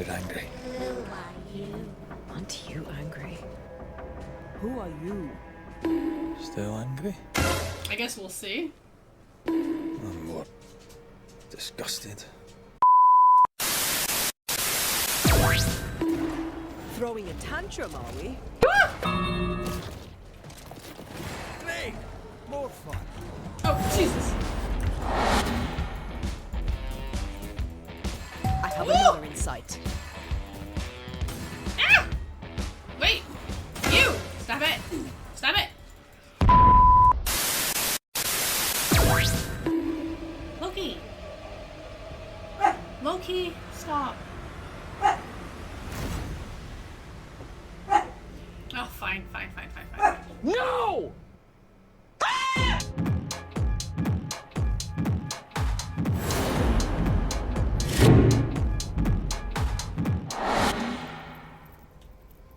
You're angry. Who are you? Aren't you angry? Who are you? Still angry? I guess we'll see. I'm more disgusted. Throwing a tantrum, are we? Hey! More fun. Oh, Jesus. I have another in sight. Ah! Wait! You! Stop it! Stop it! Loki! Loki, stop. Oh, fine. No!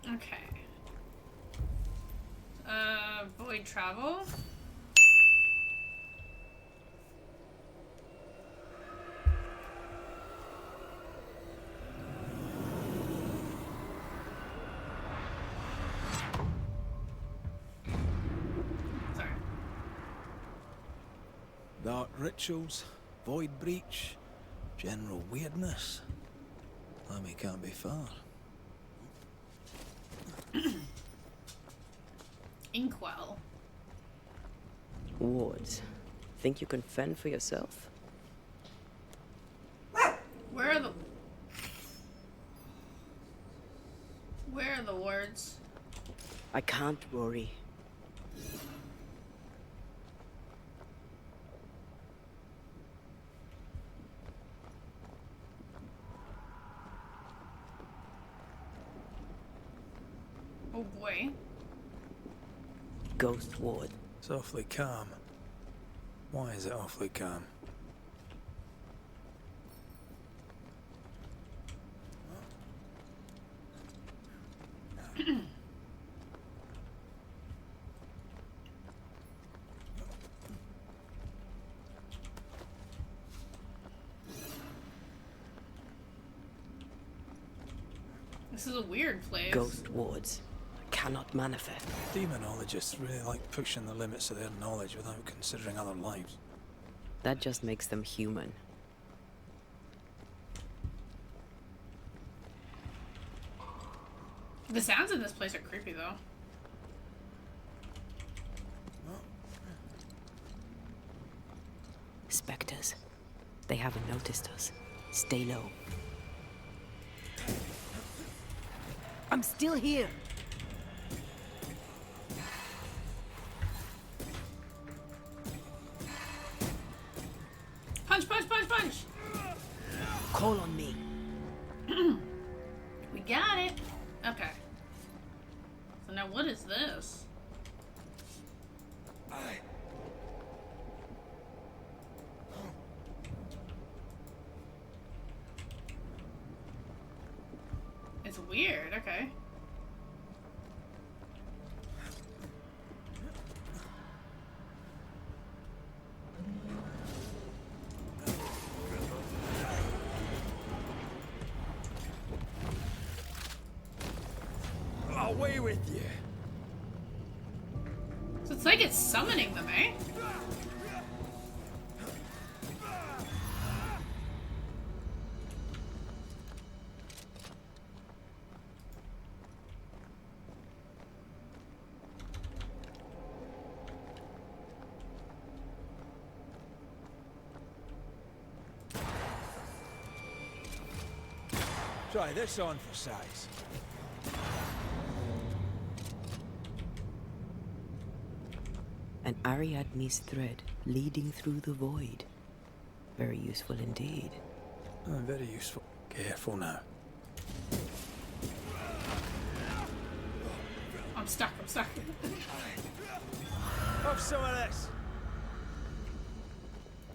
Okay. Void travel. Sorry. Dark rituals, void breach, general weirdness. Lamy can't be far. Inkwell. Wards, think you can fend for yourself? Where are the wards? I can't worry. Oh boy. Ghost ward. It's awfully calm. Why is it awfully calm? This is a weird place. Ghost wards. Cannot manifest. Demonologists really like pushing the limits of their knowledge without considering other lives. That just makes them human. The sounds in this place are creepy though. Spectres. They haven't noticed us. Stay low. I'm still here. Punch! Call on me. We got it. Okay. So now what is this? It's weird, okay. Away with you. So it's like it's summoning them, eh? Try this on for size. An Ariadne's thread leading through the void. Very useful indeed. Oh, very useful. Careful now. I'm stuck. Have some of this.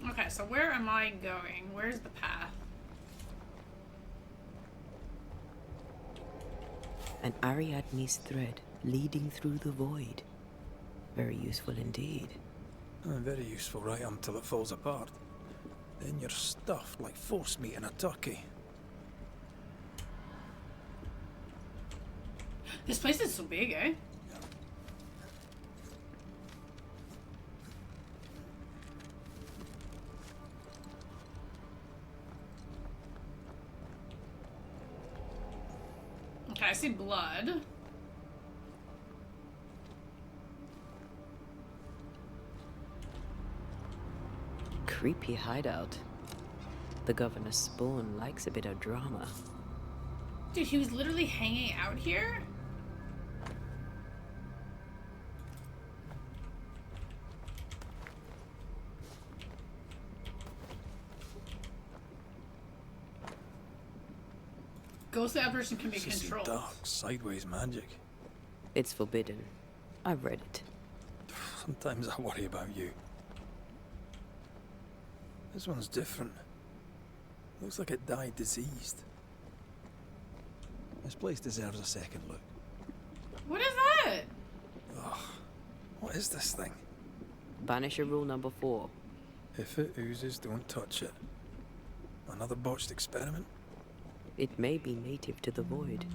Okay, so where am I going? Where's the path? An Ariadne's thread leading through the void. Very useful indeed. Oh, very useful right until it falls apart. Then you're stuffed like force meat in a turkey. This place is so big, eh? Okay, I see blood. Creepy hideout. The governor's spawn likes a bit of drama. Dude, he was literally hanging out here? Ghostly apparition can be This is some controlled. dark, sideways magic. It's forbidden. I've read it. Sometimes I worry about you. This one's different. Looks like it died diseased. This place deserves a second look. What is that? Ugh. What is this thing? Banisher rule number 4. If it oozes, don't touch it. Another botched experiment? It may be native to the void.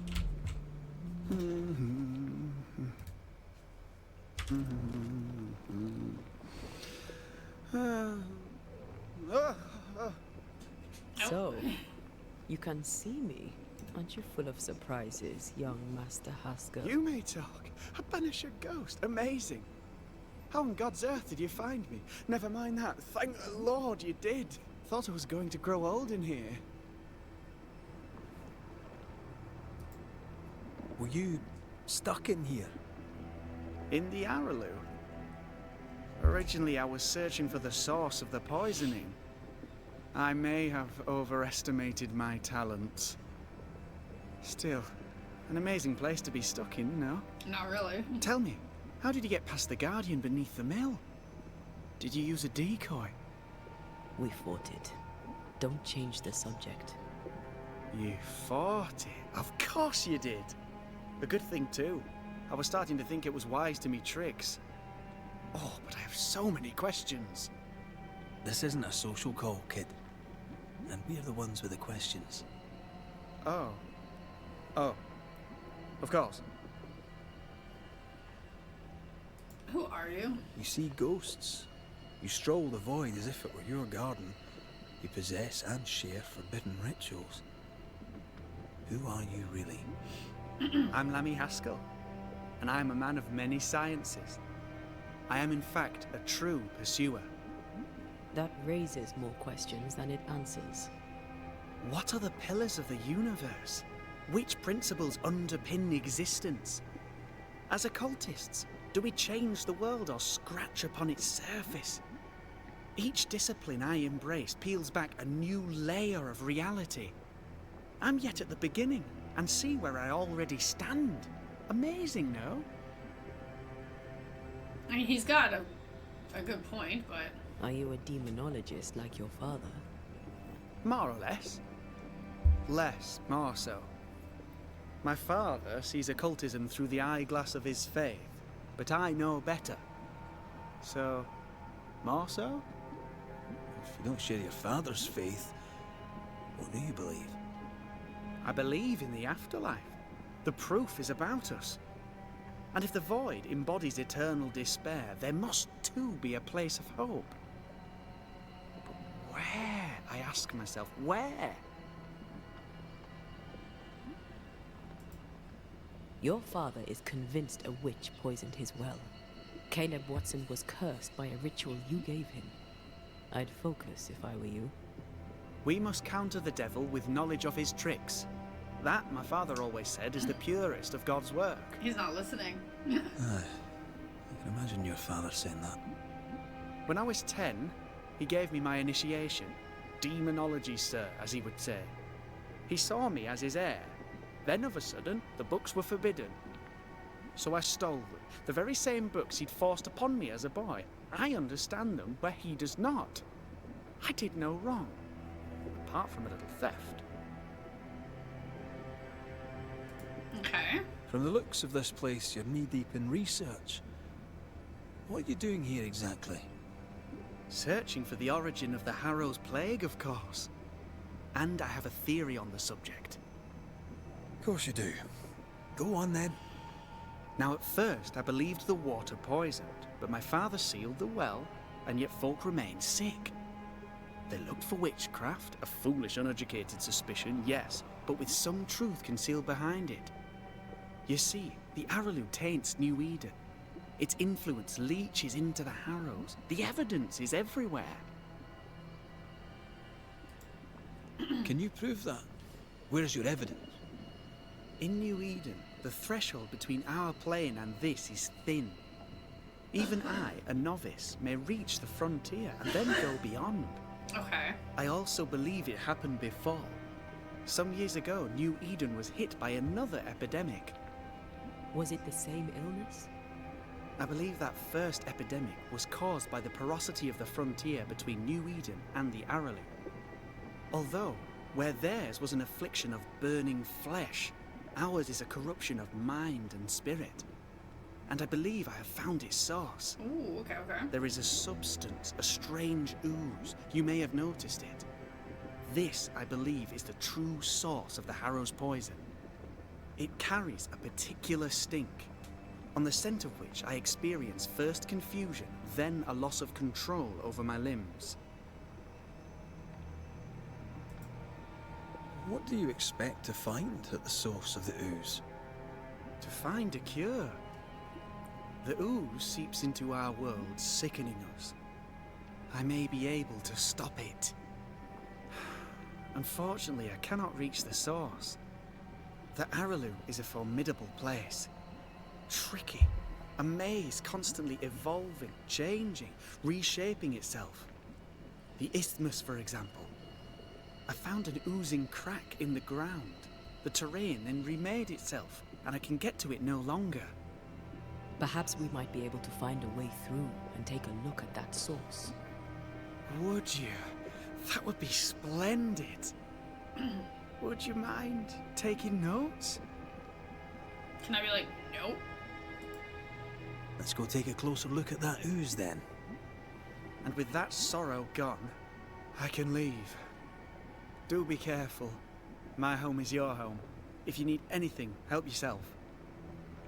So, you can see me. Aren't you full of surprises, young Master Haskell? You may talk. A Banisher ghost. Amazing. How on God's earth did you find me? Never mind that. Thank the Lord you did. Thought I was going to grow old in here. Were you stuck in here? In the Harrows. Originally, I was searching for the source of the poisoning. I may have overestimated my talents. Still, an amazing place to be stuck in, no? Not really. Tell me, how did you get past the Guardian beneath the mill? Did you use a decoy? We fought it. Don't change the subject. You fought it? Of course you did. A good thing, too. I was starting to think it was wise to me tricks. Oh, but I have so many questions. This isn't a social call, kid. And we're the ones with the questions. Oh. Oh. Of course. Who are you? You see ghosts. You stroll the void as if it were your garden. You possess and share forbidden rituals. Who are you really? I'm Lamy Haskell, and I am a man of many sciences. I am in fact a true pursuer. That raises more questions than it answers. What are the pillars of the universe? Which principles underpin existence? As occultists, do we change the world or scratch upon its surface? Each discipline I embrace peels back a new layer of reality. I'm yet at the beginning, and see where I already stand. Amazing, no? I mean, he's got a good point, but... Are you a demonologist like your father? More or less. Less, more so. My father sees occultism through the eyeglass of his faith, but I know better. So, more so? If you don't share your father's faith, what do you believe? I believe in the afterlife. The proof is about us. And if the void embodies eternal despair, there must too be a place of hope. But where? I ask myself, where? Your father is convinced a witch poisoned his well. Caleb Watson was cursed by a ritual you gave him. I'd focus if I were you. We must counter the devil with knowledge of his tricks. That, my father always said, is the purest of God's work. He's not listening. Aye. I can imagine your father saying that. When I was 10, he gave me my initiation. Demonology, sir, as he would say. He saw me as his heir. Then, of a sudden, the books were forbidden. So I stole them. The very same books he'd forced upon me as a boy. I understand them where he does not. I did no wrong. Apart from a little theft. Okay. From the looks of this place, you're knee-deep in research. What are you doing here exactly? Searching for the origin of the Harrows plague, of course. And I have a theory on the subject. Of course you do. Go on then. Now, at first, I believed the water poisoned, but my father sealed the well, and yet folk remained sick. They looked for witchcraft, a foolish, uneducated suspicion, yes, but with some truth concealed behind it. You see, the Araloo taints New Eden. Its influence leaches into the Harrows. The evidence is everywhere. Can you prove that? Where's your evidence? In New Eden, the threshold between our plane and this is thin. Even I, a novice, may reach the frontier and then go beyond. Okay. I also believe it happened before. Some years ago, New Eden was hit by another epidemic. Was it the same illness? I believe that first epidemic was caused by the porosity of the frontier between New Eden and the Araloo. Although, where theirs was an affliction of burning flesh, ours is a corruption of mind and spirit. And I believe I have found its source. Ooh, okay. There is a substance, a strange ooze. You may have noticed it. This, I believe, is the true source of the Harrows poison. It carries a particular stink, on the scent of which I experience first confusion, then a loss of control over my limbs. What do you expect to find at the source of the ooze? To find a cure. The ooze seeps into our world, sickening us. I may be able to stop it. Unfortunately, I cannot reach the source. The Araloo is a formidable place. Tricky. A maze constantly evolving, changing, reshaping itself. The isthmus, for example. I found an oozing crack in the ground. The terrain then remade itself, and I can get to it no longer. Perhaps we might be able to find a way through and take a look at that source. Would you? That would be splendid. Would you mind taking notes? Can I be like, nope? Let's go take a closer look at that ooze then. And with that sorrow gone, I can leave. Do be careful. My home is your home. If you need anything, help yourself.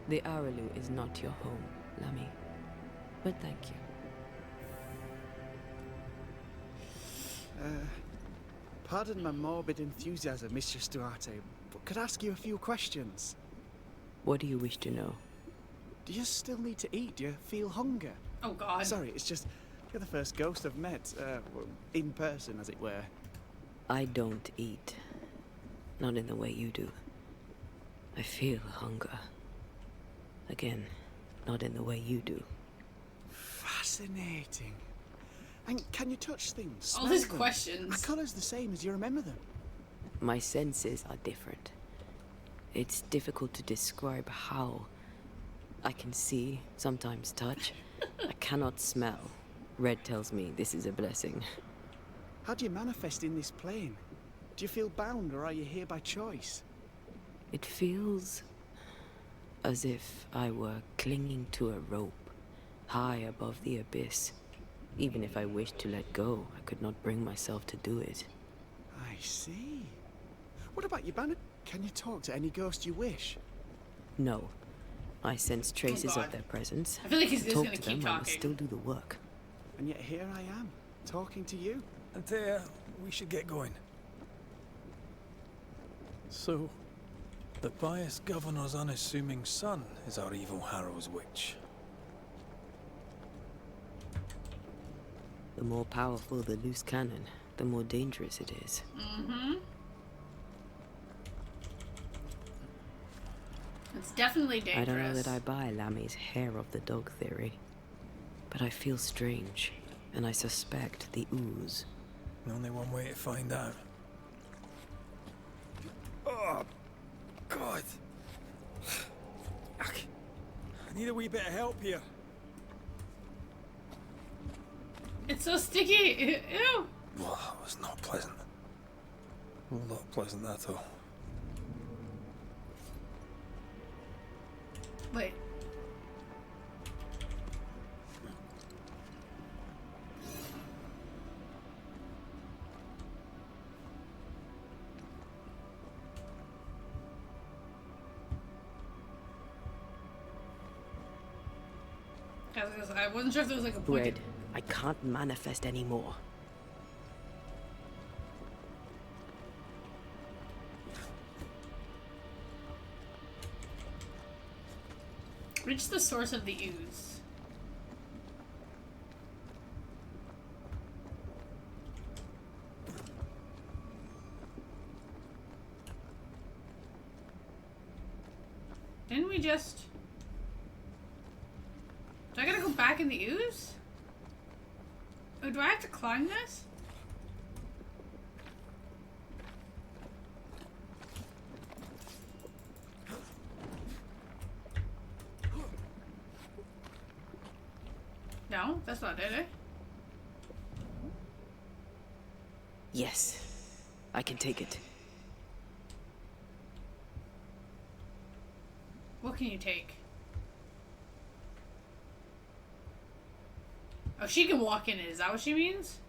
The Araloo is not your home, Lamy. But thank you. Pardon my morbid enthusiasm, Mistress Duarte, but could I ask you a few questions? What do you wish to know? Do you still need to eat? Do you feel hunger? Oh God. Sorry, it's just, you're the first ghost I've met, in person, as it were. I don't eat. Not in the way you do. I feel hunger. Again, not in the way you do. Fascinating. And can you touch things? All these smell them? questions. Are colours the same as you remember them? My senses are different. It's difficult to describe how. I can see, sometimes touch. I cannot smell. Red tells me this is a blessing. How do you manifest in this plane? Do you feel bound, or are you here by choice? It feels as if I were clinging to a rope, high above the abyss. Even if I wished to let go, I could not bring myself to do it. I see. What about you, Bandit? Can you talk to any ghost you wish? No. I sense traces God. of their presence. I feel like he's To just talk gonna to keep them, I must talking. still do the work. And yet here I am, talking to you. Antea, we should get going. So, the pious governor's unassuming son is our evil Harrows witch. The more powerful the loose cannon, the more dangerous it is. Mm-hmm. It's definitely dangerous. I don't know that I buy Lamy's hair of the dog theory. But I feel strange, and I suspect the ooze. Only one way to find out. Oh, God. I need a wee bit of help here. It's so sticky. Ew. Well, that was not pleasant. Well, not pleasant at all. Wait. I wasn't sure if there was like a point. Red, I can't manifest anymore. Reach the source of the ooze. Didn't we just... Do I gotta go back in the ooze? Oh, do I have to climb this? No, that's not it, eh? Yes, I can take it. What can you take? Oh, she can walk in it. Is that what she means?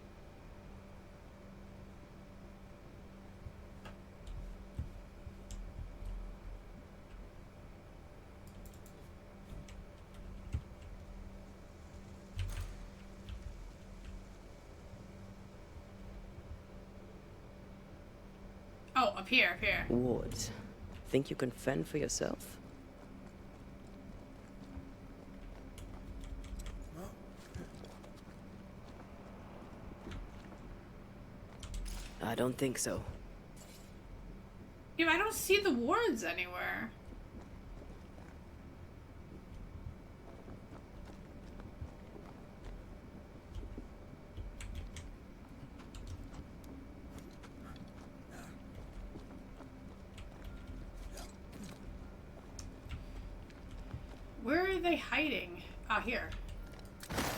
Oh, up here, up here. Wards, think you can fend for yourself? I don't think so. Yeah, but I don't see the wards anywhere. Where are they hiding? Ah, here.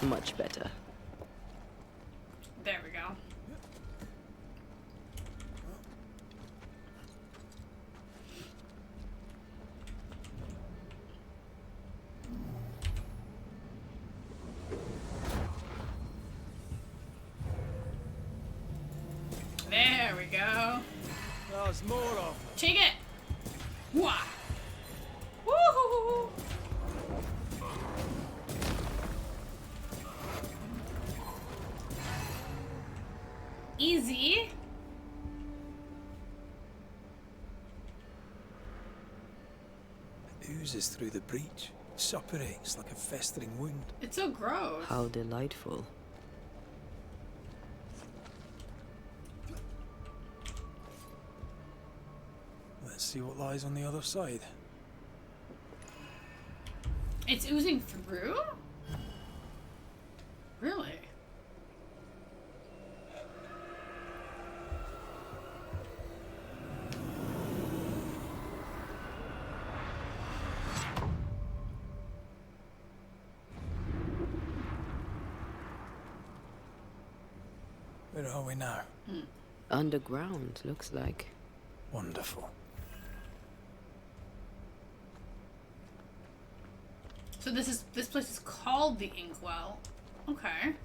Much better. There we go. There we go. There's more of them. Take it! Wah! Woohoo! Easy. It oozes through the breach. Suppurates like a festering wound. It's so gross. How delightful. Let's see what lies on the other side. It's oozing through? Really? Where are we now? Underground, looks like. Wonderful. So this place is called the Inkwell. Okay.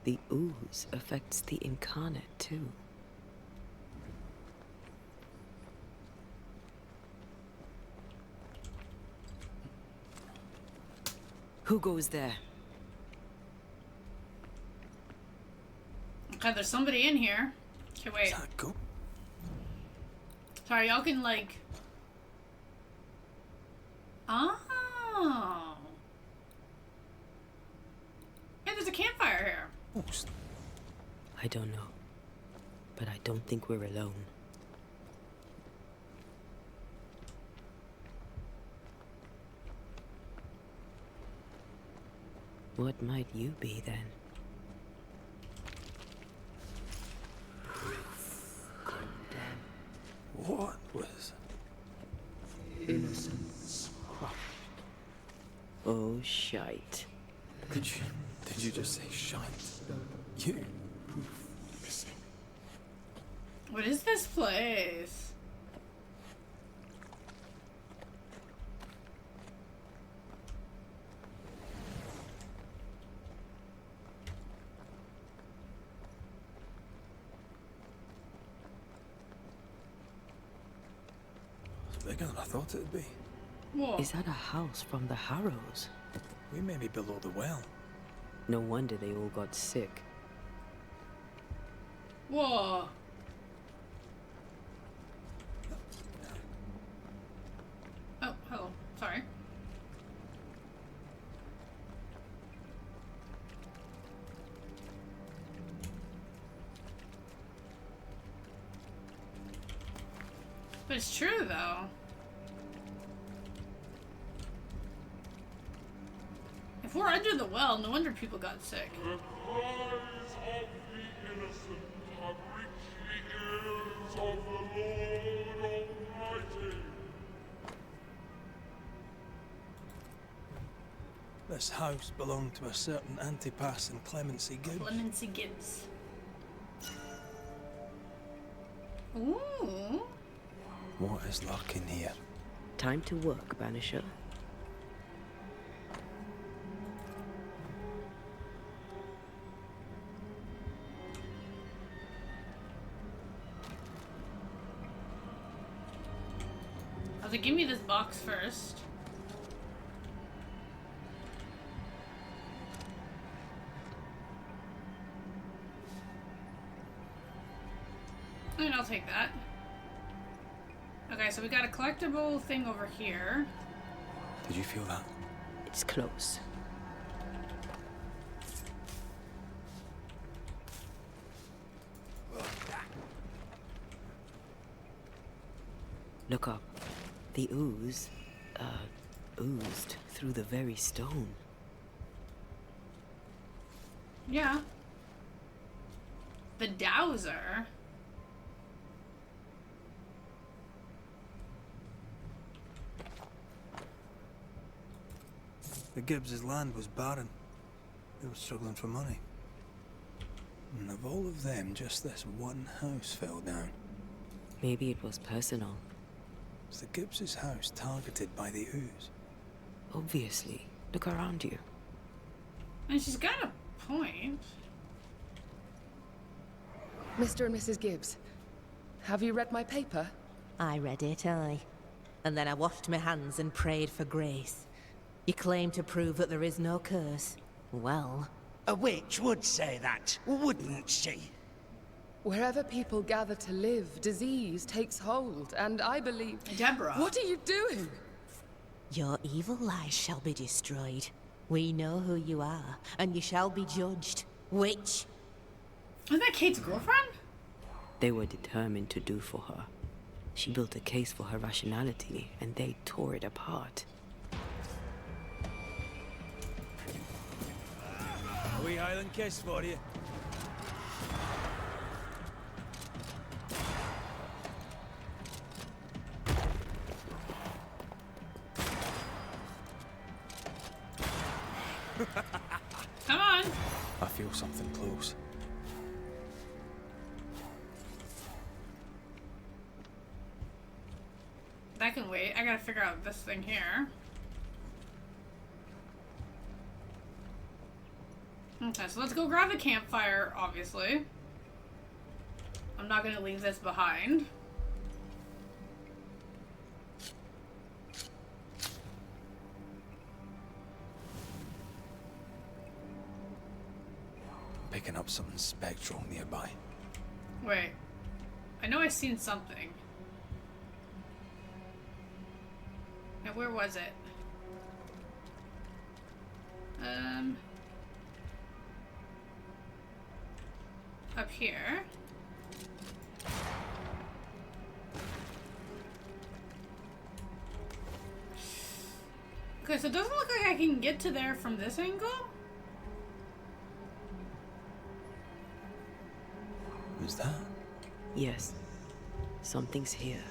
The ooze affects the incarnate too. Who goes there? Okay, there's somebody in here. Okay, wait. Is that go? Sorry, y'all can like... Oh. Hey, there's a campfire here. Oh, I don't know. But I don't think we're alone. What might you be then? what was... Innocence. Oh, shite. Did you just say shite? You? Missing. What is this place? bigger than I thought it'd be. Whoa. Is that a house from the Harrows? We may be below the well. No wonder they all got sick. Whoa. Oh, hello. Sorry. But it's true, though. If we're under the well, no wonder people got sick. The cries of the innocent have reached the ears of the Lord Almighty. This house belonged to a certain Antipas and Clemency Gibbs. Clemency Gibbs. Ooh. What is lurking here? Time to work, Banisher. I was like, give me this box first. And I'll take that. Okay, so we got a collectible thing over here. Did you feel that? It's close. Look up. The ooze, oozed through the very stone. Yeah. The dowser. The Gibbs' land was barren. They were struggling for money. And of all of them, just this one house fell down. Maybe it was personal. Was the Gibbs' house targeted by the ooze? Obviously. Look around you. And she's got a point. Mr. and Mrs. Gibbs, have you read my paper? I read it, aye. And then I washed my hands and prayed for grace. You claim to prove that there is no curse. Well, A witch would say that, wouldn't she? Wherever people gather to live, disease takes hold, and I believe... Deborah. What are you doing? your evil lies shall be destroyed. We know who you are, and you shall be judged. Witch! Isn't that Kate's girlfriend? They were determined to do for her. She built a case for her rationality, and they tore it apart. A wee Highland kiss for you. Come on. I feel something close. That can wait. I gotta figure out this thing here. Okay, so let's go grab the campfire, obviously. I'm not gonna leave this behind. Picking up something spectral nearby. Wait. I know I've seen something. Now, where was it? Up here. Okay, so it doesn't look like I can get to there from this angle. Who's that? Yes, something's here.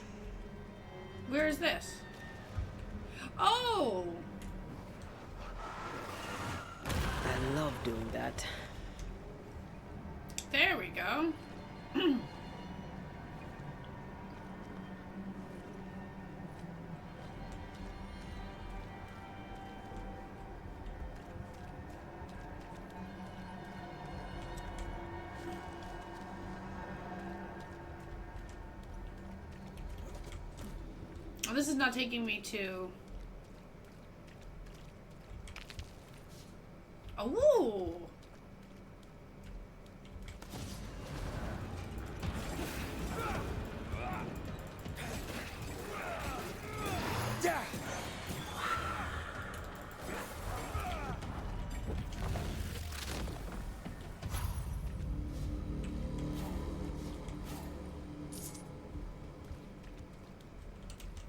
Where is this? Oh! I love doing that. There we go. Well, this is not taking me to... Oh!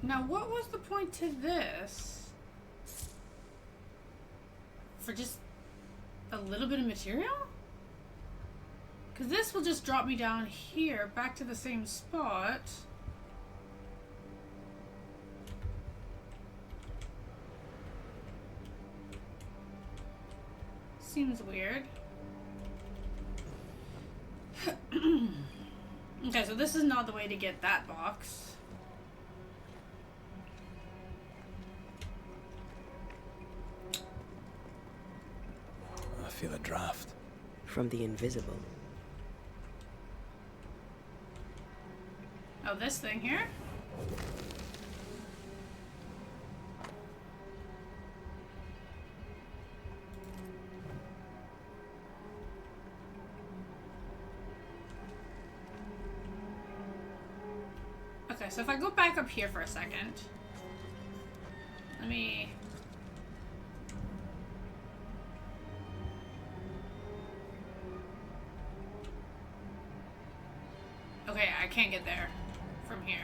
Now, what was the point to this? For just a little bit of material? Because this will just drop me down here, back to the same spot. Seems weird. Okay, so this is not the way to get that box. I feel a draft. From the invisible. Oh, this thing here? Okay, so if I go back up here for a second, let me... Okay, I can't get there from here.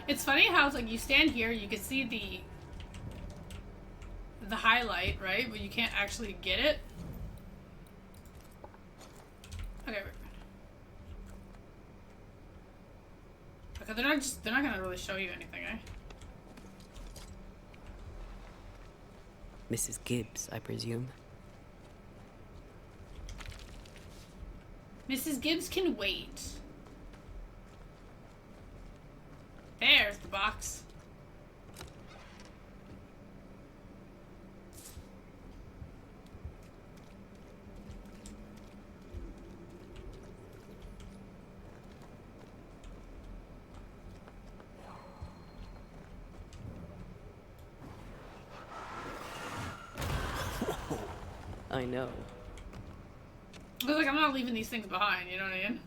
It's funny how it's like you stand here, you can see the highlight, right? But you can't actually get it. Okay. Okay, they're not gonna really show you anything, eh? Mrs. Gibbs, I presume. Mrs. Gibbs can wait. There's the box. I know. I was like, I'm not leaving these things behind, you know what I mean?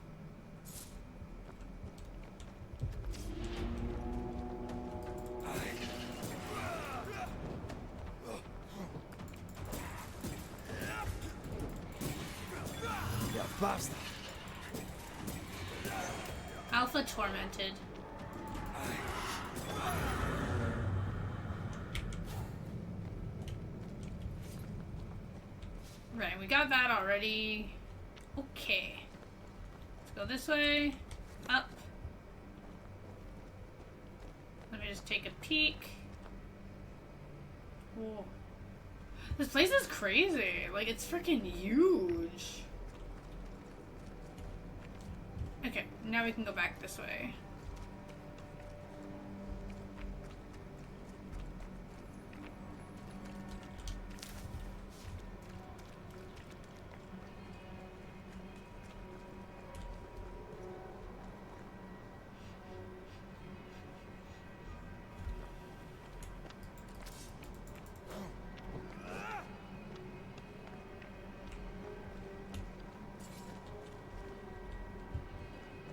You bastard. Alpha tormented. Right, we got that already. Okay. Let's go this way. Up. Let me just take a peek. Whoa. This place is crazy. Like, it's freaking huge. Okay, now we can go back this way.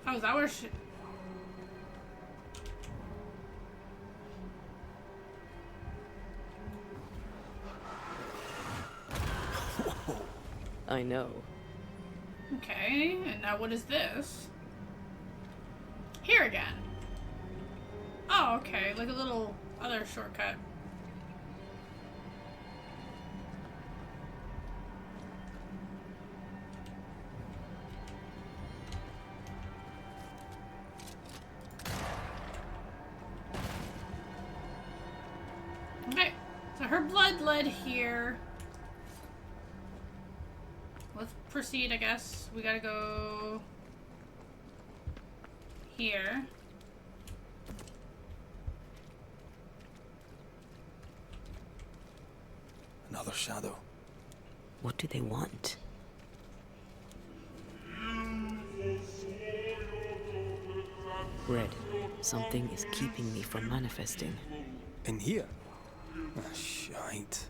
Oh, is that where she... I know. Okay, and now what is this? Here again. Oh, okay, like a little other shortcut. Okay, so her blood led here. Let's proceed, I guess. We gotta go here. another shadow. What do they want? Red, something is keeping me from manifesting. In here? Ah, shite.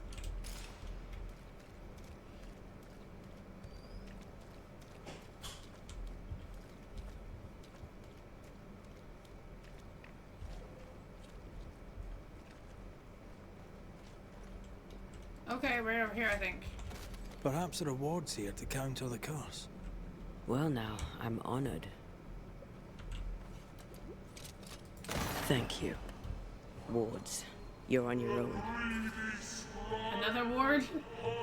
Okay, right over here, I think. Perhaps the reward's here to counter the curse. Well now, I'm honored. Thank you. Wards, you're on your own. Another ward?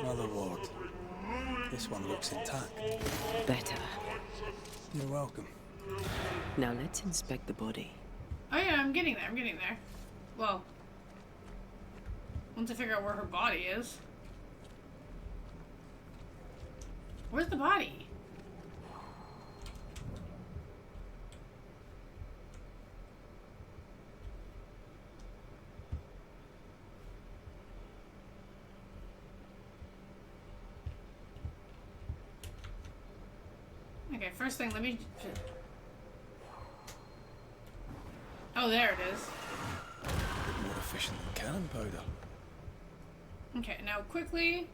Another ward. This one looks intact. Better. You're welcome. Now let's inspect the body. Oh yeah, I'm getting there, I'm getting there. Well, once I figure out where her body is. Where's the body? Okay, first thing, let me... Oh, there it is. More efficient than cannon powder. Okay, now quickly...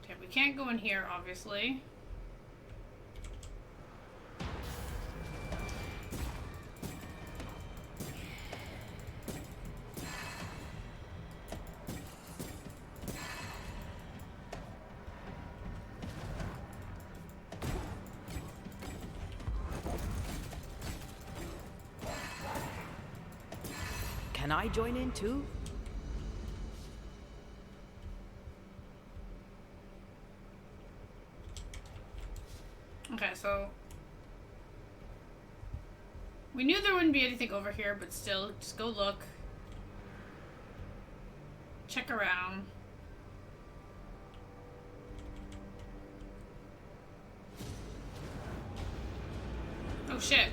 Okay, we can't go in here, obviously. Can I join in too? Okay, so... We knew there wouldn't be anything over here, but still, just go look. Check around. Oh shit.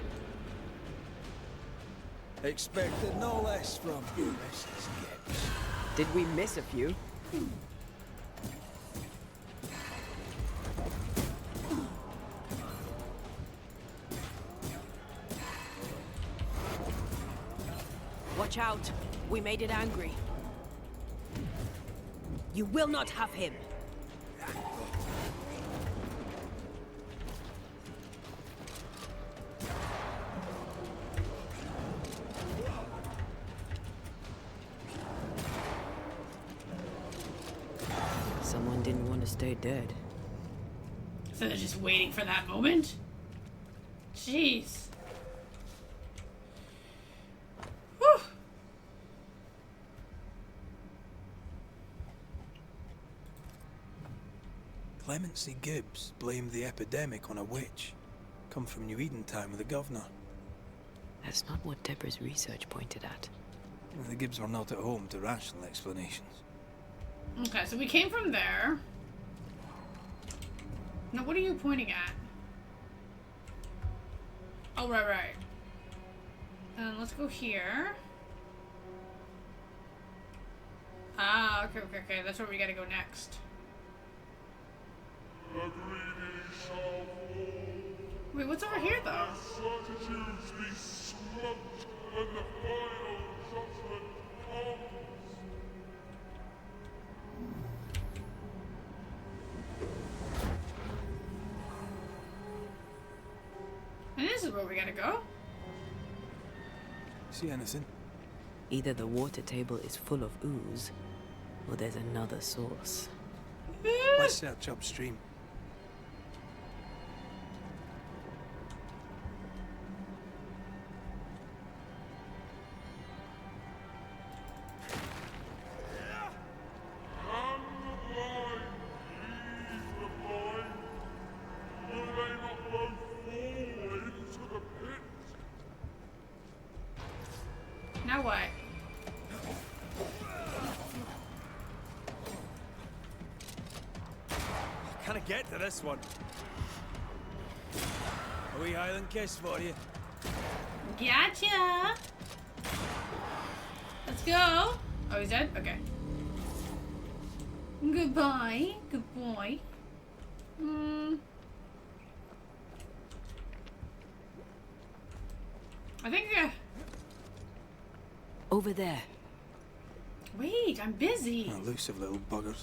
Expected no less from you, Mrs. Gibbs. Did we miss a few? Watch out! We made it angry. You will not have him! Someone didn't want to stay dead. So they're just waiting for that moment? Jeez. Whew. Clemency Gibbs blamed the epidemic on a witch. Come from New Eden time with the governor. That's not what Deborah's research pointed at. The Gibbs were not at home to rational explanations. Okay, so we came from there. Now, what are you pointing at? Oh, right. Let's go here. Ah, okay. That's where we gotta go next. Wait, what's over here, though? Certitudes be smoked when the final judgment comes. And this is where we gotta go. See anything? Either the water table is full of ooze, or there's another source. Let's search upstream. Now what? Can I get to this one? A wee Highland kiss for you. Gotcha! Let's go! Oh, he's dead? Okay. Goodbye. Goodbye. I think, Over there. wait, I'm busy. Elusive little buggers.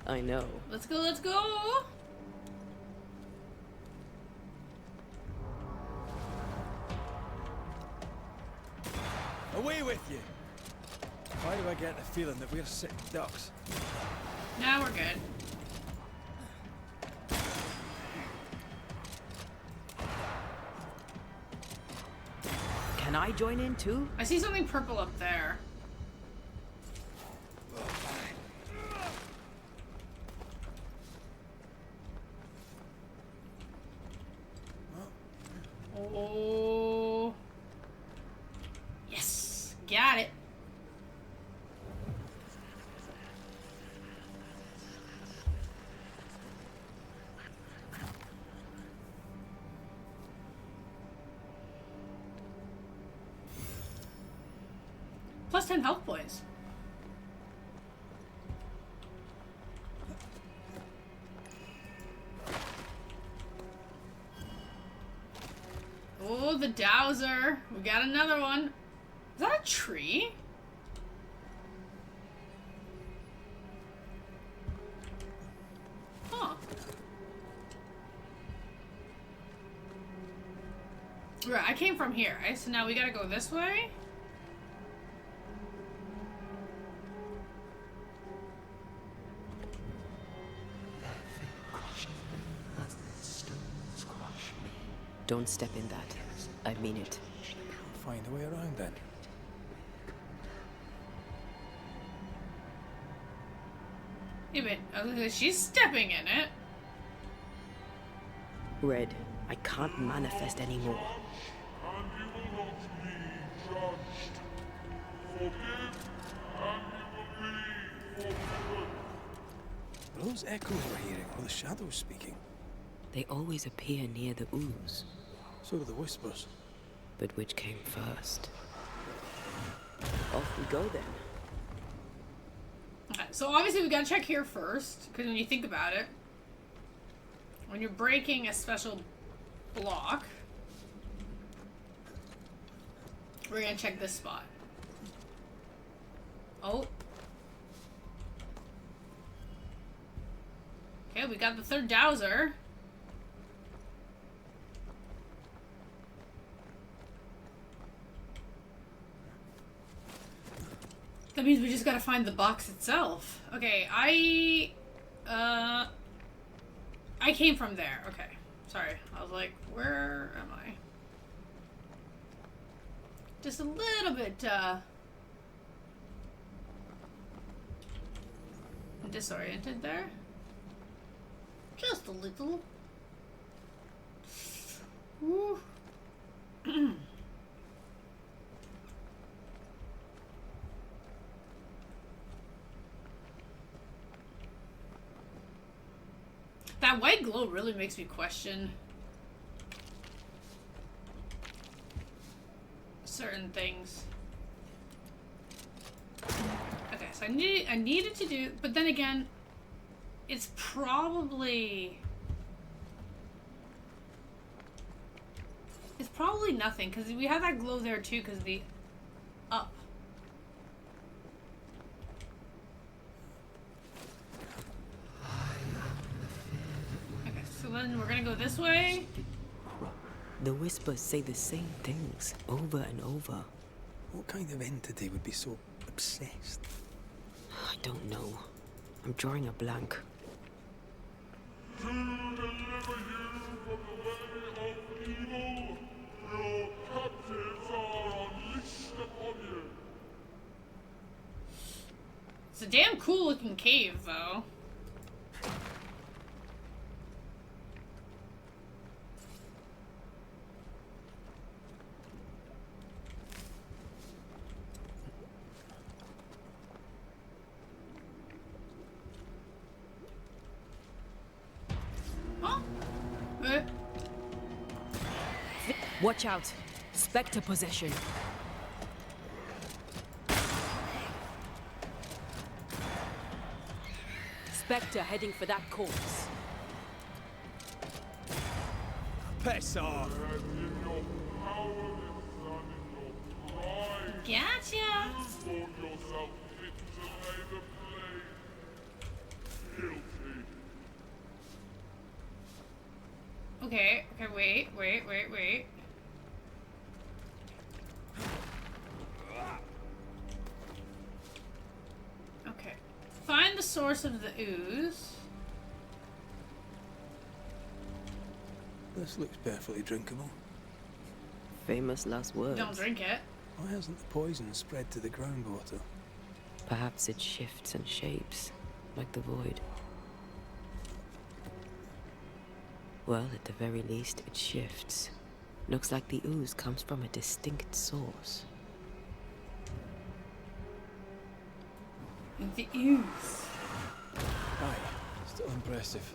I know. Let's go, let's go! Away with you! Why do I get the feeling that we're sick ducks? Now we're good. Can I join in too? I see something purple up there. Oh. Yes, got it. Plus 10 health points. Oh, the dowser. We got another one. Is that a tree? Huh. Right, I came from here, right? So now we gotta go this way? Don't step in that. I mean it. Find a way around then. Yeah, but she's stepping in it. Red, I can't manifest anymore. And you will not be judged. Forgive, and you will be forgiven. Are those echoes we're hearing, or the shadows speaking? They always appear near the ooze. So do the whispers. But which came first? Off we go then. Okay, so obviously we gotta check here first, because when you think about it, when you're breaking a special block, we're gonna check this spot. Oh. Okay, we got the third dowser. That means we just gotta find the box itself. Okay, I came from there. Okay. Sorry. I was like, where am I? Just a little bit, disoriented there. Just a little. Woo. That white glow really makes me question certain things. Okay, so I needed to do, but then again, it's probably nothing because we have that glow there too because the up. So then we're gonna go this way. The whispers say the same things over and over. What kind of entity would be so obsessed? I don't know. I'm drawing a blank. To deliver you from the way of evil, your captives are unleashed upon you. It's a damn cool looking cave though. Watch out. Spectre possession. Spectre heading for that corpse. Piss off! Gotcha. Okay, wait. Okay. Find the source of the ooze. This looks perfectly drinkable. Famous last words. Don't drink it. Why hasn't the poison spread to the groundwater? Perhaps it shifts and shapes, like the void. Well, at the very least, it shifts. Looks like the ooze comes from a distinct source. The ooze. Aye, still impressive.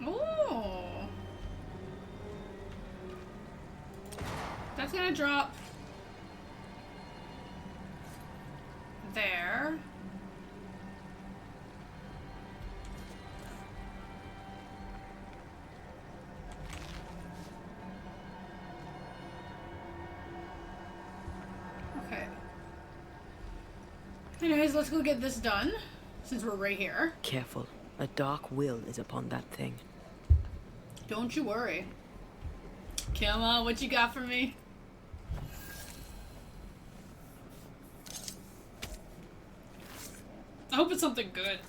Oh. That's gonna drop there. Okay. Anyways, let's go get this done, since we're right here. Careful. A dark will is upon that thing. Don't you worry. Come on, what you got for me? I hope it's something good.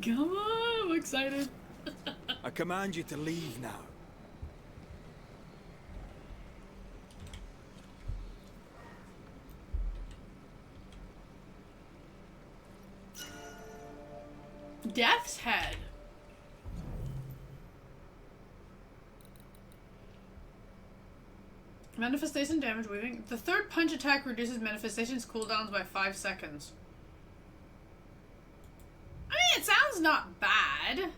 Come on, I'm excited. I command you to leave now. Death's head. Manifestation damage weaving. The third punch attack reduces manifestation's cooldowns by 5 seconds. I mean, it sounds not bad.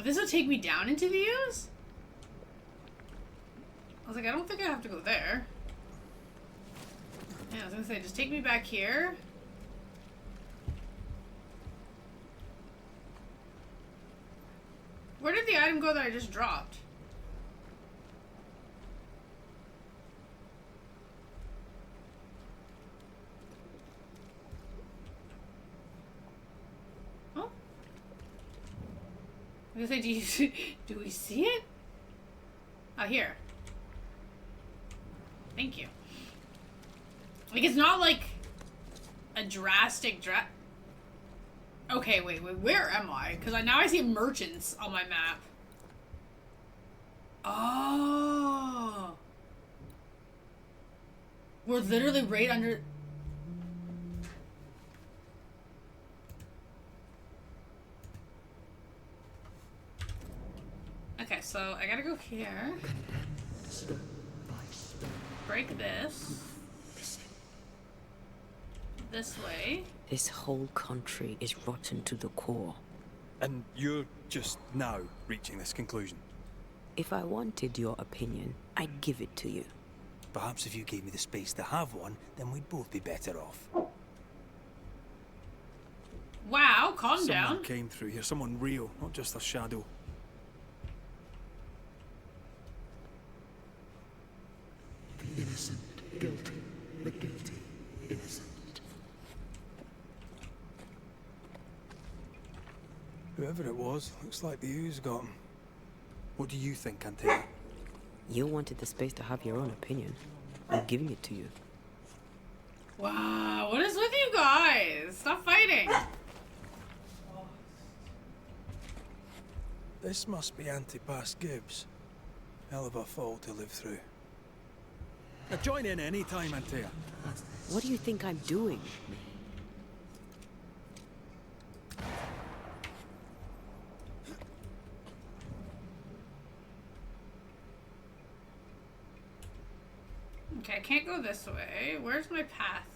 This will take me down into the ooze? I was like, I don't think I have to go there. Yeah, I was gonna say, just take me back here. Where did the item go that I just dropped? Oh. I was gonna say, do we see it? Oh, here. Thank you. Like, it's not like a drastic Okay, wait, where am I? Because now I see merchants on my map. Oh. We're literally right under... Okay, so I gotta go here. Break this. This way. This whole country is rotten to the core. And you're just now reaching this conclusion? If I wanted your opinion, I'd give it to you. Perhaps if you gave me the space to have one, then we'd both be better off. Wow, calm Someone down. came through here, someone real, not just a shadow. The innocent, guilty, the guilty, innocent. Whoever it was, looks like the ooze got him. What do you think, Antea? You wanted the space to have your own opinion. I'm giving it to you. Wow, what is with you guys? Stop fighting. This must be Antipas Gibbs. Hell of a fall to live through. Join in any time, Antea. What do you think I'm doing? Okay, I can't go this way. Where's my path?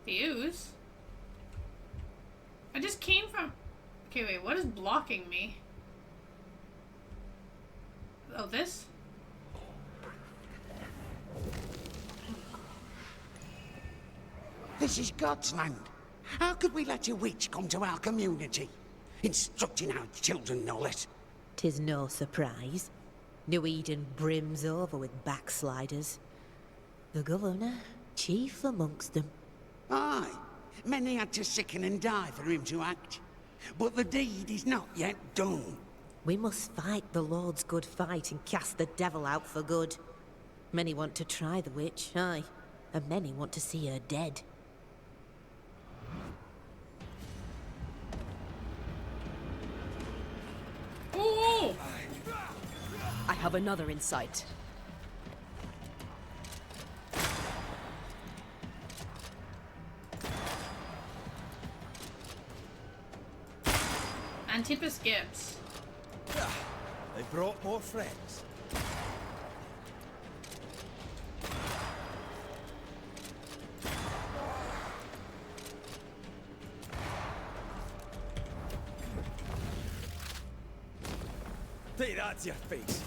The ooze? I just came from... Okay, wait, what is blocking me? Oh, this? This is God's land. How could we let a witch come to our community? Instructing our children, no less. 'Tis no surprise. New Eden brims over with backsliders. The governor, chief amongst them. Aye, many had to sicken and die for him to act. But the deed is not yet done. We must fight the Lord's good fight and cast the devil out for good. Many want to try the witch, aye, and many want to see her dead. Ooh! I have another insight. Antipas Gibbs. They brought more friends. Take that to your face.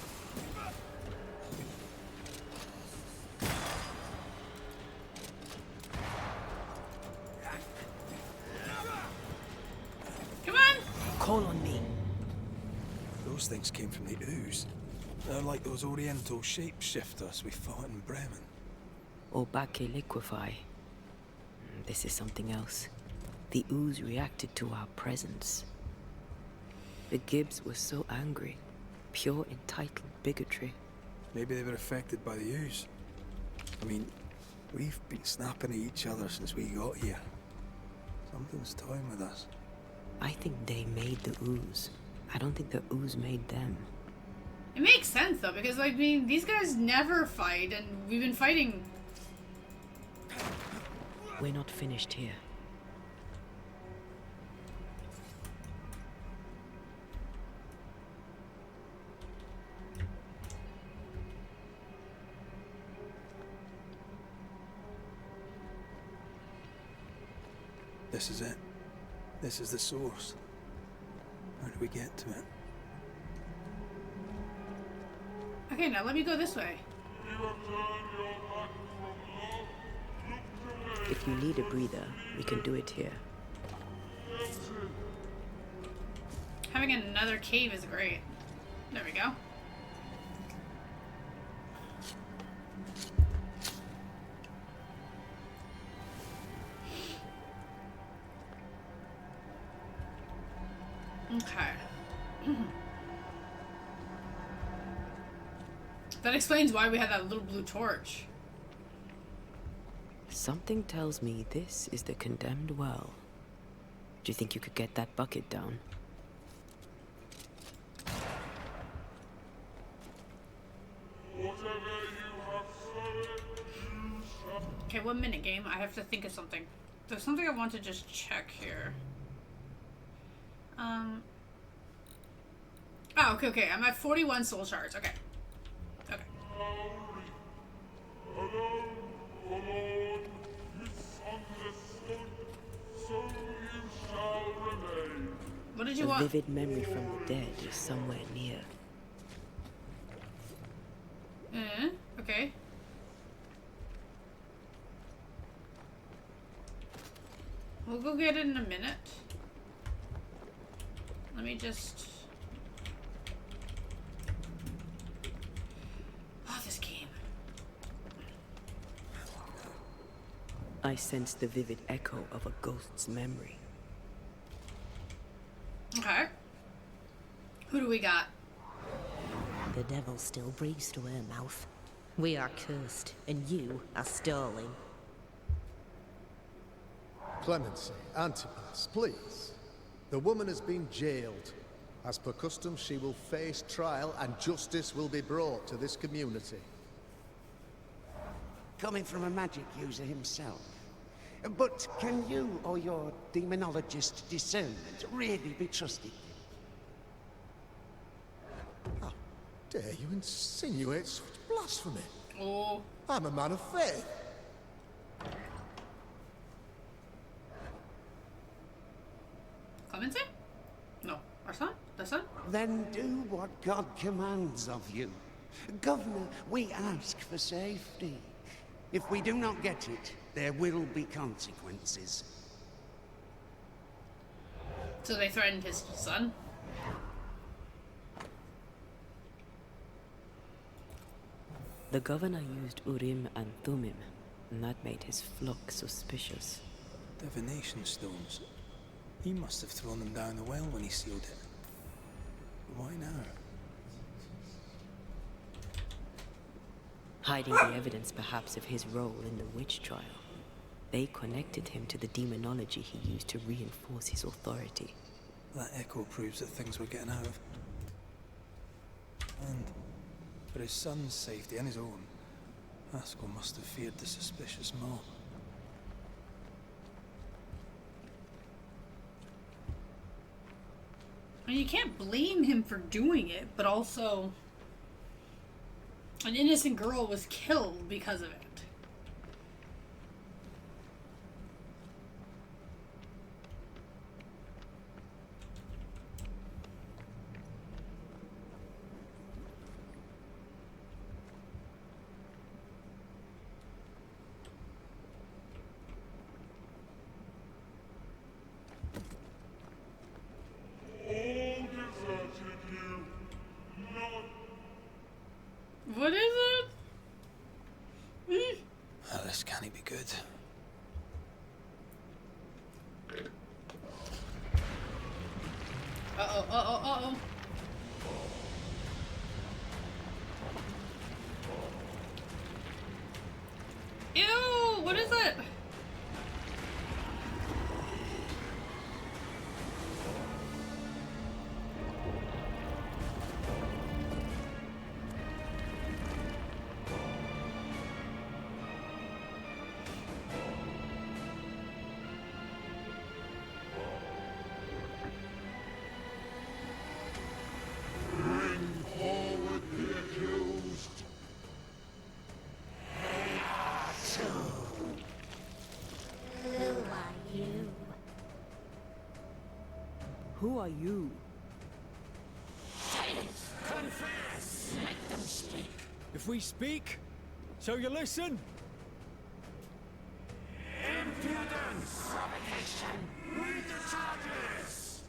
Come on! Call on me. Those things came from the ooze. They're like those oriental shapeshifters we fought in Bremen. Obake liquefy. This is something else. The ooze reacted to our presence. The Gibbs were so angry. Pure entitled bigotry. Maybe they were affected by the ooze. I mean, we've been snapping at each other since we got here. Something's toying with us. I think they made the ooze. I don't think the ooze made them. It makes sense though, because I mean, these guys never fight, and we've been fighting. We're not finished here. This is it. This is the source. How do we get to it? Okay, now let me go this way. If you need a breather, we can do it here. Having another cave is great. There we go. Okay. That explains why we had that little blue torch. Something tells me this is the condemned well. Do you think you could get that bucket down? Okay, 1 minute game. I have to think of something. There's something I want to just check here. Oh, okay. I'm at 41 soul shards. Okay. Okay. What did you want? A vivid memory from the dead is somewhere near. Okay. We'll go get it in a minute. Let me just... Oh, this game. I sense the vivid echo of a ghost's memory. Okay. Who do we got? The devil still breathes through her mouth. We are cursed, and you are stalling. Clemency, Antipas, please. The woman has been jailed. As per custom, she will face trial and justice will be brought to this community. Coming from a magic user himself. But can you or your demonologist discernment really be trusted? How dare you insinuate such blasphemy? Oh. I'm a man of faith. Clemency? No. Our son? The son? Then do what God commands of you. Governor, we ask for safety. If we do not get it, there will be consequences. So they threatened his son? The governor used Urim and Thummim, and that made his flock suspicious. Divination stones. He must have thrown them down the well when he sealed it. Why now? Hiding the evidence perhaps of his role in the witch trial. They connected him to the demonology he used to reinforce his authority. That echo proves that things were getting out of. And for his son's safety and his own, Haskell must have feared the suspicious mob. I mean, you can't blame him for doing it, but also an innocent girl was killed because of it. What is it? Oh, this can't be good. Uh-oh, uh-oh, uh-oh. Ew, what is it? Who are you? Confess! Make them speak. If we speak, so you listen? Impudence! Provocation! Read the charges!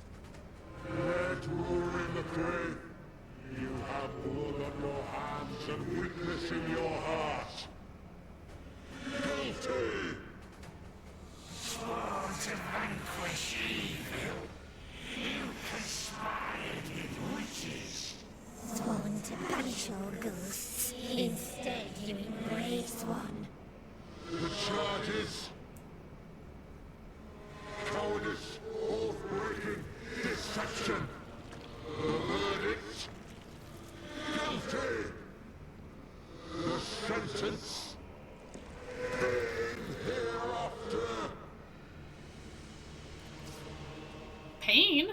Let war in the grave. You have blood on your hands and weakness in your heart. Guilty! Sworn to vanquish evil. You conspired with witches. Sworn to banish all ghosts. Instead, you embrace one. The charges. Cowardice, oath-breaking, deception. The verdict. Guilty. The sentence. Pain hereafter. Pain?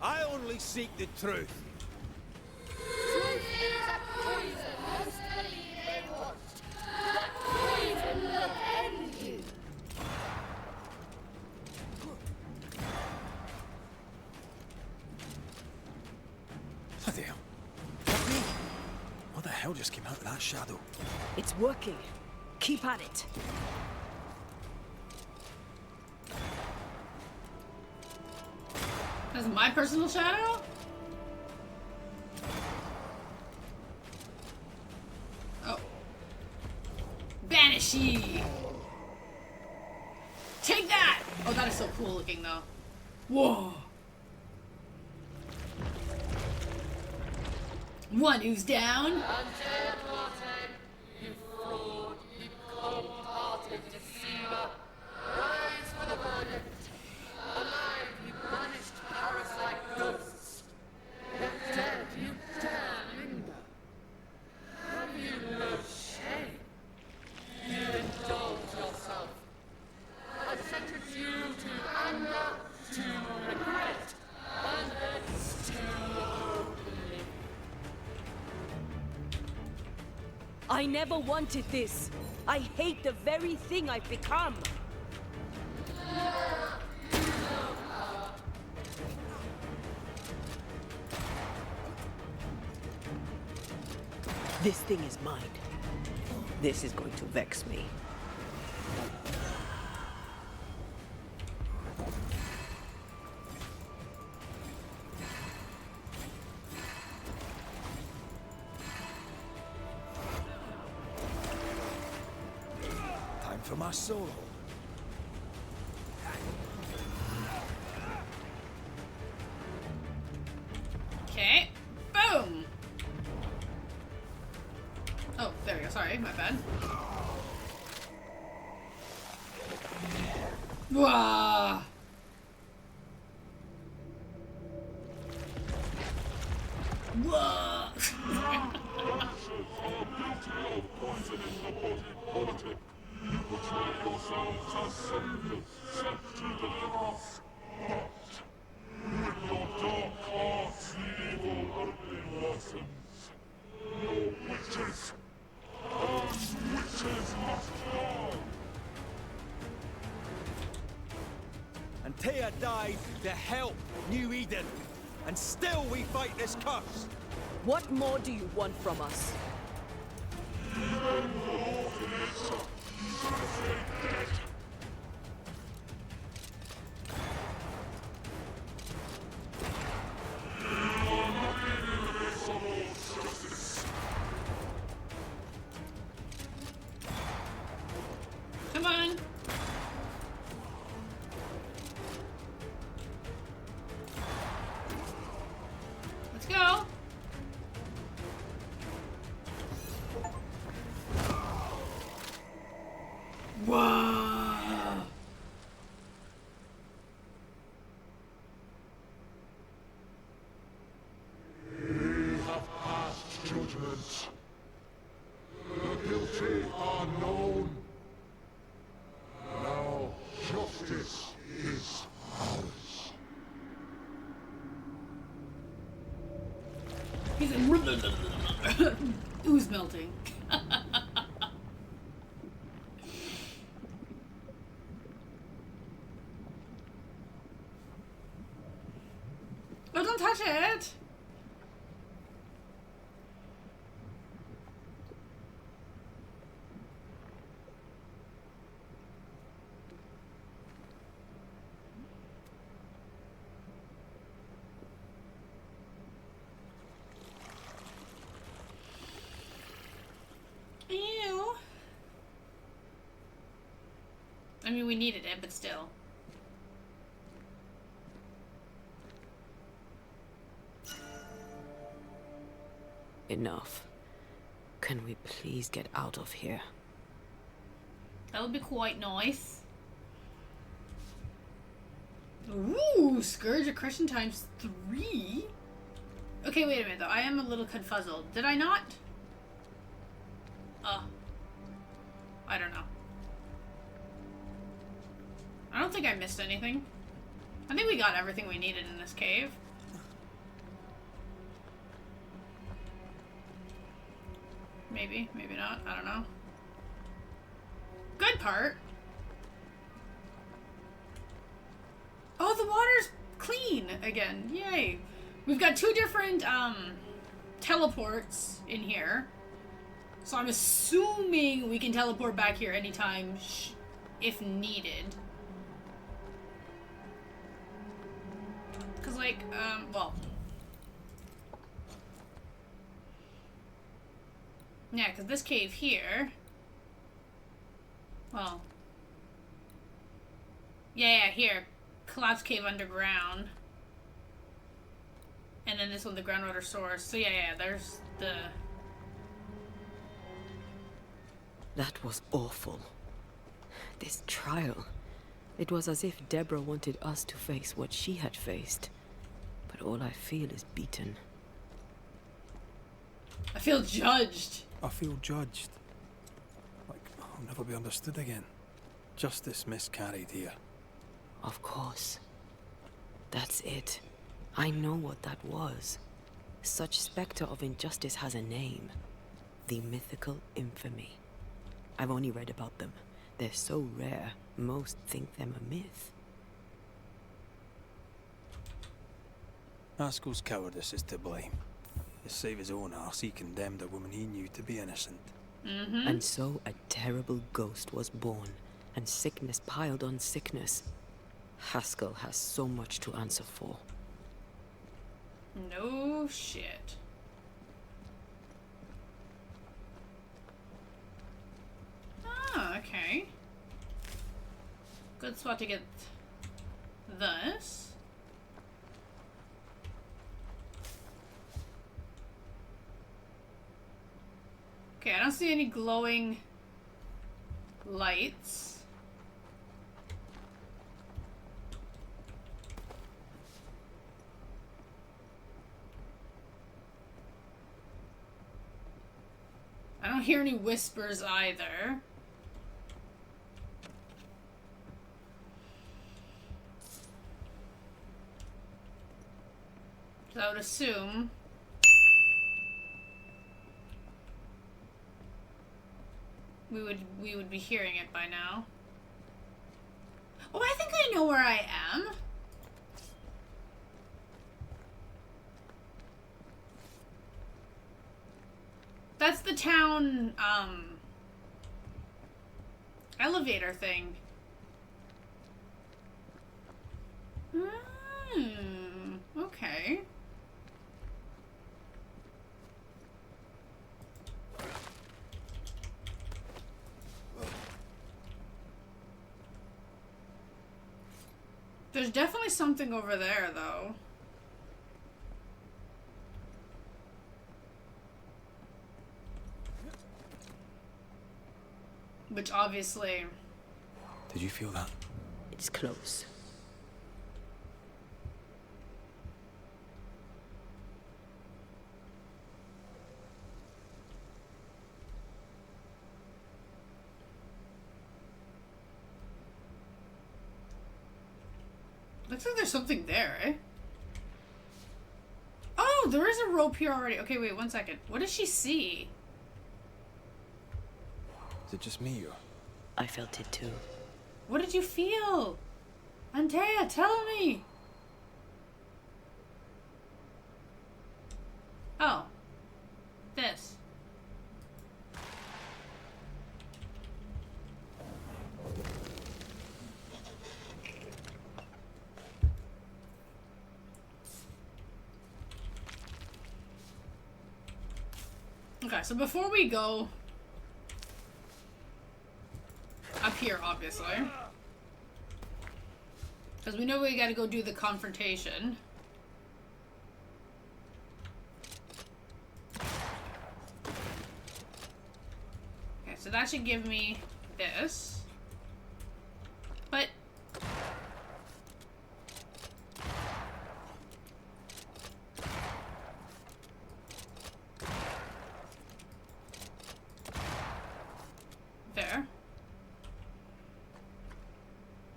I only seek the truth. Truth is a poison. Must believe they want. That poison will end you. Bloody hell. What the hell just came out of that shadow? It's working. Keep at it. That's my personal shadow? Oh. Banishee! Take that! Oh, that is so cool looking though. Whoa! One ooze down. Antea Duarte, you I never wanted this. I hate the very thing I've become. This thing is mine. This is going to vex me. Time for my solo. Okay. Boom! Oh, there we go. Sorry, my bad. Wah! Wah! Antea died to help New Eden, and still we fight this curse. What more do you want from us? Come on. Let's go. Whoa. We have passed judgment. The guilty are known. Now justice is ours. He's like, ooze melting. Oh, don't touch it! Ew. I mean, we needed it, but still. Enough. Can we please get out of here? That would be quite nice. Ooh, Scourge of Christian times 3? Okay, wait a minute though. I am a little confuzzled. Did I not? I don't know. I don't think I missed anything. I think we got everything we needed in this cave. Maybe, maybe not. I don't know. Good part. Oh, the water's clean again. Yay. We've got 2 different teleports in here. So I'm assuming we can teleport back here anytime if needed. Cause like, well. Yeah, because this cave here... Well... Yeah, here. Collapse cave underground. And then this one, the groundwater source. So yeah, there's the... That was awful. This trial. It was as if Deborah wanted us to face what she had faced. But all I feel is beaten. I feel judged. I feel judged. Like, I'll never be understood again. Justice miscarried here. Of course. That's it. I know what that was. Such spectre of injustice has a name. The mythical infamy. I've only read about them. They're so rare, most think them a myth. Haskell's cowardice is to blame. To save his own arse, he condemned a woman he knew to be innocent. And so a terrible ghost was born, and sickness piled on sickness. Haskell has so much to answer for. No shit. Ah, okay. Good spot to get this. Okay, I don't see any glowing lights. I don't hear any whispers either. So I would assume we would be hearing it by now. Oh, I think I know where I am. That's the town, elevator thing. Okay. There's definitely something over there, though. Which obviously... Did you feel that? It's close. Looks like there's something there, eh? Oh, there is a rope here already. Okay, wait, 1 second. What does she see? Is it just me or? I felt it too. What did you feel? Antea, tell me! Oh. This. Okay, so before we go up here, obviously, because we know we gotta go do the confrontation. Okay, so that should give me this. But there.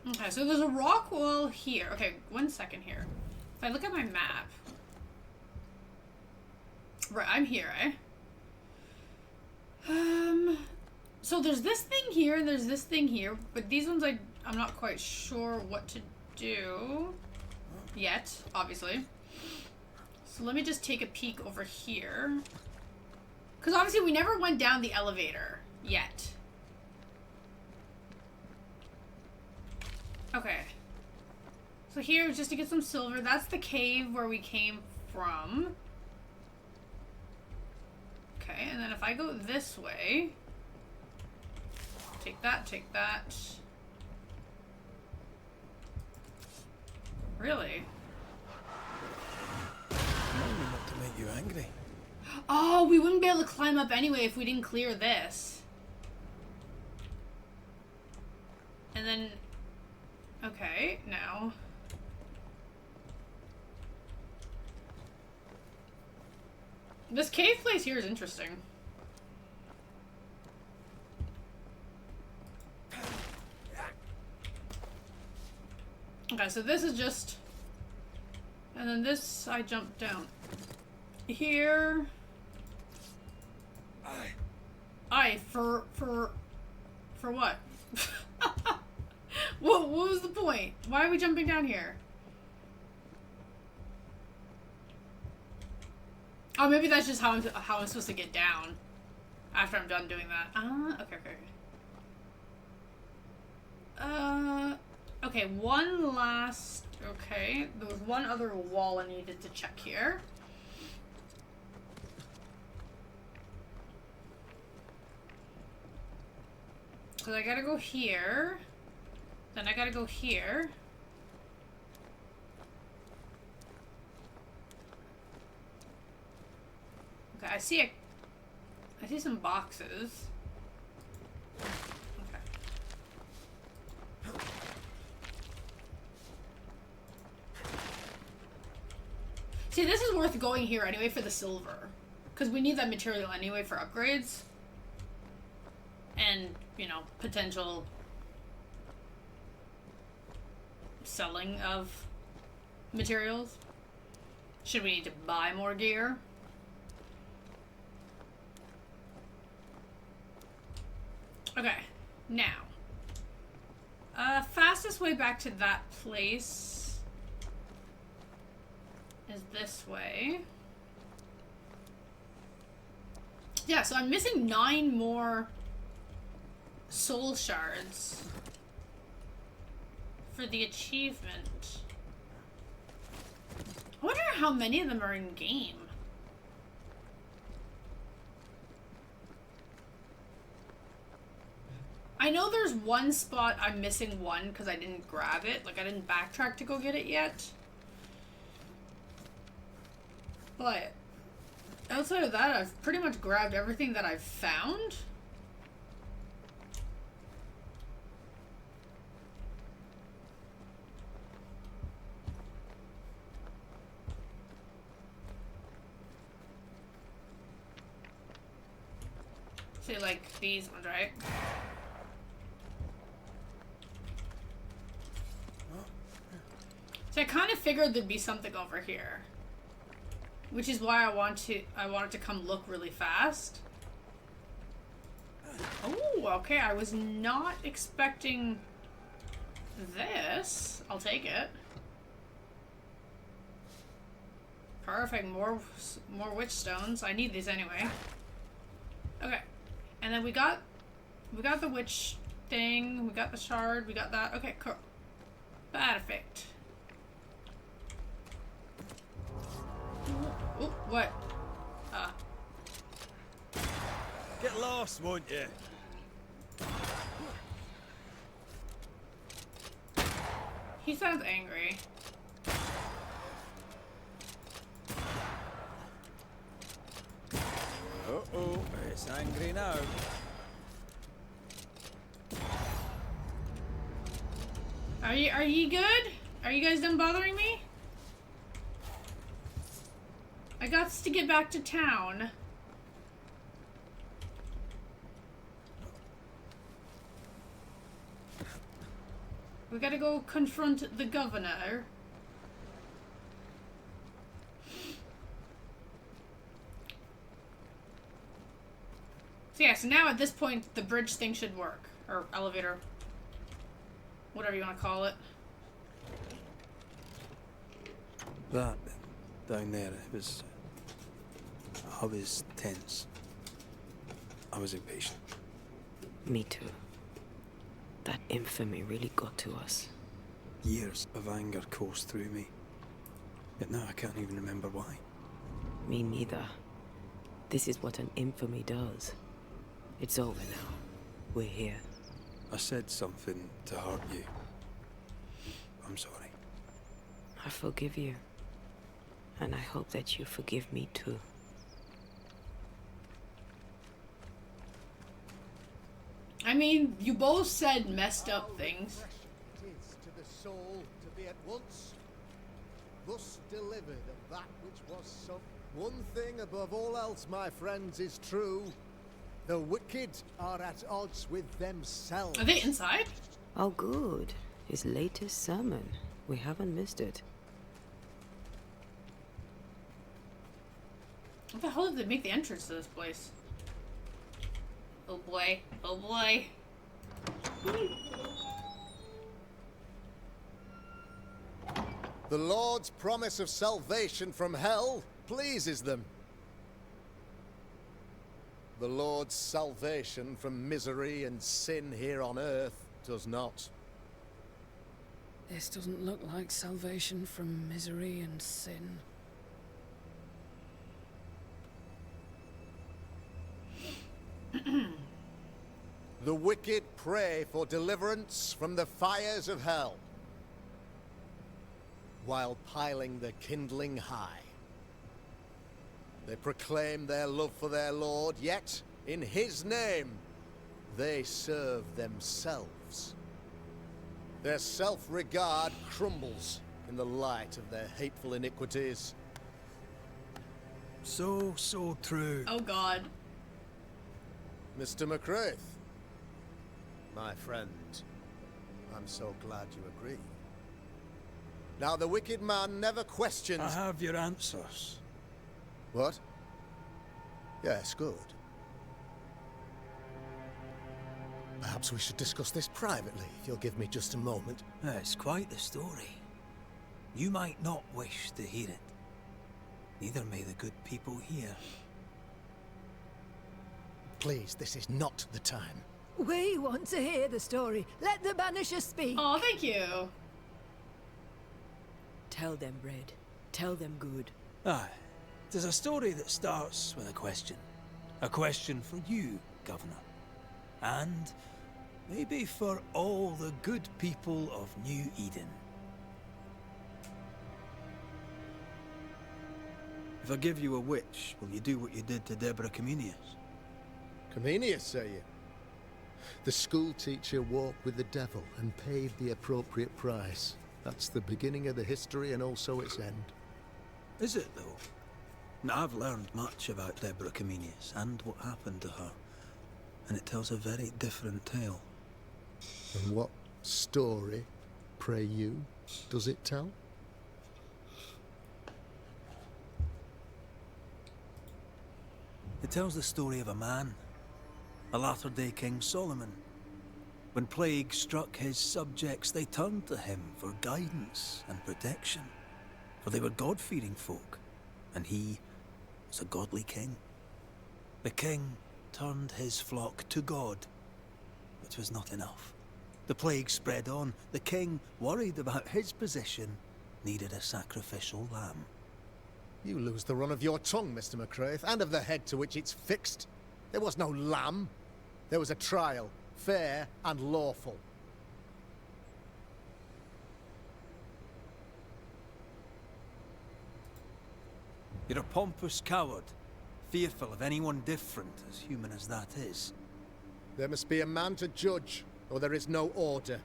Okay, so there's a rock wall here. Okay, 1 second here. If I look at my map. Right, I'm here, eh? So there's this thing here and there's this thing here, but these ones I'm not quite sure what to do yet, obviously. So let me just take a peek over here. Because obviously we never went down the elevator yet. Okay. So here, just to get some silver, that's the cave where we came from. Okay, and then if I go this way, take that, take that. Really? Not to make you angry. Oh, we wouldn't be able to climb up anyway if we didn't clear this. And then... Okay, now... This cave place here is interesting. Okay, so this is just... And then this, I jumped down here. Aye, for what? What was the point? Why are we jumping down here? Oh, maybe that's just how I'm supposed to get down after I'm done doing that. Okay. Okay, one last... Okay, there was one other wall I needed to check here. Because I gotta go here. Then I gotta go here. Okay, I see some boxes. Okay. See, this is worth going here anyway for the silver. Because we need that material anyway for upgrades. And, you know, potential selling of materials. Should we need to buy more gear? Okay, now. Fastest way back to that place is this way. Yeah, so I'm missing 9 more soul shards for the achievement. I wonder how many of them are in game. I know there's one spot I'm missing one because I didn't grab it. Like, I didn't backtrack to go get it yet. But outside of that, I've pretty much grabbed everything that I've found. Say, like, these ones, right? So I kind of figured there'd be something over here. Which is why I wanted to come look really fast. Oh, okay, I was not expecting this. I'll take it. Perfect, more witch stones. I need these anyway. Okay. And then we got the witch thing, we got the shard, we got that. Okay, cool. Perfect. Oh, what? Get lost, won't you? He sounds angry. Uh-oh, it's angry now. Are you good? Are you guys done bothering me? I got to get back to town. We gotta go confront the governor. So yeah, so now at this point the bridge thing should work. Or elevator. Whatever you want to call it. That down there, I was tense. I was impatient. Me too. That infamy really got to us. Years of anger coursed through me. Yet now I can't even remember why. Me neither. This is what an infamy does. It's over now. We're here. I said something to hurt you. I'm sorry. I forgive you. And I hope that you forgive me too. I mean, you both said messed up things. It is to the soul to be at once thus delivered of that which was sunk. One thing above all else, my friends, is true. The wicked are at odds with themselves. Are they inside? Oh, good. His latest sermon. We haven't missed it. What the hell did they make the entrance to this place? Oh boy. Oh boy. The Lord's promise of salvation from hell pleases them. The Lord's salvation from misery and sin here on earth does not. This doesn't look like salvation from misery and sin. The wicked pray for deliverance from the fires of hell, while piling the kindling high. They proclaim their love for their Lord, yet, in his name, they serve themselves. Their self-regard crumbles in the light of their hateful iniquities. So true. Oh god. Mr. McRaith, my friend, I'm so glad you agree. Now, the wicked man never questions... I have your answers. What? Yes, good. Perhaps we should discuss this privately, if you'll give me just a moment. It's quite the story. You might not wish to hear it. Neither may the good people here. Please, this is not the time. We want to hear the story. Let the Banishers speak. Oh, thank you. Tell them, Red. Tell them good. Aye. It is a story that starts with a question. A question for you, Governor. And maybe for all the good people of New Eden. If I give you a witch, will you do what you did to Deborah Comenius? Comenius, say you? The school teacher walked with the devil and paid the appropriate price. That's the beginning of the history and also its end. Is it, though? Now, I've learned much about Deborah Comenius and what happened to her. And it tells a very different tale. And what story, pray you, does it tell? It tells the story of a man, a latter-day King Solomon. When plague struck his subjects, they turned to him for guidance and protection, for they were God-fearing folk, and he was a godly king. The king turned his flock to God, which was not enough. The plague spread on. The king, worried about his position, needed a sacrificial lamb. You lose the run of your tongue, Mr. McRaith, and of the head to which it's fixed. There was no lamb. There was a trial, fair and lawful. You're a pompous coward, fearful of anyone different, as human as that is. There must be a man to judge, or there is no order.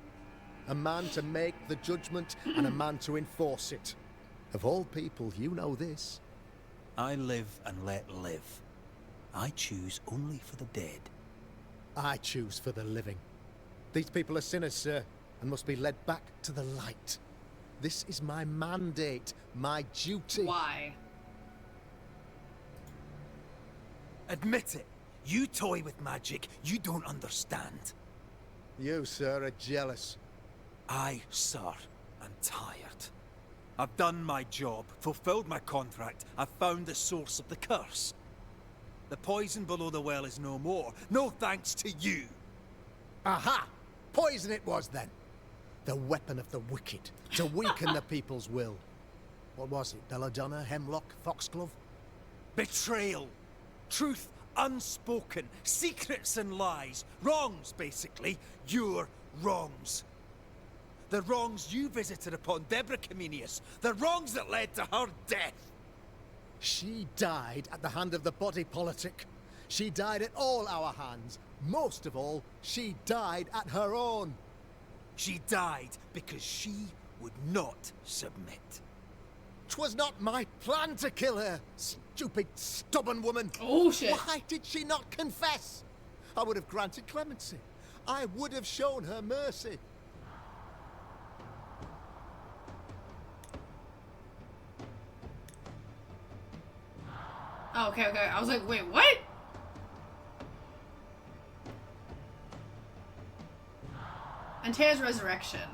A man to make the judgment, and a man to enforce it. Of all people, you know this. I live and let live. I choose only for the dead. I choose for the living. These people are sinners, sir, and must be led back to the light. This is my mandate, my duty. Why? Admit it. You toy with magic you don't understand. You, sir, are jealous. I, sir, am tired. I've done my job, fulfilled my contract. I've found the source of the curse. The poison below the well is no more. No thanks to you. Aha! Poison it was, then. The weapon of the wicked, to weaken the people's will. What was it? Belladonna, hemlock, foxglove? Betrayal. Truth unspoken. Secrets and lies. Wrongs, basically. Your wrongs. The wrongs you visited upon Deborah Comenius. The wrongs that led to her death. She died at the hand of the body politic. She died at all our hands. Most of all, she died at her own. She died because she would not submit. 'Twas not my plan to kill her, stupid, stubborn woman. Oh, shit. Why did she not confess? I would have granted clemency. I would have shown her mercy. Oh, okay. I was like, wait, what? Antea's resurrection.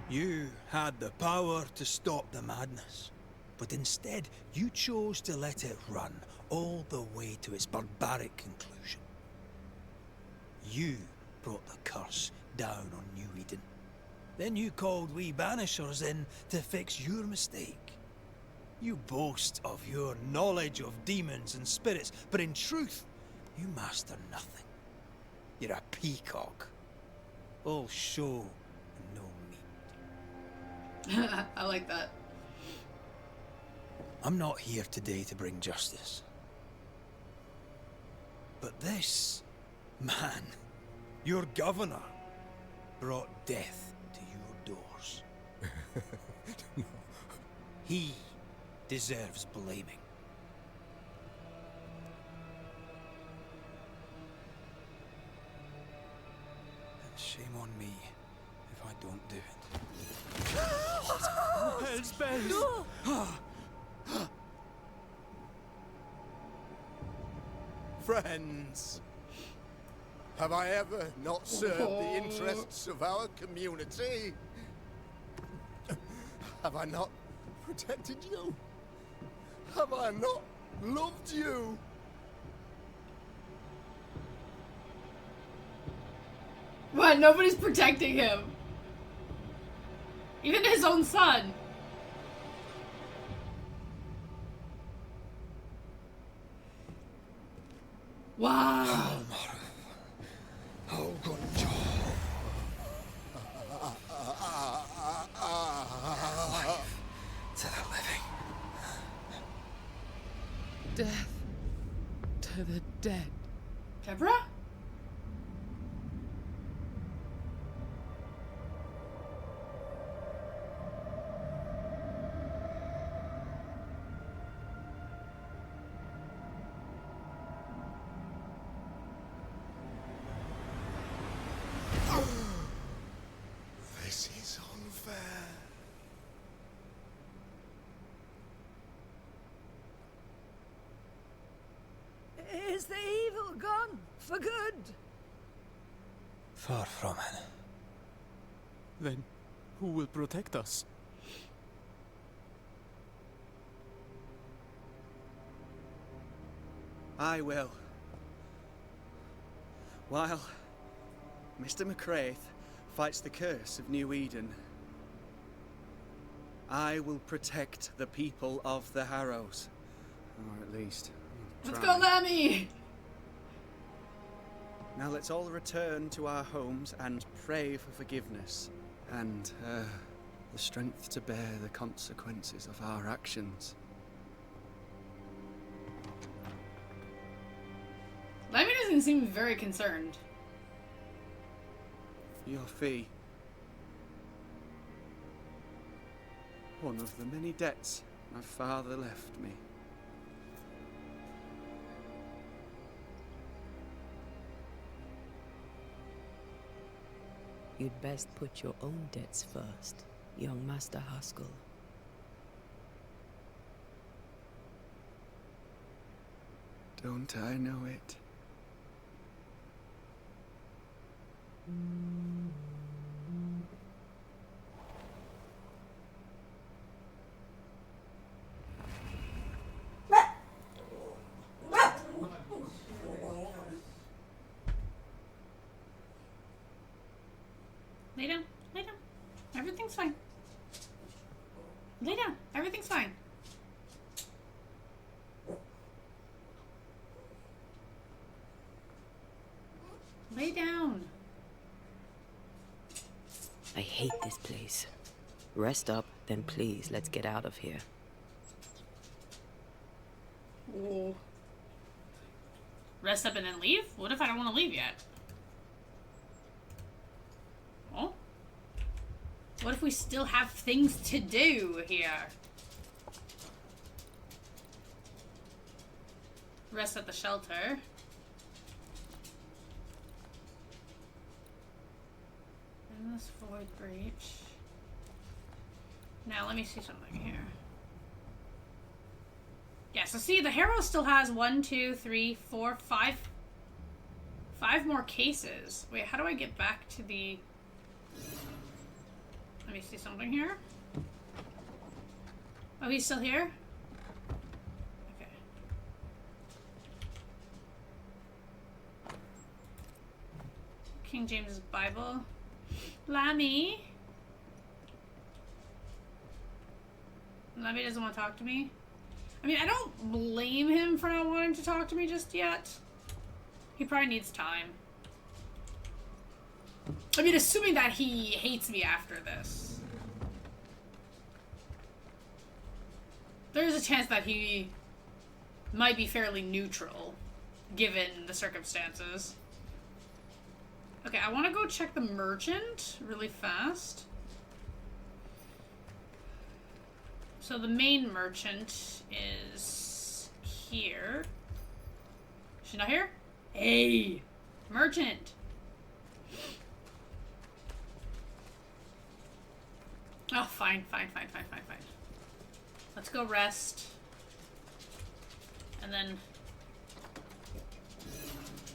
You had the power to stop the madness, but instead you chose to let it run all the way to its barbaric conclusion. You brought the curse down on New Eden. Then you called we Banishers in to fix your mistake. You boast of your knowledge of demons and spirits, but in truth, you master nothing. You're a peacock. All show and no meat. I like that. I'm not here today to bring justice. But this man, your governor, brought death to your doors. He deserves blaming. And shame on me if I don't do it. Hell's bells! Friends, have I ever not served the interests of our community? Have I not protected you? Have I not loved you? What? Nobody's protecting him. Even his own son. Wow. To the living. Death to the dead. Deborah? This is unfair. Is the evil gone for good? Far from it. Then who will protect us? I will. While Mr. McRaith fights the curse of New Eden, I will protect the people of the Harrows. Or at least, Let's try. go, Lamy! Now let's all return to our homes and pray for forgiveness and the strength to bear the consequences of our actions. Lamy doesn't seem very concerned. Your fee. One of the many debts my father left me. You'd best put your own debts first, young Master Haskell. Don't I know it? Lay down. Lay down. Everything's fine. Lay down. Everything's fine. Lay down. I hate this place. Rest up, then please, let's get out of here. Ooh. Rest up and then leave? What if I don't want to leave yet? Oh? What if we still have things to do here? Rest at the shelter. Endless void breach. Now let me see something here. Yeah, so see, the Harrows still has 5 more cases. Wait, how do I get back to the... Let me see something here. Oh, he's still here? Okay. King James Bible. Lamy? Lamy doesn't want to talk to me? I mean, I don't blame him for not wanting to talk to me just yet. He probably needs time. I mean, assuming that he hates me after this. There's a chance that he might be fairly neutral, given the circumstances. Okay, I want to go check the merchant really fast. So the main merchant is here. She's not here? Hey! Merchant! Oh, fine. Let's go rest. And then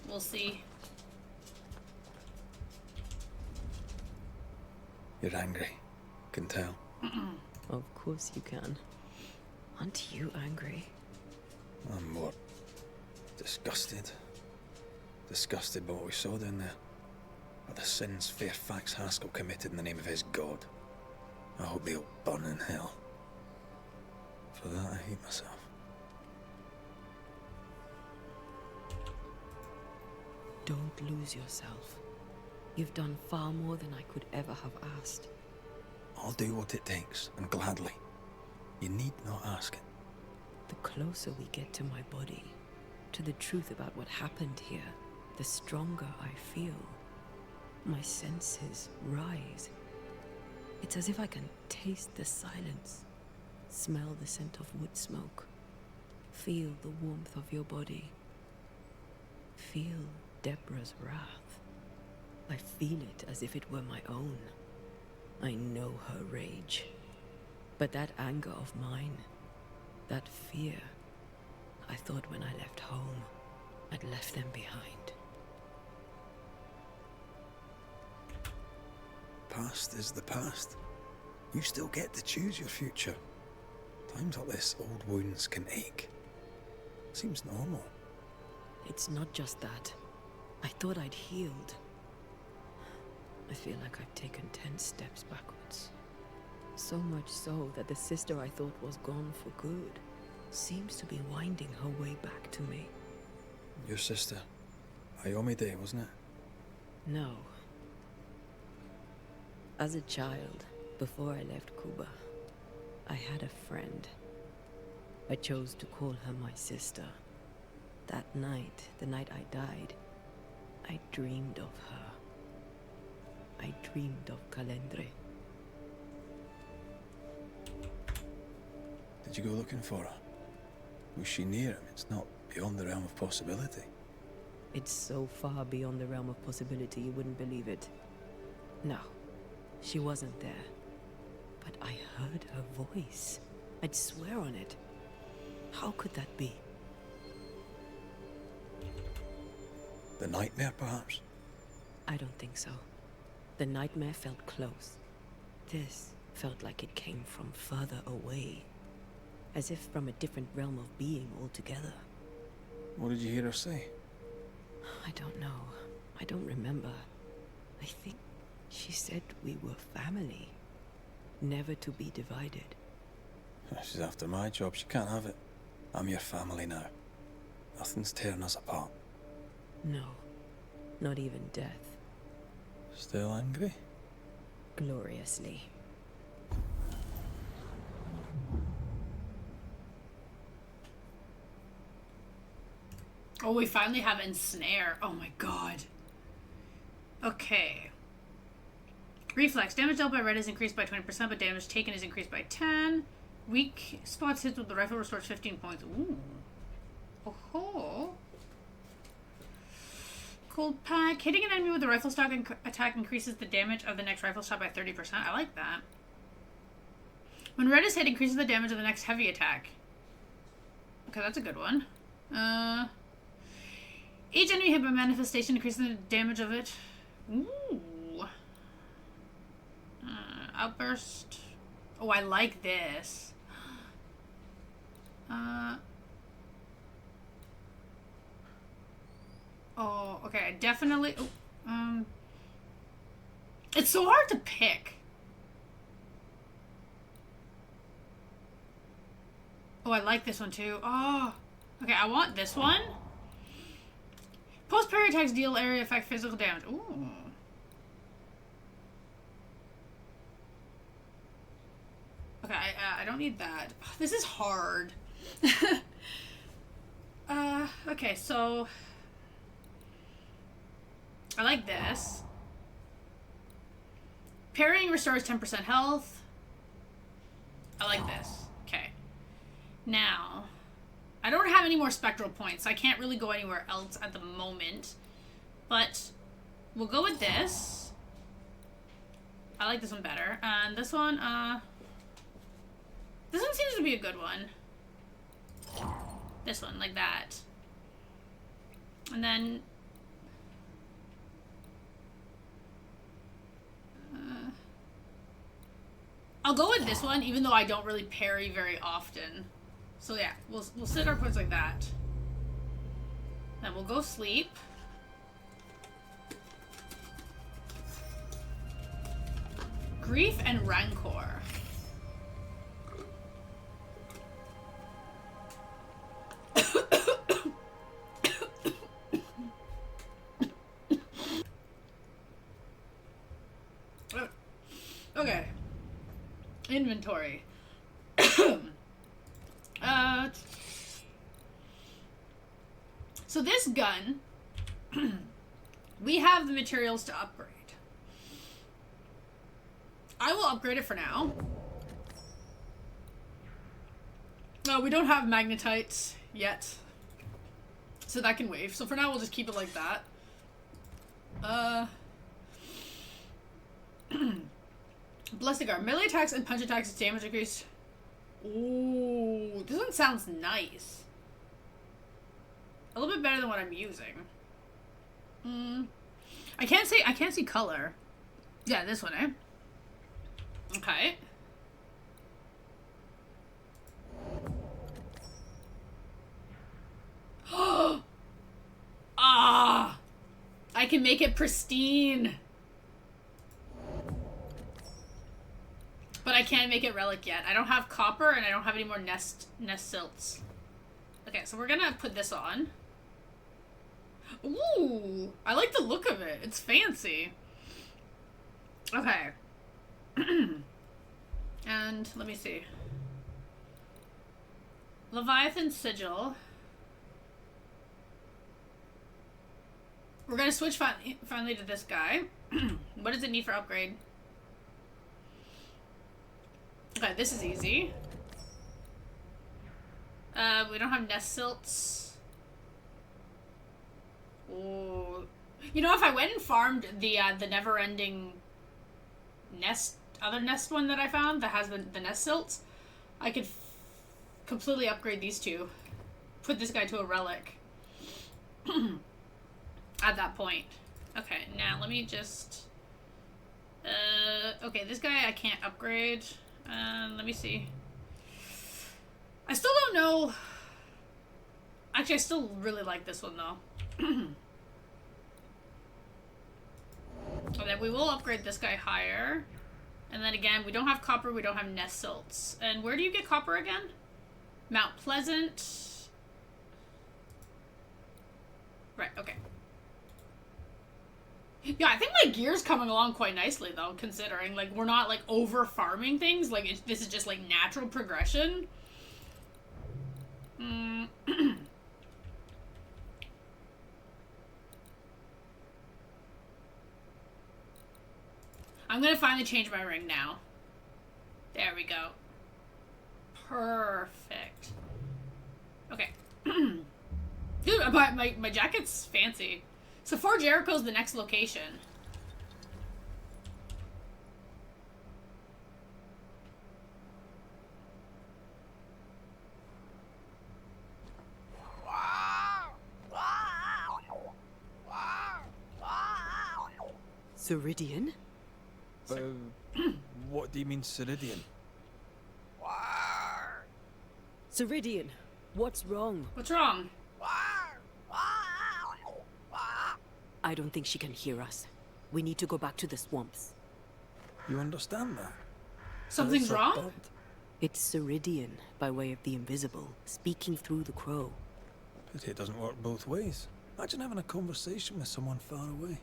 we'll see. You're angry. Can tell. Of course you can. Aren't you angry? I'm more disgusted. Disgusted by what we saw down there. By the sins Fairfax Haskell committed in the name of his god. I hope they'll burn in hell. For that, I hate myself. Don't lose yourself. You've done far more than I could ever have asked. I'll do what it takes, and gladly. You need not ask it. The closer we get to my body, to the truth about what happened here, the stronger I feel. My senses rise. It's as if I can taste the silence, smell the scent of wood smoke, feel the warmth of your body, feel Deborah's wrath. I feel it as if it were my own. I know her rage. But that anger of mine, that fear, I thought when I left home, I'd left them behind. Past is the past. You still get to choose your future. Times like this, old wounds can ache. Seems normal. It's not just that. I thought I'd healed. I feel like I've taken 10 steps backwards. So much so that the sister I thought was gone for good seems to be winding her way back to me. Your sister. Ayomide, wasn't it? No. As a child, before I left Cuba, I had a friend. I chose to call her my sister. That night, the night I died, I dreamed of her. I dreamed of Calendre. Did you go looking for her? Was she near him? It's not beyond the realm of possibility. It's so far beyond the realm of possibility you wouldn't believe it. No, she wasn't there. But I heard her voice. I'd swear on it. How could that be? The nightmare, perhaps? I don't think so. The nightmare felt close. This felt like it came from further away. As if from a different realm of being altogether. What did you hear her say? I don't know. I don't remember. I think she said we were family. Never to be divided. She's after my job. She can't have it. I'm your family now. Nothing's tearing us apart. No. Not even death. Still angry? Gloriously. Oh, we finally have ensnare. Oh my god. Okay. Reflex. Damage dealt by red is increased by 20%, but damage taken is increased by 10. Weak spots hits with the rifle restores 15 points. Ooh. Oh-ho. Cold pack. Hitting an enemy with a rifle stock attack increases the damage of the next rifle shot by 30%. I like that. When red is hit, increases the damage of the next heavy attack Okay, that's a good one. Each enemy hit by manifestation increases the damage of it. Ooh. Outburst. Oh, I like this. Oh, okay, definitely. Oh, it's so hard to pick. Oh, I like this one too. Oh, okay, I want this one. Post parry attacks deal area effect physical damage. Ooh. Okay, I don't need that. This is hard. Okay, so I like this. Parrying restores 10% health. I like this. Okay. Now, I don't have any more spectral points. So I can't really go anywhere else at the moment. But we'll go with this. I like this one better. And this one, this one seems to be a good one. This one, like that. And then... I'll go with this one, even though I don't really parry very often. So yeah, we'll sit our points like that. Then we'll go sleep. Grief and Rancor. Okay. Inventory. So this gun, we have the materials to upgrade. I will upgrade it for now. No, we don't have magnetites yet. So that can wait. So for now, we'll just keep it like that. Ballistic Guard. Melee attacks and punch attacks damage increase. Ooh, this one sounds nice. A little bit better than what I'm using. I can't see color. Yeah, this one, eh? Okay. Ah! I can make it pristine. But I can't make it relic yet. I don't have copper and I don't have any more nest silts. Okay, so we're gonna put this on. Ooh! I like the look of it. It's fancy. Okay. And let me see. Leviathan Sigil. We're gonna switch finally to this guy. What does it need for upgrade? Okay, this is easy. We don't have nest silts. Ooh. You know, if I went and farmed the never-ending other nest one that I found that has the nest silts, I could completely upgrade these two. Put this guy to a relic. At that point. Okay, now let me just... okay, this guy I can't upgrade. Let me see. I still don't know... Actually, I still really like this one, though. And then we will upgrade this guy higher. And then again, we don't have copper, we don't have nest silts. And where do you get copper again? Mount Pleasant. Right, okay. Yeah, I think my gear's coming along quite nicely, though, considering, like, we're not, like, over-farming things. Like, this is just, like, natural progression. I'm gonna finally change my ring now. There we go. Perfect. Okay. Dude, my jacket's fancy. So Fort Jericho's the next location. Ceridian? What do you mean, Ceridian? Ceridian, what's wrong? What's wrong? I don't think she can hear us. We need to go back to the swamps. You understand that? Something's It's a wrong? bird. It's Ceridian, by way of the invisible, speaking through the crow. Pity it doesn't work both ways. Imagine having a conversation with someone far away.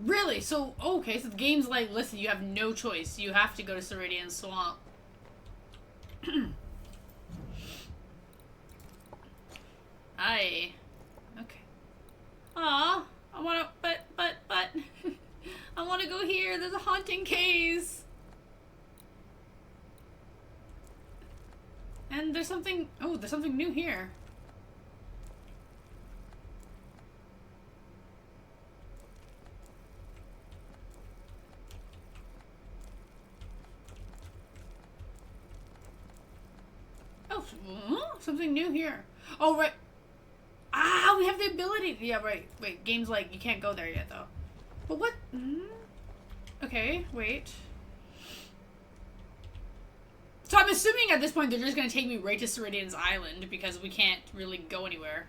Really? So, okay, so the game's like, listen, you have no choice. You have to go to Ceridian Swamp. Aye. Okay. Aw, I wanna, but, I wanna go here. There's a haunting case. And there's something, oh, there's something new here. Oh, something new here. Oh, right. Ah, we have the ability. Yeah, right. Wait, game's like, you can't go there yet, though. But what? Okay, wait. So I'm assuming at this point they're just going to take me right to Ceridian's Island because we can't really go anywhere.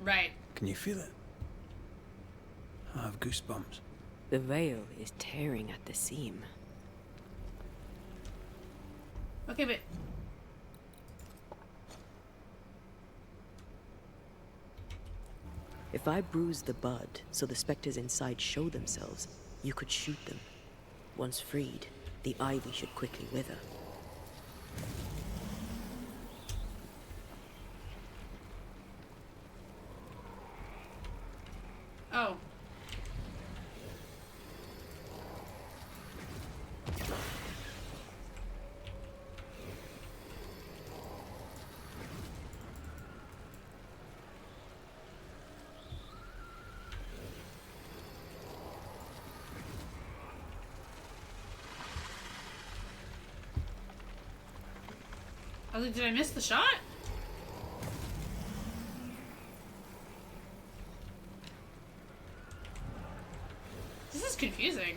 Right. Can you feel it? I have goosebumps. The veil is tearing at the seam. Okay, but... If I bruise the bud so the specters inside show themselves, you could shoot them. Once freed, the ivy should quickly wither. Oh. I was like, did I miss the shot? This is confusing.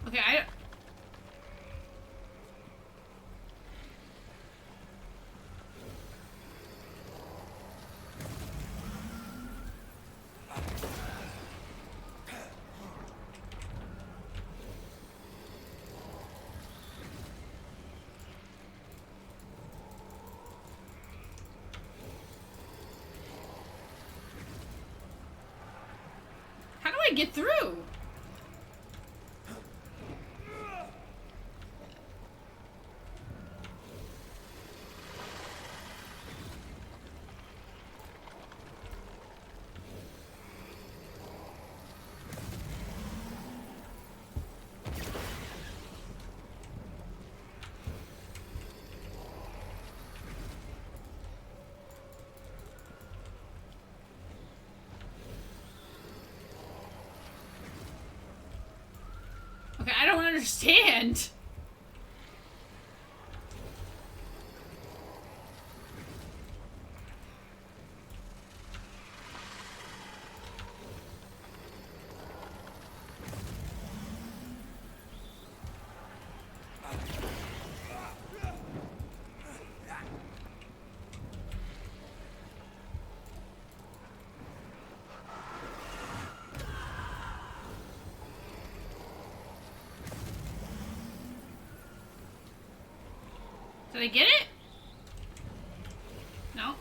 Okay, how do I get through? Okay, I don't understand. Did I get it? No.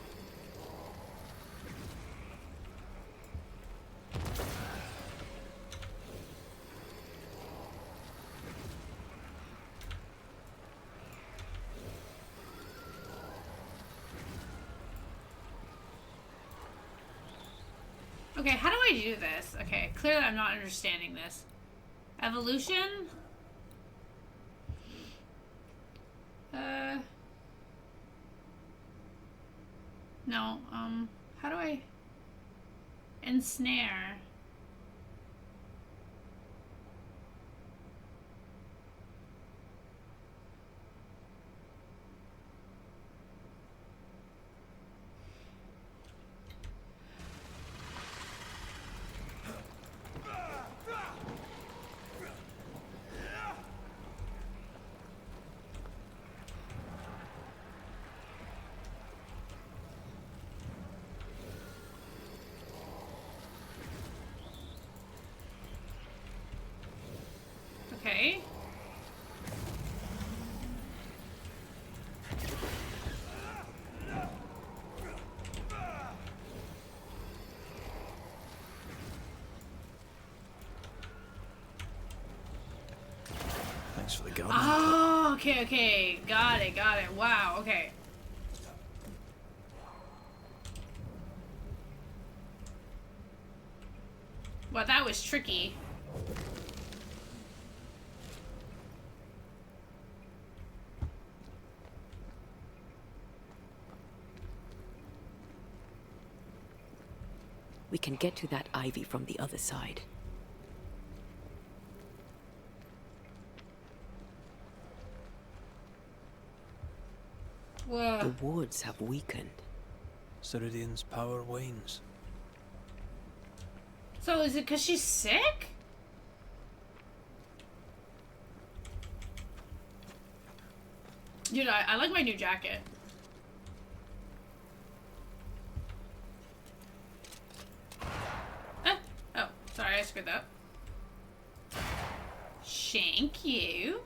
Okay, how do I do this? Okay, clearly I'm not understanding this. Evolution? No, how do I ensnare? Okay. Thanks for the garden. Oh, okay, okay. Got it, got it. Wow, okay. Well, that was tricky. We can get to that ivy from the other side. Whoa. The wards have weakened. Ceridian's power wanes. So is it because she's sick? Dude, I like my new jacket. Oh, sorry, I screwed that. Thank you.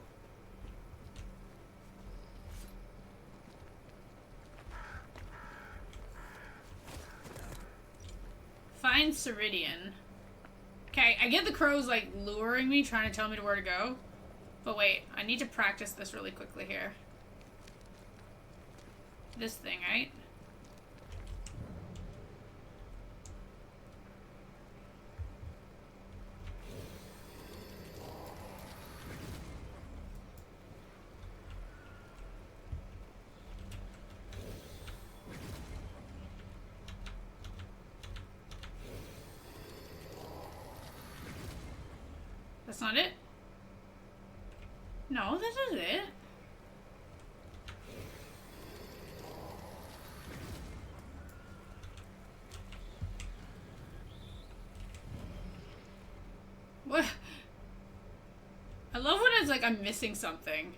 Find Ceridian. Okay, I get the crows like luring me, trying to tell me where to go. But wait, I need to practice this really quickly here. This thing, right? That's not it? No, this is it. What? I love when it's like I'm missing something.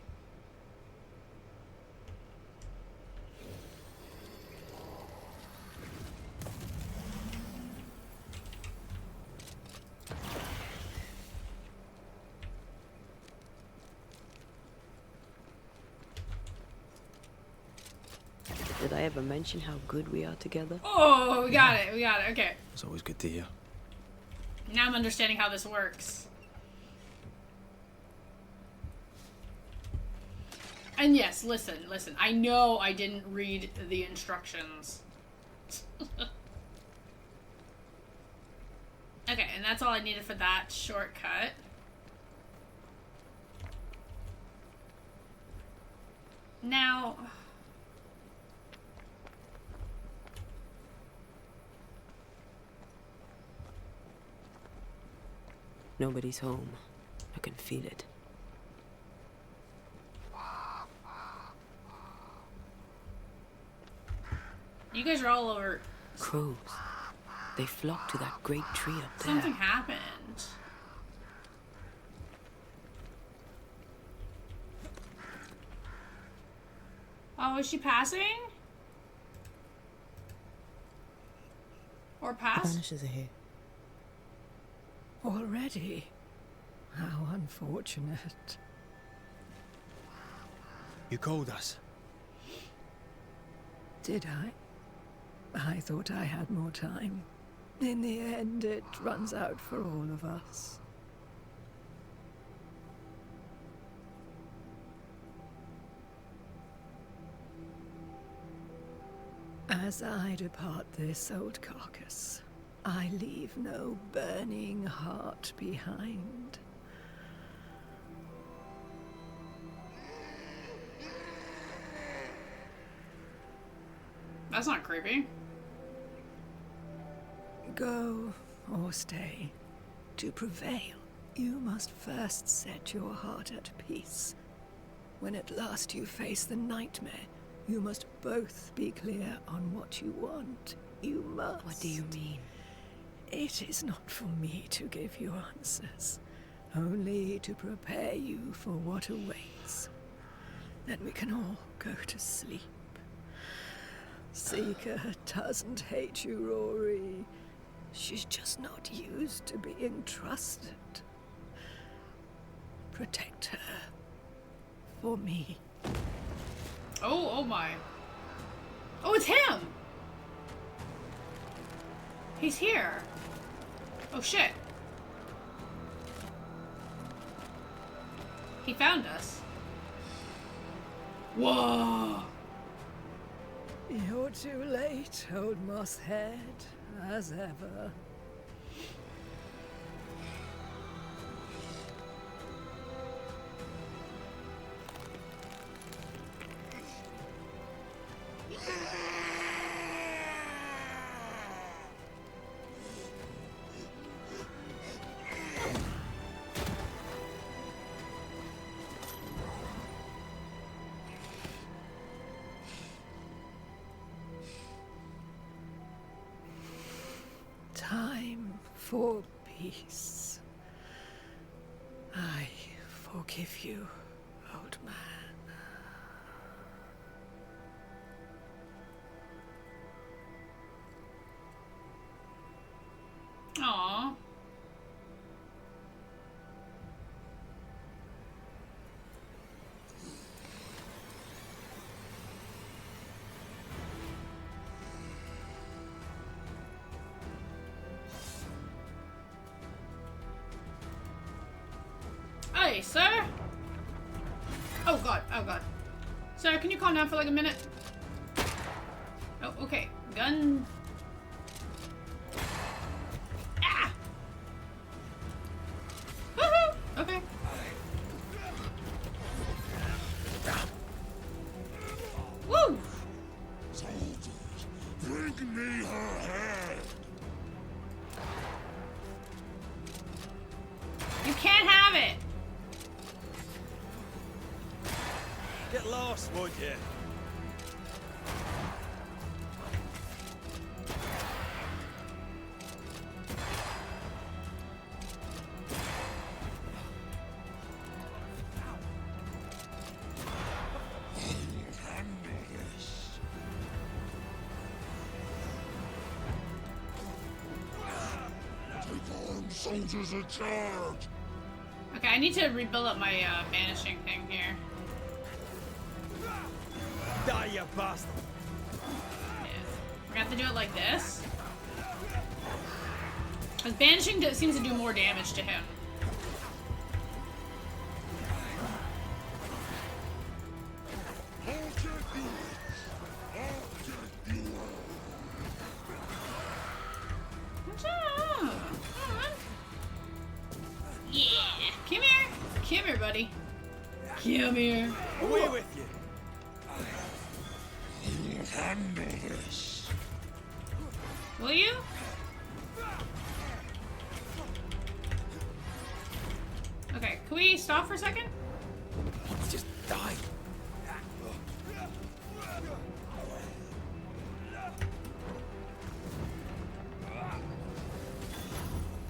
Did I ever mention how good we are together? Oh, we got it, okay. It's always good to hear. Now I'm understanding how this works. And yes, listen. I know I didn't read the instructions. Okay, and that's all I needed for that shortcut. Now... Nobody's home. I can feel it. You guys are all over... Crows. They flock to that great tree up there. Something happened. Oh, is she passing? Or past? Banishers are here. Already? How unfortunate. You called us. Did I? I thought I had more time. In the end, it runs out for all of us. As I depart this old carcass, I leave no burning heart behind. That's not creepy. Go or stay. To prevail, you must first set your heart at peace. When at last you face the nightmare, you must both be clear on what you want. You must. What do you mean? It is not for me to give you answers, only to prepare you for what awaits. Then we can all go to sleep. Seeker doesn't hate you, Rory. She's just not used to being trusted. Protect her. For me. Oh my. Oh, it's him! He's here. Oh shit. He found us. Whoa! You're too late, old mosshead, as ever. Time for peace. I forgive you, old man. Aww. Hey, sir? Oh god, oh god. Sir, can you calm down for like a minute? Oh, okay. Gun. Ah! Woohoo! Okay. Woo! Soldiers, bring me her head. You can't have it! Get lost, would you? Soldiers in charge! Okay, I need to rebuild up my banishing thing here. Die, you bastard! Yeah. We're gonna have to do it like this. Because banishing seems to do more damage to him. Yeah! Come here! Come here, buddy. Come here. Away with you! I'll handle this. Will you? Okay, can we stop for a second? Just die.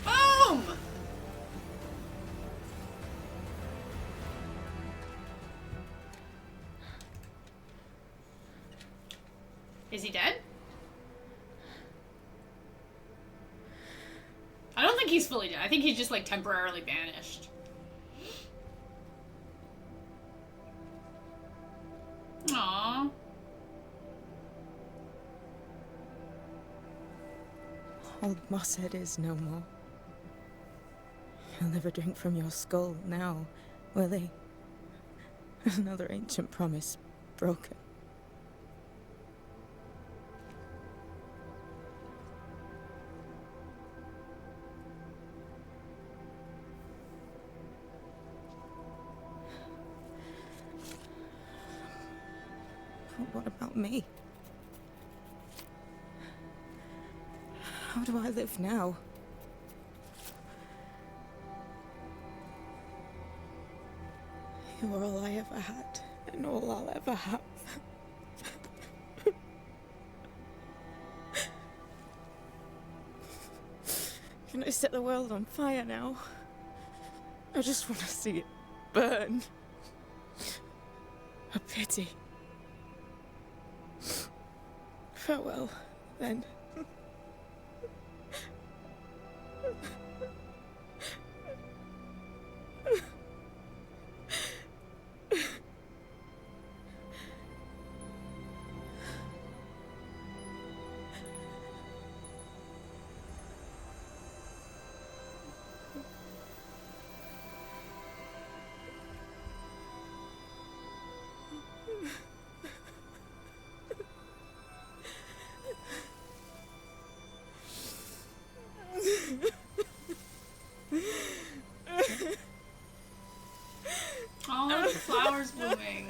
Boom! Is he dead? I don't think he's fully dead. I think he's just like temporarily banished. Aww. Old Mosshead is no more. He'll never drink from your skull now, will he? Another ancient promise broken. But what about me? How do I live now? You're all I ever had, and all I'll ever have. Can I set the world on fire now? I just want to see it burn. A pity. Farewell, then. Oh, the flowers blooming.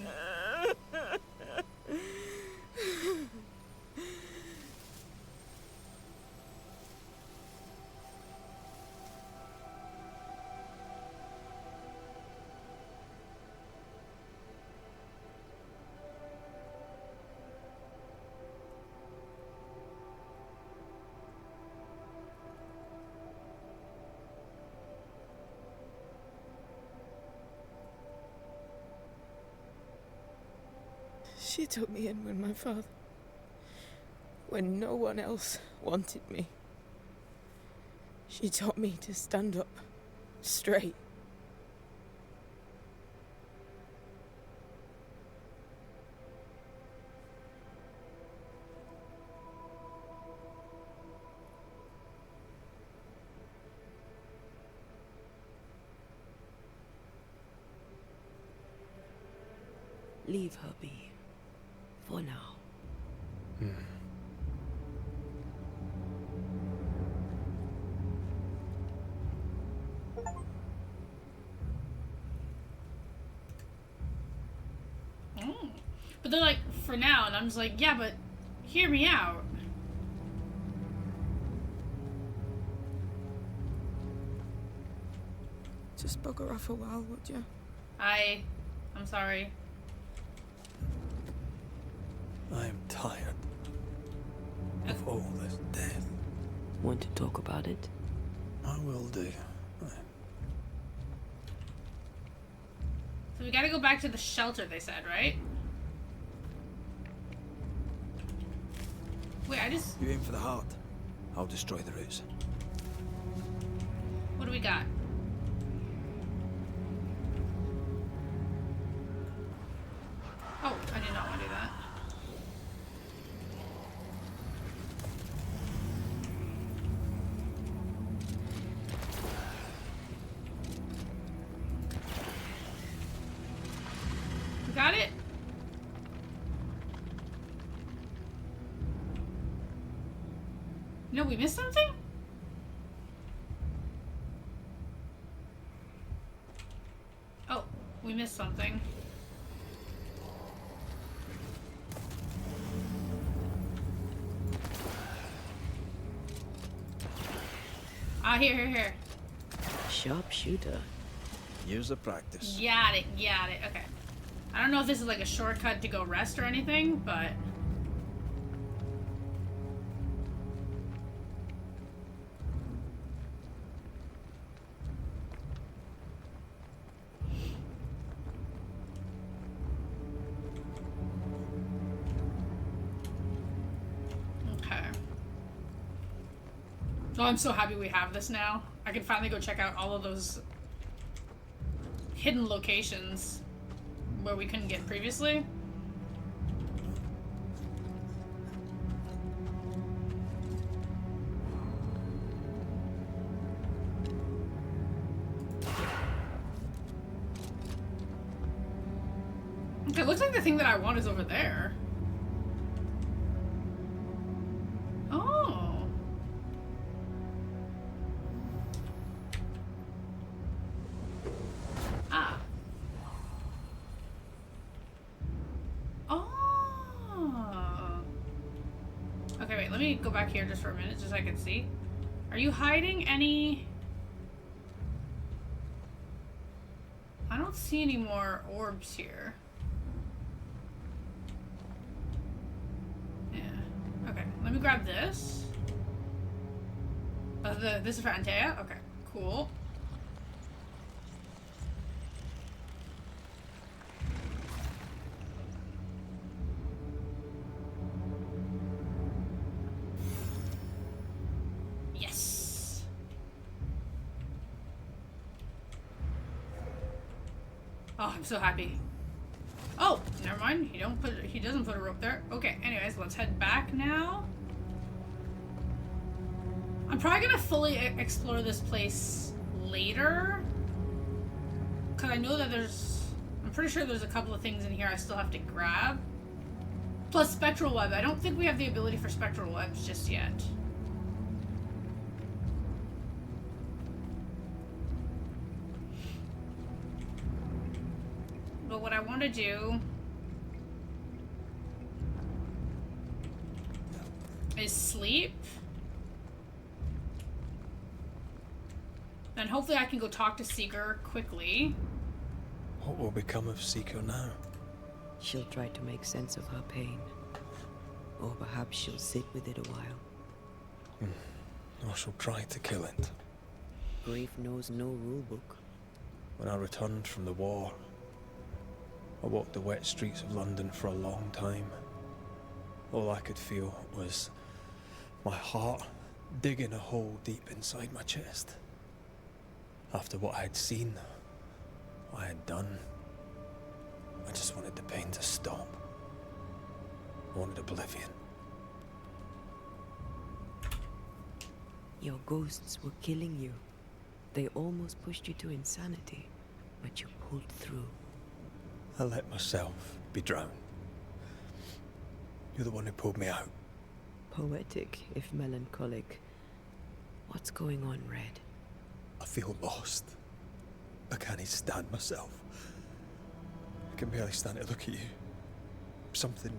She took me in when no one else wanted me. She taught me to stand up straight. Leave her be. For now. But they're like, for now, and I'm just like, yeah, but hear me out. Just bugger off a while, would you? I'm sorry. I'm tired of all this death. Want to talk about it? I will do. So we gotta go back to the shelter, they said, right? Wait, You aim for the heart. I'll destroy the roots. What do we got? Oh, I did not want to do that. We got it? No, we missed something? Oh, we missed something. Ah, here. Sharpshooter. Years of practice. Got it. Okay. I don't know if this is like a shortcut to go rest or anything, but... Okay. Oh, I'm so happy we have this now. I can finally go check out all of those hidden locations where we couldn't get previously. Okay, looks like the thing that I want is over there. Oh. Ah. Oh. Okay, wait, let me go back here just for a minute, just so I can see. Are you hiding any? I don't see any more orbs here. Yeah. Okay, let me grab this. This is for Antea? Okay, cool. Yes. Oh, I'm so happy. Oh, never mind. He doesn't put a rope there. Okay, anyways, let's head back now. I'm probably gonna fully explore this place later. Cause I know that I'm pretty sure there's a couple of things in here I still have to grab. Plus spectral web. I don't think we have the ability for spectral webs just yet. But what I want to do is sleep. Then hopefully I can go talk to Seeker quickly. What will become of Seeker now? She'll try to make sense of her pain. Or perhaps she'll sit with it a while. Or she'll try to kill it. Grief knows no rulebook. When I returned from the war, I walked the wet streets of London for a long time. All I could feel was my heart digging a hole deep inside my chest. After what I had seen, what I had done, I just wanted the pain to stop. I wanted oblivion. Your ghosts were killing you. They almost pushed you to insanity, but you pulled through. I let myself be drowned. You're the one who pulled me out. Poetic, if melancholic. What's going on, Red? I feel lost. I can't stand myself. I can barely stand to look at you. Something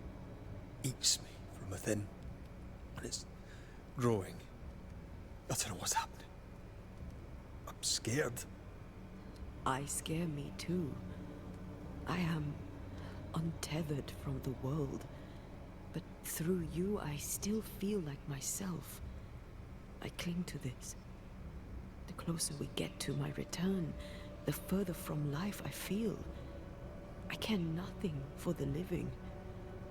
eats me from within, and it's growing. I don't know what's happening. I'm scared. I scare me too. I am untethered from the world, but through you I still feel like myself. I cling to this. The closer we get to my return, the further from life I feel. I care nothing for the living.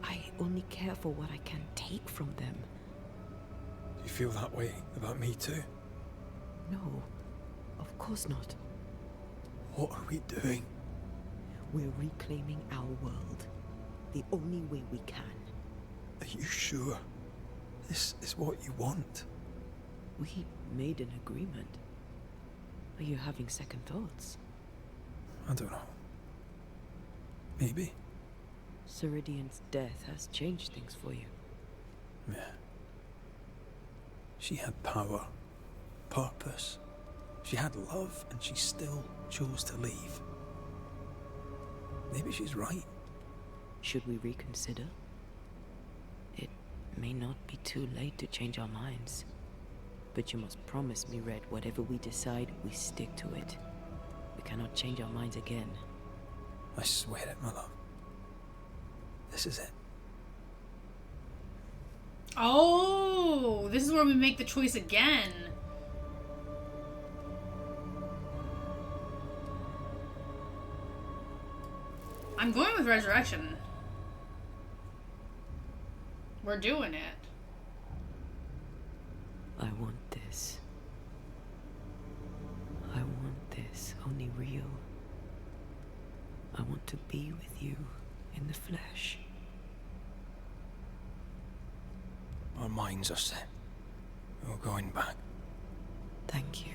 I only care for what I can take from them. Do you feel that way about me too? No, of course not. What are we doing? We're reclaiming our world. The only way we can. Are you sure? This is what you want? We made an agreement. Are you having second thoughts? I don't know. Maybe. Ceridian's death has changed things for you. Yeah. She had power, purpose. She had love, and she still chose to leave. Maybe she's right. Should we reconsider? It may not be too late to change our minds. But you must promise me, Red, whatever we decide, we stick to it. We cannot change our minds again. I swear it, my love. This is it. Oh, this is where we make the choice again. I'm going with resurrection. We're doing it. I want this. I want this, only real. I want to be with you in the flesh. Our minds are set. We're going back. Thank you.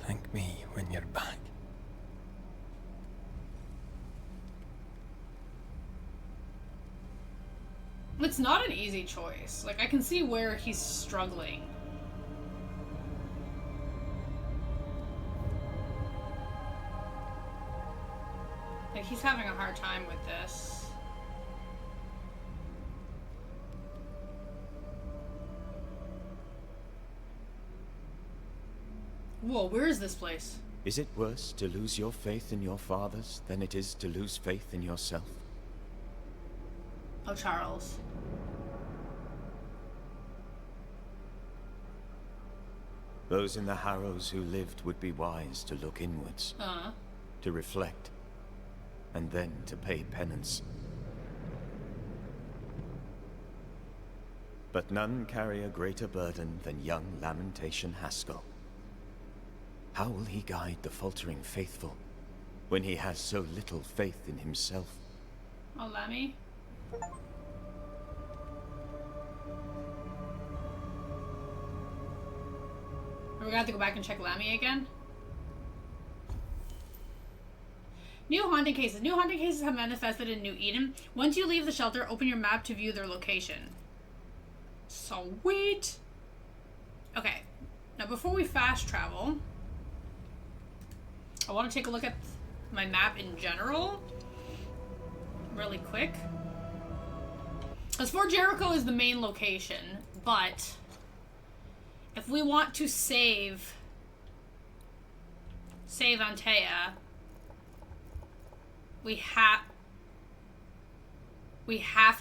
Thank me when you're back. It's not an easy choice. Like, I can see where he's struggling. Like, he's having a hard time with this. Whoa, where is this place? Is it worse to lose your faith in your fathers than it is to lose faith in yourself? Oh, Charles. Those in the Harrows who lived would be wise to look inwards, to reflect, and then to pay penance. But none carry a greater burden than young Lamentation Haskell. How will he guide the faltering faithful when he has so little faith in himself? Oh, Lamy? Are we gonna have to go back and check Lamy again? New haunting cases. New haunting cases have manifested in New Eden. Once you leave the shelter, open your map to view their location. Sweet! Okay. Now, before we fast travel, I want to take a look at my map in general. Really quick. Because Fort Jericho is the main location, but if we want to save Antea, we have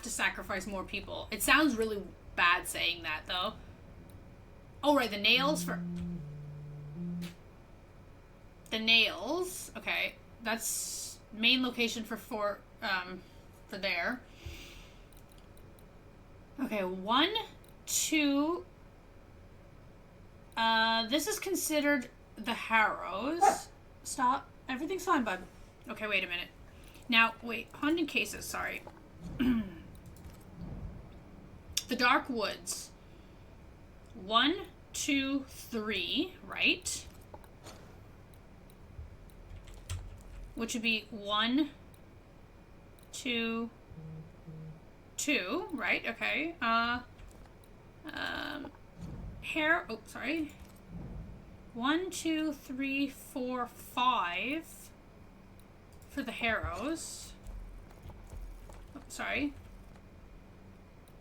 to sacrifice more people. It sounds really bad saying that, though. Oh, right, the nails. Okay, that's main location for there. Okay, 1, 2. This is considered the Harrows. Stop. Everything's fine, bud. Okay, wait a minute. Now, wait. Haunting cases, sorry. The Dark Woods. 1, 2, 3, right? Which would be 1, 2, 2, right? Okay. Oh, sorry. 1, 2, 3, 4, 5 for the Harrows. Oh, sorry.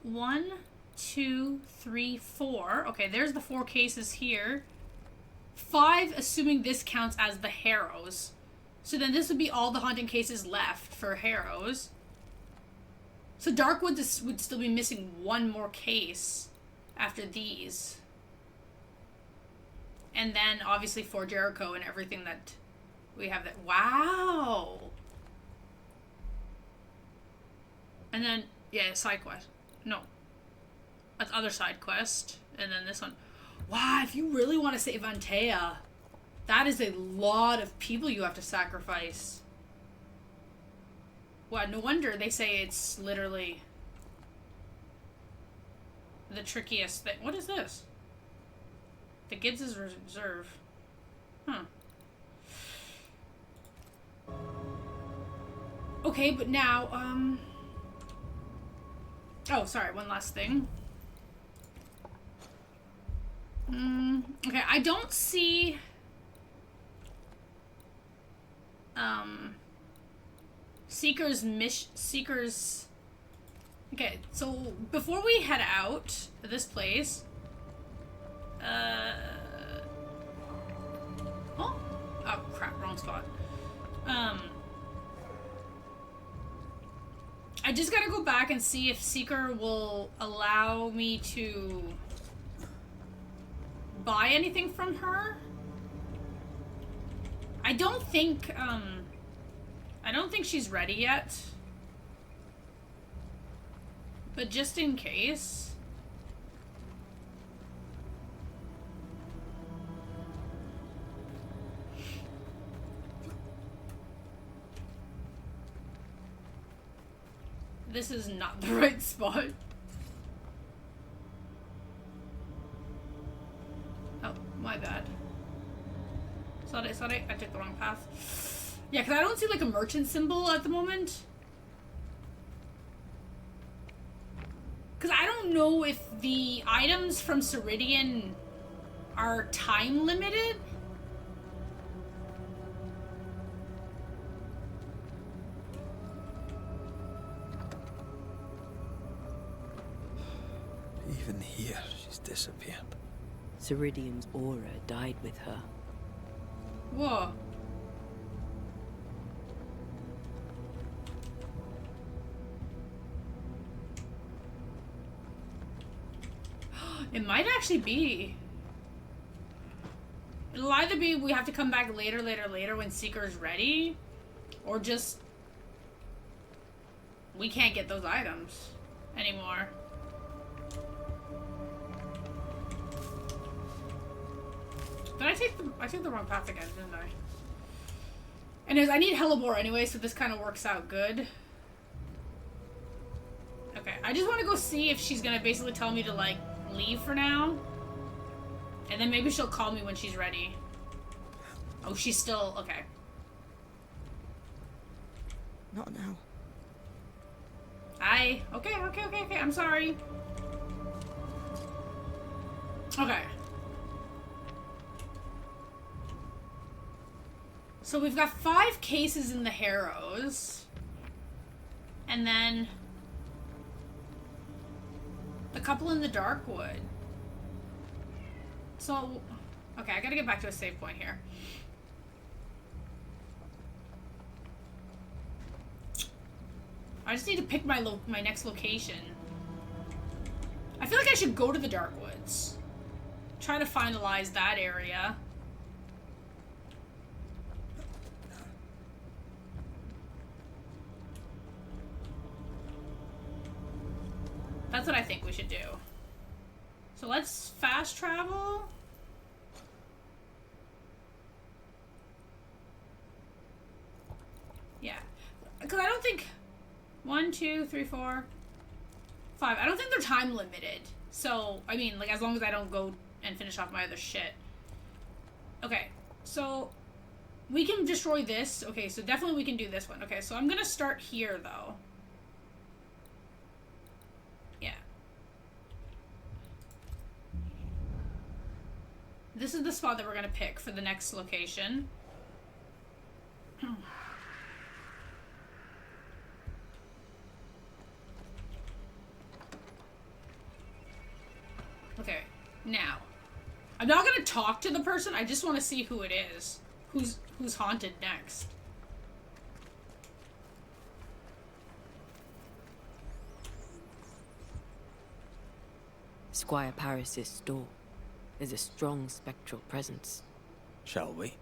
1, 2, 3, 4. Okay, there's the 4 cases here. 5, assuming this counts as the Harrows. So then this would be all the haunting cases left for Harrows. So Darkwoods would still be missing 1 more case after these. And then obviously for Jericho and everything that we have that. Wow! And then, yeah, side quest. No. That's other side quest. And then this one. Wow, if you really want to save Antea, that is a lot of people you have to sacrifice. Well, no wonder they say it's literally the trickiest thing. What is this? The Gibbs' reserve. Huh. Okay, but now, oh, sorry, one last thing. Okay, I don't see... Seekers... Okay, so before we head out of this place... Oh, crap, wrong spot. I just gotta go back and see if Seeker will allow me to buy anything from her. I don't think she's ready yet. But just in case. This is not the right spot. Oh, my bad. Sorry, I took the wrong path. Yeah, because I don't see like a merchant symbol at the moment. Because I don't know if the items from Ceridian are time limited. Even here, she's disappeared. Ceridian's aura died with her. Whoa. It might actually be. It'll either be we have to come back later when Seeker's ready, or just we can't get those items anymore. Did I took the wrong path again, didn't I? Anyways, I need hellebore anyway, so this kind of works out good. Okay, I just want to go see if she's gonna basically tell me to, like, leave for now. And then maybe she'll call me when she's ready. Oh, she's still... okay. Not now. Okay, I'm sorry. Okay. So we've got 5 cases in the Harrows. And then... a couple in the Darkwood. So... okay, I gotta get back to a save point here. I just need to pick my next location. I feel like I should go to the Darkwoods. Try to finalize that area. That's what I think we should do. So let's fast travel. Yeah. Because I don't think... 1, 2, 3, 4, 5. I don't think they're time limited. So, I mean, like, as long as I don't go and finish off my other shit. Okay, so we can destroy this. Okay, so definitely we can do this one. Okay, so I'm gonna start here, though. Yeah. This is the spot that we're gonna pick for the next location. Okay, now, I'm not gonna talk to the person, I just want to see who it is. Who's haunted next. Squire Paris's store. There's a strong spectral presence. Shall we?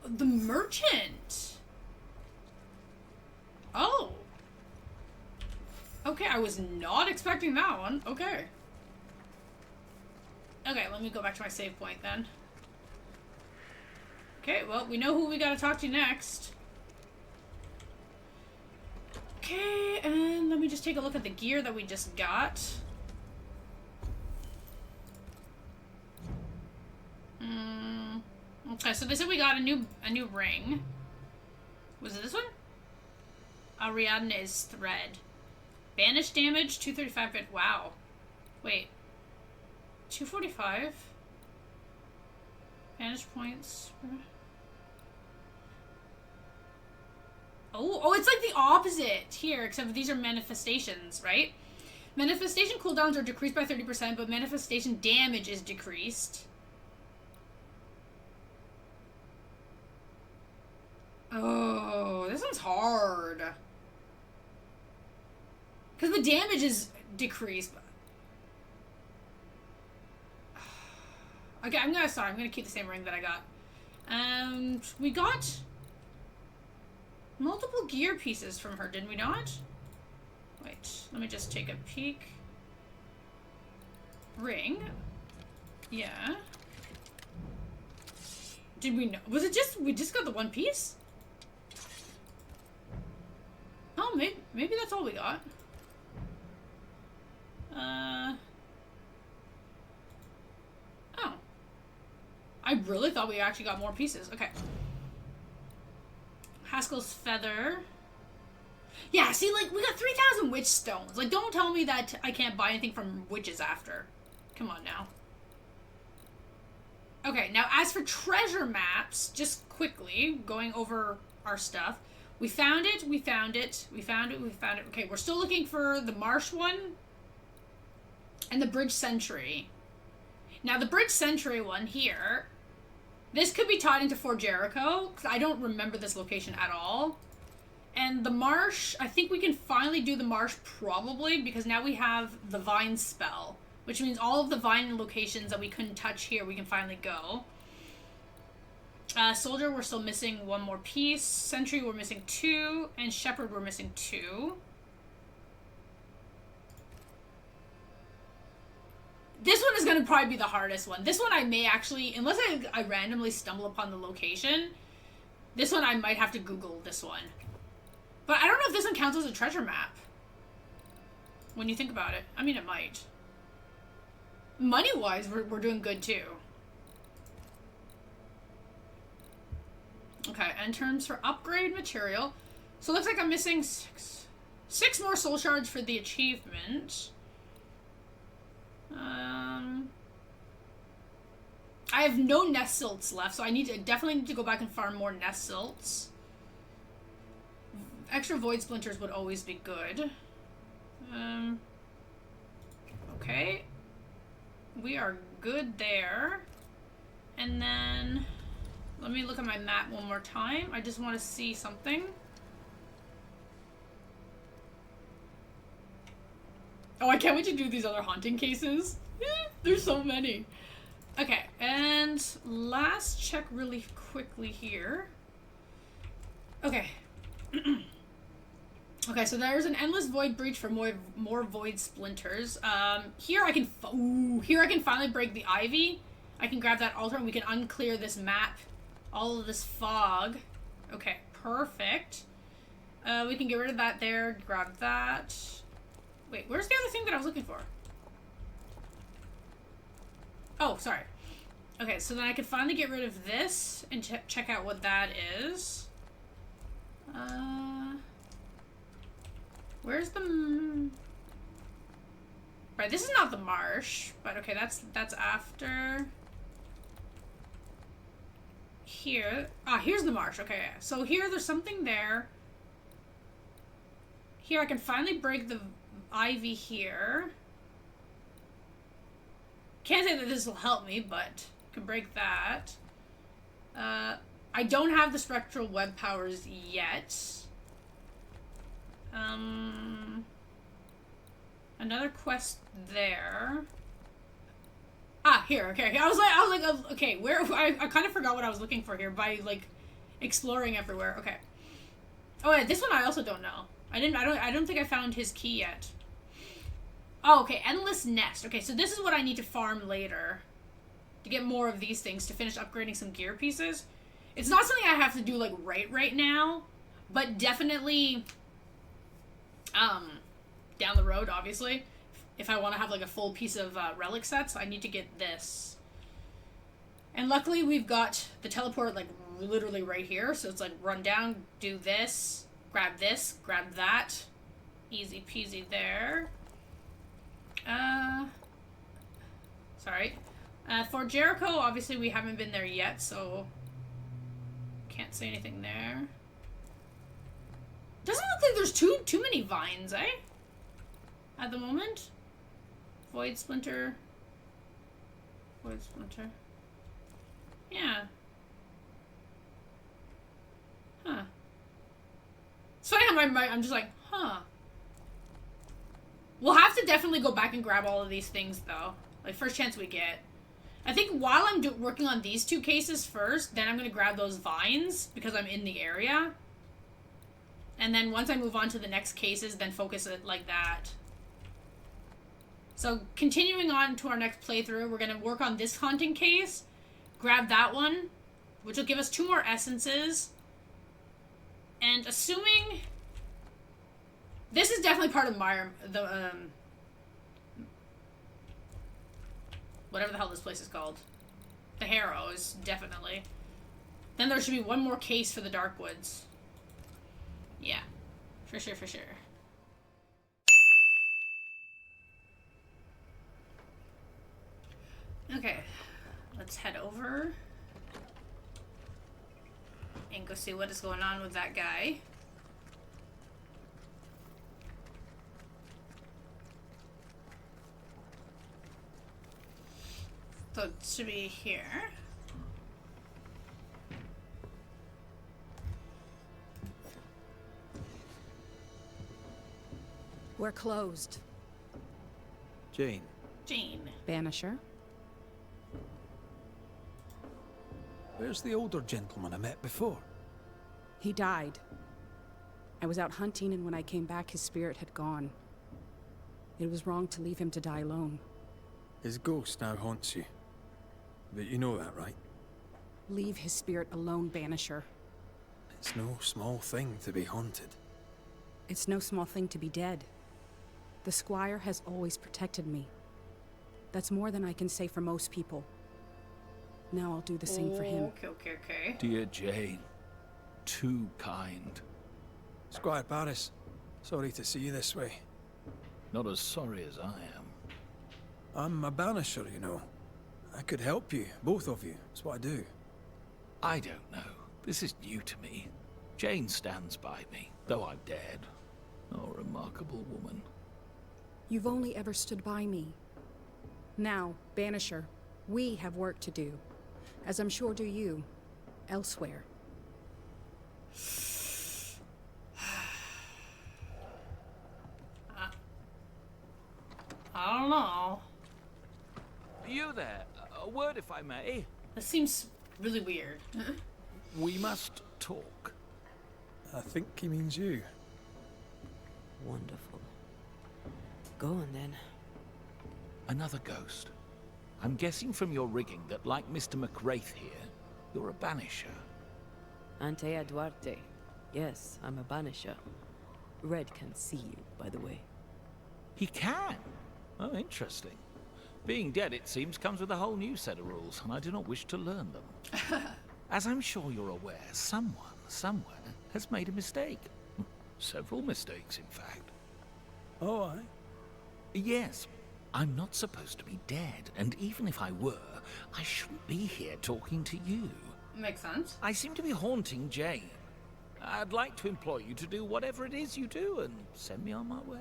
The merchant! Oh! Okay, I was not expecting that one. Okay. Okay, let me go back to my save point then. Okay, well, we know who we gotta talk to next. Okay, and let me just take a look at the gear that we just got. Okay, so they said we got a new ring. Was it this one? Ariadne's thread. Banish damage, 235 bit. Wow. Wait. 245? Banish points. Oh, it's like the opposite here, except these are manifestations, right? Manifestation cooldowns are decreased by 30%, but manifestation damage is decreased. Oh, this one's hard. Because the damage is decreased. Okay, I'm gonna keep the same ring that I got. And we got multiple gear pieces from her, did we not? Wait, let me just take a peek. Ring. Yeah. Did we know? Was it just, we just got the one piece? Oh, maybe that's all we got. Oh. I really thought we actually got more pieces. Okay. Haskell's feather. Yeah, see, like, we got 3,000 witch stones. Like, don't tell me that I can't buy anything from witches after. Come on now. Okay, now as for treasure maps, just quickly, going over our stuff. We found it. Okay, we're still looking for the marsh one and the bridge sentry. Now, the bridge sentry one here This could be tied into Fort Jericho, because I don't remember this location at all. And the marsh, I think we can finally do the marsh probably, because now we have the vine spell, which means all of the vine locations that we couldn't touch here, we can finally go. Soldier, we're still missing one more piece. Sentry, we're missing 2. And Shepherd, we're missing 2. This one is going to probably be the hardest one. This one I may actually, unless I randomly stumble upon the location, this one I might have to Google this one. But I don't know if this one counts as a treasure map. When you think about it. I mean, it might. Money-wise, we're doing good too. Okay, and terms for upgrade material. So it looks like I'm missing 6 more soul shards for the achievement. I have no nest silts left, so I definitely need to go back and farm more nest silts. Extra void splinters would always be good. Okay. We are good there. And then let me look at my map one more time. I just want to see something. Oh, I can't wait to do these other haunting cases. There's so many. Okay, and last check really quickly here. Okay. Okay, so there's an endless void breach for more void splinters. Here I can finally break the ivy. I can grab that altar and we can unclear this map. All of this fog. Okay, perfect. We can get rid of that there. Grab that. Wait, where's the other thing that I was looking for? Oh, sorry. Okay, so then I can finally get rid of this and check out what that is. Where's the... Right, this is not the marsh, but okay, that's after... Here. Ah, here's the marsh. Okay, so here there's something there. Here I can finally break the ivy here. Can't say that this will help me, but can break that. I don't have the spectral web powers yet. Another quest there. Ah, here. Okay, I was like, okay, where? I kind of forgot what I was looking for here by like exploring everywhere. Okay. Oh yeah, this one I also don't know. I don't think I found his key yet. Oh, okay, endless nest. Okay, so this is what I need to farm later to get more of these things to finish upgrading some gear pieces. It's not something I have to do like right now, but definitely down the road, obviously. If I want to have like a full piece of relic sets, I need to get this. And luckily we've got the teleport like literally right here, so it's like run down, do this, grab that. Easy peasy there. Sorry. For Jericho, obviously we haven't been there yet, so can't say anything there. Doesn't look like there's too many vines, eh? At the moment. Void splinter. Void splinter. Yeah. Huh. It's funny how I'm just like, huh. We'll have to definitely go back and grab all of these things, though. Like, first chance we get. I think while I'm working on these 2 cases first, then I'm going to grab those vines, because I'm in the area. And then once I move on to the next cases, then focus it like that. So, continuing on to our next playthrough, we're going to work on this haunting case. Grab that one, which will give us 2 more essences. And assuming... This is definitely part of whatever the hell this place is called. The Harrows, definitely. Then there should be 1 more case for the Darkwoods. Yeah. For sure, for sure. Okay. Let's head over. And go see what is going on with that guy. So it should be here. We're closed. Jane. Jane. Banisher? Where's the older gentleman I met before? He died. I was out hunting, and when I came back, his spirit had gone. It was wrong to leave him to die alone. His ghost now haunts you. But you know that, right? Leave his spirit alone, Banisher. It's no small thing to be haunted. It's no small thing to be dead. The Squire has always protected me. That's more than I can say for most people. Now I'll do the same for him. Okay. Dear Jane, too kind. Squire Paris, sorry to see you this way. Not as sorry as I am. I'm a banisher, you know. I could help you, both of you. That's what I do. I don't know. This is new to me. Jane stands by me, though I'm dead. Oh, remarkable woman. You've only ever stood by me. Now, Banisher, we have work to do, as I'm sure do you, elsewhere. I don't know. You there? A word, if I may. This seems really weird. We must talk. I think he means you. Wonderful. Go on, then. Another ghost. I'm guessing from your rigging that, like Mr. McRaith here, you're a banisher. Antea Duarte. Yes, I'm a banisher. Red can see you, by the way. He can? Oh, interesting. Being dead, it seems, comes with a whole new set of rules, and I do not wish to learn them. As I'm sure you're aware, someone, somewhere, has made a mistake. Several mistakes, in fact. Oh, aye? Yes. I'm not supposed to be dead, and even if I were, I shouldn't be here talking to you. Makes sense. I seem to be haunting Jane. I'd like to implore you to do whatever it is you do and send me on my way.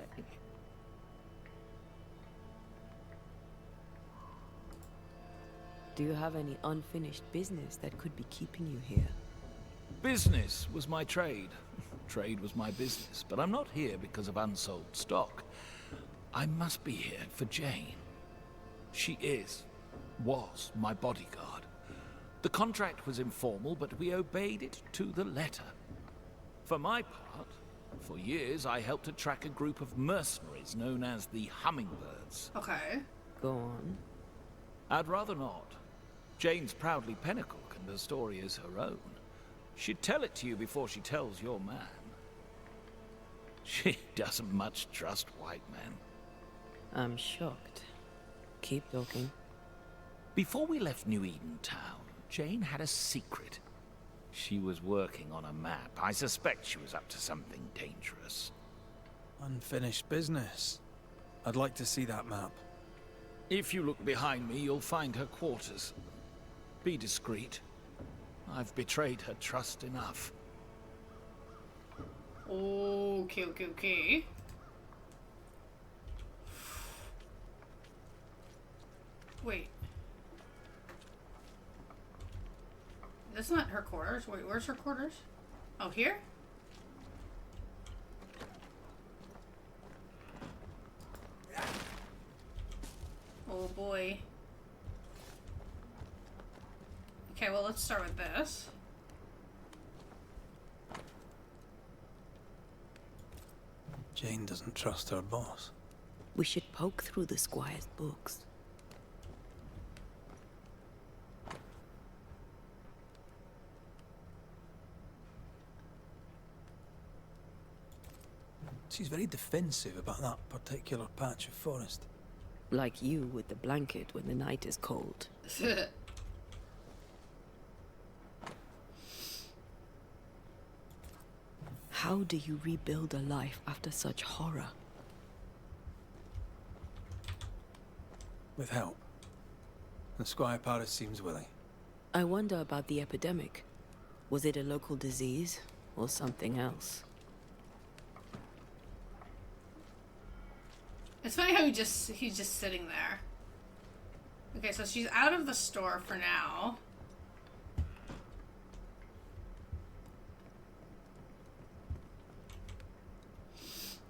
Do you have any unfinished business that could be keeping you here? Business was my trade. Trade was my business, but I'm not here because of unsold stock. I must be here for Jane. She was my bodyguard. The contract was informal, but we obeyed it to the letter. For my part, for years I helped to track a group of mercenaries known as the Hummingbirds. Okay. Go on. I'd rather not. Jane's proudly Pennacook, and her story is her own. She'd tell it to you before she tells your man. She doesn't much trust white men. I'm shocked. Keep talking. Before we left New Eden Town, Jane had a secret. She was working on a map. I suspect she was up to something dangerous. Unfinished business. I'd like to see that map. If you look behind me, you'll find her quarters. Be discreet. I've betrayed her trust enough. Okay. Wait. That's not her quarters. Wait, where's her quarters? Oh, here? Oh boy. Okay, well, let's start with this. Jane doesn't trust her boss. We should poke through the Squire's books. She's very defensive about that particular patch of forest. Like you with the blanket when the night is cold. How do you rebuild a life after such horror? With help. And Squire Paris seems willing. I wonder about the epidemic. Was it a local disease or something else? It's funny how he's just sitting there. Okay, so she's out of the store for now.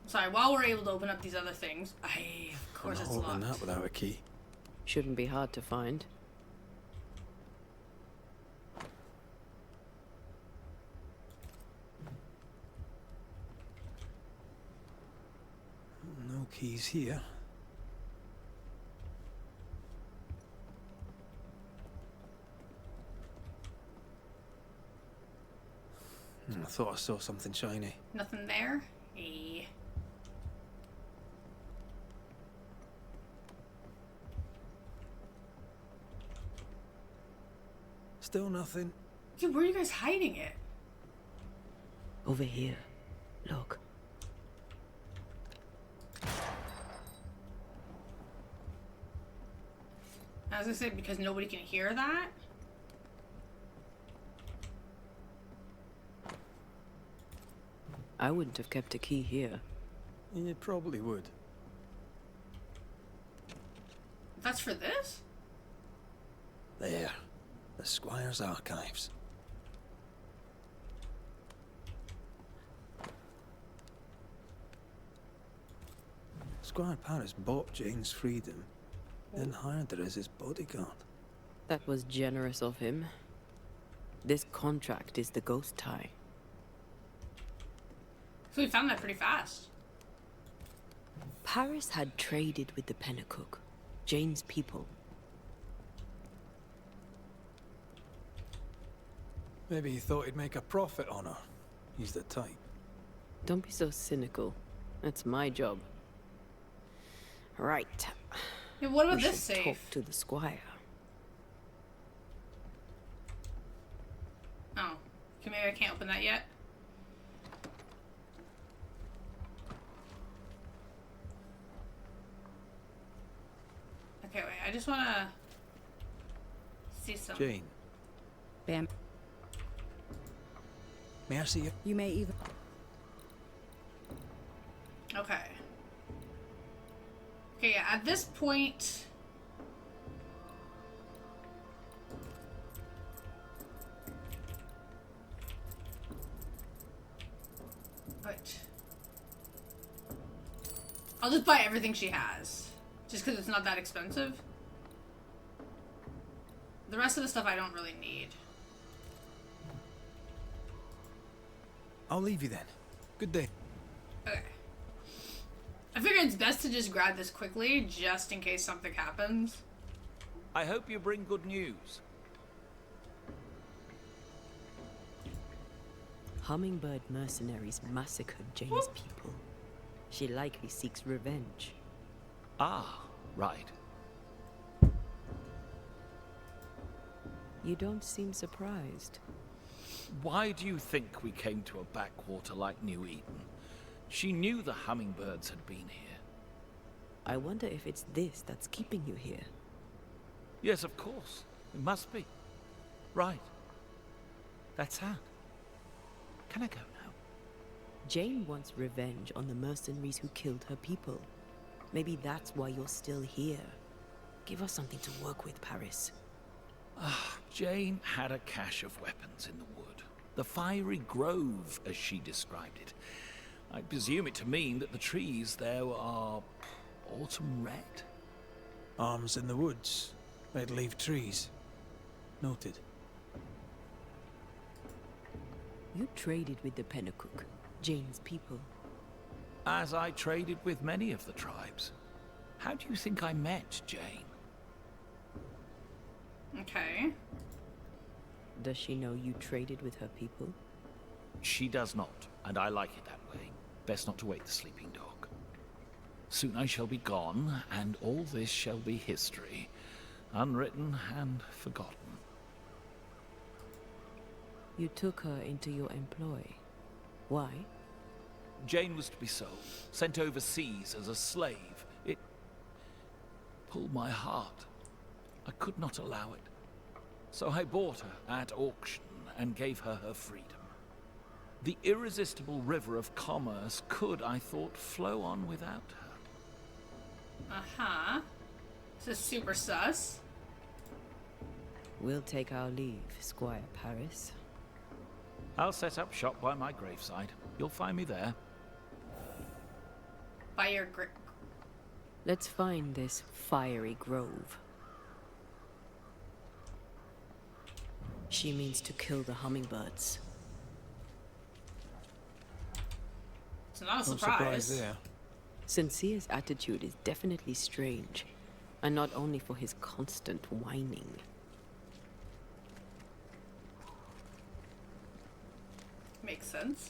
Sorry, while we're able to open up these other things, of course it's Can't open locked. that without a key. Shouldn't be hard to find. No keys here. I thought I saw something shiny. Nothing there? Still nothing. Dude, where are you guys hiding it? Over here. Look. As I said, because nobody can hear that? I wouldn't have kept a key here. You probably would. That's for this? There. The Squire's archives. Squire Paris bought Jane's freedom, then hired her as his bodyguard. That was generous of him. This contract is the ghost tie. So we found that pretty fast. Paris had traded with the Pennacook, Jane's people. Maybe he thought he'd make a profit on her. He's the type. Don't be so cynical. That's my job. Right. Yeah, what about We this should safe? talk to the Squire. Oh. Okay, maybe I can't open that yet. Okay, wait, I just wanna see something. Jane, Bam. may I see you? You may even. Okay. Okay, yeah, at this point... But... I'll just buy everything she has. Just because it's not that expensive. The rest of the stuff I don't really need. I'll leave you then. Good day. Okay. I figure it's best to just grab this quickly, just in case something happens. I hope you bring good news. Hummingbird mercenaries massacred Jane's people. She likely seeks revenge. Ah, right. You don't seem surprised. Why do you think we came to a backwater like New Eden? She knew the hummingbirds had been here. I wonder if it's this that's keeping you here. Yes, of course. It must be. Right. That's sad. Can I go now? Jane wants revenge on the mercenaries who killed her people. Maybe that's why you're still here. Give us something to work with, Paris. Jane had a cache of weapons in the wood. The fiery grove, as she described it. I presume it to mean that the trees there are autumn red. Arms in the woods. Red leaf trees. Noted. You traded with the Pennacook, Jane's people. As I traded with many of the tribes. How do you think I met Jane? Okay. Does she know you traded with her people? She does not, and I like it that way. Best not to wake the sleeping dog. Soon I shall be gone, and all this shall be history. Unwritten and forgotten. You took her into your employ. Why? Jane was to be sold, sent overseas as a slave. It pulled my heart. I could not allow it. So I bought her at auction and gave her her freedom. The irresistible river of commerce could, I thought, flow on without her. Uh-huh. This is super sus. We'll take our leave, Squire Paris. I'll set up shop by my graveside. You'll find me there. Fire Let's find this fiery grove. She means to kill the hummingbirds. It's not a No surprise. surprise there. Sincere's attitude is definitely strange, and not only for his constant whining. Makes sense.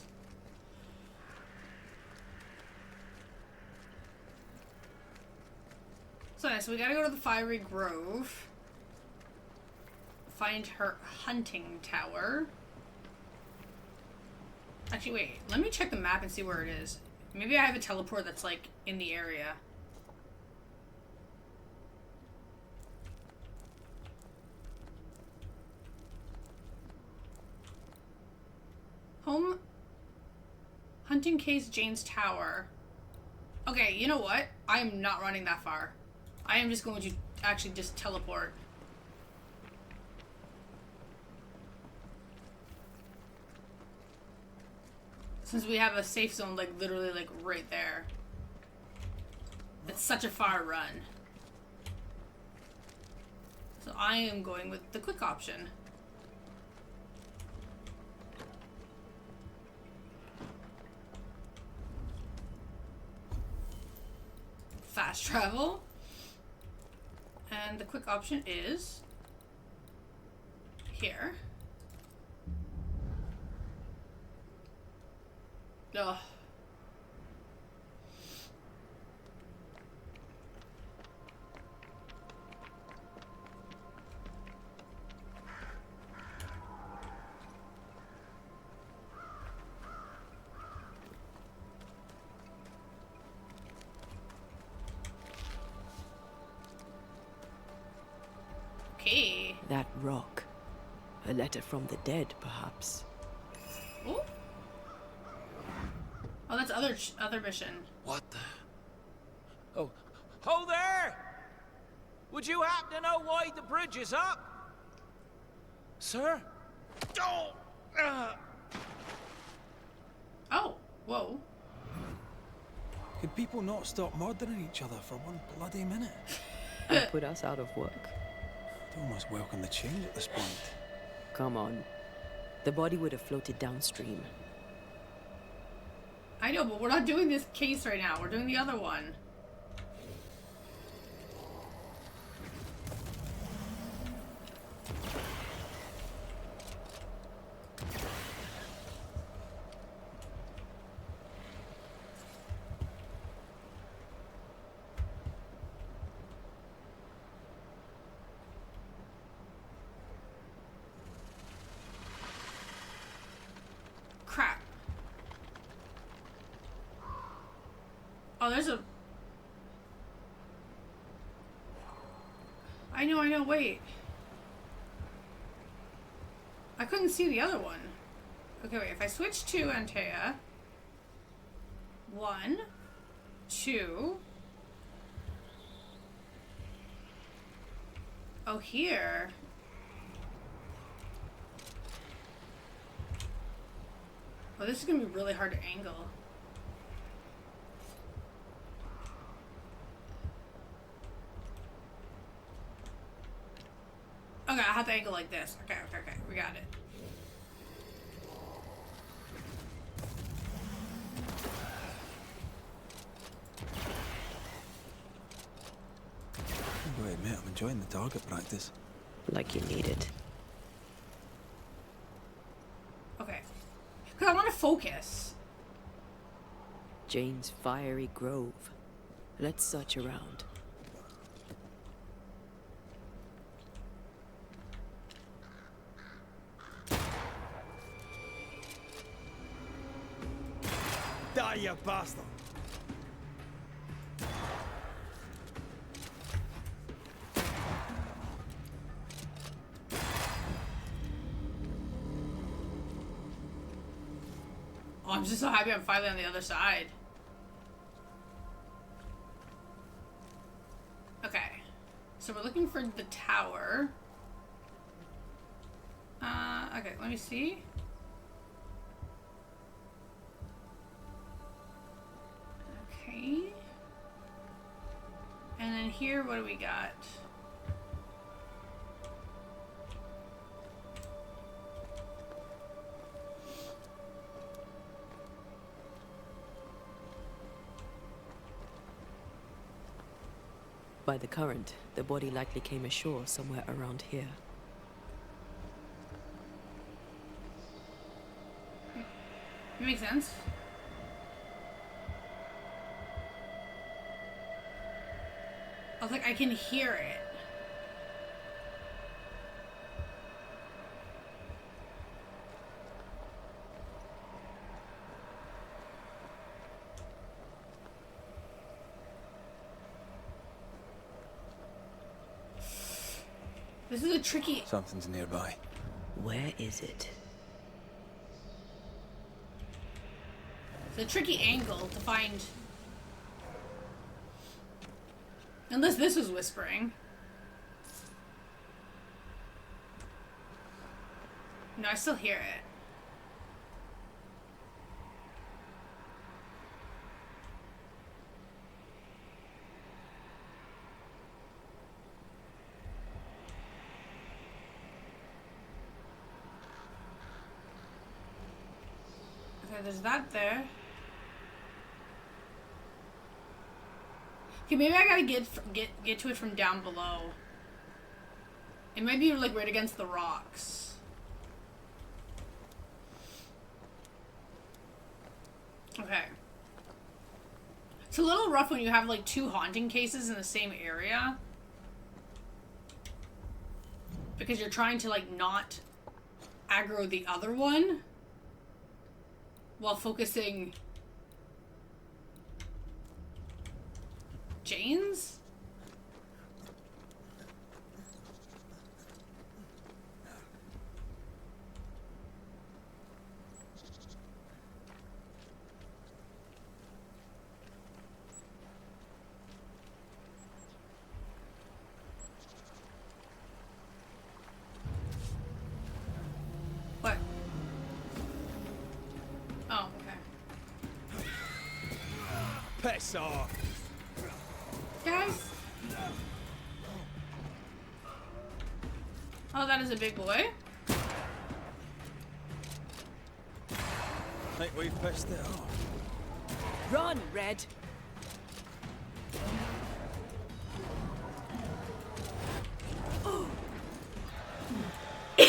So we gotta go to the Fiery Grove. Find her hunting tower. Actually, wait. Let me check the map and see where it is. Maybe I have a teleport that's, like, in the area. Home. Hunting Case Jane's Tower. Okay, you know what? I am not running that far. I am just going to actually just teleport. Since we have a safe zone, like, literally, like, right there. It's such a far run. So I am going with the quick option. Fast travel. And the quick option is here. Ugh. Okay. That rock. A letter from the dead, perhaps. Oh. Oh, that's other mission. What the? Oh, ho there! Would you happen to know why the bridge is up? Sir? Oh! Oh, whoa. Could people not stop murdering each other for one bloody minute? And put us out of work. I'd almost welcome the change at this point. Come on. The body would have floated downstream. I know, but we're not doing this case right now. We're doing the other one. Crap. Oh, there's a... I know, wait. I couldn't see the other one. Okay, wait, if I switch to Antea... 1, 2... Oh, here... Oh, this is gonna be really hard to angle. Okay, I have to angle like this. Okay, we got it. I'm going to admit, I'm enjoying the target practice. Like you need it. Okay. Because I want to focus. Jane's fiery grove. Let's search around. Die, you bastard! Oh, I'm just so happy I'm finally on the other side. Okay. So we're looking for the tower. Okay, let me see. Okay. here, what do we got? By the current, the body likely came ashore somewhere around here. That makes sense. I was like, I can hear it. This is a tricky... Something's nearby. Where is it? It's a tricky angle to find. Unless this was whispering. No, I still hear it. Okay, there's that there. Okay, maybe I gotta get to it from down below. It might be like right against the rocks. Okay. It's a little rough when you have like two haunting cases in the same area. Because you're trying to like not aggro the other one while focusing Jane's? What? Oh, okay. Piss off! Guys? Oh, that is a big boy. Think we've pissed it off. Run, Red! Ask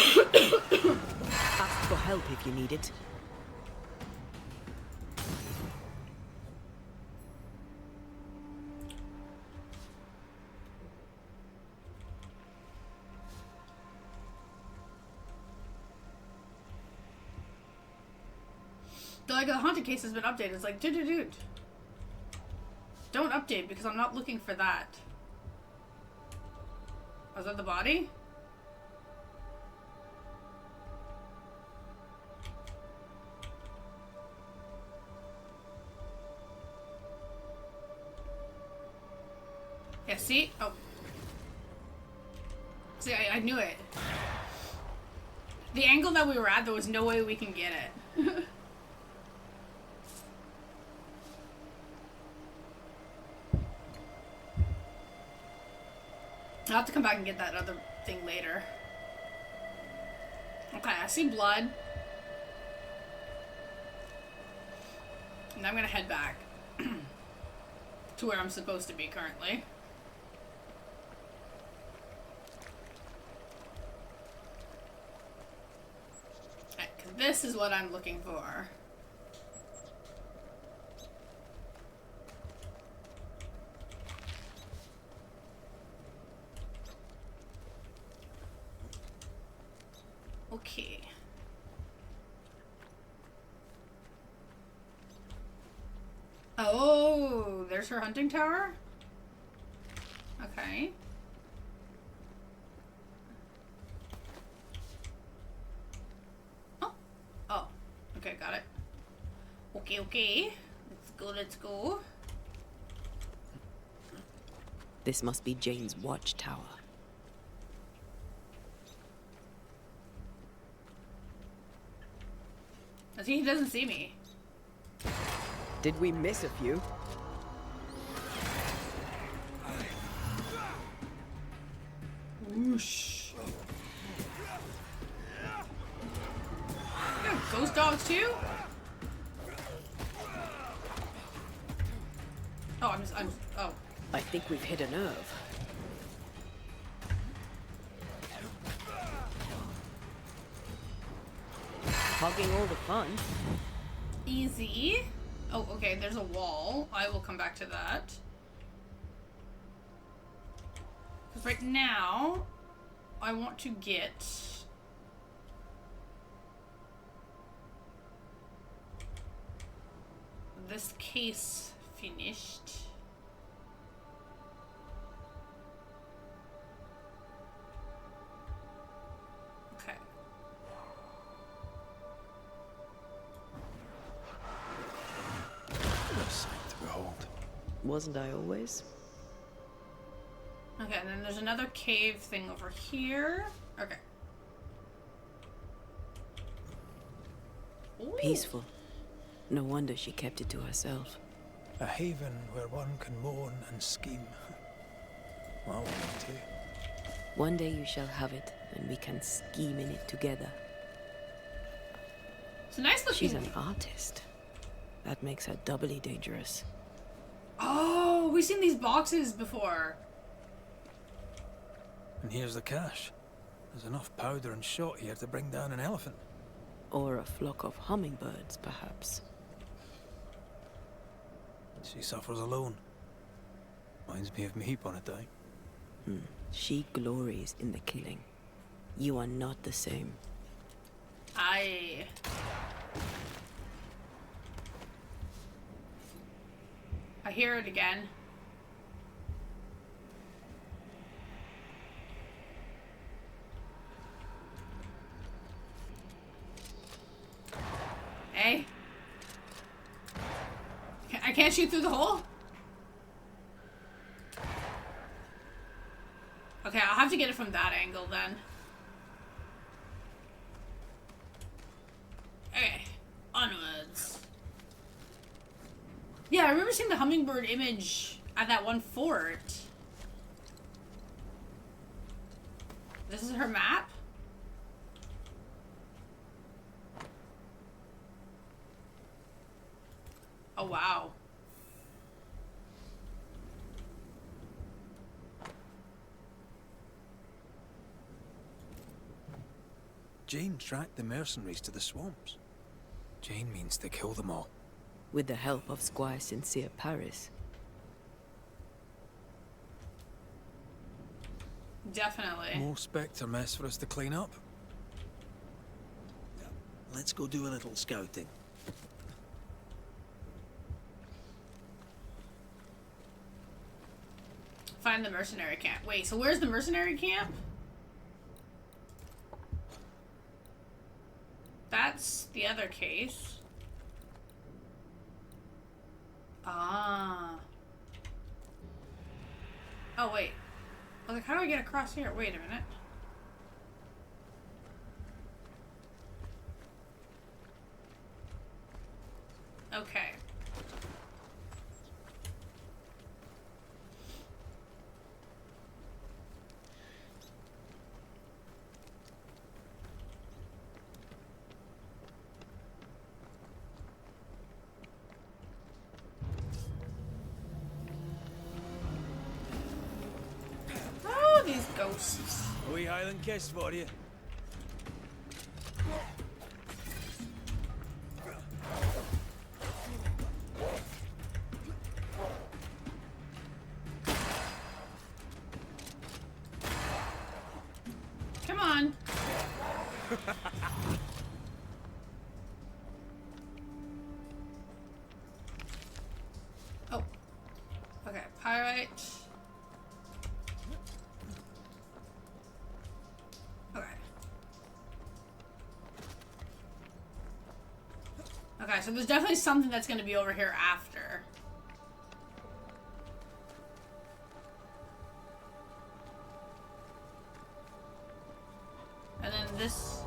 for help if you need it. Like, the haunted case has been updated. It's like, dude. Don't update because I'm not looking for that. Was that the body? Yeah, see? Oh. See, I knew it. The angle that we were at, there was no way we can get it. I'll have to come back and get that other thing later. Okay, I see blood. And I'm gonna head back to where I'm supposed to be currently. Okay, 'cause this is what I'm looking for. Okay. Oh, there's her hunting tower? Okay. Oh. Oh. Okay, got it. Okay. Let's go. This must be Jane's watchtower. He doesn't see me. Did we miss a few? Whoosh. You got ghost dogs too? Oh, oh. I think we've hit a nerve. Hogging all the fun. Easy. Oh, okay, there's a wall. I will come back to that. Because right now, I want to get... this case finished. Okay. What a sight to behold. Wasn't I always? Okay, and then there's another cave thing over here. Okay. Ooh. Peaceful. No wonder she kept it to herself. A haven where one can mourn and scheme. Well, I want to. One day you shall have it, and we can scheme in it together. It's a nice looking... She's an artist. That makes her doubly dangerous. Oh, we've seen these boxes before. And here's the cache. There's enough powder and shot here to bring down an elephant. Or a flock of hummingbirds, perhaps. She suffers alone. Reminds me of me upon a time. She glories in the killing. You are not the same. I hear it again. Hey. I can't shoot through the hole? Okay, I'll have to get it from that angle then. Okay, onwards. Yeah, I remember seeing the hummingbird image at that one fort. This is her map? Oh, wow. Jane tracked the mercenaries to the swamps. Jane means to kill them all. With the help of Squire Sincere Paris. Definitely. More Spectre mess for us to clean up. Let's go do a little scouting. Find the mercenary camp. Wait, so where's the mercenary camp? That's the other case. Ah. Oh, wait. I was like, how do I get across here? Wait a minute. Okay. Oh, these ghosts. A wee Highland kiss for you. Come on. Oh. Okay, pyrite. Okay. Okay, so there's definitely something that's going to be over here after. And then this...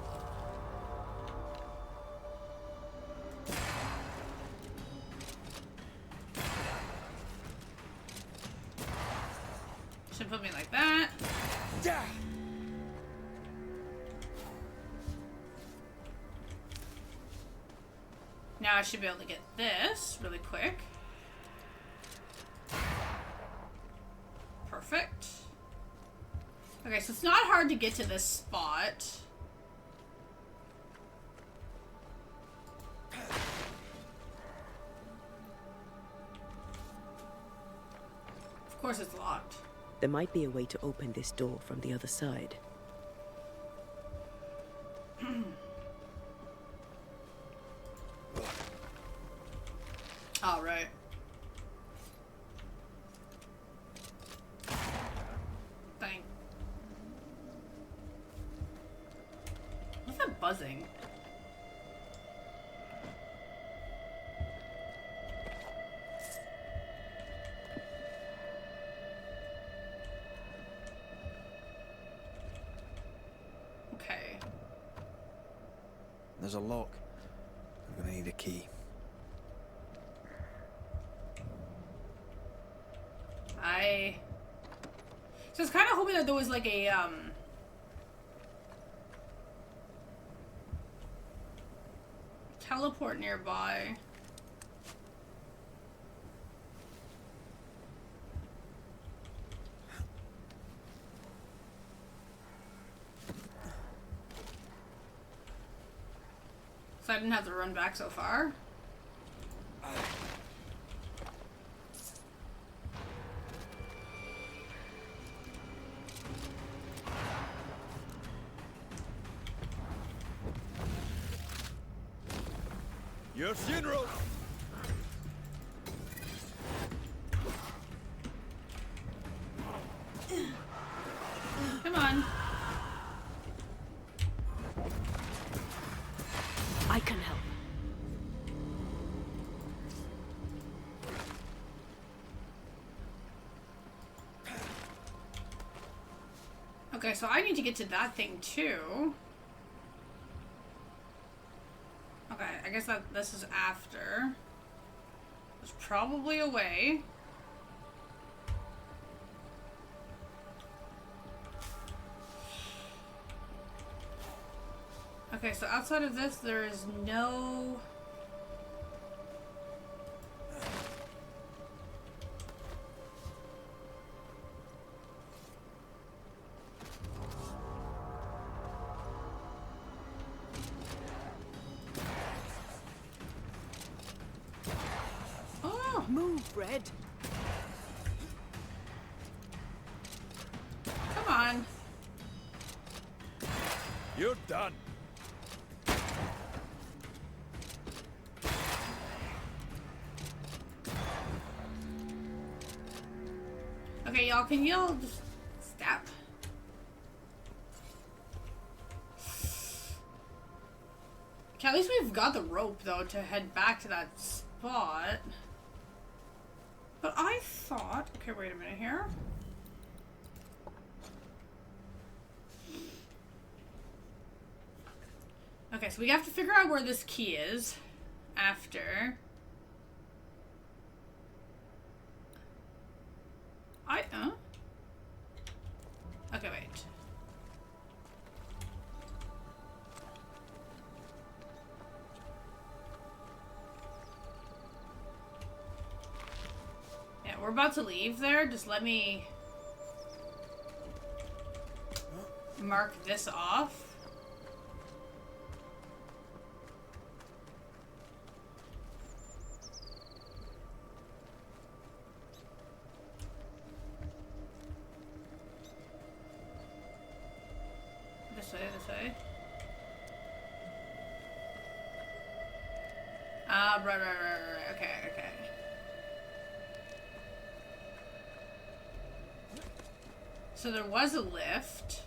should put me like that. now I should be able to get this really quick. Perfect. Okay, so it's not hard to get to this spot. Of course it's locked. There might be a way to open this door from the other side. All right. Thank. What's that buzzing? Okay. There's a lock. I'm gonna need a key. So I was kind of hoping that there was like a teleport nearby. So I didn't have to run back so far. Your funeral! Come on. I can help. Okay, so I need to get to that thing too. Okay, I guess that this is after. There's probably a way. Okay, so outside of this, there is no... Move, Red. Come on. You're done. Okay, y'all, can y'all just stop? Okay, at least we've got the rope, though, to head back to that spot. But I thought... Okay, wait a minute here. Okay, so we have to figure out where this key is after. Okay, wait. Yeah, we're about to leave there. Just let me mark this off. This way. Ah, right. Okay. So there was a lift.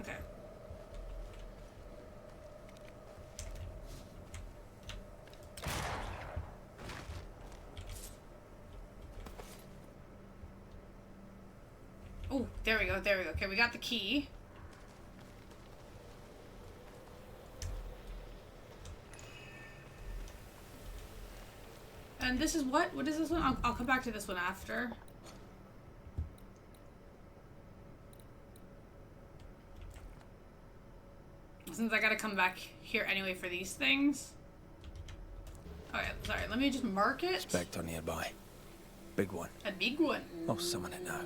Okay. Oh, there we go. Okay, we got the key. And this is what? What is this one? I'll come back to this one after. Since I gotta come back here anyway for these things. Okay, sorry, let me just mark it. Spectre nearby. Big one. A big one. I'll summon it now.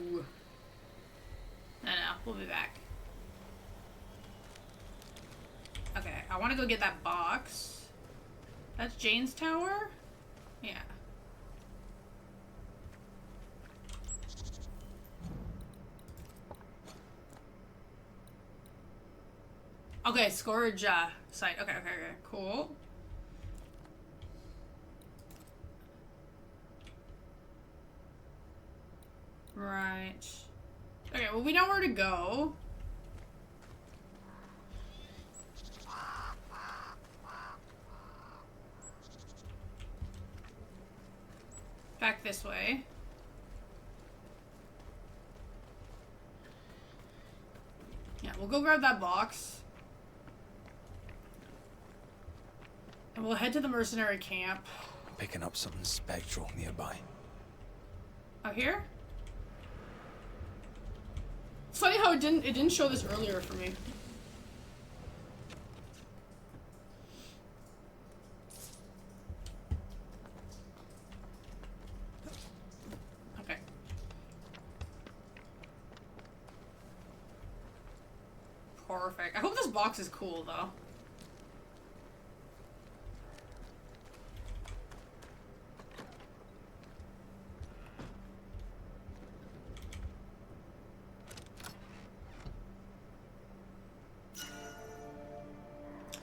No, we'll be back. Okay, I want to go get that box. That's Jane's tower? Yeah. Okay, storage site. Okay, cool. Right. Okay, well, we know where to go. Back this way. Yeah, we'll go grab that box. And we'll head to the mercenary camp. I'm picking up something spectral nearby. Oh, here? It's funny how it didn't show this earlier for me. Okay. Perfect. I hope this box is cool though.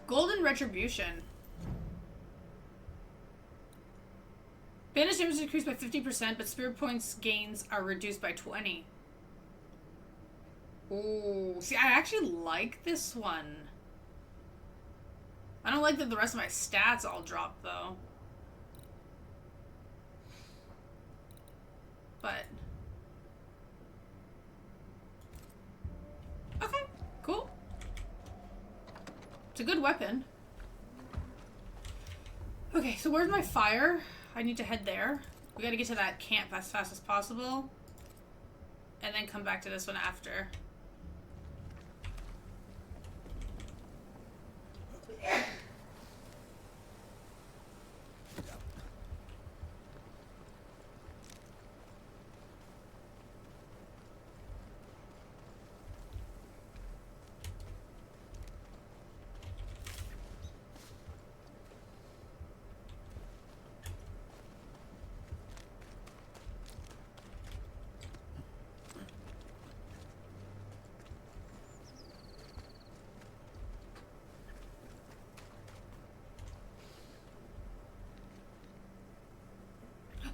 Golden Retribution. Banish damage is increased by 50%, but spirit points gains are reduced by 20. Ooh, see, I actually like this one. I don't like that the rest of my stats all drop, though. But... okay, cool. It's a good weapon. Okay, so where's my fire? I need to head there. We gotta get to that camp as fast as possible. And then come back to this one after.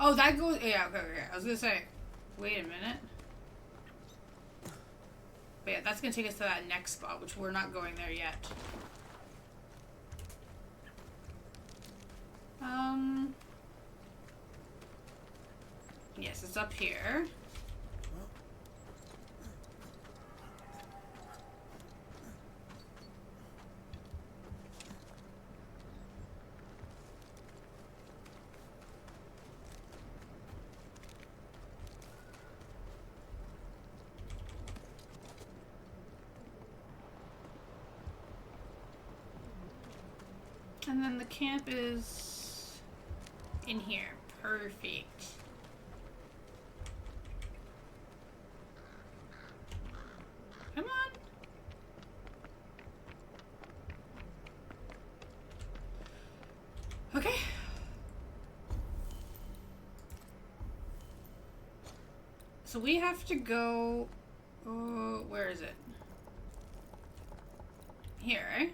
Oh, that goes... yeah, okay. I was gonna say... wait a minute. But yeah, that's gonna take us to that next spot, which we're not going there yet. Yes, it's up here. And then the camp is in here. Perfect. Come on. Okay. So we have to go... where is it? Here, eh?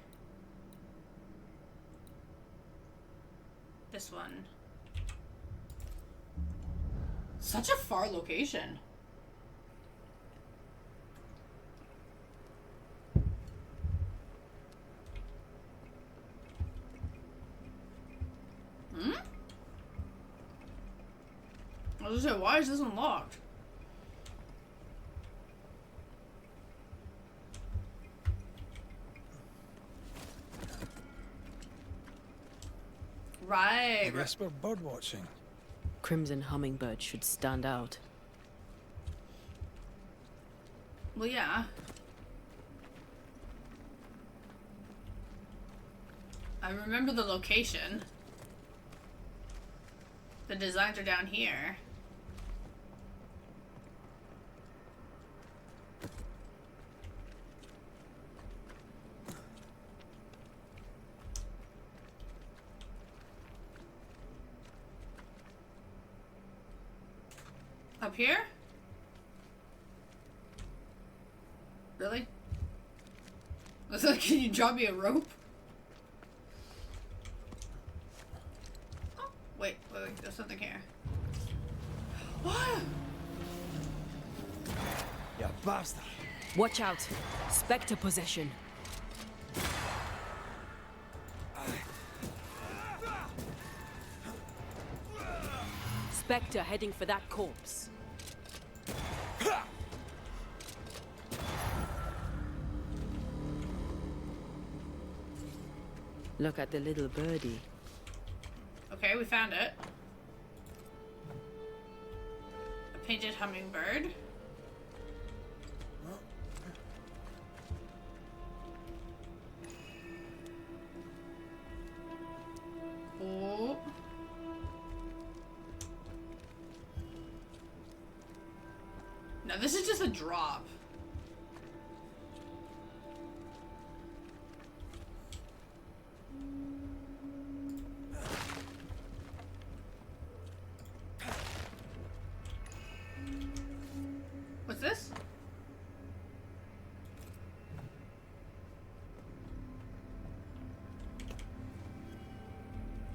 This one. Such a far location. Hmm? I was gonna say, why is this unlocked? Right. I guess we're bird watching. Crimson hummingbird should stand out. Well, yeah. I remember the location. The designs are down here. Up here? Really? I was like, can you drop me a rope? Oh, wait, there's something here. What? Yeah, bastard. Watch out. Spectre possession. Spectre heading for that corpse. Look at the little birdie. Okay, we found it. A painted hummingbird. Oh. No, this is just a drop. What's this?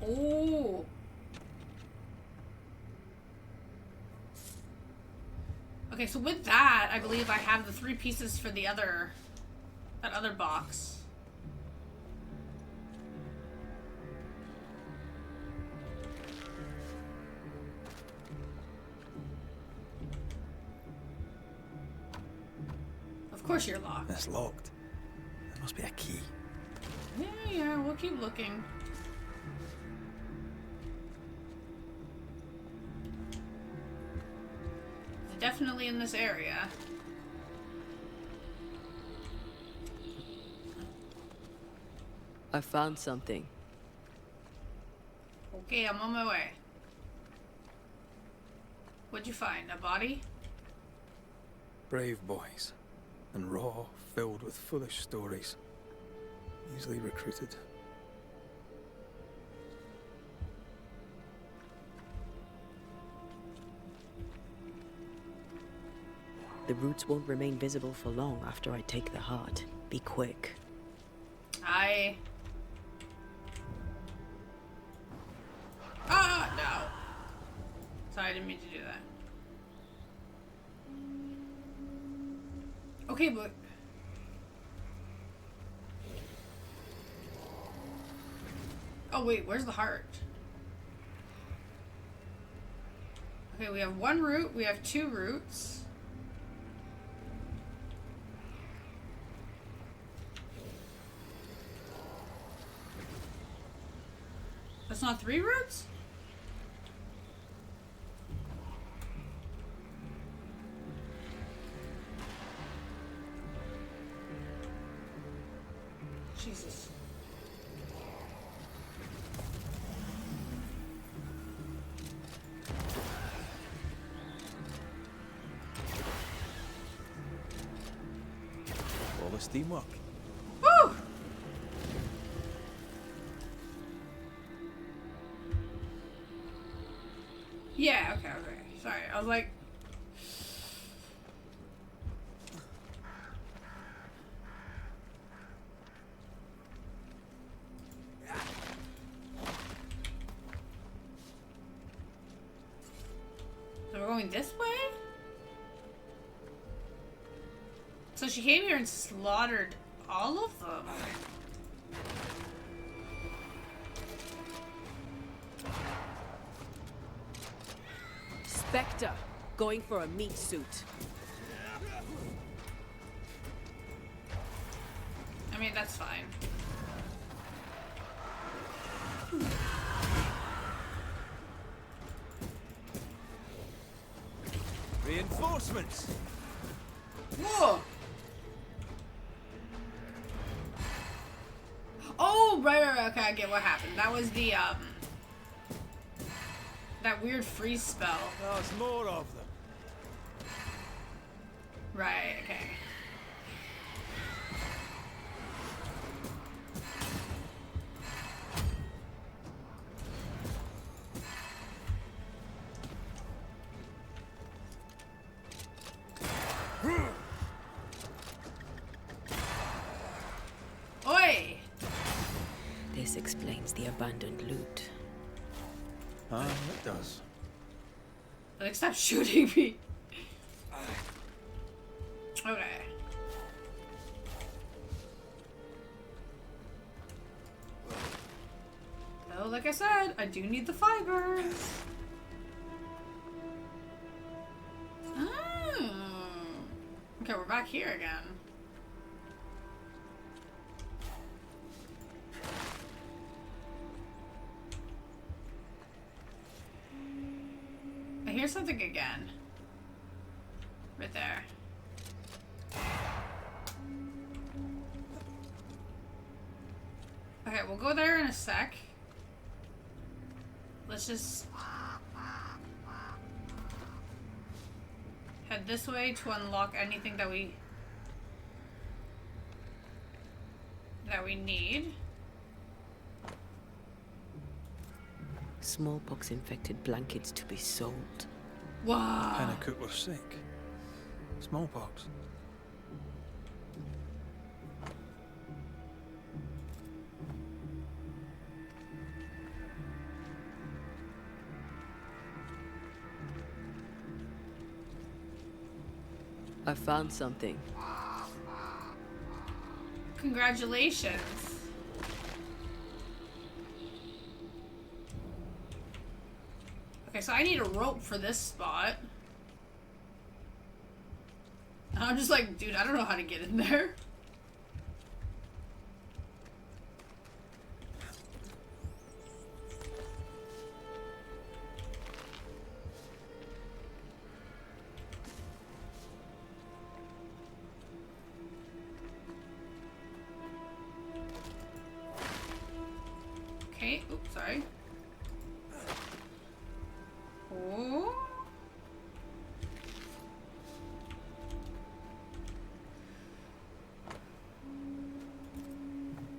Oh. Okay, so with that, I believe I have the 3 pieces for the other, that other box. Of course you're locked. It's locked. There must be a key. Yeah, we'll keep looking. It's definitely in this area. I found something. Okay, I'm on my way. What'd you find? A body? Brave boys. And raw, filled with foolish stories. Easily recruited. The roots won't remain visible for long after I take the heart. Be quick. Ah, no. Sorry, I didn't mean to do that. Okay, but... Oh, wait, where's the heart? Okay, we have 1 root, we have 2 roots. That's not 3 roots? Jesus. All this teamwork. Woo! Yeah, okay. Sorry, I was like... So we're going this way? So she came here and slaughtered all of them. Spectre, going for a meat suit. I mean, that's fine. Reinforcements! Whoa! Oh, right. Okay, I get what happened. That was the, that weird freeze spell. There's more of them. Right, okay. Oi! This explains the abandoned loot. It does. Like, stop shooting me. Okay. Oh, like I said, I do need the fibers. Oh. Okay, we're back here again. I hear something again. Right there. Okay, we'll go there in a sec. Let's just head this way to unlock anything that we need. Smallpox infected blankets to be sold. Wow. Pennicook was sick. Smallpox. I found something. Congratulations. Okay, so I need a rope for this spot. And I'm just like, dude, I don't know how to get in there. Okay, oops, sorry. Oh.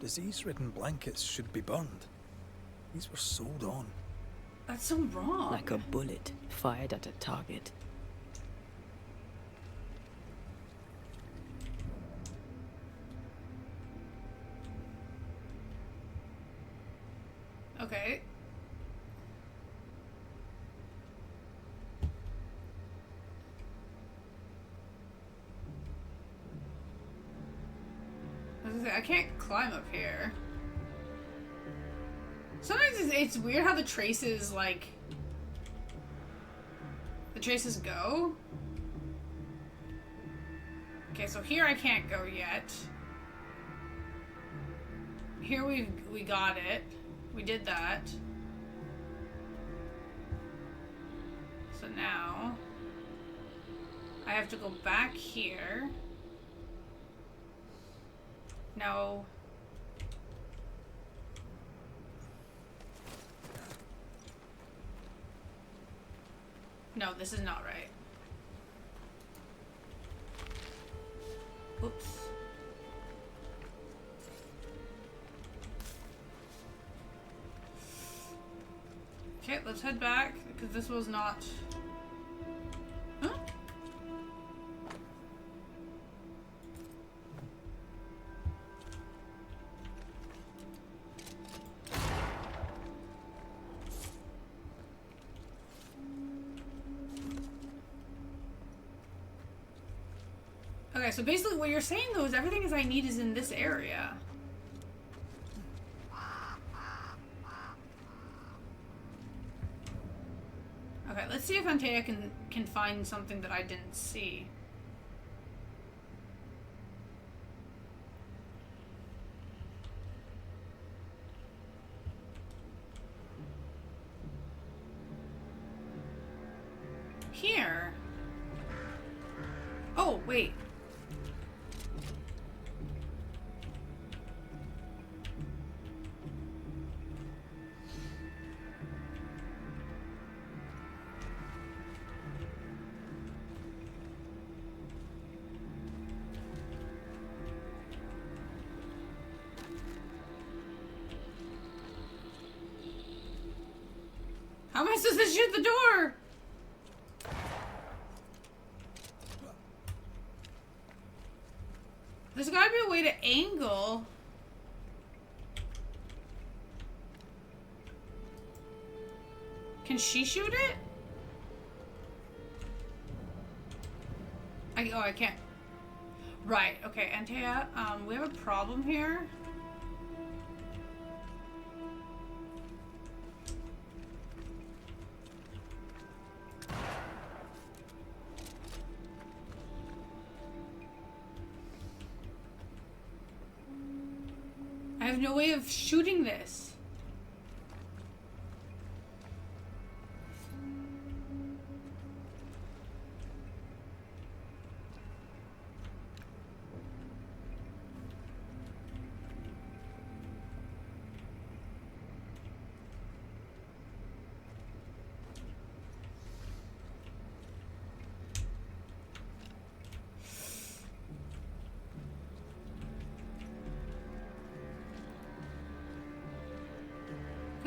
Disease-ridden blankets should be burned. These were sold on. That's so wrong. Like a bullet fired at a target. Okay. I can't climb up here. Sometimes it's weird how the traces, like... The traces go. Okay, so here I can't go yet. Here we got it. We did that. So now... I have to go back here. No. No, this is not right. Oops. Okay, let's head back, because this was not... Huh? Okay, so basically what you're saying though is everything I need is in this area. Okay, let's see if Antea can find something that I didn't see. Here. Oh, wait. How am I supposed to shoot the door? There's gotta be a way to angle. Can she shoot it? I can't. Right, okay, Antea, we have a problem here. I have no way of shooting this.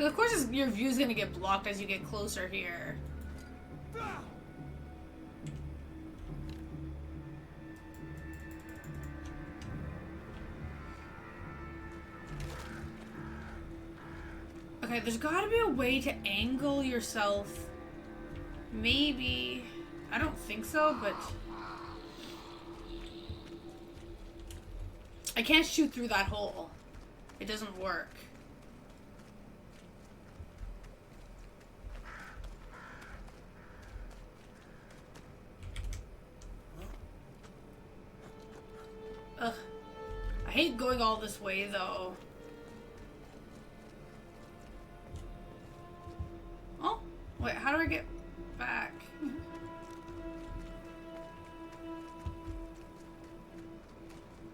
Of course, your view's gonna get blocked as you get closer here. Okay, there's gotta be a way to angle yourself. Maybe. I don't think so, but... I can't shoot through that hole. It doesn't work. Ugh. I hate going all this way, though. Oh, wait, how do I get back?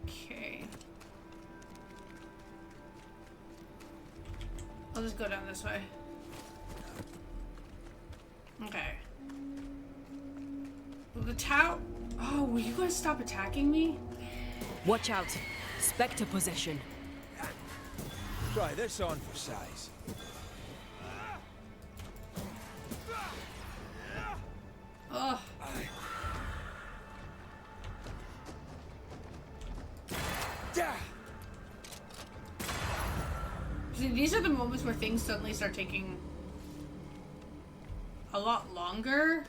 Okay. I'll just go down this way. Okay. The tower... Oh, will you guys stop attacking me? Watch out. Spectre possession. Try this on for size. Ugh. See, these are the moments where things suddenly start taking a lot longer.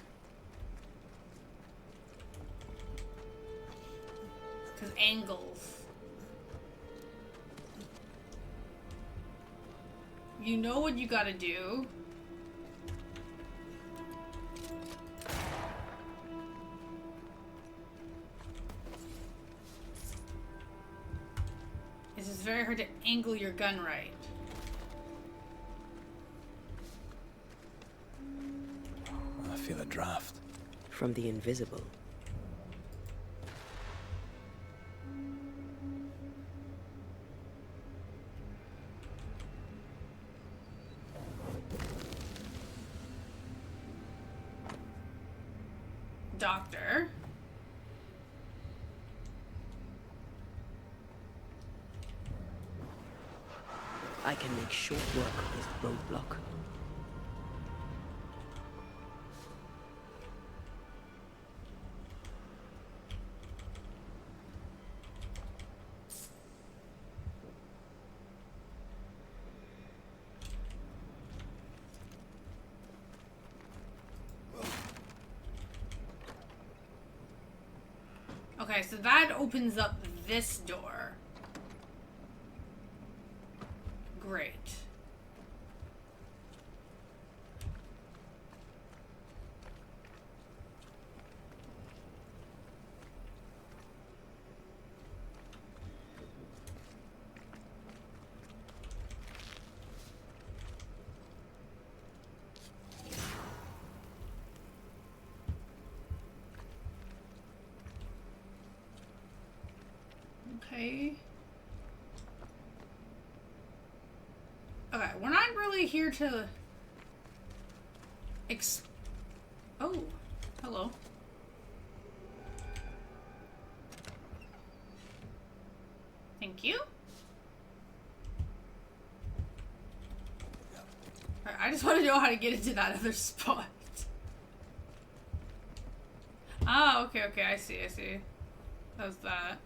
Because angles. You know what you gotta do. It's just very hard to angle your gun right. I feel a draft. From the invisible. Doctor. I can make short work of this roadblock. Okay, so that opens up this door. Great. Okay. Okay, we're not really here to oh, hello. Thank you. I just want to know how to get into that other spot. Ah, okay, okay, I see, I see. That was that.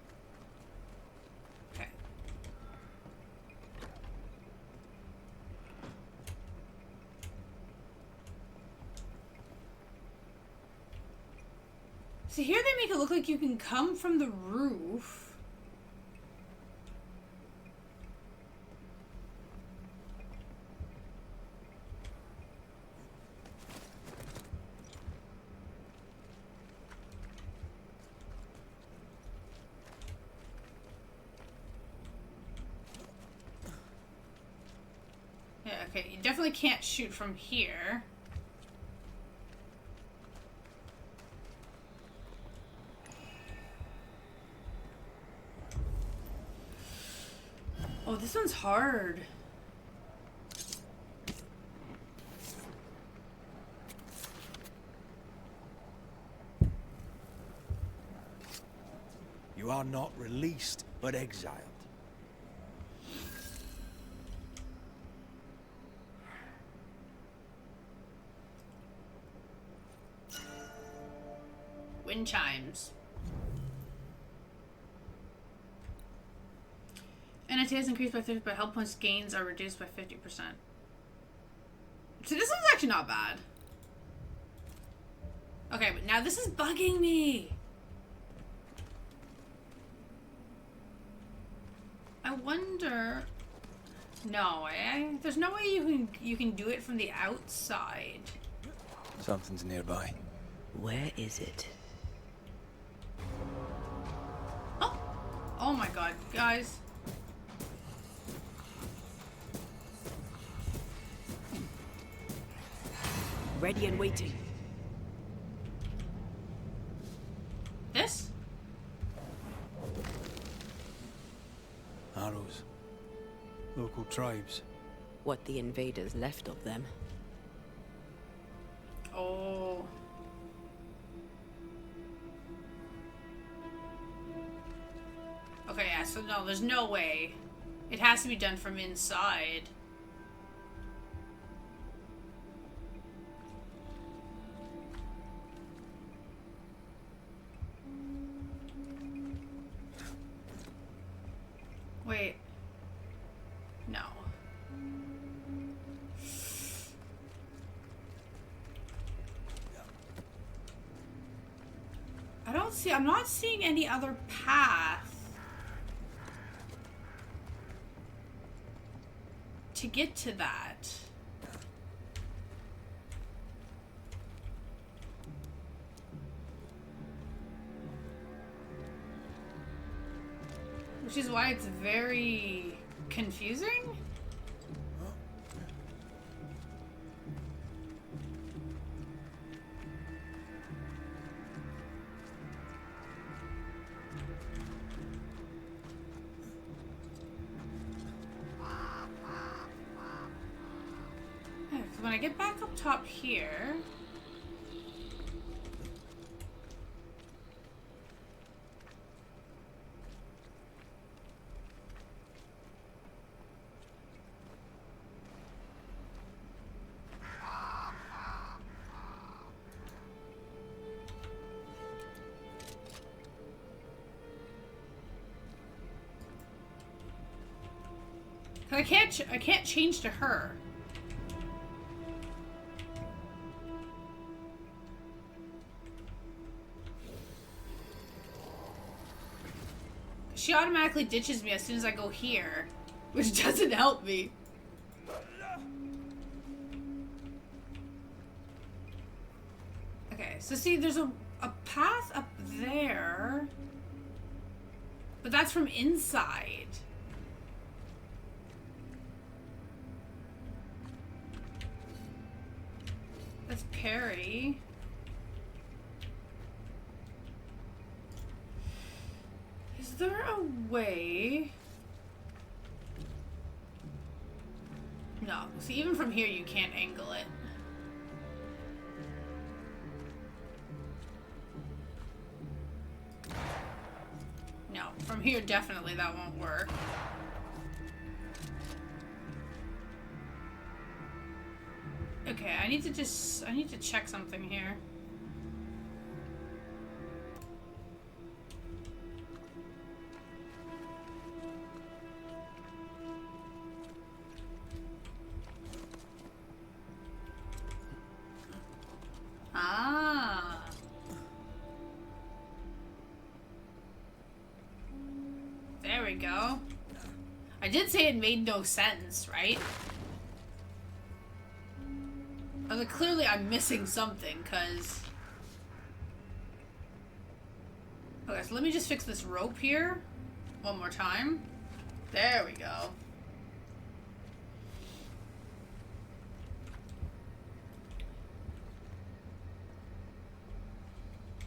Okay. See, here they make it look like you can come from the roof. Yeah, okay, you definitely can't shoot from here. Oh, this one's hard. You are not released, but exiled. Wind chimes. NIT is increased by 50%, but health points gains are reduced by 50%. So this one's actually not bad. Okay, but now this is bugging me. I wonder... No, there's no way you can do it from the outside. Something's nearby. Where is it? Oh my god, guys. Ready and waiting. This? Harrows. Local tribes. What the invaders left of them. Oh. Okay, yeah, so no, there's no way. It has to be done from inside. Wait. No. I'm not seeing any other path to get to that. Which is why it's very confusing. When I get back up top here... I can't change to her. She automatically ditches me as soon as I go here, which doesn't help me. Okay, so see, there's a path up there, but that's from inside. That's Perry. Is there a way? No. See, even from here, you can't angle it. No. From here, definitely that won't work. Okay, I need to check something here. Ah. There we go. I did say it made no sense, right? I was like, clearly I'm missing something, because... Okay, so let me just fix this rope here. One more time. There we go.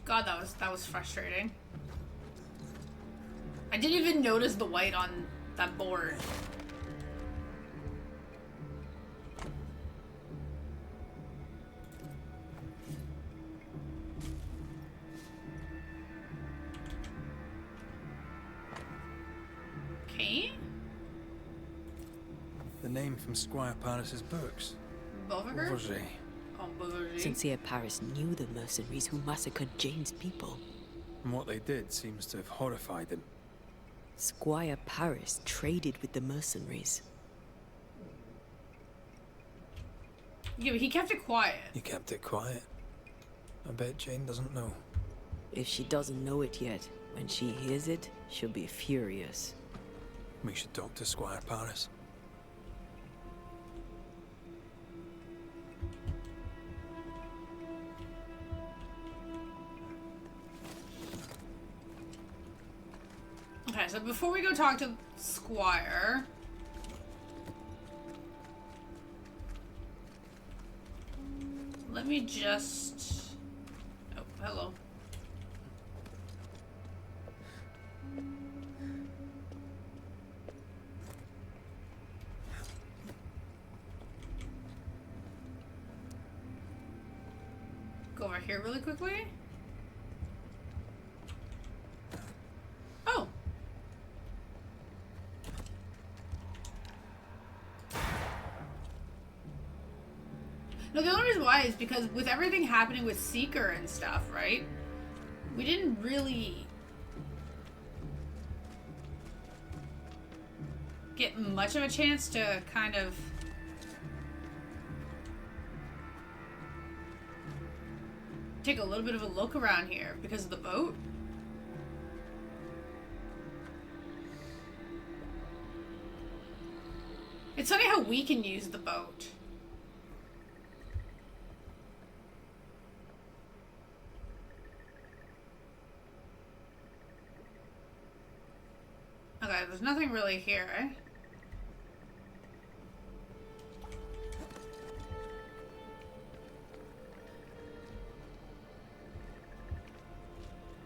God, that was frustrating. I didn't even notice the white on that board. Okay. The name from Squire Paris's books. Beauregard? Beauregard. Oh, Beauregard. Sincere Paris knew the mercenaries who massacred Jane's people. And what they did seems to have horrified him. Squire Paris traded with the mercenaries. Yeah, but he kept it quiet. He kept it quiet. I bet Jane doesn't know. If she doesn't know it yet, when she hears it, she'll be furious. We should talk to Squire Paris. Okay, so before we go talk to Squire... Let me just... Oh, hello. Go over here really quickly. Oh! No, the only reason why is because with everything happening with Seeker and stuff, right? We didn't really get much of a chance to kind of take a little bit of a look around here because of the boat. It's funny how we can use the boat. Okay, there's nothing really here, eh?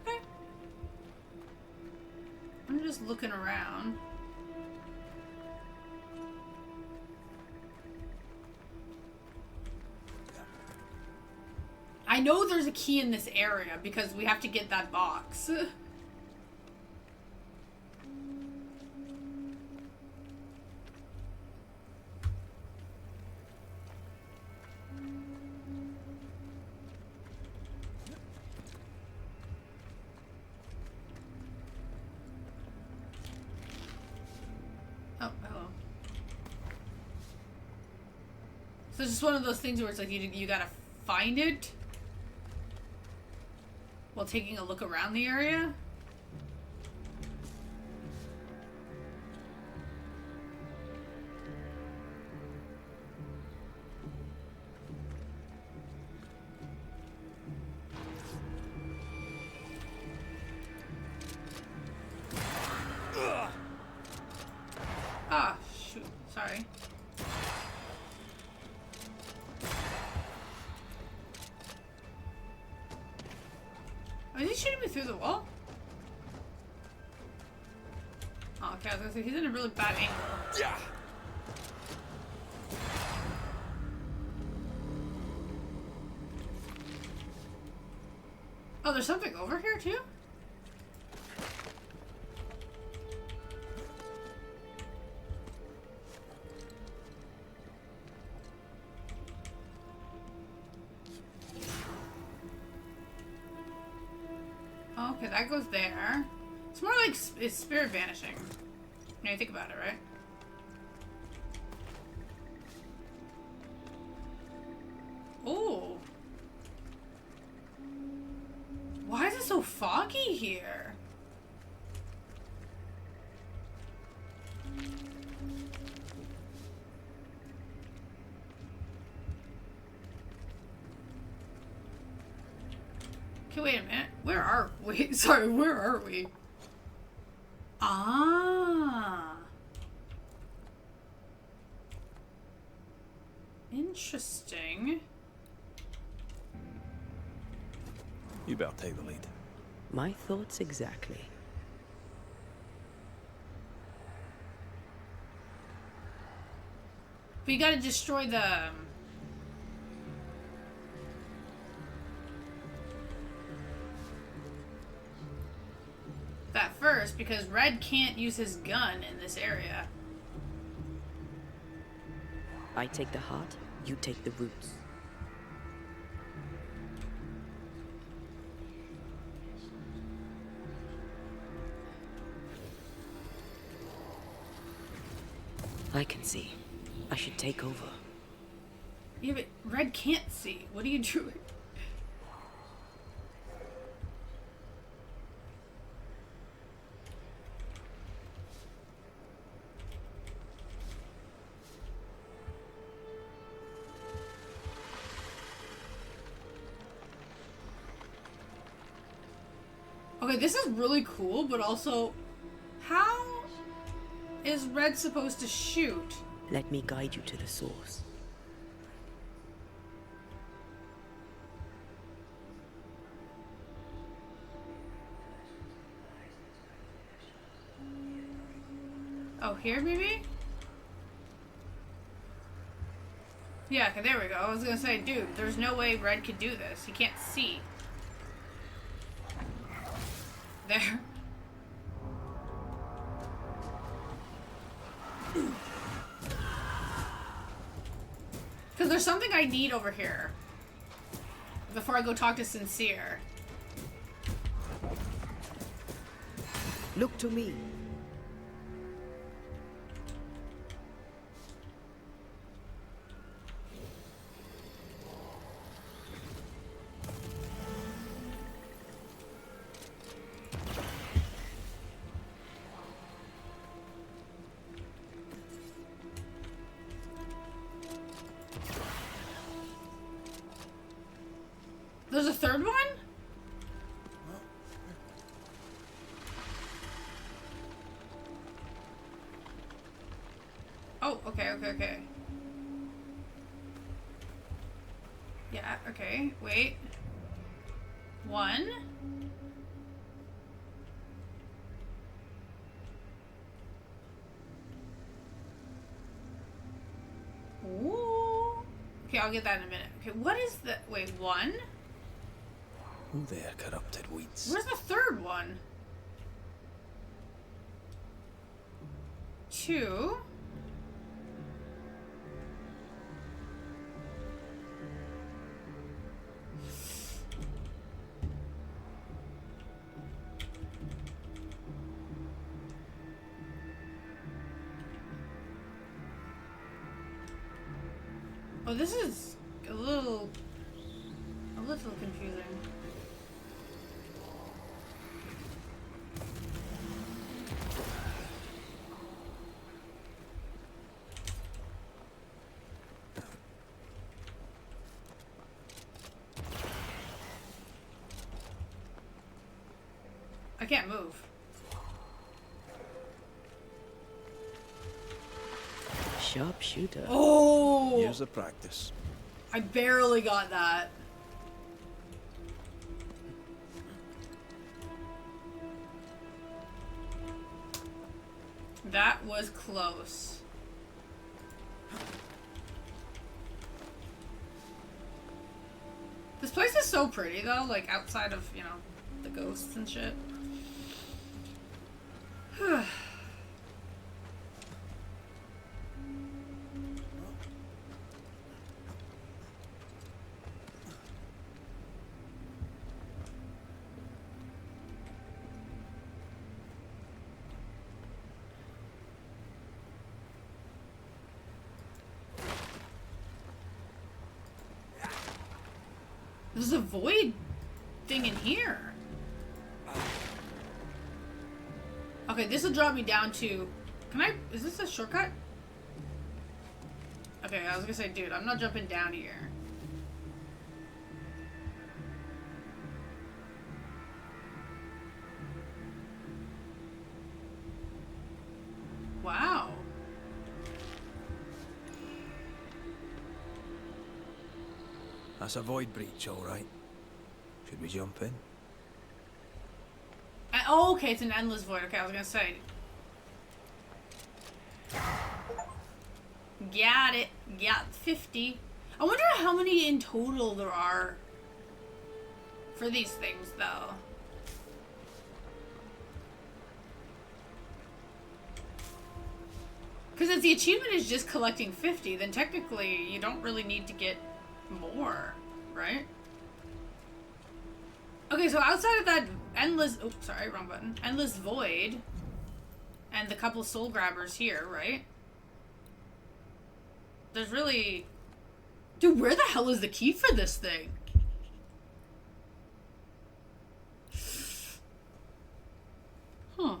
Okay. I'm just looking around. I know there's a key in this area because we have to get that box. Oh, hello. So it's just one of those things where it's like you gotta find it while taking a look around the area. Ah, shoot. Sorry. Oh, is he shooting me through the wall? Oh, okay, I was gonna say, he's in a really bad angle. Yeah. Oh, there's something over here, too? Okay, that goes there. It's more like it's spirit vanishing. When you think about it, right? Oh. Why is it so foggy here? Okay, wait a minute. Where are we? Sorry, where are we? Ah. Interesting. You better take the lead. My thoughts exactly. But you gotta destroy the... that first, because Red can't use his gun in this area. I take the heart, you take the roots. I can see. I should take over. Yeah, but Red can't see. What are you doing? Okay, this is really cool, but also, how is Red supposed to shoot? Let me guide you to the source. Oh, here maybe? Yeah, okay, there we go. I was gonna say, dude, there's no way Red could do this. He can't see. There. Because there's something I need over here before I go talk to Sincere. Look to me. There's a third one? Oh, okay. Yeah, okay, wait. One. Ooh. Okay, I'll get that in a minute. Okay, what is the... Wait, one? Who there, corrupted weeds? Where's the third one? Two. Oh, this is a little confusing. I can't move. Sharpshooter. Oh! Years of practice. I barely got that. That was close. This place is so pretty though, like outside of, you know, the ghosts and shit. There's a void thing in here. Okay, this will drop me down to... Can I... Is this a shortcut? Okay, I was gonna say, dude, I'm not jumping down here. Wow. That's a void breach, all right. Should we jump in? Oh, okay, it's an endless void. Okay, I was gonna say. Got it. Got 50. I wonder how many in total there are for these things, though. Because if the achievement is just collecting 50, then technically you don't really need to get more, right? Okay, so outside of that endless... Oh, sorry, wrong button. Endless void and the couple soul grabbers here, right? There's really... Dude, where the hell is the key for this thing? Huh.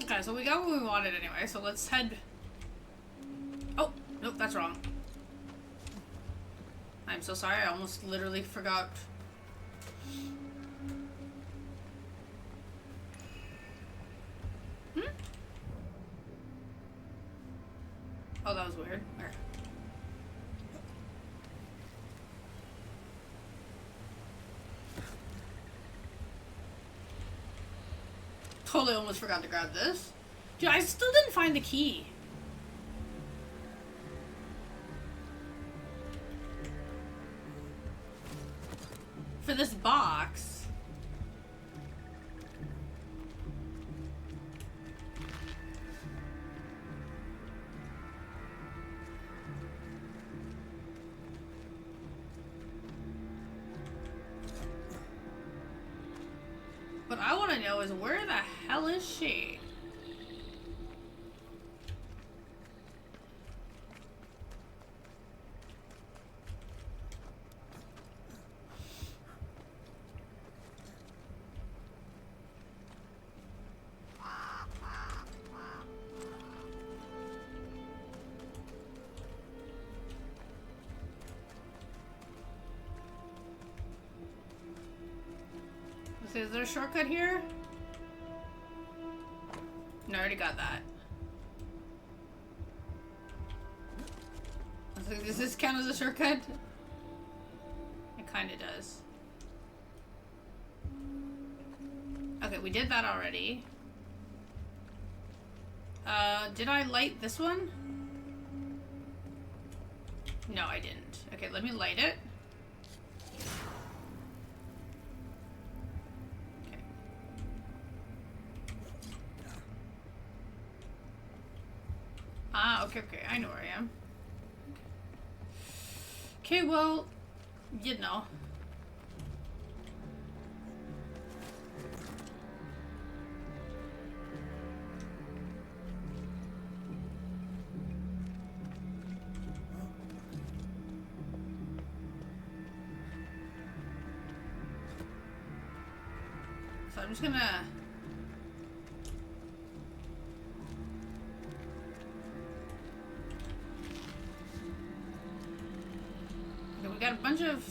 Okay, so we got what we wanted anyway, so let's head... Oh, nope, that's wrong. I'm so sorry, I almost literally forgot. Hmm? Oh, that was weird. Where? Totally almost forgot to grab this. Dude, I still didn't find the key. For this box. What I want to know is where the hell is she? Is there a shortcut here? No, I already got that. I was like, does this count as a shortcut? It kinda does. Okay, we did that already. Did I light this one? No, I didn't. Okay, let me light it. Ah, okay, I know where I am. Okay, well, you know. So I'm just gonna... We got a bunch of...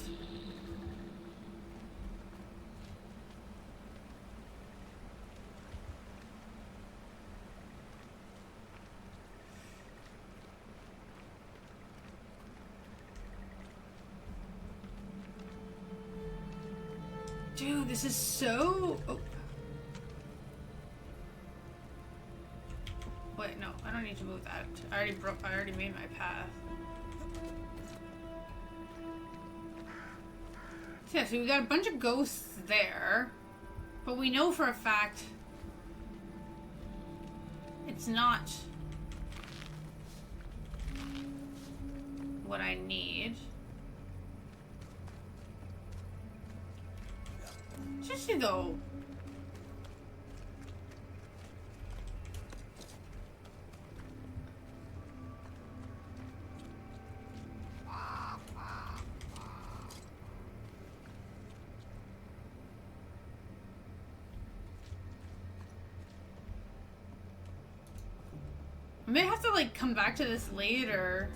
Dude, this is so... Oh. Wait, no, I don't need to move that. I already made my path. Yeah, so we got a bunch of ghosts there, but we know for a fact it's not what I need. Seriously though. I may have to, like, come back to this later.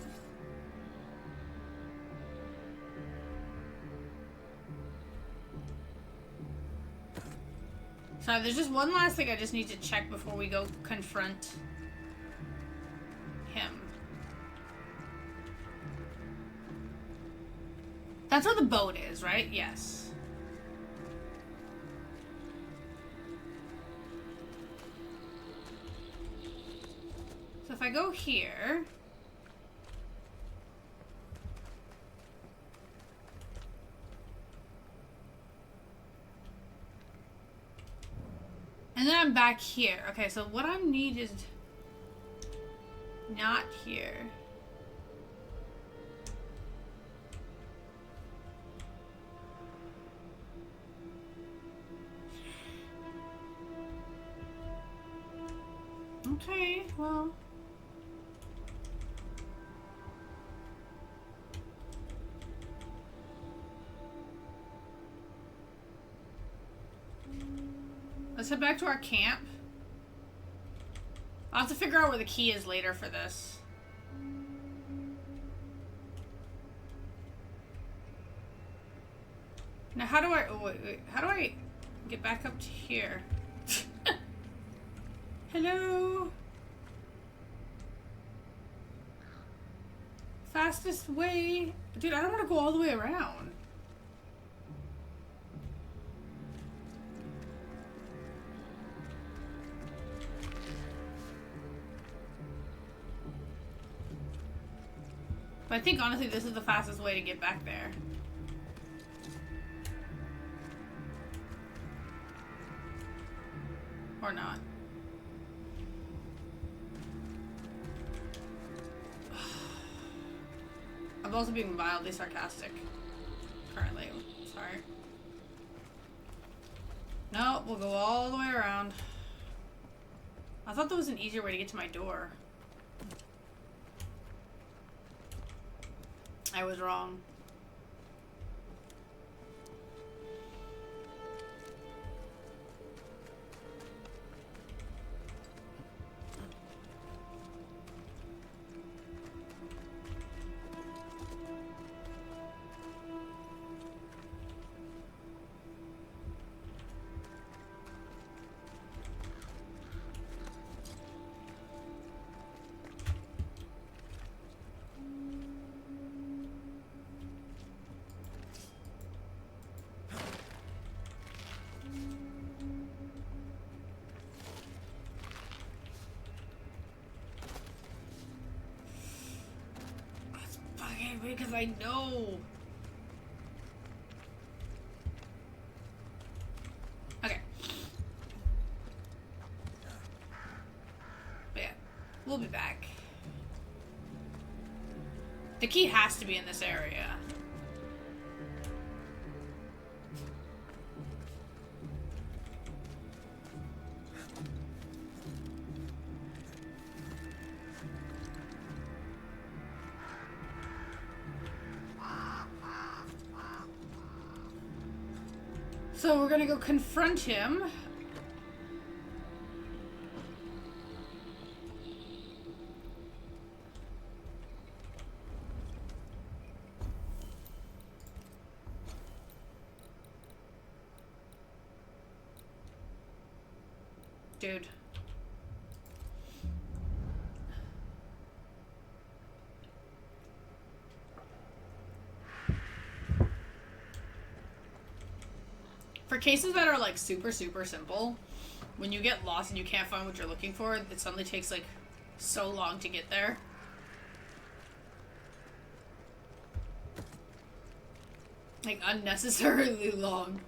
So there's just one last thing I just need to check before we go confront him. That's where the boat is, right? Yes. So if I go here... And then I'm back here. Okay, so what I need is not here. Okay, well. Let's head back to our camp. I'll have to figure out where the key is later for this. Now how do I, oh wait, how do I get back up to here? Hello? Fastest way? Dude, I don't want to go all the way around. But I think honestly this is the fastest way to get back there. Or not. I'm also being mildly sarcastic. Currently. Sorry. No, we'll go all the way around. I thought there was an easier way to get to my door. I was wrong. Because I know. Okay. But yeah, we'll be back. The key has to be in this area. So we're gonna go confront him. Dude. For cases that are like super simple, when you get lost and you can't find what you're looking for, it suddenly takes like so long to get there. Like unnecessarily long.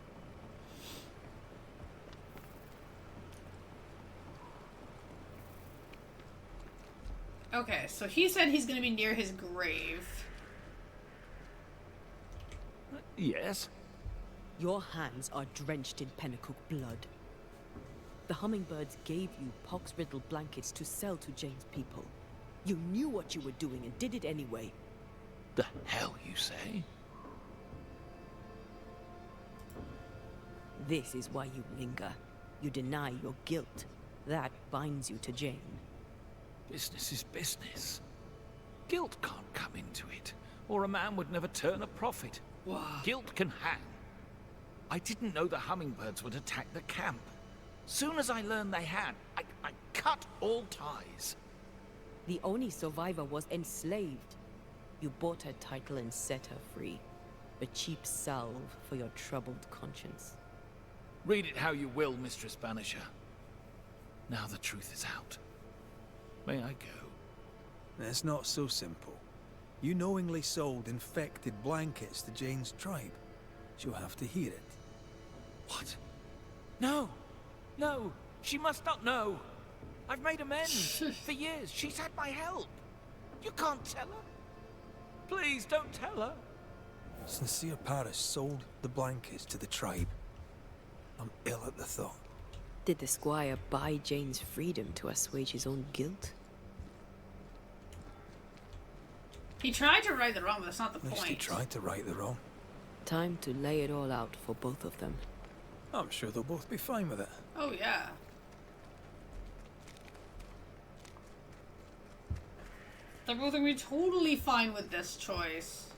Okay, so he said he's gonna be near his grave. Yes? Your hands are drenched in Pennacook blood. The hummingbirds gave you pox-riddled blankets to sell to Jane's people. You knew what you were doing and did it anyway. The hell you say? This is why you linger. You deny your guilt. That binds you to Jane. Business is business. Guilt can't come into it, or a man would never turn a profit. Wow. Guilt can hang. I didn't know the hummingbirds would attack the camp. Soon as I learned they had, I cut all ties. The only survivor was enslaved. You bought her title and set her free. A cheap salve for your troubled conscience. Read it how you will, Mistress Banisher. Now the truth is out. May I go? It's not so simple. You knowingly sold infected blankets to Jane's tribe. She'll have to hear it. What? No! No! She must not know! I've made amends. For years, she's had my help. You can't tell her. Please don't tell her. Sincere Paris sold the blankets to the tribe. I'm ill at the thought. Did the squire buy Jane's freedom to assuage his own guilt? He tried to right the wrong, but that's not the At least he point. tried to right the wrong. Time to lay it all out for both of them. I'm sure they'll both be fine with it. Oh, yeah. They're both gonna be totally fine with this choice.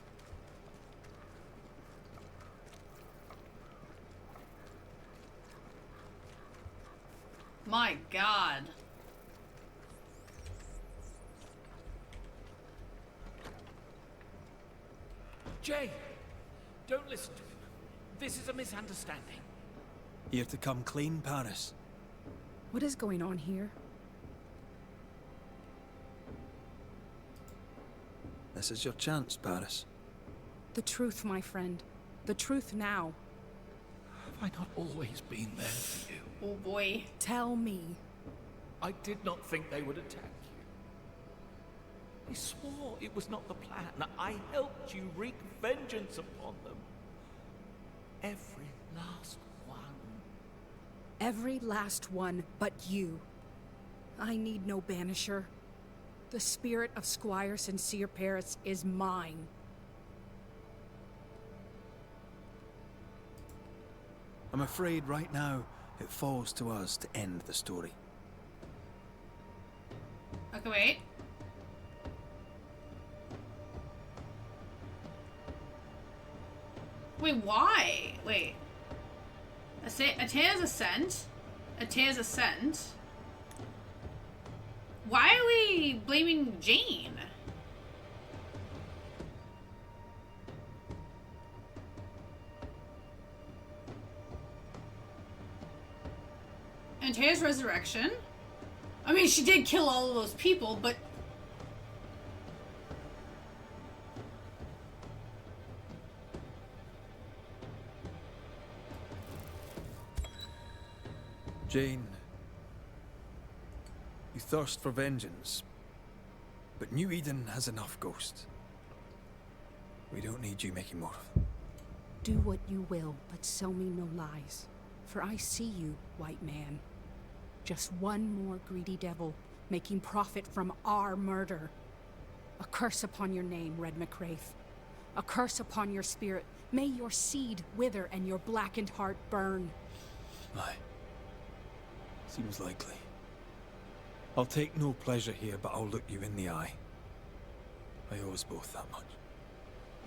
My God. Jay, don't listen to him. This is a misunderstanding. Here to come clean, Paris. What is going on here? This is your chance, Paris. The truth, my friend. The truth now. Have I not always been there for you? Oh boy. Tell me. I did not think they would attack you. I swore it was not the plan. I helped you wreak vengeance upon them. Every last one. Every last one but you. I need no banisher. The spirit of Squire Sincere Paris is mine. I'm afraid right now it falls to us to end the story. Okay, wait. Wait, why? Wait. Antea's Ascent? Antea's Ascent? Why are we blaming Jane? Antea's Resurrection? I mean, she did kill all of those people, but... Jane, you thirst for vengeance, but New Eden has enough ghosts. We don't need you making more of them. Do what you will, but sell me no lies. For I see you, white man. Just one more greedy devil, making profit from our murder. A curse upon your name, Red McRaith. A curse upon your spirit. May your seed wither and your blackened heart burn. Aye. Seems likely. I'll take no pleasure here, but I'll look you in the eye. I owe us both that much.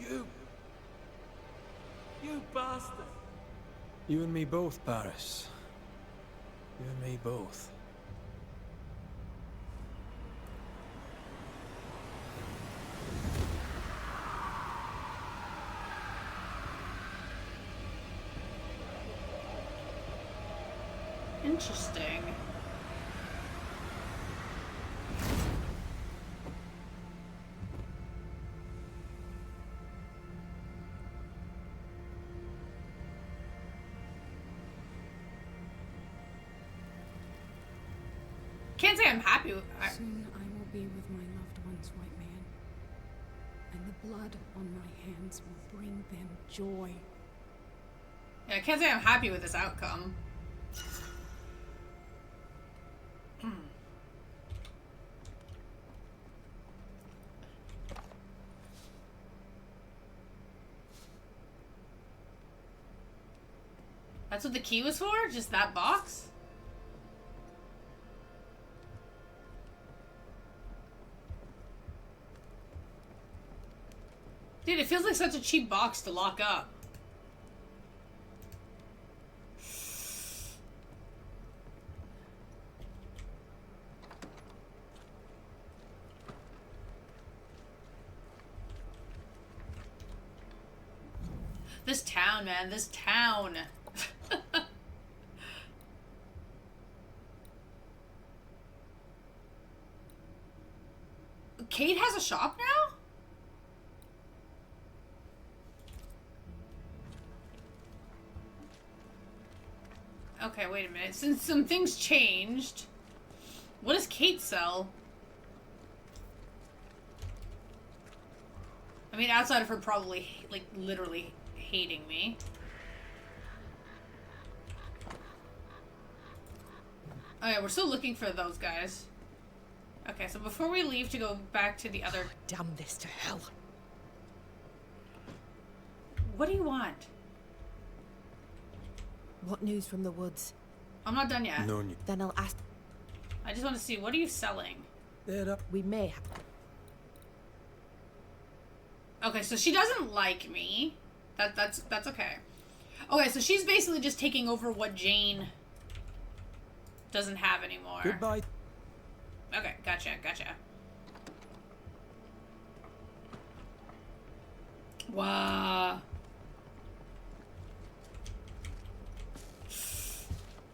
You bastard! You and me both, Paris. You and me both. Interesting. Can't say I'm happy with Soon I will be with my loved ones, white man. And the blood on my hands will bring them joy. Yeah, I can't say I'm happy with this outcome. That's what the key was for? Just that box? Dude, it feels like such a cheap box to lock up. This town, man, this town. Kate has a shop now? Okay, wait a minute. Since some things changed, what does Kate sell? I mean, outside of her probably, like, literally hating me. Oh yeah, we're still looking for those guys. Okay, so before we leave to go back to the other... Damn this to hell. What do you want? What news from the woods? I'm not done yet. No. Then I'll ask. I just want to see, what are you selling? We may have. Okay, so she doesn't like me. That's okay. Okay, so she's basically just taking over what Jane doesn't have anymore. Goodbye. Okay, gotcha. Wow.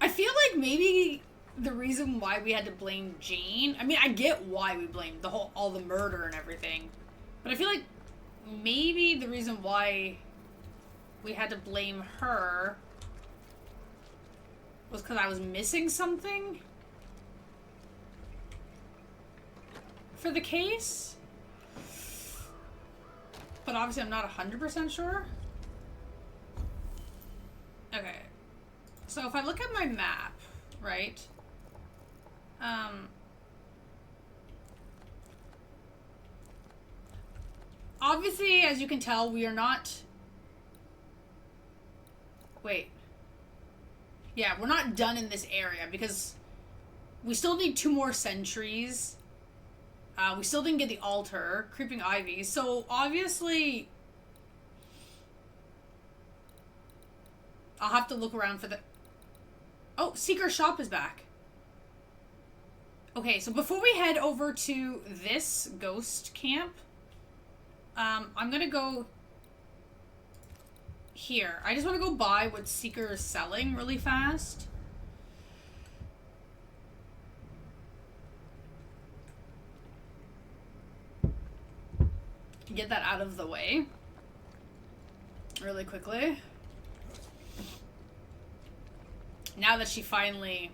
I feel like maybe the reason why we had to blame Jane, I mean, I get why we blamed all the murder and everything, but I feel like maybe the reason why we had to blame her was because I was missing something for the case, but obviously I'm not 100% sure. Okay, so if I look at my map, right, obviously, as you can tell, we are not... Wait. Yeah, we're not done in this area because we still need 2 more sentries. We still didn't get the altar, creeping ivy. So obviously, I'll have to look around for the... Oh, Seeker's shop is back. Okay, so before we head over to this ghost camp, I'm gonna go here. I just want to go buy what Seeker is selling really fast. Get that out of the way really quickly. Now that she finally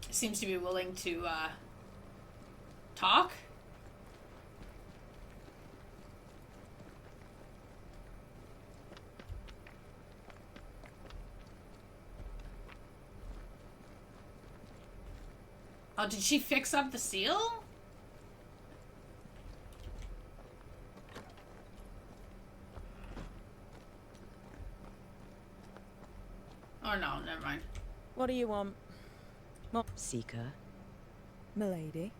seems to be willing to talk. Oh, did she fix up the seal? Oh no, never mind. What do you want? Seeker. Milady?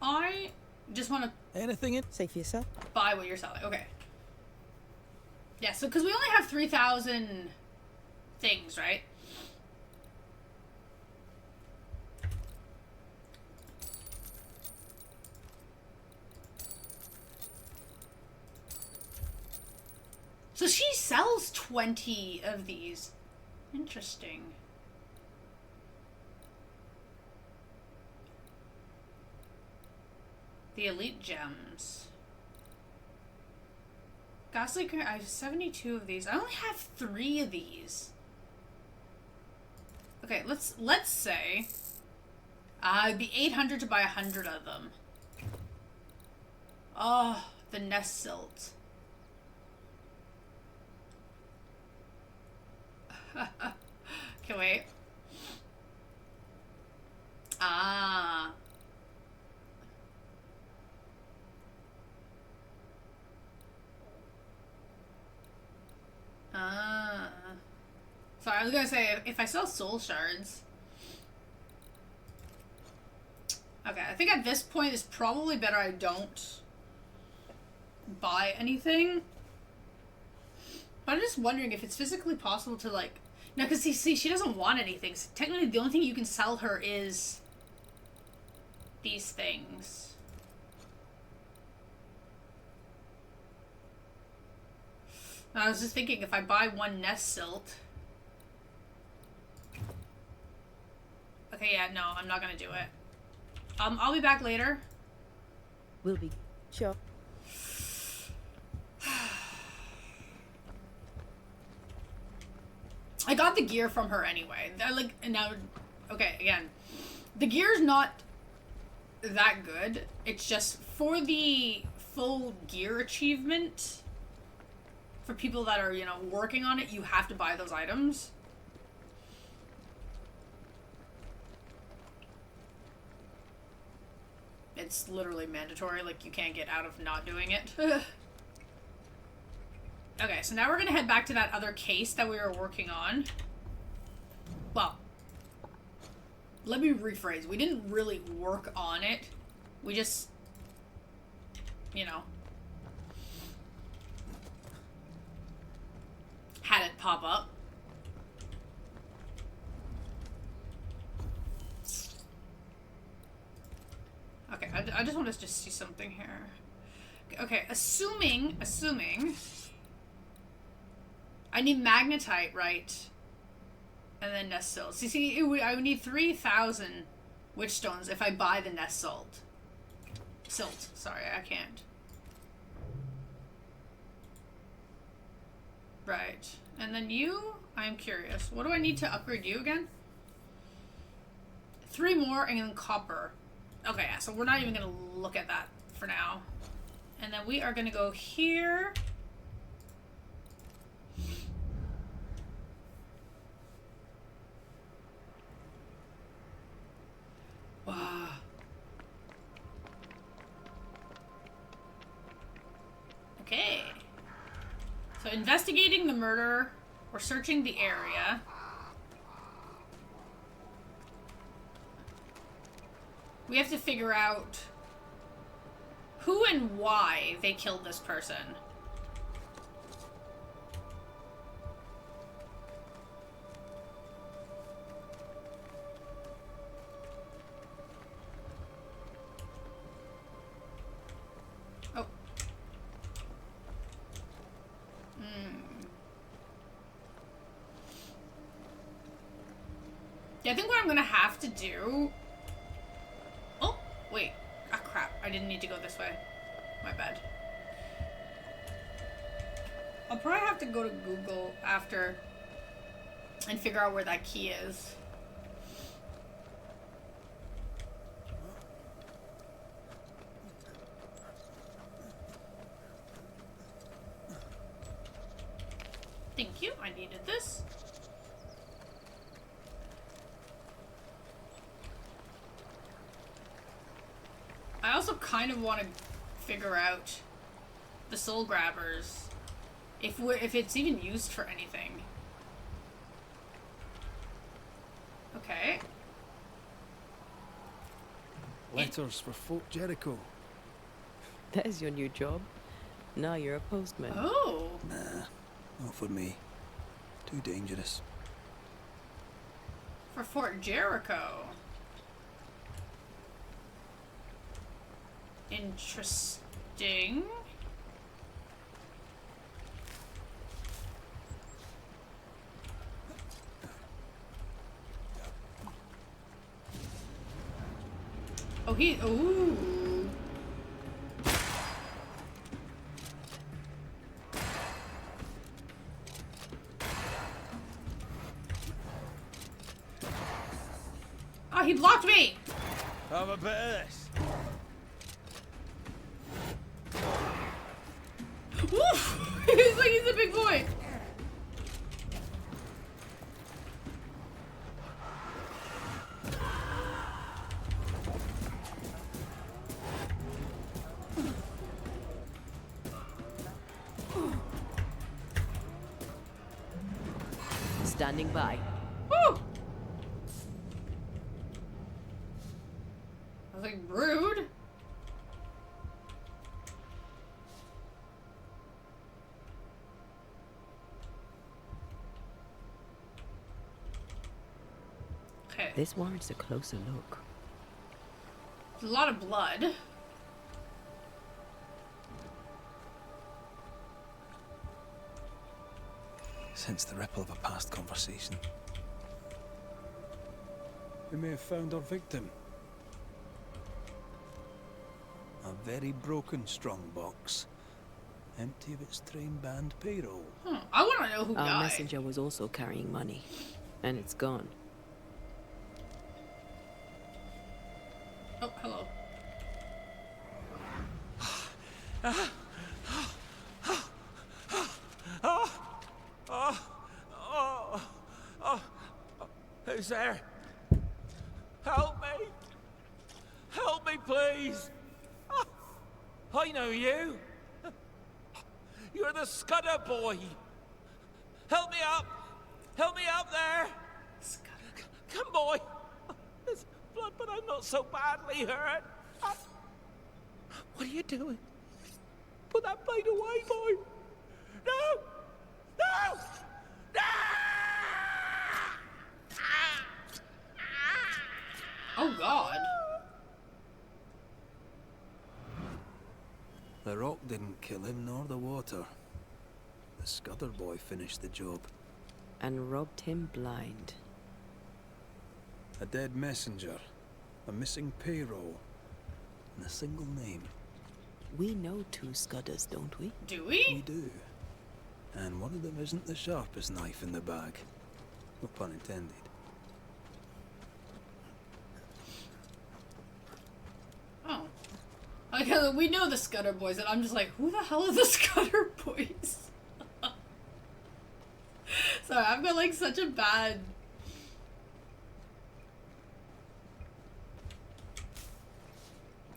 I just want to... Anything in? Say for yourself. Buy what you're selling. Okay. Yeah, so because we only have 3,000 things, right? So she sells 20 of these. Interesting. The elite gems. Ghastly, I have 72 of these. I only have 3 of these. Okay, let's say it'd be 800 to buy 100 of them. Oh, the nest silt. Okay, wait. Ah. So I was gonna say, if I sell soul shards, Okay, I think at this point it's probably better I don't buy anything. But I'm just wondering if it's physically possible to, like... No, because see, she doesn't want anything. So technically, the only thing you can sell her is these things. I was just thinking, if I buy one nest silt... Okay, yeah, no, I'm not gonna do it. I'll be back later. Will be. Sure. I got the gear from her anyway. Like, now, okay, again, the gear's not that good. It's just for the full gear achievement, for people that are, you know, working on it, you have to buy those items. It's literally mandatory, like, you can't get out of not doing it. Okay, so now we're gonna head back to that other case that we were working on. Well, let me rephrase. We didn't really work on it. We just, you know, had it pop up. Okay, I just want to just see something here. Okay, assuming... I need magnetite, right? And then nest salt. See, I would need 3,000 witchstones if I buy the nest salt. Silt. Sorry, I can't. Right. And then you, I'm curious. What do I need to upgrade you again? 3 more and then copper. Okay, yeah, so we're not even going to look at that for now. And then we are going to go here. Wow. Okay. So investigating the murder or searching the area. We have to figure out who and why they killed this person. Oh. Yeah, I think what I'm gonna have to do... Oh, wait. Ah, crap. I didn't need to go this way. My bad. I'll probably have to go to Google after and figure out where that key is. Thank you. I needed this. I also kind of want to figure out the soul grabbers, if it's even used for anything. Okay. Letters for Fort Jericho. There's your new job. Now you're a postman. Oh. Nah, not for me. Too dangerous. For Fort Jericho. Interesting. Oh, ooh. Oh, he blocked me! Have a bit of this. Woof! He's like, he's a big boy. Standing by. Woo! I was like Okay. This warrants a closer look. There's a lot of blood. Sense the ripple of a past conversation. We may have found our victim. A very broken strongbox. Empty of its train band payroll. I want to know who Our died. messenger was also carrying money. And it's gone. Oh, hello. Who's there? Help me! Help me, please! I know you! You're the Scudder boy! Help me up! Help me up there! Scudder. Come, boy! There's blood, but I'm not so badly hurt. What are you doing? Put that blade away, boy! No! No! No! Oh, God. The rock didn't kill him, nor the water. The Scudder boy finished the job. And robbed him blind. A dead messenger, a missing payroll, and a single name. We know 2 Scudders, don't we? Do we? We do. And one of them isn't the sharpest knife in the bag. No pun intended. Oh. Like, we know the Scudder boys, and I'm just like, who the hell are the Scudder boys? Sorry, I've got like such a bad...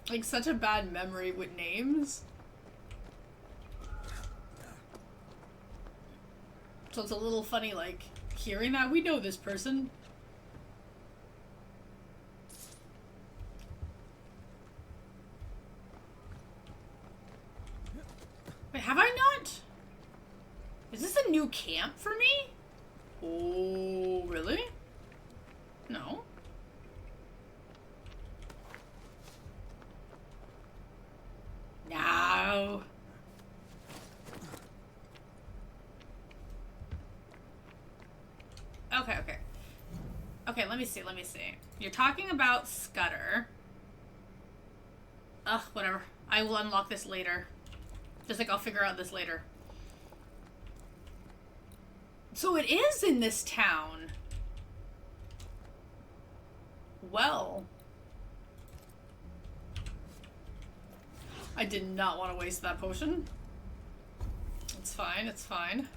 Like, such a bad memory with names. So it's a little funny, like, hearing that we know this person. Wait, have I not? Is this a new camp for me? Oh, really? No. No. Okay, okay. Okay, let me see, let me see. You're talking about Scudder. Ugh, whatever. I will unlock this later. Just like I'll figure out this later. So it is in this town. Well. I did not want to waste that potion. It's fine, it's fine.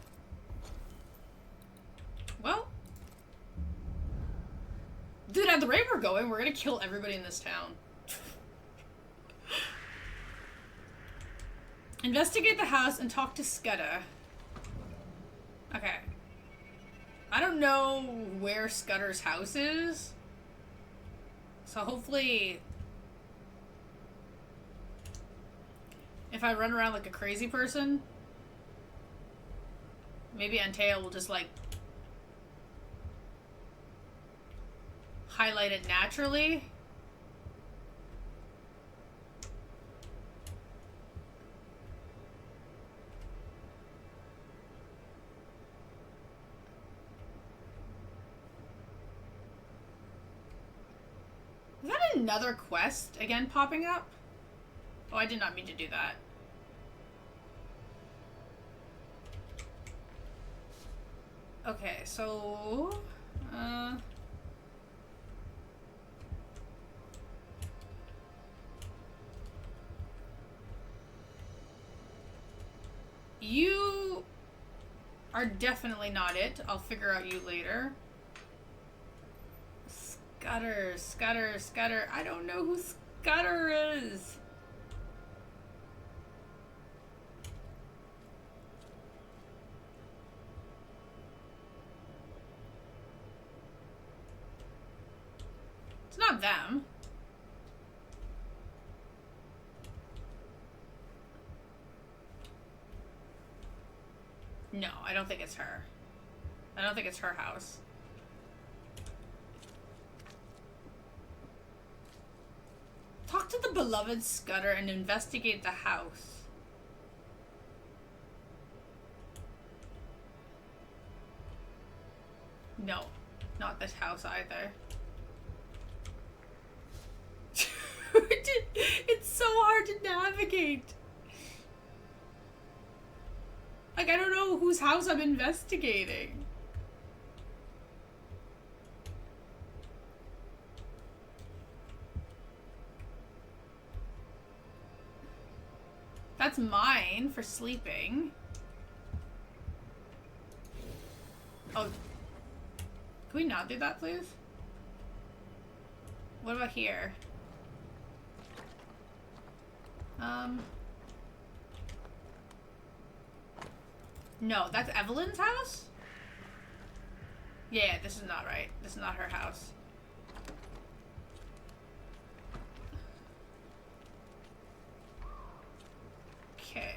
Well. Dude, at the rate we're going, we're gonna kill everybody in this town. Investigate the house and talk to Scudder. Okay. I don't know where Scudder's house is. So hopefully... if I run around like a crazy person, maybe Antea will just like... highlight it naturally. Is that another quest again popping up? Oh, I did not mean to do that. Okay, so... you are definitely not it. I'll figure out you later. Scudder, Scudder, Scudder. I don't know who Scudder is. It's not them. No, I don't think it's her. I don't think it's her house. beloved Scudder and investigate the house. No, not this house either. It's so hard to navigate. Like, I don't know whose house I'm investigating. That's mine for sleeping. Oh. Can we not do that, please? What about here? No, that's Evelyn's house? Yeah, this is not right. This is not her house. Okay.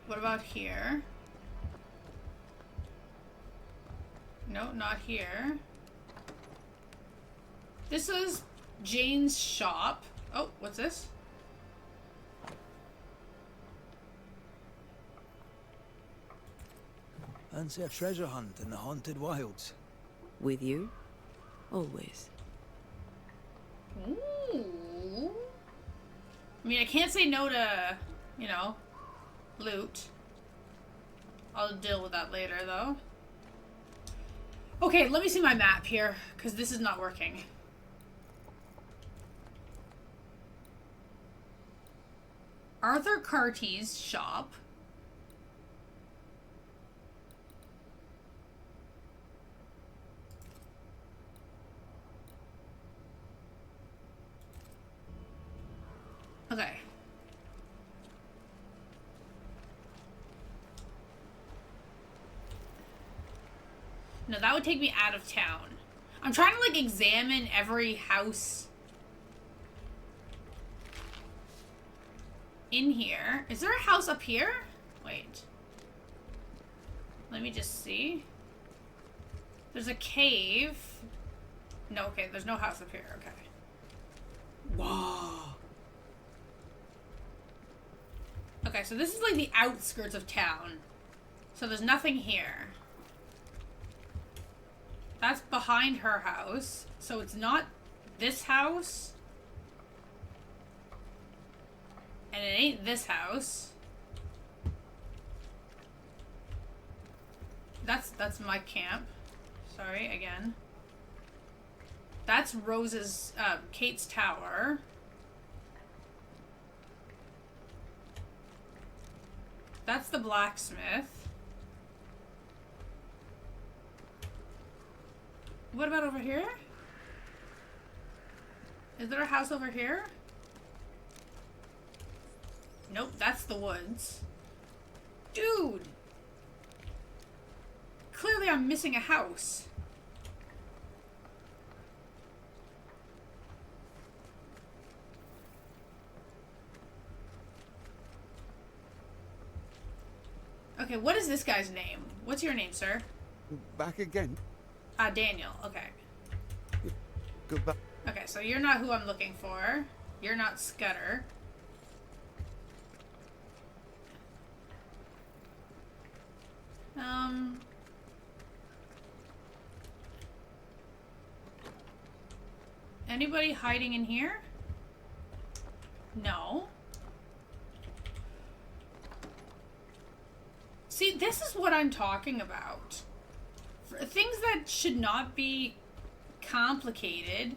What about here? No, not here. This is Jane's shop. Oh, what's this? Fancy a treasure hunt in the haunted wilds. With you? Always. Ooh. I mean, I can't say no to, you know, loot. I'll deal with that later, though. Okay, let me see my map here, because this is not working. Arthur Carty's shop. Okay. No, that would take me out of town. I'm trying to, like, examine every house in here. Is there a house up here? Wait. Let me just see. There's a cave. No, okay, there's no house up here. Okay. Whoa. Okay, so this is like the outskirts of town. So there's nothing here. That's behind her house. So it's not this house. And it ain't this house. That's my camp. Sorry, again. That's Rose's, Kate's tower. That's the blacksmith. What about over here? Is there a house over here? Nope, that's the woods. Dude! Clearly I'm missing a house. Okay, what is this guy's name? What's your name, sir? Back again. Daniel. Okay. Goodbye. Okay, so you're not who I'm looking for. You're not Scudder. Anybody hiding in here? No. See, this is what I'm talking about. For things that should not be complicated.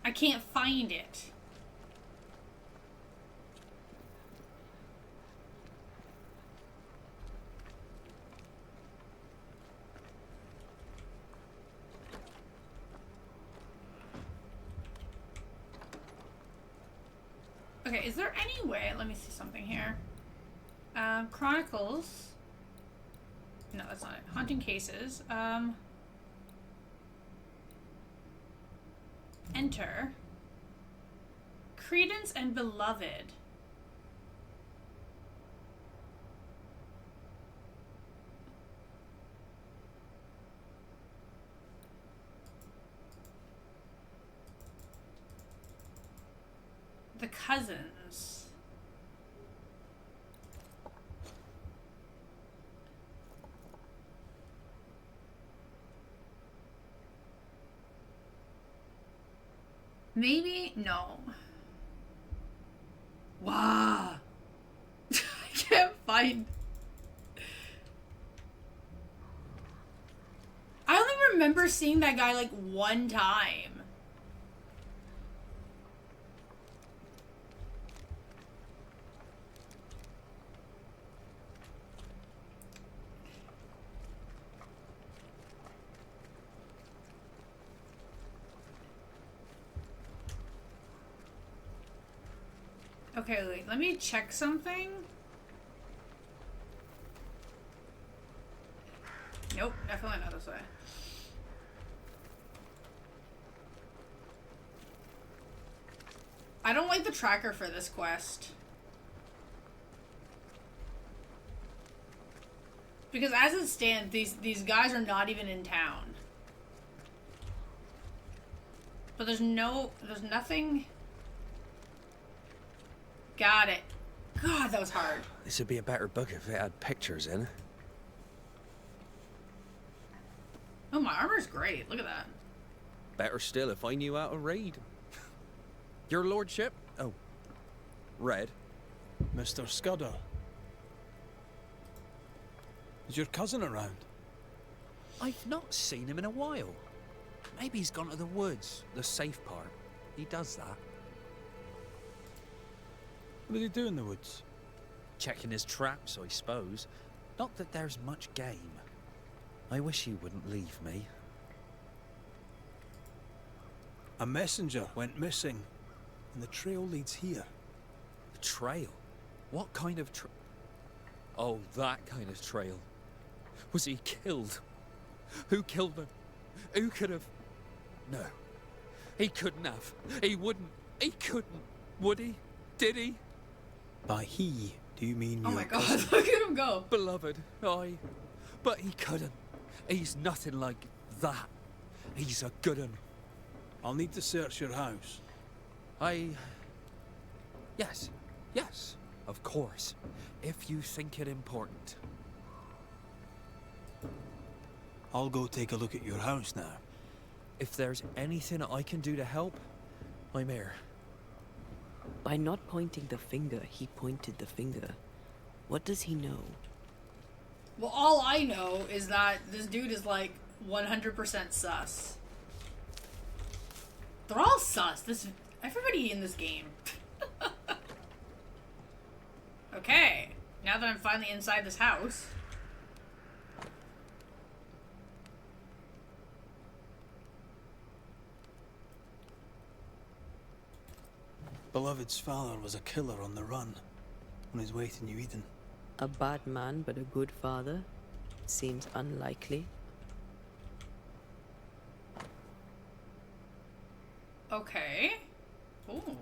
I can't find it. Okay, is there any way? Let me see something here. Chronicles. No, that's not it. Haunting cases. Enter. Credence and Beloved. The cousins. Maybe? No. Wow. I can't find... I only remember seeing that guy like one time. Okay, wait, let me check something. Nope, definitely not this way. I don't like the tracker for this quest. Because as it stands, these guys are not even in town. But there's nothing. Got it. God, that was hard. This would be a better book if it had pictures in. Oh, my armor's great. Look at that. Better still if I knew how to read. Your lordship? Oh. Red. Mr. Scudder. Is your cousin around? I've not seen him in a while. Maybe he's gone to the woods, the safe part. He does that. What did he do in the woods? Checking his traps, I suppose. Not that there's much game. I wish he wouldn't leave me. A messenger went missing, and the trail leads here. The trail? What kind of trail? Oh, that kind of trail. Was he killed? Who killed him? Who could have? No. He couldn't have. He wouldn't. He couldn't. Would he? Did he? By he, do you mean Oh your my god, cousin? look at him go. Beloved, aye. But he couldn't. He's nothing like that. He's a good un. I'll need to search your house. Yes, of course. If you think it important. I'll go take a look at your house now. If there's anything I can do to help, I'm here. By not pointing the finger, he pointed the finger. What does he know? Well, all I know is that this dude is like 100% sus. They're all sus. Everybody in this game. Okay, now that I'm finally inside this house. Beloved's father was a killer on the run, on his way to New Eden. A bad man, but a good father? Seems unlikely. Okay. Ooh.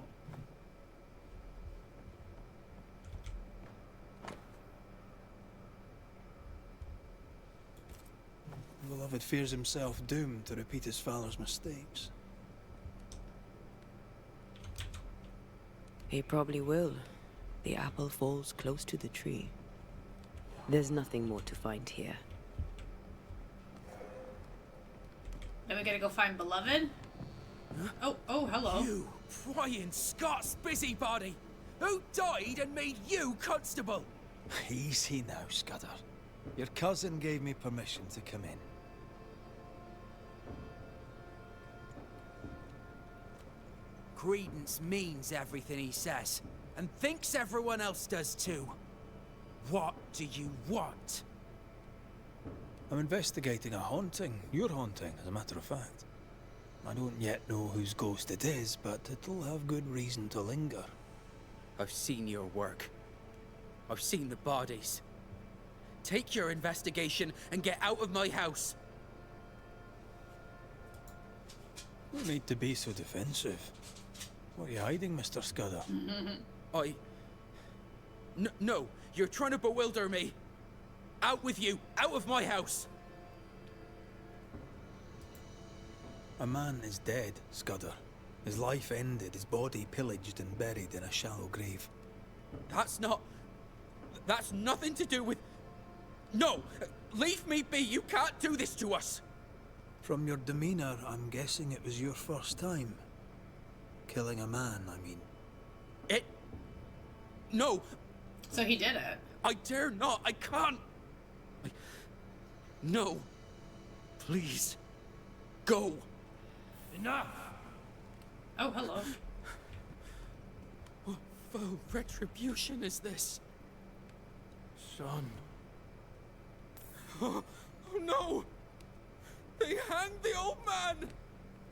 Beloved fears himself doomed to repeat his father's mistakes. He probably will. The apple falls close to the tree. There's nothing more to find here. Then we gotta go find Beloved? Oh, hello. You prying Scots busybody! Who died and made you constable? Easy now, Scudder. Your cousin gave me permission to come in. Credence means everything he says, and thinks everyone else does too. What do you want? I'm investigating a haunting. Your haunting, as a matter of fact. I don't yet know whose ghost it is, but it'll have good reason to linger. I've seen your work. I've seen the bodies. Take your investigation and get out of my house. No need to be so defensive. What are you hiding, Mr. Scudder? No, you're trying to bewilder me. Out with you, out of my house. A man is dead, Scudder. His life ended, his body pillaged and buried in a shallow grave. That's nothing to do with... No! Leave me be! You can't do this to us! From your demeanor, I'm guessing it was your first time. Killing a man, I mean. No! So he did it. I dare not! I can't! No! Please! Go! Enough! Oh, hello. What foul retribution is this? Son. Oh no! They hanged the old man!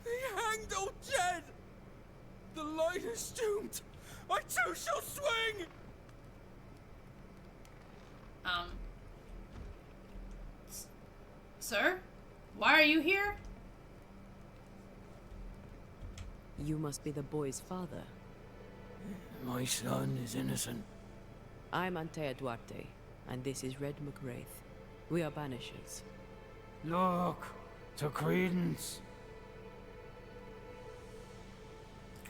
They hanged old Jed! The light is doomed! I too shall swing! Sir? Why are you here? You must be the boy's father. My son is innocent. I'm Antea Duarte, and this is Red Raith. We are Banishers. Look, to Credence.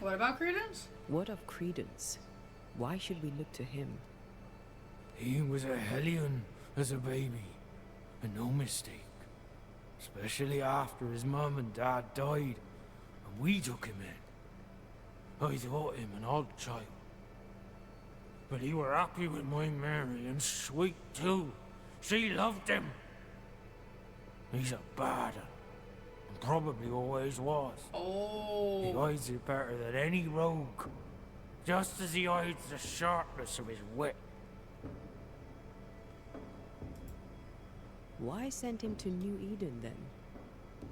What about Credence? What of Credence? Why should we look to him? He was a hellion as a baby, and no mistake. Especially after his mum and dad died, and we took him in. I thought him an odd child. But he were happy with my Mary, and sweet too. She loved him. He's a bad un, and probably always was. Oh. He hides it better than any rogue, just as he hides the sharpness of his wit. Why send him to New Eden, then?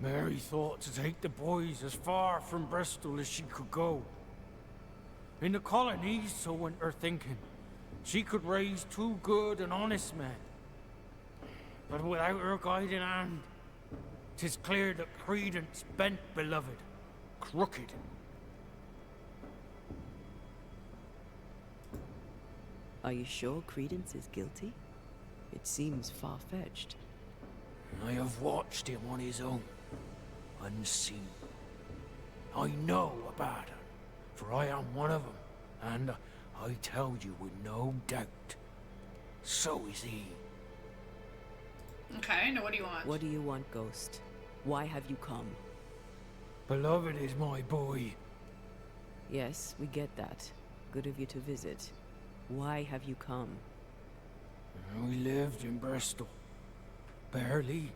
Mary thought to take the boys as far from Bristol as she could go. In the colonies, so went her thinking, she could raise two good and honest men. But without her guiding hand, 'tis clear that Credence bent beloved, crooked. Are you sure Credence is guilty? It seems far-fetched. I have watched him on his own, unseen. I know about him, for I am one of them, and I tell you with no doubt, so is he. Okay, now what do you want? What do you want, Ghost? Why have you come? Beloved is my boy. Yes, we get that. Good of you to visit. Why have you come? We lived in Bristol. Barely.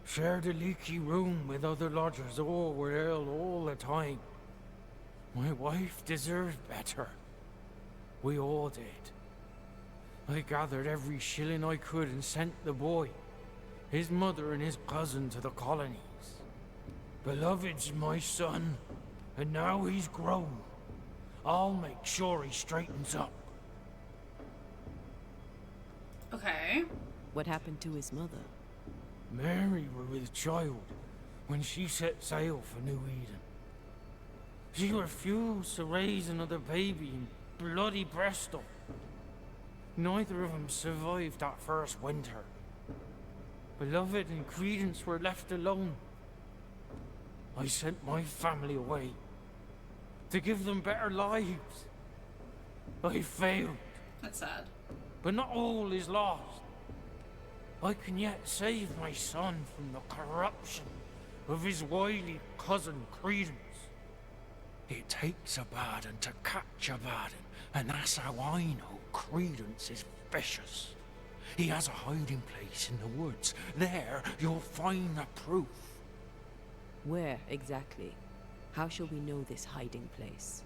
Shared a leaky room with other lodgers. All were ill all the time. My wife deserved better. We all did. I gathered every shilling I could and sent the boy, his mother and his cousin to the colonies. Beloved's my son, and now he's grown. I'll make sure he straightens up. Okay. What happened to his mother? Mary were with child when she set sail for New Eden. She refused to raise another baby in bloody Bristol. Neither of them survived that first winter. Beloved and Credence were left alone. I sent my family away to give them better lives. I failed. That's sad. But not all is lost. I can yet save my son from the corruption of his wily cousin Credence. It takes a bad un to catch a bad un, and that's how I know Credence is vicious. He has a hiding place in the woods. There you'll find the proof. Where exactly? How shall we know this hiding place?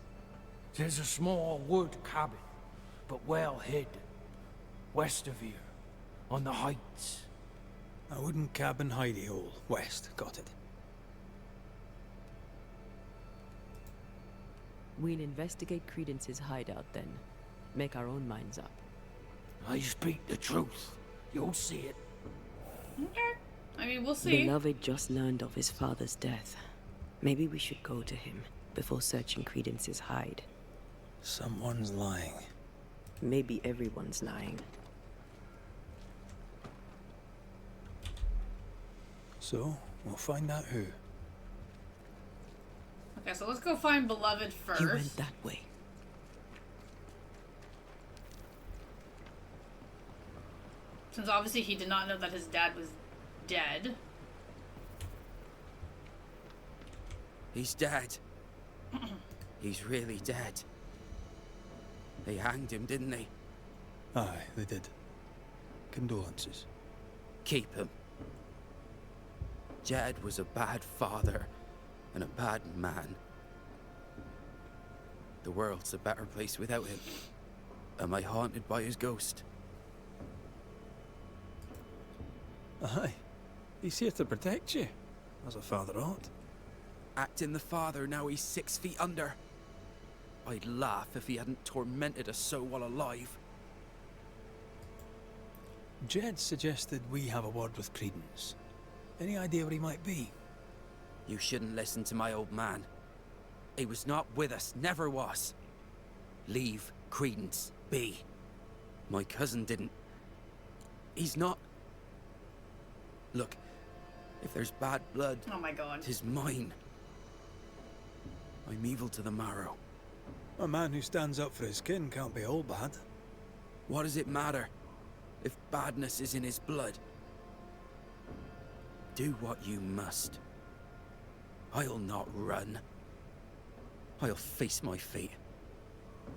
There's a small wood cabin, but well hid. West of here, on the heights. A wooden cabin hidey hole. West, got it. We'll investigate Credence's hideout then. Make our own minds up. I speak the truth. You'll see it. Okay. I mean, we'll see. Beloved just learned of his father's death. Maybe we should go to him before searching Credence's hide. Someone's lying. Maybe everyone's lying. So, we'll find out who. Okay, so let's go find Beloved first. He went that way. Since obviously he did not know that his dad was dead. He's dead. He's really dead. They hanged him, didn't they? Aye, they did. Condolences. Keep him. Jed was a bad father and a bad man. The world's a better place without him. Am I haunted by his ghost? Aye. He's here to protect you, as a father ought. Acting the father, now he's 6 feet under. I'd laugh if he hadn't tormented us so while alive. Jed suggested we have a word with Credence. Any idea where he might be? You shouldn't listen to my old man. He was not with us, never was. Leave Credence be. My cousin didn't. He's not... Look, if there's bad blood... Oh my god. 'Tis mine. I'm evil to the marrow. A man who stands up for his kin can't be all bad. What does it matter if badness is in his blood? Do what you must. I'll not run. I'll face my fate,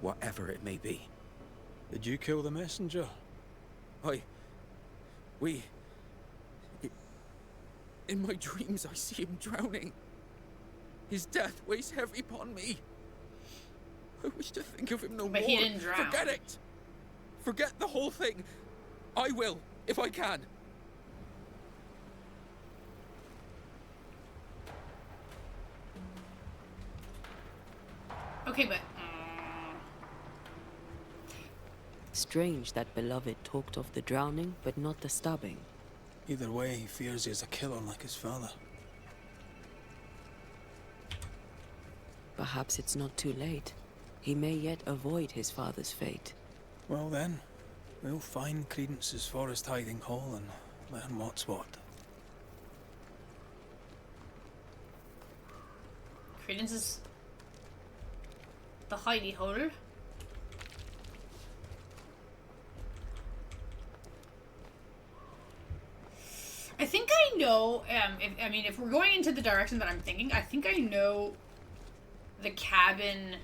whatever it may be. Did you kill the messenger? In my dreams, I see him drowning. His death weighs heavy upon me. I wish to think of him no more. But he didn't drown. Forget it. Forget the whole thing. I will, if I can. Okay, but... Strange that Beloved talked of the drowning, but not the stabbing. Either way, he fears he's a killer like his father. Perhaps it's not too late. He may yet avoid his father's fate. Well then, we'll find Credence's forest hiding hole and learn what's what. Credence is... the hidey hole. I think I know, if we're going into the direction that I'm thinking, I think I know the cabin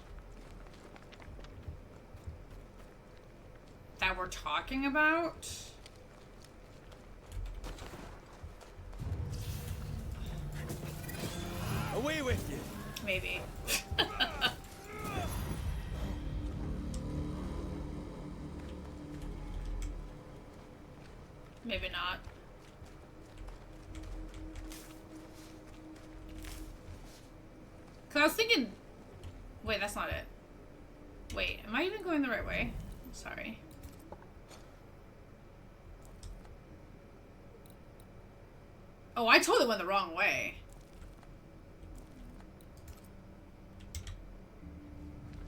that we're talking about. Away with you! Maybe. Maybe not. Cause I was thinking... Wait, that's not it. Wait, am I even going the right way? Sorry. Oh, I totally went the wrong way.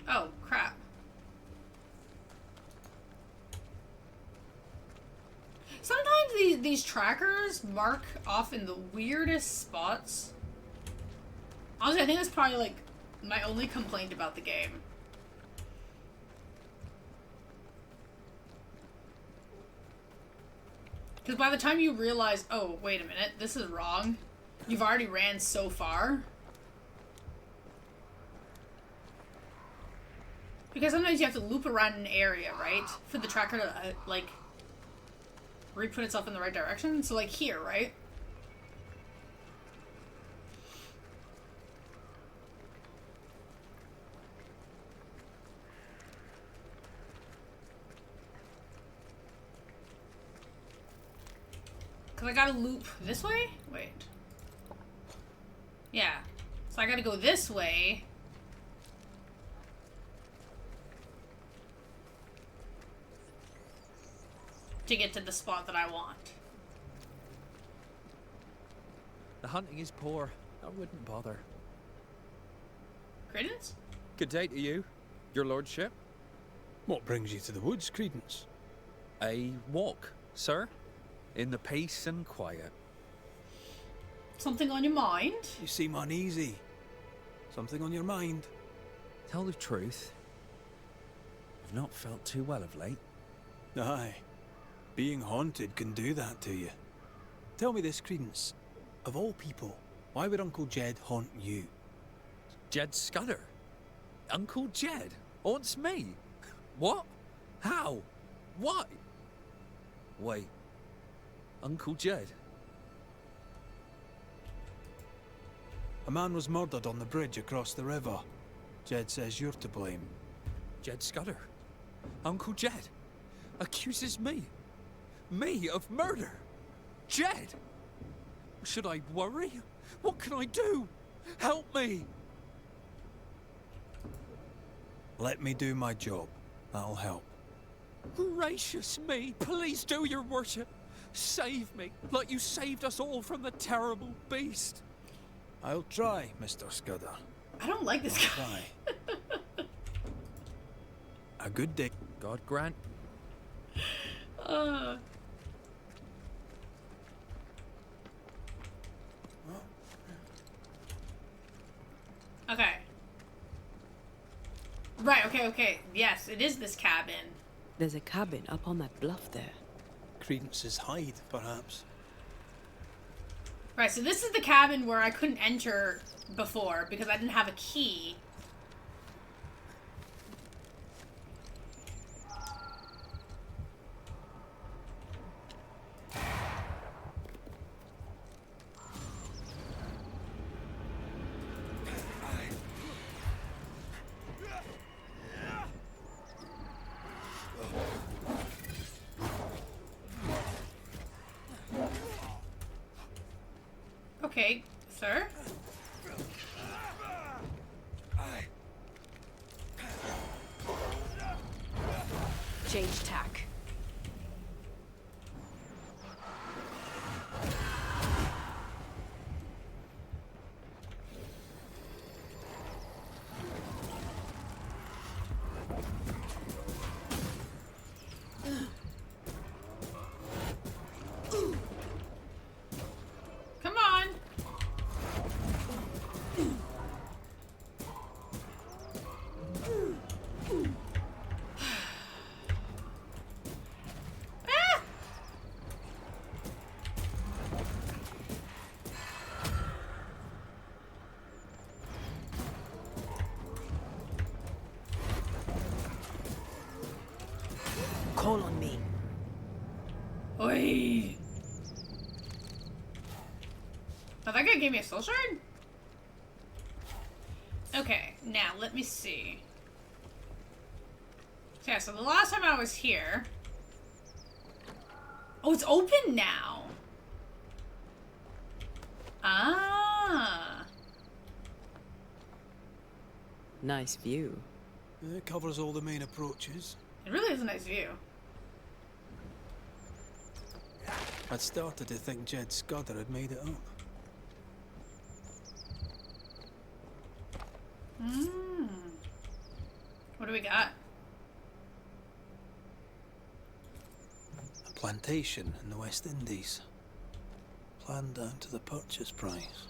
Oh, crap. Sometimes these trackers mark off in the weirdest spots. Honestly, I think that's probably, like, my only complaint about the game. Because by the time you realize, oh, wait a minute, this is wrong, you've already ran so far. Because sometimes you have to loop around an area, right? For the tracker to, like, re-put itself in the right direction. So, like, here, right? Because I gotta loop this way? Wait. Yeah. So I gotta go this way. To get to the spot that I want. The hunting is poor. I wouldn't bother. Credence? Good day to you, your lordship. What brings you to the woods, Credence? A walk, sir. In the peace and quiet. Something on your mind? You seem uneasy. Something on your mind? Tell the truth, I've not felt too well of late. Aye. Being haunted can do that to you. Tell me this, Credence. Of all people, why would Uncle Jed haunt you? Jed Scudder? Uncle Jed haunts me? What? How? Why? Wait. Uncle Jed? A man was murdered on the bridge across the river. Jed says you're to blame. Jed Scudder? Uncle Jed? Accuses me? Me of murder? Jed? Should I worry? What can I do? Help me! Let me do my job. That'll help. Gracious me! Please do, your worship! Save me, like you saved us all from the terrible beast! I'll try, Mr. Scudder. I don't like this guy. Try. A good day. God grant. Okay. Right, okay. Yes, it is this cabin. There's a cabin up on that bluff there. Credence's hide, perhaps. Right, so this is the cabin where I couldn't enter before because I didn't have a key. Okay, sir. Change tack. Come on. Call on me. Oi. Oh, that guy gave me a soul shard? Okay, now let me see. Yeah, so the last time I was here... Oh, it's open now! Ah! Nice view. It covers all the main approaches. It really is a nice view. I'd started to think Jed Scudder had made it up. What do we got? A plantation in the West Indies. Planned down to the purchase price.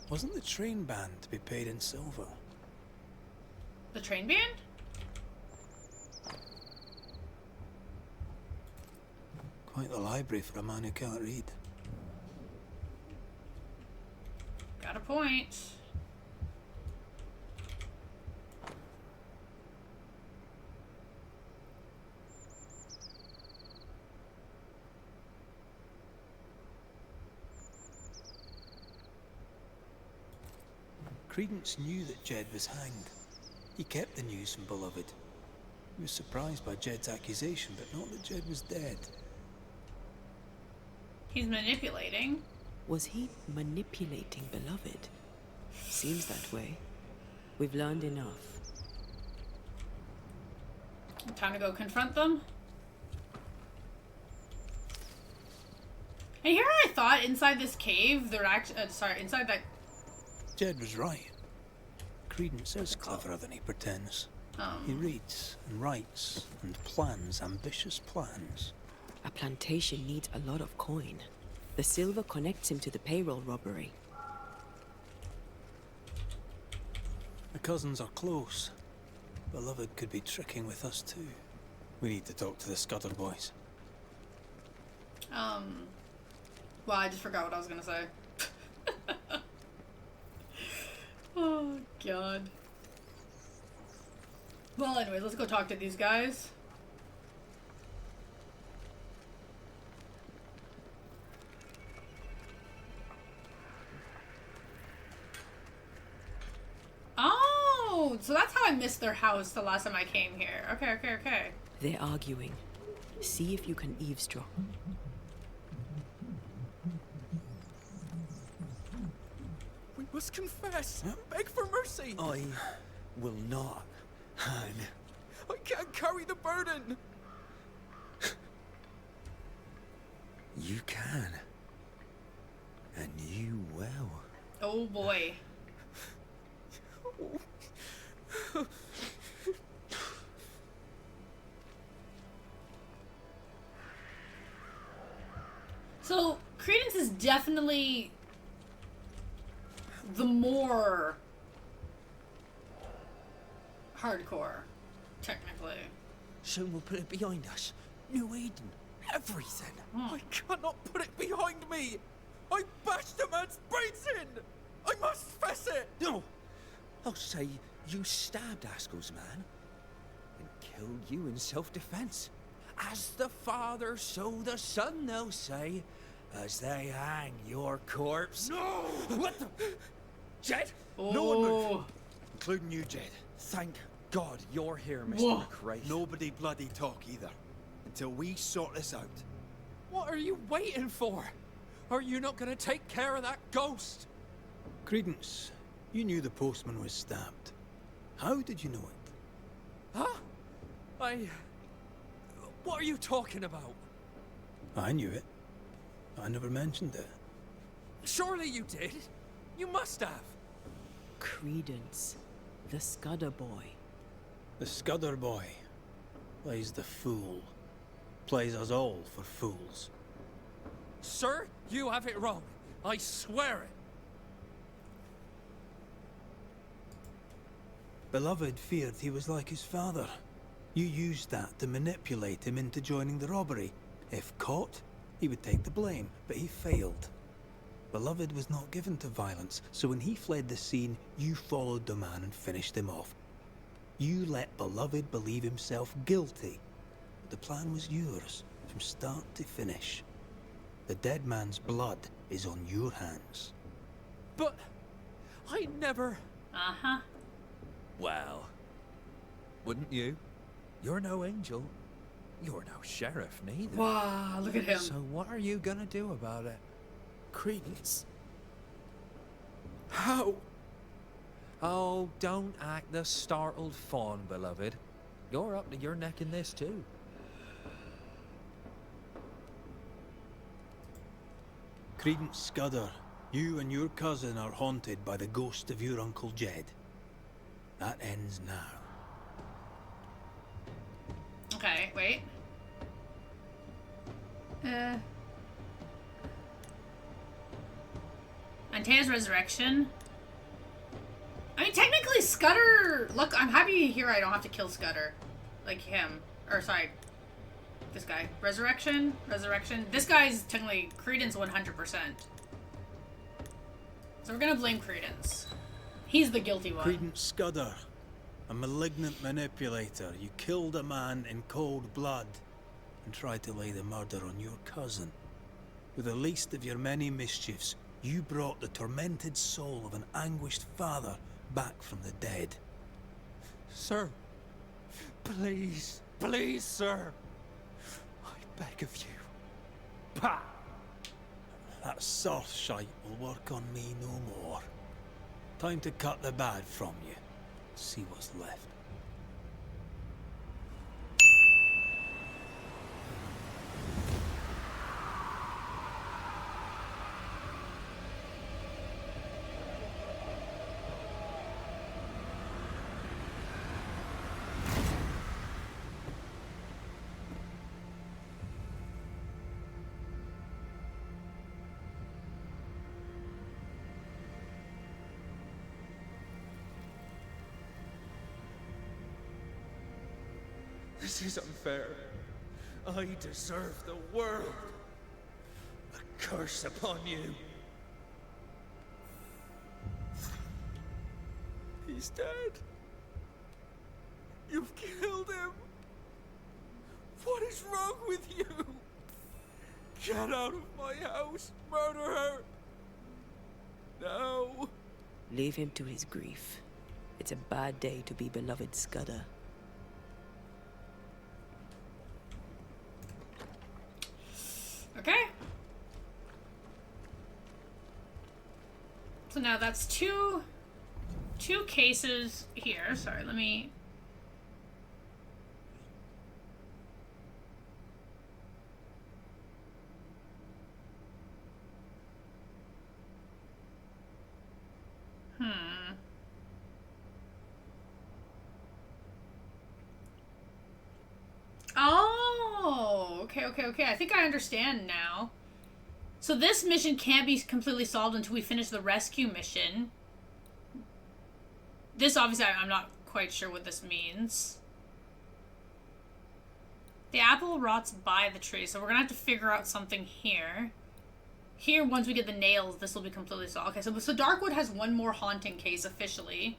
Wasn't the train band to be paid in silver? The train band? Quite the library for a man who can't read. Got a point. Credence knew that Jed was hanged. He kept the news from Beloved. He was surprised by Jed's accusation, but not that Jed was dead. He's manipulating. Was he manipulating Beloved? Seems that way. We've learned enough. Time to go confront them. And here I thought inside this cave, there actually, inside that... Jed was right. Credence is cleverer than he pretends. He reads and writes and plans ambitious plans. A plantation needs a lot of coin. The silver connects him to the payroll robbery. The cousins are close. Beloved could be tricking with us too. We need to talk to the Scudder boys. Well, I just forgot what I was gonna say. Oh, God. Well, anyways, let's go talk to these guys. Oh, so that's how I missed their house the last time I came here. Okay. They're arguing. See if you can eavesdrop. We must confess. Beg for mercy. I will not hang. I can't carry the burden. You can. And you will. Oh, boy. So, Credence is definitely the more hardcore, technically. Soon we'll put it behind us. New Eden. Everything. I cannot put it behind me. I bashed a man's brains in. I must fess it. No. I'll say you stabbed Haskell's man and killed you in self-defense. As the father, so the son, they'll say, as they hang your corpse. No! What the? Jed? Oh. No one move. Including you, Jed. Thank God you're here, Mr. McRae. Nobody bloody talk either, until we sort this out. What are you waiting for? Are you not going to take care of that ghost? Credence, you knew the postman was stabbed. How did you know it? Huh? What are you talking about? I knew it. I never mentioned it. Surely you did. You must have. Credence. The Scudder boy. The Scudder boy plays the fool. Plays us all for fools. Sir, you have it wrong. I swear it. Beloved feared he was like his father. You used that to manipulate him into joining the robbery. If caught, he would take the blame, but he failed. Beloved was not given to violence, so when he fled the scene, you followed the man and finished him off. You let Beloved believe himself guilty. But the plan was yours, from start to finish. The dead man's blood is on your hands. But I never... Uh-huh. Well, wouldn't you? You're no angel. You're no sheriff, neither. Wow, look at him. So what are you gonna do about it? Credence. How? Oh, don't act the startled fawn, beloved. You're up to your neck in this, too. Credence Scudder, you and your cousin are haunted by the ghost of your Uncle Jed. That ends now. Okay, wait. Antea's resurrection. I mean, technically, Scudder... Look, I'm happy here I don't have to kill Scudder. Like him. Or, sorry. This guy. Resurrection? This guy's technically Credence 100%. So we're gonna blame Credence. He's the guilty one. Credence Scudder, a malignant manipulator. You killed a man in cold blood and tried to lay the murder on your cousin. With the least of your many mischiefs, you brought the tormented soul of an anguished father back from the dead. Sir, please, please, sir. I beg of you. Pah! That soft shite will work on me no more. Time to cut the bad from you. See what's left. This is unfair. I deserve the world. A curse upon you. He's dead. You've killed him. What is wrong with you? Get out of my house, murderer! No! Leave him to his grief. It's a bad day to be beloved Scudder. Okay. So now that's two cases here. Sorry, let me... Oh, okay. I think I understand now. So this mission can't be completely solved until we finish the rescue mission. This, obviously, I'm not quite sure what this means. The apple rots by the tree, so we're gonna have to figure out something here. Here, once we get the nails, this will be completely solved. Okay, so Darkwood has one more haunting case officially.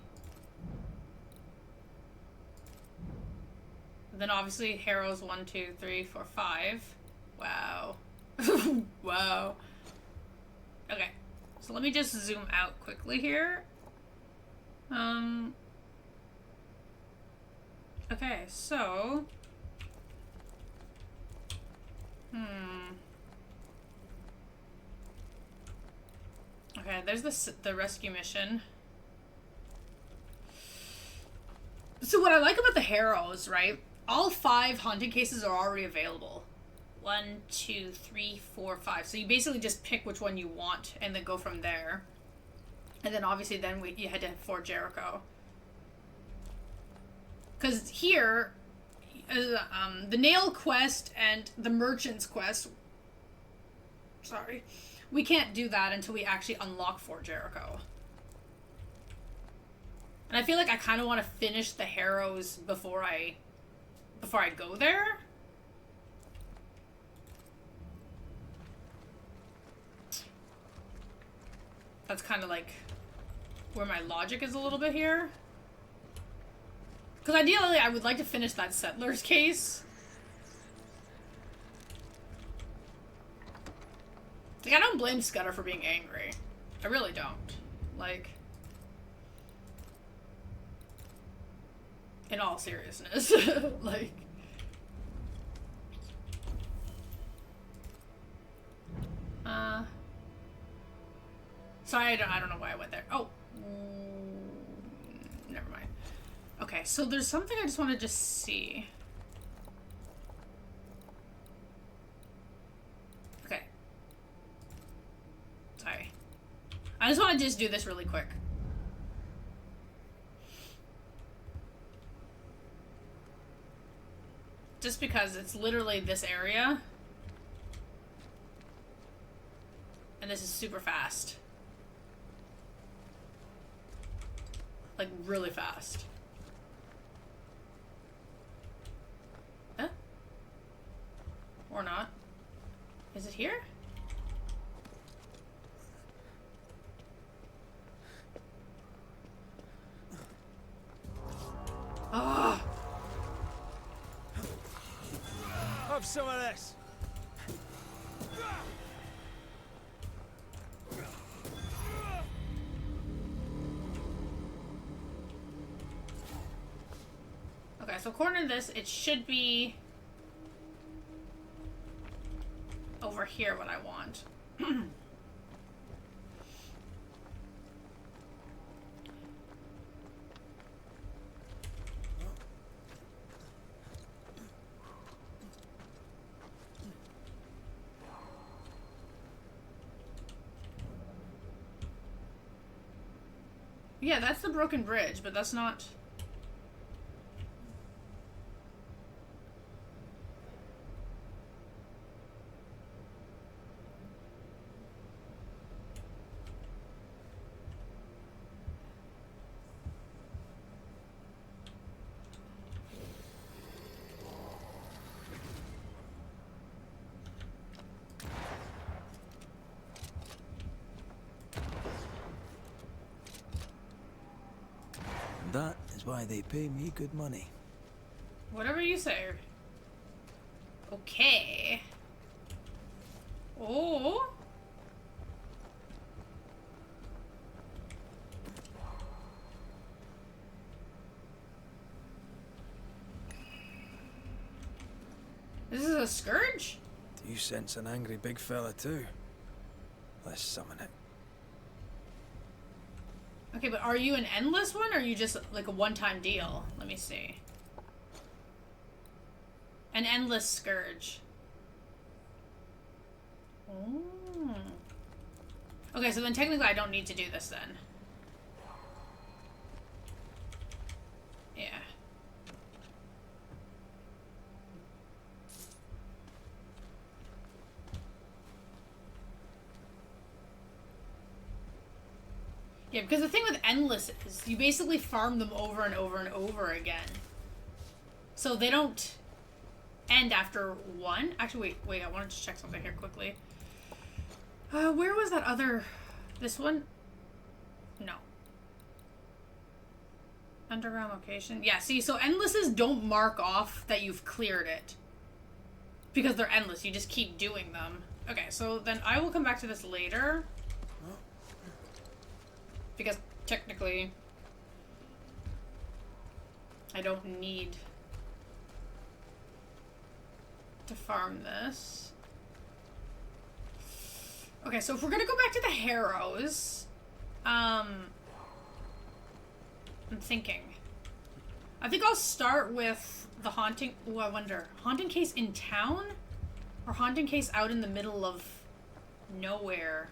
Then obviously Harrows 1, 2, 3, 4, 5. Wow. Wow. Okay. So let me just zoom out quickly here. Okay, so okay, there's the rescue mission. So what I like about the Harrows, right? All 5 haunting cases are already available. 1, 2, 3, 4, 5. So you basically just pick which one you want and then go from there. And then obviously then you head to Fort Jericho. Because here, the Nail quest and the Merchant's quest, sorry, we can't do that until we actually unlock Fort Jericho. And I feel like I kind of want to finish the Harrows before I go there. That's kind of like where my logic is a little bit here. Because ideally, I would like to finish that Settlers case. Like, I don't blame Scudder for being angry. I really don't. Like, in all seriousness. Like, sorry, I don't know why I went there. Oh, never mind. Okay, so there's something I just want to just see. Okay. Sorry. I just want to just do this really quick. Just because it's literally this area. And this is super fast. Like, really fast. Huh? Or not. Is it here? Ah! Have some of this. Okay, so according to this, it should be over here what I want. Yeah, that's the broken bridge, but that's not... And that is why they pay me good money. Whatever you say. Okay. Oh. This is a scourge? Do you sense an angry big fella too? Let's summon it. Okay, but are you an endless one, or are you just like a one-time deal? Let me see. An endless scourge. Oh. Okay, so then technically I don't need to do this then. Yeah. Yeah, because the thing with endless is you basically farm them over and over and over again. So they don't end after one. Actually, wait, I wanted to check something here quickly. Where was that other... This one? No. Underground location. Yeah, see, so endlesses don't mark off that you've cleared it. Because they're endless, you just keep doing them. Okay, so then I will come back to this later. Because technically, I don't need to farm this. Okay, so if we're gonna go back to the Harrows, I'm thinking. I think I'll start with the haunting. Ooh, I wonder. Haunting case in town? Or haunting case out in the middle of nowhere?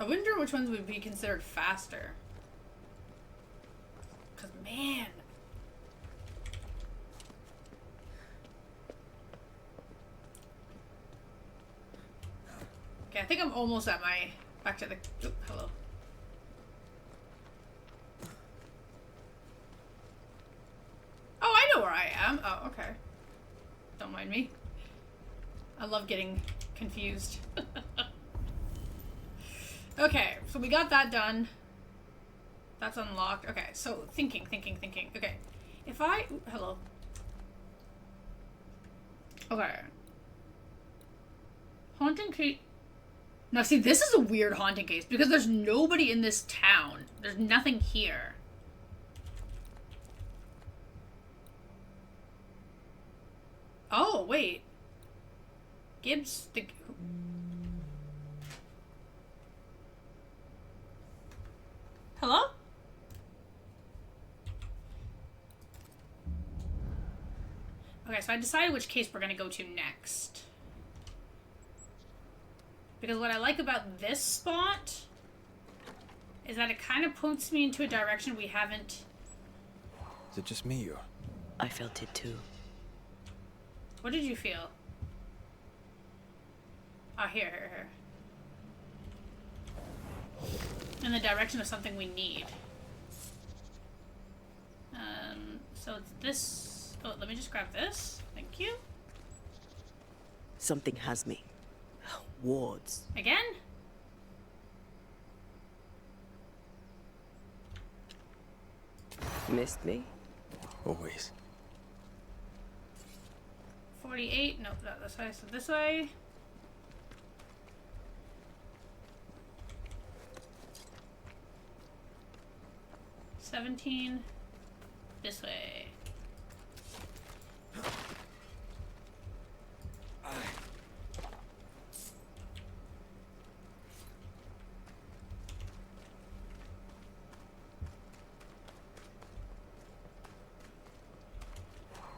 I wonder which ones would be considered faster. Cause man. Okay, I think I'm almost at my back to the hello. Oh, I know where I am. Oh, okay. Don't mind me. I love getting confused. Okay, so we got that done. That's unlocked. Okay, so thinking. Okay, if I... Ooh, hello. Okay. Haunting case... Now see, this is a weird haunting case because there's nobody in this town. There's nothing here. Oh, wait. Gibbs... Hello? Okay, so I decided which case we're gonna go to next. Because what I like about this spot is that it kind of points me into a direction we haven't... Is it just me or? I felt it too. What did you feel? Oh, here. In the direction of something we need. So it's this... Oh, let me just grab this. Thank you. Something has me. Wards. Again? Missed me? Always. 48. No, not this way. So this way. $17. This way.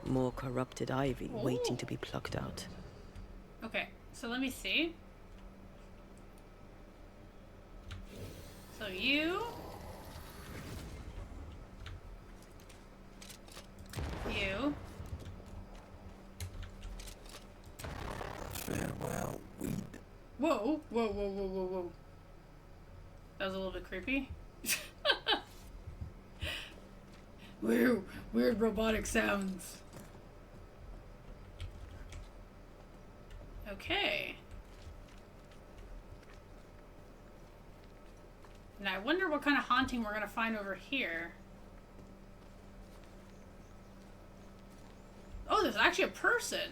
More corrupted ivy Ooh. waiting to be plucked out. Okay, so let me see. So you... You... Farewell, weed. Whoa. That was a little bit creepy. Weird robotic sounds. Okay. Now I wonder what kind of haunting we're gonna find over here. Oh, there's actually a person.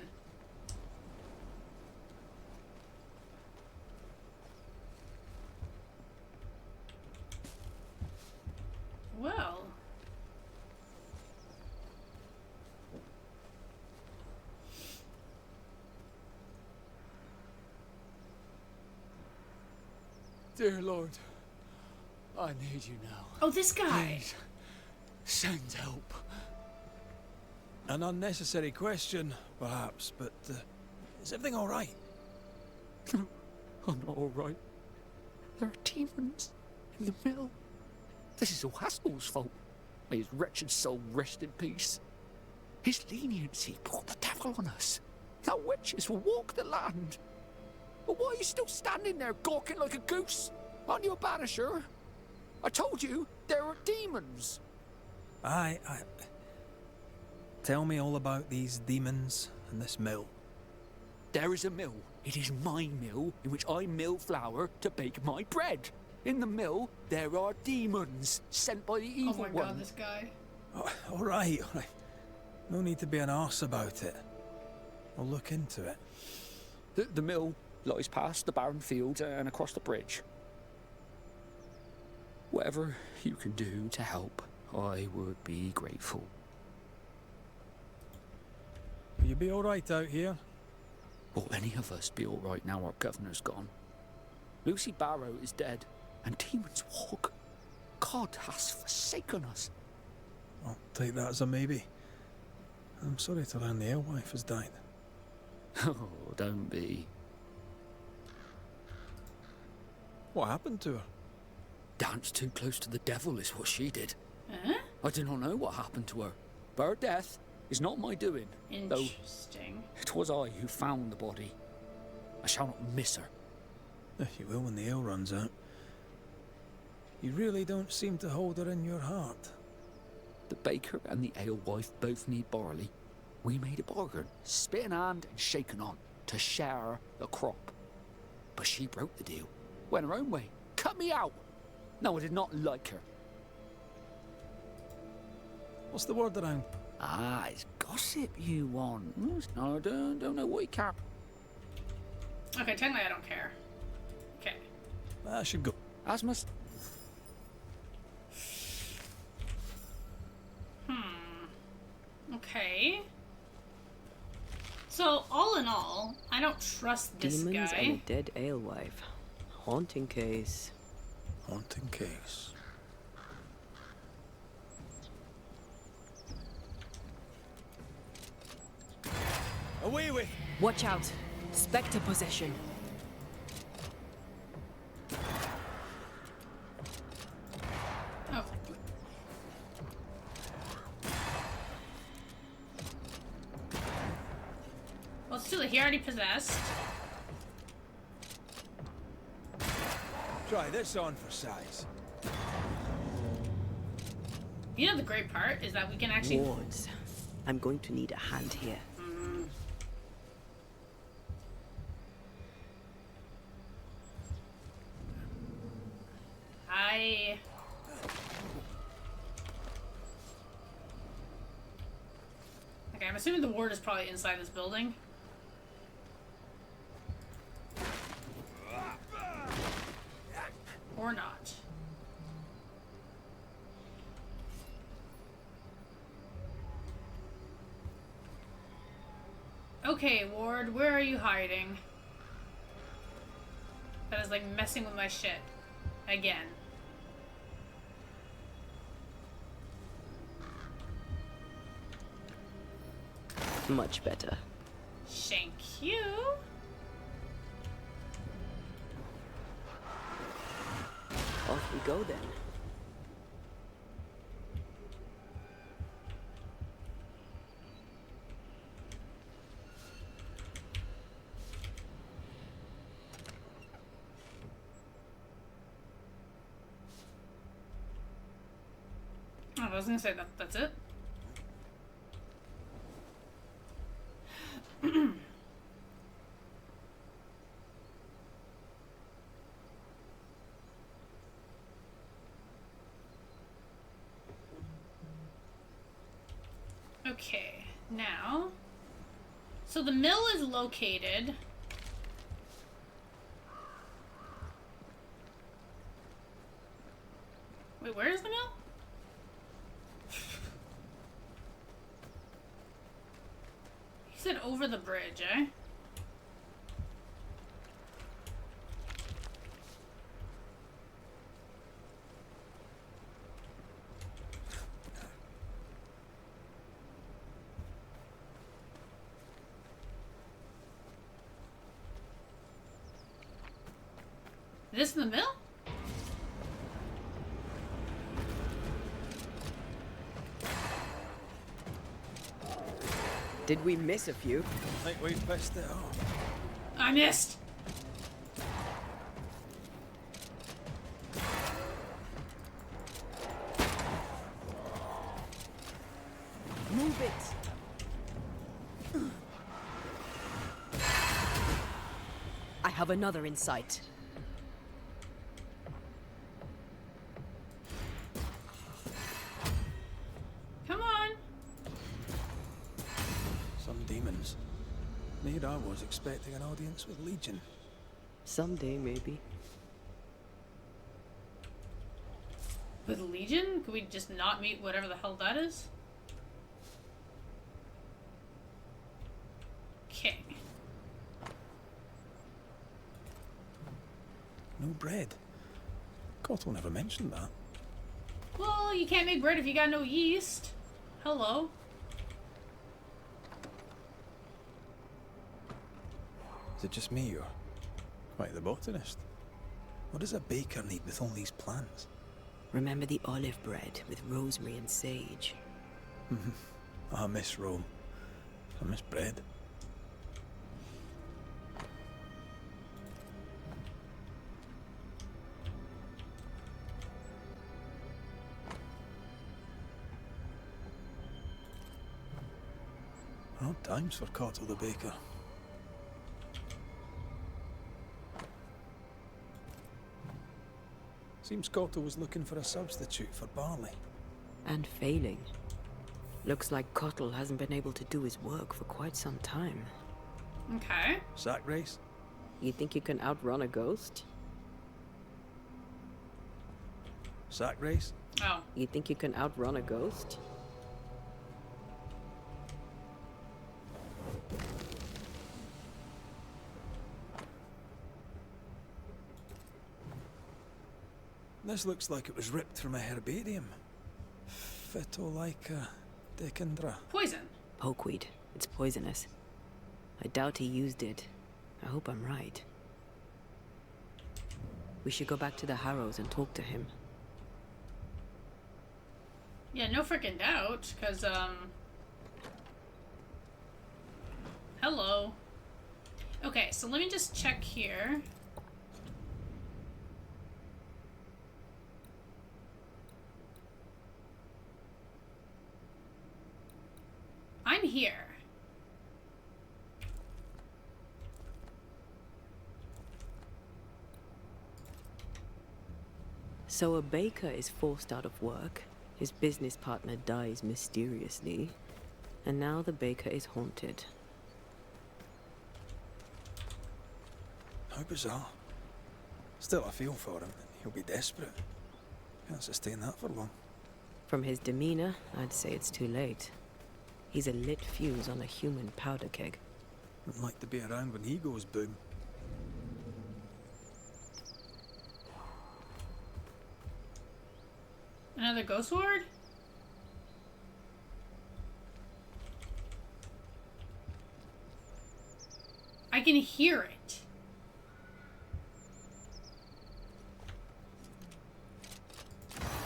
Well. Dear Lord, I need you now. Oh, this guy. Please, send help. An unnecessary question, perhaps, but is everything all right? I'm not all right. There are demons in the mill. This is all Haskell's fault. May his wretched soul rest in peace. His leniency brought the devil on us. Now witches will walk the land. But why are you still standing there gawking like a goose? Aren't you a banisher? I told you there are demons. Aye. Tell me all about these demons and this mill. There is a mill. It is my mill in which I mill flour to bake my bread. In the mill, there are demons sent by the evil one. Oh my god, this guy. Oh, all right. No need to be an arse about it. I'll look into it. The mill lies past the barren field and across the bridge. Whatever you can do to help, I would be grateful. Will you be all right out here? Will any of us be all right now our governor's gone? Lucy Barrow is dead, and demons walk. God has forsaken us. I'll take that as a maybe. I'm sorry to learn the alewife has died. Oh, don't be. What happened to her? Danced too close to the devil is what she did. Huh? I do not know what happened to her, but her death is not my doing. Interesting. Though it was I who found the body. I shall not miss her. You will when the ale runs out. You really don't seem to hold her in your heart. The baker and the alewife both need barley. We made a bargain, spit in hand and shaken on, to share the crop. But she broke the deal, went her own way, cut me out. No, I did not like her. What's the word around? Ah, it's gossip you want. No, I don't know what you care. Okay, technically I don't care. Okay. I should go. Asmus? Okay. So, all in all, I don't trust this Demons guy. and a dead alewife. Haunting case. Haunting case. Away with! Watch out! Spectre possession. Oh. Well, it's too late. He already possessed. Try this on for size. You know the great part is that we can actually... Wards. I'm going to need a hand here. Okay, I'm assuming the ward is probably inside this building. Or not. Okay, ward, where are you hiding? That is like messing with my shit. Again. Much better. Thank you. Off we go then. Oh, I was gonna say that's it. Okay, now. So the mill is located. Wait, where is the mill? He said over the bridge, eh? This in the mill? Did we miss a few? I think we pissed it off. I missed. Move it. I have another in sight. Come on. Some demons. Need I was expecting an audience with Legion. Someday, maybe. With Legion? Could we just not meet whatever the hell that is? Okay. No bread. Cottle never mentioned that. Well, you can't make bread if you got no yeast. Hello. Is it just me or quite the botanist? What does a baker need with all these plants? Remember the olive bread with rosemary and sage? I miss Rome. I miss bread. Odd times for Cottle the baker. Seems Cottle was looking for a substitute for barley. And failing. Looks like Cottle hasn't been able to do his work for quite some time. Okay. Sack race? You think you can outrun a ghost? Sack race? Oh. You think you can outrun a ghost? This looks like it was ripped from a herbarium. Phytolaica decandra. Poison. Pokeweed. It's poisonous. I doubt he used it. I hope I'm right. We should go back to the Harrows and talk to him. Yeah, no freaking doubt, because, hello. Okay, so let me just check here. I'm here. So a baker is forced out of work, his business partner dies mysteriously, and now the baker is haunted. How bizarre. Still, I feel for him. He'll be desperate. Can't sustain that for long. From his demeanor, I'd say it's too late. He's a lit fuse on a human powder keg. Wouldn't like to be around when he goes boom. Another ghost ward? I can hear it.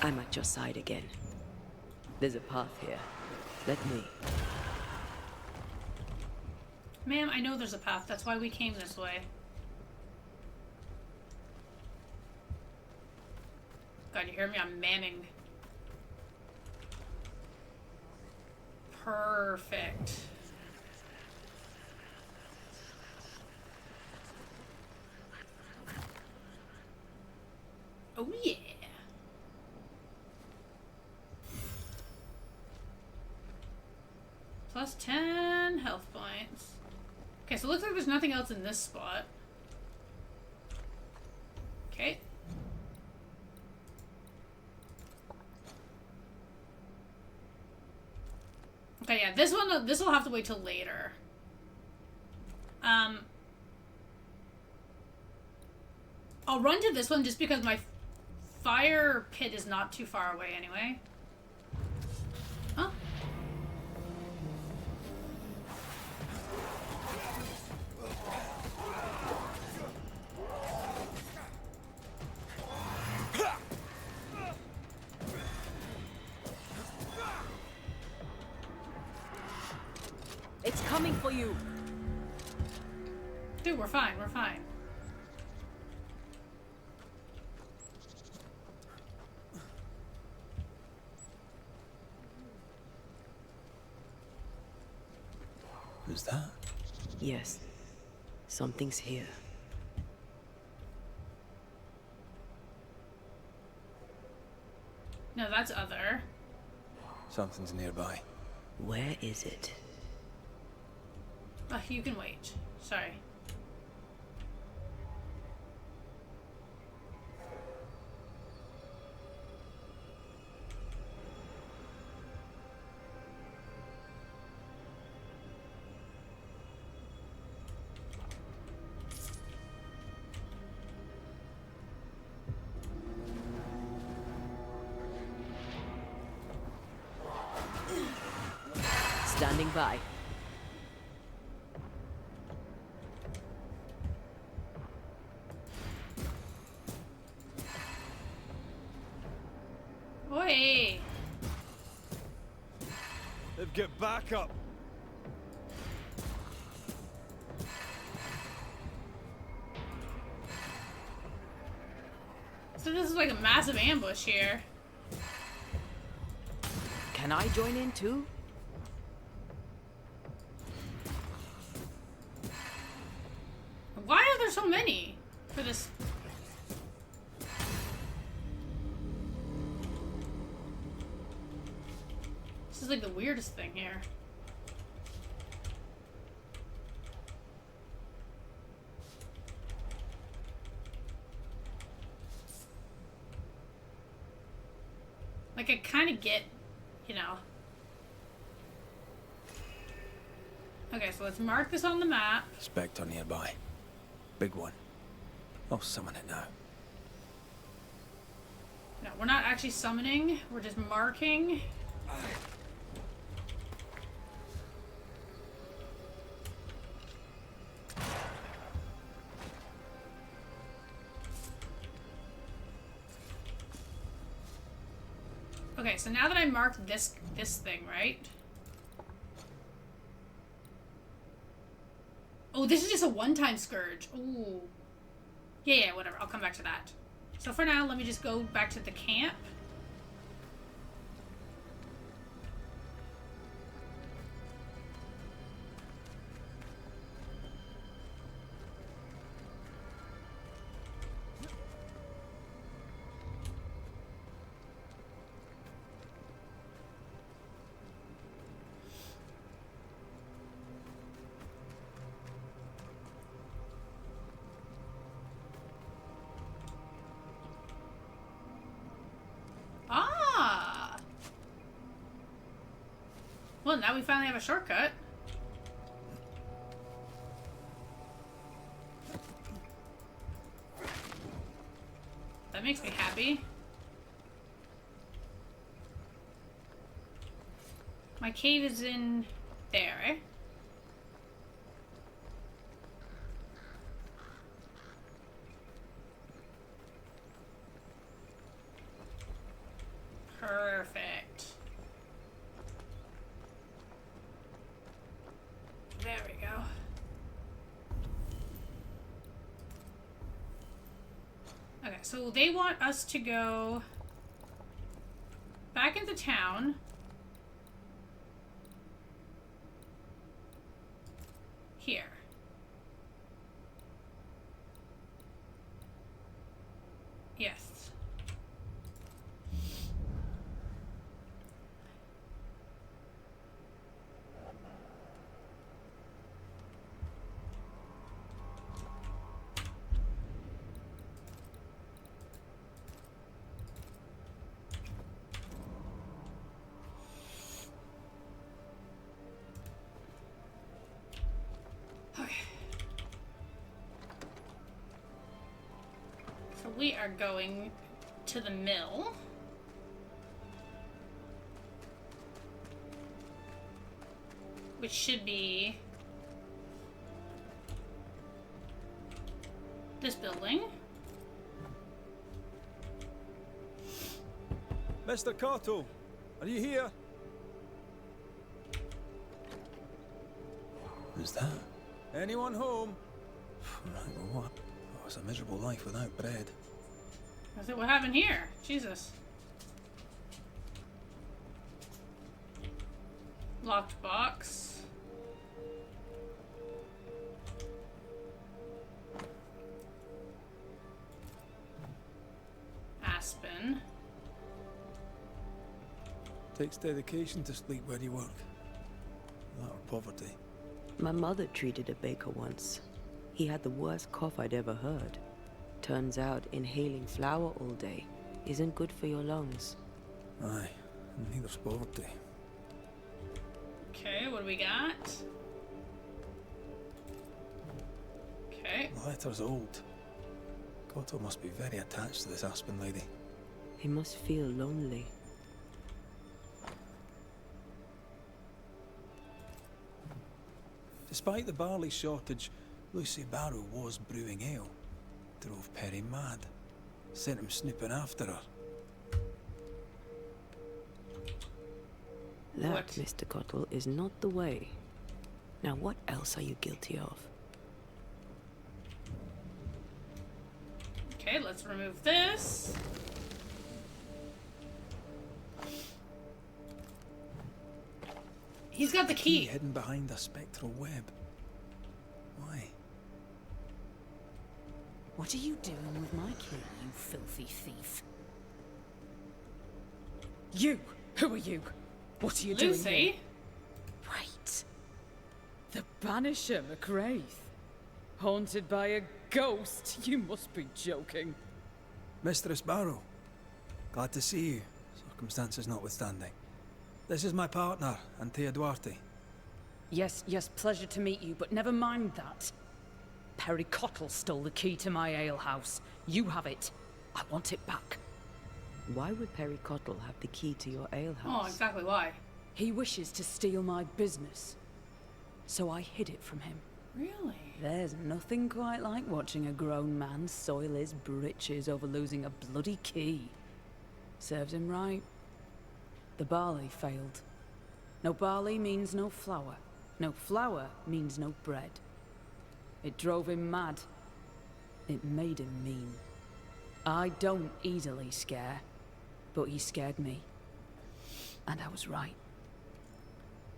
I'm at your side again. There's a path here. Let me. Ma'am, I know there's a path. That's why we came this way. God, you hear me? I'm manning. Perfect. Oh yeah. lost 10 health points. Okay, so it looks like there's nothing else in this spot. Okay. Okay, yeah, this will have to wait till later. I'll run to this one just because my fire pit is not too far away anyway. Huh? It's coming for you. Dude, we're fine, we're fine. Who's that? Yes. Something's here. No, that's other. Something's nearby. Where is it? Oh, you can wait. Sorry. Standing by. Oi! They've got back up. So this is like a massive ambush here. Can I join in too? Why are there so many for this? This is like the weirdest thing here. Like, I kind of get, you know. Okay, so let's mark this on the map. Spectre nearby. Big one. I'll summon it now. No, we're not actually summoning. We're just marking. Okay, so now that I marked this thing, right? Oh, this is just a one-time scourge. Ooh. Yeah, whatever. I'll come back to that. So for now, let me just go back to the camp. Ah! Well, now we finally have a shortcut. That makes me happy. My cave is in there, eh? Perfect. There we go. Okay, so they want us to go back into town. Here. Yes. we are going to the mill. Which should be this building. Mr. Cotto, are you here? Who's that? Anyone home? Right, well, what? Oh, it's a miserable life without bread. I said, what happened here? Jesus. Locked box. Aspen. Takes dedication to sleep where you work. That or poverty. My mother treated a baker once. He had the worst cough I'd ever heard. Turns out inhaling flour all day isn't good for your lungs. Aye, and neither's poverty. Okay, what do we got? Okay. The letter's old. Cotto must be very attached to this Aspen lady. He must feel lonely. Despite the barley shortage, Lucy Barrow was brewing ale. Drove Perry mad. Sent him snooping after her. That, Mr. Cottle, is not the way. Now, what else are you guilty of? Okay, let's remove this. He's got the key. Hidden behind a spectral web. Why? What are you doing with my key, you filthy thief? You! Who are you? What are you doing here? Wait. The Banisher, Raith. Haunted by a ghost? You must be joking. Mistress Barrow. Glad to see you, circumstances notwithstanding. This is my partner, Antea Duarte. Yes, pleasure to meet you, but never mind that. Perry Cottle stole the key to my alehouse. You have it. I want it back. Why would Perry Cottle have the key to your alehouse? Oh, exactly why. He wishes to steal my business. So I hid it from him. Really? There's nothing quite like watching a grown man soil his britches over losing a bloody key. Serves him right. The barley failed. No barley means no flour. No flour means no bread. It drove him mad. It made him mean. I don't easily scare, but he scared me. And I was right.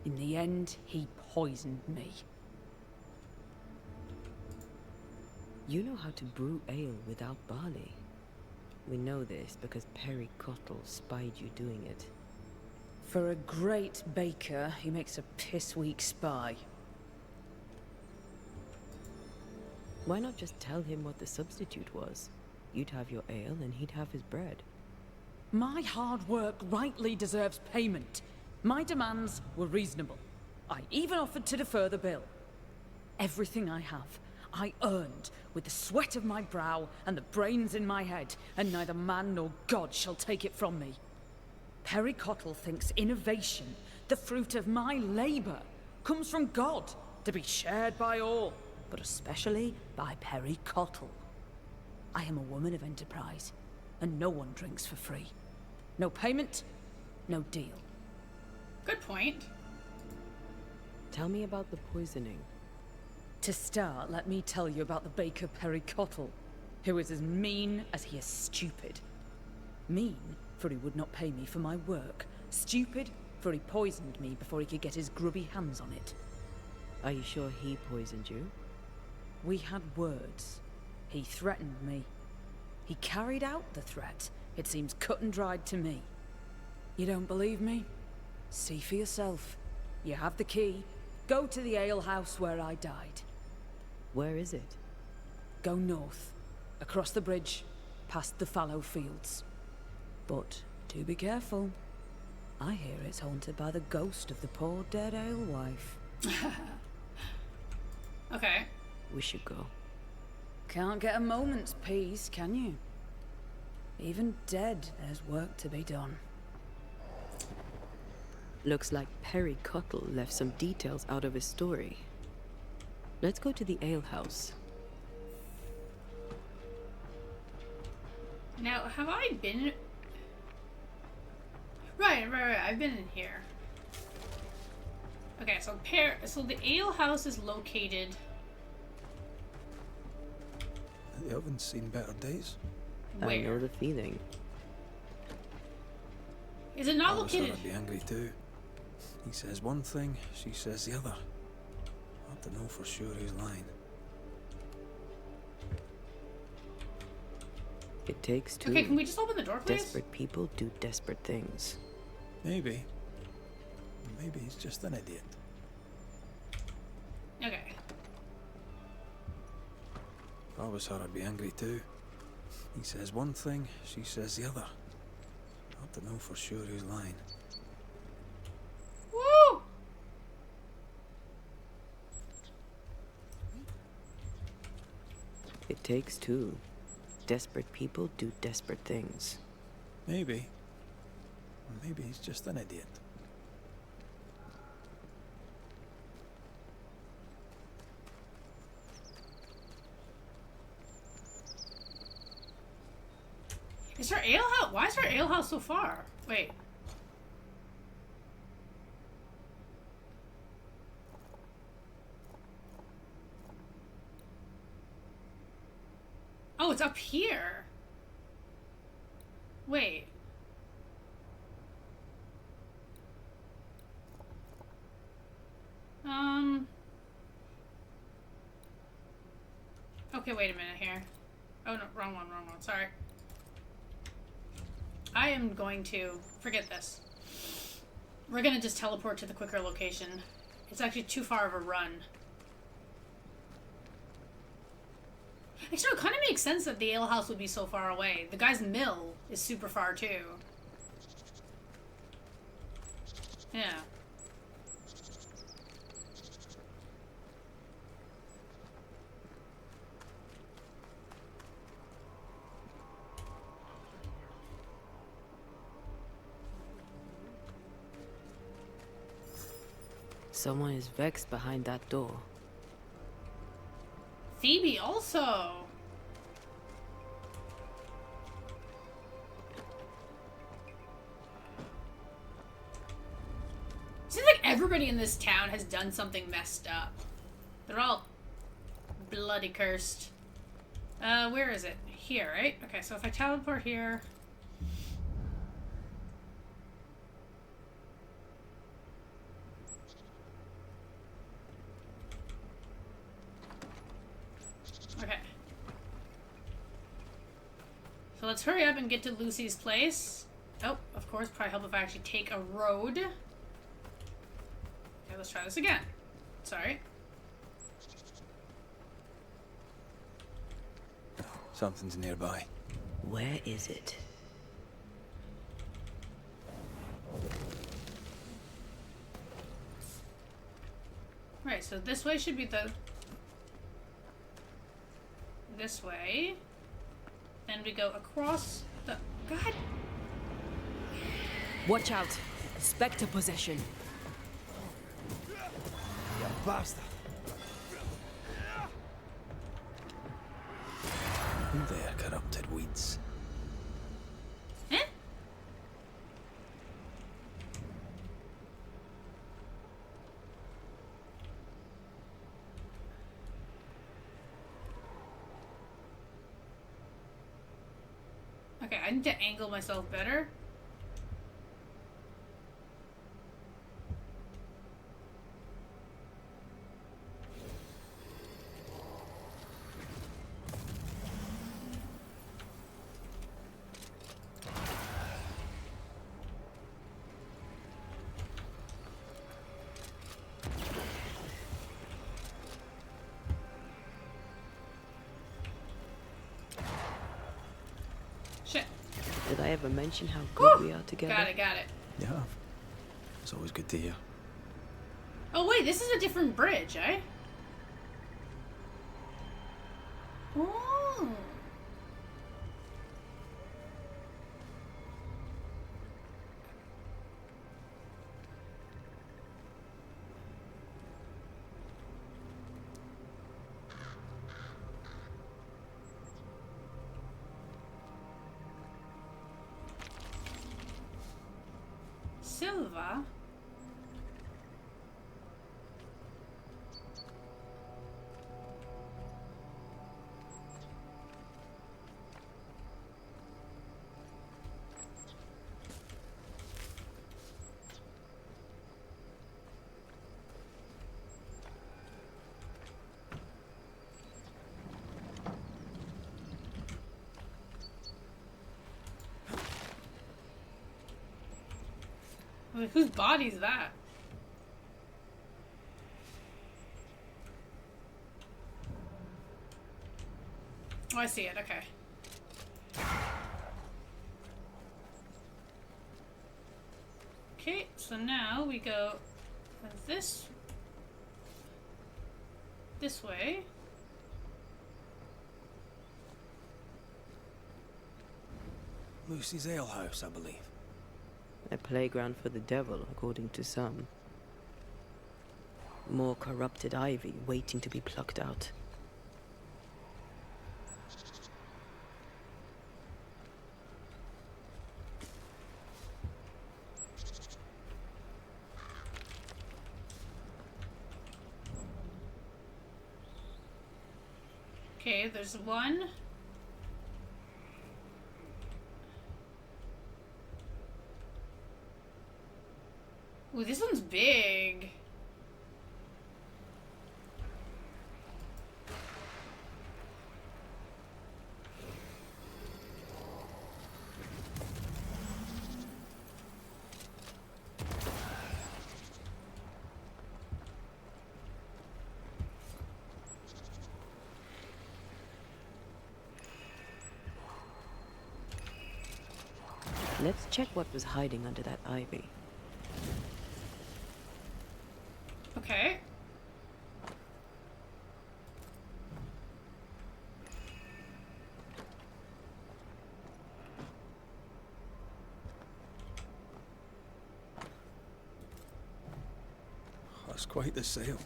In the end, he poisoned me. You know how to brew ale without barley. We know this because Perry Cottle spied you doing it. For a great baker, he makes a piss-weak spy. Why not just tell him what the substitute was? You'd have your ale and he'd have his bread. My hard work rightly deserves payment. My demands were reasonable. I even offered to defer the bill. Everything I have, I earned with the sweat of my brow and the brains in my head, and neither man nor God shall take it from me. Perry Cottle thinks innovation, the fruit of my labor, comes from God, to be shared by all, but especially by Perry Cottle. I am a woman of enterprise, and no one drinks for free. No payment, no deal. Good point. Tell me about the poisoning. To start, let me tell you about the baker Perry Cottle, who is as mean as he is stupid. Mean, for he would not pay me for my work. Stupid, for he poisoned me before he could get his grubby hands on it. Are you sure he poisoned you? We had words. He threatened me. He carried out the threat. It seems cut and dried to me. You don't believe me? See for yourself. You have the key. Go to the alehouse where I died. Where is it? Go north, across the bridge, past the fallow fields. But do be careful. I hear it's haunted by the ghost of the poor dead alewife. Okay. We should go. Can't get a moment's peace, can you? Even dead, there's work to be done. Looks like Perry Cuttle left some details out of his story. Let's go to the alehouse. Now, have I been... Right. I've been in here. Okay, so the alehouse is located... You haven't seen better days. I Where? know the feeling. Is it not I located? I'd be angry too. He says one thing, she says the other. Hard to know for sure who's lying. It takes two. Okay, can we just open the door, please? Desperate people do desperate things. Maybe. Maybe he's just an idiot. Okay. If I was her, I'd be angry too. He says one thing, she says the other. Hard to know for sure who's lying. Woo! It takes two. Desperate people do desperate things. Maybe. Maybe he's just an idiot. Is her alehouse? Why is her alehouse so far? Wait. Oh, it's up here. Wait. Okay, wait a minute here. Oh no, wrong one. Sorry. I am going to forget this. We're gonna just teleport to the quicker location. It's actually too far of a run. Actually, it kind of makes sense that the alehouse would be so far away. The guy's mill is super far too. Yeah. Someone is vexed behind that door. Phoebe also. Seems like everybody in this town has done something messed up. They're all bloody cursed. Where is it? Here, right? Okay, so if I teleport here... Okay. So let's hurry up and get to Lucy's place. Oh, of course, probably help if I actually take a road. Okay, let's try this again. Sorry. Something's nearby. Where is it? Right, so this way should be the... This way. Then we go across the... God! Watch out! Spectre possession. You bastard! Who there, corrupted weeds? Eh? Okay, I need to angle myself better. Shit. Did I ever mention how good we are together? Got it. Yeah. It's always good to hear. Oh wait, this is a different bridge, eh? Oh. Silva. Like, whose body's that? Oh, I see it. Okay. Okay, so now we go this way. Lucy's alehouse, I believe. A playground for the devil, according to some. More corrupted ivy waiting to be plucked out. Okay, there's one. Ooh, this one's big. Let's check what was hiding under that ivy. Okay. That's quite the sale.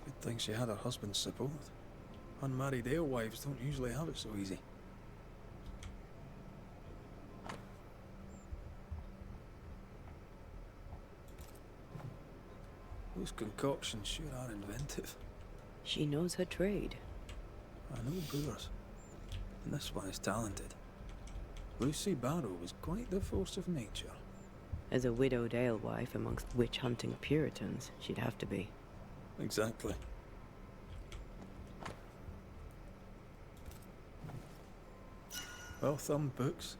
Good thing she had her husband's support. Unmarried alewives don't usually have it so easy. Those concoctions sure are inventive. She knows her trade. I know brewers. And this one is talented. Lucy Barrow was quite the force of nature. As a widowed alewife amongst witch-hunting Puritans, she'd have to be. Exactly. Well-thumbed books.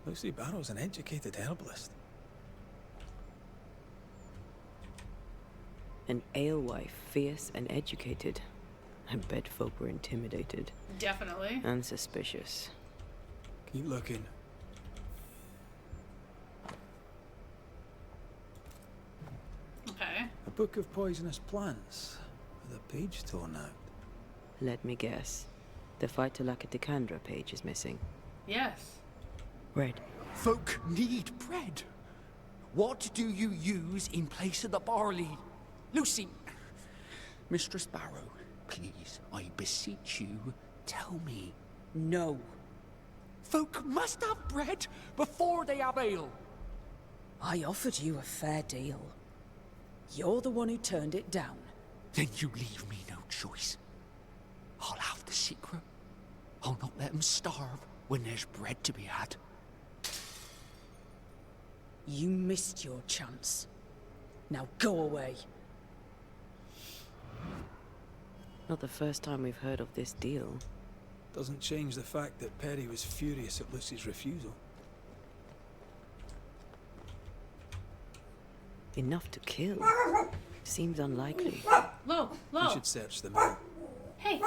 Lucy Barrow's an educated herbalist. An alewife, fierce and educated. I bet folk were intimidated. Definitely. And suspicious. Keep looking. Okay. A book of poisonous plants, with a page torn out. Let me guess. The Phytolacticandra page is missing. Yes. Red. Folk need bread. What do you use in place of the barley? Lucy, Mistress Barrow, please, I beseech you, tell me. No. Folk must have bread before they have ale. I offered you a fair deal. You're the one who turned it down. Then you leave me no choice. I'll have the secret. I'll not let them starve when there's bread to be had. You missed your chance. Now go away. Not the first time we've heard of this deal. Doesn't change the fact that Perry was furious at Lucy's refusal. Enough to kill. Seems unlikely. Low. We should search the mill. Hey.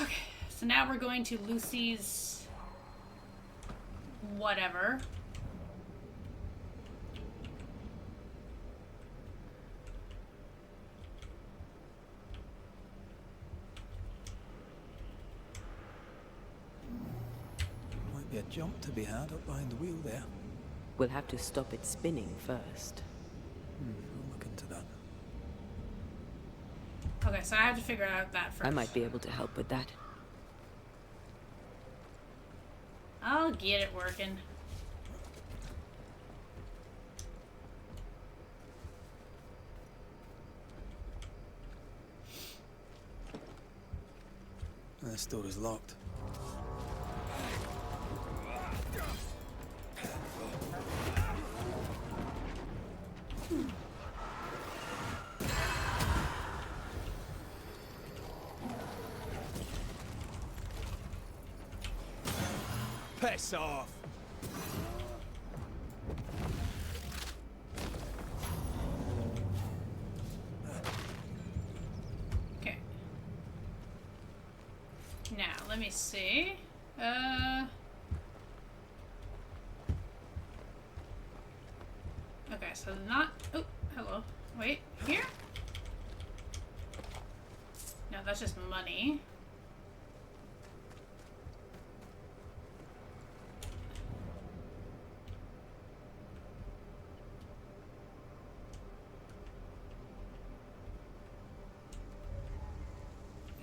Okay, so now we're going to Lucy's... whatever. Might be a jump to be had up behind the wheel there. We'll have to stop it spinning first. We'll look into that. Okay, so I have to figure out that first. I might be able to help with that. I'll get it working. This door is locked. Piss off! Okay. Now, let me see. Okay, so not... Oh, hello. Wait, here? No, that's just money.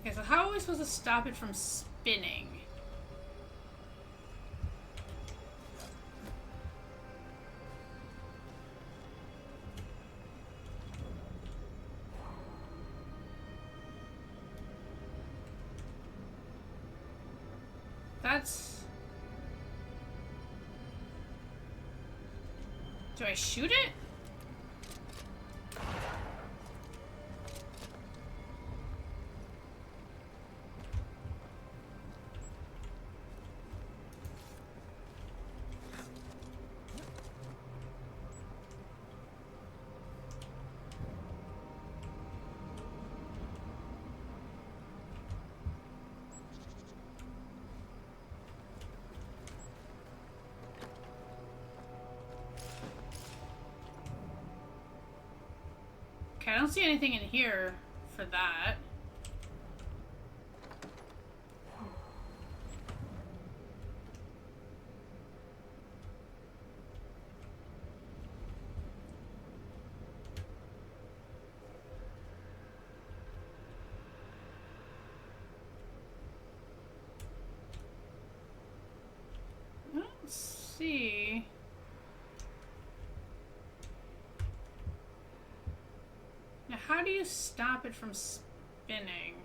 Okay, so how are we supposed to stop it from spinning? That's... Do I shoot it? Okay, I don't see anything in here for that. I don't see... Now, how do you stop it from spinning?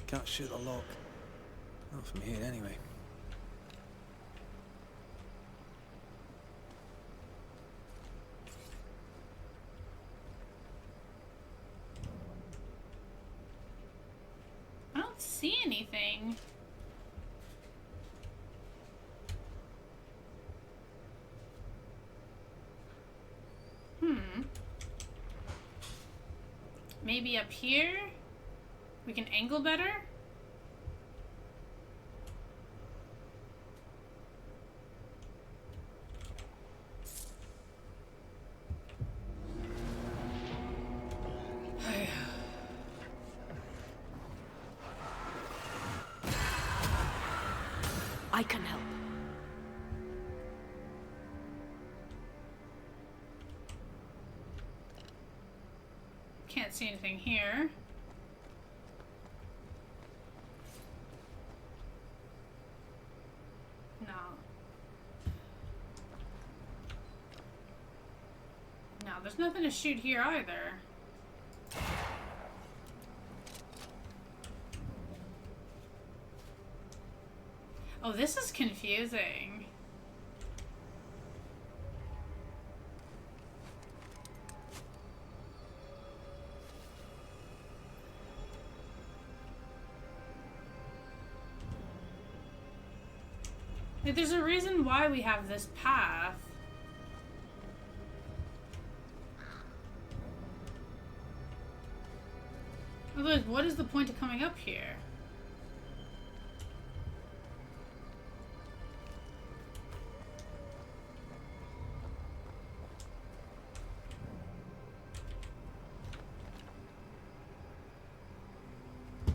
Can't shoot a lock. Not from here, anyway. I don't see anything. Maybe up here? We can angle better? I can help. Can't see anything here. No. No, there's nothing to shoot here either. Oh, this is confusing. Like, there's a reason why we have this path. Otherwise, what is the point of coming up here?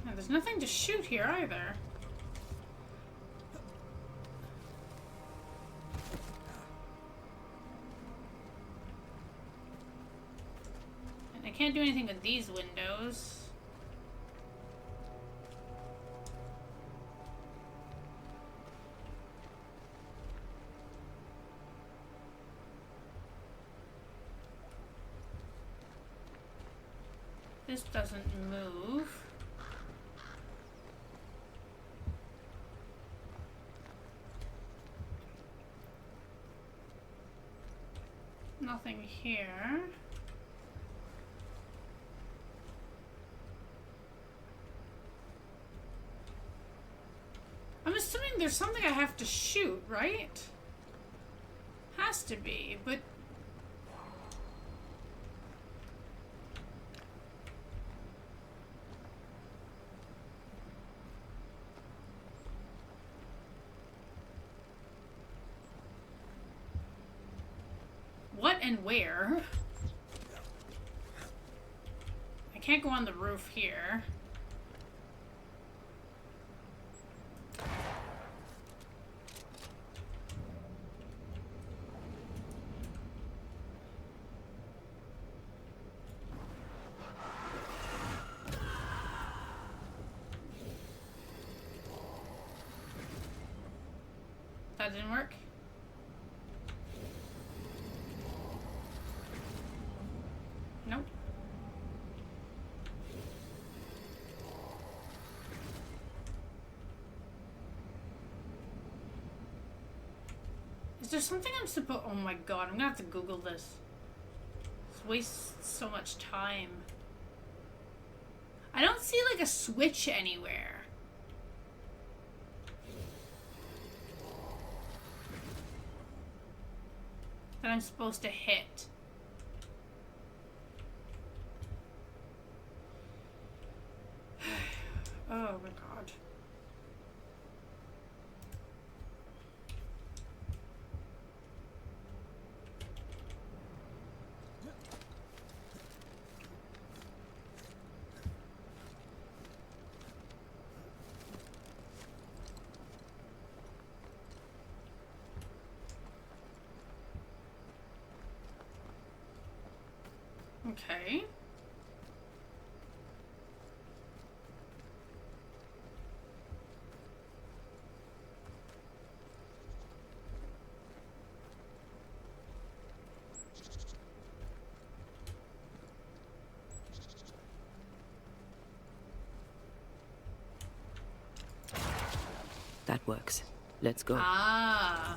And there's nothing to shoot here either. do anything with these windows. This doesn't move. Nothing here. I'm assuming there's something I have to shoot, right? Has to be, but... What and where? I can't go on the roof here. That didn't work. Nope. Is there something I'm supposed... Oh my god, I'm gonna have to Google this. This wastes so much time. I don't see like a switch anywhere. That I'm supposed to hit. Oh my god. Okay. That works. Let's go. Ah.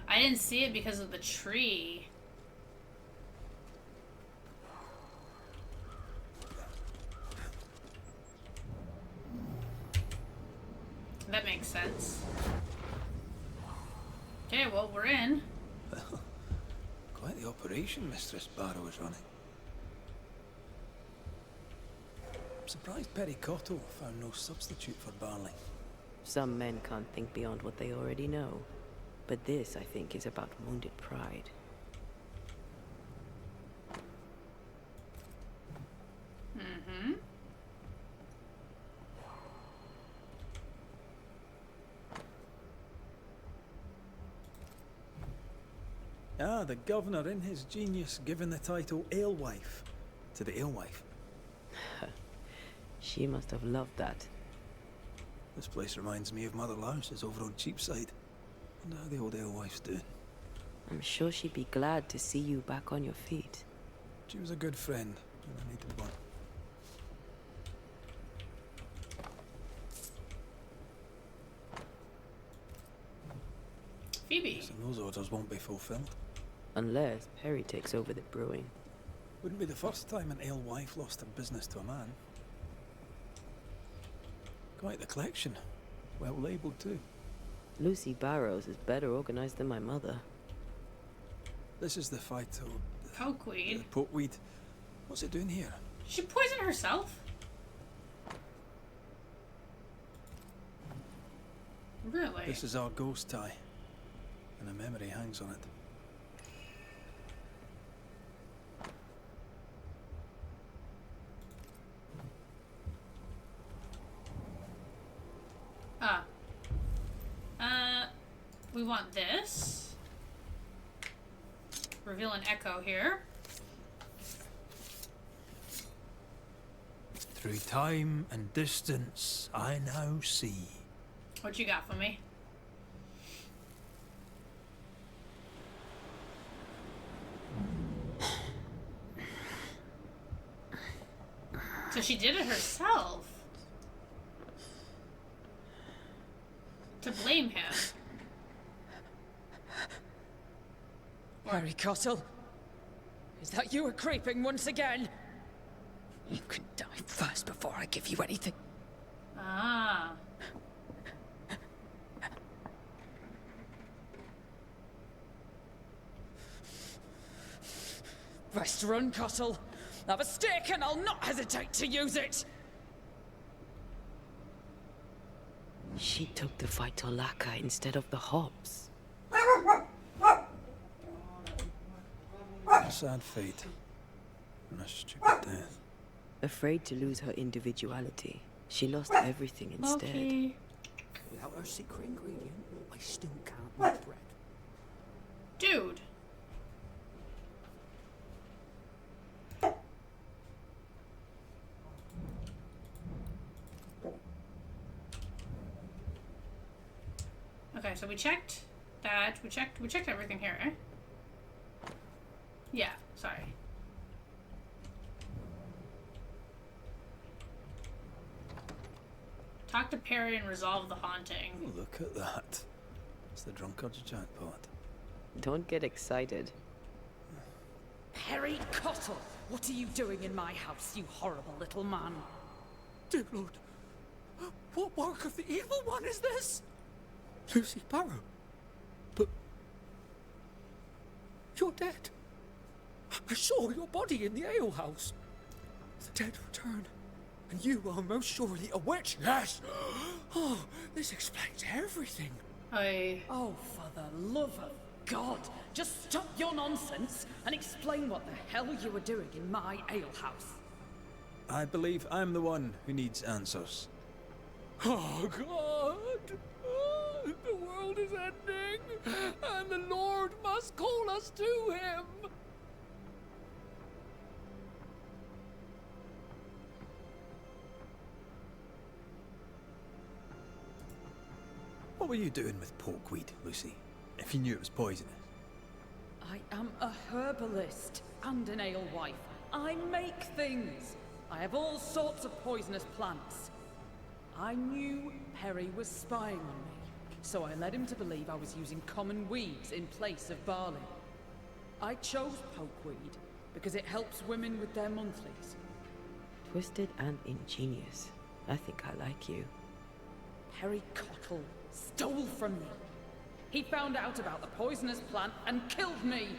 I didn't see it because of the tree. That makes sense. Okay, well, we're in. Quite the operation Mistress Barrow is running. I'm surprised Pericotto found no substitute for barley. Some men can't think beyond what they already know. But this, I think, is about wounded pride. Mm-hmm. Ah, the governor in his genius given the title alewife to the alewife. She must have loved that. This place reminds me of Mother Louse's over on Cheapside. Wonder how the old alewife's doing. I'm sure she'd be glad to see you back on your feet. She was a good friend, and I needed one. Phoebe. So those orders won't be fulfilled. Unless Perry takes over the brewing. Wouldn't be the first time an alewife lost her business to a man. Quite the collection. Well labelled too. Lucy Barrows is better organized than my mother. This is the phyto... Pokeweed. Pokeweed. What's it doing here? She poisoned herself? Really? This is our ghost tie. And a memory hangs on it. Ah. We want this. Reveal an echo here. Through time and distance, I now see. What you got for me? So she did it herself. To blame him. Harry Cottle? Is that you creeping once again? You can die first before I give you anything. Ah. Best run, Cottle. Have a stick and I'll not hesitate to use it. She took the fight to Laka instead of the hops. A sad fate. And a stupid death. Afraid to lose her individuality, she lost everything instead. Okay. Without her secret ingredient, I still can't make bread. Dude. Okay, so we checked that. We checked everything here, eh? Yeah, sorry. Talk to Perry and resolve the haunting. Oh, look at that. It's the drunkard's jackpot. Don't get excited. Perry Cottle, what are you doing in my house, you horrible little man? Dear Lord, what work of the evil one is this? Lucy Barrow. But you're dead. I saw your body in the alehouse. The dead return, and you are most surely a witch. Yes. Oh, this explains everything. Oh, for the love of God, just stop your nonsense and explain what the hell you were doing in my alehouse. I believe I'm the one who needs answers. Oh, God! The world is ending, and the Lord must call us to him! What were you doing with porkweed, Lucy? If you knew it was poisonous. I am a herbalist and an alewife. I make things. I have all sorts of poisonous plants. I knew Perry was spying on me, so I led him to believe I was using common weeds in place of barley. I chose pokeweed because it helps women with their monthlies. Twisted and ingenious. I think I like you. Perry Cottle stole from me. He found out about the poisonous plant and killed me.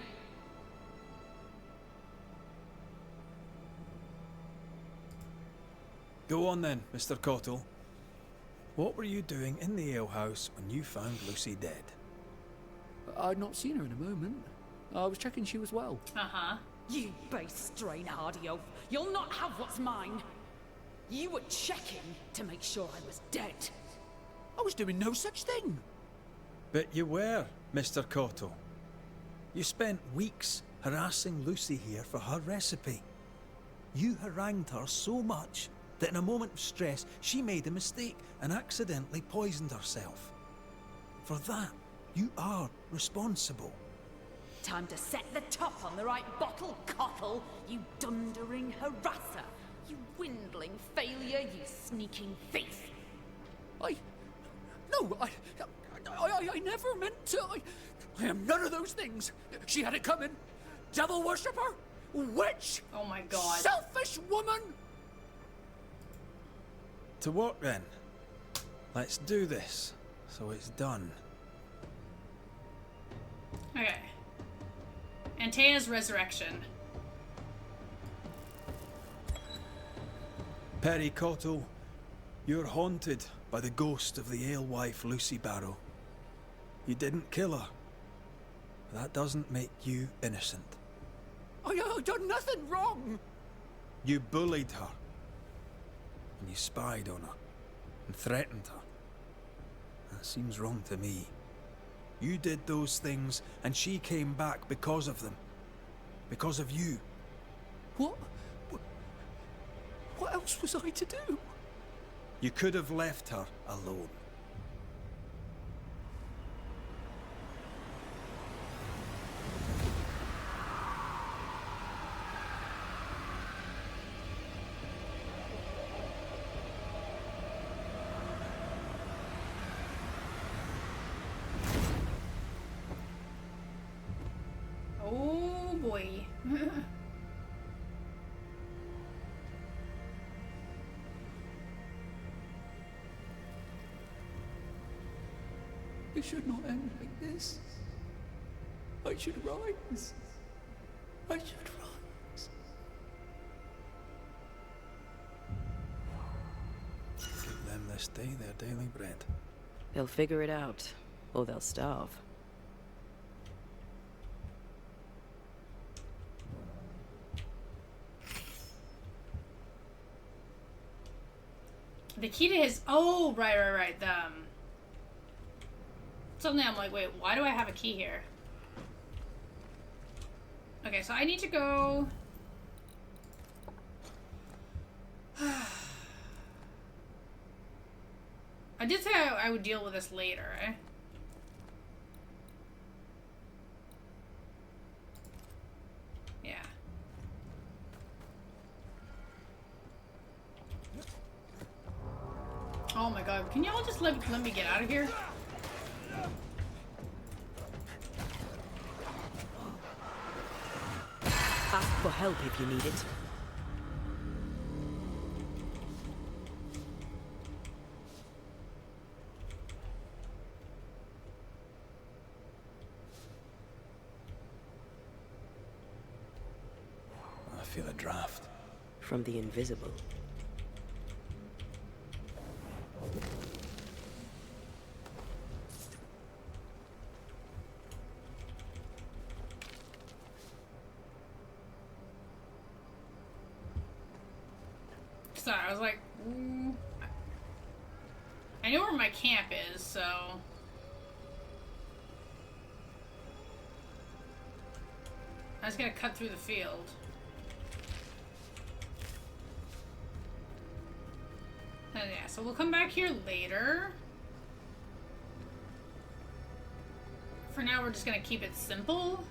Go on then, Mr. Cottle. What were you doing in the alehouse when you found Lucy dead? I'd not seen her in a moment. I was checking she was well. Uh-huh. You base strain-hardy oaf. You'll not have what's mine. You were checking to make sure I was dead. I was doing no such thing. But you were, Mr. Cottle. You spent weeks harassing Lucy here for her recipe. You harangued her so much that in a moment of stress, she made a mistake and accidentally poisoned herself. For that, you are responsible. Time to set the top on the right bottle, Cottle, you dundering harasser. You dwindling failure, you sneaking thief. I never meant to. I am none of those things. She had it coming. Devil worshipper, witch. Oh my God. Selfish woman. To work then. Let's do this, so it's done. Okay. Antea's resurrection. Perry Cottle, you're haunted by the ghost of the alewife Lucy Barrow. You didn't kill her. That doesn't make you innocent. I done nothing wrong. You bullied her. And you spied on her. And threatened her. That seems wrong to me. You did those things, and she came back because of them. Because of you. What What else was I to do? You could have left her alone. Oh boy. It should not end like this. I should rise. I should rise. Give them this day their daily bread. They'll figure it out, or they'll starve. The key to his... Oh, right. Suddenly I'm like, wait, why do I have a key here? Okay, so I need to go... I did say I would deal with this later, eh? Yeah. Oh my god, can y'all just let me get out of here? Ask for help if you need it. I feel a draft. From the invisible. Sorry, I was like, ooh. I know where my camp is, so... I just gotta cut through the field. And yeah, so we'll come back here later. For now, we're just gonna keep it simple.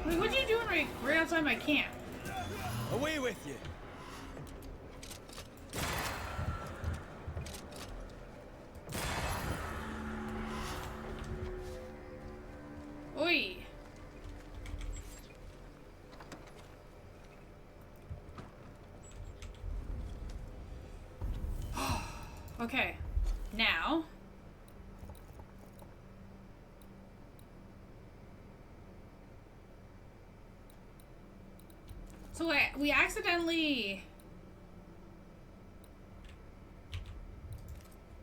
Wait, what are you doing right outside my camp? Away with you! Oi! Okay, now... So we accidentally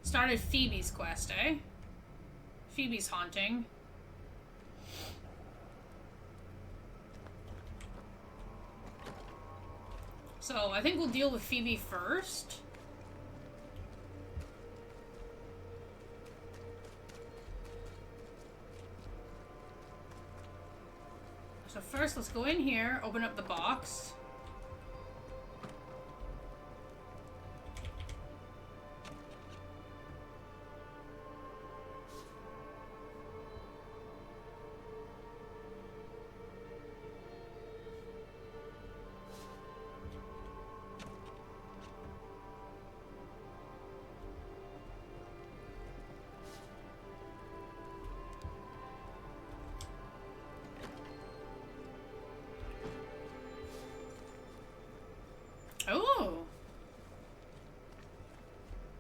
started Phoebe's quest, eh? Phoebe's haunting. So I think we'll deal with Phoebe first. So first, let's go in here, open up the box.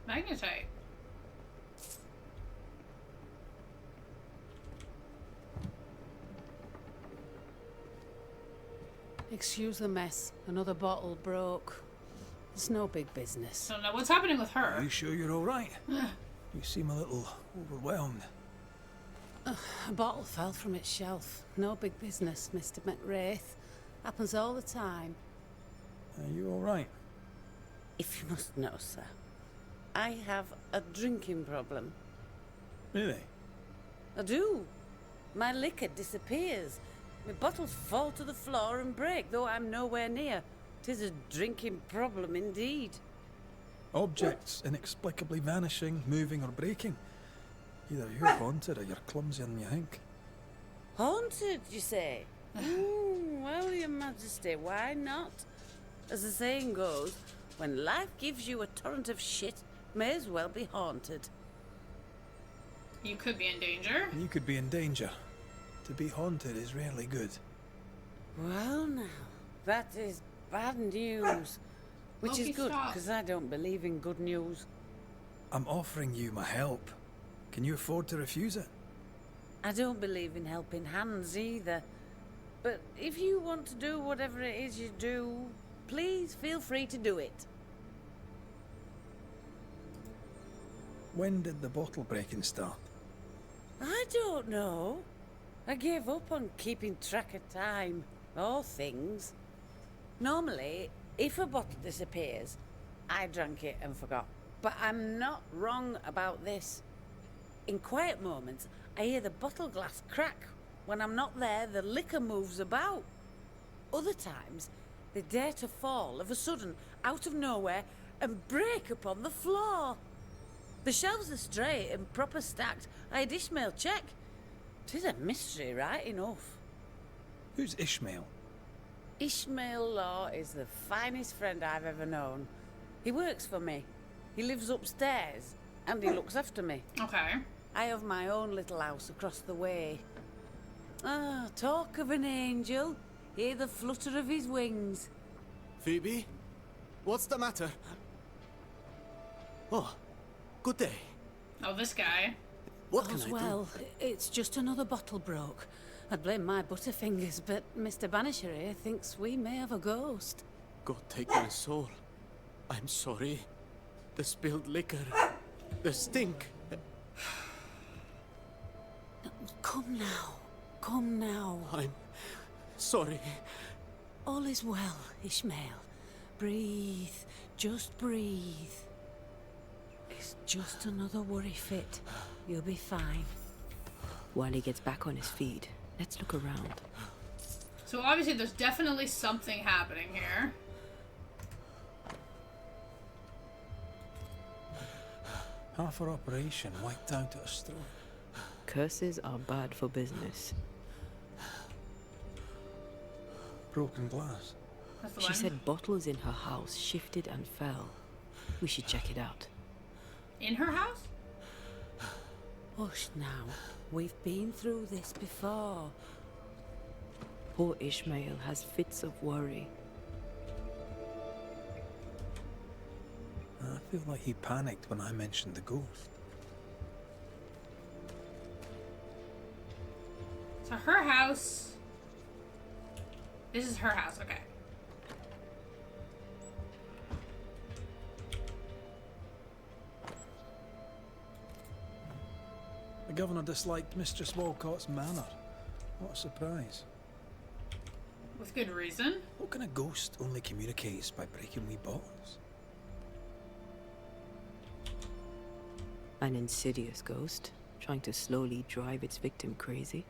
Magnetite. Excuse the mess. Another bottle broke. It's no big business. Don't know what's happening with her. Are you sure you're all right? You seem a little overwhelmed. A bottle fell from its shelf. No big business, Mr. Raith. Happens all the time. Are you all right? If you must know, sir, I have a drinking problem. Really? I do. My liquor disappears. My bottles fall to the floor and break, though I'm nowhere near. 'Tis a drinking problem indeed. Objects inexplicably vanishing, moving or breaking. Either you're haunted or you're clumsier than you think. Haunted, you say? Well, your majesty, why not? As the saying goes, when life gives you a torrent of shit, may as well be haunted. You could be in danger. You could be in danger. To be haunted is rarely good. Well now, that is bad news. Which Loki, is good, stop. because I don't believe in good news. I'm offering you my help. Can you afford to refuse it? I don't believe in helping hands either. But if you want to do whatever it is you do, please feel free to do it. When did the bottle breaking start? I don't know. I gave up on keeping track of time, or things. Normally, if a bottle disappears, I drank it and forgot. But I'm not wrong about this. In quiet moments, I hear the bottle glass crack. When I'm not there, the liquor moves about. Other times, they dare to fall of a sudden, out of nowhere, and break upon the floor. The shelves are straight and proper stacked. I had Ishmael check. 'Tis a mystery, right enough. Who's Ishmael? Ishmael Law is the finest friend I've ever known. He works for me. He lives upstairs, and he looks after me. Okay. I have my own little house across the way. Ah, talk of an angel. Hear the flutter of his wings. Phoebe? What's the matter? Oh, good day. Oh, this guy. What can I well, it's just another bottle broke. I'd blame my butterfingers, but Mr. Banisher here thinks we may have a ghost. God take my soul. I'm sorry. The spilled liquor. The stink. Come now. Come now. I'm sorry. All is well, Ishmael. Breathe. Just breathe. It's just another worry fit. You'll be fine. While he gets back on his feet, let's look around. So obviously there's definitely something happening here. Half our operation wiped out at a straw. Curses are bad for business. Broken glass. That's the She one. said bottles in her house shifted and fell. We should check it out. In her house? Hush now. We've been through this before. Poor Ishmael has fits of worry. I feel like he panicked when I mentioned the ghost. So her house. This is her house, okay. The governor disliked Mistress Walcott's manner. What a surprise. With good reason. What kind of ghost only communicates by breaking wee bottles? An insidious ghost, trying to slowly drive its victim crazy.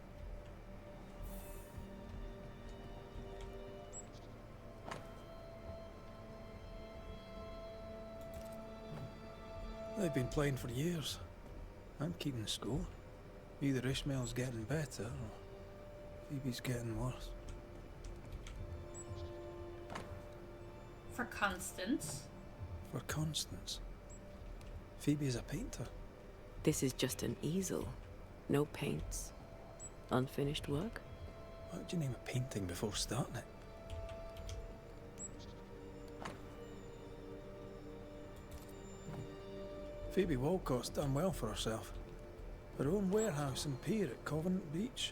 They've been playing for years. I'm keeping score. Either Ishmael's getting better or Phoebe's getting worse. For Constance. For Constance. Phoebe's a painter. This is just an easel. No paints. Unfinished work? Why would you name a painting before starting it? Phoebe Walcott's done well for herself. Her own warehouse and pier at Covenant Beach.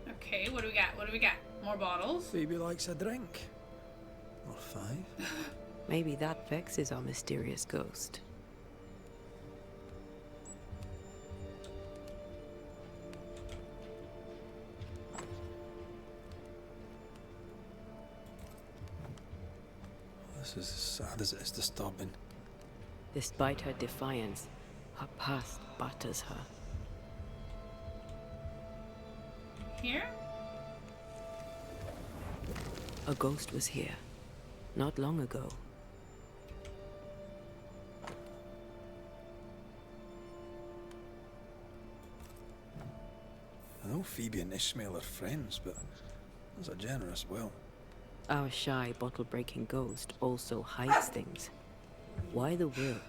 Okay, what do we got? What do we got? More bottles? Phoebe likes a drink. Or 5. Maybe that vexes our mysterious ghost. This is as sad as it is disturbing. Despite her defiance, her past batters her. Here? A ghost was here, not long ago. I know Phoebe and Ishmael are friends, but there's a generous will. Our shy, bottle-breaking ghost also hides things. Why the will?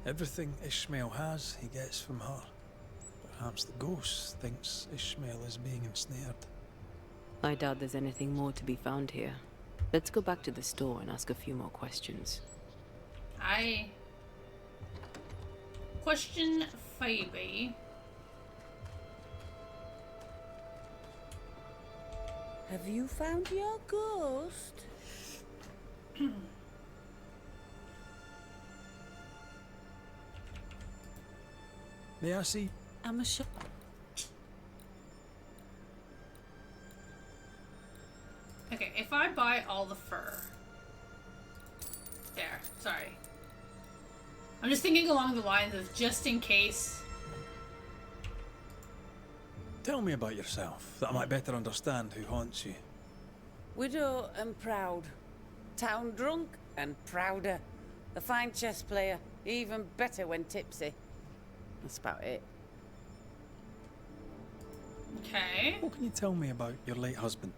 Everything Ishmael has, he gets from her. Perhaps the ghost thinks Ishmael is being ensnared. I doubt there's anything more to be found here. Let's go back to the store and ask a few more questions. Question Phoebe. Have you found your ghost? May I see? I'm a shop. Okay, if I buy all the fur. There, sorry. I'm just thinking along the lines of just in case. Tell me about yourself, that I might better understand who haunts you. Widow and proud. Town drunk and prouder. A fine chess player, even better when tipsy. That's about it. Okay. What can you tell me about your late husband?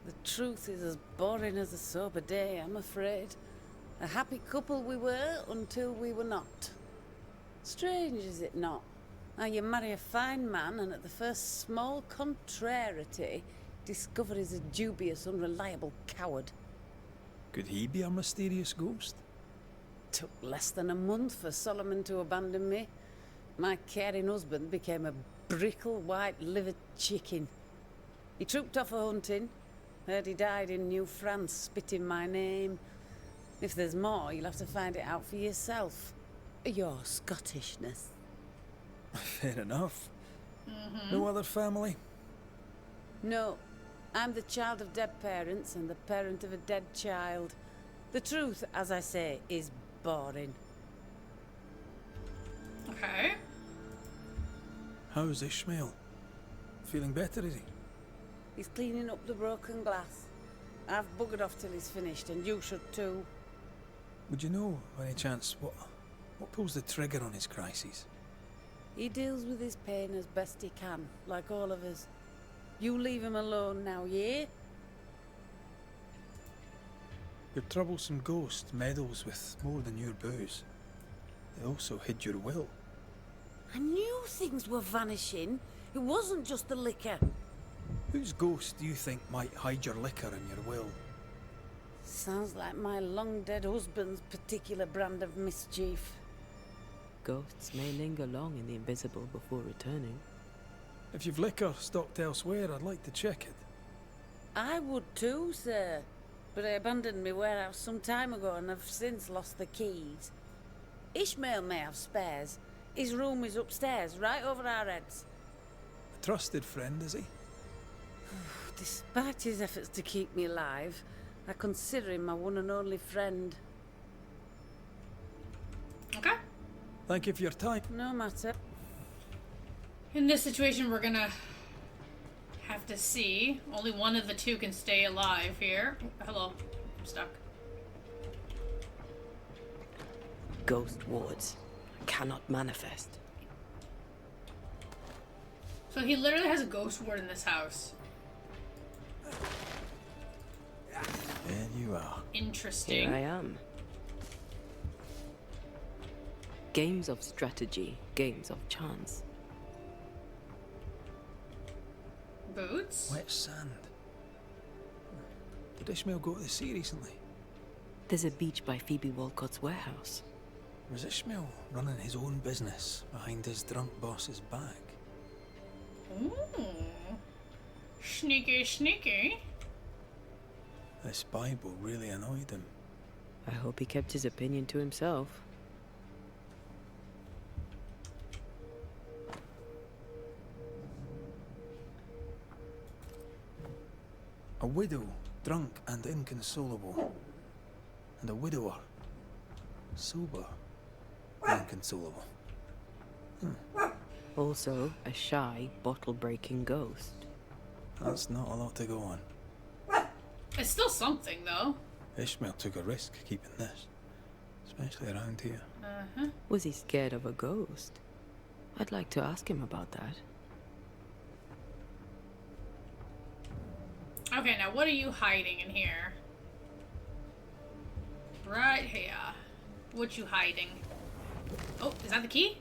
The truth is as boring as a sober day, I'm afraid. A happy couple we were until we were not. Strange, is it not? How you marry a fine man and at the first small contrariety discover he's a dubious, unreliable coward. Could he be a mysterious ghost? Took less than a month for Solomon to abandon me. My caring husband became a brickle white-livered chicken. He trooped off a-hunting. Heard he died in New France, spitting my name. If there's more, you'll have to find it out for yourself. Your Scottishness. Fair enough. No other family? No. I'm the child of dead parents and the parent of a dead child. The truth, as I say, is boring. Okay. How's Ishmael? Feeling better, is he? He's cleaning up the broken glass. I've buggered off till he's finished, and you should too. Would you know, by any chance, what pulls the trigger on his crises? He deals with his pain as best he can, like all of us. You leave him alone now, yeah? Your troublesome ghost meddles with more than your booze. It also hid your will. I knew things were vanishing. It wasn't just the liquor. Whose ghost do you think might hide your liquor and your will? Sounds like my long-dead husband's particular brand of mischief. Ghosts may linger long in the invisible before returning. If you've liquor stocked elsewhere, I'd like to check it. I would too, sir. But I abandoned my warehouse some time ago and have since lost the keys. Ishmael may have spares. His room is upstairs, right over our heads. A trusted friend, is he? Despite his efforts to keep me alive, I consider him my one and only friend. Okay. Thank you for your time. No matter. In this situation, we're gonna have to see. Only one of the two can stay alive here. Hello. I'm stuck. Ghost wards cannot manifest. So he literally has a ghost ward in this house. There you are. Interesting. Here I am. Games of strategy, games of chance. Boots? Wet sand. Did Ishmael go to the sea recently? There's a beach by Phoebe Walcott's warehouse. Was Ishmael running his own business behind his drunk boss's back? Ooh. Sneaky, sneaky. This Bible really annoyed him. I hope he kept his opinion to himself. A widow, drunk and inconsolable. And a widower, sober and inconsolable. Also, a shy, bottle-breaking ghost. That's not a lot to go on. It's still something, though. Ishmael took a risk keeping this, especially around here. Uh-huh. Was he scared of a ghost? I'd like to ask him about that. Okay, now what are you hiding in here? Right here. What you hiding? Oh, is that the key?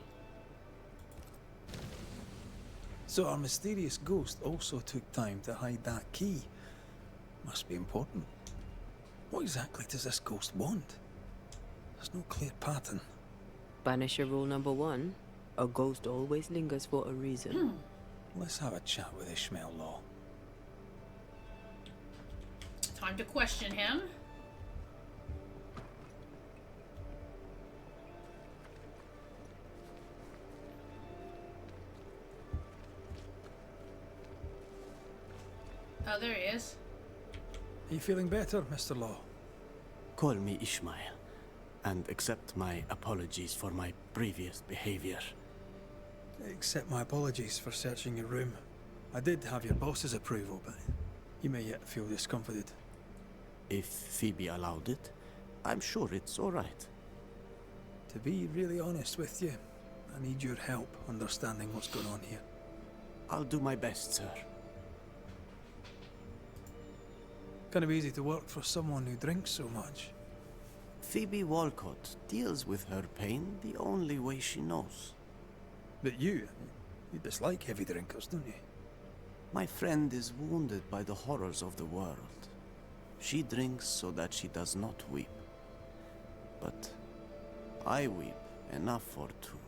So our mysterious ghost also took time to hide that key. Must be important. What exactly does this ghost want? There's no clear pattern. Banisher rule number 1. A ghost always lingers for a reason. Let's have a chat with Ishmael Law. Time to question him. Oh, there he is. Are you feeling better, Mr. Law? Call me Ishmael, and accept my apologies for my previous behavior. Accept my apologies for searching your room. I did have your boss's approval, but you may yet feel discomfited. If Phoebe allowed it, I'm sure it's all right. To be really honest with you, I need your help understanding what's going on here. I'll do my best, sir. Kind of easy to work for someone who drinks so much. Phoebe Walcott deals with her pain the only way she knows. But you dislike heavy drinkers, don't you? My friend is wounded by the horrors of the world. She drinks so that she does not weep. But I weep enough for two.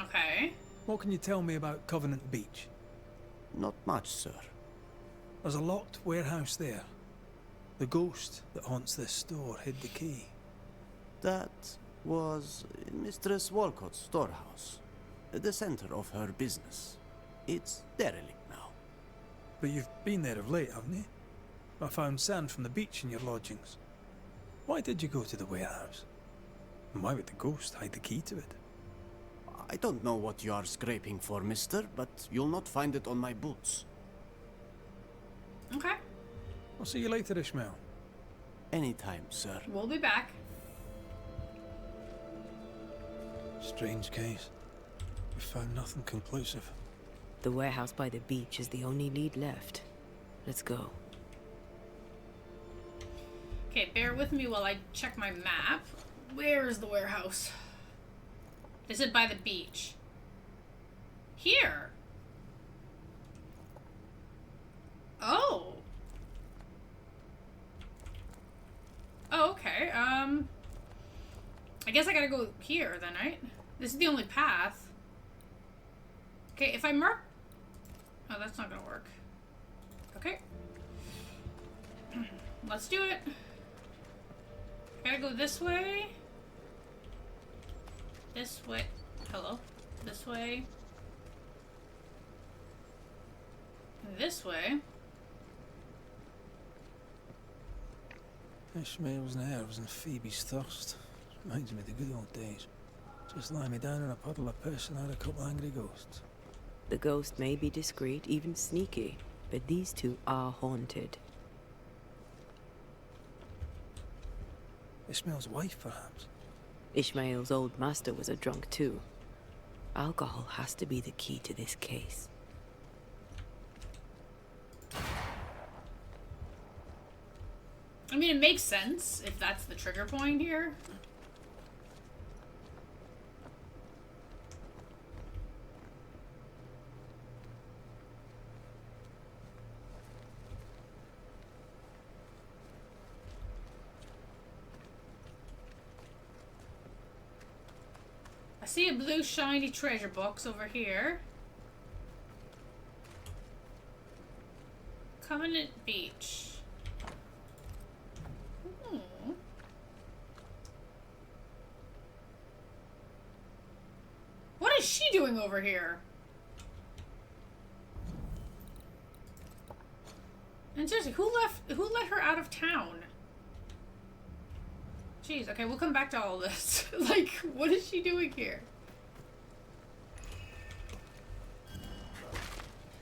Okay. What can you tell me about Covenant Beach? Not much, sir. There's a locked warehouse there. The ghost that haunts this store hid the key. That was Mistress Walcott's storehouse, the center of her business. It's derelict now. But you've been there of late, haven't you? I found sand from the beach in your lodgings. Why did you go to the warehouse? And why would the ghost hide the key to it? I don't know what you are scraping for, mister, but you'll not find it on my boots. Okay. I'll see you later, Ishmael. Anytime, sir. We'll be back. Strange case. We found nothing conclusive. The warehouse by the beach is the only lead left. Let's go. Okay, bear with me while I check my map. Where is the warehouse? Is it by the beach? Here. Oh. Oh, okay. I guess I gotta go here then, right? This is the only path. Okay, if I mark... Oh, that's not gonna work. Okay. Let's do it. Gotta go this way. This way. Hello. This way. This way. Ishmael's nerves and Phoebe's thirst. Reminds me of the good old days. Just lie me down in a puddle of piss and had a couple angry ghosts. The ghost may be discreet, even sneaky, but these two are haunted. Ishmael's wife, perhaps? Ishmael's old master was a drunk too. Alcohol has to be the key to this case. I mean, it makes sense if that's the trigger point here. see a blue shiny treasure box over here. Covenant Beach. Hmm. What is she doing over here? And seriously, who let her out of town? Jeez, okay, we'll come back to all this. Like, what is she doing here?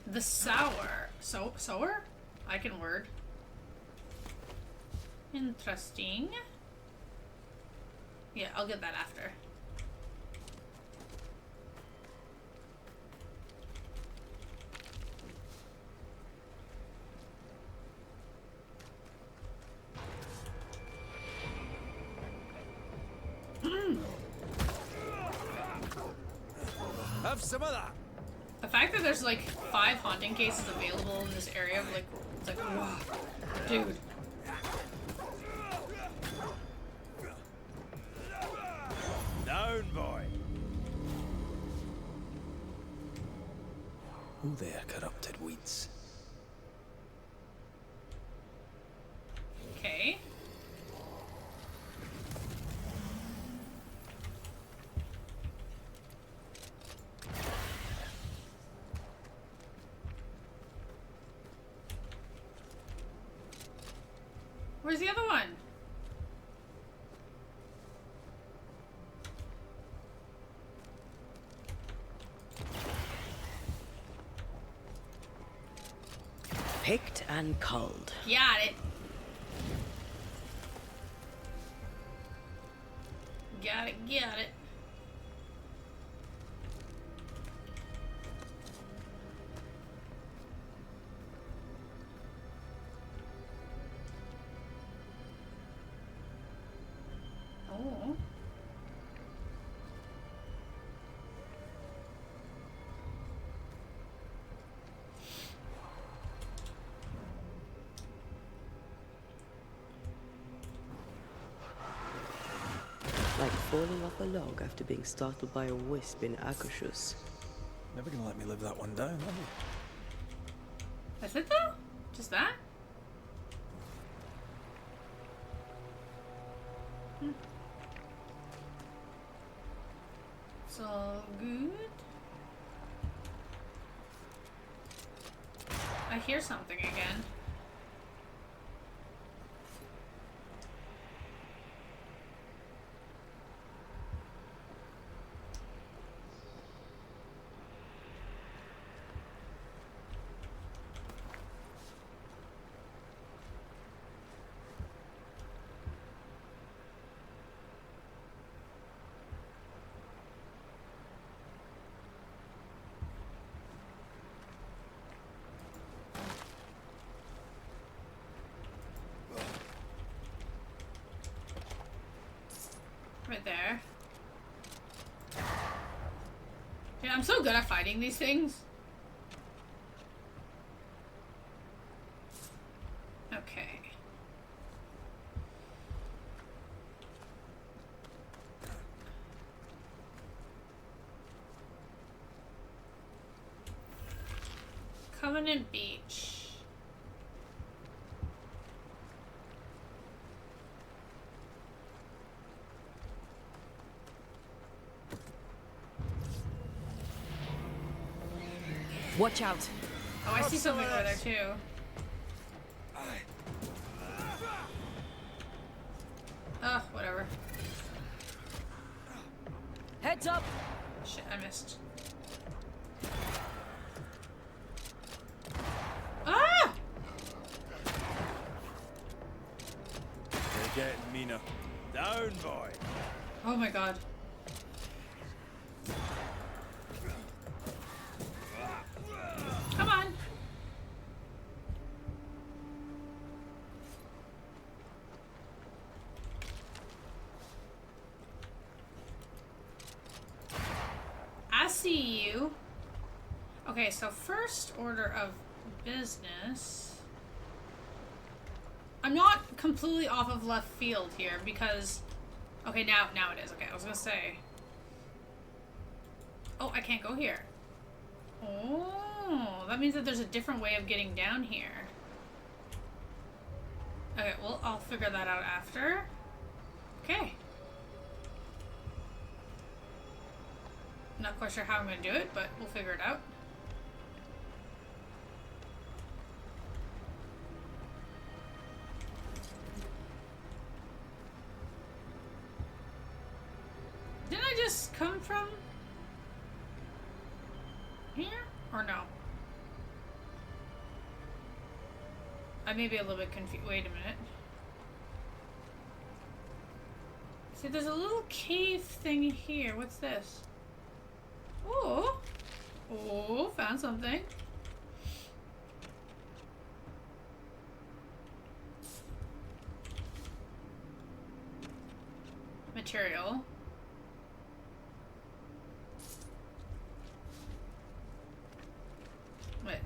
The sour. Sour? I can word. Interesting. Yeah, I'll get that after. Have some of that. The fact that there's like 5 haunting cases available in this area, like, it's like, wow, dude. Down, boy. Oh, there, corrupted weeds. Okay. Where's the other one? Picked and culled. Got it. Got it, got it. Oh. Like falling off a log after being startled by a wisp in Akershus. Never gonna let me live that one down, are you? That's it though? Just that? Hmm. It's all good. I hear something again. Right there. Yeah, I'm so good at fighting these things. Okay. Covenant Beach. Watch out. Oh, I see something over there too. Ugh, whatever. Heads up. Shit, I missed. Ah! They're getting meaner. Down, boy. Oh my god. Come on. I see you. Okay, so first order of business. I'm not completely off of left field here because... Okay, now it is. Okay, I was gonna say... Oh, I can't go here. Oh, that means that there's a different way of getting down here. Okay, well, I'll figure that out after. Okay. Not quite sure how I'm gonna do it, but we'll figure it out. Didn't I just come from here? Or no? I may be a little bit confused. Wait a minute. See, there's a little cave thing here. What's this? Oh! Oh, found something. Material. Wait.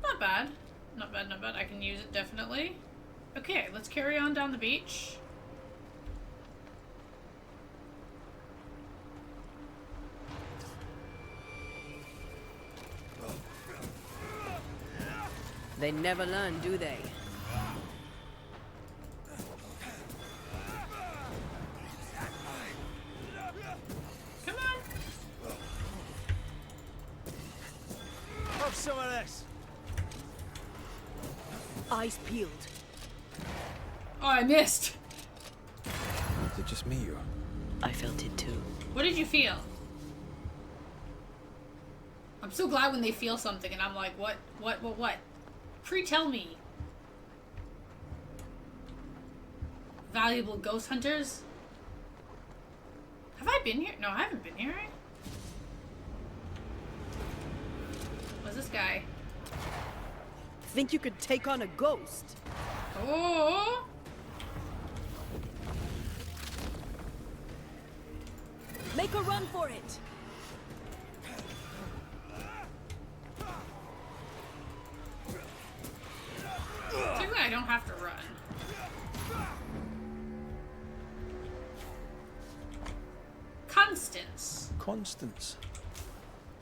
Not bad. Not bad, not bad. I can use it definitely. Okay, let's carry on down the beach. They never learn, do they? Come on. Have some of this. Eyes peeled. Oh, I missed. Is it just me or? I felt it too. What did you feel? I'm so glad when they feel something and I'm like, what? Pre-tell me. Valuable ghost hunters? Have I been here? No, I haven't been here, right? What's this guy? Think you could take on a ghost? Oh! Make a run for it! Technically, I don't have to run. Constance. Constance.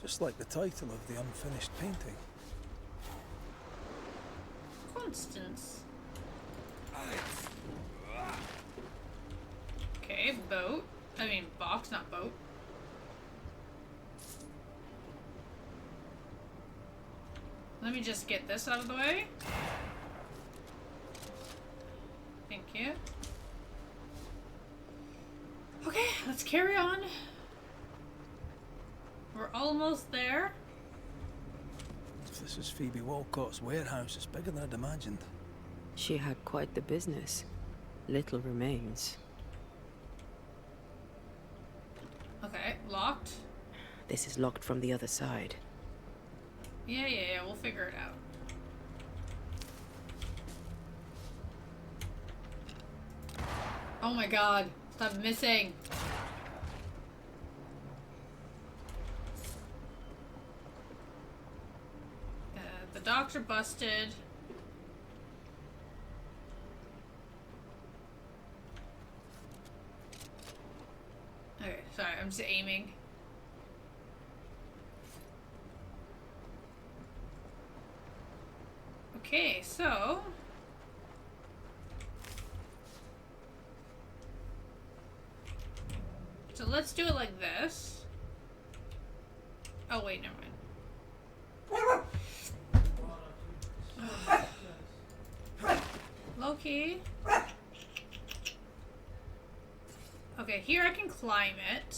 Just like the title of the unfinished painting. Constance. Okay, boat. I mean, box, not boat. Let me just get this out of the way. Thank you. Okay, let's carry on. We're almost there. If this is Phoebe Walcott's warehouse, it's bigger than I'd imagined. She had quite the business. Little remains. Okay, locked. This is locked from the other side. Yeah, we'll figure it out. Oh my god, stop missing. The docks are busted. Okay, sorry, I'm just aiming. Okay, so let's do it like this. Oh wait, never mind. Low-key. Okay, here I can climb it.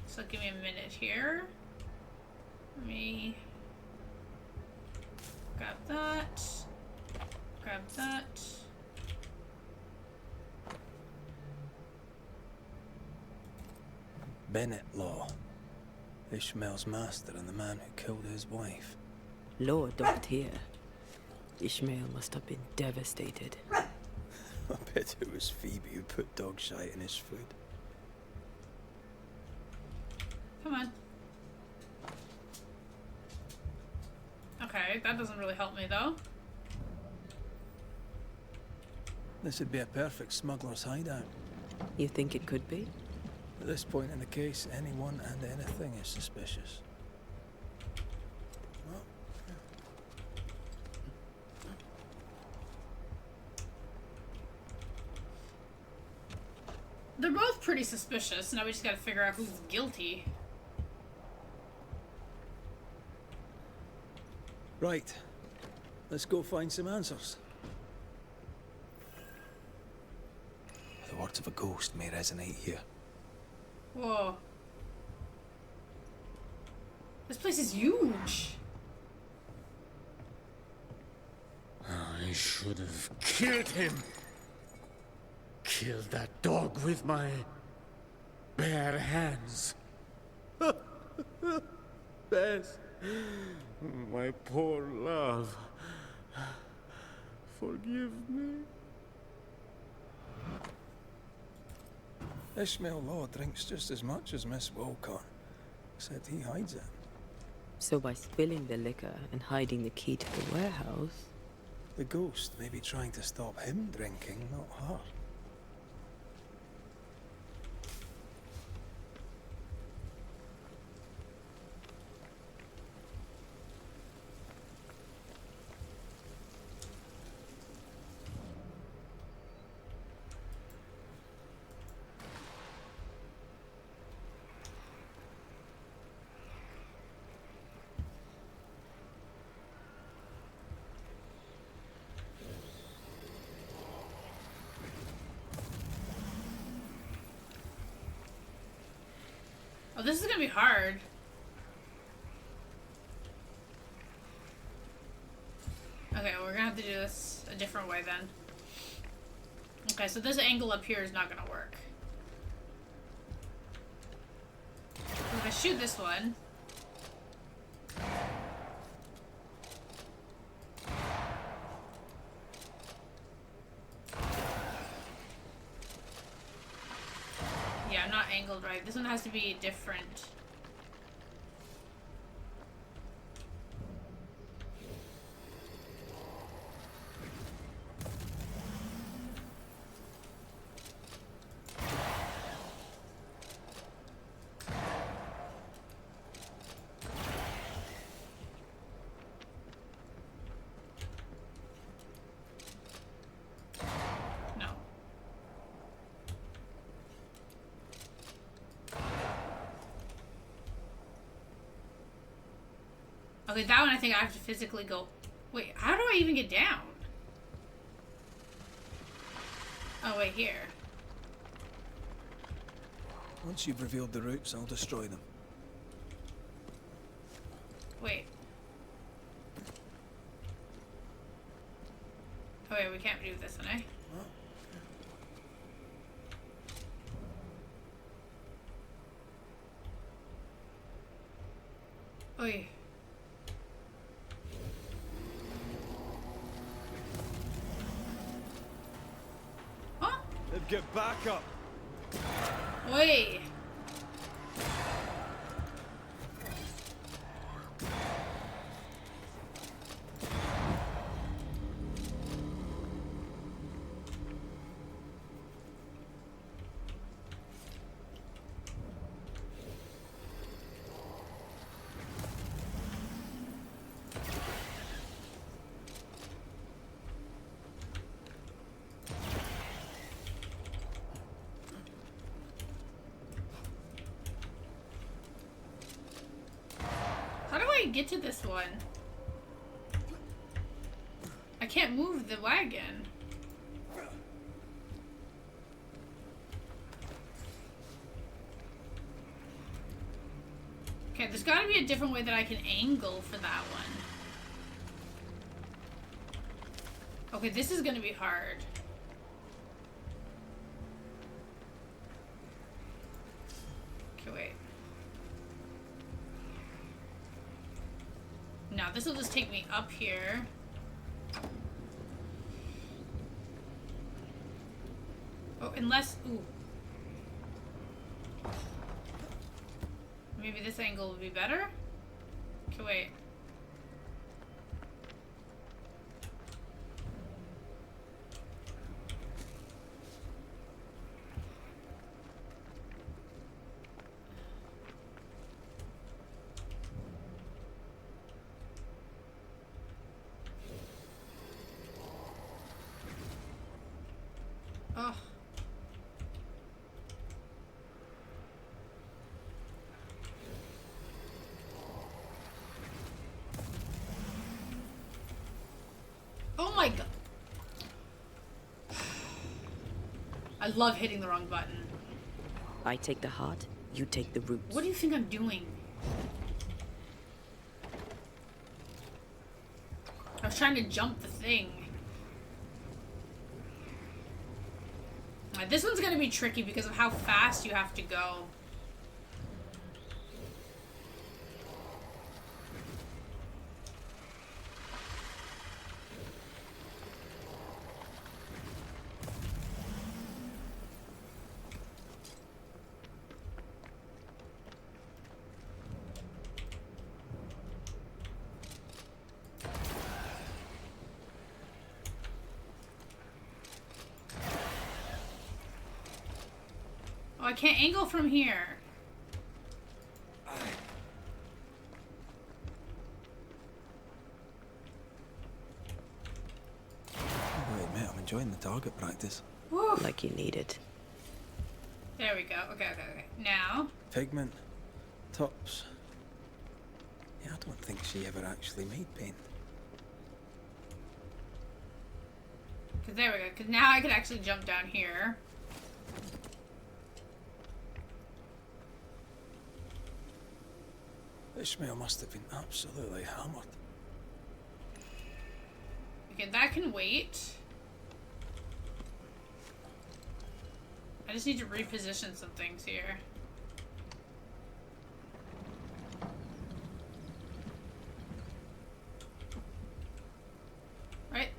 So give me a minute here. Let me grab that. Grab that. Bennett Law. Ishmael's master and the man who killed his wife. Law docked here. Ishmael must have been devastated. I bet it was Phoebe who put dog shite in his food. Come on. Okay, that doesn't really help me though. This would be a perfect smuggler's hideout. You think it could be? At this point in the case, anyone and anything is suspicious. They're both pretty suspicious. Now we just gotta figure out who's guilty. Right. Let's go find some answers. The words of a ghost may resonate here. Whoa. This place is huge. I should have killed him. Killed that dog with my bare hands. Bess, my poor love. Forgive me. Ishmael Law drinks just as much as Miss Wilcon, except he hides it. So by spilling the liquor and hiding the key to the warehouse... The ghost may be trying to stop him drinking, not her. Oh, this is gonna be hard. Okay, we're gonna have to do this a different way then. Okay, so this angle up here is not gonna work. So if I shoot this one... Yeah, I'm not angled right. This one has to be different. Okay, that one I think I have to physically go... Wait, how do I even get down? Oh, wait, here. Once you've revealed the roots, I'll destroy them. Wait. Oh, wait, we can't do this one, eh? Oi. Get back up. Oi. Get to this one. I can't move the wagon. Okay, there's got to be a different way that I can angle for that one. Okay, this is going to be hard. Okay, wait. Now, this will just take me up here. Oh, unless... Ooh. Maybe this angle will be better? Okay, wait. Oh. Oh my god. I love hitting the wrong button. I take the heart, you take the roots. What do you think I'm doing? I was trying to jump the thing. This one's gonna be tricky because of how fast you have to go. Oh, I can't angle from here. Wait, mate, I'm enjoying the target practice. Woo. Like you need it. There we go. Okay. Now. Pigment. Tops. Yeah, I don't think she ever actually made paint. Cause there we go. Cause now I could actually jump down here. Ishmael must have been absolutely hammered. Okay, that can wait. I just need to reposition some things here. Right?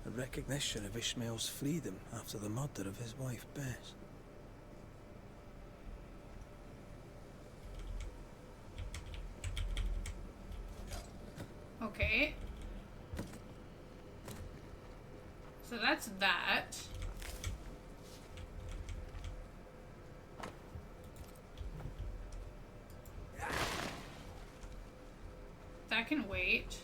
A recognition of Ishmael's freedom after the murder of his wife, Bess. Okay. So that's that. That can wait.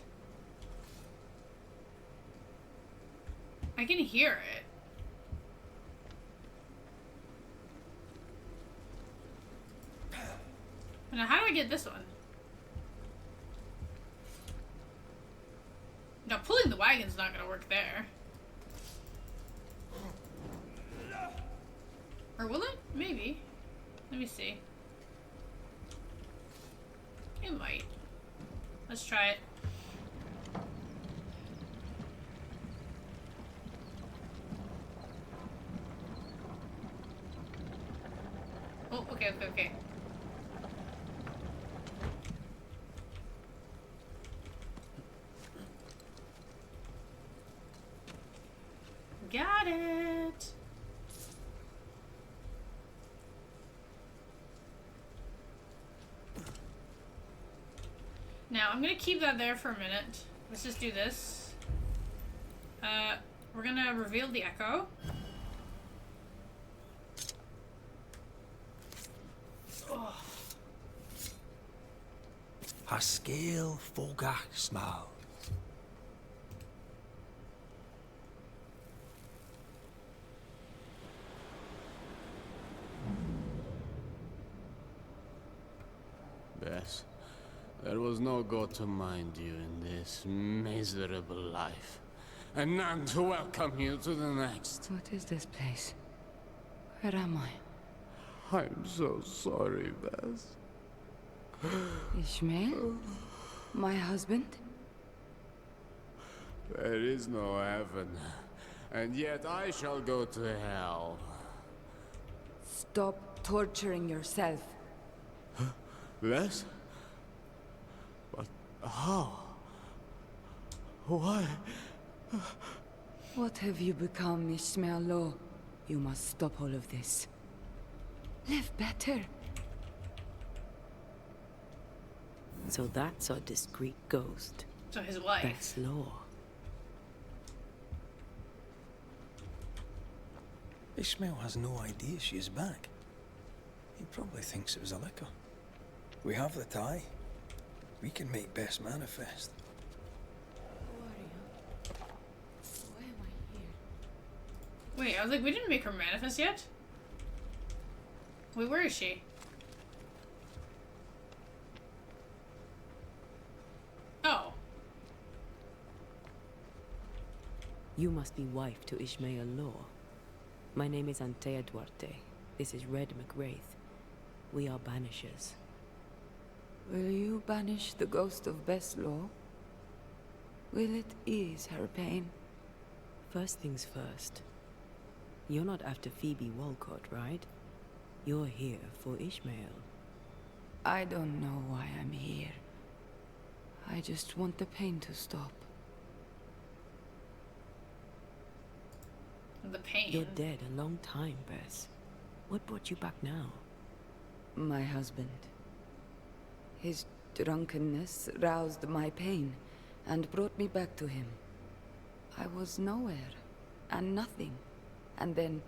I can hear it. Now, how do I get this one? Now, pulling the wagon's not gonna work there. Or will it? Maybe. Let me see. It might. Let's try it. Oh, okay. Got it. Now, I'm gonna keep that there for a minute. Let's just do this. We're gonna reveal the echo. Oh. Haskell Fogach Smal. Bess, there was no God to mind you in this miserable life, and none to welcome you to the next. What is this place? Where am I? I'm so sorry, Bess. Ishmael? My husband? There is no heaven, and yet I shall go to hell. Stop torturing yourself. Bess? But how? Why? What have you become, Ishmael Law? You must stop all of this. Live better. So that's our discreet ghost. So his wife. Bess Law. Ishmael has no idea she's back. He probably thinks it was a liquor. We have the tie. We can make best manifest. Wait, I was like, we didn't make her manifest yet? Wait, where is she? Oh. You must be wife to Ishmael Law. My name is Antea Duarte. This is Red McWraith. We are Banishers. Will you banish the ghost of Best Law? Will it ease her pain? First things first. You're not after Phoebe Walcott, right? You're here for Ishmael. I don't know why I'm here. I just want the pain to stop. The pain? You're dead a long time, Bess. What brought you back now? My husband. His drunkenness roused my pain and brought me back to him. I was nowhere and nothing. And then,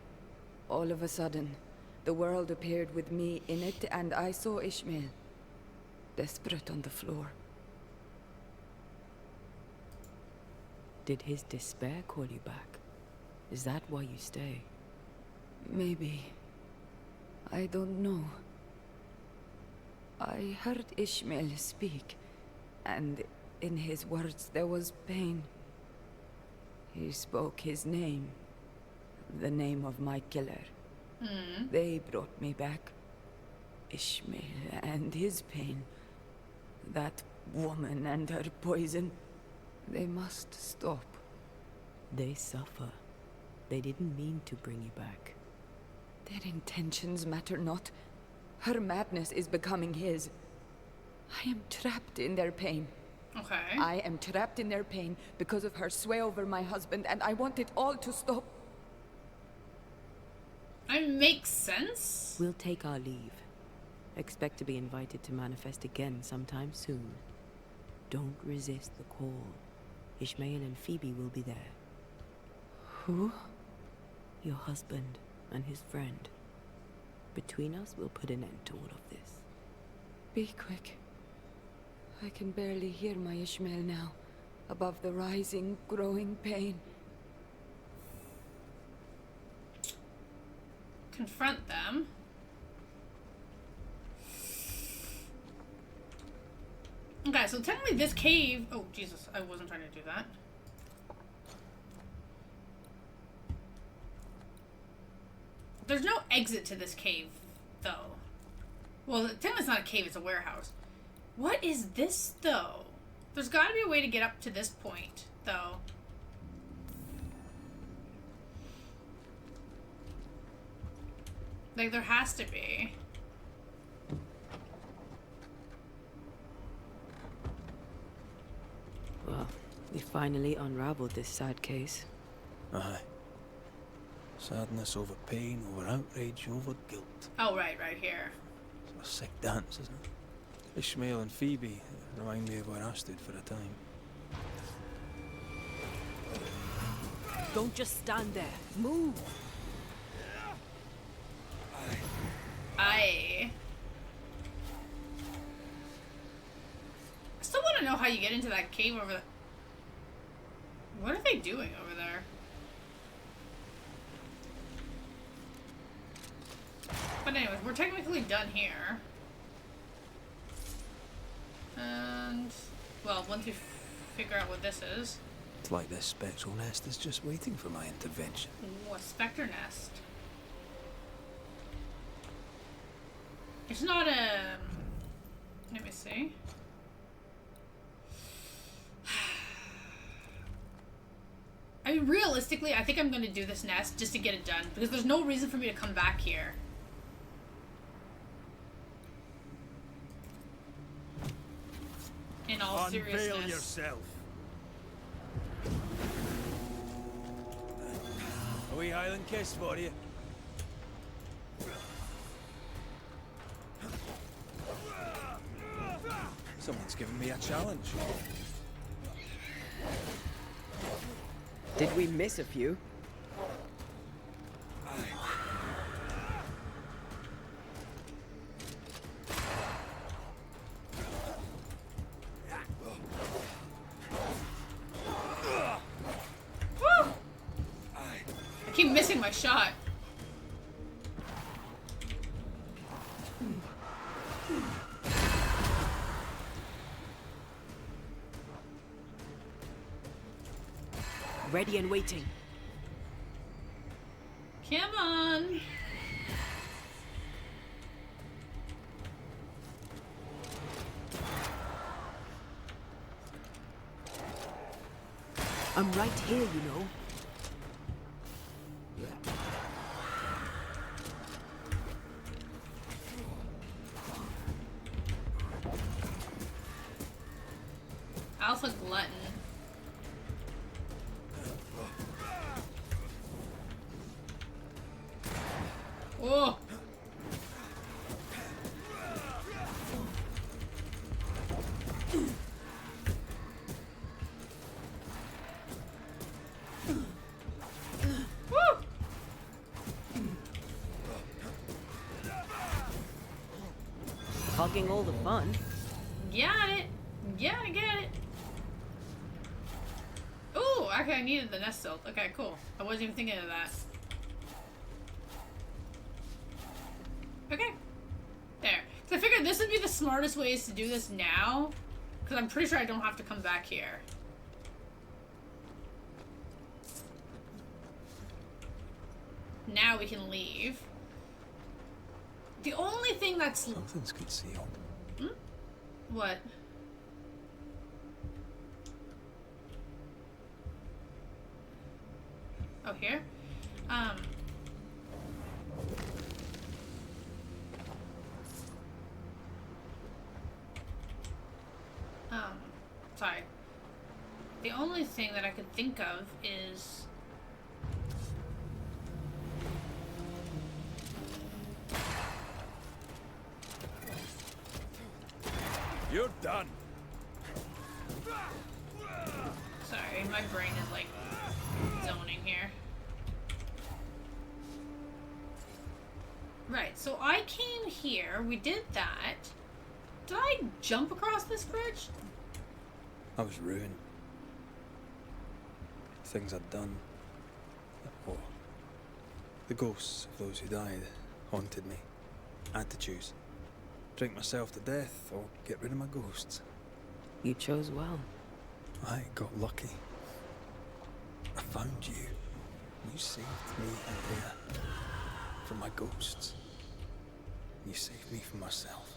all of a sudden, the world appeared with me in it, and I saw Ishmael, desperate on the floor. Did his despair call you back? Is that why you stay? Maybe. I don't know. I heard Ishmael speak, and in his words there was pain. He spoke his name, the name of my killer. They brought me back. Ishmael and his pain. That woman and her poison. They must stop. They suffer. They didn't mean to bring you back. Their intentions matter not. Her madness is becoming his. I am trapped in their pain. Okay. I am trapped in their pain because of her sway over my husband, and I want it all to stop. It makes sense. We'll take our leave. Expect to be invited to manifest again sometime soon. Don't resist the call. Ishmael and Phoebe will be there. Who? Your husband and his friend. Between us, we'll put an end to all of this. Be quick. I can barely hear my Ishmael now, above the rising, growing pain. Confront them. Okay, so technically this cave... Oh, Jesus, I wasn't trying to do that. There's no exit to this cave, though. Well, technically it's not a cave, it's a warehouse. What is this, though? There's gotta be a way to get up to this point, though. Like, there has to be. Well, we finally unraveled this sad case. Aye. Sadness over pain, over outrage, over guilt. Oh, right here. It's a sick dance, isn't it? Ishmael and Phoebe remind me of where I stood for a time. Don't just stand there. Move! I still want to know how you get into that cave over there. What are they doing over there? But anyways, we're technically done here. And, well, once we figure out what this is. It's like this spectral nest is just waiting for my intervention. Ooh, a specter nest. It's not a... Let me see. I mean, realistically, I think I'm going to do this nest just to get it done. Because there's no reason for me to come back here. In all seriousness. Unveil yourself. A wee Highland kiss for you. Someone's giving me a challenge. Did we miss a few? keep missing my shot. Ready and waiting. Come on. I'm right here, you know. Alpha Glutton. Whoa. Hogging all the fun. Got it. Get it. Ooh, okay, I needed the nest silt. Okay, cool. I wasn't even thinking of that. Okay. There. So I figured this would be the smartest ways to do this now. Because I'm pretty sure I don't have to come back here. Now we can leave. The only thing that's... Something's concealed. Hmm? What? Oh, here? Sorry. The only thing that I could think of is... You're done. Sorry, my brain is like zoning here. Right, so I came here, we did that. Did I jump across this bridge? I was ruined. Things I'd done. Oh, the ghosts of those who died haunted me. I had to choose. Drink myself to death or get rid of my ghosts. You chose well. I got lucky. I found you. You saved me, Antea, from my ghosts. You saved me from myself.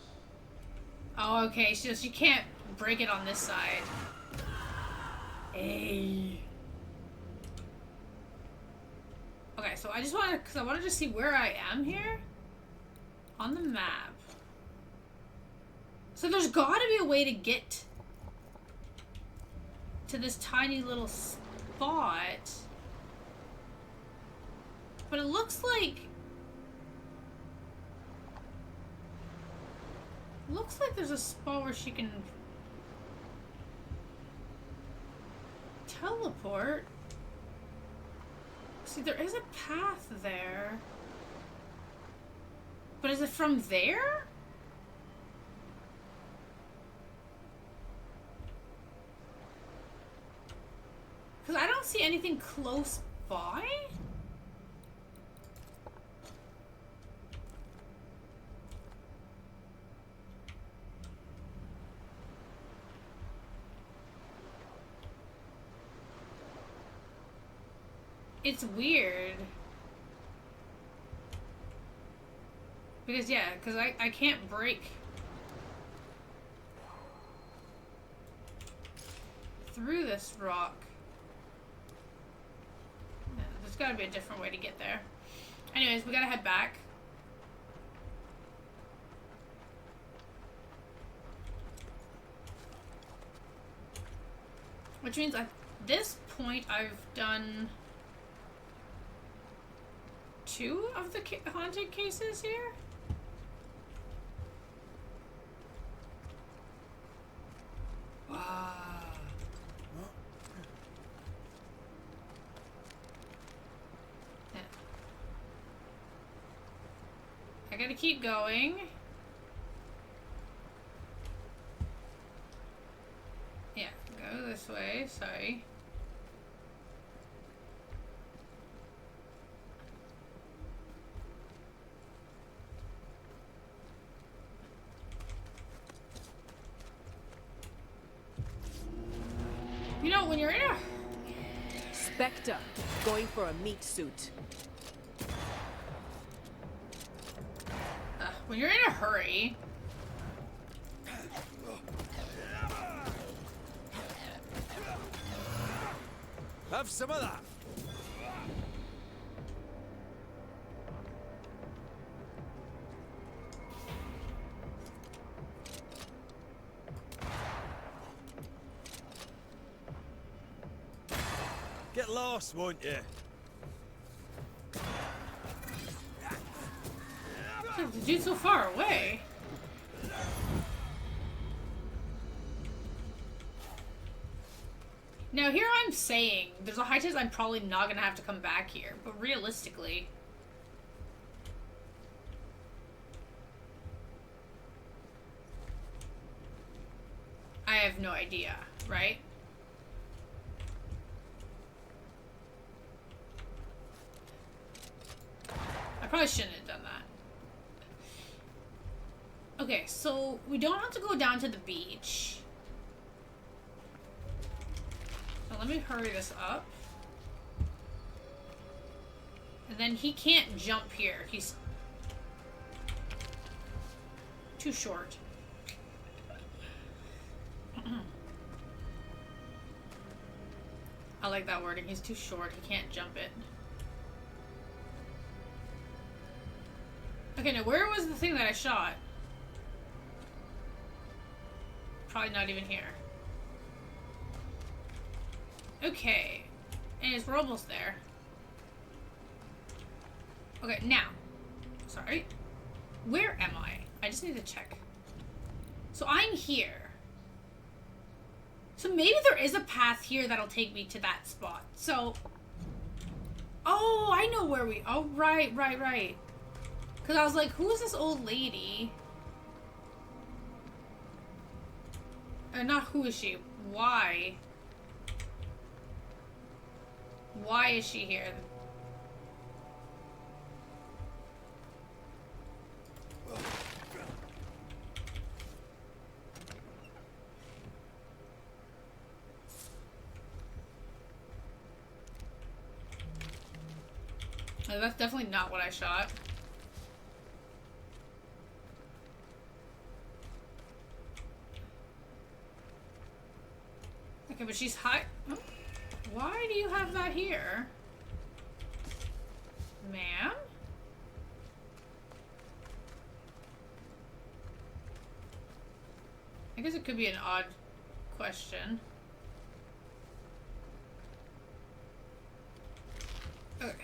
Oh, okay, so you can't break it on this side. Hey. Okay, so I just want to, because I wanted to see where I am here on the map. So there's got to be a way to get to this tiny little spot. But it looks like there's a spot where she can teleport. See, there is a path there. But is it from there? Because I don't see anything close by. It's weird. Because, yeah, because I can't break through this rock. Yeah, there's gotta be a different way to get there. Anyways, we gotta head back. Which means at this point I've done 2 of the haunted cases here? Wow. Yeah. I gotta keep going. Yeah, go this way, sorry. you're in a... Spectre, going for a meat suit. When you're in a hurry... Have some of that. Get lost, won't you? The dude's so far away. Now here I'm saying, there's a high chance I'm probably not gonna have to come back here, but realistically... I have no idea, right? I probably shouldn't have done that. Okay, so we don't have to go down to the beach. So let me hurry this up. And then he can't jump here. He's too short. I like that wording. He's too short. He can't jump it. Okay, now where was the thing that I shot? Probably not even here. Okay. And we're almost there. Okay, now. Sorry. Where am I? I just need to check. So I'm here. So maybe there is a path here that'll take me to that spot. So... Oh, I know where we... Oh, right. Because I was like, who is this old lady? Not who is she? Why? Why is she here? Oh, that's definitely not what I shot. Okay, but she's high. Oh. Why do you have that here? Ma'am? I guess it could be an odd question. Okay.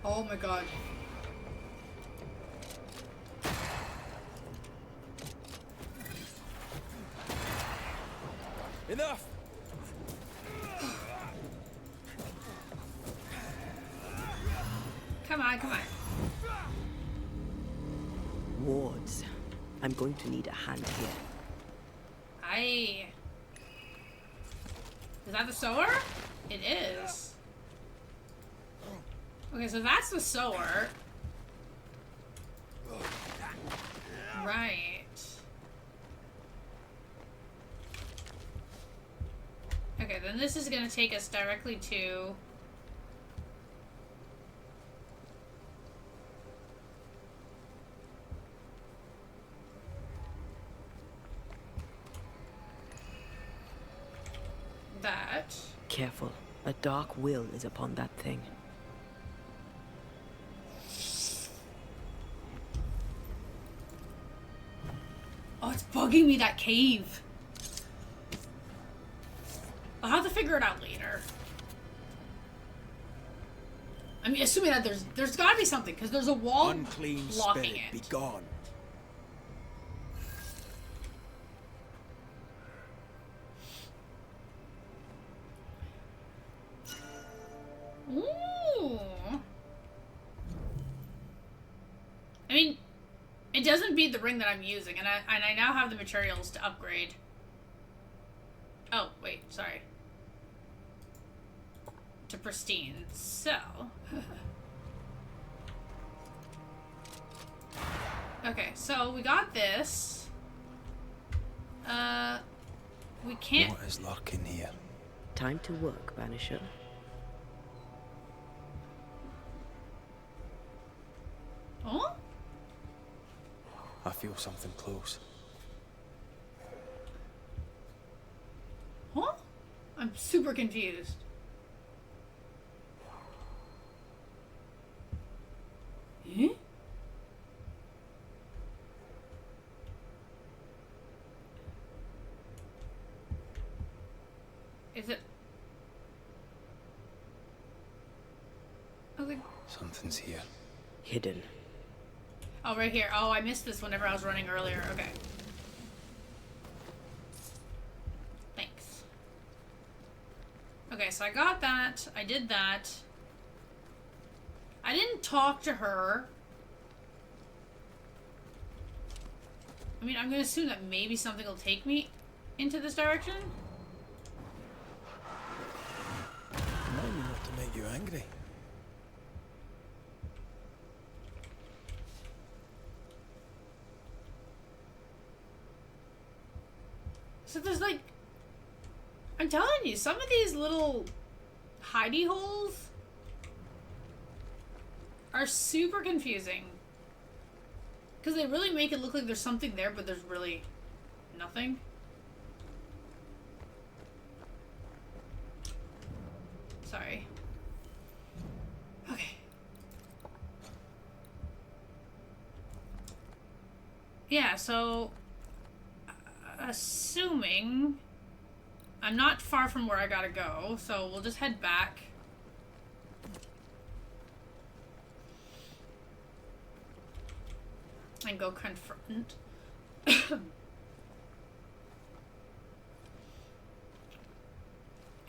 Oh my god. Enough! Come on. Wards. I'm going to need a hand here. Is that the sower? It is. Okay, so that's the sower. Right. Okay, then this is gonna take us directly to... that. Careful. A dark will is upon that thing. Oh, it's bugging me, that cave. I'll have to figure it out later. I mean, assuming that there's gotta be something, because there's a wall Unclean blocking spirit, it. be gone. Ooh. I mean, it doesn't beat the ring that I'm using, and I now have the materials to upgrade. Oh, wait, sorry. To pristine. So. Okay, so we got this. We can't. What is lurking here? Time to work, Banisher. Oh? I feel something close. Huh? I'm super confused. Eh? Is it? Okay. Something's here. Hidden. Oh, right here. Oh, I missed this whenever I was running earlier. Okay. Thanks. Okay, so I got that. I did that. I didn't talk to her. I mean, I'm gonna assume that maybe something will take me into this direction. Remind me not to make you angry. So there's like, I'm telling you, some of these little hidey holes are super confusing. Because they really make it look like there's something there, but there's really nothing. Sorry. Okay. Yeah, so assuming I'm not far from where I gotta go, so we'll just head back. And go confront. I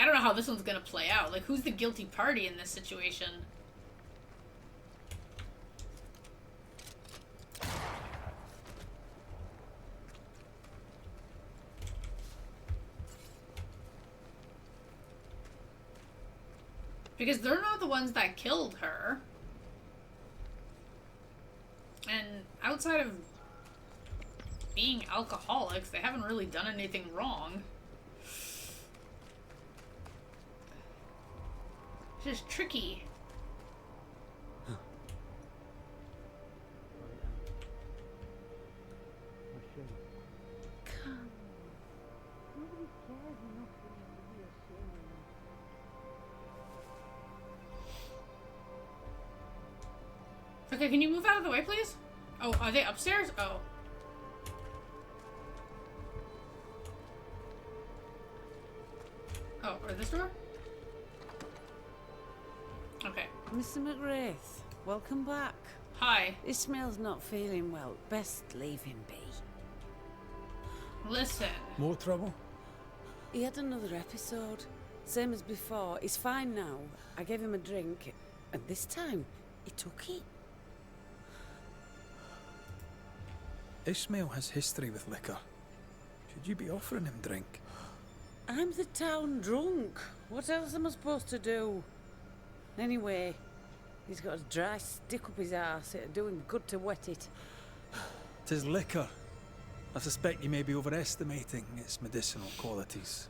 don't know how this one's gonna play out. Like, who's the guilty party in this situation? Because they're not the ones that killed her. And outside of being alcoholics, they haven't really done anything wrong. It's just tricky. Okay, can you move out of the way, please? Oh, are they upstairs? Oh. Oh, or this door? Okay. Mr. McRaith, welcome back. Hi. Ishmael's not feeling well. Best leave him be. Listen. More trouble? He had another episode. Same as before. He's fine now. I gave him a drink, and this time, he took it. Ishmael has history with liquor. Should you be offering him drink? I'm the town drunk. What else am I supposed to do? Anyway, he's got a dry stick up his arse. It'd do him good to wet it. 'Tis liquor. I suspect you may be overestimating its medicinal qualities.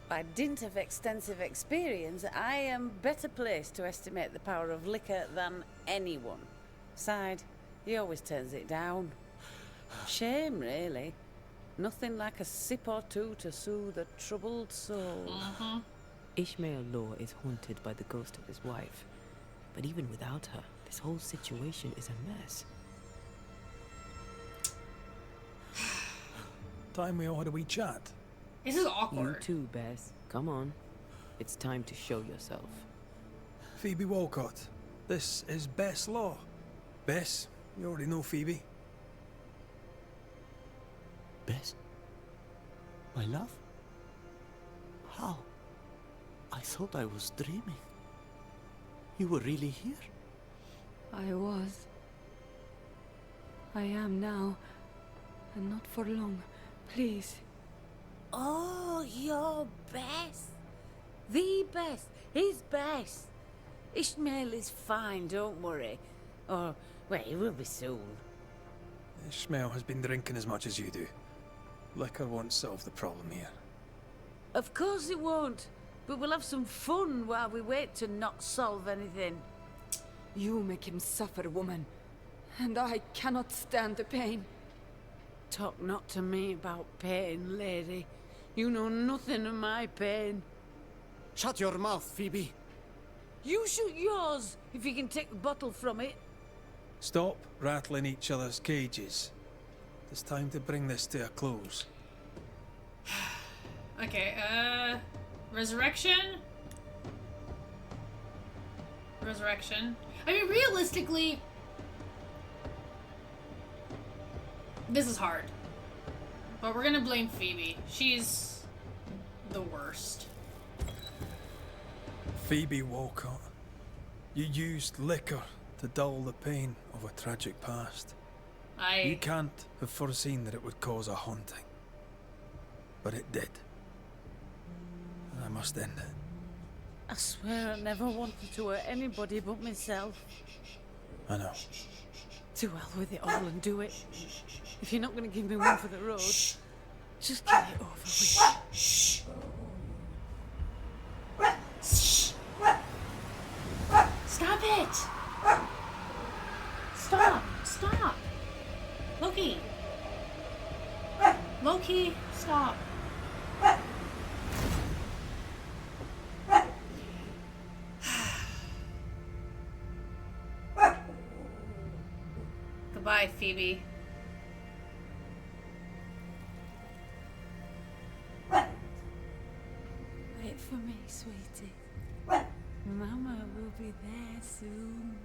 By dint of extensive experience, I am better placed to estimate the power of liquor than anyone. Besides, he always turns it down. Shame, really. Nothing like a sip or two to soothe a troubled soul. Ishmael Law is haunted by the ghost of his wife. But even without her, this whole situation is a mess. Time we all had a wee chat. This is awkward. You too, Bess. Come on. It's time to show yourself. Phoebe Walcott. This is Bess Law. Bess, you already know Phoebe. Bess? My love? How? I thought I was dreaming. You were really here? I was. I am now. And not for long. Please. Oh, you're Bess. The Bess. His Bess. Ishmael is fine, don't worry. Or, well, he will be soon. Ishmael has been drinking as much as you do. Liquor won't solve the problem here. Of course it won't. But we'll have some fun while we wait to not solve anything. You make him suffer, woman. And I cannot stand the pain. Talk not to me about pain, lady. You know nothing of my pain. Shut your mouth, Phoebe. You shoot yours, if you can take the bottle from it. Stop rattling each other's cages. It's time to bring this to a close. Okay, resurrection? Resurrection. I mean, realistically, this is hard. But we're gonna blame Phoebe. She's the worst. Phoebe Walcott, you used liquor to dull the pain of a tragic past. You can't have foreseen that it would cause a haunting. But it did. And I must end it. I swear I never wanted to hurt anybody but myself. I know. To hell with it all and do it. If you're not going to give me one for the road, just get it over with. Shh. Stop it! Stop! Loki! Loki, stop. Goodbye, Phoebe. Wait for me, sweetie. Mama will be there soon.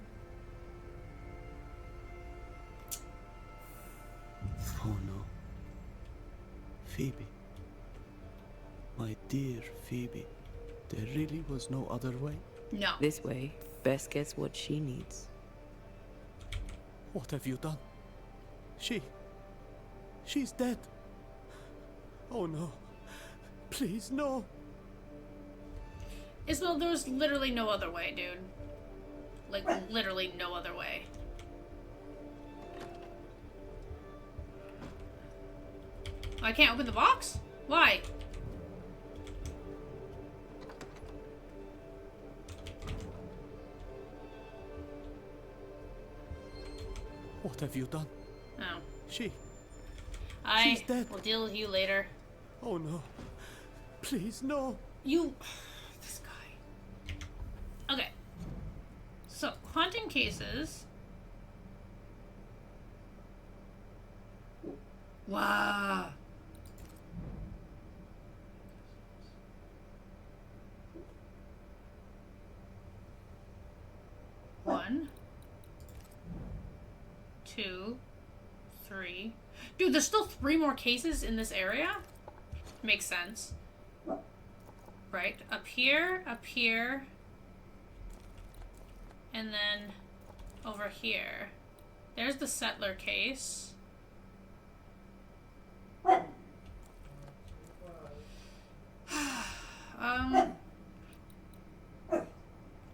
Oh no. Phoebe. My dear Phoebe. There really was no other way? No. This way, Bess gets what she needs. What have you done? She's dead. Oh no. Please, no. Ismael, there was literally no other way, dude. Like, literally no other way. I can't open the box? Why? What have you done? Oh. She's dead. Will deal with you later. Oh no. Please, no. You... This guy. Okay. So, haunting cases. Wow. One. 2. 3. Dude, there's still 3 more cases in this area? Makes sense. Right, up here, and then over here. There's the settler case.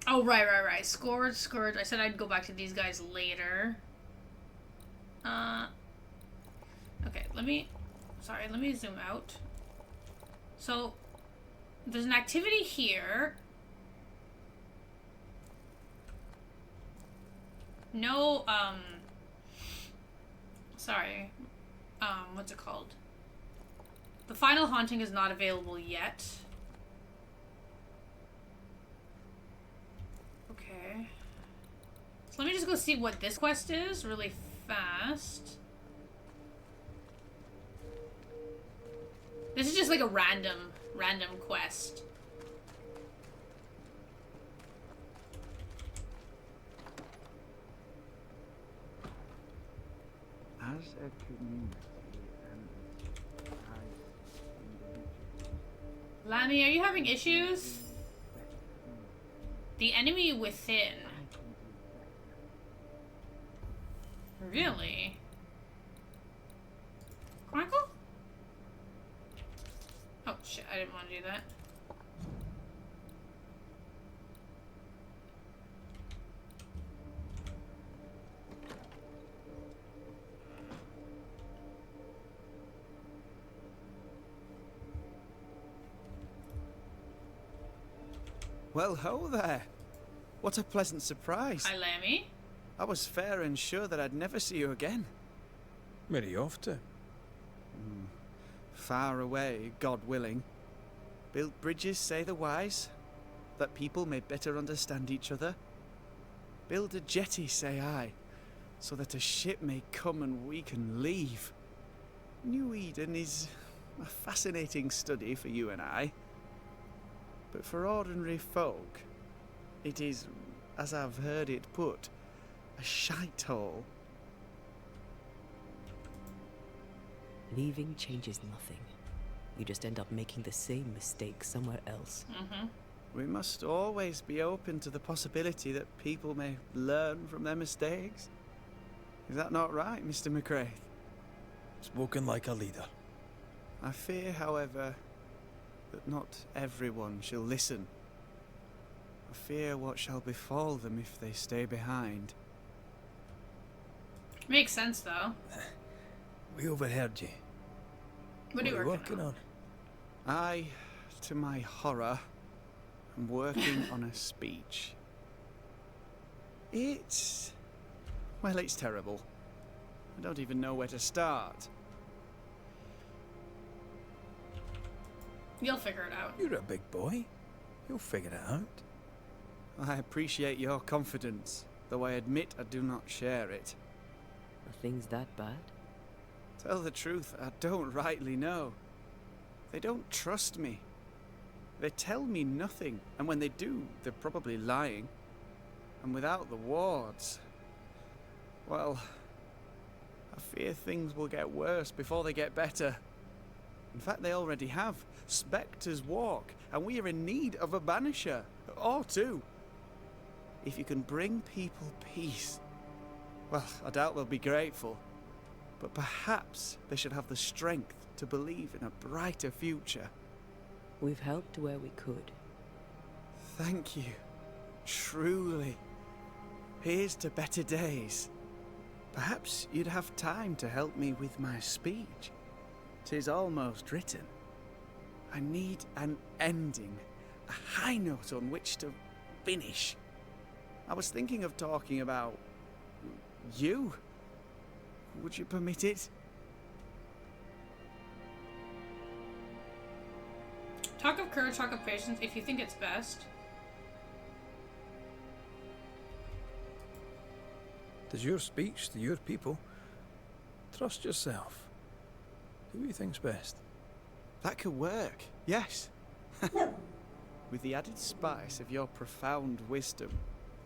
Oh, right. Scourge. I said I'd go back to these guys later. Okay, let me zoom out. So, there's an activity here. No, sorry. What's it called? The final haunting is not available yet. Okay. So let me just go see what this quest is really fast. This is just like a random quest. As a community and Lamy, are you having issues? The enemy within. Really? Chronicle? Oh shit, I didn't want to do that. Well, ho there. What a pleasant surprise. Hi, Lamy. I was fair and sure that I'd never see you again. Where are you off to? Far away, God willing. Build bridges, say the wise, that people may better understand each other. Build a jetty, say I, so that a ship may come and we can leave. New Eden is a fascinating study for you and I. But for ordinary folk, it is, as I've heard it put, a shite hole. Leaving changes nothing. You just end up making the same mistake somewhere else. We must always be open to the possibility that people may learn from their mistakes. Is that not right, Mr. McRaith? Spoken like a leader. I fear, however, that not everyone shall listen. I fear what shall befall them if they stay behind. Makes sense, though. We overheard you. What are you working on? I, to my horror, am working on a speech. It's terrible. I don't even know where to start. You'll figure it out. You're a big boy. You'll figure it out. I appreciate your confidence, though I admit I do not share it. Are things that bad? Tell the truth, I don't rightly know. They don't trust me. They tell me nothing, and when they do, they're probably lying. And without the wards, well, I fear things will get worse before they get better. In fact, they already have. Spectres walk, and we are in need of a banisher, or two. If you can bring people peace, well, I doubt they'll be grateful. But perhaps they should have the strength to believe in a brighter future. We've helped where we could. Thank you. Truly. Here's to better days. Perhaps you'd have time to help me with my speech. 'Tis almost written. I need an ending, a high note on which to finish. I was thinking of talking about you. Would you permit it? Talk of courage, talk of patience, if you think it's best. Tis your speech to your people. Trust yourself. Do what you think's best. That could work, yes. With the added spice of your profound wisdom,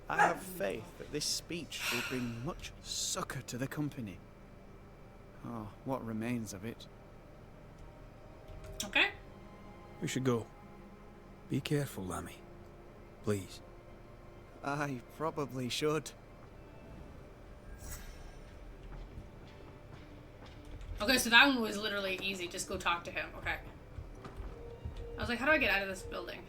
I have faith that this speech will bring much succor to the company. Oh, what remains of it. Okay. We should go. Be careful, Lamy. Please. I probably should. Okay, so that one was literally easy. Just go talk to him. Okay. I was like, how do I get out of this building?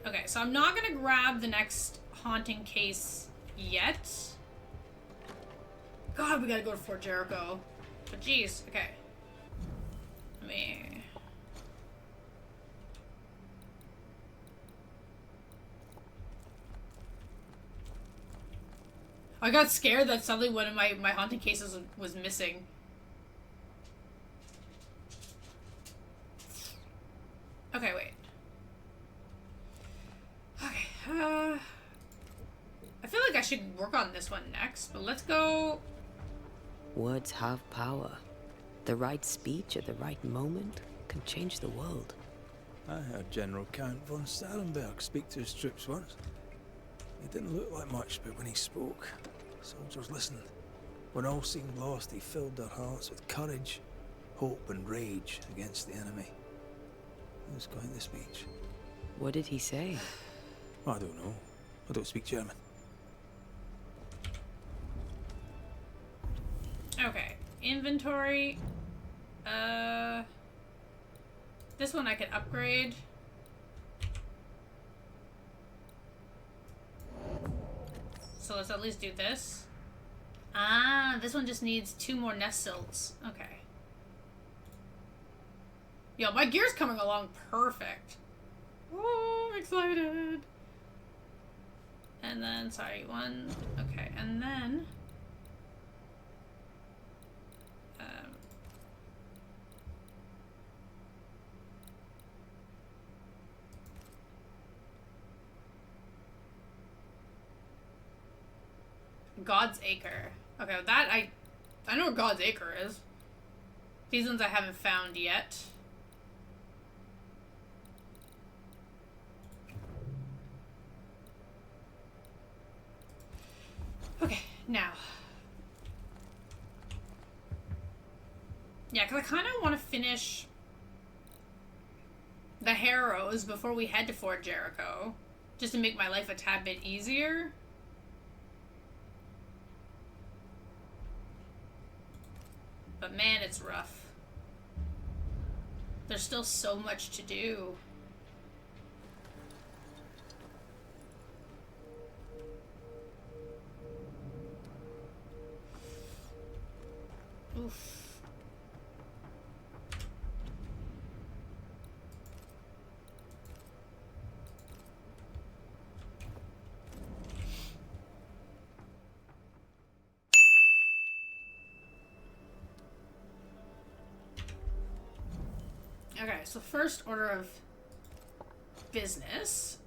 Okay, so I'm not gonna grab the next haunting case yet. God, we gotta go to Fort Jericho. But jeez, okay. Let me... I got scared that suddenly one of my haunting cases was missing. Okay, wait. Okay, I feel like I should work on this one next, but let's go... Words have power. The right speech at the right moment can change the world. I heard General Count von Starenberg speak to his troops once. He didn't look like much, but when he spoke, soldiers listened. When all seemed lost, he filled their hearts with courage, hope and rage against the enemy. It was quite the speech. What did he say? I don't know. I don't speak German. Okay, inventory. This one I can upgrade. So let's at least do this. Ah, this one just needs 2 more nest silts. Okay. Yo, my gear's coming along perfect. Oh, excited. And then, sorry, one. Okay, and then. God's Acre. Okay, that I know where God's Acre is. These ones I haven't found yet. Okay, now. Yeah, because I kind of want to finish the Harrows before we head to Fort Jericho. Just to make my life a tad bit easier. But man, it's rough. There's still so much to do. Oof. Okay, so first order of business.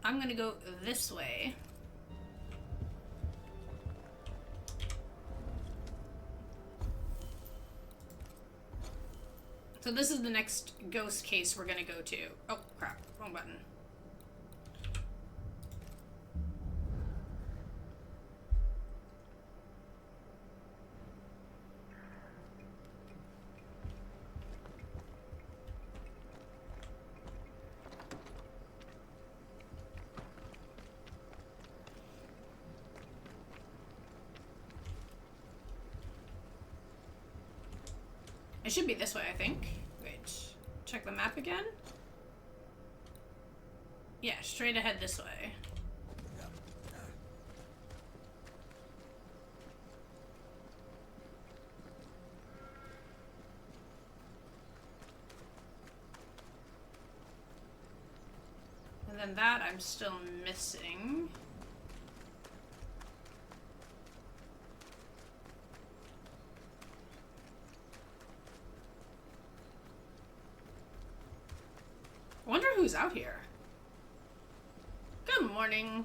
I'm gonna go this way. So this is the next ghost case we're gonna go to. Oh crap, wrong button. It should be this way, I think. Wait, check the map again. Yeah, straight ahead this way. And then that I'm still missing. I wonder who's out here. Good morning.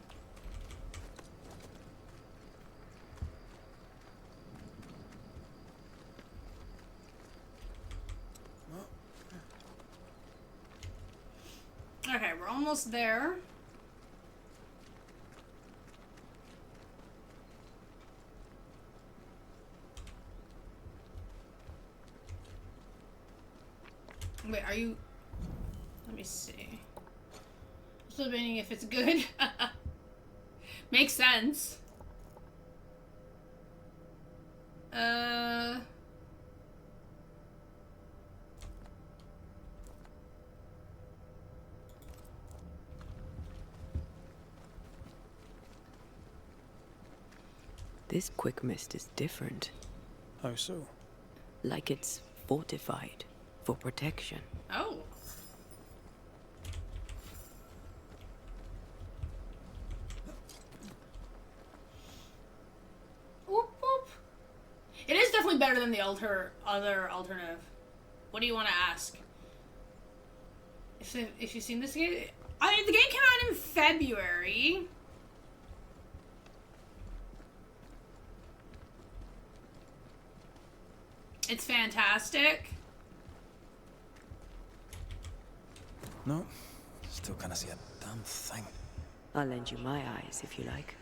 Okay, we're almost there. Wait, are you... Let me see. I'm still debating if it's good. Makes sense. This quick mist is different. How so? Like it's fortified for protection. Oh. Whoop, whoop. It is definitely better than the other alternative. What do you want to ask? If you've seen this game, I mean, the game came out in February. It's fantastic. No, still can't see a damn thing. I'll lend you my eyes if you like.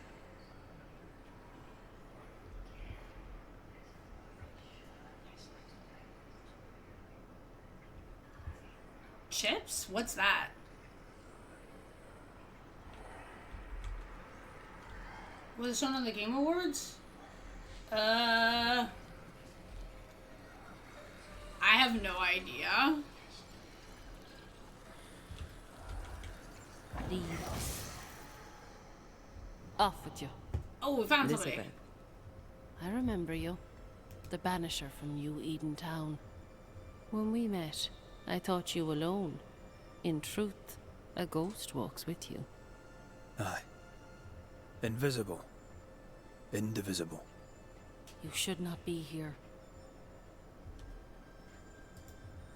Chips? What's that? Was it shown on the Game Awards? I have no idea. Leave. Off with you. Oh, we found Elizabeth. somebody. I remember you. the Banisher from New Eden Town. When we met, I thought you alone. In truth, a ghost walks with you. Aye. Invisible. Indivisible. You should not be here.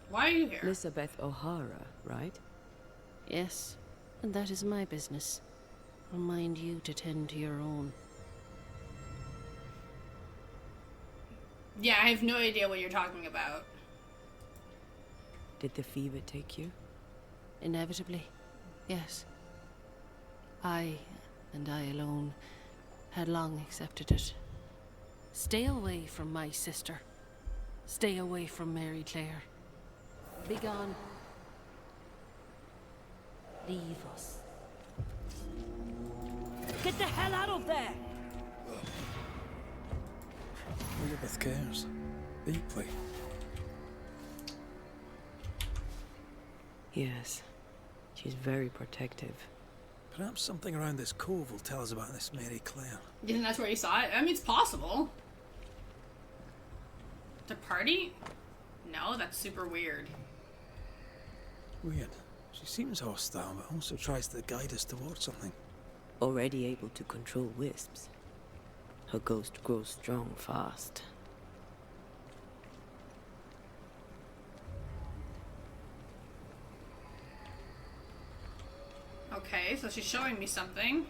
Why are you here? Elizabeth O'Hara, right? Yes, and that is my business. Remind you to tend to your own. Yeah, I have no idea what you're talking about. Did the fever take you? Inevitably, yes. I, and I alone, had long accepted it. Stay away from my sister. Stay away from Mary Clare. Begone. Leave us. Get the hell out of there! Elizabeth cares. Deeply. Yes. She's very protective. Perhaps something around this cove will tell us about this Mary Clare. You think that's where you saw it? I mean, it's possible. The party? No, that's super weird. Weird. She seems hostile, but also tries to guide us towards something. Already able to control wisps. Her ghost grows strong fast. Okay, so she's showing me something.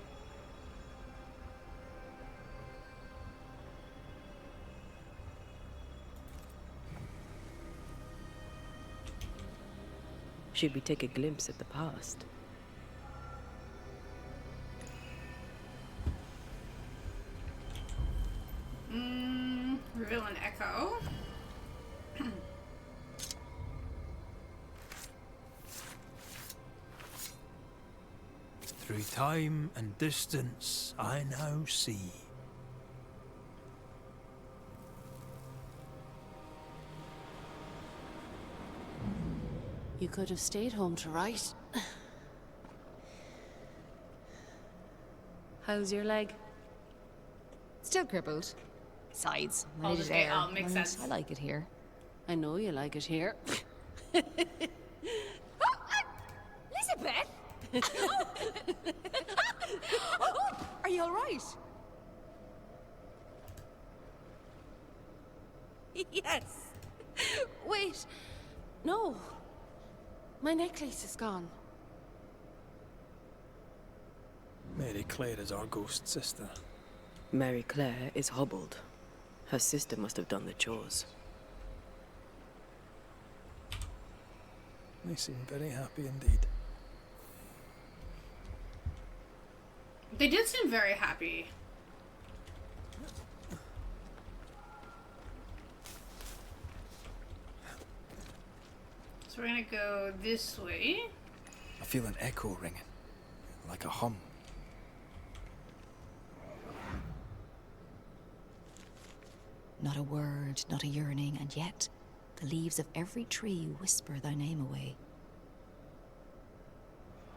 Should we take a glimpse at the past? Reveal an echo. Through time and distance, I now see. You could have stayed home to write. How's your leg? Still crippled. Besides, I I'll needed just air. I'll make and sense. I like it here. I know you like it here. Elizabeth! Are you alright? Yes. Wait. No. My necklace is gone. Mary Clare is our ghost sister. Mary Clare is hobbled. Her sister must have done the chores. They seem very happy indeed. They did seem very happy. So we're gonna go this way. I feel an echo ringing, like a hum. Not a word, not a yearning, and yet the leaves of every tree whisper thy name away.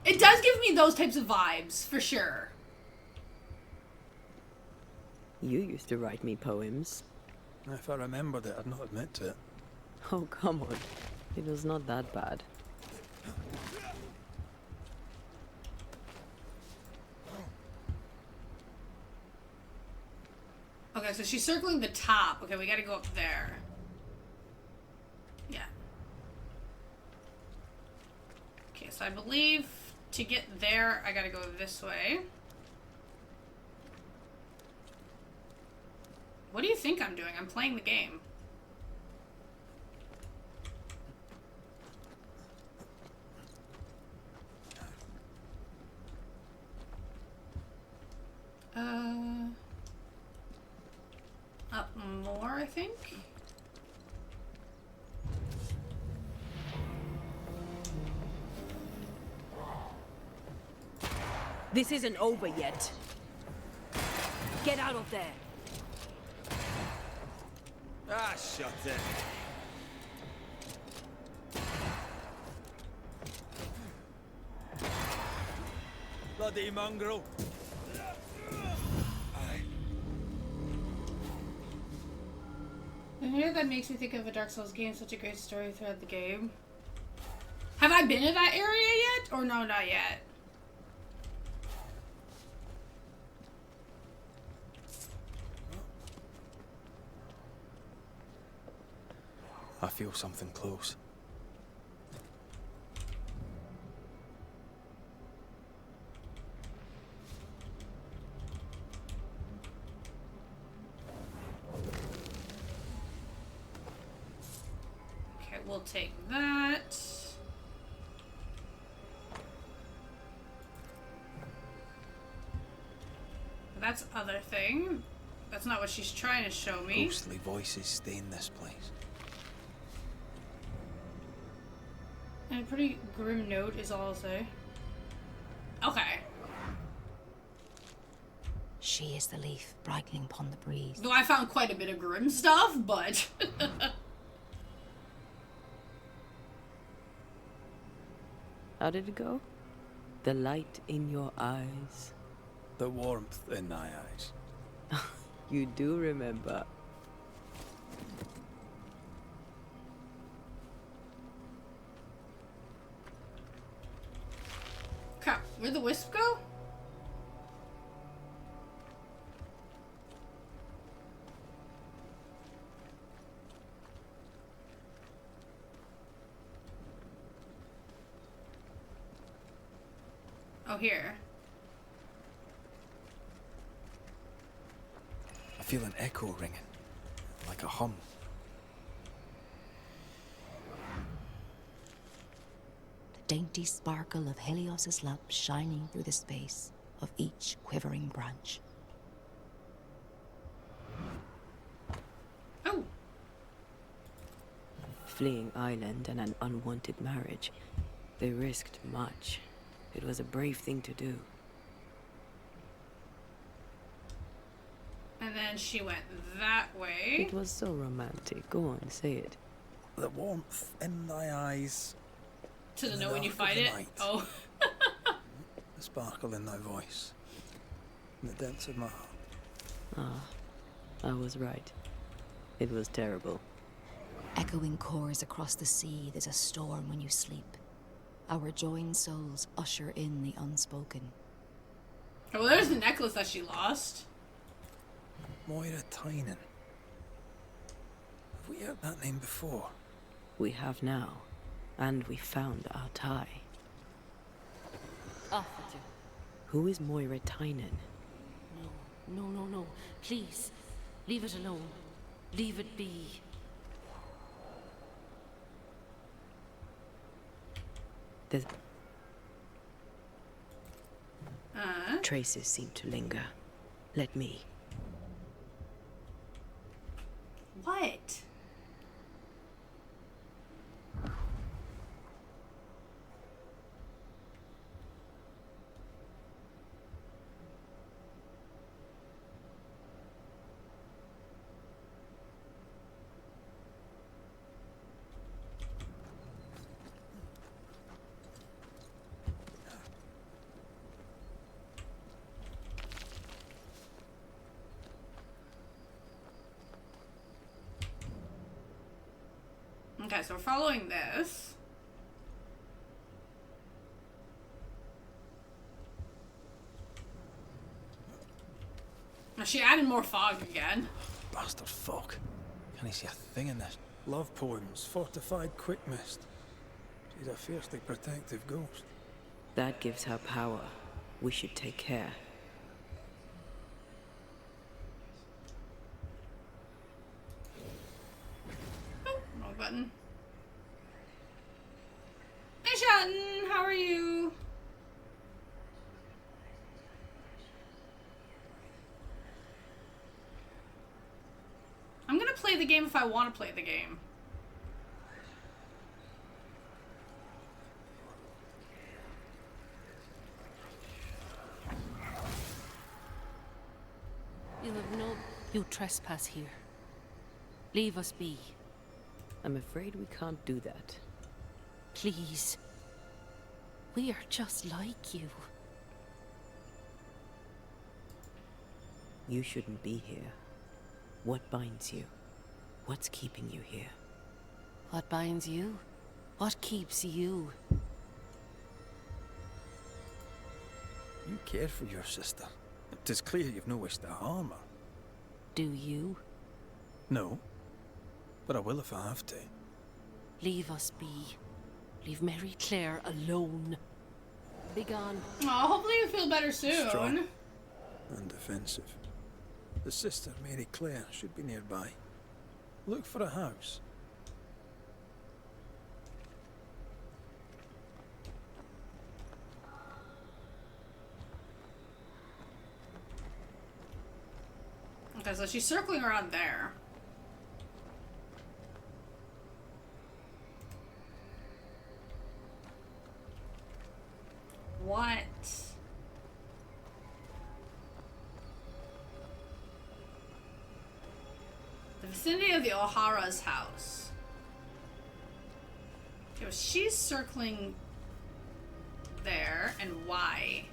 It does give me those types of vibes, for sure. You used to write me poems. If I remembered it, I'd not admit to it. Oh, come on. It was not that bad. Okay, so she's circling the top. Okay, we gotta go up there. Yeah. Okay, so I believe to get there, I gotta go this way. What do you think I'm doing? I'm playing the game. Up more, I think. This isn't over yet. Get out of there. Ah, shut it. Bloody mongrel. And here that makes me think of a Dark Souls game, such a great story throughout the game. Have I been in that area yet? Or no, not yet? I feel something close. Okay, we'll take that. That's other thing. That's not what she's trying to show me. Ghostly voices stay in this place. And a pretty grim note is all I'll say. Okay. She is the leaf brightening upon the breeze. Though I found quite a bit of grim stuff, but... How did it go? The light in your eyes. The warmth in thy eyes. You do remember. Crap, where'd the wisp go? Oh, here. I feel an echo ringing, like a hum. The dainty sparkle of Helios's love shining through the space of each quivering branch. Oh. Fleeing island and an unwanted marriage. They risked much. It was a brave thing to do. And then she went that way. It was so romantic. Go on, say it. The warmth in thy eyes. To the know when you fight it? Night. Oh. The sparkle in thy voice. In the depths of my heart. Ah, I was right. It was terrible. Echoing chords across the sea, there's a storm when you sleep. Our joined souls usher in the unspoken. Oh, well, there's the necklace that she lost. Moira Tynan. Have we heard that name before? We have now. And we found our tie. Officer. Who is Moira Tynan? No, no, no, no. Please, leave it alone. Leave it be. The traces seem to linger. Let me. What? Okay, so we're following this. Now she added more fog again. Bastard fog. Can I see a thing in this? Love poems, fortified quick mist. She's a fiercely protective ghost. That gives her power. We should take care. Oh, wrong button. Hey, Shatton, how are you? I'm gonna play the game if I want to play the game. You have no... You trespass here. Leave us be. I'm afraid we can't do that. Please. We are just like you. You shouldn't be here. What binds you? What's keeping you here? What binds you? What keeps you? You care for your sister. It is clear you've no wish to harm her. Do you? No. But I will if I have to. Leave us be. Leave Mary Claire alone. Be gone. Oh, hopefully you feel better soon. Strong and defensive. The sister, Mary Claire, should be nearby. Look for a house. Okay, so she's circling around there. What? The vicinity of the O'Hara's house. Okay, well, she's circling there, and why?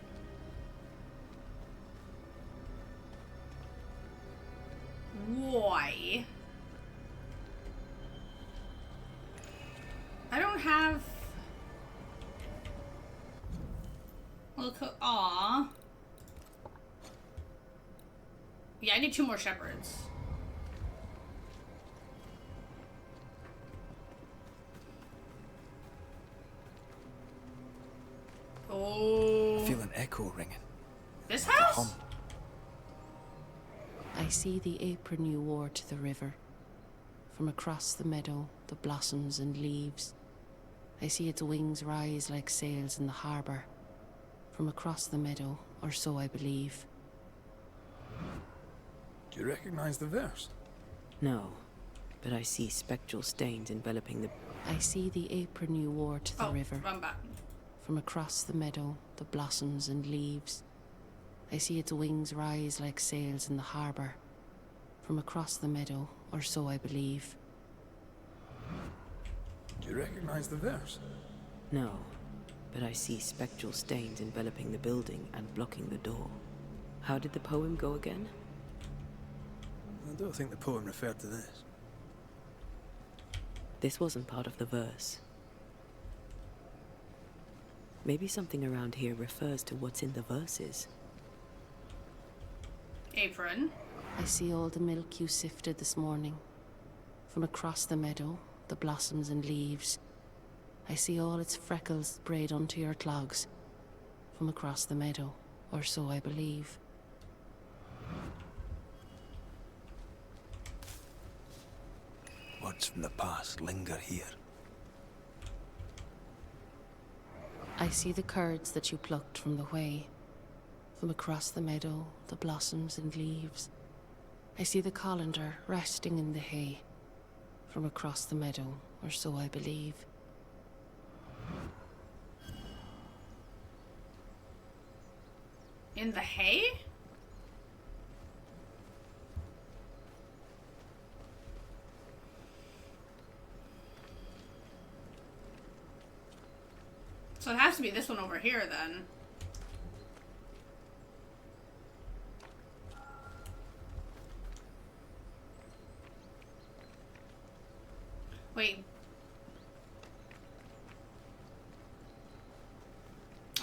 Why? I don't have... Look, aw. Yeah, I need 2 more shepherds. Oh. I feel an echo ringing. This house? I see the apron you wore to the river. From across the meadow, the blossoms and leaves. I see its wings rise like sails in the harbour. From across the meadow, or so I believe. Do you recognize the verse? No, but I see spectral stains enveloping the... I see the apron you wore to the river. Run back. From across the meadow, the blossoms and leaves. I see its wings rise like sails in the harbour. From across the meadow, or so I believe. Do you recognize the verse? No, but I see spectral stains enveloping the building and blocking the door. How did the poem go again? I don't think the poem referred to this. This wasn't part of the verse. Maybe something around here refers to what's in the verses. Apron. I see all the milk you sifted this morning. From across the meadow, the blossoms and leaves. I see all its freckles sprayed onto your clogs. From across the meadow, or so I believe. Words from the past linger here. I see the curds that you plucked from the way. From across the meadow, the blossoms and leaves. I see the colander resting in the hay. From across the meadow, or so I believe. In the hay? So it has to be this one over here then. Wait.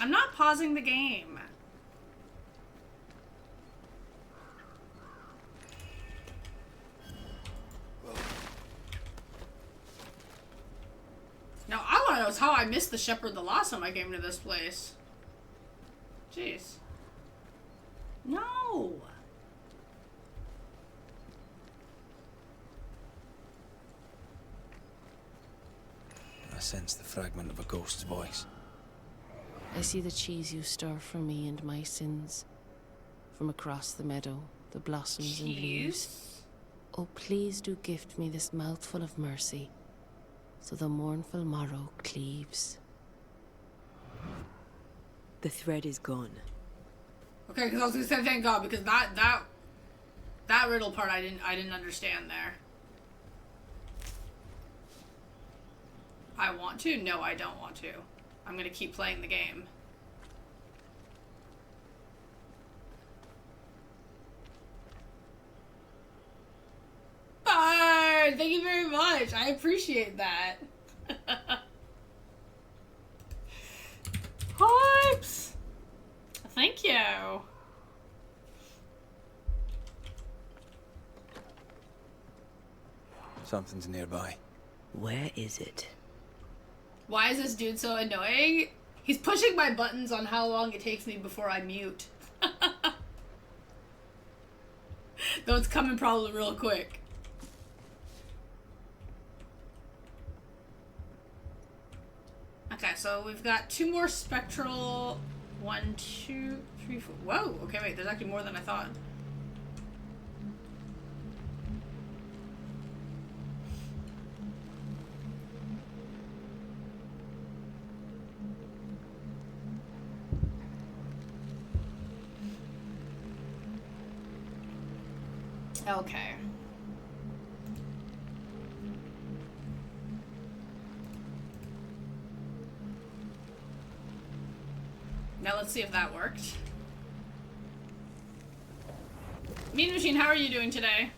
I'm not pausing the game. Now I want to know how I missed the shepherd the last time I came to this place. Jeez. No. I sense the fragment of a ghost's voice. I see the cheese you stir for me and my sins. From across the meadow, the blossoms and leaves. Oh, please do gift me this mouthful of mercy, so the mournful morrow cleaves. The thread is gone. Okay, because I was gonna say thank God, because that riddle part I didn't understand there. I want to? No, I don't want to. I'm gonna keep playing the game. Burn! Alright, thank you very much. I appreciate that. Pipes! Thank you. Something's nearby. Where is it? Why is this dude so annoying? He's pushing my buttons on how long it takes me before I mute. Though it's coming probably real quick. Okay, so we've got 2 more spectral. 1, 2, 3, 4. Whoa, okay, wait, there's actually more than I thought. Okay. Now let's see if that worked. Mean Machine, how are you doing today?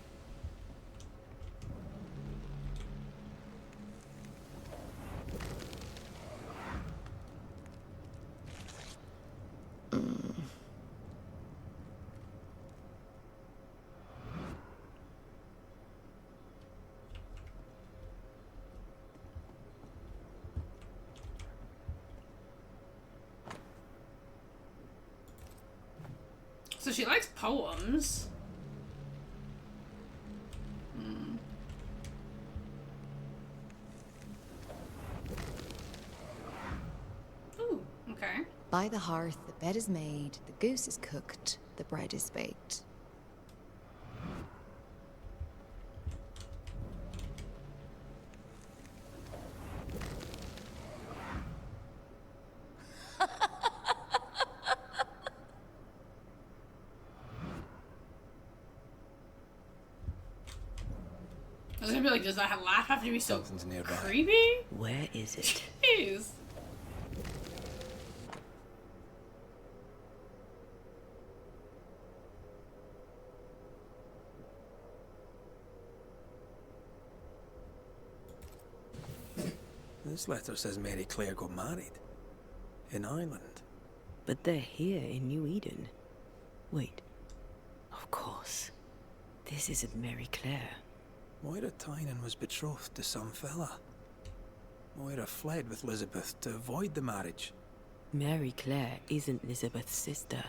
So she likes poems. Ooh, okay. By the hearth, the bed is made, the goose is cooked, the bread is baked. I was gonna be like, does that laugh have to be so Something's nearby. creepy? Where is it? Jeez. This letter says Mary Claire got married. In Ireland. But they're here in New Eden. Wait. Of course. This isn't Mary Claire. Moira Tynan was betrothed to some fella. Moira fled with Elizabeth to avoid the marriage. Mary Claire isn't Elizabeth's sister.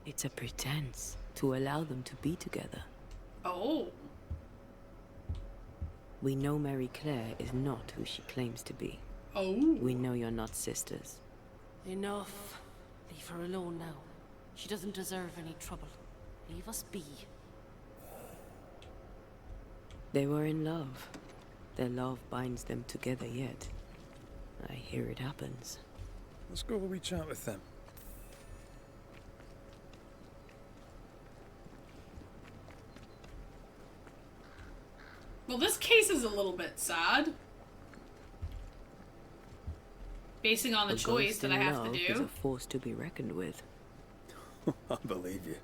It's a pretense to allow them to be together. Oh. We know Mary Claire is not who she claims to be. Oh. We know you're not sisters. Enough. Leave her alone now. She doesn't deserve any trouble. Leave us be. They were in love. Their love binds them together yet. I hear it happens. Let's go have a wee chat with them. Well, this case is a little bit sad. Basing on the A choice ghost that in I have to love is do. a force to be reckoned with. I believe you.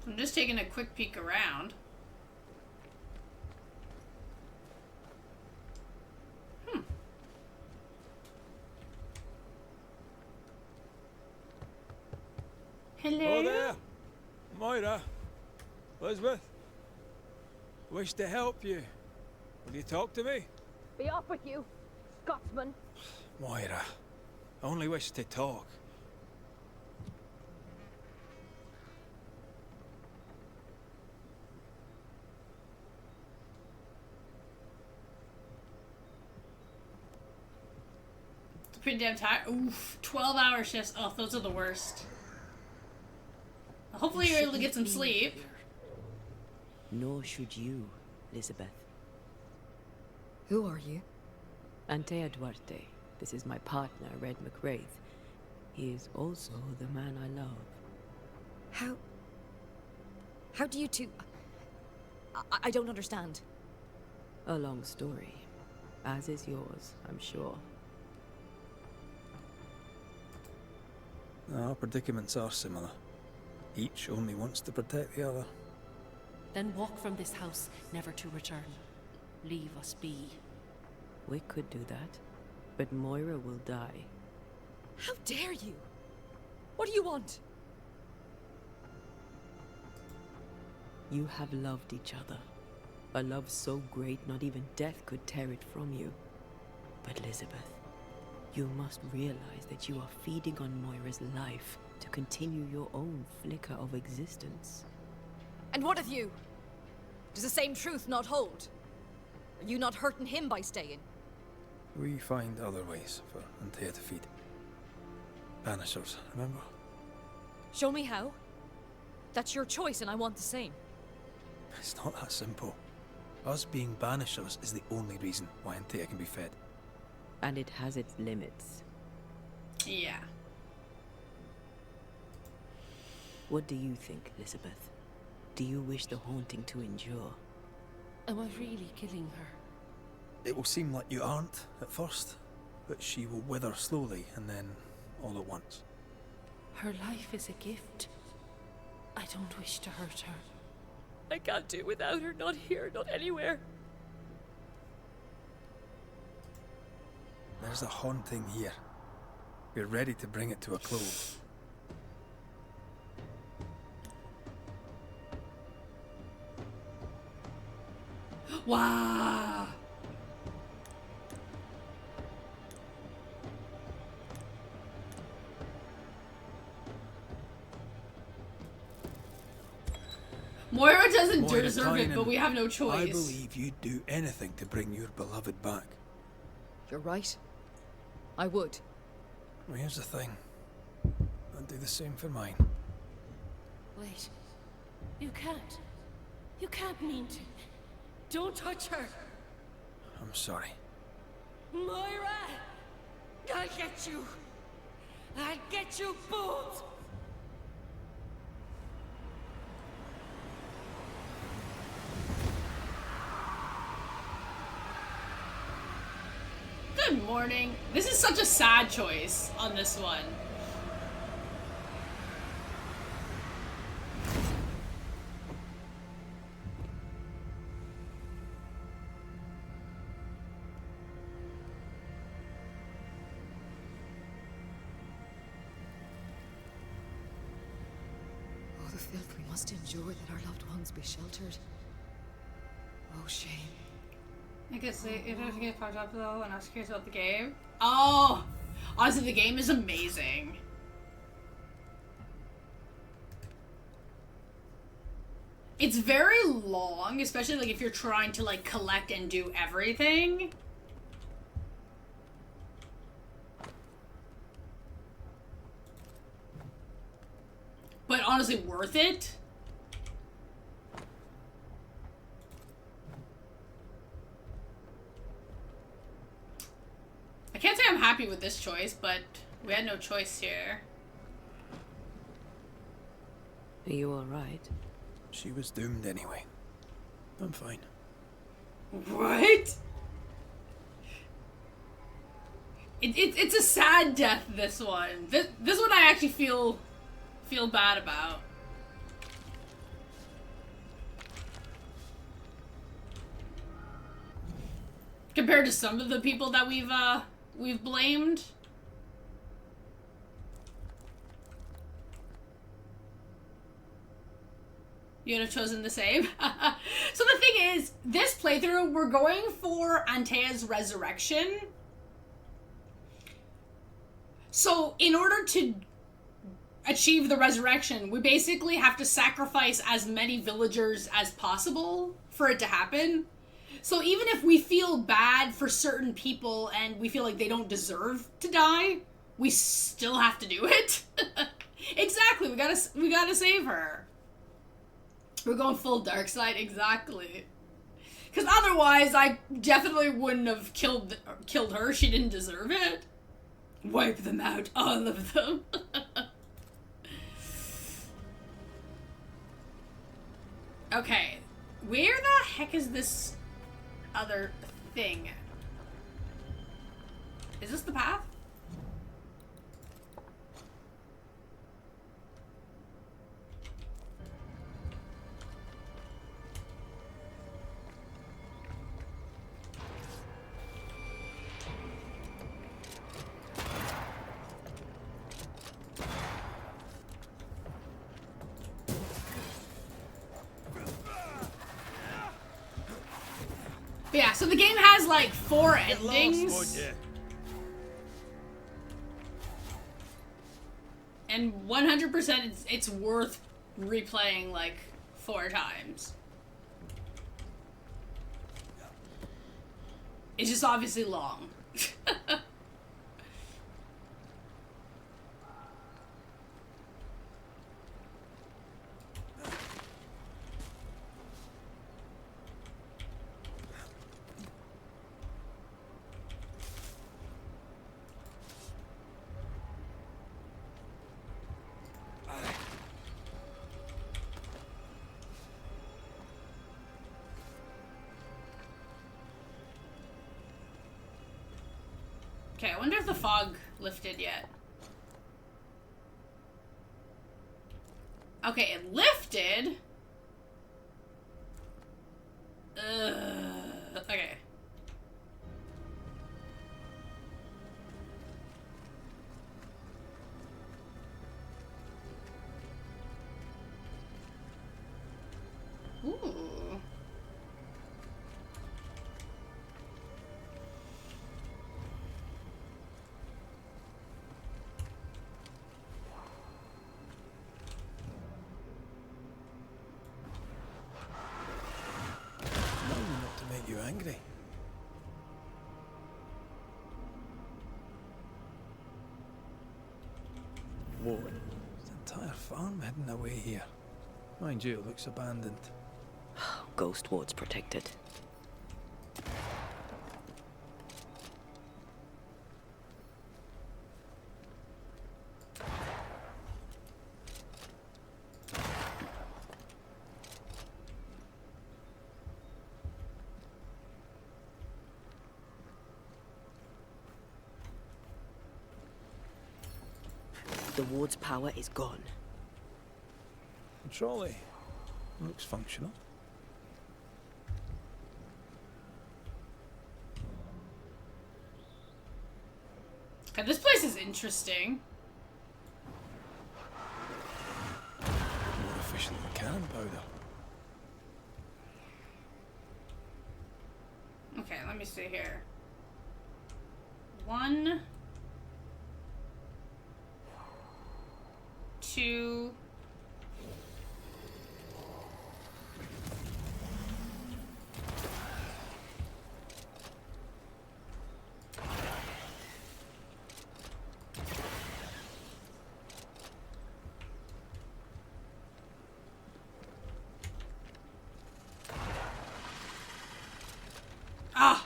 I'm just taking a quick peek around. Hello? Oh there! Moira. Elizabeth. Wish to help you. Will you talk to me? Be off with you, Scotsman. Moira. I only wish to talk. Pretty damn tired. Oof, 12-hour shifts. Oh, those are the worst. Hopefully you're able to get some sleep. Nor should you, Elizabeth. Who are you? Antea Duarte. This is my partner, Red McRaith. He is also the man I love. How do you two... I don't understand. A long story. As is yours, I'm sure. Our predicaments are similar. Each only wants to protect the other. Then walk from this house, never to return. Leave us be. We could do that, but Moira will die. How dare you? What do you want? You have loved each other. A love so great not even death could tear it from you. But Elizabeth, you must realize that you are feeding on Moira's life to continue your own flicker of existence. And what of you? Does the same truth not hold? Are you not hurting him by staying? We find other ways for Antea to feed. Banishers, remember? Show me how. That's your choice and I want the same. It's not that simple. Us being Banishers is the only reason why Antea can be fed. And it has its limits. Yeah. What do you think, Elizabeth? Do you wish the haunting to endure? Am I really killing her? It will seem like you aren't at first, but she will wither slowly and then all at once. Her life is a gift. I don't wish to hurt her. I can't do without her, not here, not anywhere. There's a haunting here. We're ready to bring it to a close. Wow. Moira doesn't Moira deserve it, Tynan, but we have no choice. I believe you'd do anything to bring your beloved back. You're right. I would. Well, here's the thing. I'd do the same for mine. Wait. You can't. You can't mean to. Don't touch her. I'm sorry. Moira! I'll get you. I'll get you both. Good morning. This is such a sad choice on this one. Oh, the filth we must endure that our loved ones be sheltered. Oh, shame. I guess it doesn't get popped up though, and I was curious about the game. Oh! Honestly, the game is amazing. It's very long, especially like if you're trying to like collect and do everything. But honestly, worth it. I can't say I'm happy with this choice, but we had no choice here. Are you alright? She was doomed anyway. I'm fine. What? It's a sad death, this one. This one I actually feel bad about. Compared to some of the people that we've blamed. You'd have chosen the same. So the thing is, this playthrough, we're going for Antea's resurrection. So in order to achieve the resurrection, we basically have to sacrifice as many villagers as possible for it to happen. So even if we feel bad for certain people and we feel like they don't deserve to die, we still have to do it. Exactly, we gotta save her. We're going full dark side, exactly. Because otherwise, I definitely wouldn't have killed her. She didn't deserve it. Wipe them out, all of them. Okay, where the heck is this other thing? Is this the path? Yeah, so the game has like 4 endings. And 100% it's worth replaying like 4 times. It's just obviously long. Okay, I wonder if the fog lifted yet. Okay, it lifted. Okay. Ooh. Not to make you angry. Whoa. There's an entire farm hidden away here. Mind you, it looks abandoned. Ghost wards protected. The ward's power is gone. Trolley. Looks functional. Okay, this place is interesting. More efficient than cannon powder. Okay, let me see here. 1, 2. Ah!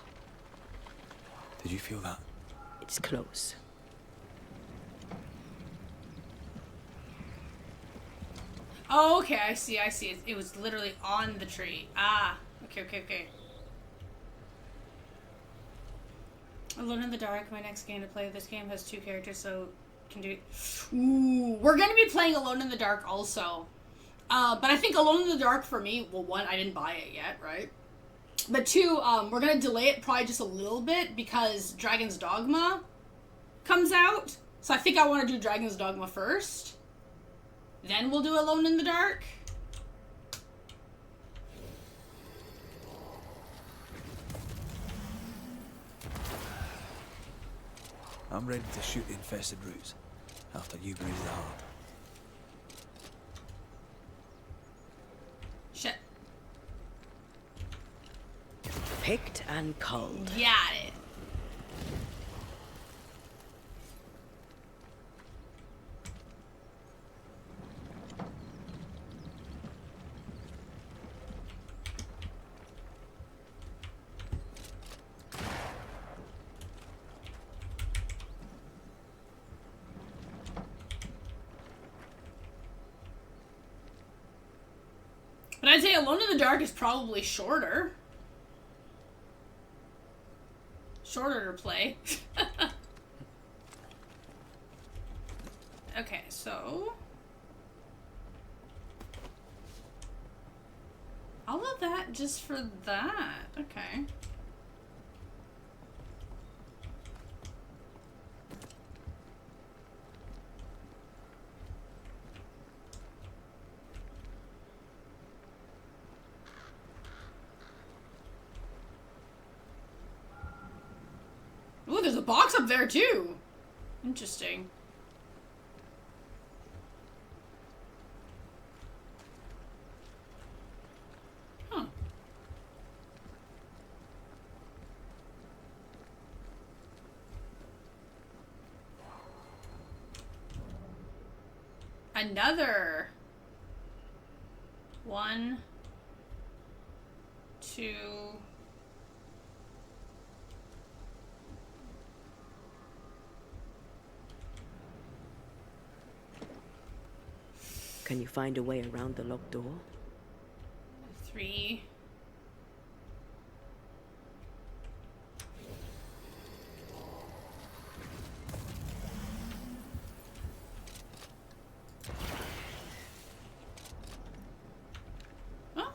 Did you feel that? It's close. Oh, okay, I see. It was literally on the tree. Ah, okay. Alone in the Dark, my next game to play. This game has 2 characters, so can do. Ooh, we're gonna be playing Alone in the Dark also. But I think Alone in the Dark for me, well, 1, I didn't buy it yet, right? But 2, we're gonna delay it probably just a little bit because Dragon's Dogma comes out. So I think I want to do Dragon's Dogma first. Then we'll do Alone in the Dark. I'm ready to shoot the infested roots after you breathe the heart. Shit. Picked and culled. Got it. But I'd say Alone in the Dark is probably shorter. Shorter to play. Okay, so... all of that just for that. Okay. Ooh, there's a box up there too. Interesting. Huh. Another 1, 2. Can you find a way around the locked door? 3. Oh.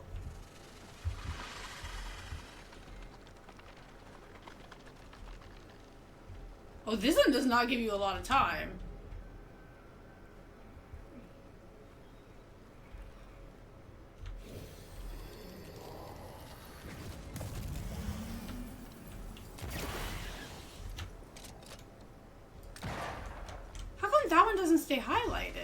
Oh, this one does not give you a lot of time. That one doesn't stay highlighted.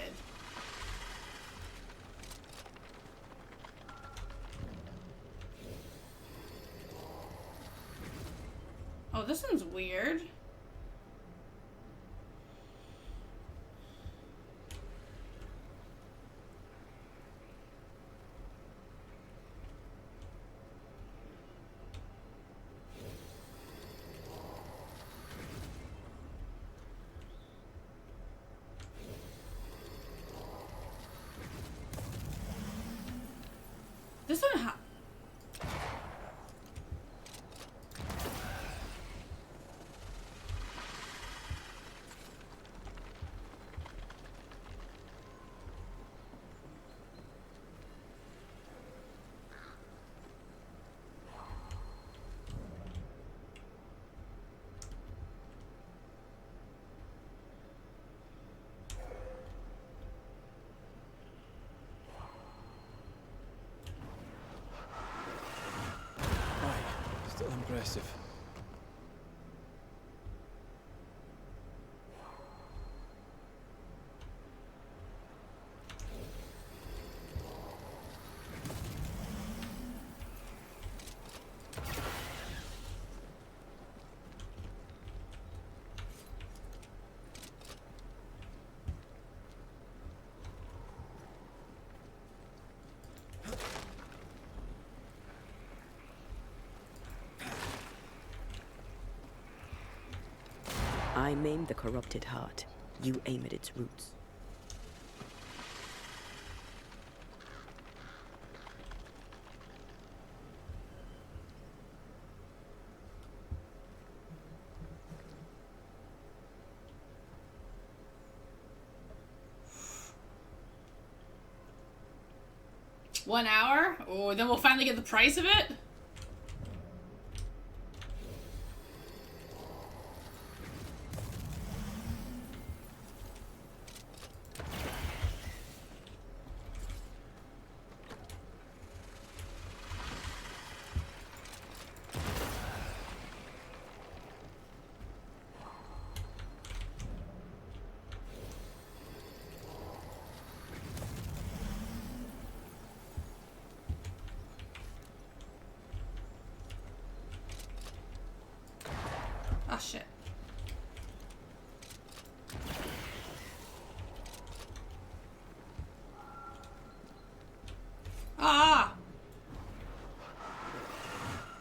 Oh, this one's weird. This one Still impressive. I maim the corrupted heart. You aim at its roots. $1 hour? Oh, then we'll finally get the price of it? Oh, shit. Ah!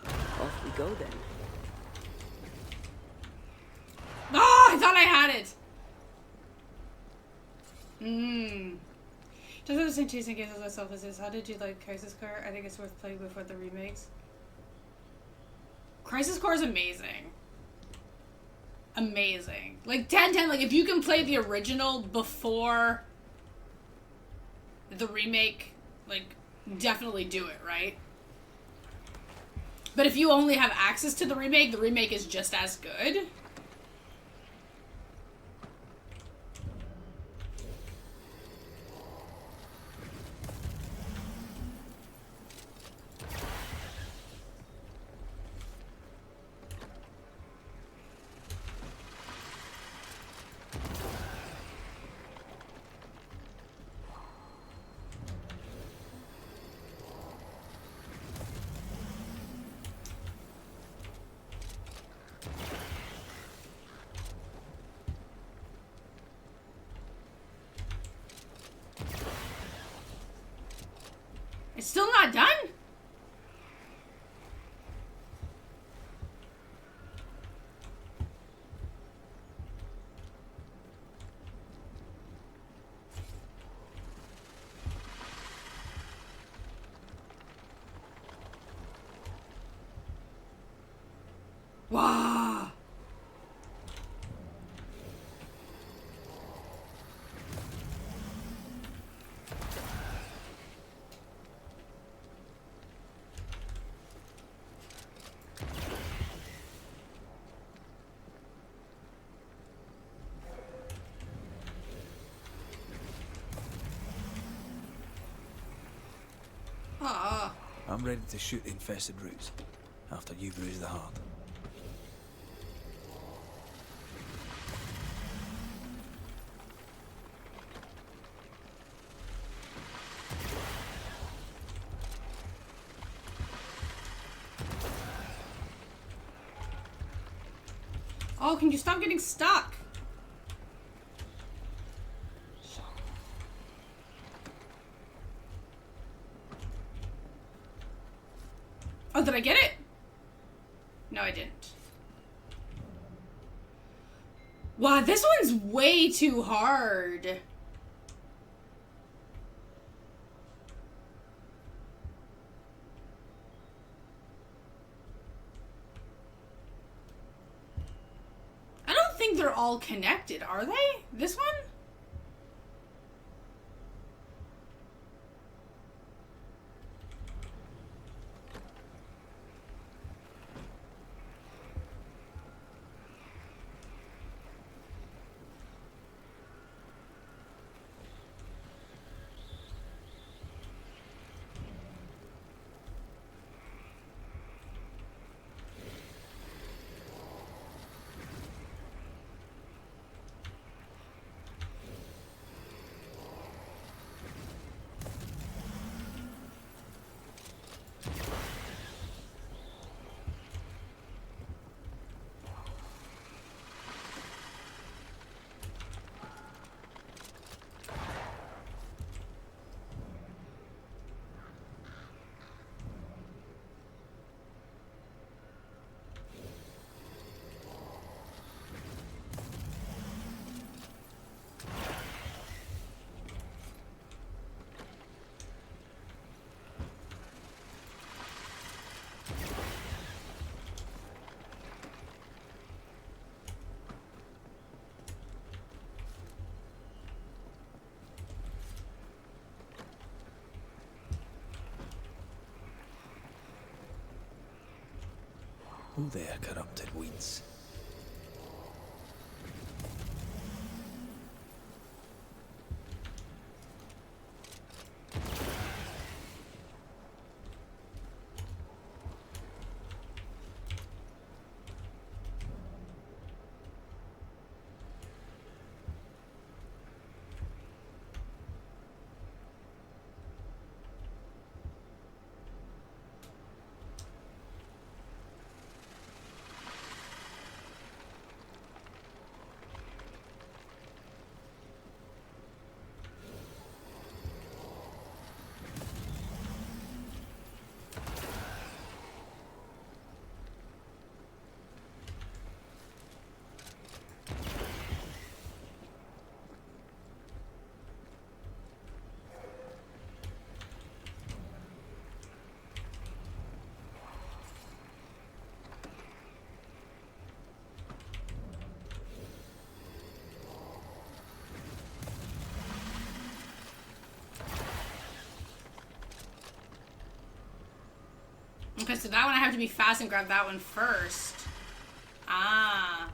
Off we go then. Oh, I thought I had it! Does have the same taste in games as myself as this. How did you like Crisis Core? I think it's worth playing before the remakes. Crisis Core is amazing. Amazing. Like 10/10, like if you can play the original before the remake, like definitely do it, right? But if you only have access to the remake is just as good. It's still not done? Wow. I'm ready to shoot the infested roots after you bruise the heart. Oh, can you stop getting stuck? Oh, did I get it? No, I didn't. Wow, this one's way too hard. I don't think they're all connected, are they? This one? Oh there, corrupted weeds. Okay, so that one I have to be fast and grab that one first. Ah.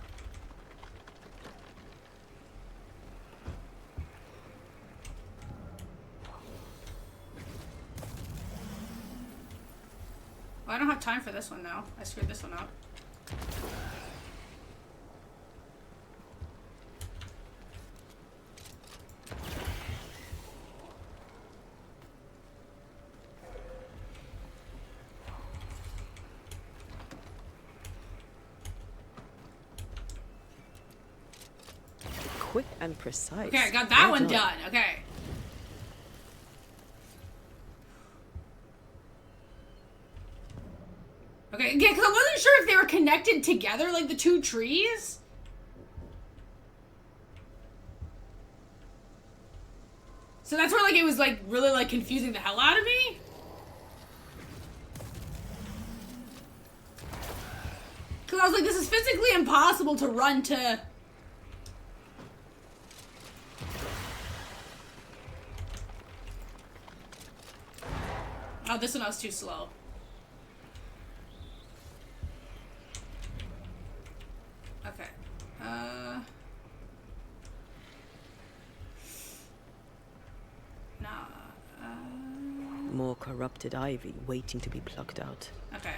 Well, I don't have time for this one now. I screwed this one up. Quick and precise. Okay, I got that Well one done. done. Okay. Okay, yeah, because I wasn't sure if they were connected together, like the two trees. So that's where, like, it was, like, really, like, confusing the hell out of me. Because I was like, this is physically impossible to run to... Oh, this one I was too slow. Okay. Nah. More corrupted ivy waiting to be plucked out. Okay.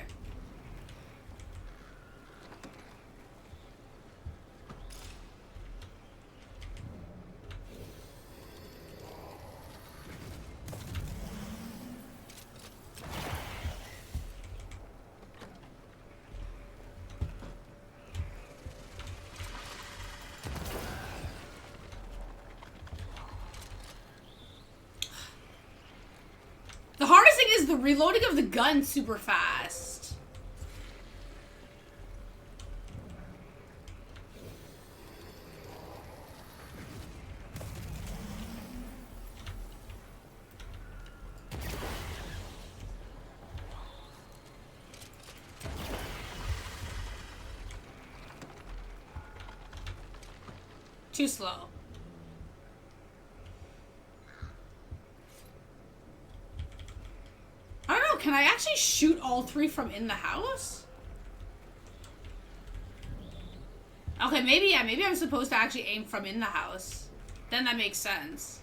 The hardest thing is the reloading of the gun super fast. Too slow. I don't know, can I actually shoot all three from in the house? Okay, maybe, yeah, maybe I'm supposed to actually aim from in the house. Then that makes sense.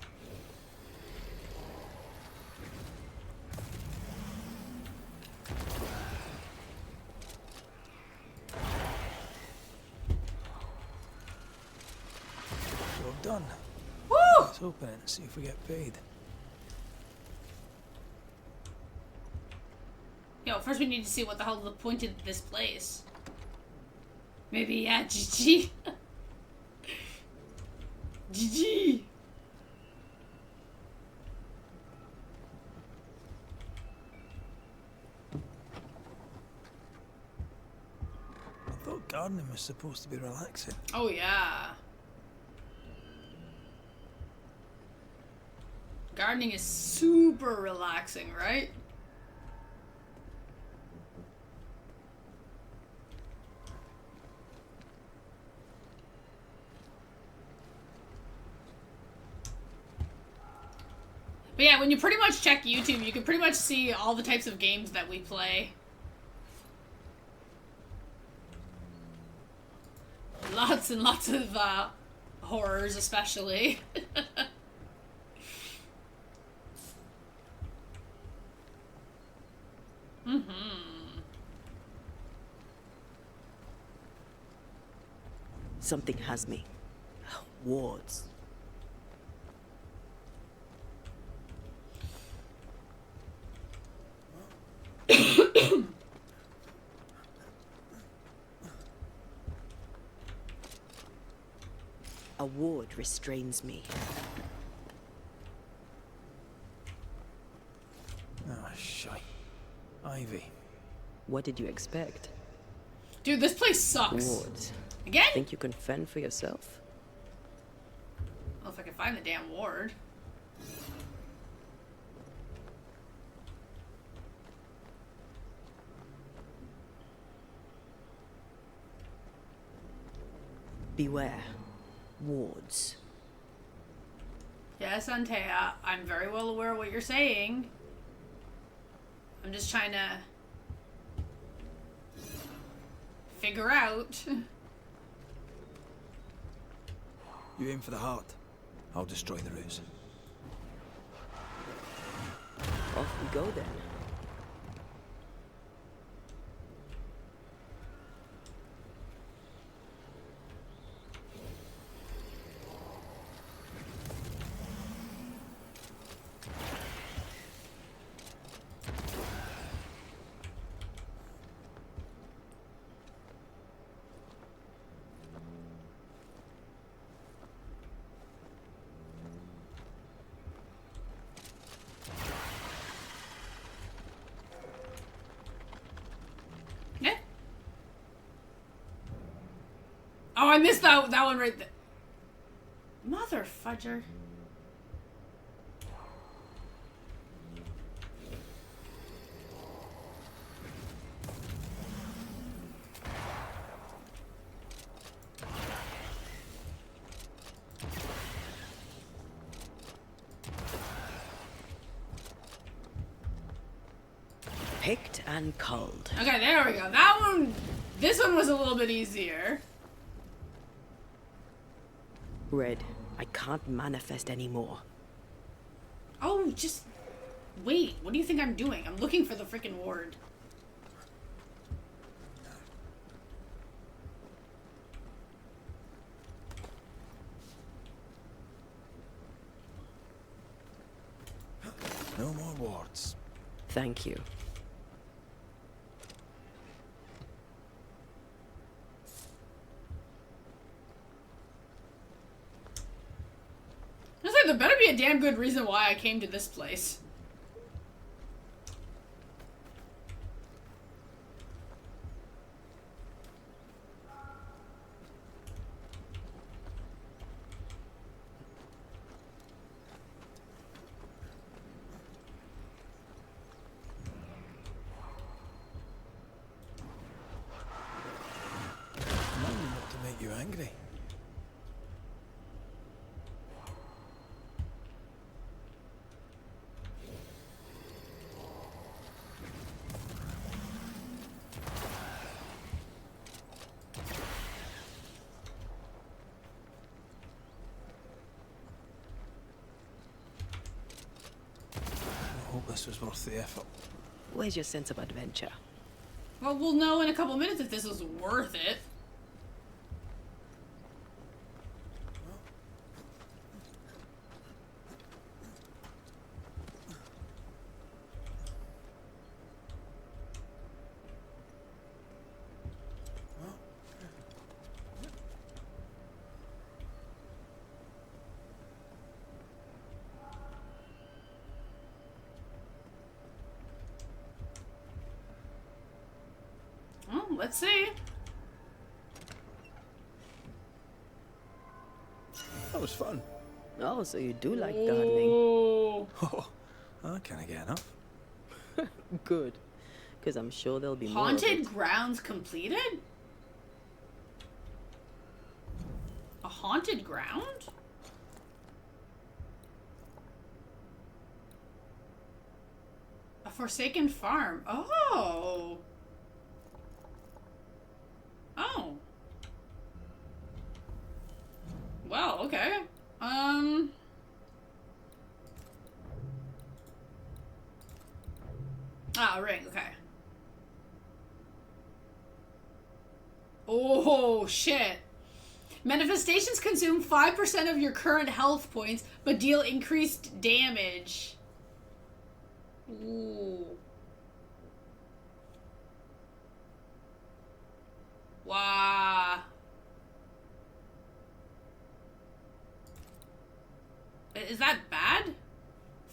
Well done. Woo! Let's open it and see if we get paid. Yo, first we need to see what the hell the point of this place. Maybe, yeah, GG. GG. I thought gardening was supposed to be relaxing. Oh, yeah. Gardening is super relaxing, right? But yeah, when you pretty much check YouTube, you can pretty much see all the types of games that we play. Lots and lots of, horrors, especially. Something has me. Wards. A ward restrains me. Oh, shite. Ivy. What did you expect? Dude, this place sucks. Wards. Again? Think you can fend for yourself? Well, if I can find the damn ward. Beware. Wards. Yes, Antea, I'm very well aware of what you're saying. I'm just trying to figure out. You aim for the heart. I'll destroy the roots. Off we go then. Oh, I missed that one right there. Mother fudger. Picked and culled. Okay, there we go. That one, this one was a little bit easier. Red, I can't manifest anymore. Oh, just wait. What do you think I'm doing? I'm looking for the freaking ward. No more wards. Thank you. I was like, there better be a damn good reason why I came to this place. Not to make you angry. I hope this was worth the effort. Where's your sense of adventure? Well, we'll know in a couple minutes if this was worth it. Well, let's see. That was fun. Oh, so you do like gardening. Oh, I can't get enough. Good. Because I'm sure there'll be more of Haunted it. grounds completed? A haunted ground? A forsaken farm. Oh. Oh. Well, okay. Ah, ring, okay. Oh, shit. Manifestations consume 5% of your current health points, but deal increased damage. Ooh. Wow. Is that bad?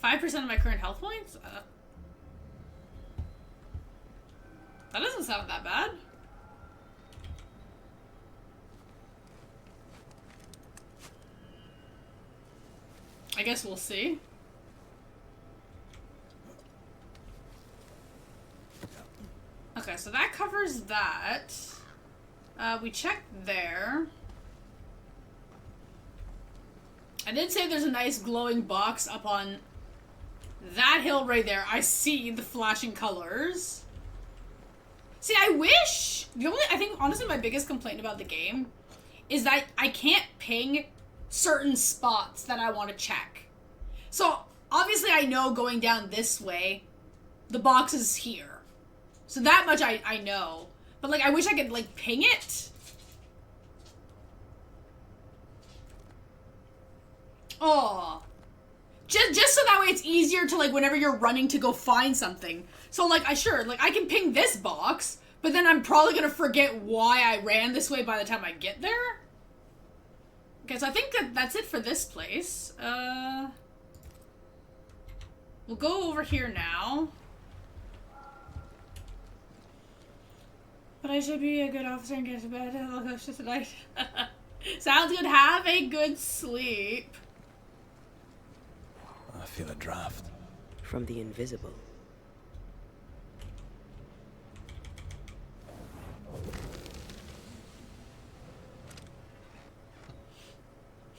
5% of my current health points? That doesn't sound that bad. I guess we'll see. Okay, so that covers that. We checked there. I did say there's a nice glowing box up on that hill right there. I see the flashing colors. See, I wish... I think, honestly, my biggest complaint about the game is that I can't ping certain spots that I want to check. So, obviously I know going down this way, the box is here. So that much I know. But, like, I wish I could, like, ping it. Oh. Just so that way it's easier to, like, whenever you're running to go find something. So, like, I can ping this box, but then I'm probably gonna forget why I ran this way by the time I get there. Okay, so I think that's it for this place. We'll go over here now. But I should be a good officer and get to bed. I'll go to tonight. Sounds good. Have a good sleep. I feel a draft. From the invisible.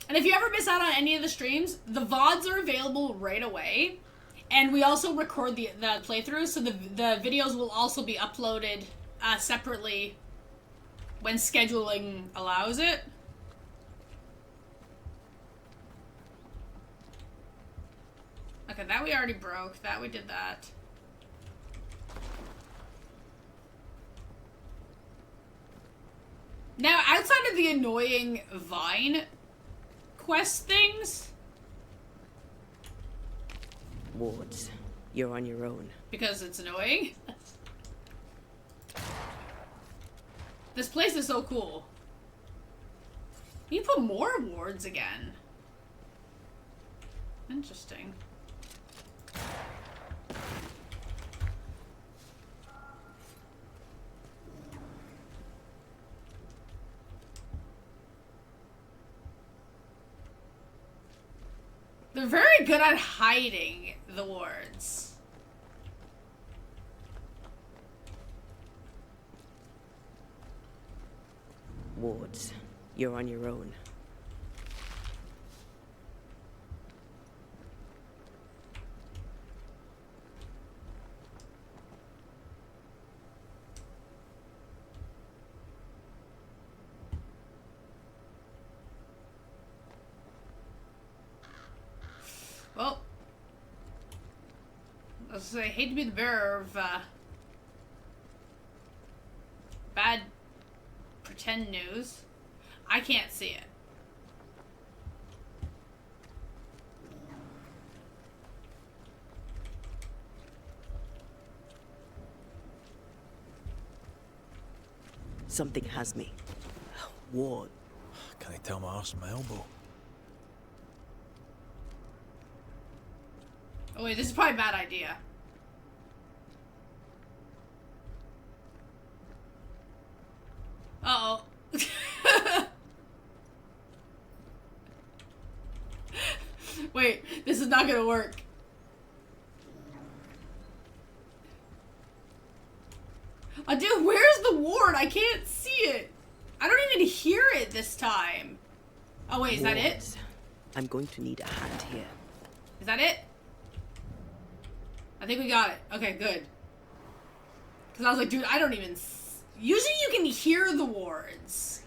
And if you ever miss out on any of the streams, the VODs are available right away. And we also record the playthroughs, so the videos will also be uploaded separately when scheduling allows it. Okay, that we already broke. That we did that. Now, outside of the annoying Vine quest things... Wards, you're on your own. Because it's annoying? This place is so cool. You put more wards again. Interesting. They're very good at hiding the wards. Wards, you're on your own. Well, I hate to be the bearer of bad pretend news. I can't see it. Something has me. Ward. Can I tell my arse from my elbow? Oh wait, this is probably a bad idea. Uh-oh. Wait, this is not gonna work. Dude, where's the ward? I can't see it. I don't even hear it this time. Oh wait, is that it? I'm going to need a hand here. Is that it? I think we got it. Okay, good. Because I was like, dude, I don't even... Usually you can hear the wards.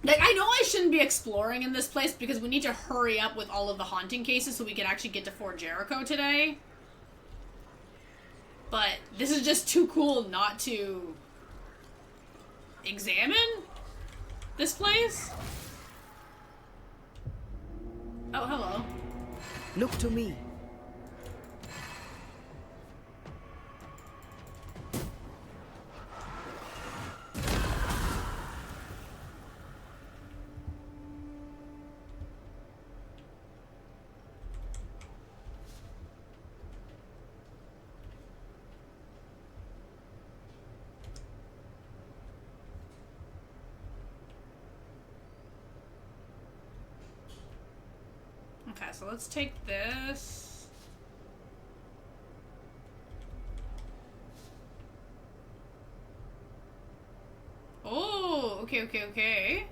Like, I know I shouldn't be exploring in this place because we need to hurry up with all of the haunting cases so we can actually get to Fort Jericho today. But this is just too cool not to examine this place. Oh, hello. Look to me. Okay, so let's take this. Okay.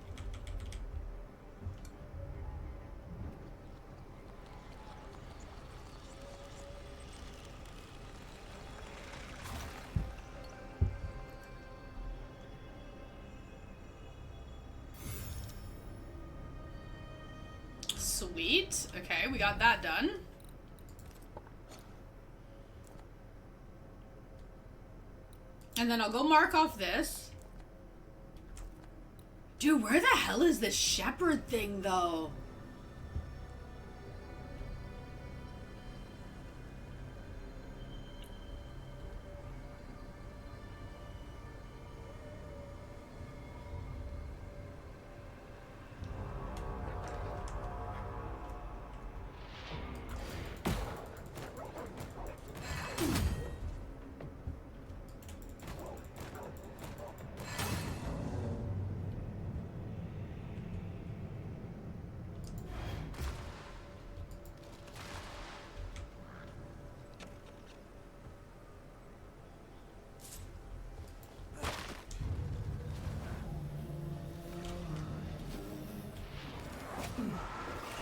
Sweet. Okay, we got that done. And then I'll go mark off this. Dude, where the hell is this shepherd thing, though?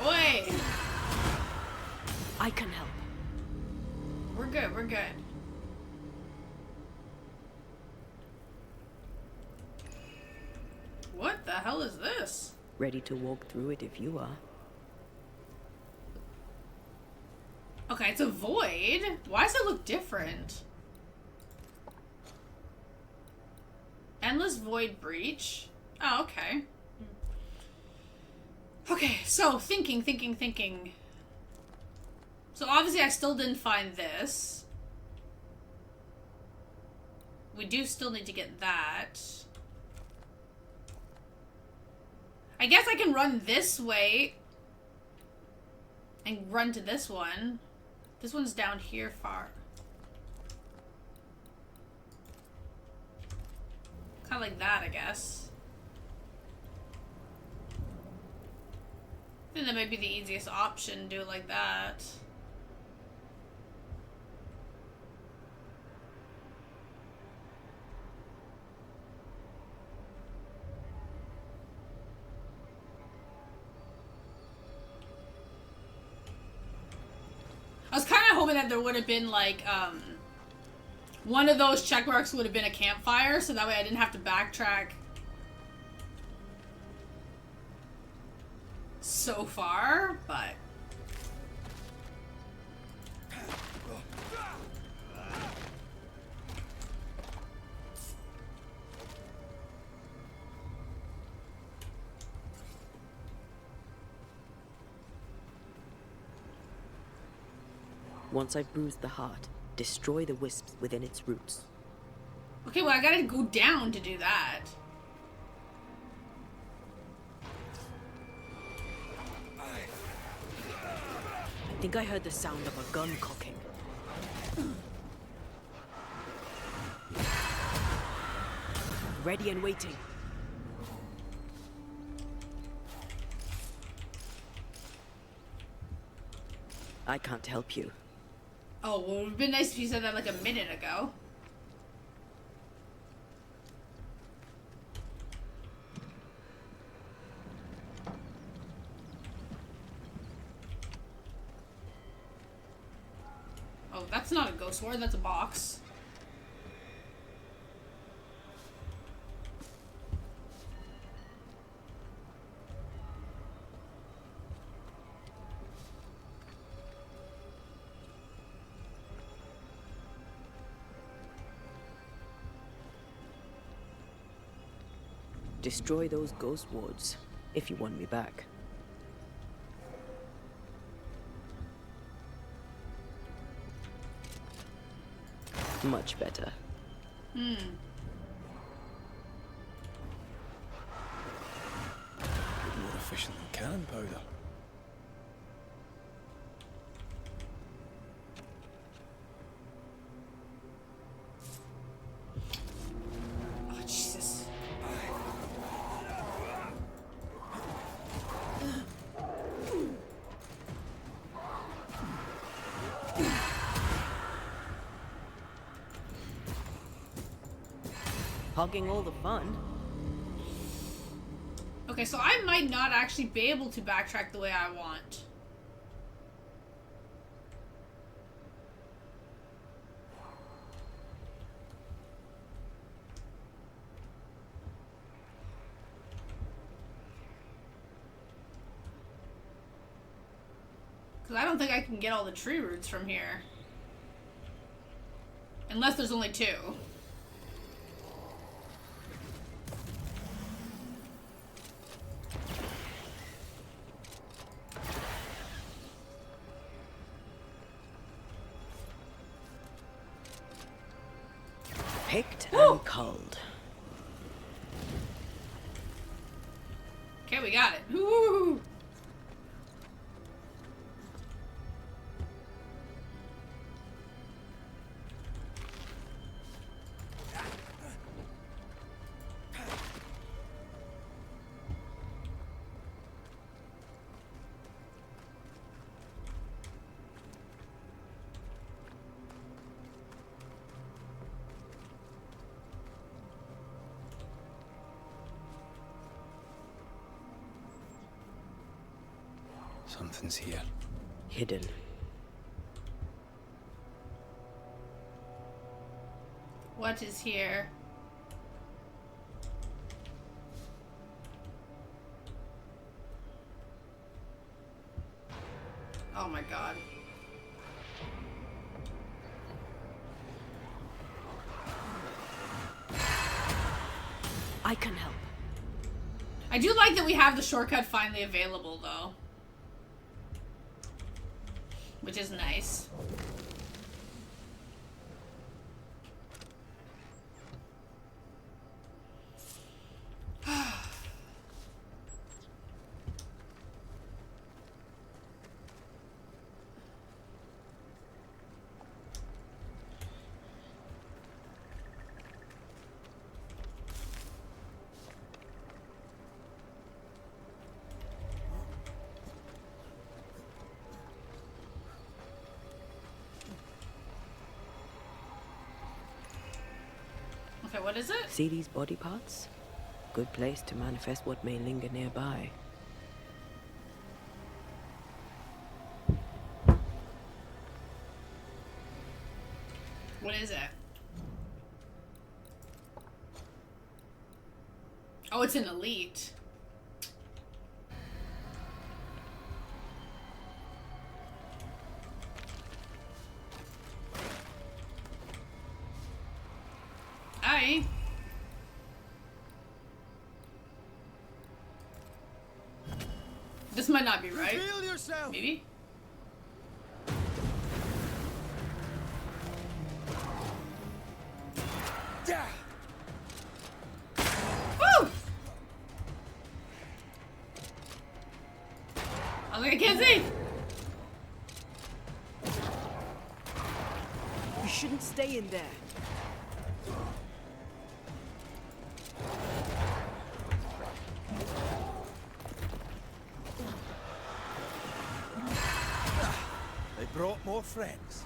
Oi! I can help. We're good. What the hell is this? Ready to walk through it if you are. Okay, it's a void. Why does it look different? Endless void breach. Oh, okay. Okay, so thinking. So obviously I still didn't find this. We do still need to get that. I guess I can run this way and run to this one. This one's down here far. Kind of like that, I guess. I think that might be the easiest option, do it like that. I was kind of hoping that there would have been like, one of those check marks would have been a campfire, so that way I didn't have to backtrack so far, but... Once I've bruised the heart, destroy the wisps within its roots. Okay, well I gotta go down to do that. I think I heard the sound of a gun cocking. Ready and waiting. I can't help you. Oh, well, it would have been nice if you said that like a minute ago. Oh, that's not a ghost sword, that's a box. Destroy those ghost wards, if you want me back. Much better. More efficient than cannon powder. Oh, Jesus. Hogging all the fun. Okay, so I might not actually be able to backtrack the way I want. Because I don't think I can get all the tree roots from here. Unless there's only 2. Picked Woo! and culled. Okay, we got it. Woo! Something's here. Hidden. What is here? Oh my god. I can help. I do like that we have the shortcut finally available, though. Which is nice. Okay, what is it? See these body parts? Good place to manifest what may linger nearby. What is it? Oh, it's an elite. Aye. This might not be right. Reveal yourself. Maybe. Yeah. Woo! I was like, I can't see. You shouldn't stay in there. They brought more friends.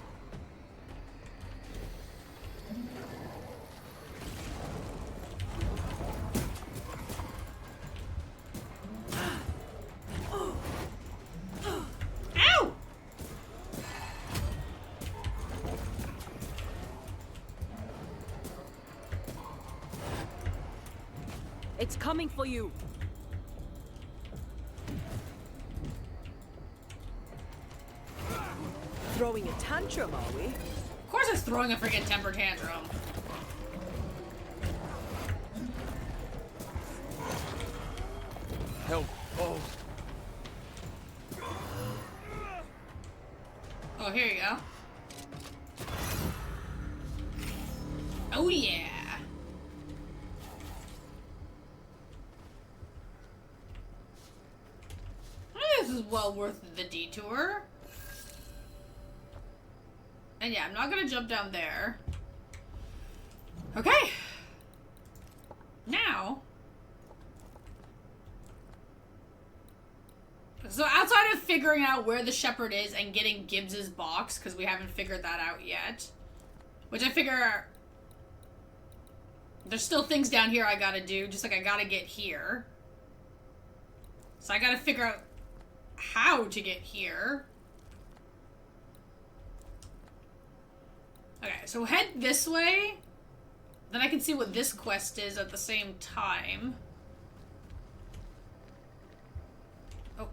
Ow! It's coming for you. Throwing a tantrum, are we? Of course it's throwing a freaking temper tantrum. Help. Oh. Oh, here you go. Oh, yeah. This is well worth the detour. And yeah, I'm not gonna jump down there. Okay. Now. So outside of figuring out where the shepherd is and getting Gibbs's box, because we haven't figured that out yet. Which I figure... There's still things down here I gotta do, just like I gotta get here. So I gotta figure out how to get here. Okay, so head this way. Then I can see what this quest is at the same time. Oh.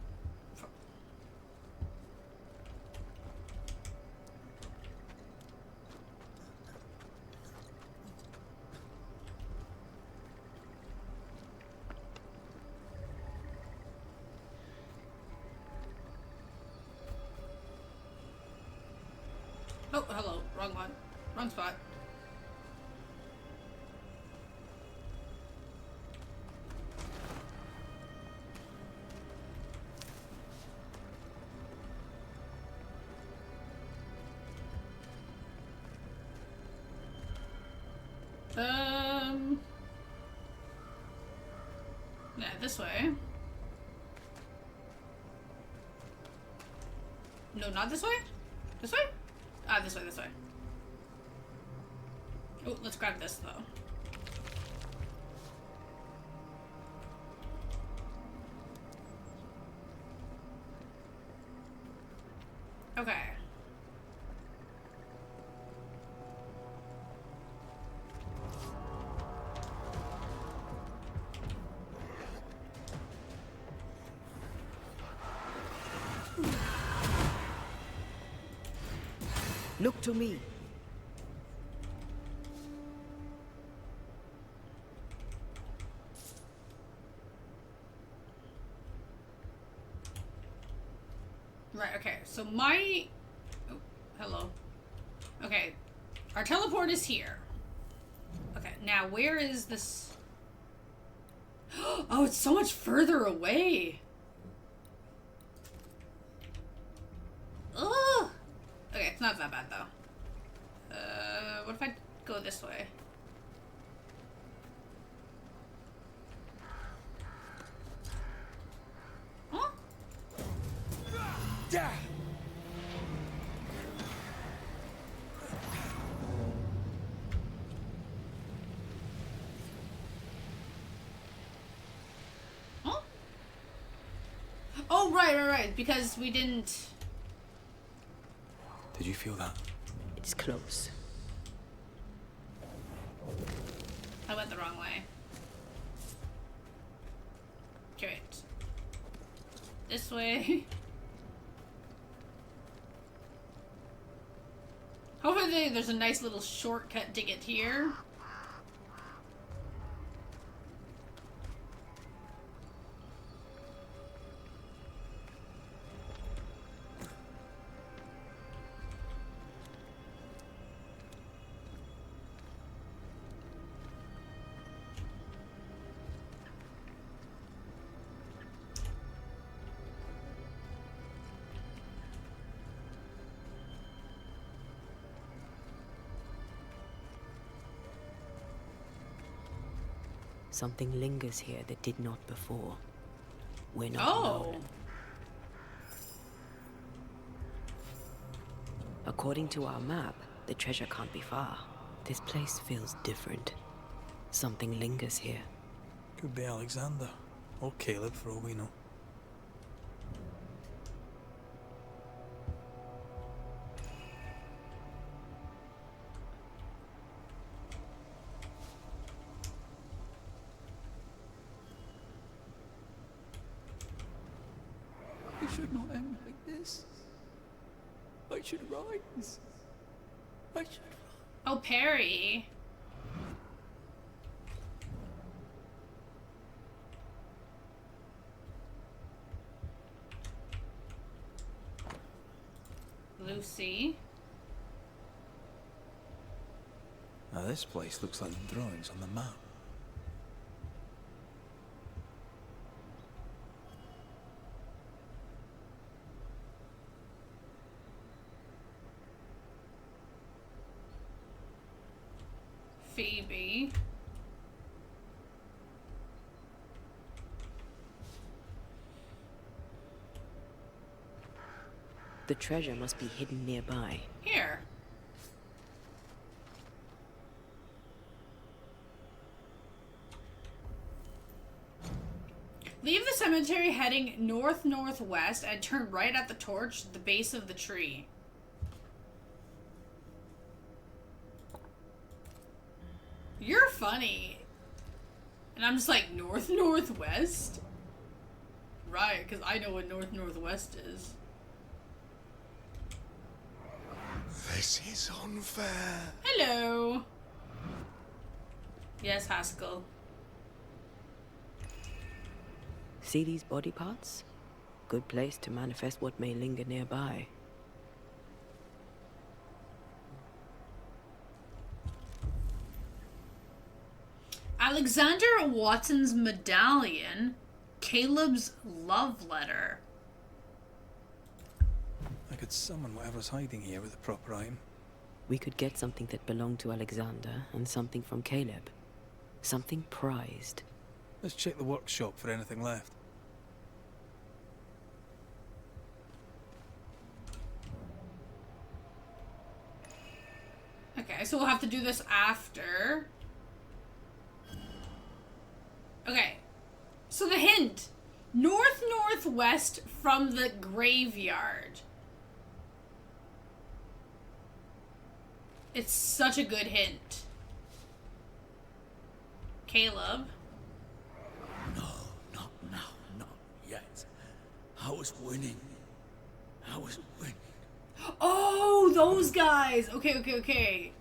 Oh, hello. Wrong one. Wrong spot. Yeah, this way. No, not this way? This way? Ah, this way, this way. Oh, let's grab this, though. Okay. Look to me. Right, okay, so my... Oh, hello. Okay, our teleport is here. Okay, now where is this... Oh, it's so much further away! Ugh! Okay, it's not that bad, though. What if I go this way? Huh? Yeah. Huh? Oh, right, because we didn't... Did you feel that? It's close. I went the wrong way. Okay, wait. This way. Hopefully there's a nice little shortcut to get here. Something lingers here that did not before. We're not alone. According to our map, the treasure can't be far. This place feels different. Something lingers here. Could be Alexander. Or Caleb, for all we know. I should not end like this. I should rise. I should... Oh, Perry. Lucy. Now this place looks like the drawings on the map. Phoebe. The treasure must be hidden nearby. Here. Leave the cemetery heading north-northwest and turn right at the torch at the base of the tree. You're funny. And I'm just like, north-northwest? Right, because I know what north-northwest is. This is unfair. Hello. Yes, Haskell. See these body parts? Good place to manifest what may linger nearby. Alexander Watson's medallion. Caleb's love letter. I could summon whatever's hiding here with a proper item. We could get something that belonged to Alexander and something from Caleb. Something prized. Let's check the workshop for anything left. Okay, so we'll have to do this after. Okay. So the hint. North-northwest from the graveyard. It's such a good hint. Caleb. No, not now, not yet. I was winning. I was winning. Oh, those guys. Okay. Okay,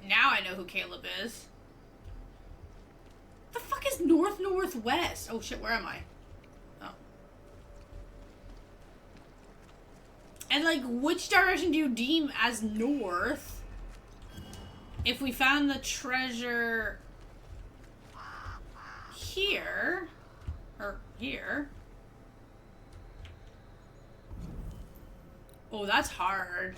now I know who Caleb is. The fuck is north-northwest? Oh shit, where am I? Oh. And like, which direction do you deem as north? If we found the treasure here, or here. Oh, that's hard.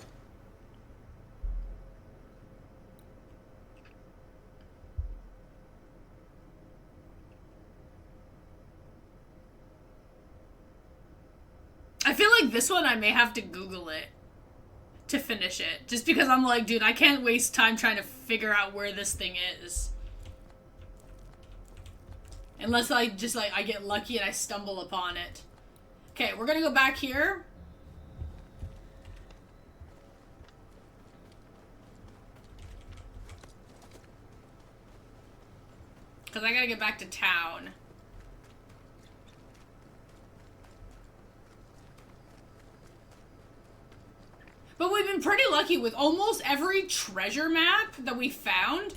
I feel like this one I may have to Google it to finish it. Just because I'm like, dude, I can't waste time trying to figure out where this thing is. Unless I just like, I get lucky and I stumble upon it. Okay, we're gonna go back here. Because I gotta get back to town. But we've been pretty lucky with almost every treasure map that we found.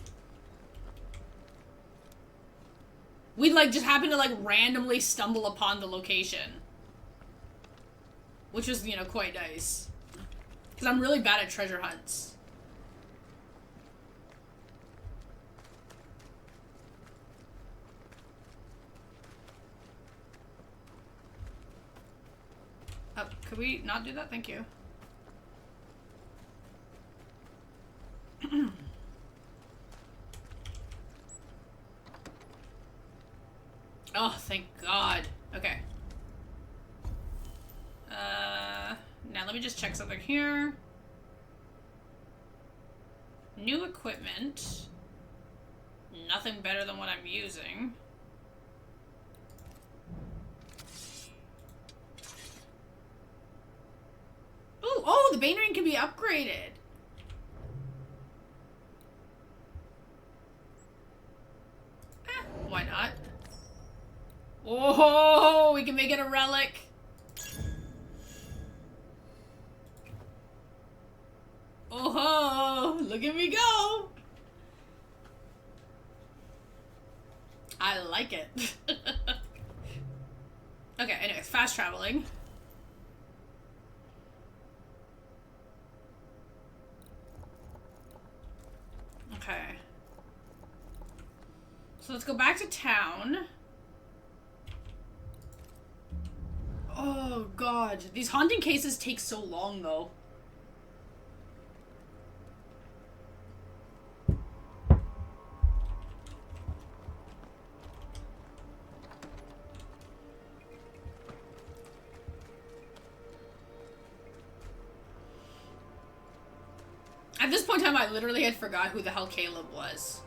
We like just happen to like randomly stumble upon the location. Which was, you know, quite nice. Because I'm really bad at treasure hunts. Could we not do that? Thank you. Oh, thank God. Okay. Now let me just check something here. New equipment. Nothing better than what I'm using. Ooh, oh, the Bane Ring can be upgraded. Why not? Oh, we can make it a relic. Oh, look at me go. I like it. Okay, anyways, fast traveling. Okay. So let's go back to town. Oh God, these haunting cases take so long though. At this point in time, I literally had forgot who the hell Caleb was.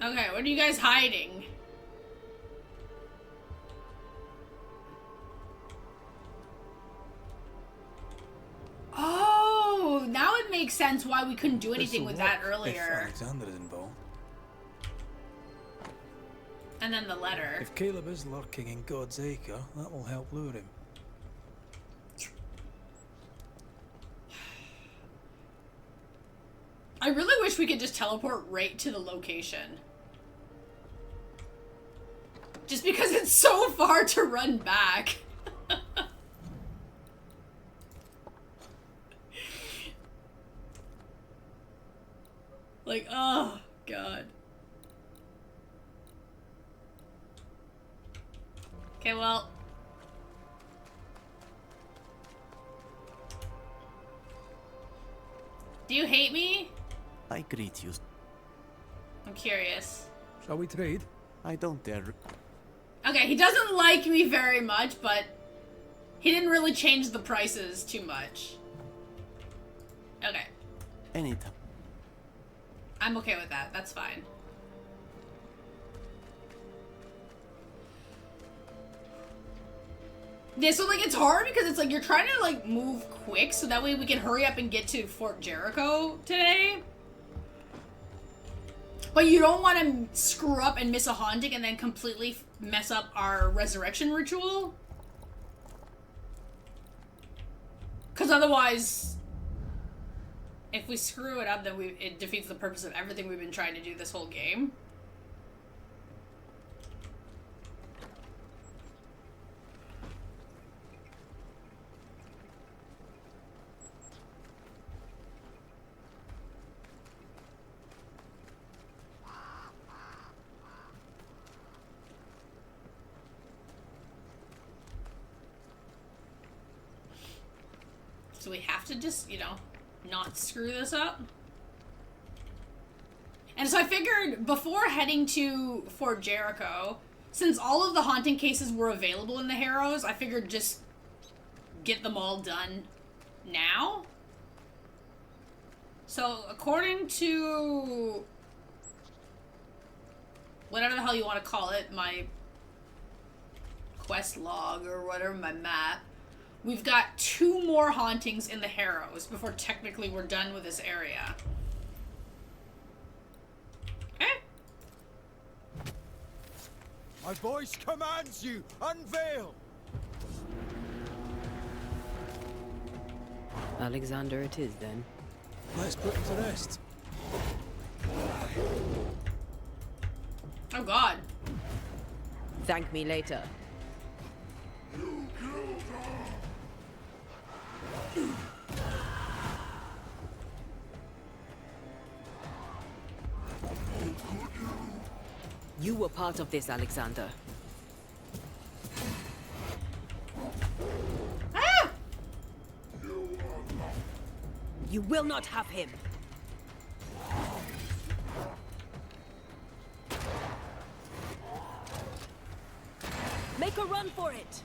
Okay, what are you guys hiding? Oh, now it makes sense why we couldn't do anything with that If earlier. Alexander is involved. And then the letter. If Caleb is lurking in God's Acre, that will help lure him. I really wish we could just teleport right to the location. Just because it's so far to run back. Like, oh, God. Okay, well. Do you hate me? I greet you. I'm curious. Shall we trade? I don't dare. Okay, he doesn't like me very much, but he didn't really change the prices too much. Okay. Anytime. I'm okay with that. That's fine. Yeah, so like it's hard because it's like you're trying to like move quick so that way we can hurry up and get to Fort Jericho today. But you don't want to screw up and miss a haunting and then completely mess up our resurrection ritual. Because otherwise, if we screw it up, then it defeats the purpose of everything we've been trying to do this whole game. So we have to just, you know, not screw this up. And so I figured before heading to Fort Jericho, since all of the haunting cases were available in the Harrows, I figured just get them all done now. So according to whatever the hell you want to call it, my quest log or whatever, my map, we've got 2 more hauntings in the Harrows before technically we're done with this area. Okay. My voice commands you, unveil! Alexander it is, then. Let's put him to rest. Oh God. Thank me later. You were part of this, Alexander. Ah! You will not have him. Make a run for it.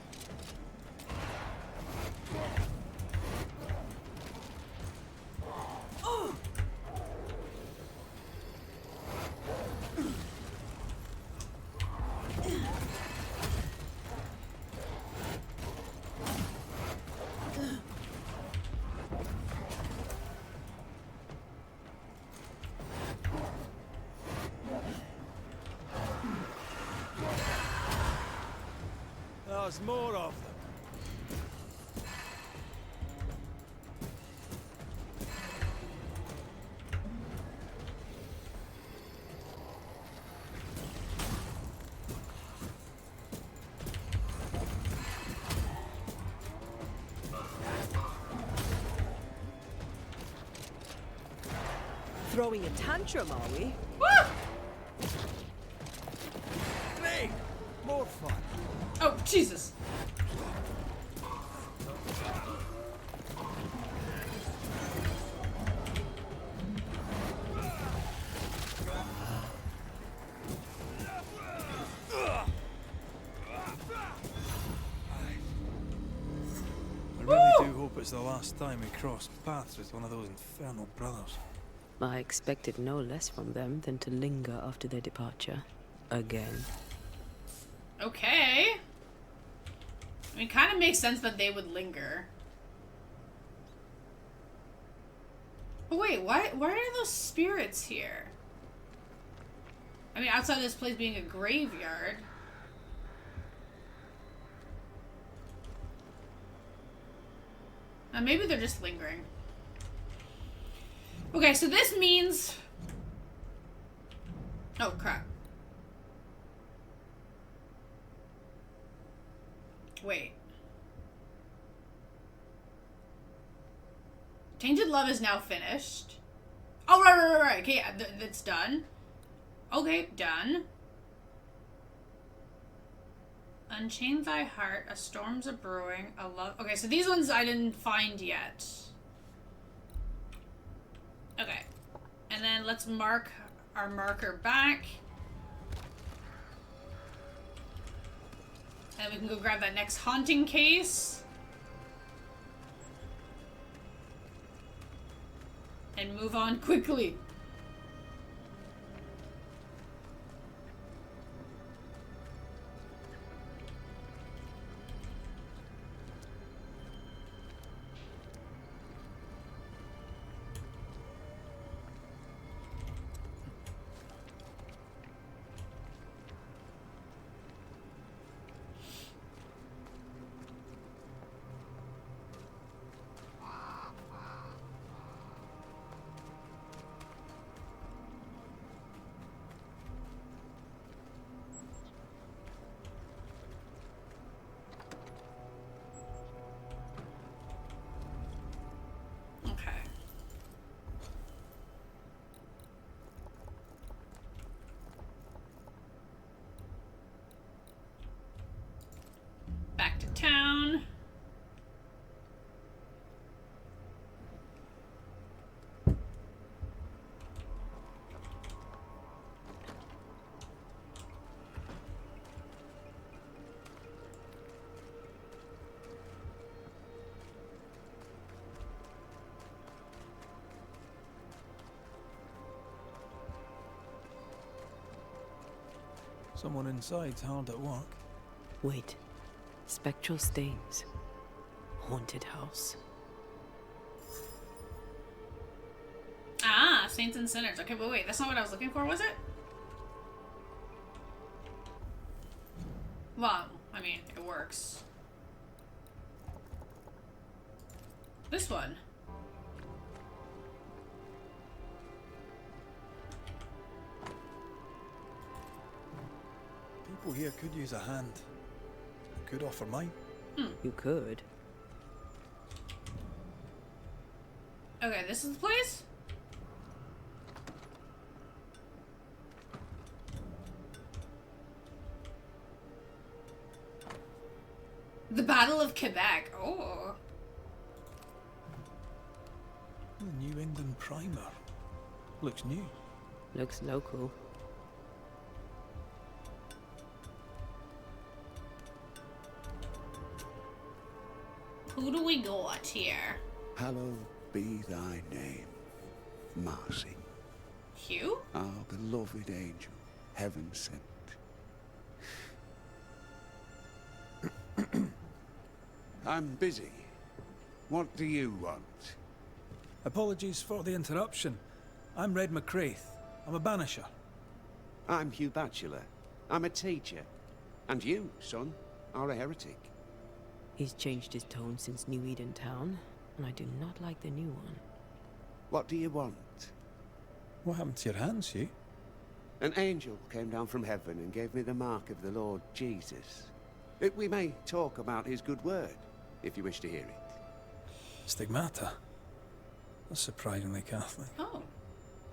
Oh! There's more of them. Throwing a tantrum, are we? Hey, more fun. Oh, Jesus. I really do hope it's the last time we cross paths with one of those infernal brothers. I expected no less from them than to linger after their departure. Again. Okay. I mean, kind of makes sense that they would linger. But wait, why are those spirits here? I mean, outside of this place being a graveyard. Maybe they're just lingering. Okay, so this means... Oh, crap. Wait. Tainted Love is now finished. Oh, right. Okay, yeah, that's done. Okay, done. Unchain Thy Heart, A Storm's A-Brewing, A Love... Okay, so these ones I didn't find yet. Okay. And then let's mark our marker back. And we can go grab that next haunting case. And move on quickly. Back to town. Someone inside's hard at work. Wait. Spectral stains. Haunted house. Ah, Saints and Sinners. Okay, but wait, that's not what I was looking for, was it? Well, I mean, it works. This one. People here could use a hand. Could offer mine. You could. Okay, this is the place? The Battle of Quebec. Oh. The New England primer. Looks new. Looks local. Who do we got here? Hallowed be thy name, Marcy. Hugh? Our beloved angel, heaven sent. I'm busy. What do you want? Apologies for the interruption. I'm Red McRaith. I'm a banisher. I'm Hugh Batchelor. I'm a teacher. And you, son, are a heretic. He's changed his tone since New Eden Town, and I do not like the new one. What do you want? What happened to your hands, Hugh? An angel came down from heaven and gave me the mark of the Lord Jesus. We may talk about his good word, if you wish to hear it. Stigmata? That's surprisingly Catholic. Oh.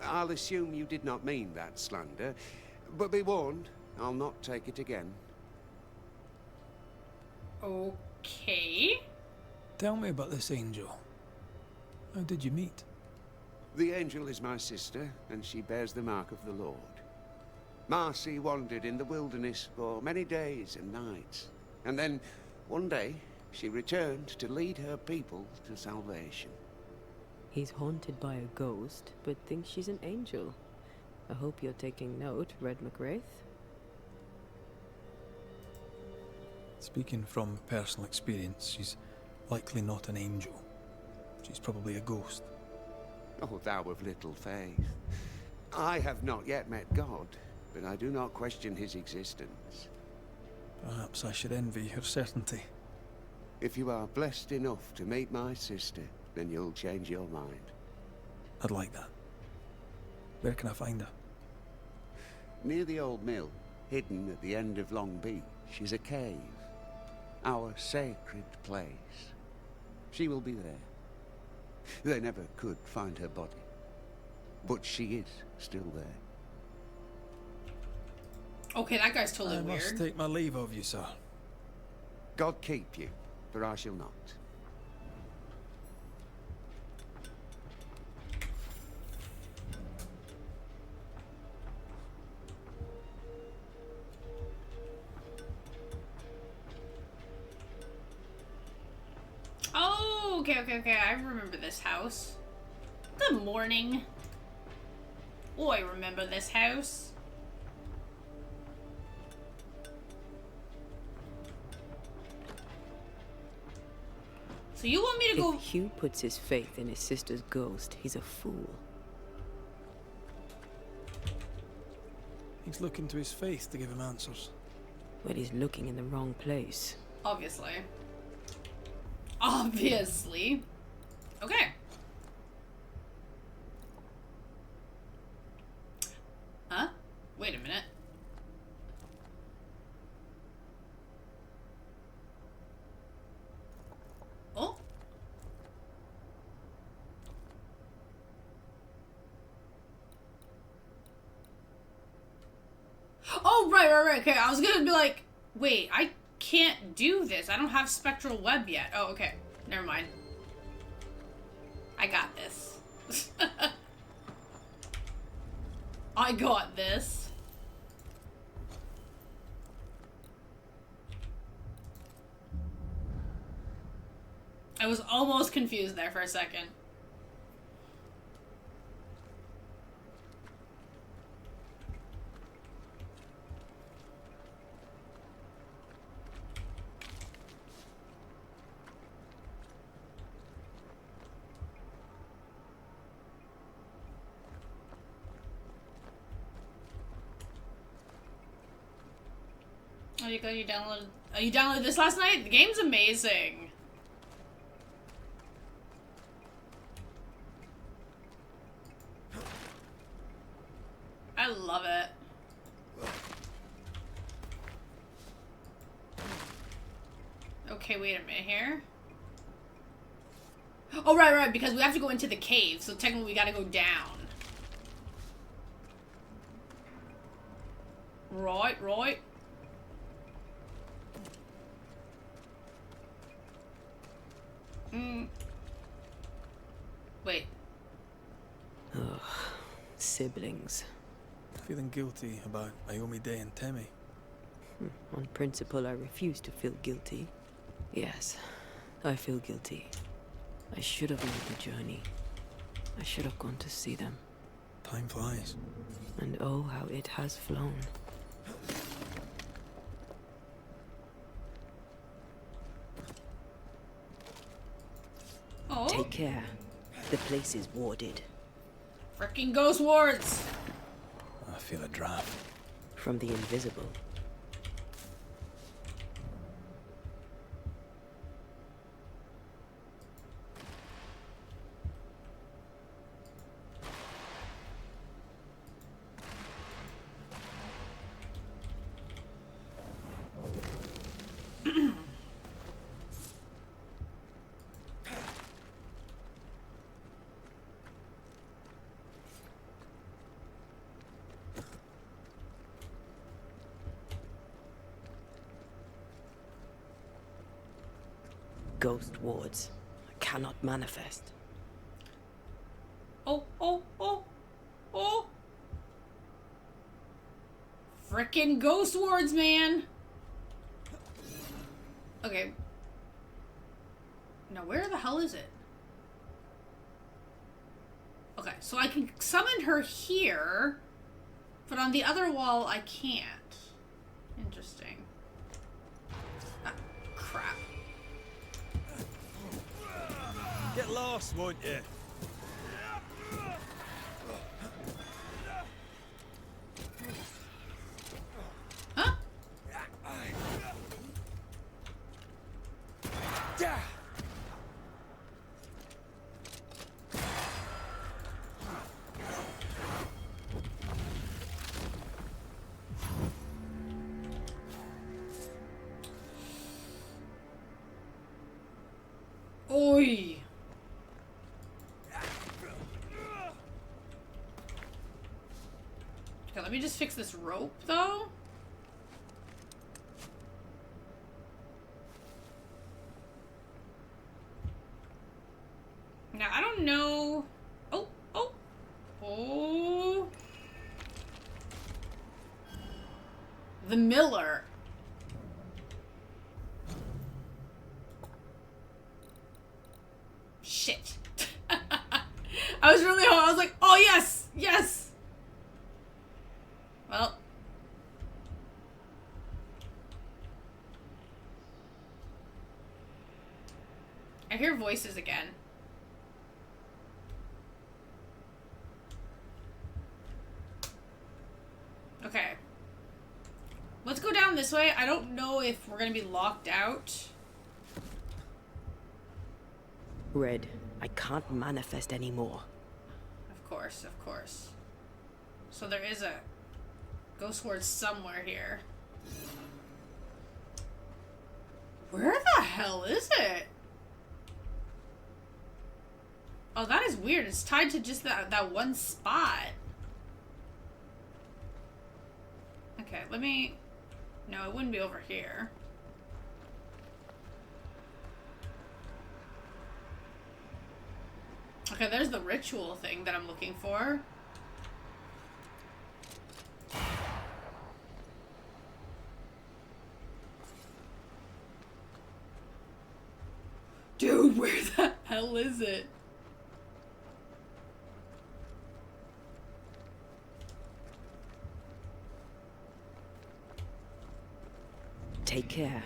I'll assume you did not mean that slander, but be warned, I'll not take it again. Okay. Tell me about this angel. How did you meet? The angel is my sister, and she bears the mark of the Lord. Marcy wandered in the wilderness for many days and nights, and then, one day, she returned to lead her people to salvation. He's haunted by a ghost, but thinks she's an angel. I hope you're taking note, Red McRaith. Speaking from personal experience, she's likely not an angel. She's probably a ghost. Oh, thou of little faith. I have not yet met God, but I do not question his existence. Perhaps I should envy her certainty. If you are blessed enough to meet my sister, then you'll change your mind. I'd like that. Where can I find her? Near the old mill, hidden at the end of Long Beach, is a cave. Our sacred place. She will be there. They never could find her body. But she is still there. Okay, that guy's totally I weird. must take my leave of you, sir. God keep you, for I shall not. Oh, okay. I remember this house. Good morning. Oh, I remember this house. So you want me to go... If Hugh puts his faith in his sister's ghost, he's a fool. He's looking to his faith to give him answers. But he's looking in the wrong place. Obviously. Obviously. Okay. Huh? Wait a minute. Oh? Oh, right. Okay, I was gonna be like, wait, I can't do this. I don't have spectral web yet. Oh, okay. Never mind. I got this. I got this. I was almost confused there for a second. Oh, you downloaded this last night? The game's amazing. I love it. Okay, wait a minute here. Oh, right, because we have to go into the cave, so technically we gotta go down. Right. Wait. Ugh, siblings. Feeling guilty about Iomi Day and Temi. On principle, I refuse to feel guilty. Yes, I feel guilty. I should have made the journey. I should have gone to see them. Time flies. And oh, how it has flown. Oh. Take care. The place is warded. Frickin' ghost wards! I feel a draft. From the invisible. Ghost wards. I cannot manifest. Oh. Frickin' ghost wards, man! Okay. Now, where the hell is it? so I can summon her here, but on the other wall I can't. Interesting. Ah, crap. Get lost, won't you? Huh? Oi. Okay, let me just fix this rope, though. Now, I don't know... Oh, oh, oh. The miller. Shit. I was really hard. I was like, oh, yes, yes. Well. I hear voices again. Okay. Let's go down this way. I don't know if we're gonna be locked out. Red, I can't manifest anymore. Of course, of course. So there is a ghost word somewhere here. Where the hell is it? Oh, that is weird. It's tied to just that one spot. Okay, let me... No, it wouldn't be over here. Okay, there's the ritual thing that I'm looking for. Dude, where the hell is it? Take care.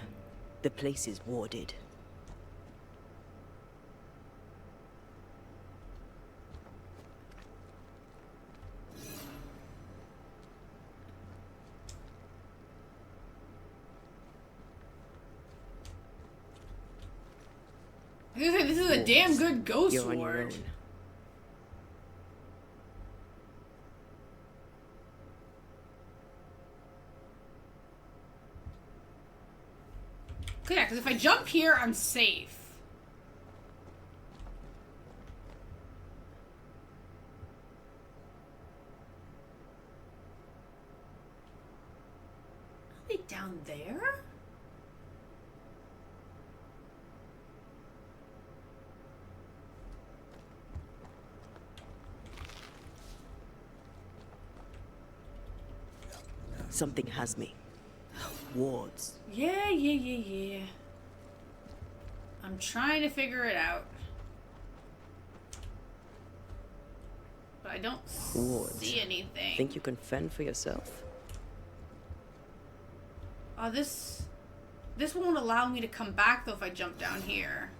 The place is warded. This is a damn good ghost You're on your ward. own. Yeah, because if I jump here, I'm safe. Are they down there? Something has me. Wards. Yeah. I'm trying to figure it out. But I don't Wards. see anything. Think you can fend for yourself? Oh, this won't allow me to come back, though, if I jump down here.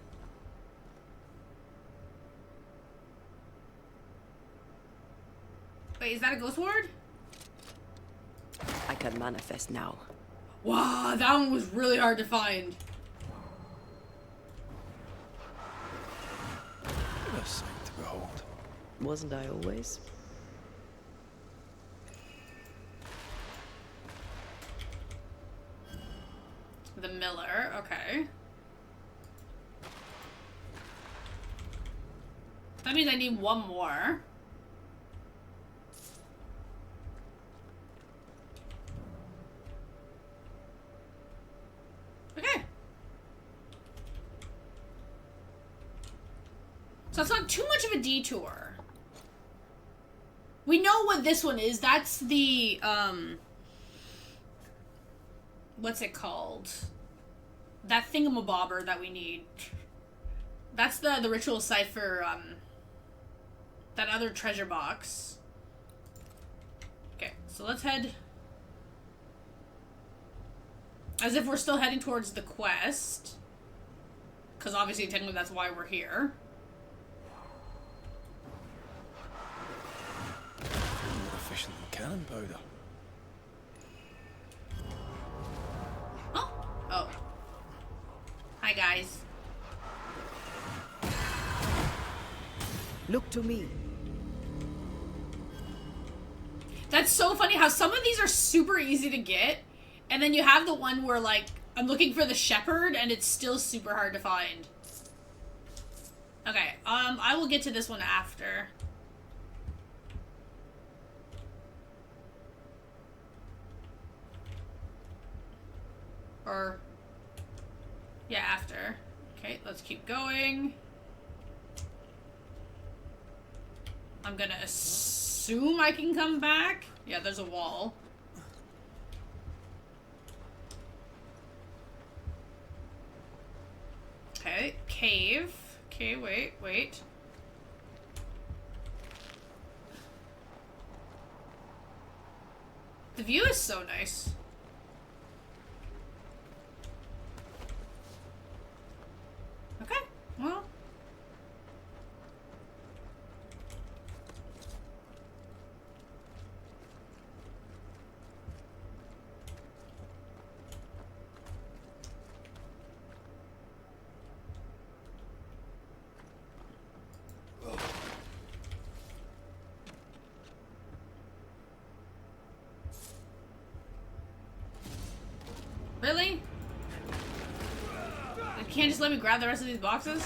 Wait, is that a ghost ward? I can manifest now. Wow, that one was really hard to find. What a sight to behold. Wasn't I always? The miller, okay. That means I need one more. Okay. So it's not too much of a detour. We know what this one is. That's the, what's it called? That thingamabobber that we need. That's the ritual cipher, that other treasure box. Okay, so let's head... As if we're still heading towards the quest. Because obviously, technically, that's why we're here. More efficient than cannon powder. Oh. Hi, guys. Look to me. That's so funny how some of these are super easy to get, and then you have the one where, like, I'm looking for the shepherd, and it's still super hard to find. Okay, I will get to this one after. Or... yeah, after. Okay, let's keep going. I'm gonna assume I can come back. Yeah, there's a wall. Okay, cave. Okay, wait. The view is so nice. Okay, well. Really? You can't just let me grab the rest of these boxes?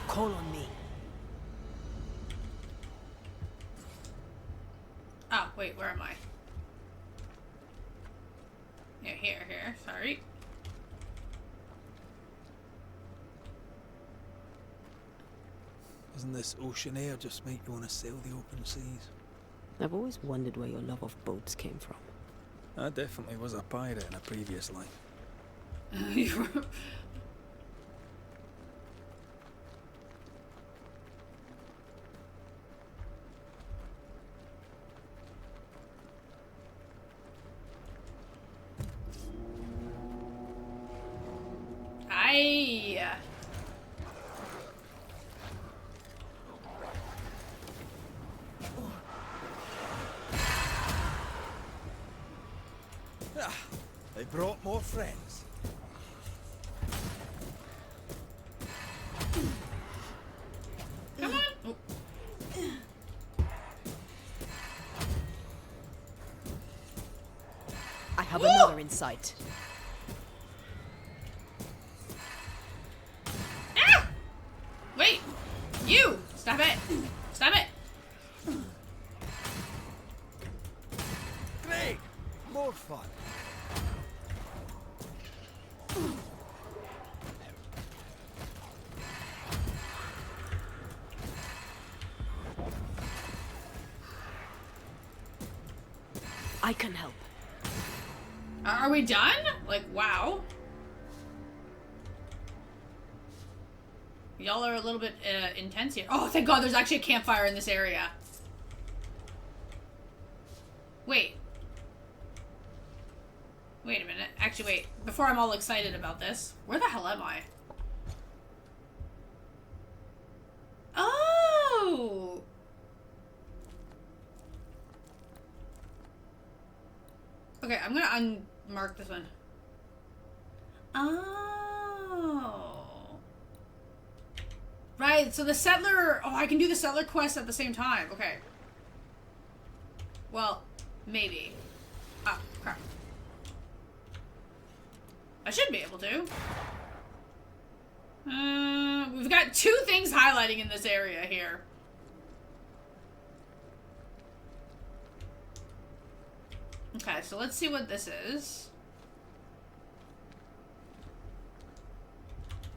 Call on me. Oh, wait, where am I? Yeah, here, sorry. Doesn't this ocean air just make you want to sail the open seas? I've always wondered where your love of boats came from. I definitely was a pirate in a previous life. Aye. They brought more friends. Come on. Oh. I have another in sight. Ah! Wait. You! Stop it. Stop it. Great! More fun. I can help. Are we done? Like, wow. Y'all are a little bit intense here. Oh, thank God there's actually a campfire in this area. Wait. Wait a minute. Actually, wait. Before I'm all excited about this, where the hell am I? Oh! Okay, I'm gonna unmark this one. Oh. Right, so the settler... Oh, I can do the settler quest at the same time. Okay. Well, maybe. Oh, crap. I should be able to. We've got 2 things highlighting in this area here. Okay, so let's see what this is.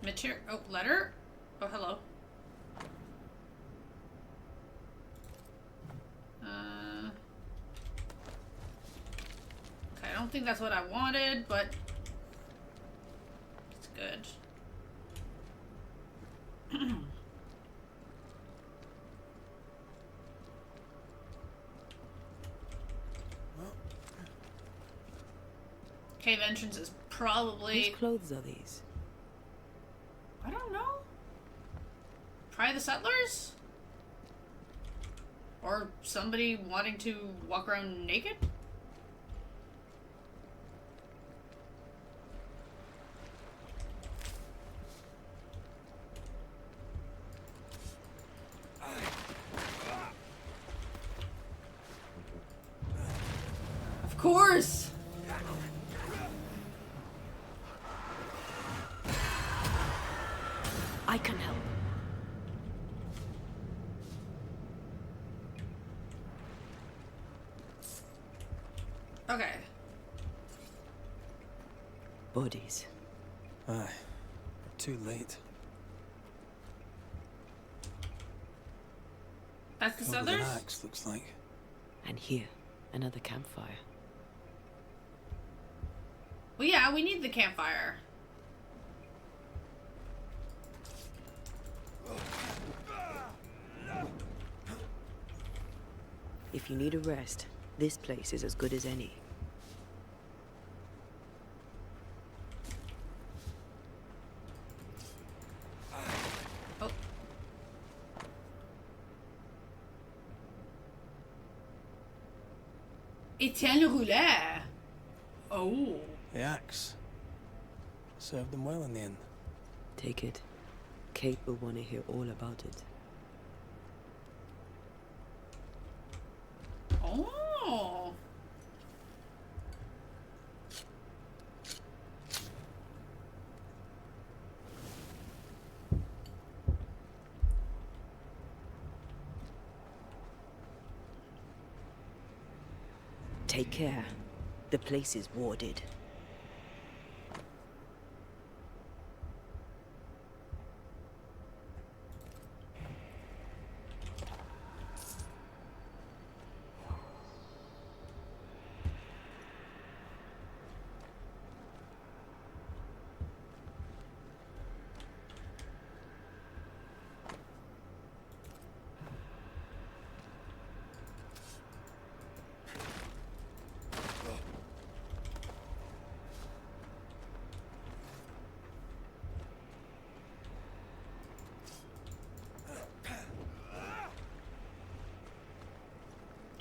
Material. Oh, letter? Oh, hello. Okay, I don't think that's what I wanted, but... good. Cave entrance is probably... Whose clothes are these? I don't know. Probably the settlers? Or somebody wanting to walk around naked? Of course! I can help. Okay. Bodies. Aye. We're too late. That's the Killed with an settlers? axe, looks like. And here, another campfire. Well, yeah, we need the campfire. If you need a rest, this place is as good as any. Oh. Etienne Roulet. Oh. The axe. Served them well in the end. Take it. Kate will want to hear all about it. Oh. Take care. The place is warded.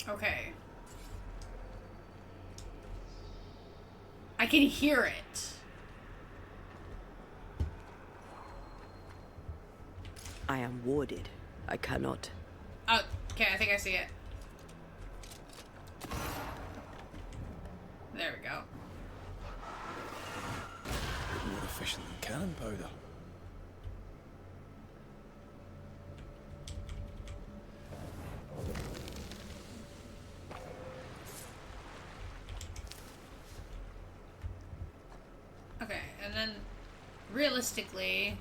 Okay. I can hear it. I am warded. I cannot. Oh, okay, I think I see it. There we go. More efficient than cannon powder. Okay, and then realistically...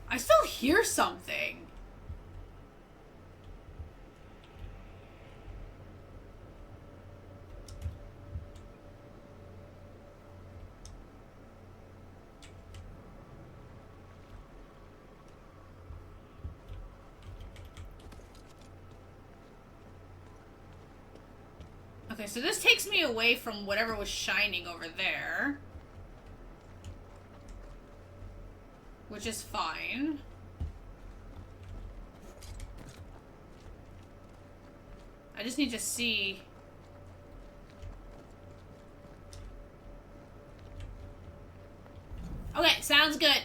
I still hear something. Okay, so this takes me away from whatever was shining over there. Which is fine. I just need to see. Okay, sounds good.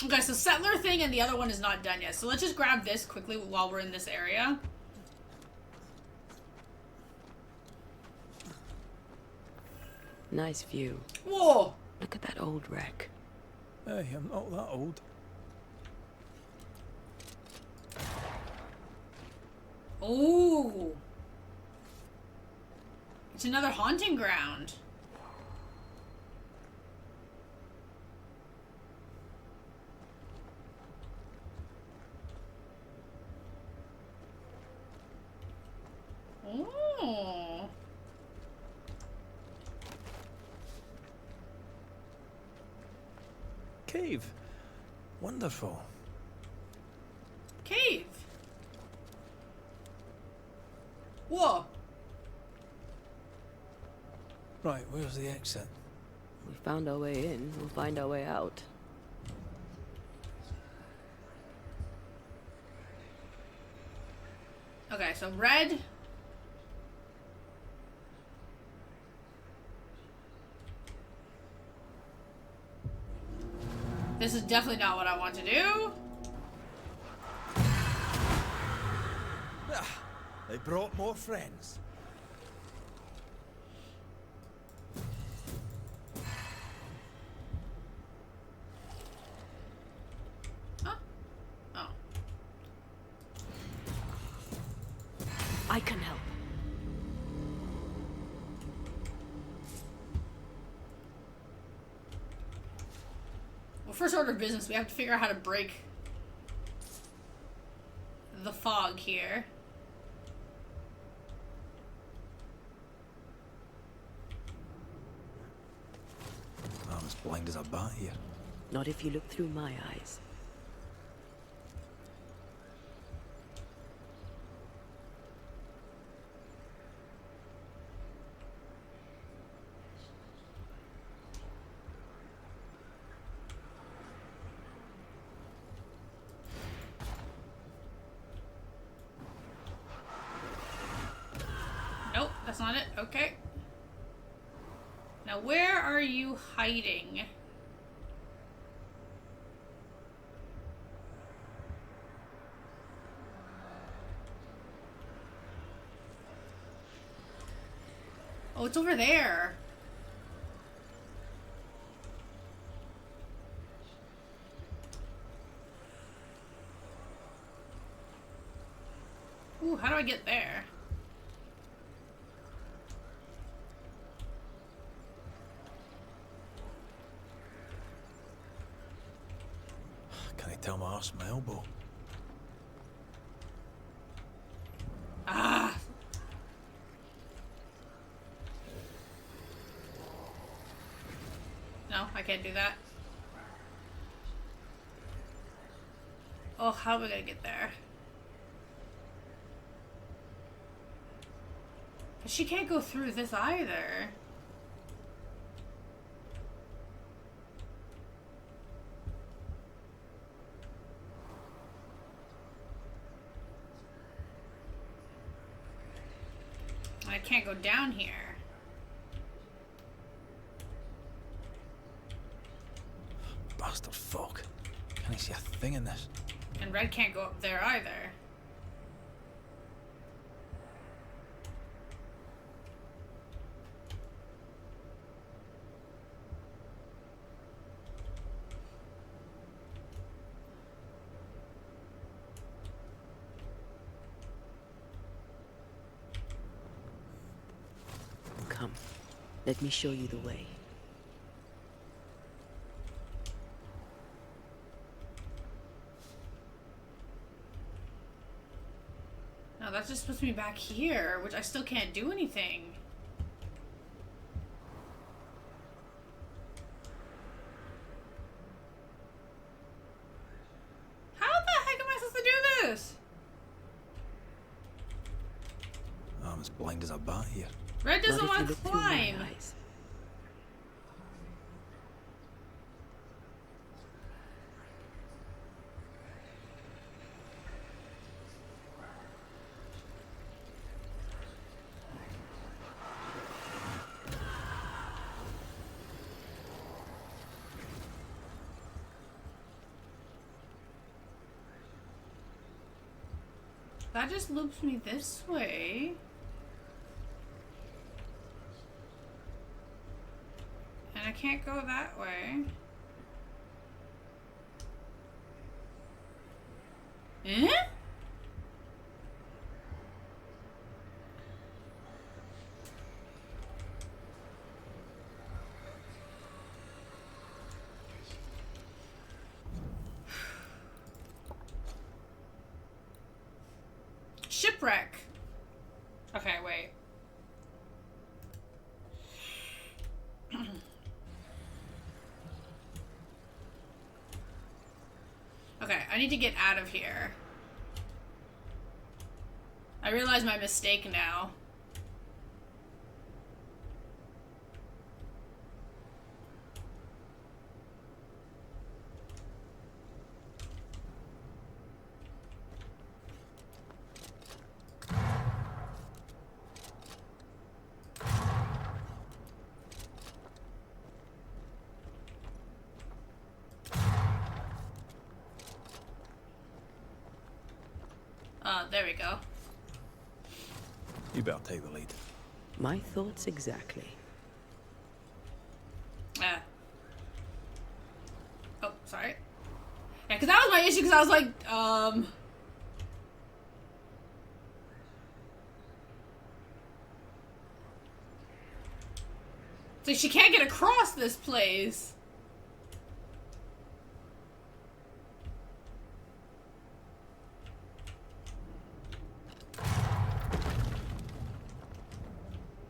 Okay, so settler thing and the other one is not done yet. So let's just grab this quickly while we're in this area. Nice view. Whoa! Look at that old wreck. Hey, I'm not that old. Ooh. It's another haunting ground. Cave. Wonderful. Cave. Whoa. Right, where's the exit? We found our way in, we'll find our way out. Okay, so red. This is definitely not what I want to do. Ah, they brought more friends. Oh. I can help. Well, first order of business, we have to figure out how to break the fog here. I'm as blind as a bat here. Not if you look through my eyes. Nope, that's not it. Okay. Now, where are you hiding? Oh, it's over there. Ooh, how do I get there? Can I tell my arse from my elbow? Ah! No, I can't do that. Oh, how am I gonna get there? But she can't go through this either. I can't go down here. Bastard fog. Can I see a thing in this? And red can't go up there either. Come, let me show you the way. No, that's just supposed to be back here, which I still can't do anything. How the heck am I supposed to do this? I'm as blind as a bat here. Red doesn't want to climb. That just loops me this way. And I can't go that way. Eh? Shipwreck. Okay, wait. Okay, I need to get out of here. I realize my mistake now. There we go. You better take the lead. My thoughts exactly. Oh, sorry. Yeah, because that was my issue, because I was like, it's like she can't get across this place.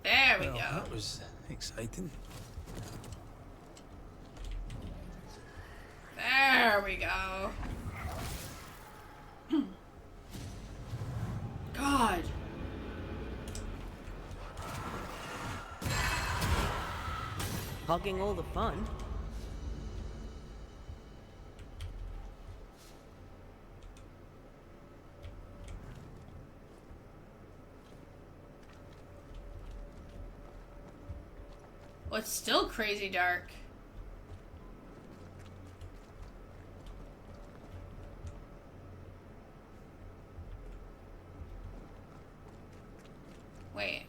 There we go. That was exciting. There we go. God. Hogging all the fun. Well, it's still crazy dark. Wait.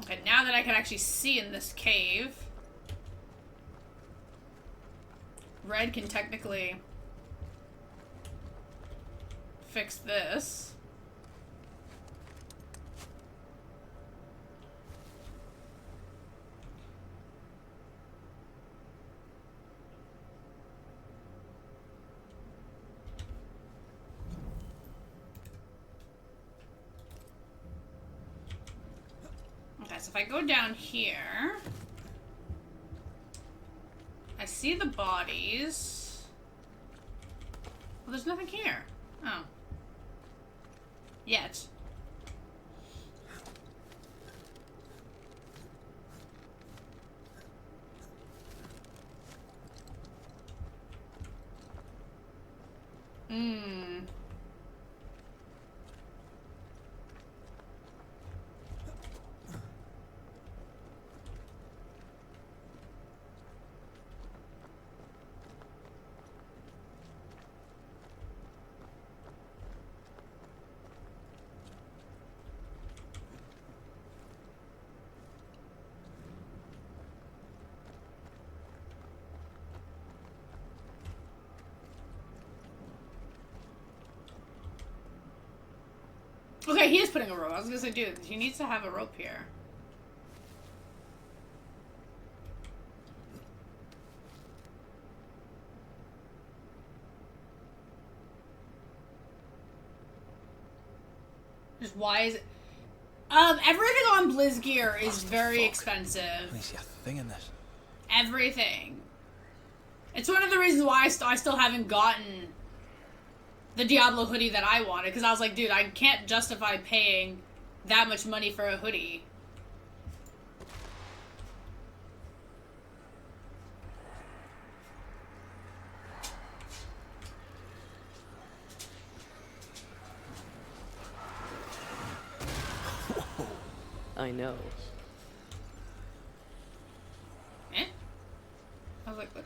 Okay, now that I can actually see in this cave, Red can technically fix this. Okay, so if I go down here, I see the bodies. Well, there's nothing here. Oh. Yet. Okay, he is putting a rope. I was gonna say, dude, he needs to have a rope here. Just why is it? Everything on Blizzgear is very expensive. Let me see a thing in this. Everything. It's one of the reasons why I still haven't gotten the Diablo hoodie that I wanted, because I was like, dude, I can't justify paying that much money for a hoodie. I know. Eh? I was like, what?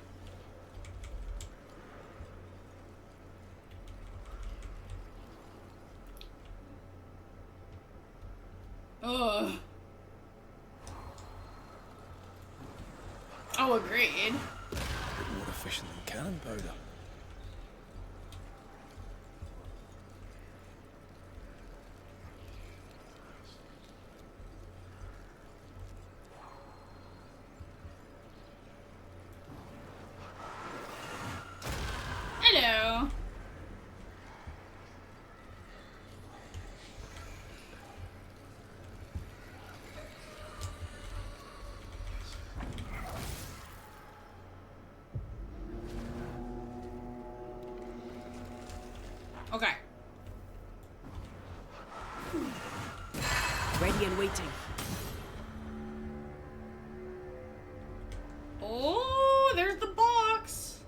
Ugh. Oh, agreed. A bit more efficient than cannon powder. Hello. Okay. Ready and waiting. Oh, there's the box.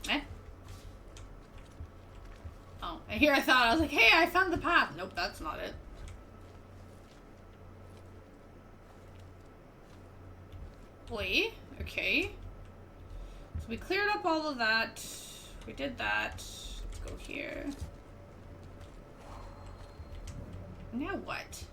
Eh? Oh, and here I was like, hey, I found the path. Nope, that's not it. Wait, okay. So we cleared up all of that. We did that. Let's go here. Now what?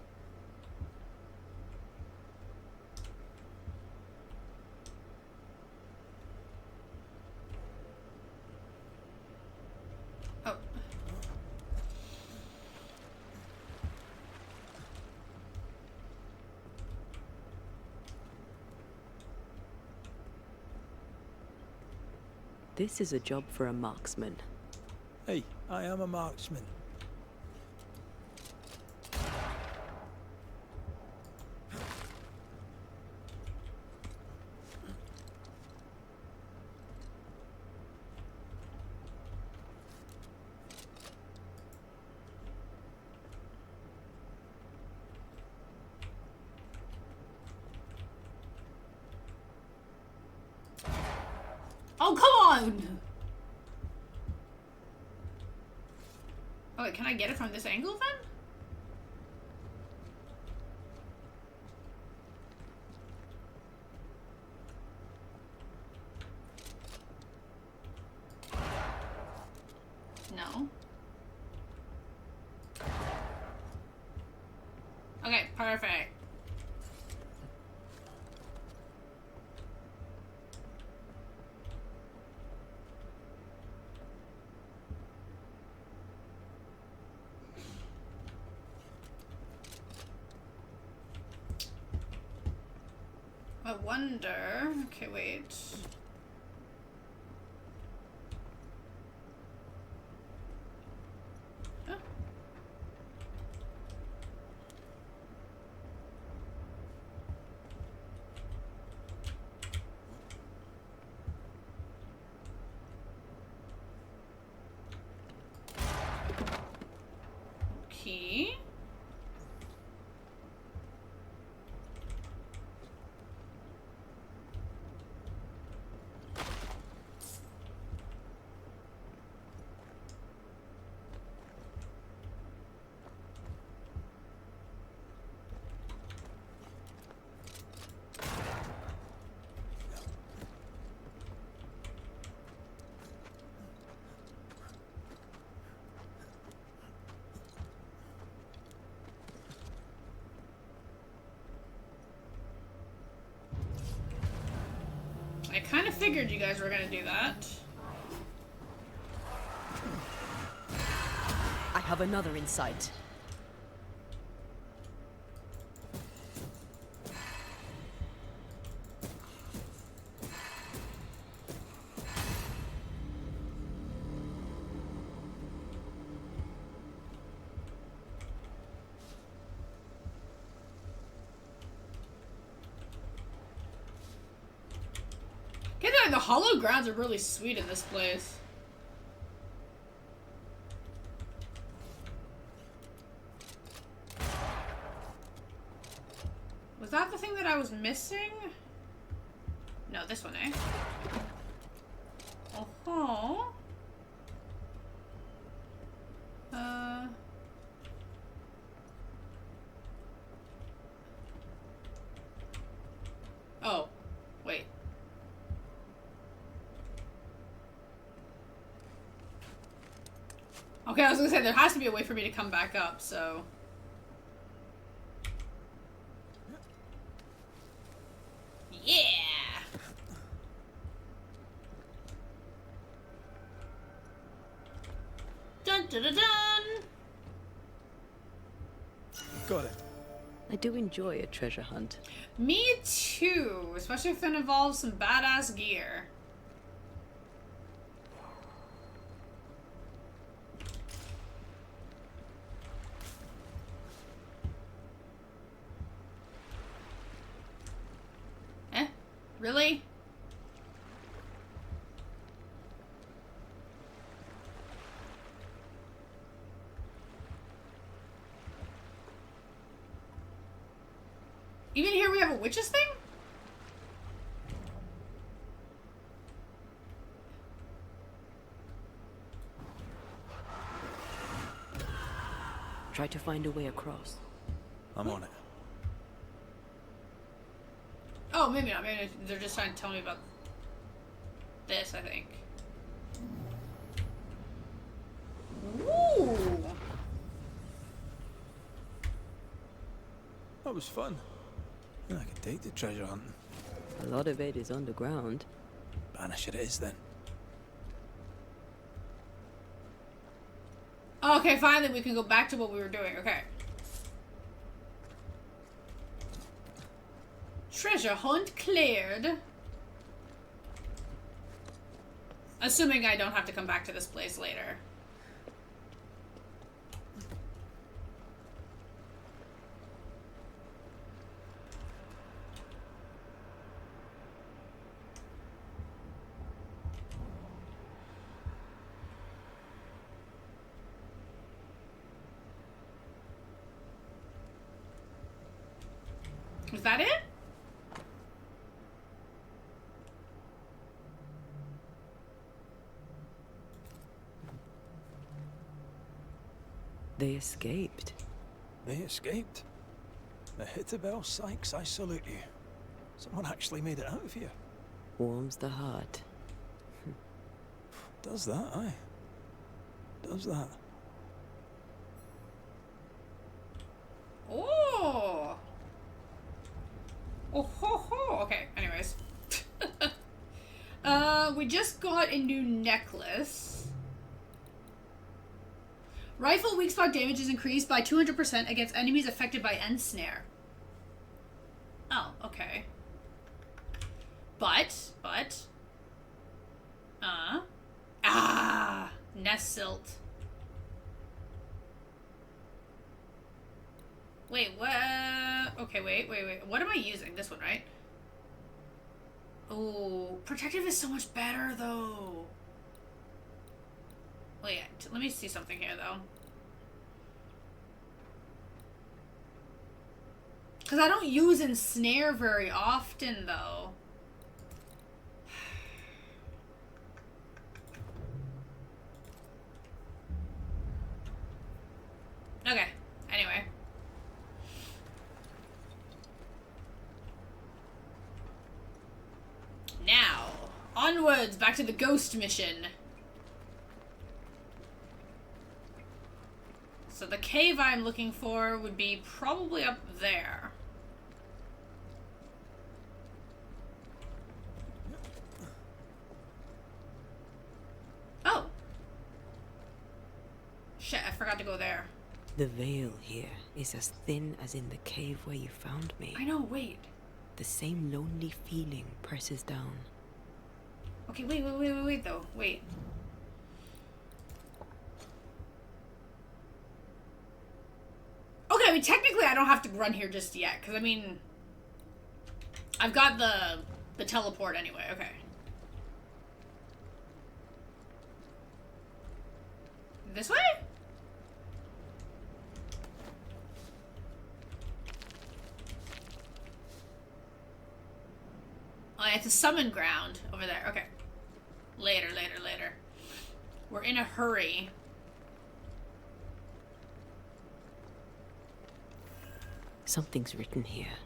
Oh. This is a job for a marksman. Hey, I am a marksman. Oh, come on! Oh, wait, can I get it from this angle then? No. Okay, perfect. I wonder... Okay, wait. Huh? Okay. I kind of figured you guys were gonna do that. I have another in sight. Get that, the hollow grounds are really sweet in this place. Was that the thing that I was missing? No, this one, eh? Oh-ho. Oh. Wait. Okay, I was gonna say, there has to be a way for me to come back up, so... Yeah! Dun dun dun dun! Got it. I do enjoy a treasure hunt. Me too, especially if it involves some badass gear. Really? Even here we have a witches thing? Try to find a way across. I'm on it. Oh, maybe not. Maybe they're just trying to tell me about this, I think. Ooh! That was fun. I could take the treasure hunting. A lot of it is underground. Banish it is then. Okay, finally we can go back to what we were doing. Okay. Treasure hunt cleared. Assuming I don't have to come back to this place later. Is that it? They escaped. They escaped? The Hitterbell Sykes, I salute you. Someone actually made it out of here. Warms the heart. Does that, aye? Does that? Oh! Oh ho ho! Okay, anyways. We just got a new necklace. Rifle weak spot damage is increased by 200% against enemies affected by ensnare. Oh, okay. But, nest silt. Wait, what? Okay, wait. What am I using? This one, right? Oh, protective is so much better, though. Wait, let me see something here, though. Because I don't use ensnare very often, though. Okay, anyway. Now, onwards, back to the ghost mission. So the cave I'm looking for would be probably up there. Oh. Shit, I forgot to go there. The veil here is as thin as in the cave where you found me. I know, wait. The same lonely feeling presses down. Okay, wait, though. Wait. Okay, I mean, technically I don't have to run here just yet, because, I mean, I've got the teleport anyway. Okay. This way? Oh, yeah, it's a summon ground over there. Okay. Later. We're in a hurry. Something's written here.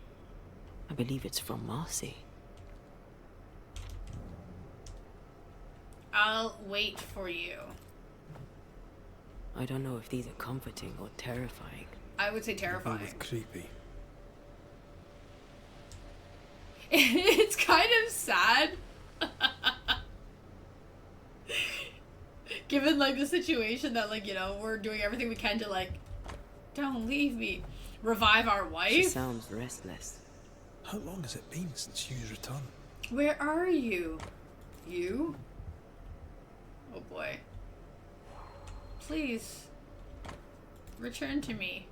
I believe it's from Marcy. I'll wait for you. I don't know if these are comforting or terrifying. I would say terrifying. With creepy. It's kind of sad. Given, like, the situation that, like, you know, we're doing everything we can to, like, don't leave me. Revive our wife. She sounds restless. How long has it been since you's returned? Where are you? You? Oh boy. Please. Return to me.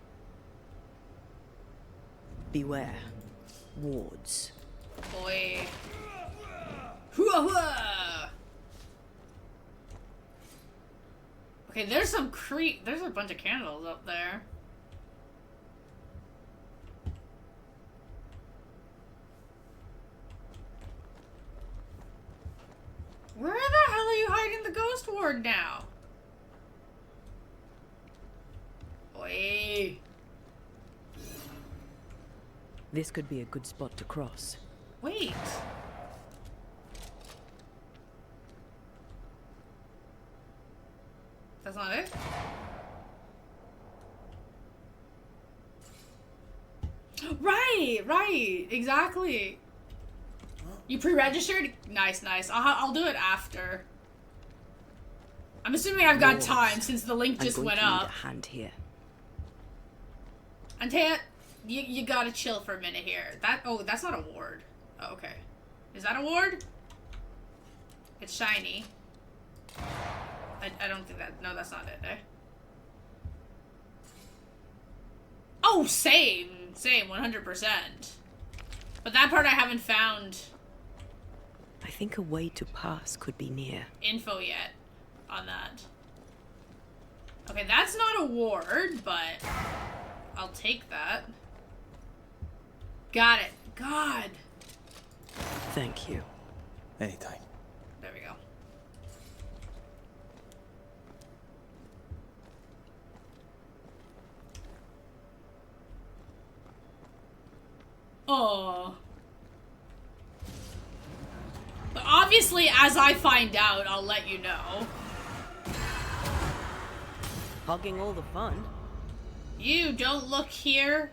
Beware. Wards. Boy. Hoo-ah-hoo-ah! Okay, there's some there's a bunch of candles up there. Where the hell are you hiding the ghost ward now? Oi. This could be a good spot to cross. Wait. That's not it? Right, exactly. You pre-registered? Nice. I'll do it after. I'm assuming I've got time since the link just went up. Need a hand here. Antea, you gotta chill for a minute here. That's not a ward. Oh, okay. Is that a ward? It's shiny. I don't think that. No, that's not it. Eh? Oh, same, 100%. But that part I haven't found. I think a way to pass could be near. Info yet on that. Okay, that's not a ward, but I'll take that. Got it. God. Thank you. Anytime. There we go. Oh. But obviously, as I find out, I'll let you know. Hogging all the fun. You don't look here.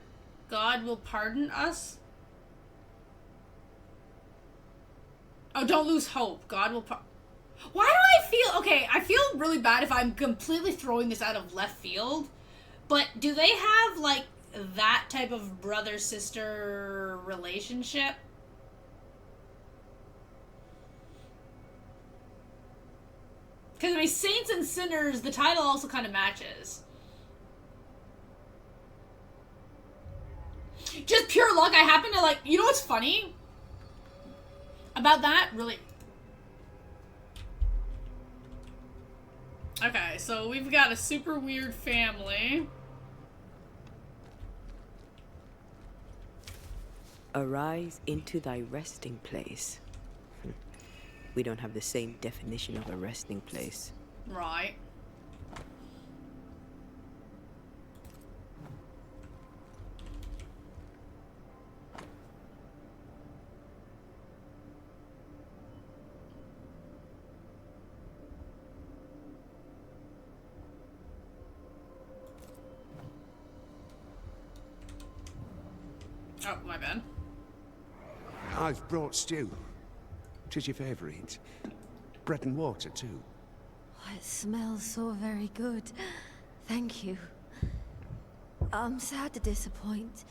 God will pardon us. Oh, don't lose hope. God will Why do I feel... Okay, I feel really bad if I'm completely throwing this out of left field. But do they have, like, that type of brother-sister relationship? Because, I mean, Saints and Sinners, the title also kind of matches. Just pure luck, I happen to, like... You know what's funny? About that? Really... Okay, so we've got a super weird family. Arise into thy resting place. We don't have the same definition of a resting place. Right. Oh, my bad. I've brought stew. 'Tis your favourite. Bread and water, too. Oh, it smells so very good. Thank you. I'm sad to disappoint,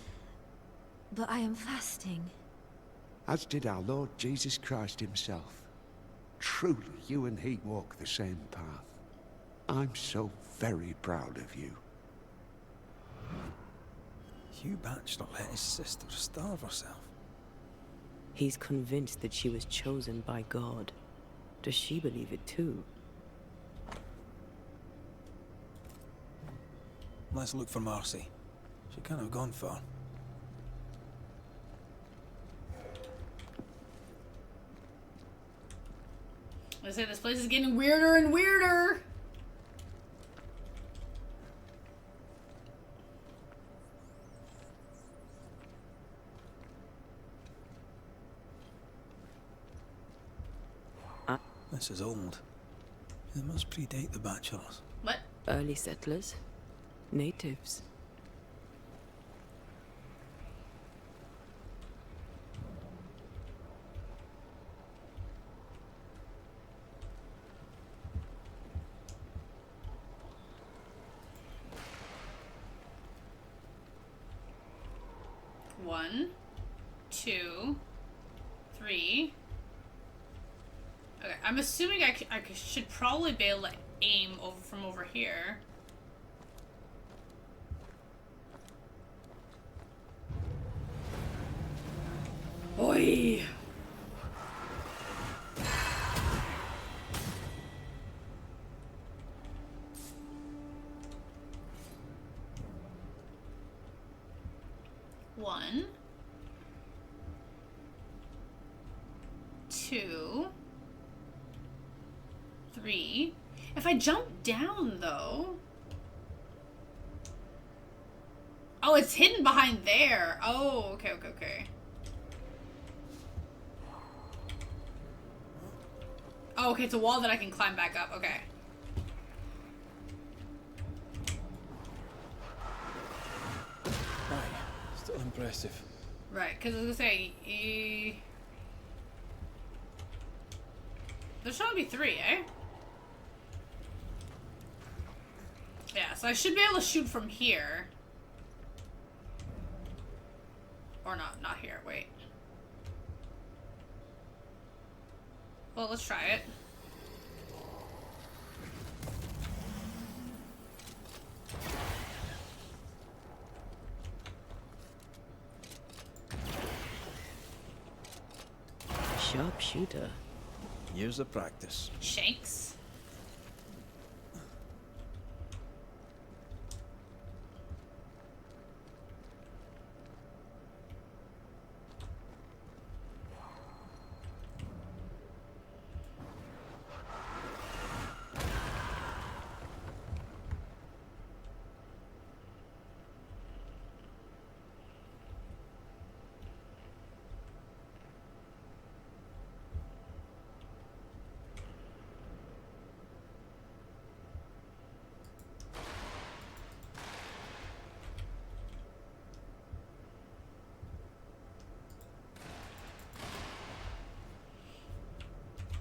but I am fasting. As did our Lord Jesus Christ himself. Truly, you and he walk the same path. I'm so very proud of you. Hugh Batchelor let his sister starve herself. He's convinced that she was chosen by God. Does she believe it too? Let's look for Marcy. She can't have gone far. I say this place is getting weirder and weirder. This is old. It must predate the Bachelors. What? Early settlers? Natives? One, two, three. Okay, I'm assuming I should probably be able to aim from over here. Oi! Oi. One. 2. 3. If I jump down, though... Oh, it's hidden behind there. Oh, okay, okay, okay. Oh, okay, it's a wall that I can climb back up. Okay. Aye, still impressive. Right, because I was gonna say, there should only be 3, eh? Yeah, so I should be able to shoot from here. Or not here, wait. Well, let's try it. Sharpshooter. Years of practice. Shanks.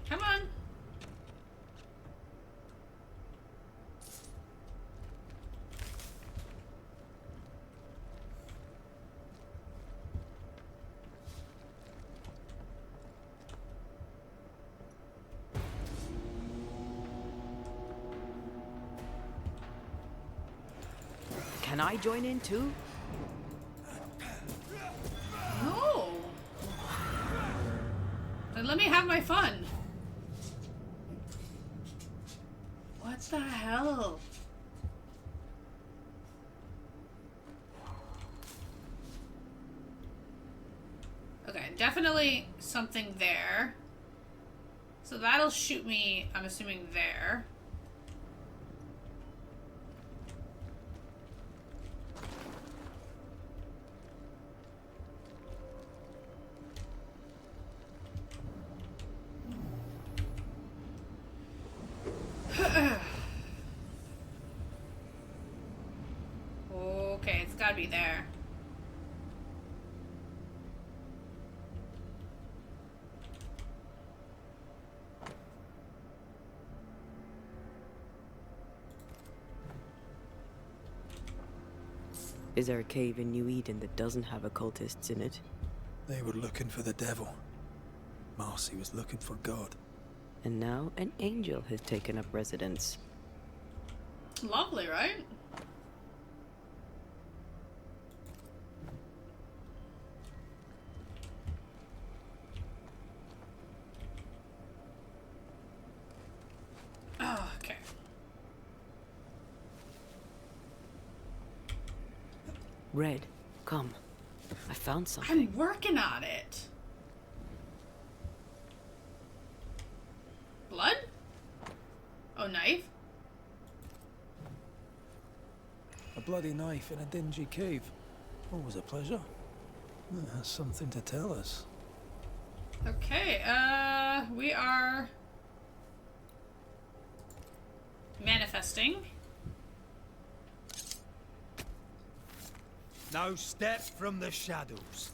Come on. Can I join in too? No. Then let me have my fun. What the hell? Okay, definitely something there. So that'll shoot me, I'm assuming, there. Okay, it's gotta be there. Is there a cave in New Eden that doesn't have occultists in it? They were looking for the devil. Marcy was looking for God. And now an angel has taken up residence. Lovely, right? Oh, okay. Red, come. I found something. I'm working on it. Blood? Oh, knife? A bloody knife in a dingy cave. Always a pleasure. It has something to tell us. Okay, we are manifesting. No step from the shadows.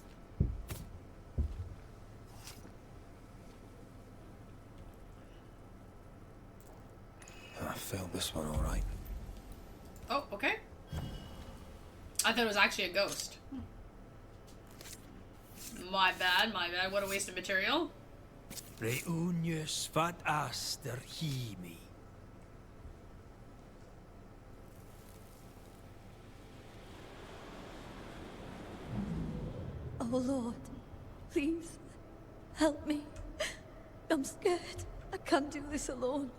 I failed this one all right. Oh, okay. I thought it was actually a ghost. My bad, my bad. What a waste of material. Reunius vat aster himi. Oh Lord, please, Help me. I'm scared. I can't do this alone.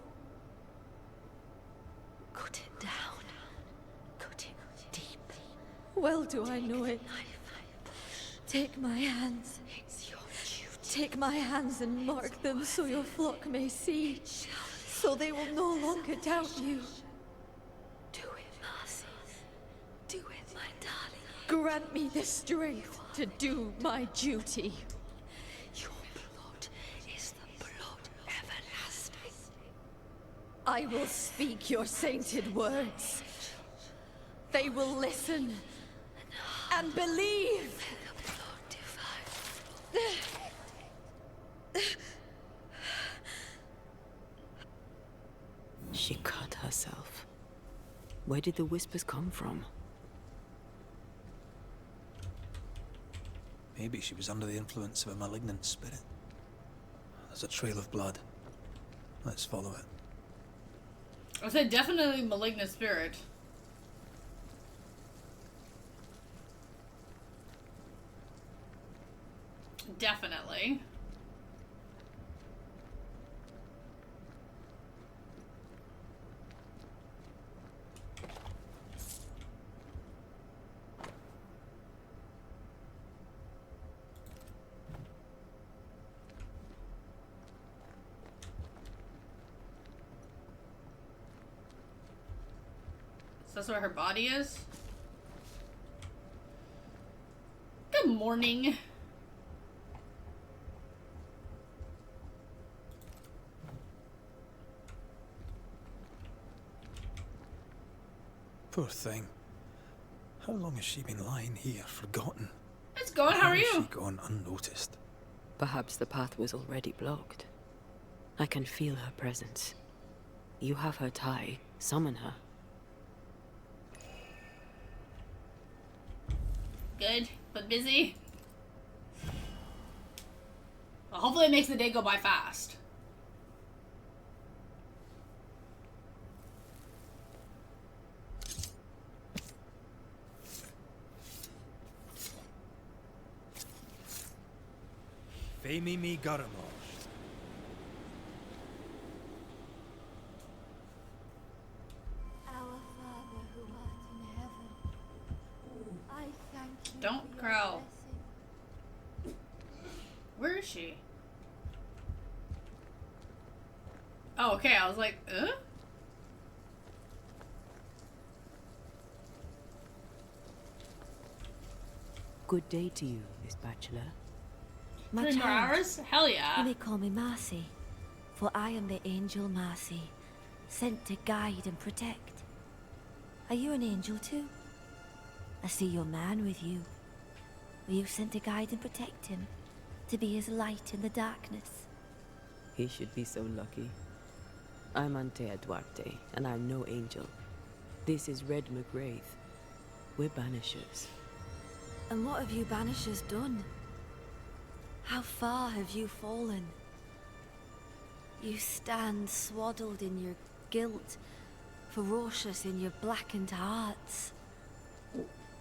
Cut it down. Cut it deep. Well do I know it. Take my hands. Take my hands and mark them so your flock may see. So they will no longer doubt you. Do it, Marcy. Do it, my darling. Grant me the strength to do my duty. Your blood is the blood everlasting. I will speak your sainted words. They will listen and believe. She cut herself. Where did the whispers come from? Maybe she was under the influence of a malignant spirit. There's a trail of blood. Let's follow it. I said definitely malignant spirit. Definitely. So that's where her body is? Good morning. Poor thing. How long has she been lying here, forgotten? It's going, how are you? Has she gone unnoticed? Perhaps the path was already blocked. I can feel her presence. You have her tie. Summon her. Good, but busy. Well, hopefully it makes the day go by fast. Femi mi garamos. Our Father who art in heaven, I thank you. Don't growl. Where is she? Oh, okay. I was like, Good day to you, Miss Bachelor. My 3 more child, hours? Hell yeah. You may call me Marcy, for I am the angel Marcy, sent to guide and protect. Are you an angel too? I see your man with you. Were you sent to guide and protect him? To be his light in the darkness? He should be so lucky. I'm Antea Duarte, and I'm no angel. This is Red McRaith. We're Banishers. And what have you Banishers done? How far have you fallen? You stand swaddled in your guilt, ferocious in your blackened hearts.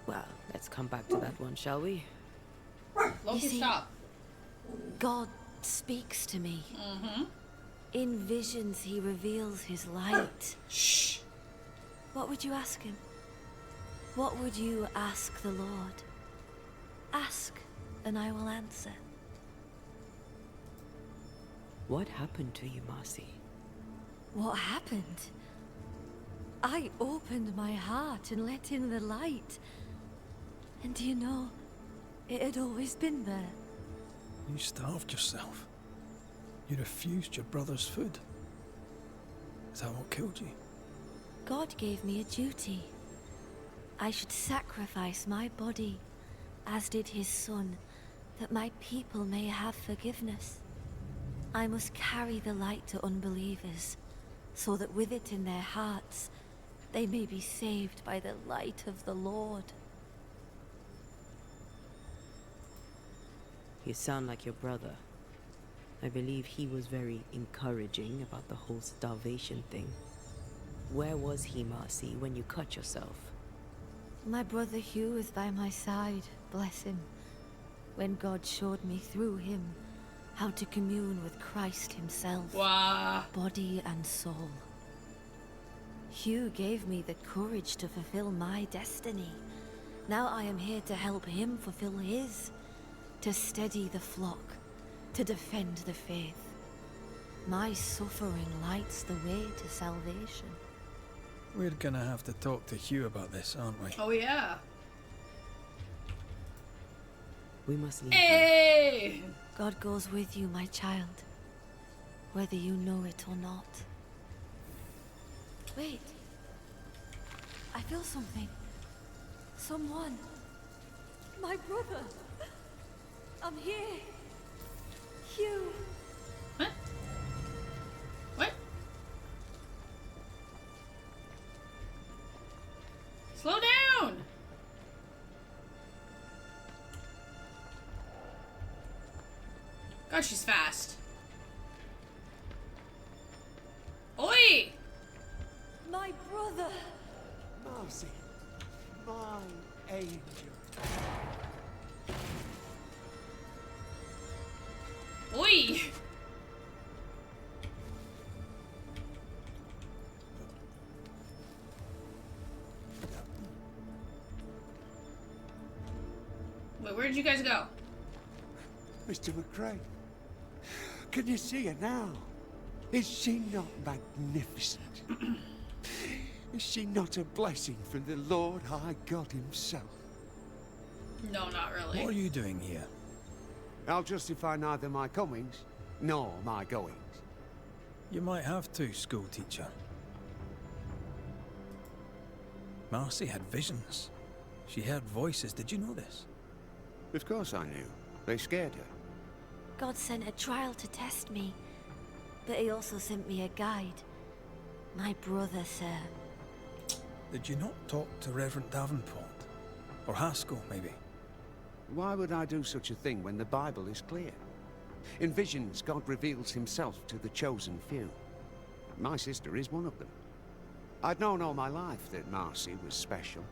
Well, let's come back to that one, shall we? Loki, stop. God speaks to me. In visions, he reveals his light. Shh. What would you ask him? What would you ask the Lord? Ask, and I will answer. What happened to you, Marcy? What happened? I opened my heart and let in the light. And do you know, it had always been there. You starved yourself. You refused your brother's food. Is that what killed you? God gave me a duty. I should sacrifice my body, as did his son, that my people may have forgiveness. I must carry the light to unbelievers, so that with it in their hearts, they may be saved by the light of the Lord. You sound like your brother. I believe he was very encouraging about the whole starvation thing. Where was he, Marcy, when you cut yourself? My brother Hugh was by my side, bless him, when God showed me through him how to commune with Christ himself, Wow. body and soul. Hugh gave me the courage to fulfill my destiny. Now I am here to help him fulfill his, to steady the flock, to defend the faith. My suffering lights the way to salvation. We're gonna have to talk to Hugh about this, aren't we? Oh yeah. We must leave. Hey! God goes with you, my child, whether you know it or not. Wait. I feel something. Someone. My brother. I'm here. Hugh. What? What? Slow down! God, she's fast. Oi! My brother. Marcy, my angel. Oi! Wait, where did you guys go? Mr. McCrae, can you see her now? Is she not magnificent? Is she not a blessing from the Lord High God himself? No, not really. What are you doing here? I'll justify neither my comings nor my goings. You might have to, school teacher. Marcy had visions. She heard voices. Did you know this? Of course I knew. They scared her. God sent a trial to test me, but he also sent me a guide. My brother, sir. Did you not talk to Reverend Davenport? Or Haskell, maybe? Why would I do such a thing when the Bible is clear? In visions, God reveals himself to the chosen few. My sister is one of them. I'd known all my life that Marcy was special.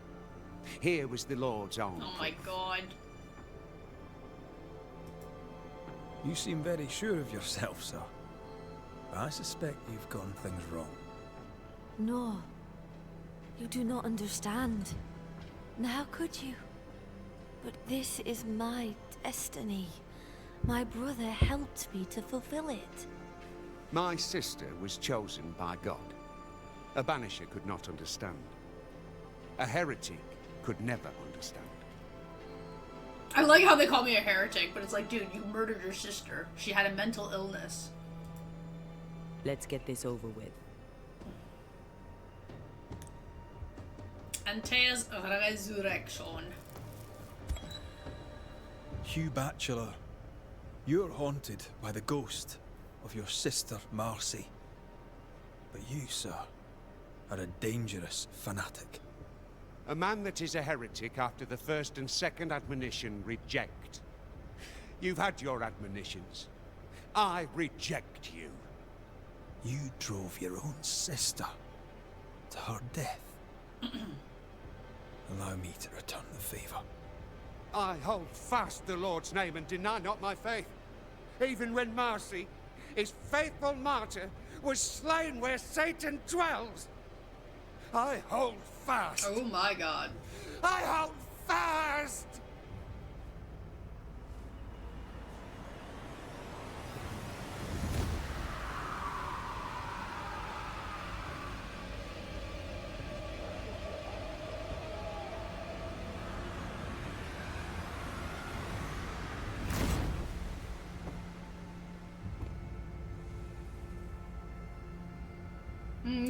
Here was the Lord's own. Oh my God. You seem very sure of yourself, sir. But I suspect you've gotten things wrong. No. You do not understand. And how could you? But this is my destiny. My brother helped me to fulfill it. My sister was chosen by God. A banisher could not understand. A heretic could never understand. I like how they call me a heretic, but it's like, dude, you murdered your sister. She had a mental illness. Let's get this over with. Antea's resurrection. Hugh Bachelor, you're haunted by the ghost of your sister Marcy. But you, sir, are a dangerous fanatic. A man that is a heretic after the first and second admonition reject. You've had your admonitions. I reject you. You drove your own sister to her death. Allow me to return the favor. I hold fast the Lord's name and deny not my faith. Even when Marcy, his faithful martyr, was slain where Satan dwells. I hold fast. Oh my God. I hold fast!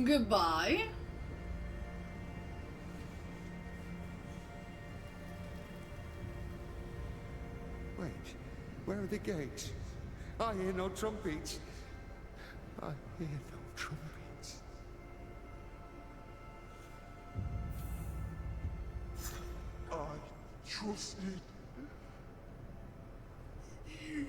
Goodbye. Wait, where are the gates? I hear no trumpets. I hear no trumpets. I trusted you.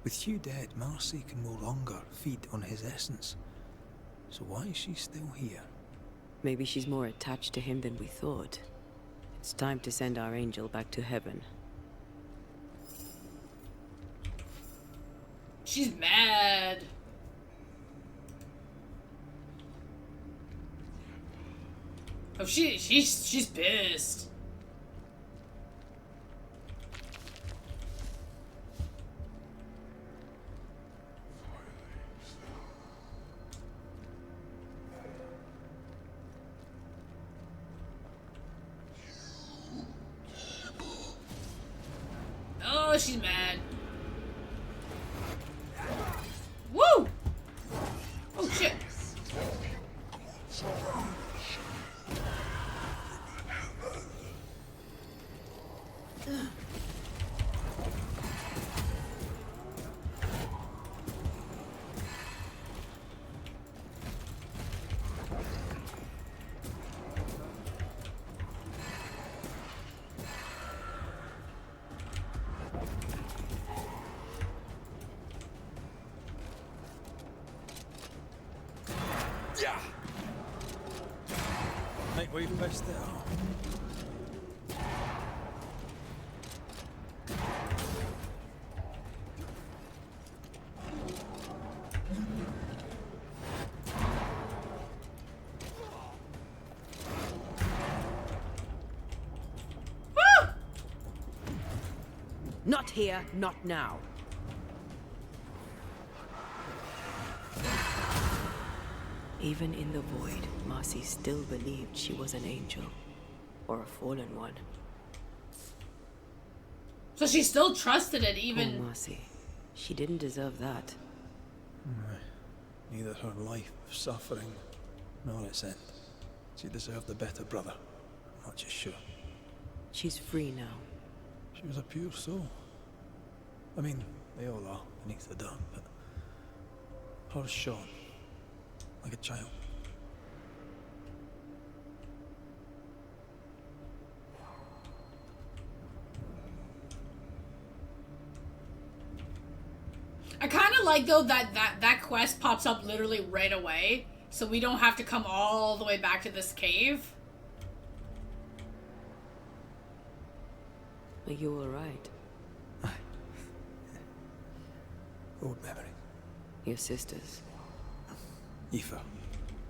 With Hugh dead, Marcy can no longer feed on his essence. So why is she still here? Maybe she's more attached to him than we thought. It's time to send our angel back to heaven. She's mad. Oh, she's pissed. Oh, she's mad. Woo! Oh shit. Think we've missed it all. Not here, not now. Even in the void, Marcy still believed she was an angel. Or a fallen one. So she still trusted it even... Poor Marcy. She didn't deserve that. Neither her life of suffering, nor its end. She deserved a better brother. I'm not just sure. She's free now. She was a pure soul. I mean, they all are beneath the dirt, but hers shone like a child. I kind of like though that quest pops up literally right away, so we don't have to come all the way back to this cave. Are you alright? Old memory. Your sisters. Aoife,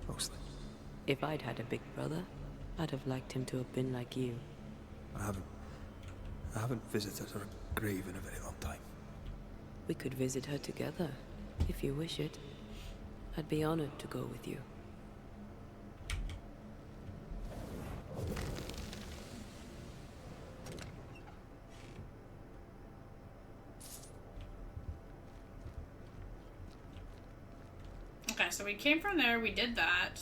mostly. If I'd had a big brother, I'd have liked him to have been like you. I haven't visited her grave in a very long time. We could visit her together, if you wish it. I'd be honored to go with you. Okay, so we came from there, we did that.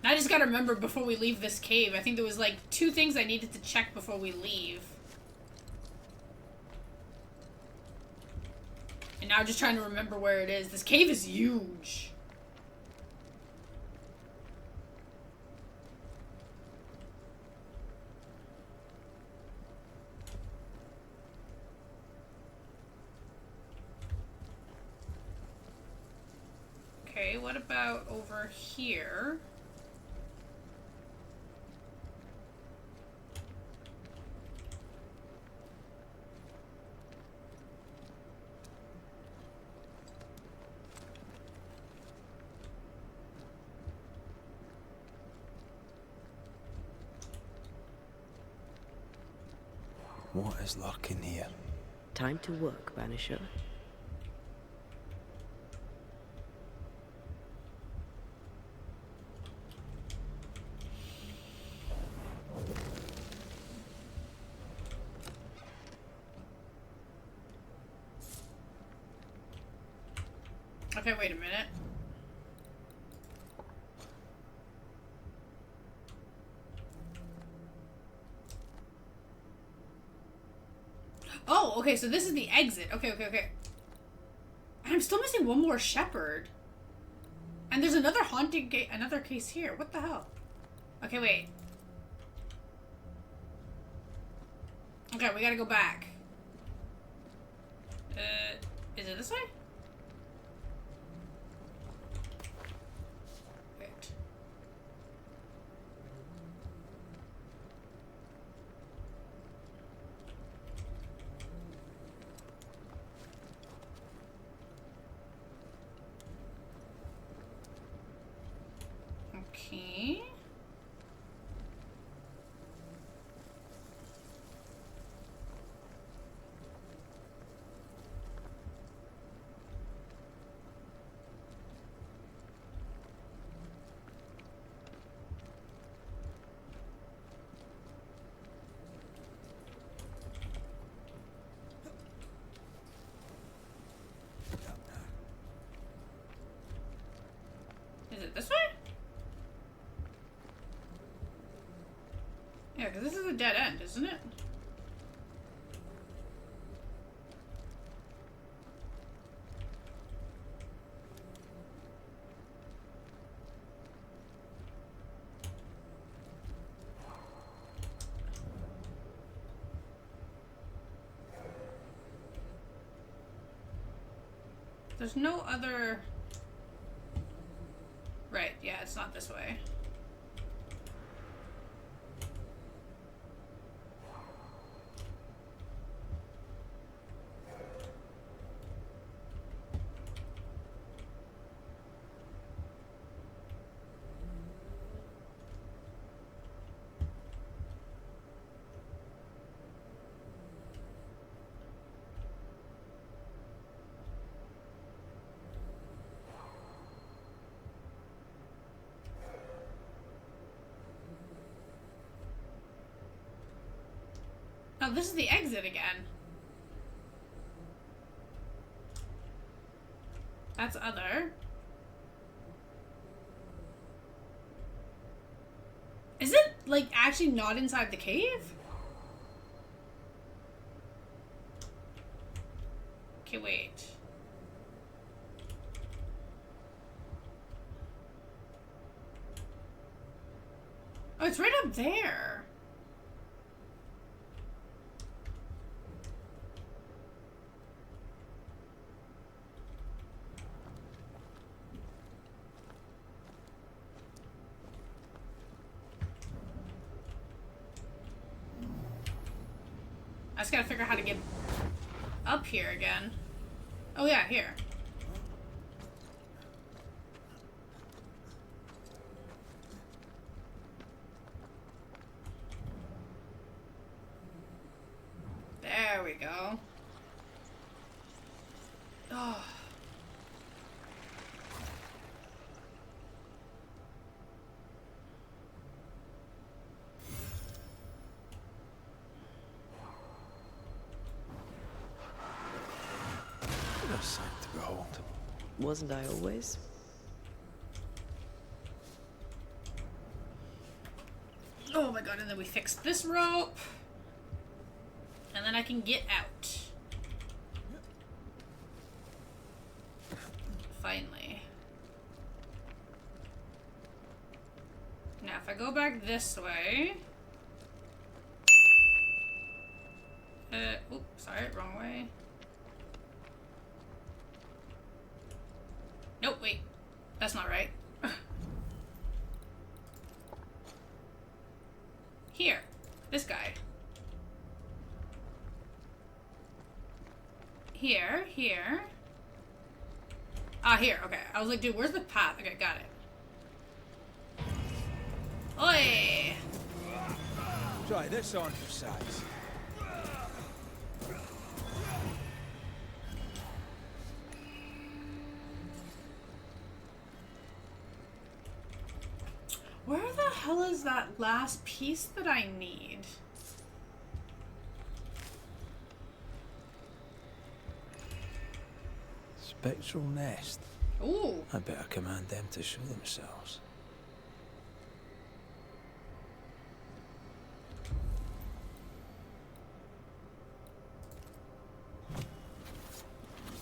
I just gotta remember before we leave this cave. I think there was like 2 things I needed to check before we leave. And now I'm just trying to remember where it is. This cave is huge. Okay, what about over here? What is lurking here? Time to work, Banisher. Okay, wait a minute. Oh, okay, so this is the exit. Okay. I'm still missing one more shepherd. And there's another haunting gate, another case here. What the hell? Okay, wait. Okay, we gotta go back. Is it this way? Wait. Okay. Is it this way? Yeah, because this is a dead end, isn't it? There's no other... Right, yeah, it's not this way. Oh, this is the exit again. That's other. Is it, like, actually not inside the cave? Okay, wait. Oh, it's right up there. I just gotta figure out how to get up here again. Oh yeah, here. There we go. Oh. What a sight to behold. Wasn't I always? Oh my god, and then we fix this rope. And then I can get out. Finally. Now if I go back this way. Oops, sorry, wrong way. Nope, wait. That's not right. Here. This guy. Here, here. Ah, here, okay. I was like, dude, where's the path? Okay, got it. Oi! Try this on for size. Where the hell is that last piece that I need? Spectral nest. Ooh. I better command them to show themselves.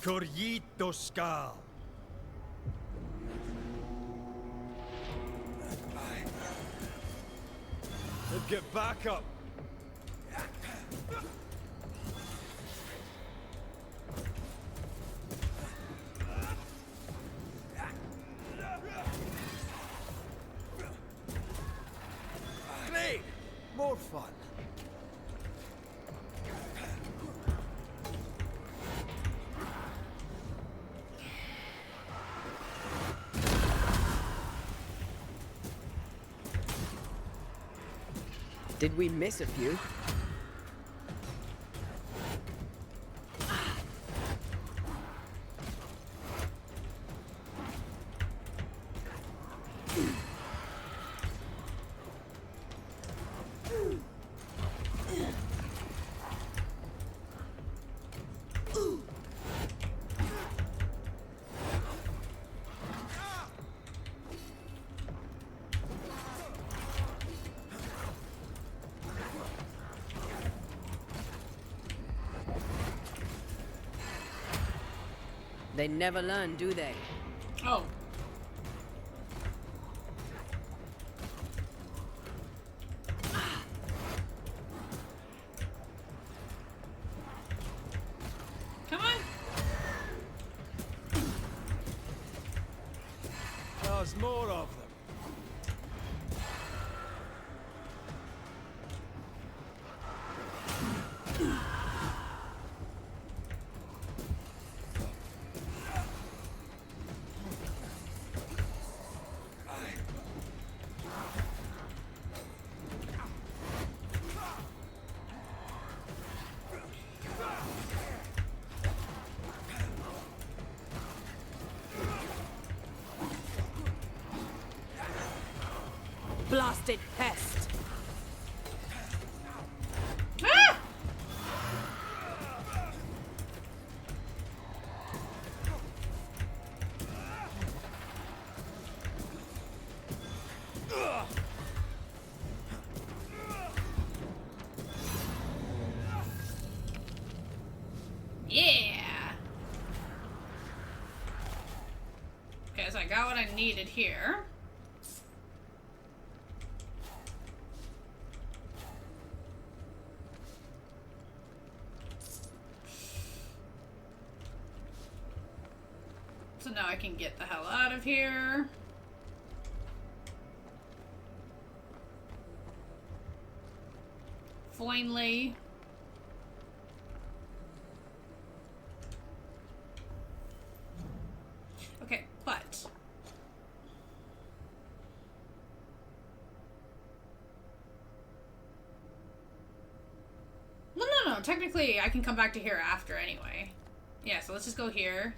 Corrito Skal. Then get back up. Great! More fun. Did we miss a few? They never learn, do they? Oh. Come on. There's more of them. Blasted pest! Ah! Yeah. Okay, so I got what I needed here. So now I can get the hell out of here. Finally. Okay, but no. Technically, I can come back to here after anyway. Yeah, so let's just go here.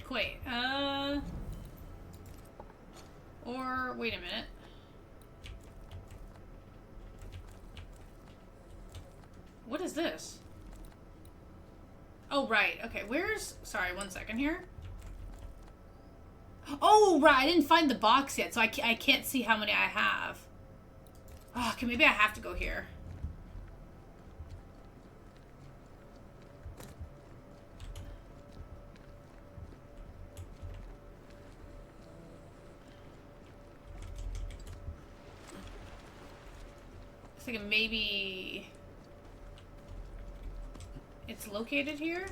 Wait, or, wait a minute. What is this? Oh, right, okay, where's, sorry, one second here. Oh, right, I didn't find the box yet, so I can't see how many I have. Oh, okay, maybe I have to go here. Thinking maybe it's located here.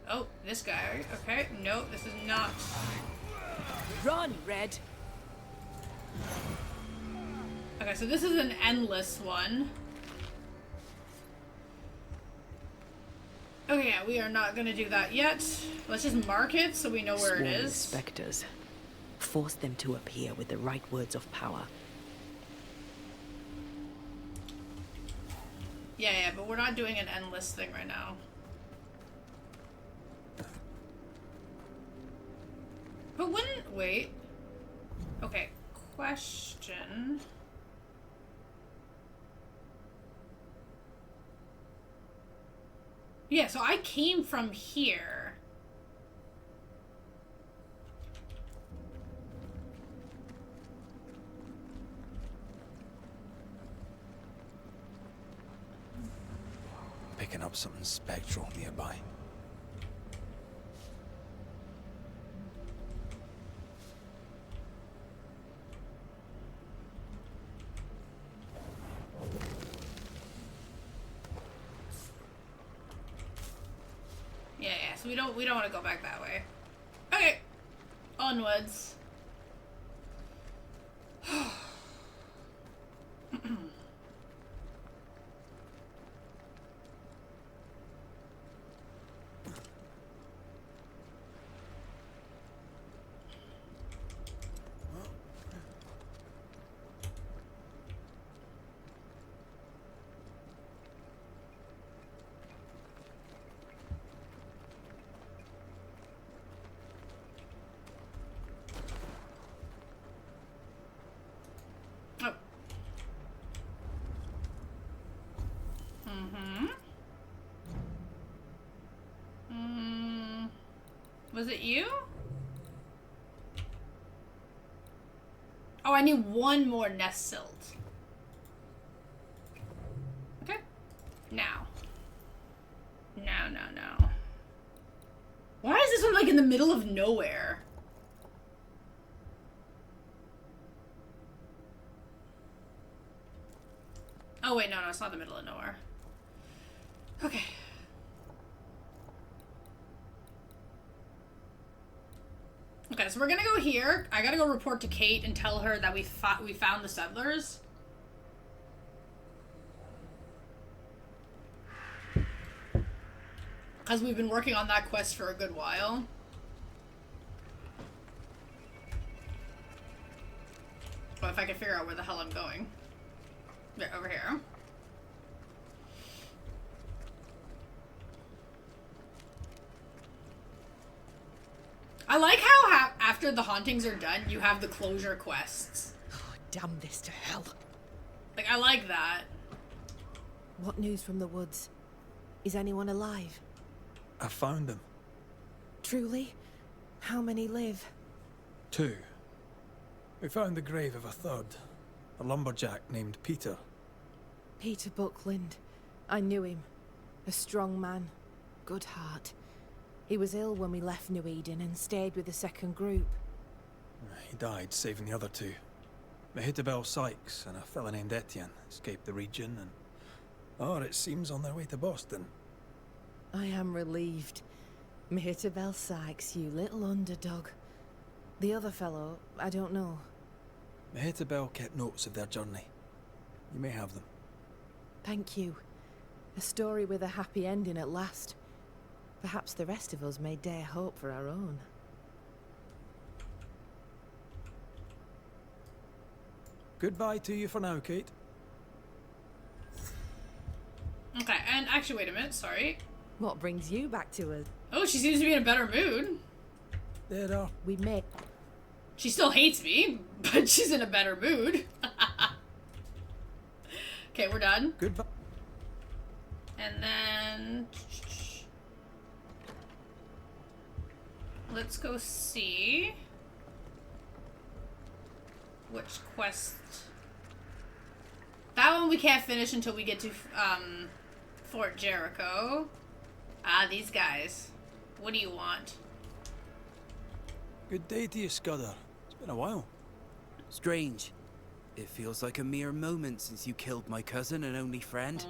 Oh, this guy. Okay, no, this is not. Run, Red. Okay, so this is an endless one. Okay, yeah, we are not gonna do that yet. Let's just mark it so we know where it is. Spectres. Force them to appear with the right words of power. Yeah, but we're not doing an endless thing right now. But wouldn't... Wait. Okay, question. Yeah, so I came from here. picking up something spectral nearby. Yeah, so we don't want to go back that way. Okay. Onwards. Was it you? Oh, I need one more nest silt. Okay. Now. No. Why is this one like in the middle of nowhere? Oh wait, no, it's not the middle of nowhere. Okay. Okay, so we're gonna go here. I gotta go report to Kate and tell her that we found the settlers. Because we've been working on that quest for a good while. But if I can figure out where the hell I'm going. Yeah, over here. I like how after the hauntings are done, you have the closure quests. Oh, damn this to hell. Like, I like that. What news from the woods? Is anyone alive? I found them. Truly? How many live? 2. We found the grave of a third. A lumberjack named Peter. Peter Buckland. I knew him. A strong man. Good heart. He was ill when we left New Eden and stayed with the second group. He died saving the other 2. Mehitabel Sykes and a fella named Etienne escaped the region and... oh, it seems on their way to Boston. I am relieved. Mehitabel Sykes, you little underdog. The other fellow, I don't know. Mehitabel kept notes of their journey. You may have them. Thank you. A story with a happy ending at last. Perhaps the rest of us may dare hope for our own. Goodbye to you for now, Kate. Okay, and actually, wait a minute, sorry. What brings you back to us? Oh, she seems to be in a better mood. There are. We met. She still hates me, but she's in a better mood. Okay, we're done. Goodbye. And then... let's go see... which quest... that one we can't finish until we get to, Fort Jericho. Ah, these guys. What do you want? Good day to you, Scudder. It's been a while. Strange. It feels like a mere moment since you killed my cousin and only friend.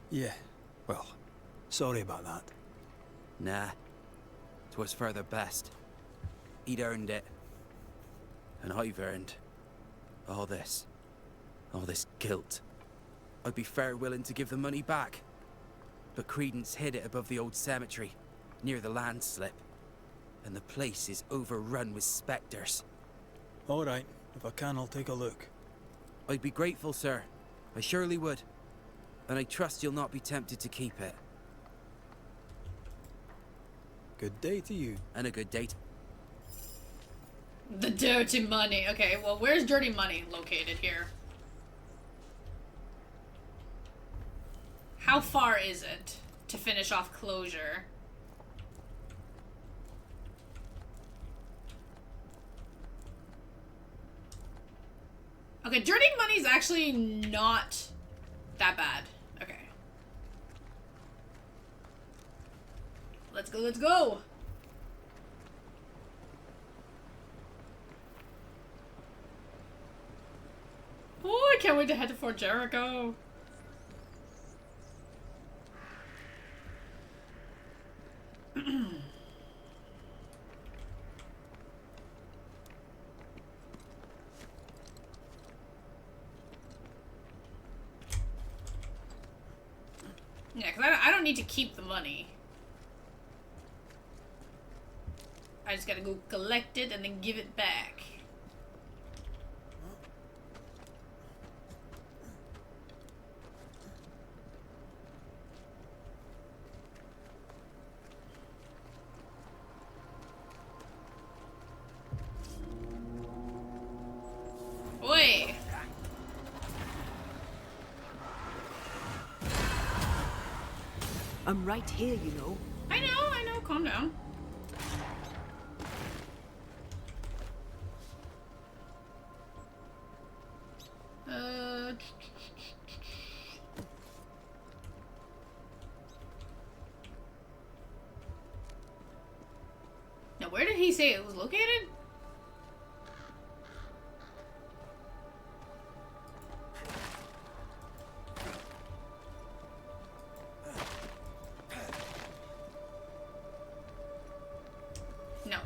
Yeah. Well, sorry about that. Nah. 'Twas for the best. He'd earned it. And I've earned all this. All this guilt. I'd be fair willing to give the money back. But Credence hid it above the old cemetery, near the landslip. And the place is overrun with spectres. All right. If I can, I'll take a look. I'd be grateful, sir. I surely would. And I trust you'll not be tempted to keep it. Good day to you. And a good day. The dirty money. Okay, well, where's dirty money located here? How far is it to finish off closure? Okay, dirty money's actually not that bad. Okay. Let's go, let's go! Oh, I can't wait to head to Fort Jericho! Yeah, because I don't need to keep the money. I just gotta go collect it and then give it back. Oi! I'm right here, you know. I know, calm down. Now where did he say it was located?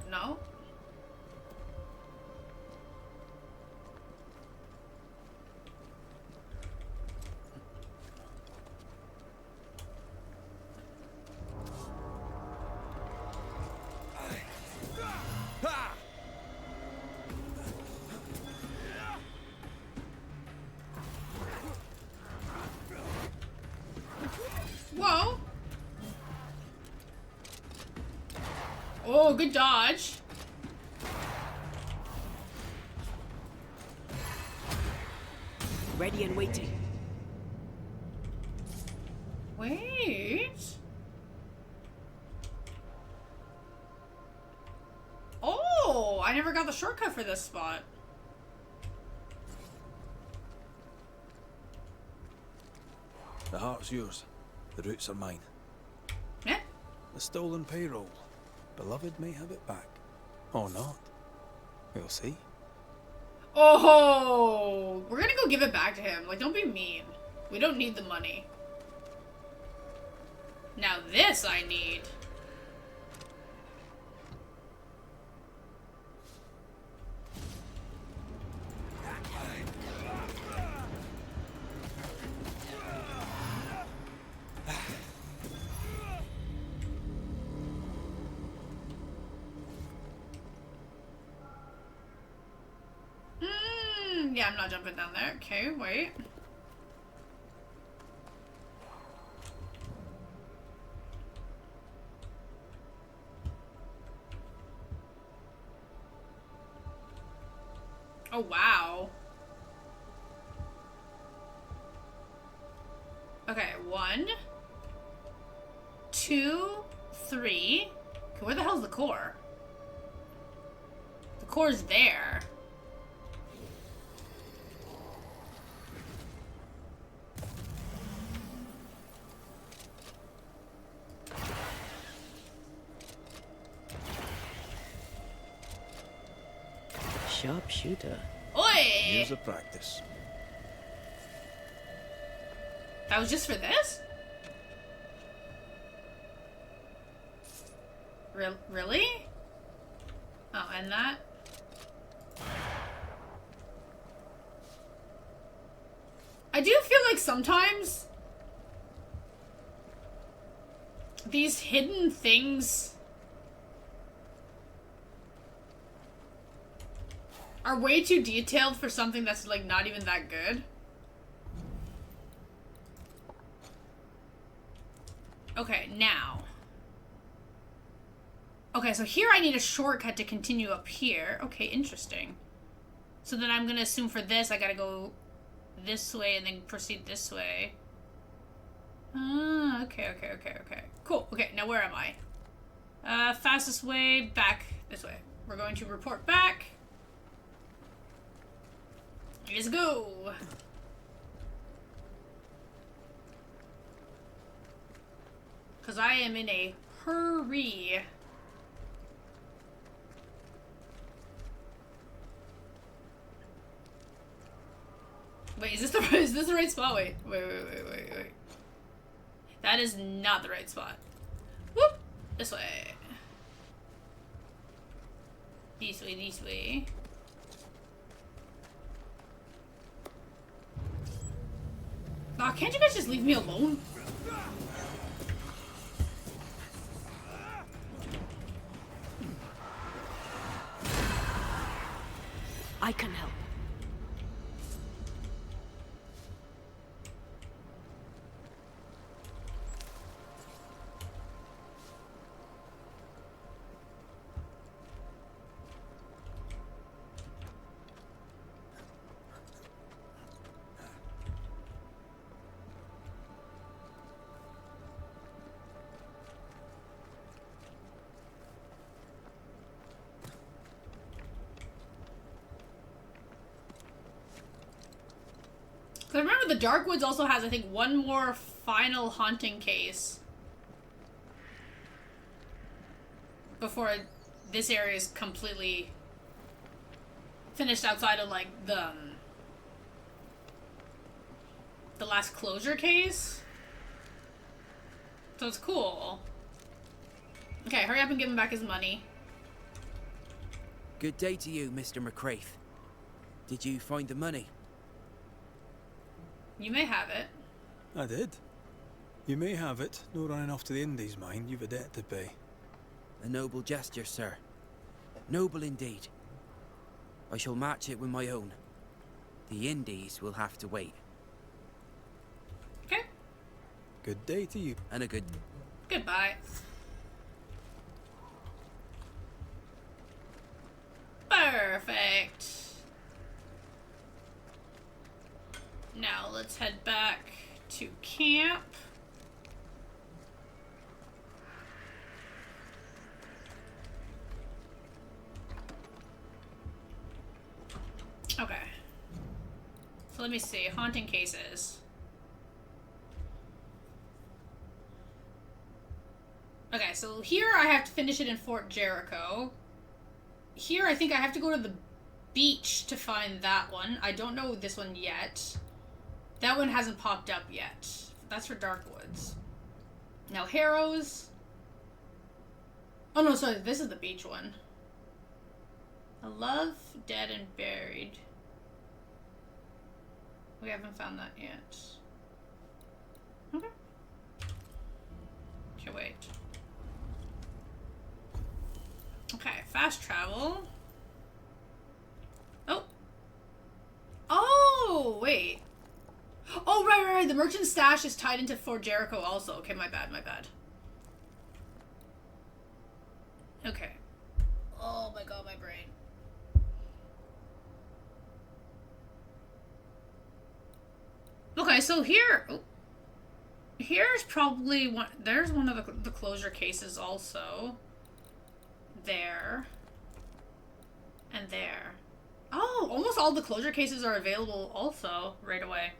No. Whoa! Oh, good dodge. Ready and waiting. Wait. Oh, I never got the shortcut for this spot. The heart's yours. The roots are mine. Yeah? The stolen payroll. Beloved may have it back. Or not. We'll see. Oh, we're gonna go give it back to him. Like, don't be mean. We don't need the money. Now this I need. Yeah, I'm not jumping down there. Okay, wait. Oh, wow. Okay, 1, 2, 3. Okay, where the hell's the core? The core's there. Sharpshooter. Oi! Years of practice. That was just for this? Really? Oh, and that? I do feel like sometimes these hidden things are way too detailed for something that's like not even that good. Okay, now. Okay, so here I need a shortcut to continue up here. Okay, interesting. So then I'm gonna assume for this I gotta go this way and then proceed this way. Ah, okay. Cool. Okay, now where am I? Fastest way back this way. We're going to report back. Let's go. Because I am in a Hurry. Wait, is this the right spot? Wait. That is not the right spot. Whoop! This way. This way. Aw, can't you guys just leave me alone? I can help. I remember the Darkwoods also has, I think, one more final haunting case before this area is completely finished outside of, like, the last closure case. So it's cool. Okay, hurry up and give him back his money. Good day to you, Mr. McCraith. Did you find the money? You may have it. I did. You may have it. No running off to the Indies, mind. You've a debt to pay. A noble gesture, sir. Noble indeed. I shall match it with my own. The Indies will have to wait. Okay. Good day to you. And a good... Goodbye. Perfect. Now let's head back to camp. Okay. So let me see. Haunting cases. Okay, so here I have to finish it in Fort Jericho. Here I think I have to go to the beach to find that one. I don't know this one yet. That one hasn't popped up yet. That's for Darkwoods. Now Harrows. Oh no, sorry, this is the beach one. I love Dead and Buried. We haven't found that yet. Okay. Okay, wait. Okay, fast travel. Oh. Oh, wait. Oh, right. The merchant stash is tied into Fort Jericho also. Okay, my bad. Okay. Oh my god, my brain. Okay, so here... Here's probably one... There's one of the closure cases also. There. And there. Oh, almost all the closure cases are available also right away.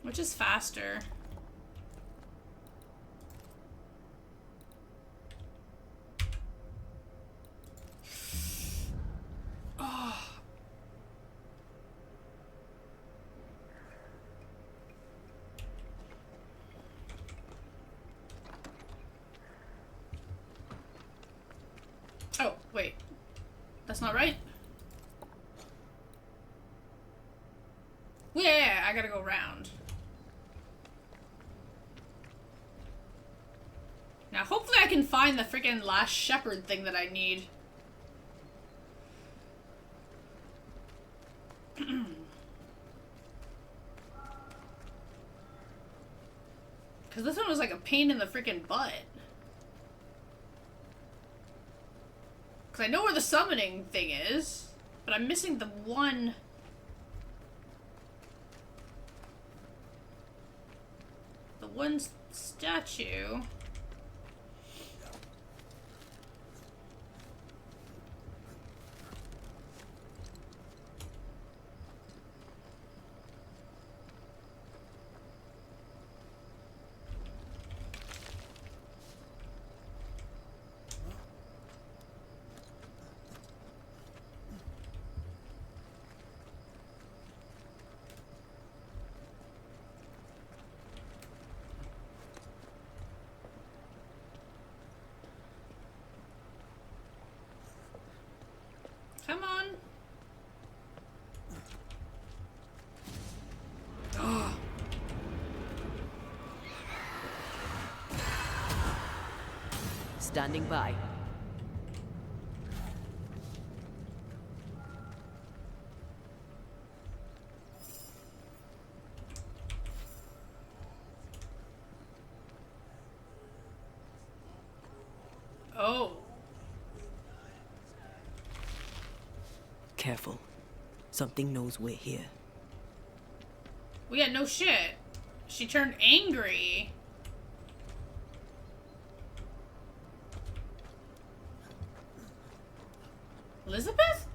Which is faster? Oh. Oh, wait. That's not right? Yeah, I gotta go round. Now, hopefully I can find the freaking last shepherd thing that I need. Because this one was like a pain in the freaking butt. Because I know where the summoning thing is, but I'm missing the one... statue. Standing by. Oh. Careful. Something knows we're here. Well, yeah, no shit. She turned angry. Elizabeth?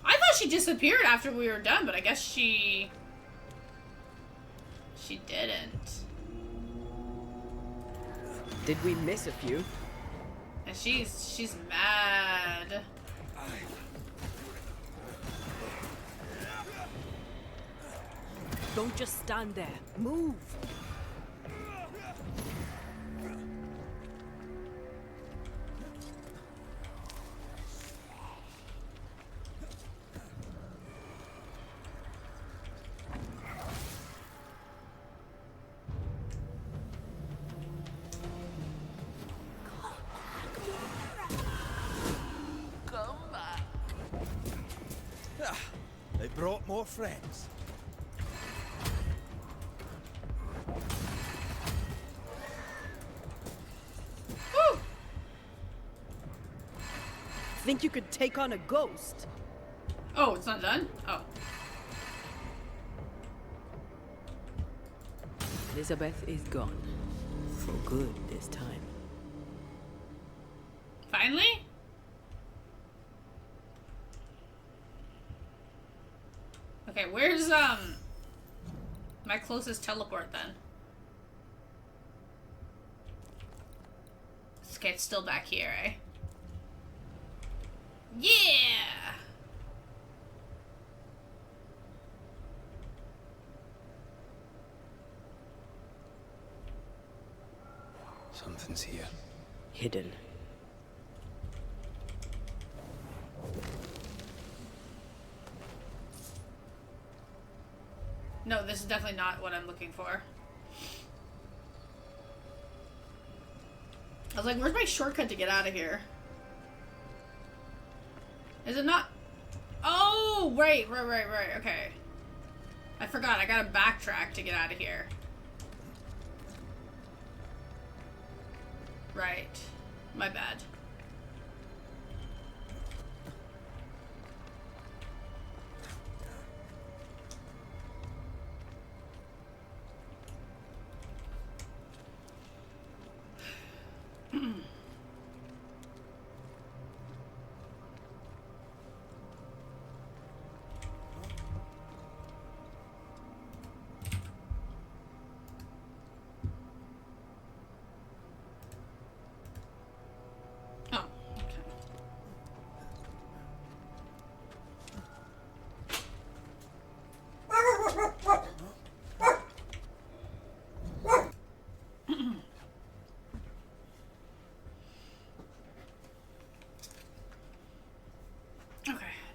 I thought she disappeared after we were done, but I guess she didn't. Did we miss a few? And she's mad. Don't just stand there. Move! They brought more friends. Woo! Think you could take on a ghost? Oh, it's not done? Oh. Elizabeth is gone. For good this time. Finally? Okay, where's my closest teleport then? Okay, it's still back here, eh? Yeah! Something's here. Hidden. No, this is definitely not what I'm looking for. I was like, where's my shortcut to get out of here? Is it not? Oh, right, okay. I forgot, I gotta backtrack to get out of here. Right. My bad.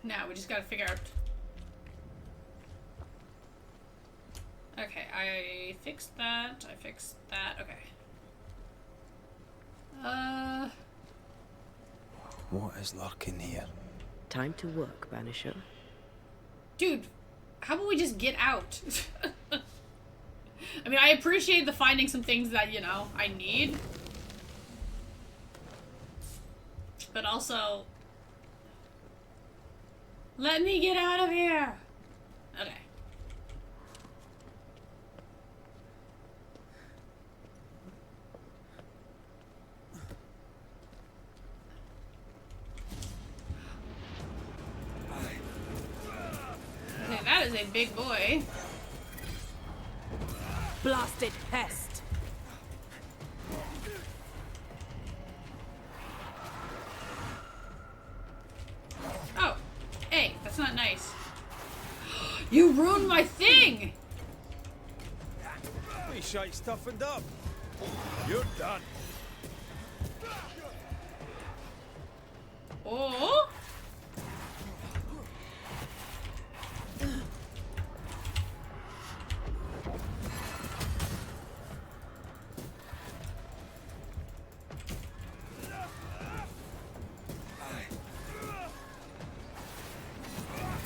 Now we just gotta figure out. Okay, I fixed that. Okay. What is lurking here? Time to work, Banisher. Dude, how about we just get out? I mean, I appreciate the finding some things that, you know, I need. But also, let me get out of here. Okay. Okay, that is a big boy. Blasted pest! Oh, hey, that's not nice. You ruined my thing! We shite toughened up. You're done. Oh!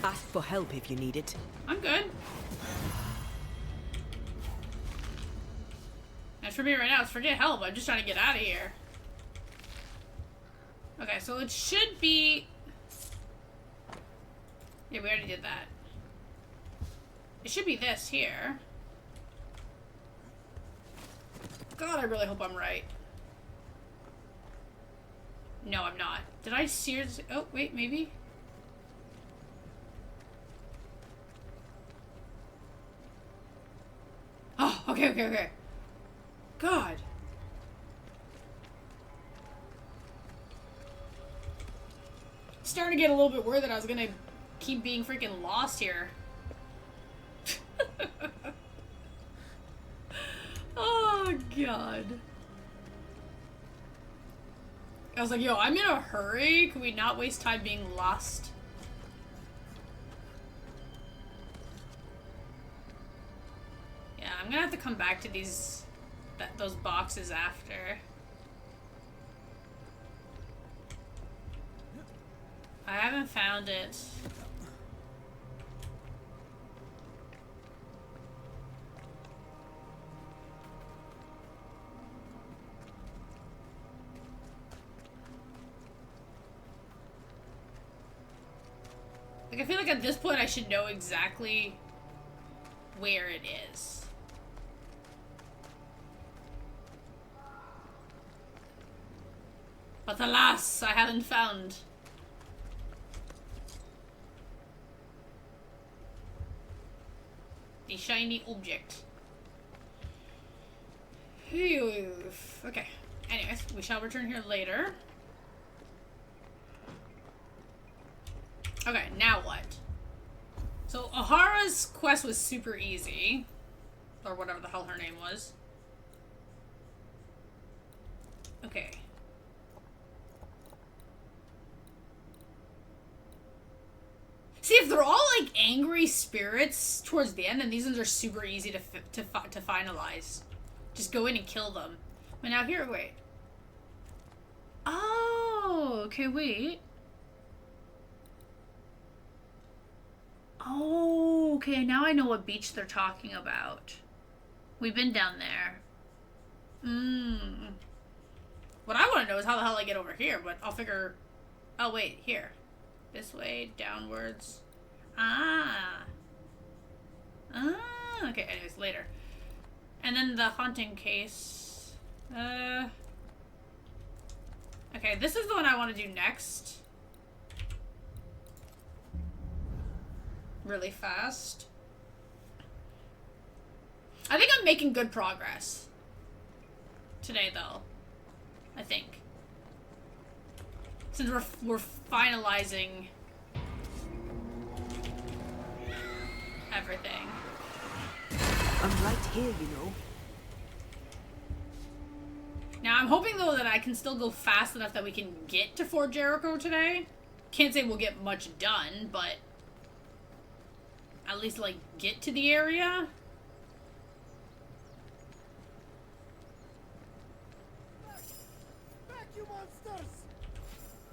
Ask for help if you need it. I'm good. And for me right now, it's forget help. I'm just trying to get out of here. Okay, so it should be... Yeah, we already did that. It should be this here. God, I really hope I'm right. No, I'm not. Did I seriously... Oh, wait, maybe? Oh, okay, okay, okay. God. Starting to get a little bit worried that I was gonna keep being freaking lost here. Oh, God. I was like, yo, I'm in a hurry. Can we not waste time being lost? Yeah, I'm gonna have to come back to those boxes after. I haven't found it. Like, I feel like at this point I should know exactly where it is. But alas, I haven't found. The shiny object. Okay. Anyways, we shall return here later. Okay, now what? So, Ahara's quest was super easy. Or whatever the hell her name was. Okay. See, if they're all, like, angry spirits towards the end, then these ones are super easy to finalize. Just go in and kill them. But now here, wait. Oh, okay, wait. Oh, okay, now I know what beach they're talking about. We've been down there. What I want to know is how the hell I get over here, but I'll figure... Oh, wait, here. This way, downwards. Okay, anyways, later. And then the haunting case. Okay, this is the one I want to do next. Really fast. I think I'm making good progress. Today, though. I think. Since we're finalizing everything. I'm right here, you know. Now, I'm hoping, though, that I can still go fast enough that we can get to Fort Jericho today. Can't say we'll get much done, but at least, like, get to the area. Back, you monsters!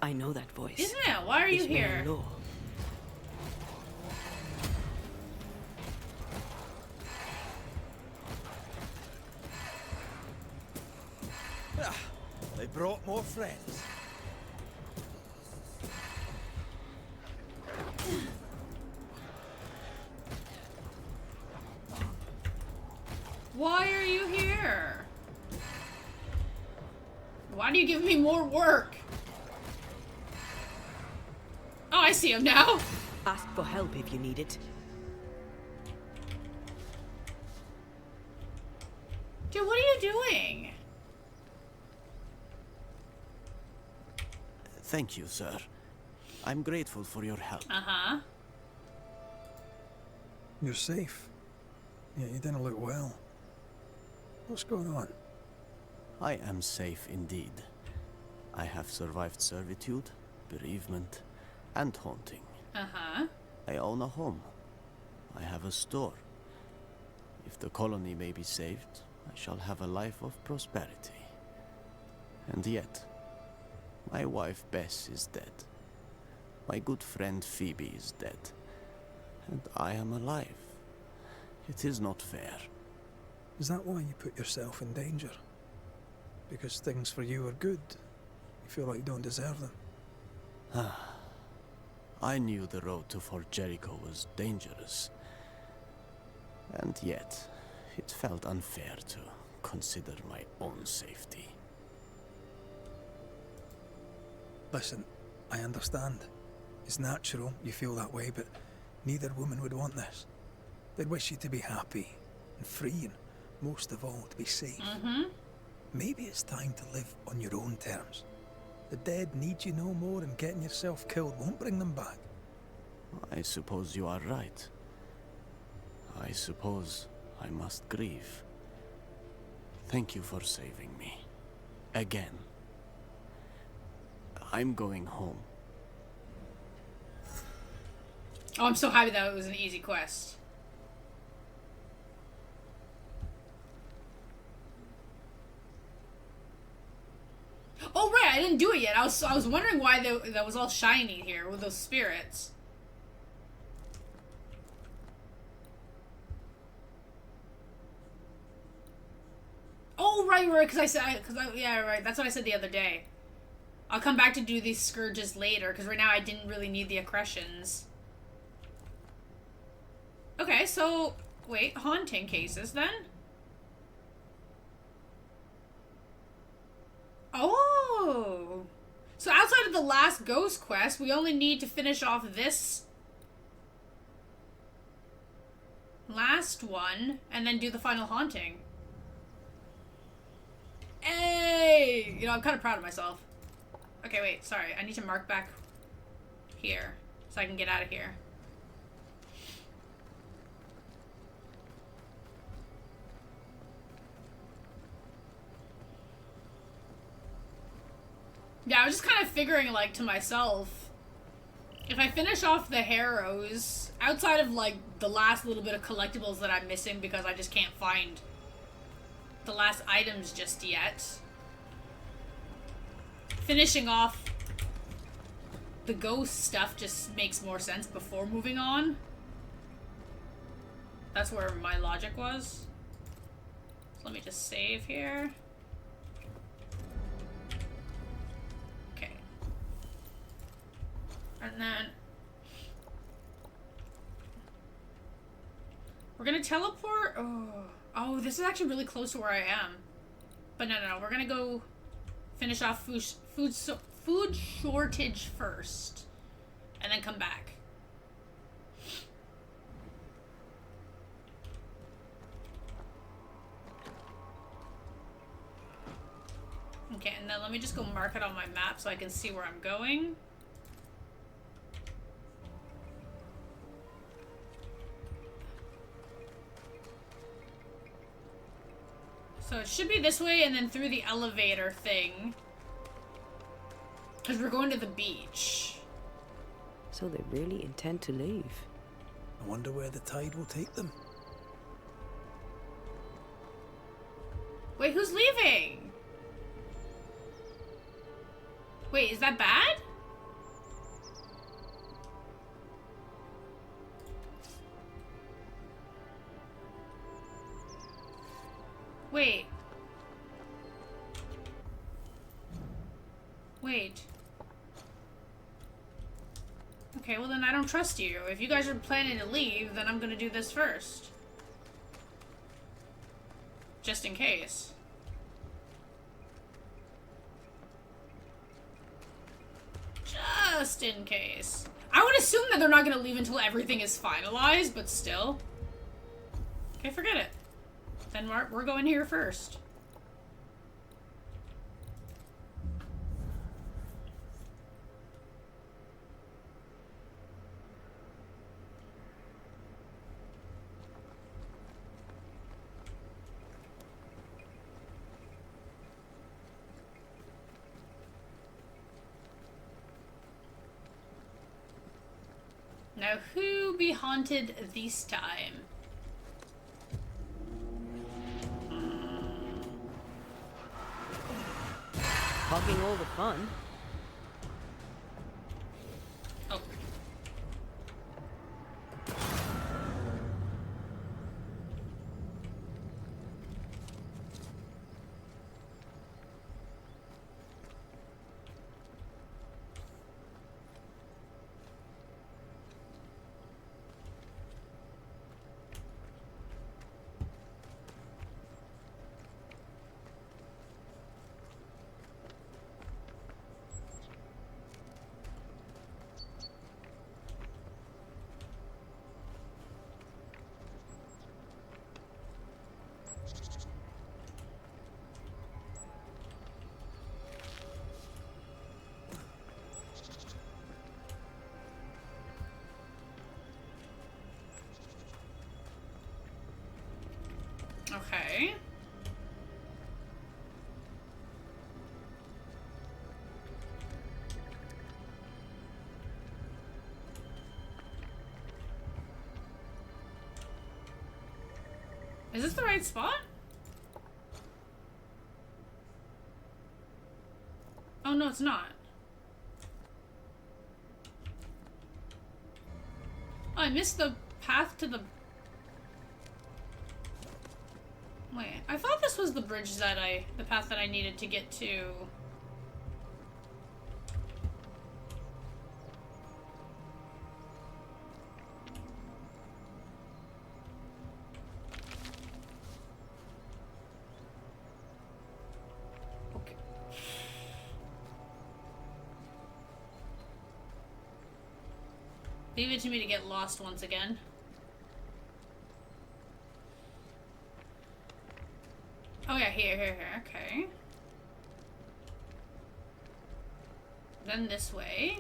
I know that voice. Isn't it? Why are you here? They brought more friends. Why are you here? Why do you give me more work? Oh, I see him now. Ask for help if you need it. Dude, what are you doing? Thank you, sir. I'm grateful for your help. Uh-huh. You're safe. Yeah, you didn't look well. What's going on? I am safe indeed. I have survived servitude, bereavement, and haunting. Uh-huh. I own a home. I have a store. If the colony may be saved, I shall have a life of prosperity. And yet, my wife Bess is dead. My good friend Phoebe is dead. And I am alive. It is not fair. Is that why you put yourself in danger? Because things for you are good? You feel like you don't deserve them? I knew the road to Fort Jericho was dangerous. And yet, it felt unfair to consider my own safety. Listen, I understand. It's natural you feel that way, but neither woman would want this. They'd wish you to be happy and free, and most of all, to be safe. Maybe it's time to live on your own terms. The dead need you no more, and getting yourself killed won't bring them back. I suppose you are right. I suppose I must grieve. Thank you for saving me. Again. I'm going home. Oh, I'm so happy that it was an easy quest. Oh right, I didn't do it yet. I was wondering why that was all shiny here with those spirits. Oh right, because yeah, right. That's what I said the other day. I'll come back to do these scourges later, because right now I didn't really need the accretions. Okay, so wait, haunting cases then? Oh! So outside of the last ghost quest, we only need to finish off this last one, and then do the final haunting. Hey! You know, I'm kind of proud of myself. Okay, wait, sorry. I need to mark back here, so I can get out of here. Yeah, I was just kind of figuring, like, to myself, if I finish off the Harrows, outside of, like, the last little bit of collectibles that I'm missing because I just can't find the last items just yet, finishing off the ghost stuff just makes more sense before moving on. That's where my logic was. So let me just save here. And then we're gonna teleport. Oh, this is actually really close to where I am. But no, we're gonna go finish off food shortage first, and then come back. Okay, and then let me just go mark it on my map so I can see where I'm going. So it should be this way and then through the elevator thing. Because we're going to the beach. So they really intend to leave. I wonder where the tide will take them. Wait, who's leaving? Wait, is that bad? Wait. Wait. Okay, well then I don't trust you. If you guys are planning to leave, then I'm gonna do this first. Just in case. Just in case. I would assume that they're not gonna leave until everything is finalized, but still. Okay, forget it. Then we're going here first. Now, who be haunted this time? Hogging all the fun. Oh. Is this the right spot? Oh no, it's not. Oh, I missed the path to the... Wait, I thought this was the bridge that the path that I needed to get to... Leave it to me to get lost once again. Oh yeah, here, okay. Then this way.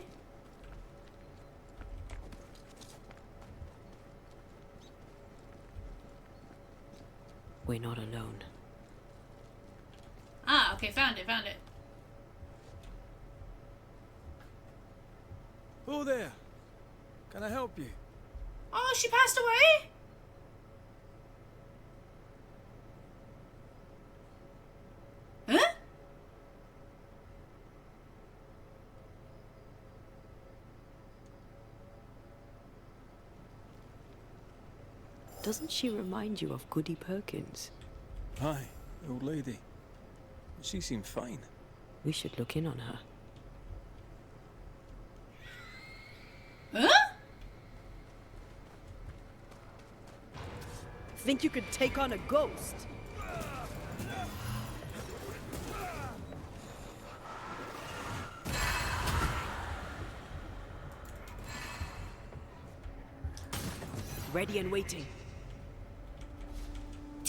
We're not alone. Ah, okay, found it. Oh there. Can I help you? Oh, she passed away? Huh? Doesn't she remind you of Goody Perkins? Aye, the old lady. She seemed fine. We should look in on her. Huh? Think you could take on a ghost? Ready and waiting.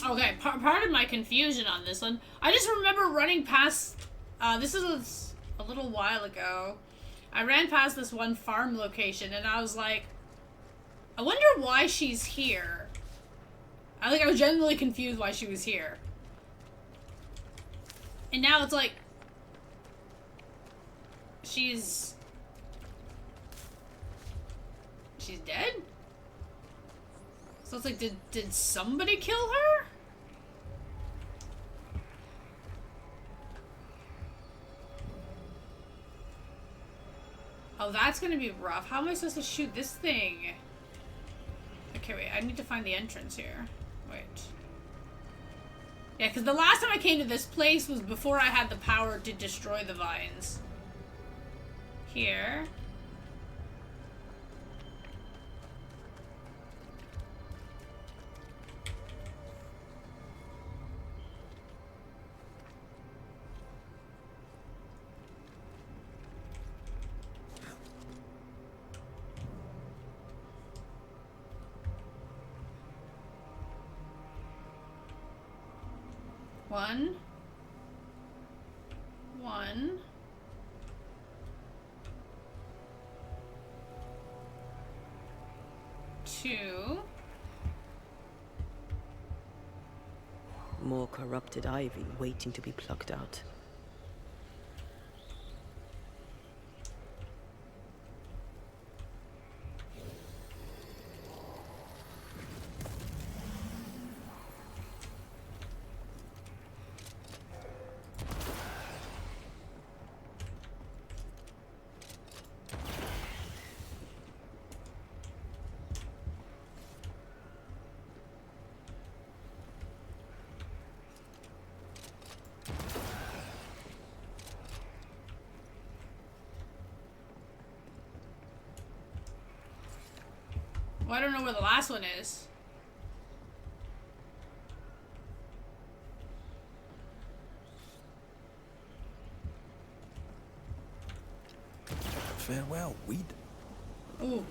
Okay, part of my confusion on this one, I just remember running past, this is a little while ago, I ran past this one farm location and I was like, I wonder why she's here. I think I was genuinely confused why she was here. And now it's like, she's dead? So it's like, did somebody kill her? Oh, that's gonna be rough. How am I supposed to shoot this thing? Okay, wait, I need to find the entrance here. Wait. Yeah, because the last time I came to this place was before I had the power to destroy the vines. Here. One. 2. More corrupted ivy waiting to be plucked out. Well, I don't know where the last one is. Farewell, weed. Ooh.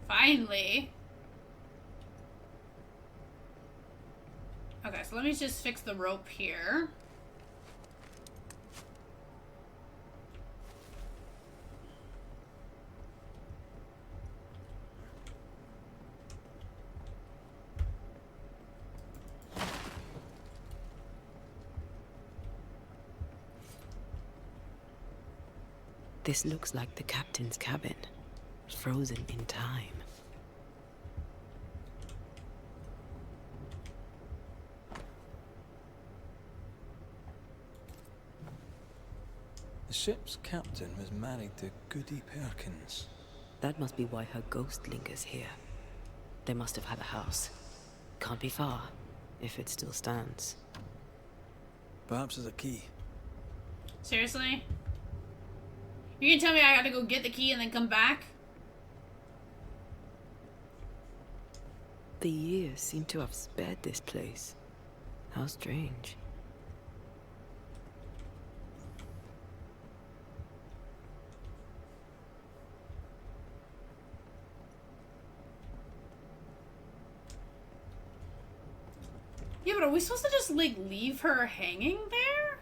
Finally. Okay, so let me just fix the rope here. This looks like the captain's cabin. frozen in time. The ship's captain was married to Goody Perkins. That must be why her ghost lingers here. They must have had a house. Can't be far, if it still stands. Perhaps there's a key. Seriously? You can tell me I gotta go get the key and then come back? The years seem to have spared this place. How strange. Yeah, but are we supposed to just, like, leave her hanging there?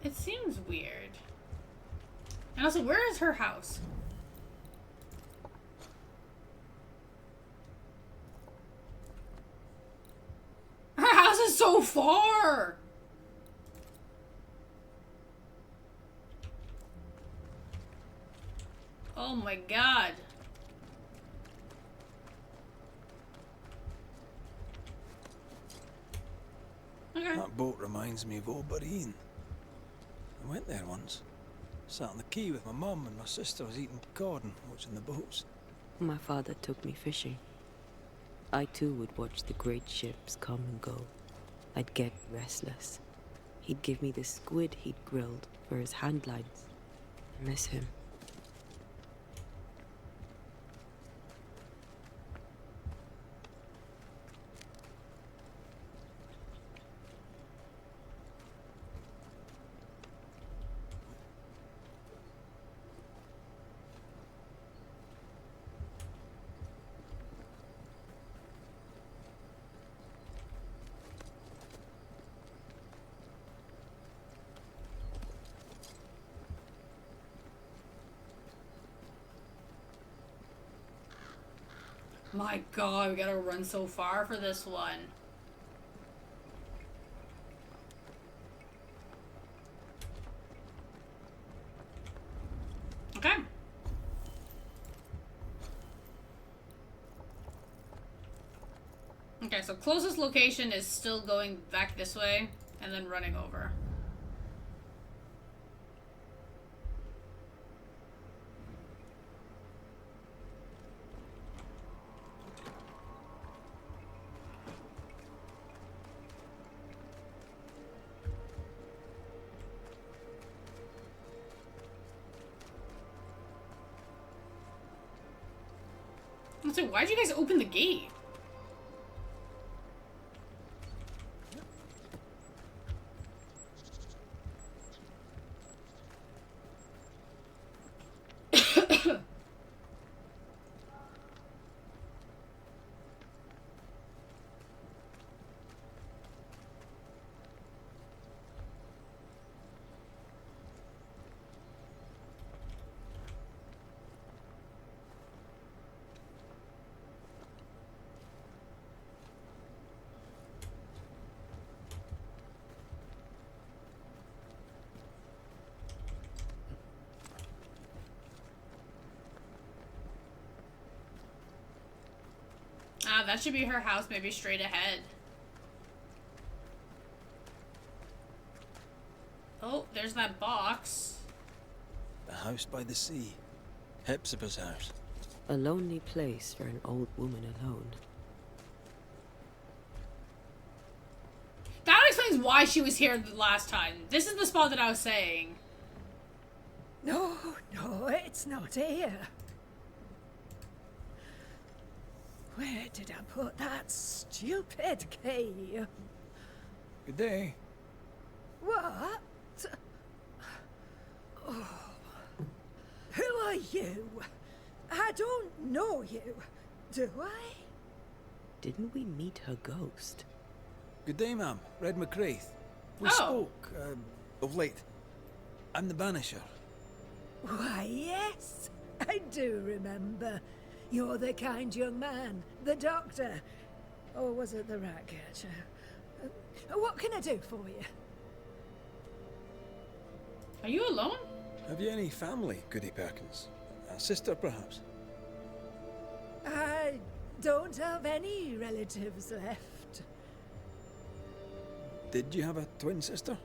It seems weird. And also, where is her house? Her house is so far! Oh my god. Okay. That boat reminds me of O'Brien. I went there once. Sat on the quay with my mum and my sister was eating cod and watching the boats. My father took me fishing. I too would watch the great ships come and go. I'd get restless. He'd give me the squid he'd grilled for his hand lines. I miss him. My god, we gotta run so far for this one. Okay. Okay, so closest location is still going back this way and then running over. So why'd you guys open the gate? Ah, that should be her house, maybe straight ahead. Oh, there's that box. The house by the sea. Hepzibah's house. A lonely place for an old woman alone. That explains why she was here the last time. This is the spot that I was saying. No, no, it's not here. Where did I put that stupid key? Good day. What? Oh. Who are you? I don't know you, do I? Didn't we meet her ghost? Good day, ma'am. Red McRaith. We Oh. spoke, of late. I'm the Banisher. Why, yes, I do remember. You're the kind young man, the doctor. Or was it the rat catcher? What can I do for you? Are you alone? Have you any family, Goody Perkins? A sister, perhaps? I don't have any relatives left. Did you have a twin sister?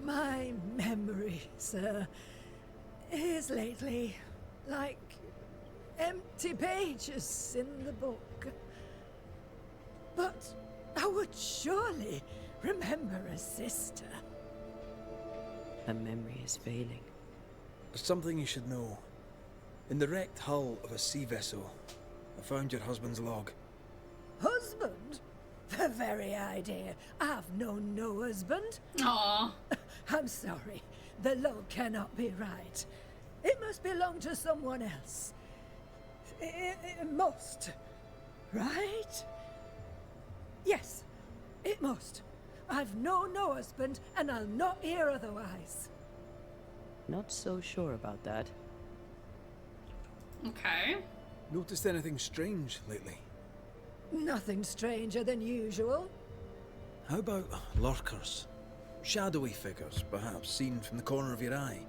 My memory, sir, is lately like empty pages in the book. But I would surely remember a sister. Her memory is failing. There's something you should know. In the wrecked hull of a sea vessel, I found your husband's log. Husband? The very idea. I've known no husband. Aww. I'm sorry. The log cannot be right. It must belong to someone else. It must. Right? Yes, it must. I've known no husband, and I'll not hear otherwise. Not so sure about that. Okay. Noticed anything strange lately? Nothing stranger than usual. How about lurkers? Shadowy figures, perhaps, seen from the corner of your eye.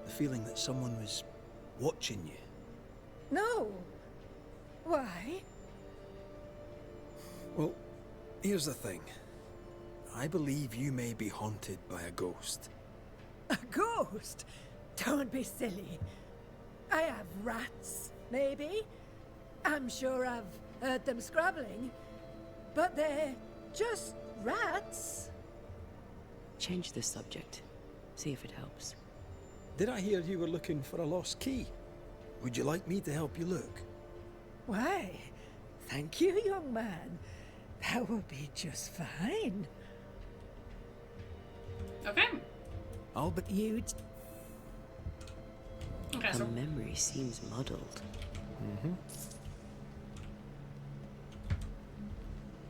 The feeling that someone was watching you. No. Why? Well, here's the thing. I believe you may be haunted by a ghost. A ghost? Don't be silly. I have rats, maybe. I'm sure I've heard them scrabbling. But they're just rats. Change the subject. See if it helps. Did I hear you were looking for a lost key? Would you like me to help you look? Why, thank you, young man. That would be just fine. Okay. I'll bet you. Okay, Her so memory seems muddled. Mm-hmm.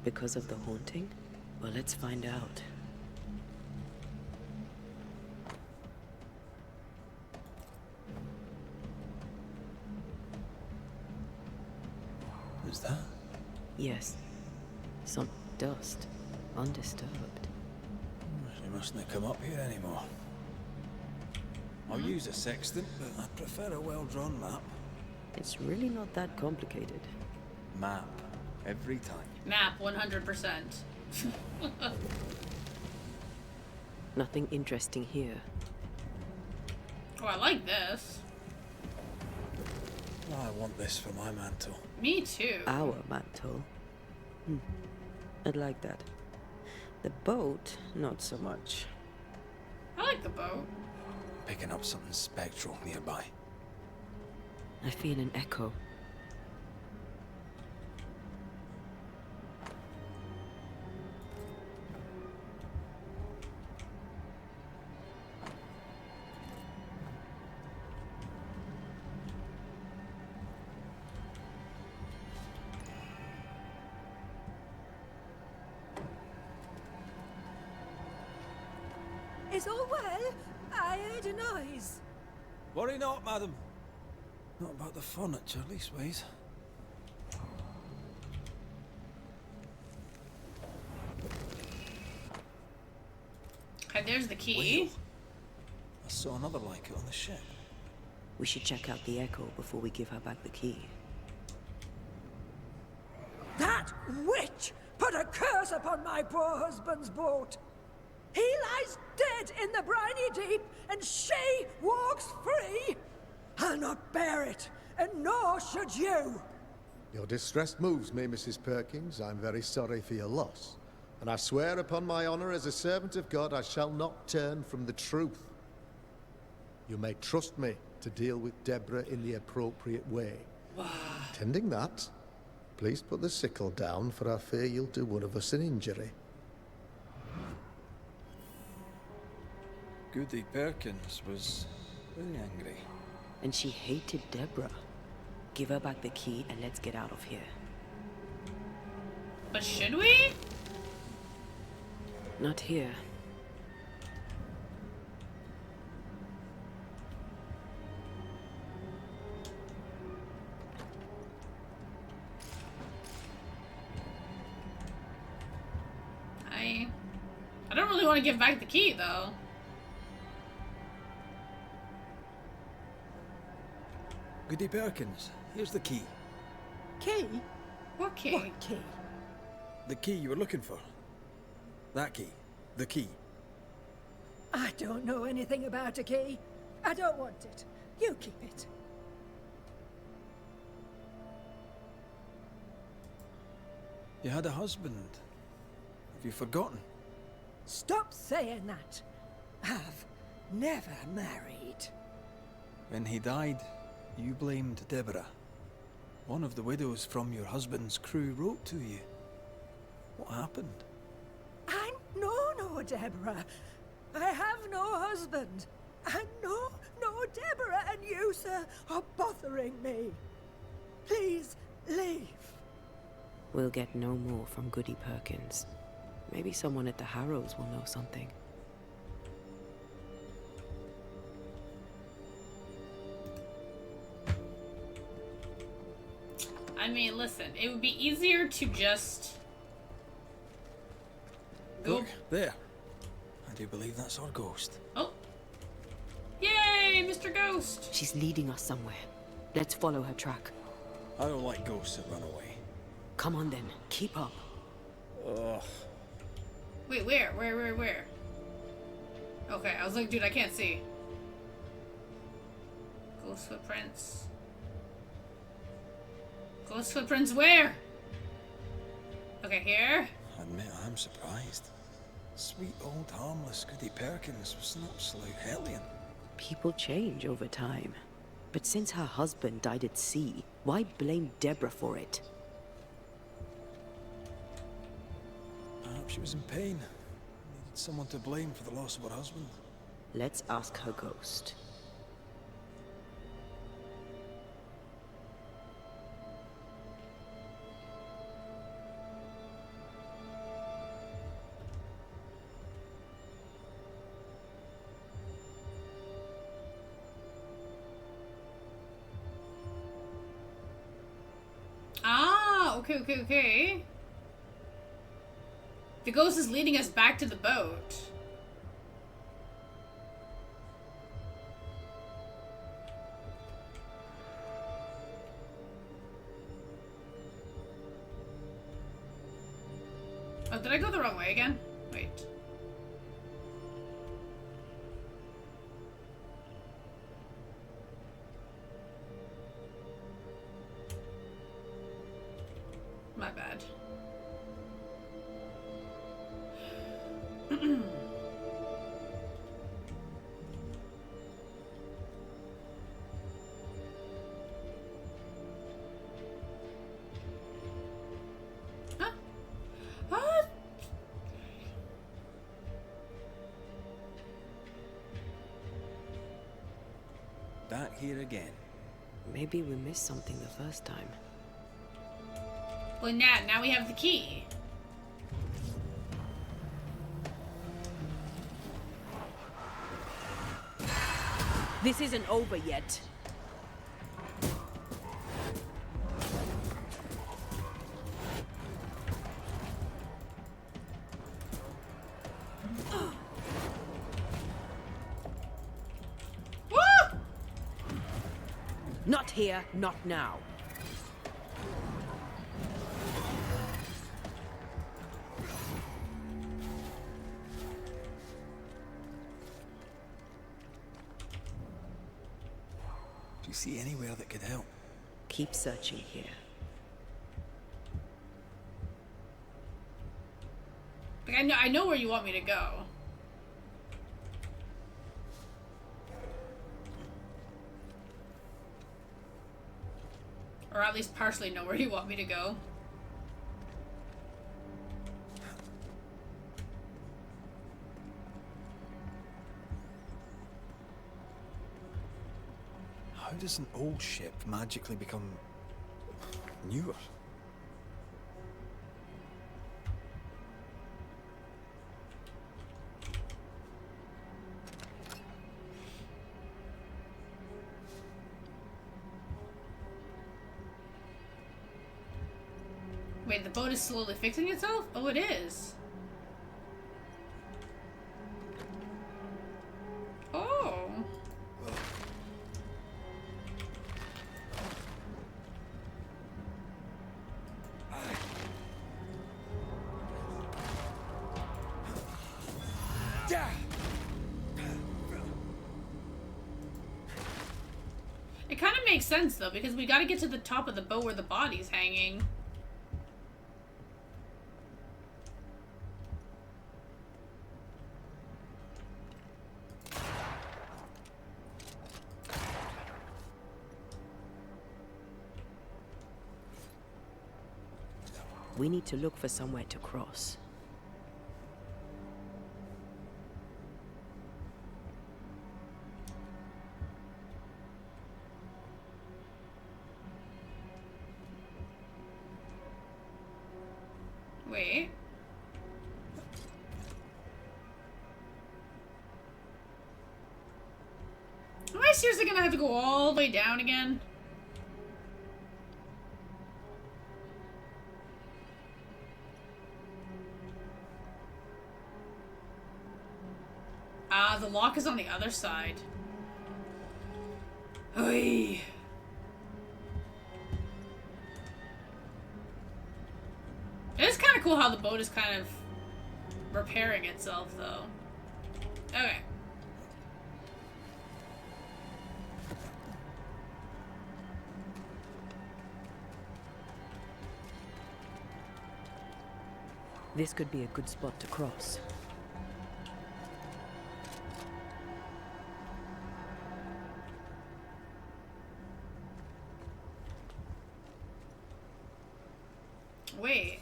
Because of the haunting? Well, let's find out. Is that? Yes. Some dust. Undisturbed. She mustn't come up here anymore. I'll use a sextant, but I prefer a well-drawn map. It's really not that complicated. Map. Every time. map 100%. Nothing interesting here. Oh, I like this. I want this for my mantle. Me too. Our mantle? I'd like that. The boat, not so much. I like the boat. Picking up something spectral nearby. I feel an echo. Is all well? I heard a noise. Worry not, madam. Not about the furniture, leastways. Okay, there's the key. Wheel. I saw another like it on the ship. We should check out the echo before we give her back the key. That witch put a curse upon my poor husband's boat. He lies dead in the briny deep, and she walks free. I'll not bear it, and nor should you. Your distress moves me, Mrs. Perkins. I'm very sorry for your loss. And I swear upon my honor as a servant of God, I shall not turn from the truth. You may trust me to deal with Deborah in the appropriate way. Tending that, please put the sickle down, for I fear you'll do one of us an injury. Goody Perkins was very angry. And she hated Deborah. Give her back the key and let's get out of here. But should we? Not here. I don't really want to give back the key, though. Goody Perkins, here's the key. Key? What key? What key? The key you were looking for. That key. The key. I don't know anything about a key. I don't want it. You keep it. You had a husband. Have you forgotten? Stop saying that. I've never married. When he died, you blamed Deborah. One of the widows from your husband's crew wrote to you. What happened? I know no Deborah. I have no husband. I know no Deborah, and you, sir, are bothering me. Please, leave. We'll get no more from Goody Perkins. Maybe someone at the Harrows will know something. I mean, listen, it would be easier to just... go. Look, there. I do believe that's our ghost. Oh. Yay, Mr. Ghost! She's leading us somewhere. Let's follow her track. I don't like ghosts that run away. Come on then, keep up. Ugh. Wait, where? Okay, I was like, dude, I can't see. Ghost footprints. Ghost footprints where? Okay, here? I admit, I'm surprised. Sweet old harmless Goody Perkins was an absolute hellion. People change over time. But since her husband died at sea, why blame Deborah for it? Perhaps she was in pain. Needed someone to blame for the loss of her husband. Let's ask her ghost. Okay. The ghost is leading us back to the boat. Oh, did I go the wrong way again? Wait. My bad. Huh? What? Back here again. Maybe we missed something the first time. Well, now we have the key. This isn't over yet. Not here, not now. Do you see anywhere that could help? Keep searching here. Like, I know where you want me to go. Or at least partially know where you want me to go. How does an old ship magically become newer? Wait, the boat is slowly fixing itself? Oh, it is. It kind of makes sense though, because we got to get to the top of the boat where the body's hanging. We need to look for somewhere to cross. Wait. Am I seriously gonna have to go all the way down again? Ah, the lock is on the other side. Oy. It is kind of cool how the boat is kind of repairing itself, though. Okay. This could be a good spot to cross. Wait.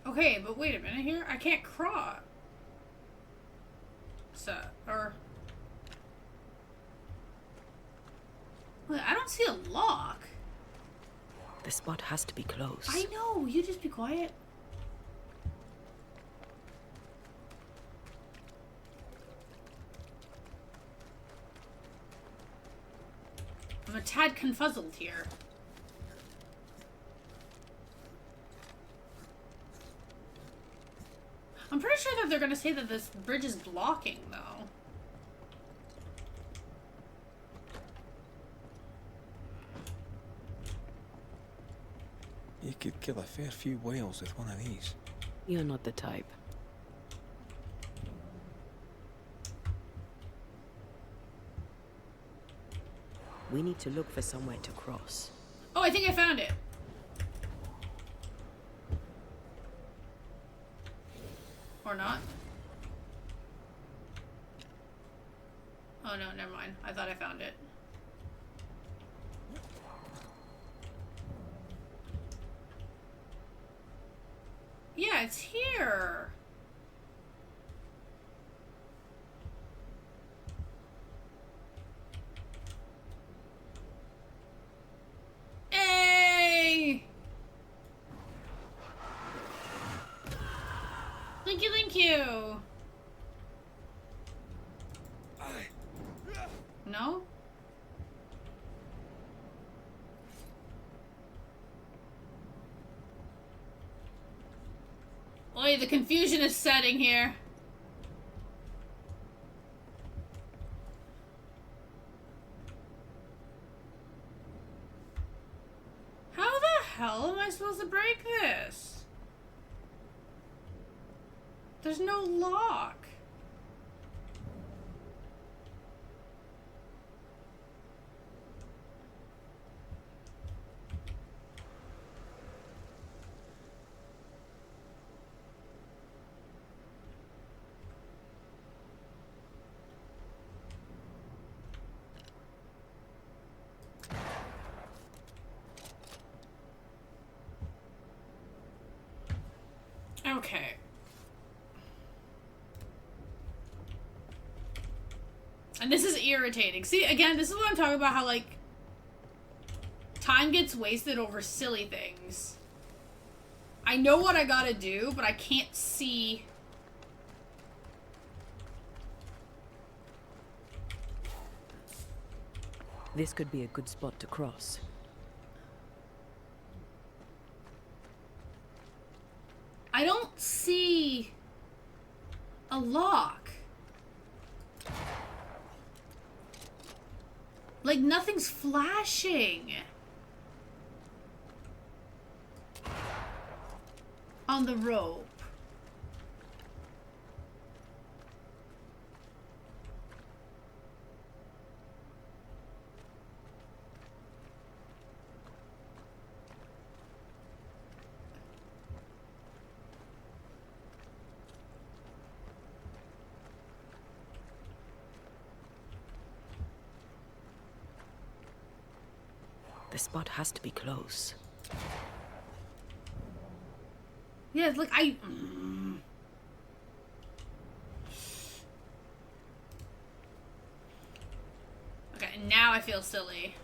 Okay, but wait a minute here. I can't cross. So, or... Wait, I don't see a lock. The spot has to be close. I know. You just be quiet. I'm a tad confuzzled here. I'm pretty sure that they're gonna say that this bridge is blocking, though. You could kill a fair few whales with one of these. You're not the type. We need to look for somewhere to cross. Oh, I think I found it. Or not. Oh no, never mind. I thought I found it. Yeah, it's here. Hey! Thank you. No? Oi, the confusion is setting here. How the hell am I supposed to break this? There's no lock. Okay. And this is irritating. See, again, this is what I'm talking about, how, like, time gets wasted over silly things. I know what I gotta do, but I can't see. This could be a good spot to cross. I don't see a lock. Like, nothing's flashing. On the rope. The spot has to be close. Yeah, it's like I. Okay, now I feel silly.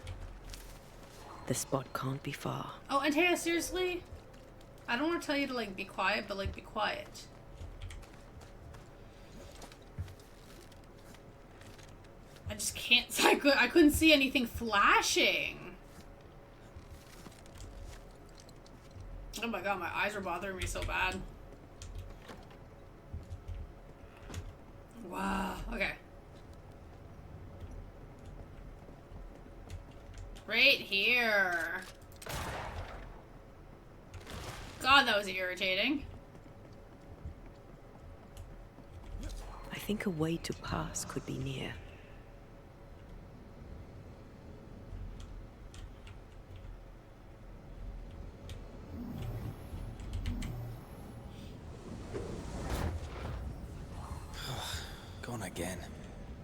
The spot can't be far. Oh, Antea, seriously? I don't want to tell you to like be quiet, but like be quiet. I just can't. I couldn't see anything flashing. Oh my god, my eyes are bothering me so bad. Wow. Okay. Right here. God, that was irritating. I think a way to pass could be near. Gone again.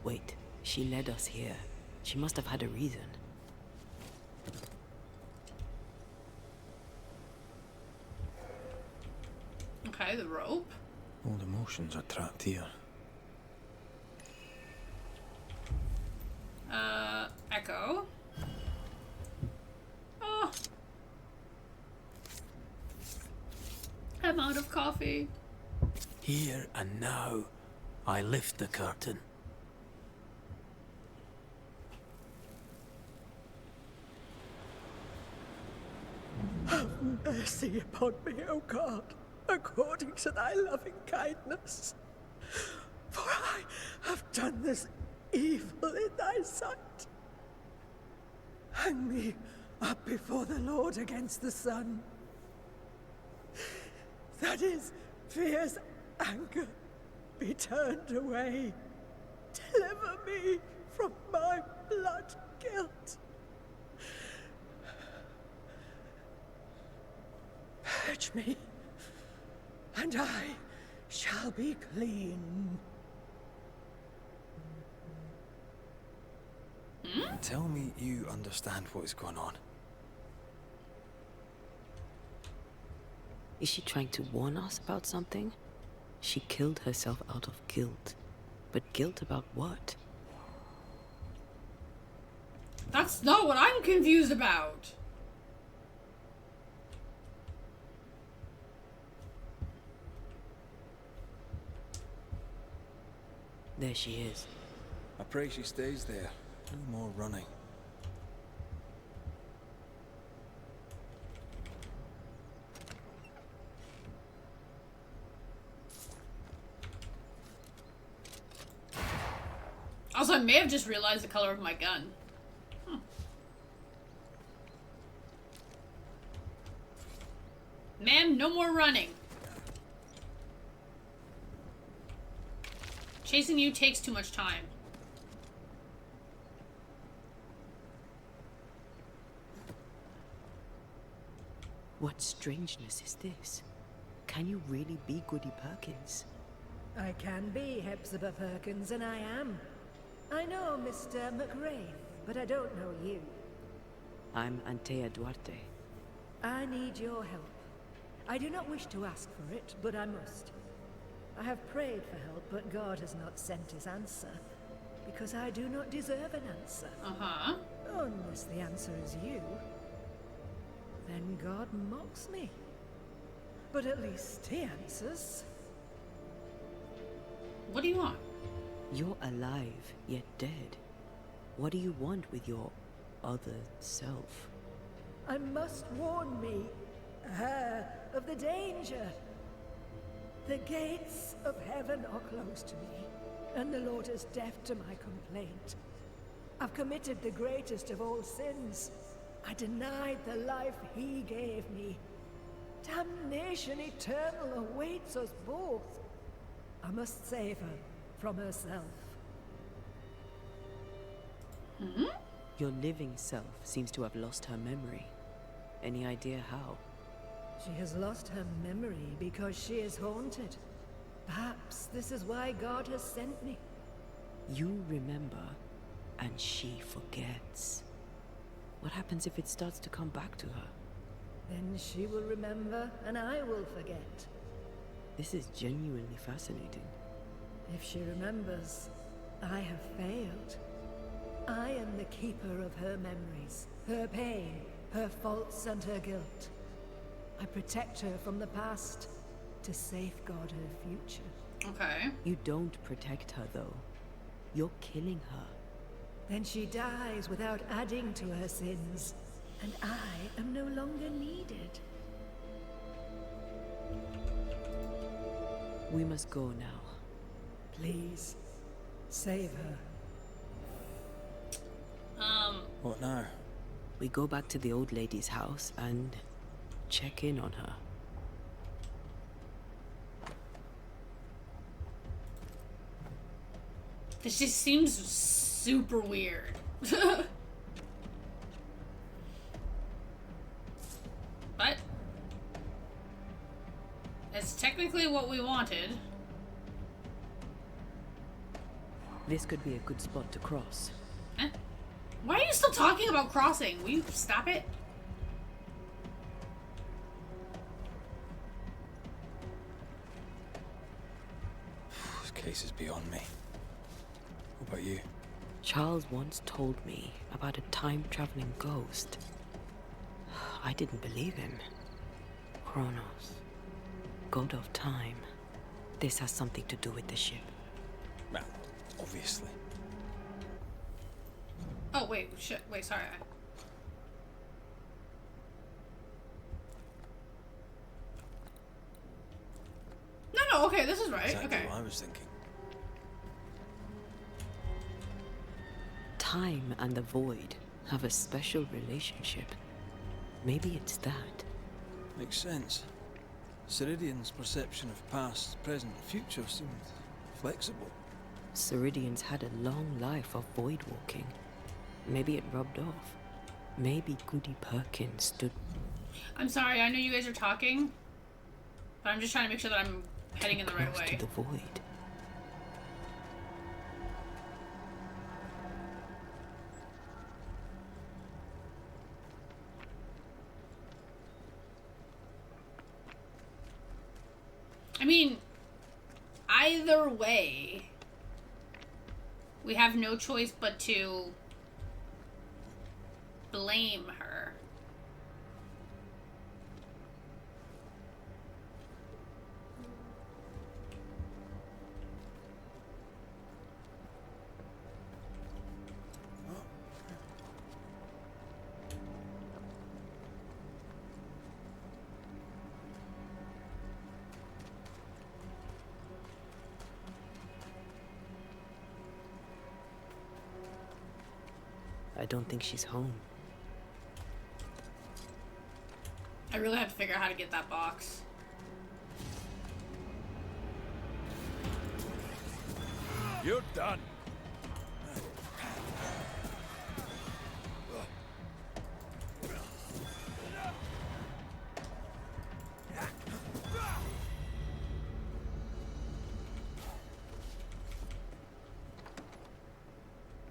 Wait, she led us here. She must have had a reason. Okay, the rope. All emotions are trapped here. Echo. Oh. I'm out of coffee. Here and now, I lift the curtain. Have mercy upon me, O God, according to thy loving kindness. For I have done this evil in thy sight. Hang me up before the Lord against the sun. That his fierce anger be turned away. Deliver me from my blood guilt. Purge me, and I shall be clean. Tell me you understand what is going on. Is she trying to warn us about something? She killed herself out of guilt. But guilt about what? That's not what I'm confused about. There she is. I pray she stays there. No more running. Also, I may have just realized the color of my gun. Ma'am, no more running. Chasing you takes too much time. What strangeness is this? Can you really be Goody Perkins? I can be Hepzibah Perkins, and I am. I know Mr. McRaith, but I don't know you. I'm Antea Duarte. I need your help. I do not wish to ask for it, but I must. I have prayed for help, but God has not sent his answer, because I do not deserve an answer. Uh-huh. Unless the answer is you. Then God mocks me. But at least he answers. What do you want? You're alive, yet dead. What do you want with your other self? I must warn me, her, of the danger. The gates of heaven are closed to me, and the Lord is deaf to my complaint. I've committed the greatest of all sins. I denied the life he gave me. Damnation eternal awaits us both. I must save her from herself. Your living self seems to have lost her memory. Any idea how? She has lost her memory because she is haunted. Perhaps this is why God has sent me. You remember, and she forgets. What happens if it starts to come back to her? Then she will remember, and I will forget. This is genuinely fascinating. If she remembers, I have failed. I am the keeper of her memories, her pain, her faults and her guilt. I protect her from the past to safeguard her future. Okay. You don't protect her, though. You're killing her. Then she dies without adding to her sins, and I am no longer needed. We must go now. Please, save her. What now? We go back to the old lady's house and check in on her. This just seems super weird. But it's technically what we wanted. This could be a good spot to cross. Eh? Why are you still talking about crossing? Will you stop it? This case is beyond me. What about you? Charles once told me about a time-traveling ghost. I didn't believe him. Kronos, god of time. This has something to do with the ship. Well, obviously. Oh, wait, shit, wait, sorry. No, okay, this is right, Exactly okay. what I was thinking. Time and the void have a special relationship. Maybe it's that. Makes sense. Ceridian's perception of past, present, and future seemed flexible. Ceridians had a long life of void walking. Maybe it rubbed off. Maybe Goody Perkins stood... I'm sorry, I know you guys are talking, but I'm just trying to make sure that I'm heading in the right way. to the void. I mean, either way, we have no choice but to blame her. I don't think she's home. I really have to figure out how to get that box. You're done.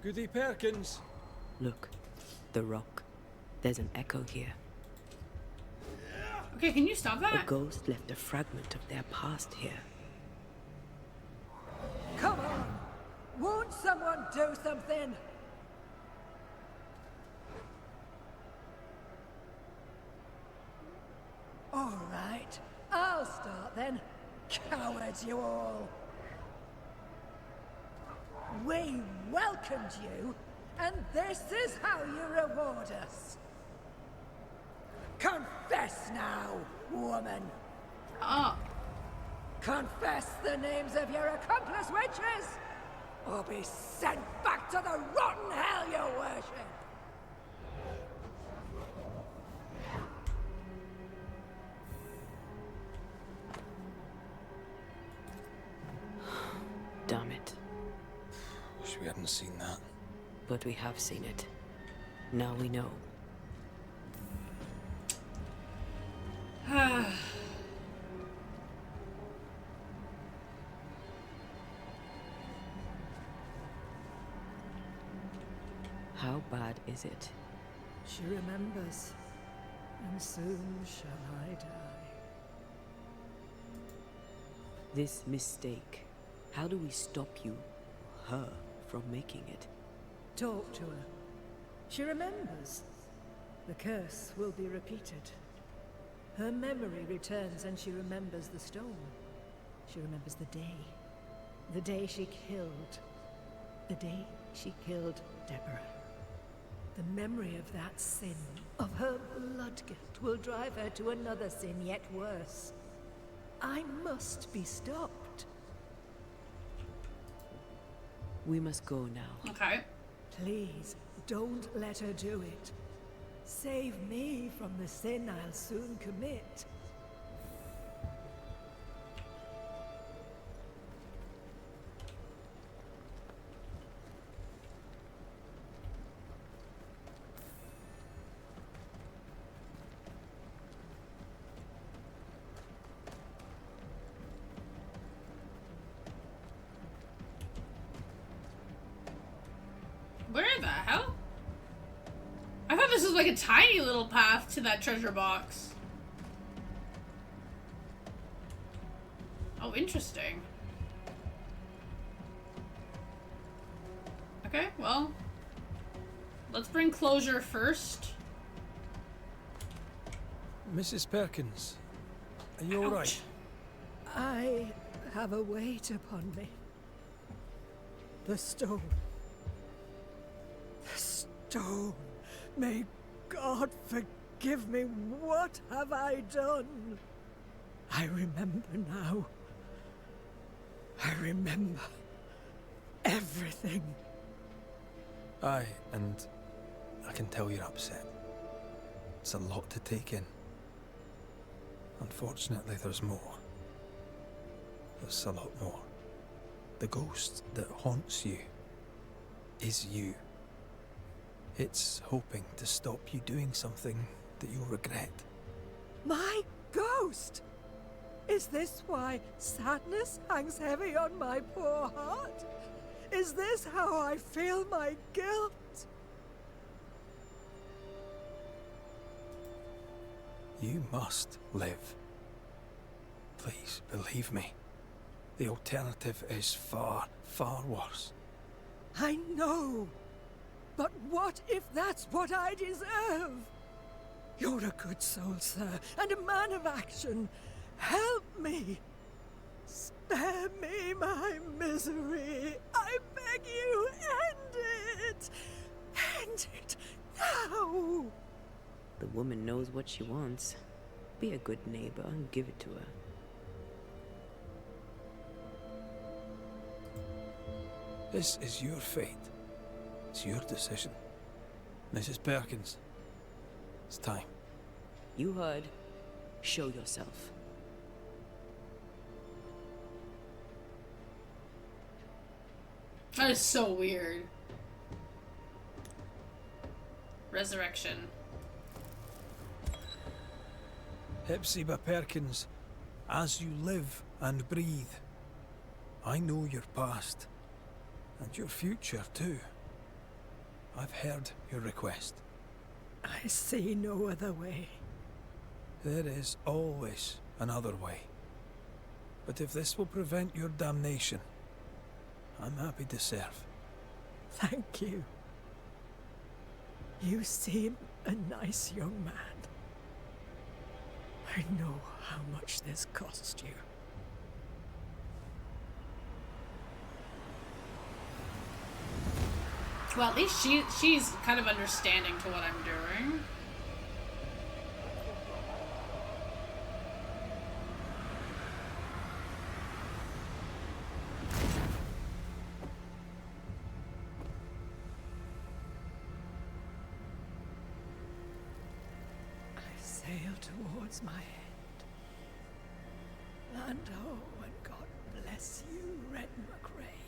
Goody Perkins. Look, the rock. There's an echo here. Okay, can you stop that? A ghost left a fragment of their past here. Come on! Won't someone do something? All right, I'll start then. Cowards, you all! We welcomed you, and this is how you reward us. Confess now, woman. Oh. Confess the names of your accomplice witches, or be sent back to the rotten hell you worship. hadn't seen that. But we have seen it. Now we know. How bad is it? She remembers, and soon shall I die. This mistake, how do we stop you, her, from making it? Talk to her. She remembers. The curse will be repeated. Her memory returns and she remembers the stone. She remembers the day she killed. The day she killed Deborah. The memory of that sin, of her blood guilt, will drive her to another sin yet worse. I must be stopped. We must go now. Okay. Please, don't let her do it. Save me from the sin I'll soon commit. Where the hell? I thought this was like a tiny little path to that treasure box. Oh, interesting. Okay, well, let's bring closure first. Mrs. Perkins, are you alright? I have a weight upon me. The stone. The stone. May God forgive me. What have I done? I remember now. I remember everything. Aye, and I can tell you're upset. It's a lot to take in. Unfortunately, there's more. There's a lot more. The ghost that haunts you is you. It's hoping to stop you doing something that you'll regret. My ghost! Is this why sadness hangs heavy on my poor heart? Is this how I feel my guilt? You must live. Please, believe me. The alternative is far, far worse. I know. But what if that's what I deserve? You're a good soul, sir, and a man of action. Help me. Spare me my misery. I beg you, end it. End it now. The woman knows what she wants. Be a good neighbor and give it to her. This is your fate. It's your decision. Mrs. Perkins, it's time. You heard. Show yourself. That is so weird. Resurrection. Hepzibah Perkins, as you live and breathe, I know your past, and your future too. I've heard your request. I see no other way. There is always another way. But if this will prevent your damnation, I'm happy to serve. Thank you. You seem a nice young man. I know how much this cost you. Well, at least she's kind of understanding to what I'm doing. I sail towards my end. Land ho, and God bless you, Red McRae.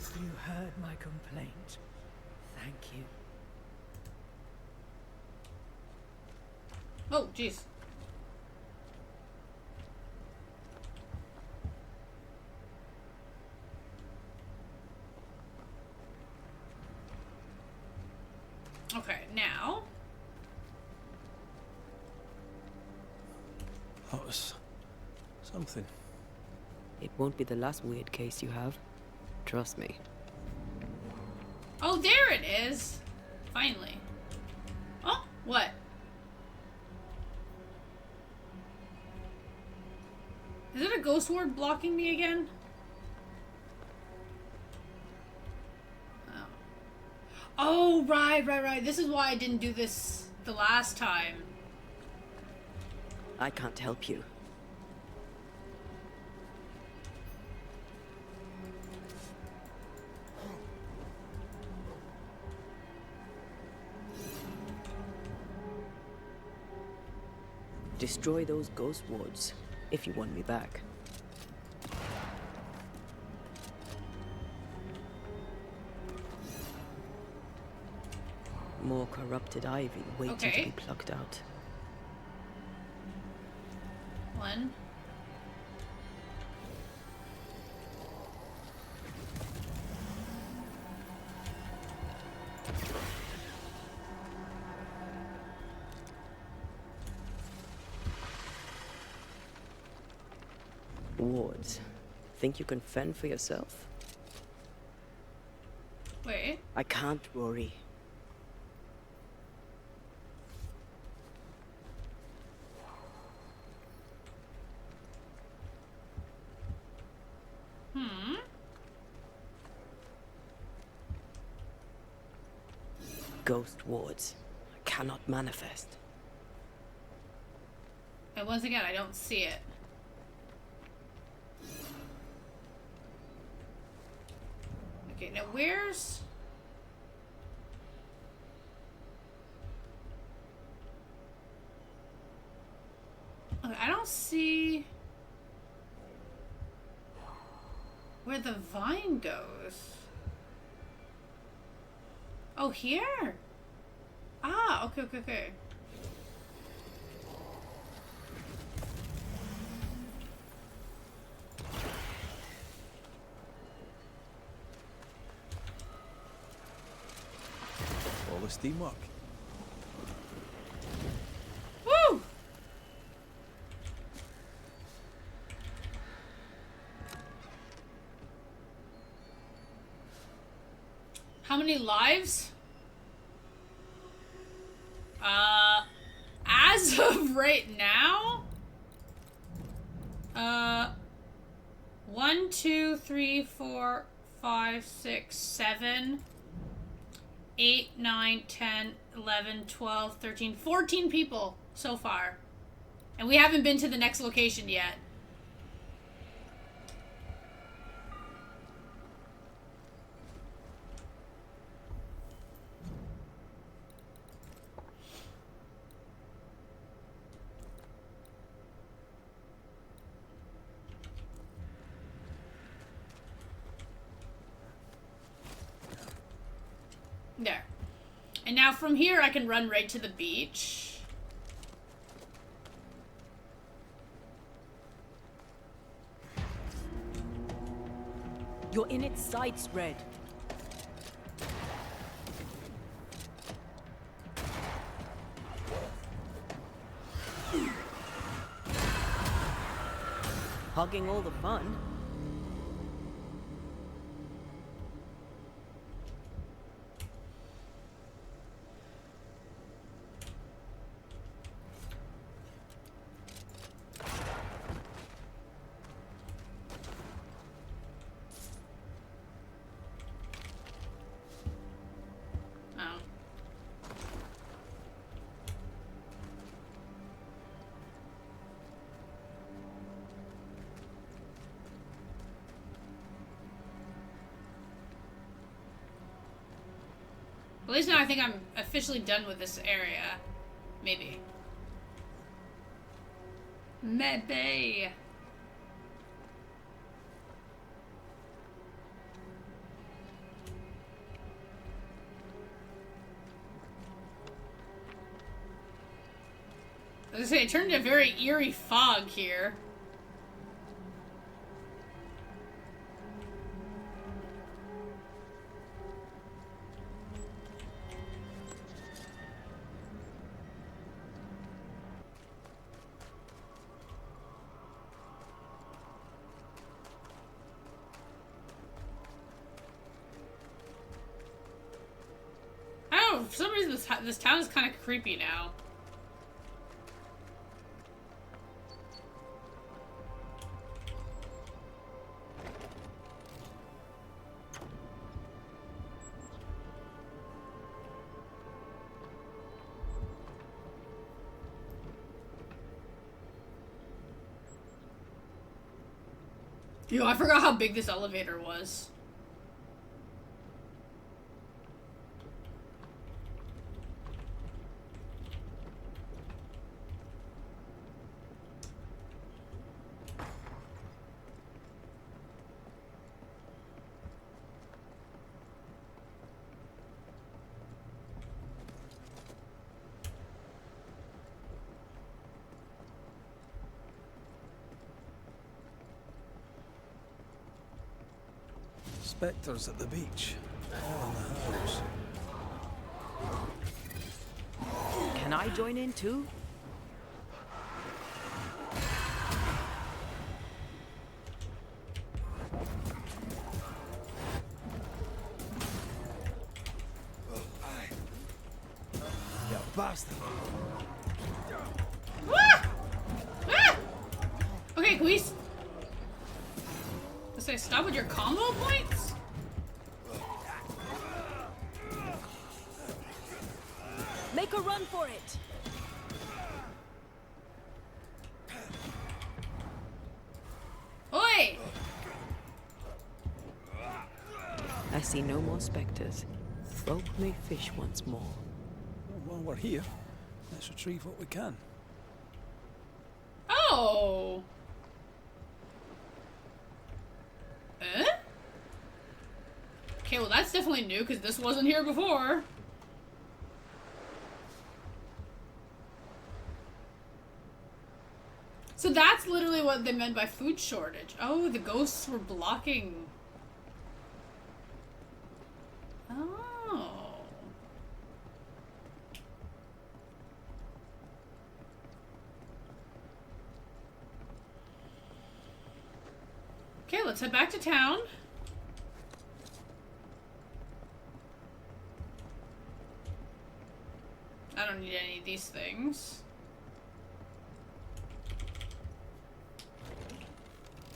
least you heard my complaint. Thank you. Oh, jeez. Okay, now. That was something. It won't be the last weird case you have. Trust me. Oh, there it is. Finally. Oh, what? Is it a ghost ward blocking me again? Oh, right. This is why I didn't do this the last time. I can't help you. Destroy those ghost wards if you want me back. More corrupted ivy waiting to be plucked out. One. Wards, think you can fend for yourself? Wait. I can't worry. Ghost wards. I cannot manifest. And once again, I don't see it. Okay, now where's... Okay, I don't see where the vine goes. Oh, here? Ah, okay. All this teamwork. Woo! How many lives? As of right now? 1, 2, 3, 4, 5, 6, 7, 8, 9, 10, 11, 12, 13, 14 people so far. And we haven't been to the next location yet. There. And now from here I can run right to the beach. You're in its sights, Red. Hogging all the fun. At least now I think I'm officially done with this area. Maybe. Maybe. I was gonna say, it turned into a very eerie fog here. I don't know, for some reason this town is kind of creepy now. Yo, I forgot how big this elevator was. Spectres at the beach, all in the Harrows. Can I join in too? You bastard! Ah! Ah! Okay, can we... Let's say stop with your combo points? Make a run for it! Oi! I see no more spectres. Folk may fish once more. Well, while we're here, let's retrieve what we can. Oh! Eh? Okay, well that's definitely new, because this wasn't here before. So that's literally what they meant by food shortage. Oh, the ghosts were blocking. Oh. Okay, let's head back to town. I don't need any of these things.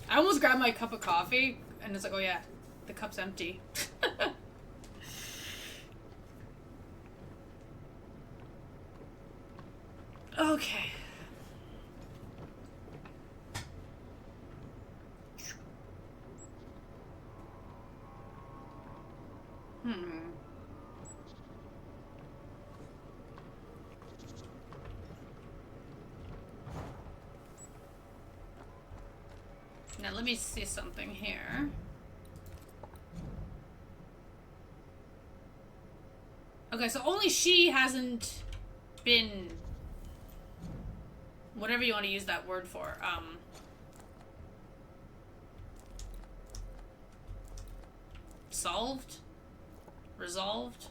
I almost grabbed my cup of coffee, and it's like, oh yeah, the cup's empty. Okay. Now let me see something here. Okay, so only she hasn't been... whatever you want to use that word for. Solved? Resolved?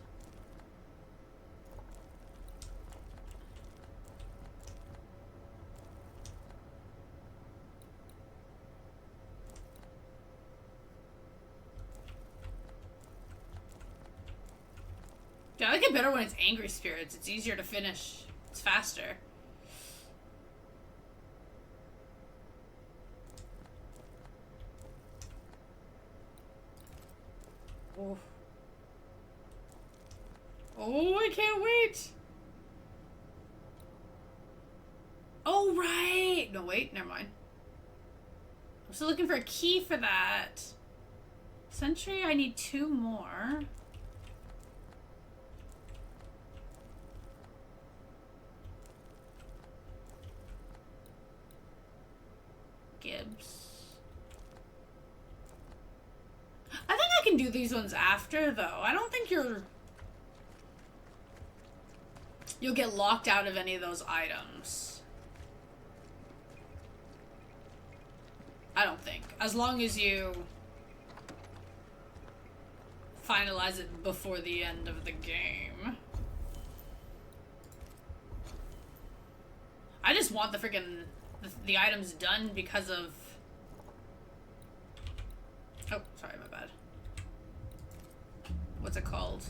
Yeah, I like it better when it's angry spirits. It's easier to finish. It's faster. Oh. Oh, I can't wait. Oh, right. No, wait. Never mind. I'm still looking for a key for that. Sentry, I need 2 more. Gibbs. I think I can do these ones after, though. I don't think you'll get locked out of any of those items. I don't think. As long as you finalize it before the end of the game. I just want the freaking the items done because of... Oh, sorry, my bad. What's it called?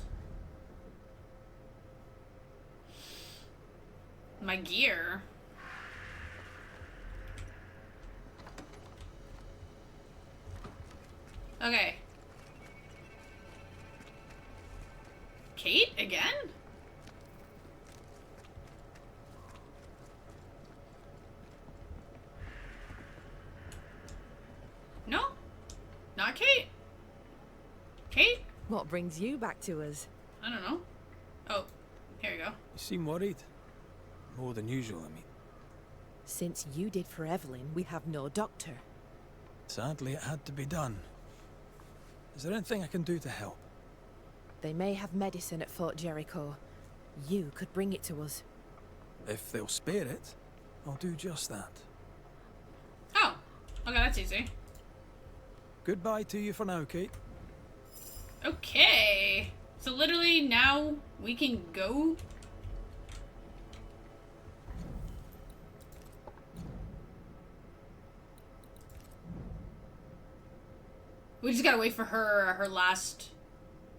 My gear. Okay. Kate again? No? Not Kate? Kate? What brings you back to us? I don't know. Oh, here you go. You seem worried. More than usual, I mean. Since you did for Evelyn, we have no doctor. Sadly, it had to be done. Is there anything I can do to help? They may have medicine at Fort Jericho. You could bring it to us. If they'll spare it, I'll do just that. Oh, okay, that's easy. Goodbye to you for now, Kate. Okay. So literally now we can go. We just gotta wait for her last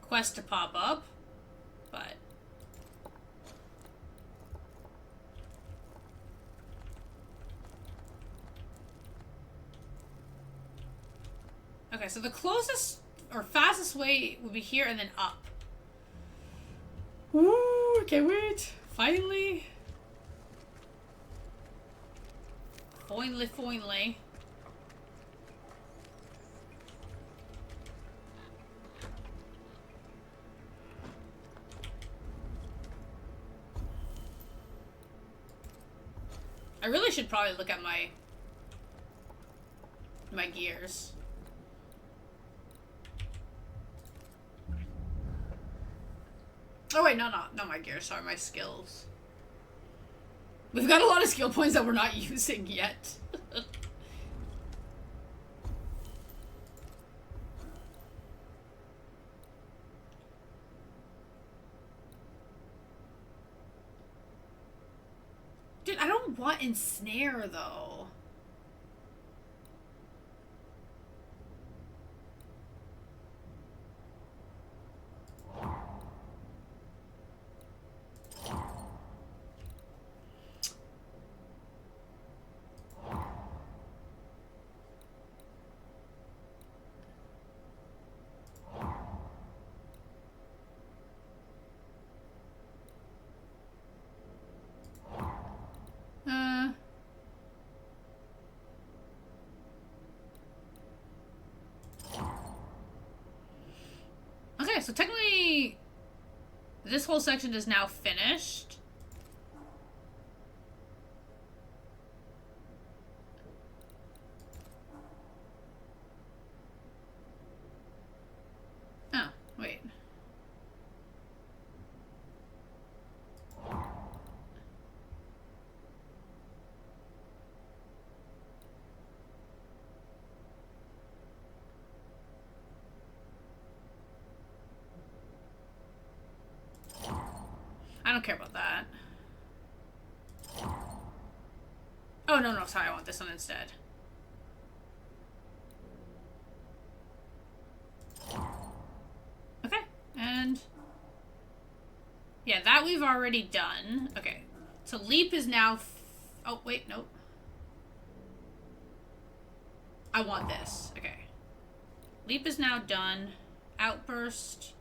quest to pop up, but okay, so the closest or fastest way would be here and then up. Ooh, I can't wait. Finally. Finally. I really should probably look at my gears. Oh wait, not my gears, sorry, my skills. We've got a lot of skill points that we're not using yet. Dude, I don't want ensnare though. Okay, so technically this whole section is now finished. Oh, wait. I don't care about that. Oh, no, sorry, I want this one instead. Okay, and... yeah, that we've already done. Okay, so leap is now... oh, wait, nope. I want this. Okay. Leap is now done. Outburst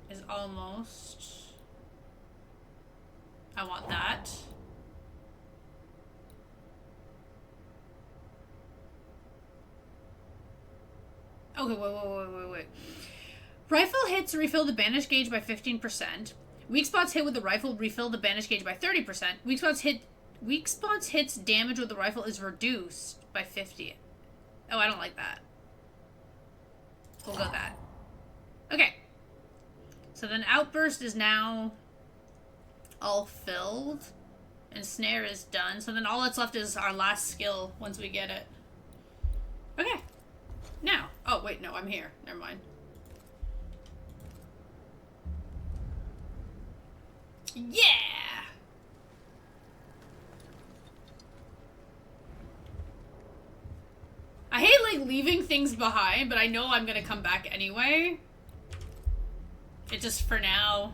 is almost... I want that. Okay, wait. Rifle hits refill the banish gauge by 15%. Weak spots hit with the rifle refill the banish gauge by 30%. Weak spots hits damage with the rifle is reduced by 50. Oh, I don't like that. We'll go that. Okay. So then outburst is now all filled. And snare is done. So then all that's left is our last skill once we get it. Okay. Now. Oh, wait, no, I'm here. Never mind. Yeah! I hate, like, leaving things behind, but I know I'm gonna come back anyway. It just, for now...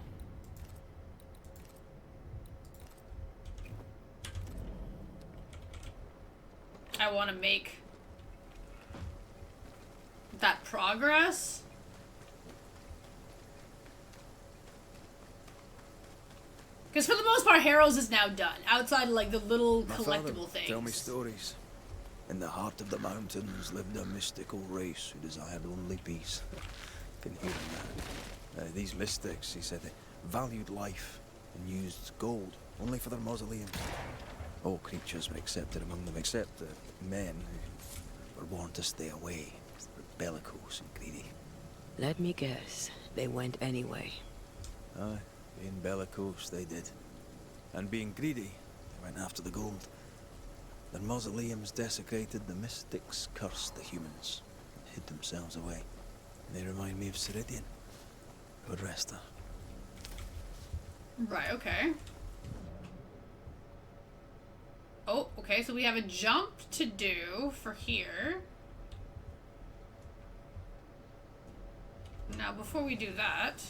I want to make that progress. Because for the most part, Harrows is now done. Outside of, like, the little My collectible father things. tell me stories. In the heart of the mountains lived a mystical race who desired only peace. Can hear that. These mystics, he said, they valued life and used gold only for their mausoleums. All creatures were accepted among them, except men who were born to stay away. They were bellicose and greedy. Let me guess, they went anyway. Aye, being bellicose, they did. And being greedy, they went after the gold. Their mausoleums desecrated, the mystics cursed the humans, and hid themselves away. They remind me of Ceridian. God rest her. Right, okay. Oh, okay, so we have a jump to do for here. Now, before we do that...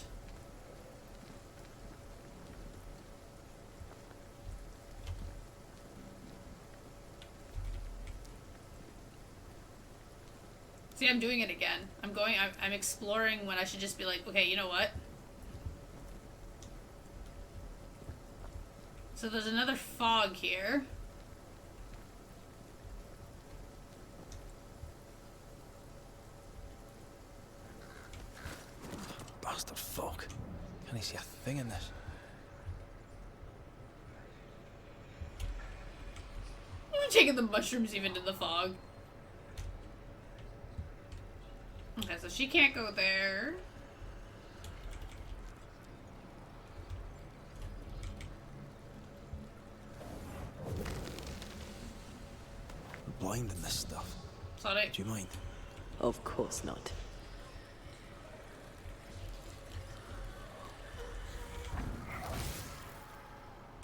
See, I'm doing it again. I'm exploring when I should just be like, okay, you know what? So there's another fog here. Bastard fog. Can't see a thing in this. I'm taking the mushrooms even in the fog. Okay, so she can't go there. We're blind in this stuff. Sorry. Do you mind? Of course not.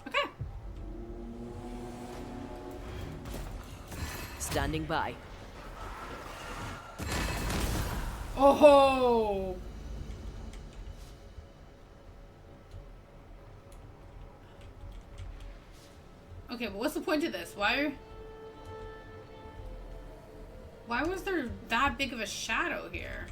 Okay. Standing by. Oh! Okay, but what's the point of this? Why was there that big of a shadow here?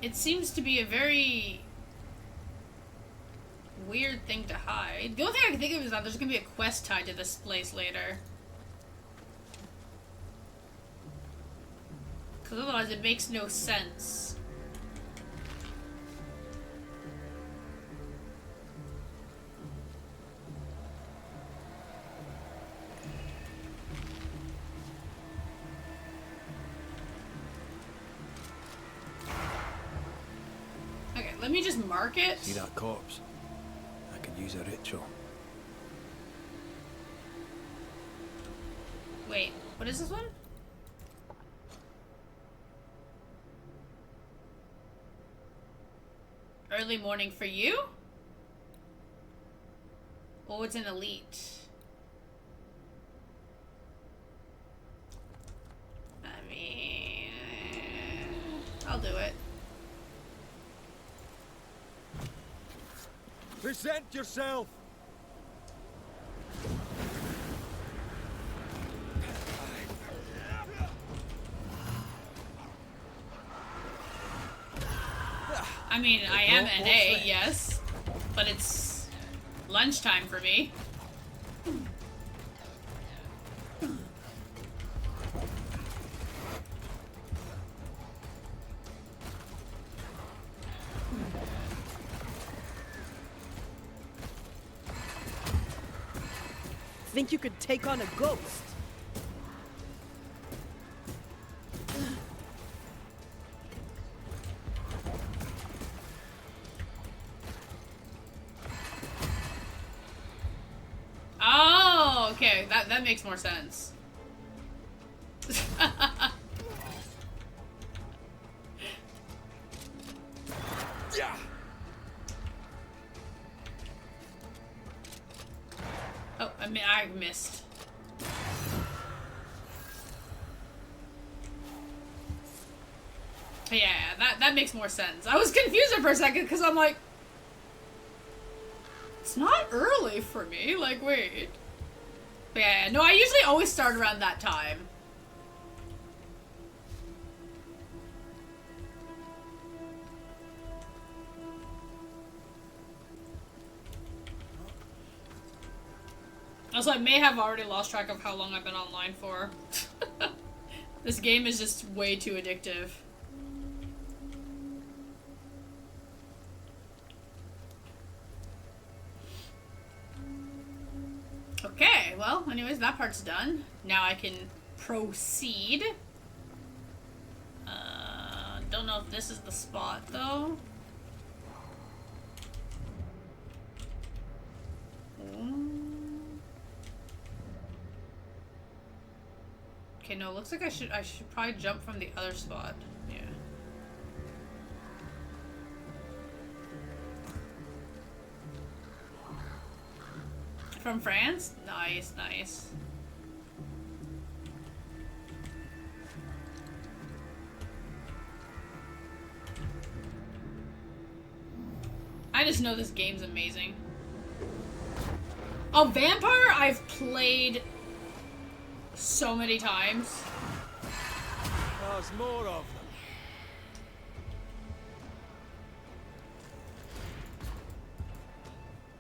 It seems to be a very weird thing to hide. The only thing I can think of is that there's gonna be a quest tied to this place later. Because otherwise it makes no sense. Let me just mark it. See that corpse? I could use a ritual. Wait, what is this one? Early morning for you? Oh, it's an elite. I mean, I'll do it. Present yourself! I mean, I am NA, yes, but it's lunchtime for me. Think you could take on a ghost? Oh, okay, that makes more sense. Yeah. Oh, I mean, I missed. Yeah, that makes more sense. I was confused for a second because I'm like, it's not early for me. Like, wait. But yeah, no, I usually always start around that time. Also, I may have already lost track of how long I've been online for. This game is just way too addictive. Okay, well, anyways, that part's done. Now I can proceed. Don't know if this is the spot, though. Okay, no, looks like I should probably jump from the other spot. Yeah. From France? Nice, nice. I just know this game's amazing. Oh, Vampire I've played so many times. There's more of them.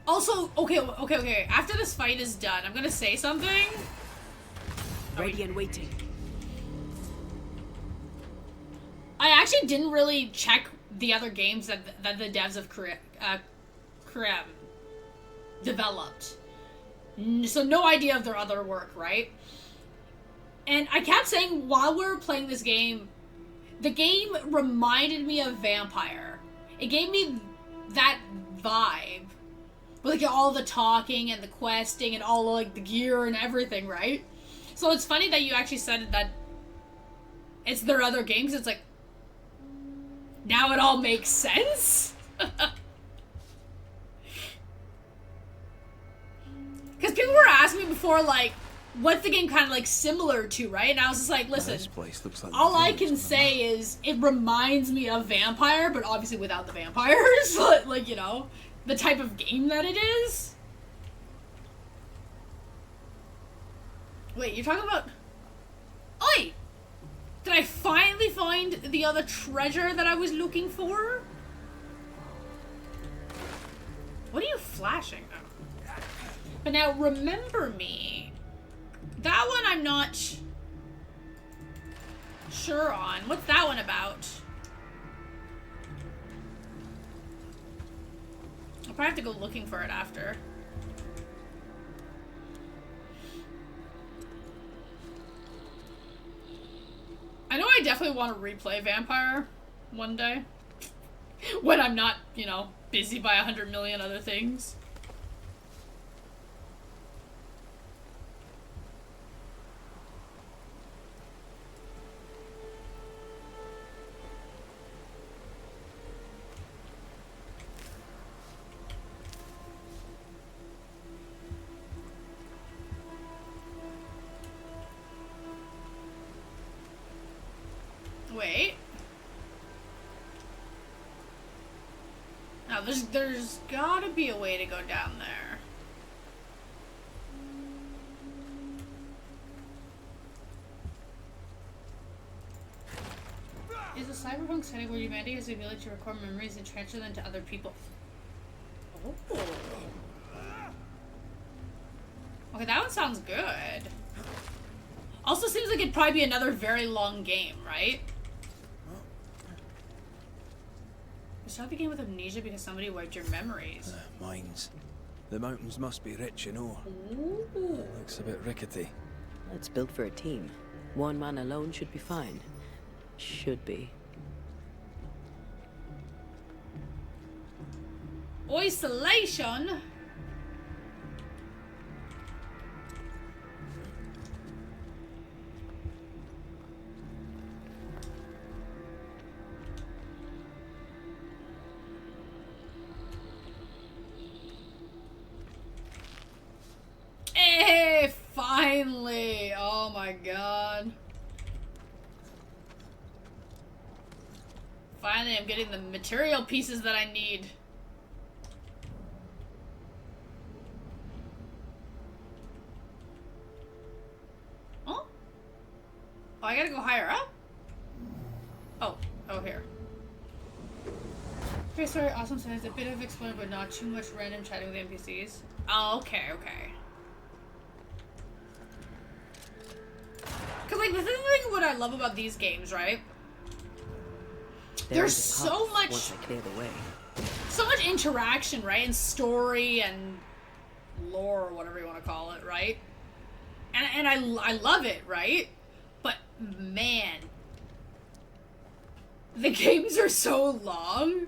Also, okay. After this fight is done, I'm gonna say something. Ready and waiting. I actually didn't really check the other games that the devs of Krem developed. So no idea of their other work, right? And I kept saying while we were playing this game, the game reminded me of Vampire. It gave me that vibe. With like all the talking and the questing and all like the gear and everything, right? So it's funny that you actually said that it's their other games. It's like, now it all makes sense? Because people were asking me before, like, what's the game kind of like similar to, right? And I was just like, listen, This place looks like all I can say is it reminds me of Vampire, but obviously without the vampires. Like, you know, the type of game that it is. Wait, you're talking about... Oi! Did I finally find the other treasure that I was looking for? What are you flashing? Oh. But now, remember me. That one I'm not sure on. What's that one about? I'll probably have to go looking for it after. I know I definitely want to replay Vampire one day. When I'm not, you know, busy by 100 million other things. Wait. Now, there's gotta be a way to go down there. Is a cyberpunk setting where humanity has the ability to record memories and transfer them to other people. Oh. Okay, that one sounds good. Also seems like it'd probably be another very long game, right? You start the game with amnesia because somebody wiped your memories. Mines. The mountains must be rich, you know. Ooh. Looks a bit rickety. It's built for a team. One man alone should be fine. Should be. Isolation? Hey, finally! Oh my god. Finally, I'm getting the material pieces that I need. Oh? Oh, I gotta go higher up? Oh, here. Okay, sorry, awesome science. A bit of exploring, but not too much random chatting with NPCs. Oh, okay. Cause like the thing what I love about these games, right? There's so much. Once I clear the way. So much interaction, right? And story and lore, or whatever you want to call it, right? And I love it, right? But man, the games are so long.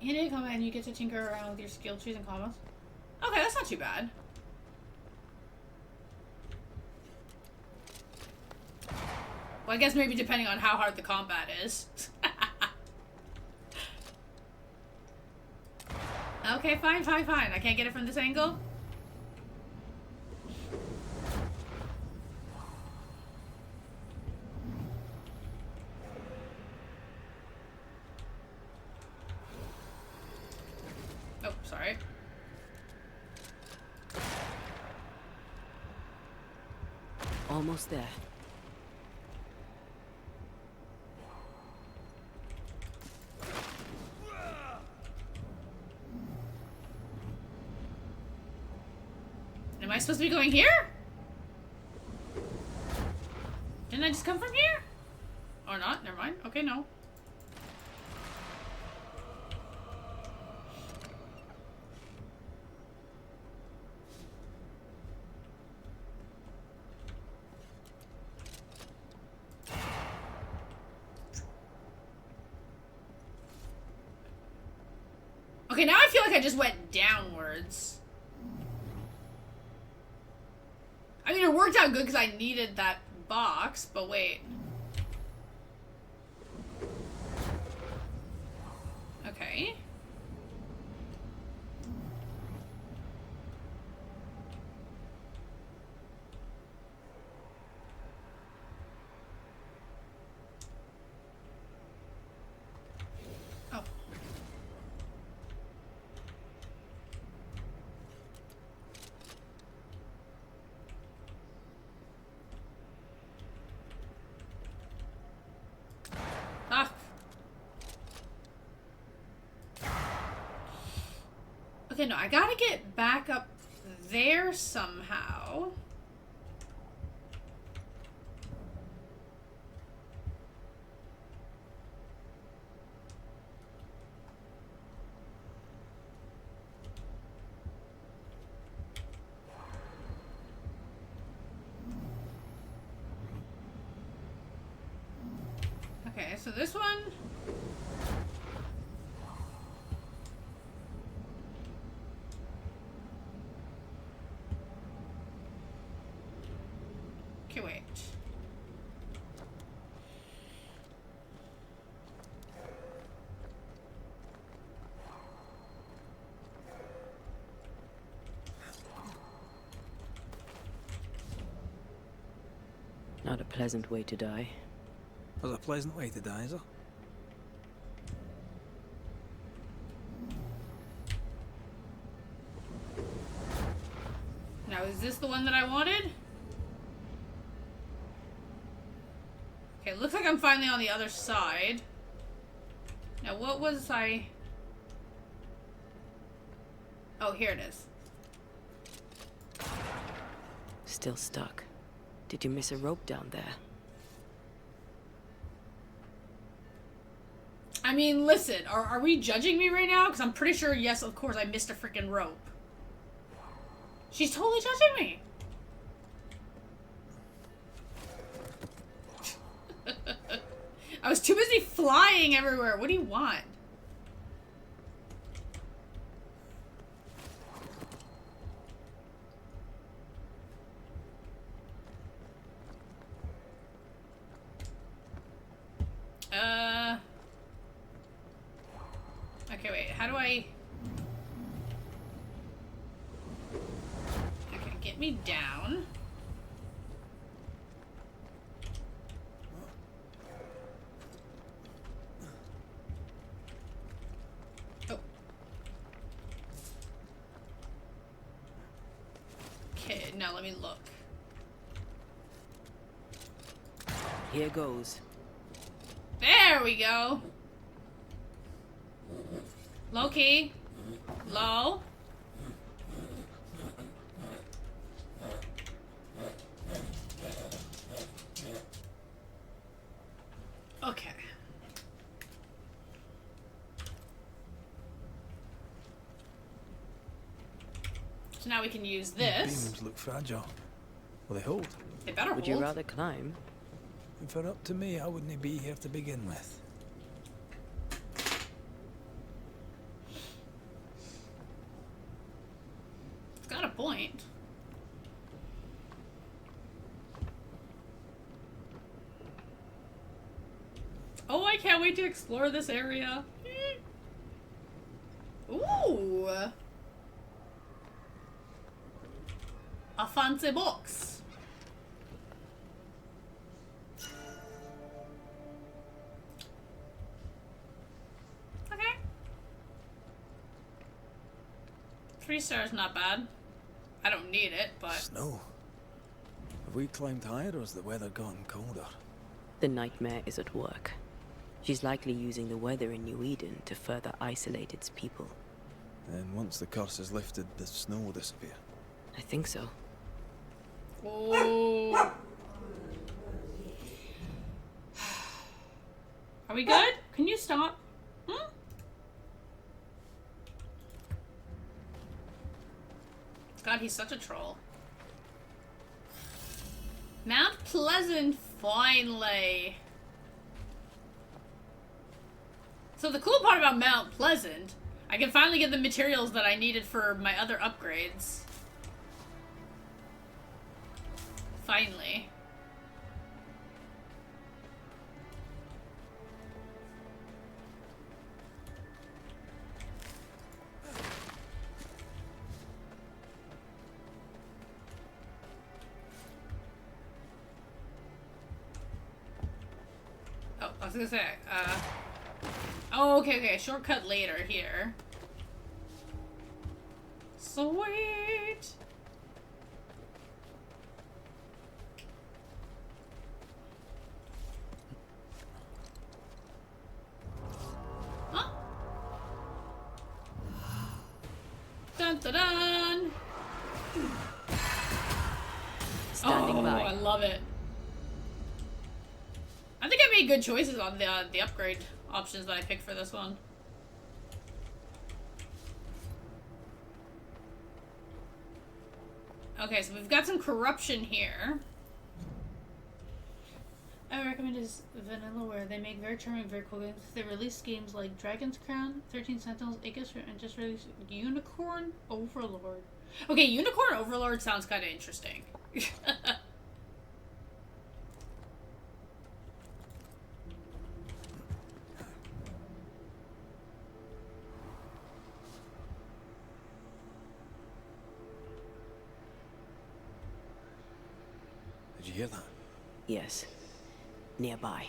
In a combat, and you get to tinker around with your skill trees and combos. Okay, that's not too bad. Well, I guess maybe depending on how hard the combat is. Okay, fine. I can't get it from this angle? Oh, sorry. Almost there. Am I supposed to be going here? Didn't I just come from here? Or not? Never mind. Okay, no. Okay, now I feel like I just went downwards. I mean, it worked out good because I needed that box, but wait. Okay. Oh. Ah. Okay, no, I gotta get back up there somehow. Okay, so this one. Okay, wait. Not a pleasant way to die. There's a pleasant way to die, is there? Now, is this the one that I wanted? Okay, looks like I'm finally on the other side. Now, what was I... Oh, here it is. Still stuck. Did you miss a rope down there? I mean, listen, are we judging me right now? Because I'm pretty sure, yes, of course, I missed a freaking rope. She's totally judging me. I was too busy flying everywhere. What do you want? Okay, wait. How do I... Okay, get me down. Oh. Okay, now let me look. Here goes. There we go. Low key. Low. Okay. So now we can use this. Beams look fragile. Will they hold? They better hold. Would you rather climb? If it were up to me, I wouldn't be here to begin with. It's got a point. Oh, I can't wait to explore this area. Ooh. A fancy box. Okay. 3 stars, not bad. I don't need it, but... Snow. Have we climbed higher or has the weather gotten colder? The nightmare is at work. She's likely using the weather in New Eden to further isolate its people. And once the curse is lifted, the snow will disappear. I think so. Oh. Are we good? Can you stop? Hmm? God, he's such a troll. Mount Pleasant, finally. So the cool part about Mount Pleasant, I can finally get the materials that I needed for my other upgrades. Finally. Oh, I was gonna say, oh, okay, shortcut later here. Sweet! Huh? Dun dun dun! Standing by. I love it. I think I made good choices on the upgrade options that I picked for this one. Okay, so we've got some corruption here. I recommend is Vanillaware. They make very charming, very cool games. They release games like Dragon's Crown, 13 Sentinels, Aegis, and just released Unicorn Overlord. Okay, Unicorn Overlord sounds kind of interesting. Did you hear that? Yes. Nearby.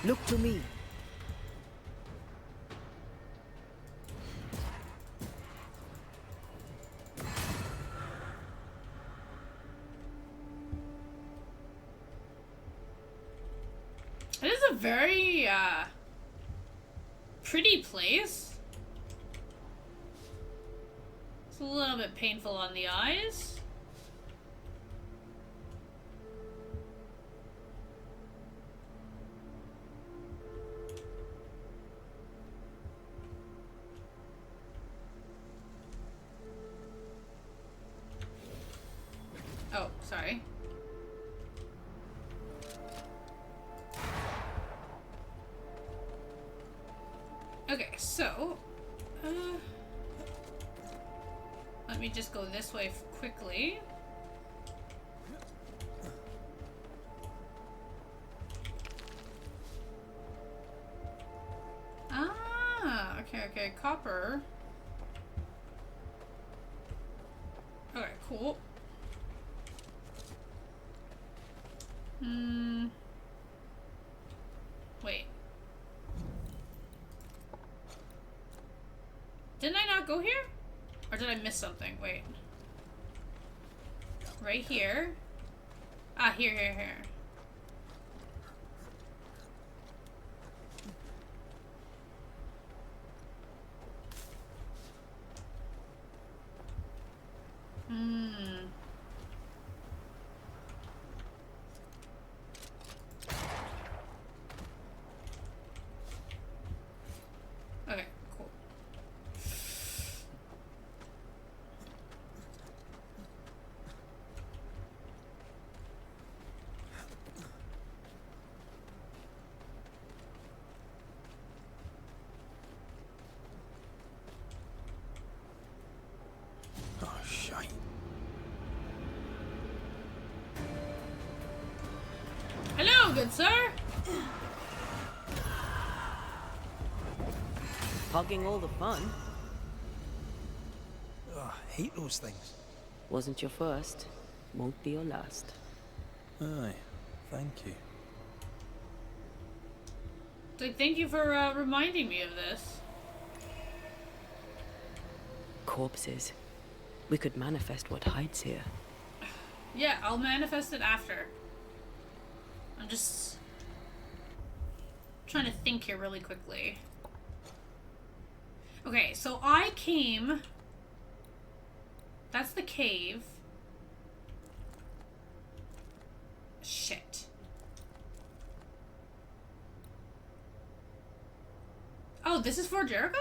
Look to me. It is a very, pretty place. It's a little bit painful on the eyes. Oh, sorry. Okay, so, let me just go this way quickly. Ah, okay, copper. Okay, cool. Wait. Didn't I not go here? Or did I miss something? Wait. Right here. Ah, here. Okay, cool. Oh, shite. Hello, good sir. Hogging all the fun. Oh, I hate those things. Wasn't your first. Won't be your last. Aye, thank you. So thank you for reminding me of this. Corpses. We could manifest what hides here. Yeah, I'll manifest it after. I'm just trying to think here really quickly. Okay, so I came... That's the cave. Shit. Oh, this is for Jericho?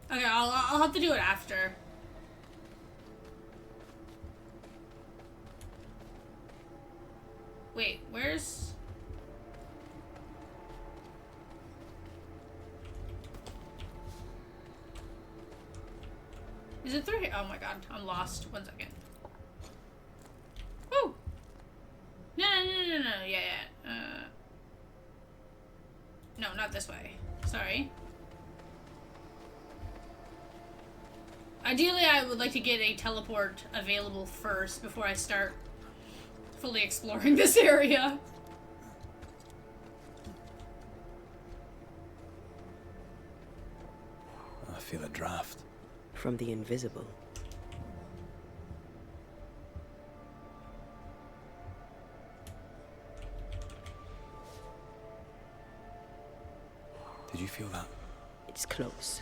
Okay, I'll have to do it after. Wait, where's... Is it through here? Oh my god, I'm lost. 1 second. Woo! No, yeah. No, not this way. Sorry. Ideally, I would like to get a teleport available first before I start fully exploring this area. I feel a draft. From the invisible. Did you feel that? It's close.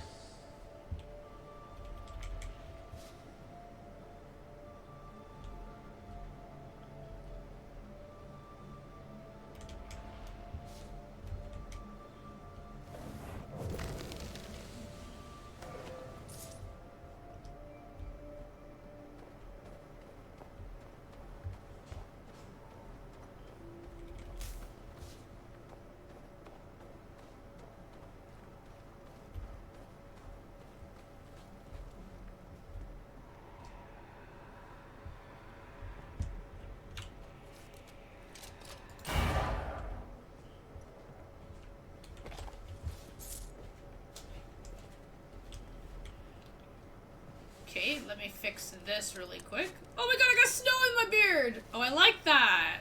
Okay, let me fix this really quick. Oh my god, I got snow in my weird. Oh, I like that.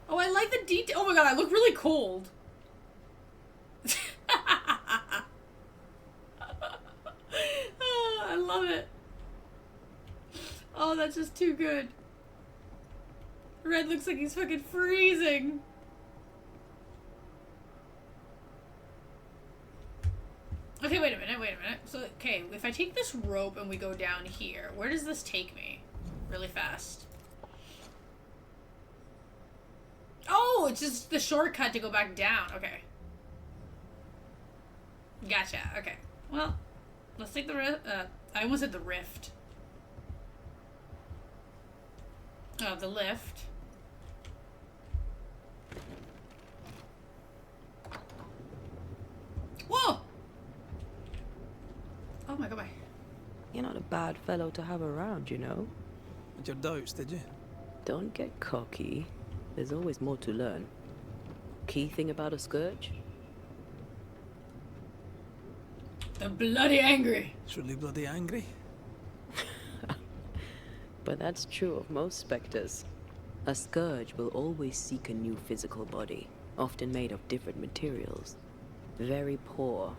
Oh, I like the detail. Oh my god, I look really cold. Oh, I love it. Oh, that's just too good. Red looks like he's fucking freezing. Okay, wait a minute. So, okay, if I take this rope and we go down here, where does this take me? Really fast. Oh, it's just the shortcut to go back down. Okay. Gotcha. Okay. Well, let's take the I almost said the rift. Oh, the lift. Whoa! Oh my god. You're not a bad fellow to have around, you know. Had your doubts, did you? Don't get cocky. There's always more to learn. Key thing about a scourge? They're bloody angry. It's really bloody angry. But that's true of most specters. A scourge will always seek a new physical body, often made of different materials. Very poor.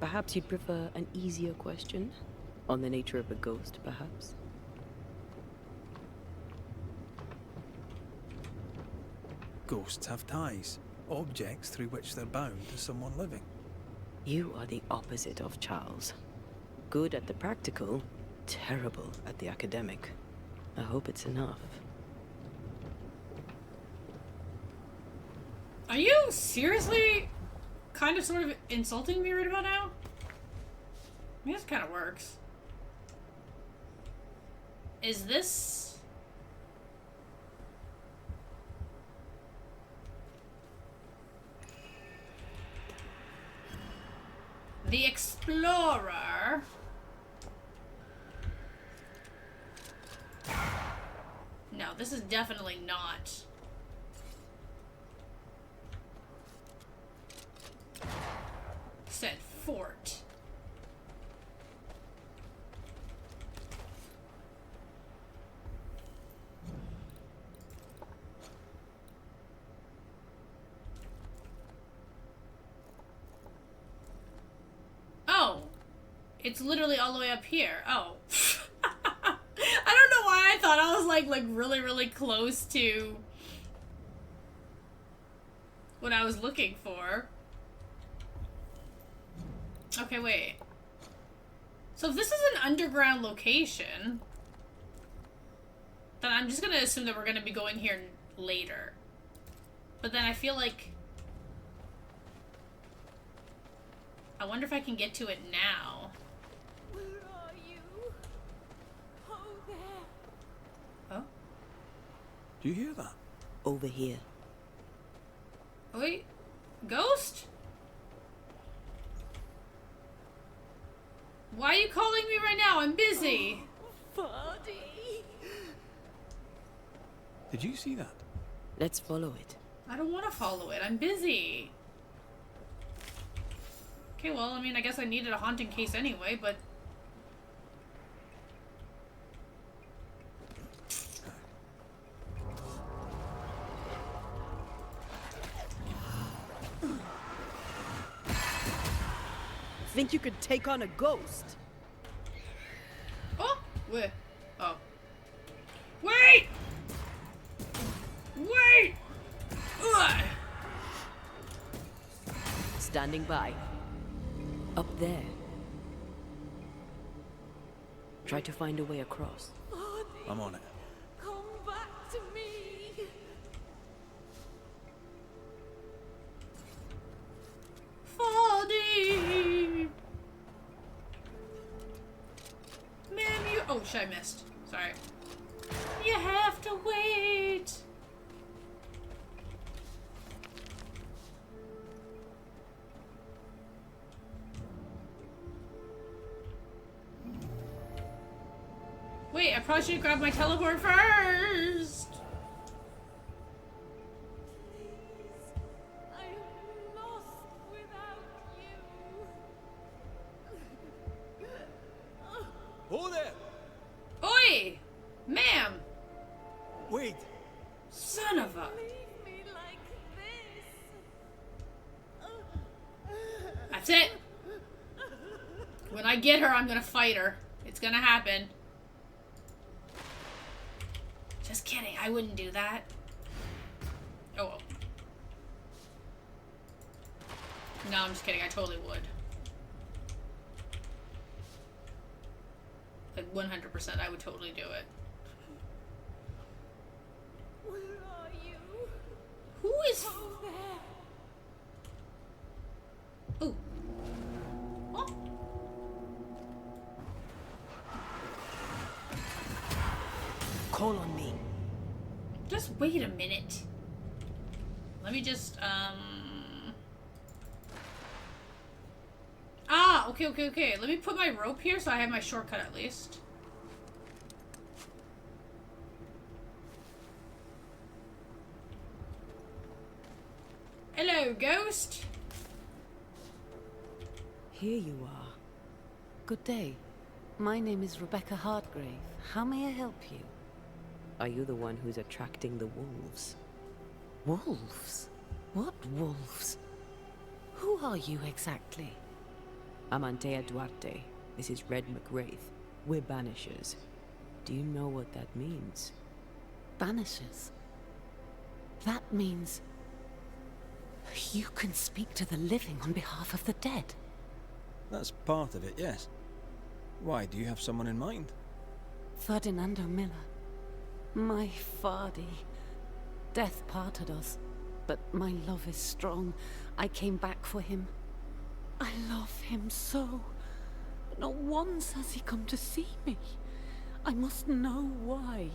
Perhaps you'd prefer an easier question? On the nature of a ghost, perhaps? Ghosts have ties, objects through which they're bound to someone living. You are the opposite of Charles. Good at the practical, terrible at the academic. I hope it's enough. Are you seriously kind of sort of insulting me right about now? I mean, this kind of works. Is this... The Explorer... No, this is definitely not. Said fort. Oh, it's literally all the way up here. Oh. I don't know why I thought I was like really, really close to what I was looking for. Okay, wait. So if this is an underground location, then I'm just gonna assume that we're gonna be going here later. But then I feel like... I wonder if I can get to it now. Where are you? Oh, there. Oh? Do you hear that? Over here. Oh, wait. Ghost? Why are you calling me right now? I'm busy. Buddy. Did you see that? Let's follow it. I don't want to follow it. I'm busy. Okay, well, I mean, I guess I needed a haunting case anyway, but... Think you could take on a ghost? Oh! Wait. Oh. Wait! Wait! Ugh! Standing by. Up there. Try to find a way across. I'm on it. Come back to me. Fall deep. Ma'am, you... Oh, shit, I missed. Sorry. You have to wait. Wait, I probably should grab my teleport first. I'm lost without you. Oh there! Oi! Ma'am! I'm gonna fight her. It's gonna happen. Just kidding, I wouldn't do that. Oh well. No, I'm just kidding, I totally would. Like 100%, I would totally do it. Where are you? Who is... there. Ooh. Oh. Call on me. Just wait a minute. Let me just, Ah, okay. Let me put my rope here so I have my shortcut at least. Hello, ghost. Here you are. Good day. My name is Rebecca Hardgrave. How may I help you? Are you the one who's attracting the wolves? Wolves? What wolves? Who are you exactly? I'm Antea Duarte. This is Red McRaith. We're Banishers. Do you know what that means? Banishers? That means... you can speak to the living on behalf of the dead. That's part of it, yes. Why, do you have someone in mind? Ferdinando Miller. My Fardy. Death parted us, but my love is strong. I came back for him. I love him so. But not once has he come to see me. I must know why.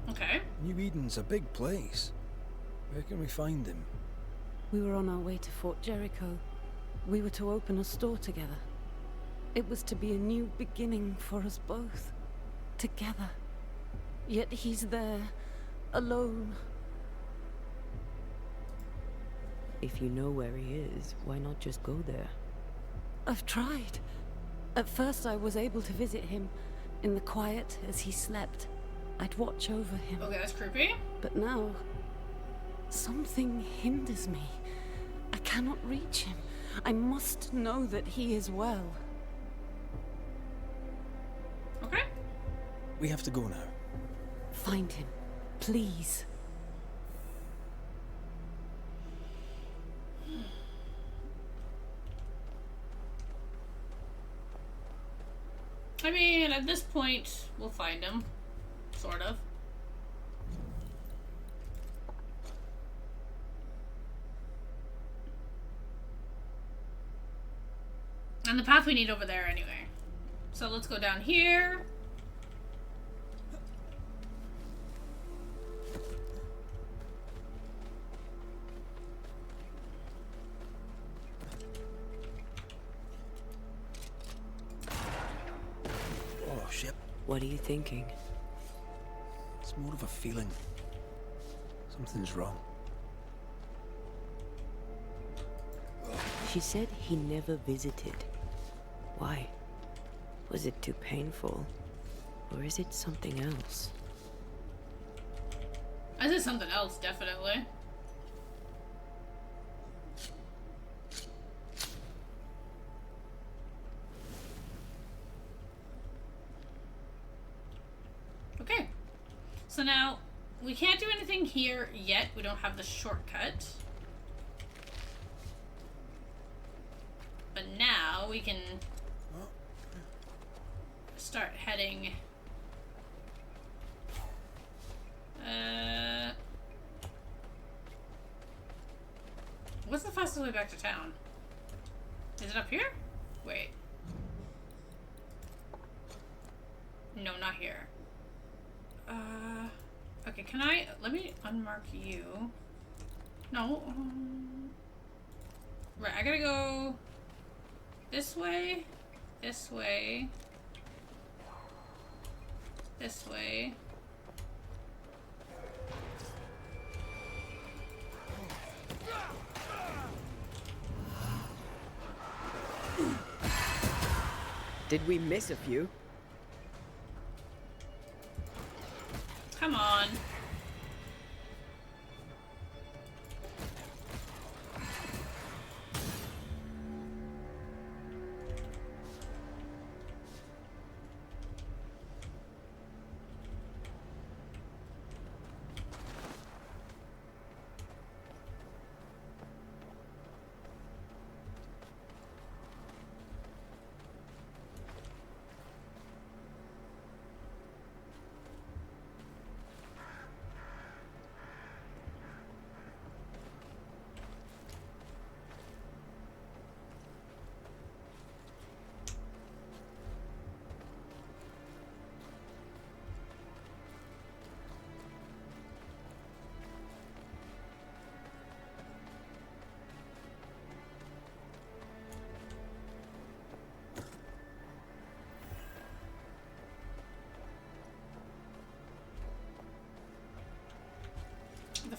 Okay. New Eden's a big place. Where can we find him? We were on our way to Fort Jericho. We were to open a store together. It was to be a new beginning for us both. Together. Yet he's there, alone. If you know where he is, why not just go there? I've tried. At first I was able to visit him in the quiet as he slept. I'd watch over him. Okay, that's creepy. But now, something hinders me. I cannot reach him. I must know that he is well. Okay. We have to go now. Find him, please. I mean, at this point, we'll find him. Sort of. And the path we need over there anyway. So let's go down here. Oh, shit. What are you thinking? It's more of a feeling. Something's wrong. She said he never visited. Why? Was it too painful? Or is it something else? I said something else, definitely. Okay. So now, we can't do anything here yet. We don't have the shortcut. But now we can start heading. What's the fastest way back to town? Is it up here? Wait. No, not here. Okay, can I, let me unmark you. No. Right, I gotta go this way, this way, this way. Did we miss a few? Come on.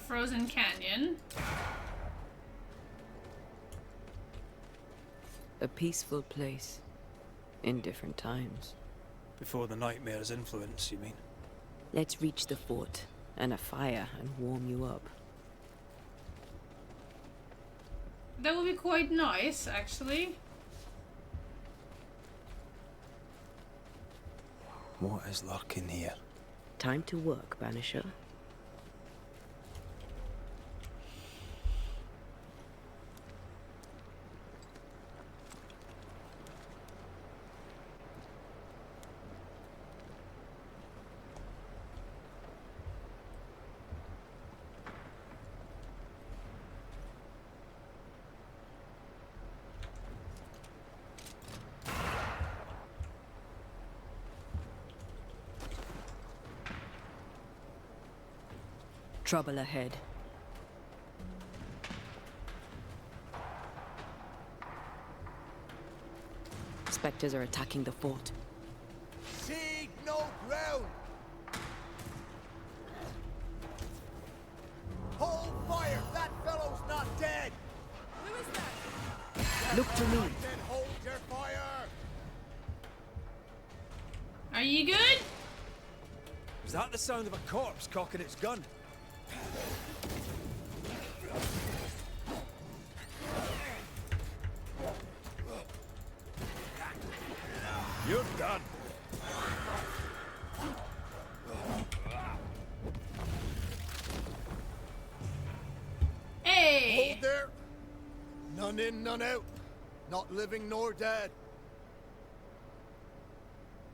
frozen canyon. A peaceful place. In different times. Before the nightmare's influence, you mean? Let's reach the fort and a fire and warm you up. That would be quite nice, actually. What is lurking here? Time to work, Banisher. Trouble ahead. Spectres are attacking the fort. Seed no ground! Hold fire! That fellow's not dead! Who is that? Look to me. Then hold your fire! Are you good? Is that the sound of a corpse cocking its gun? You're done. Hey! Hold there! None in, none out. Not living nor dead.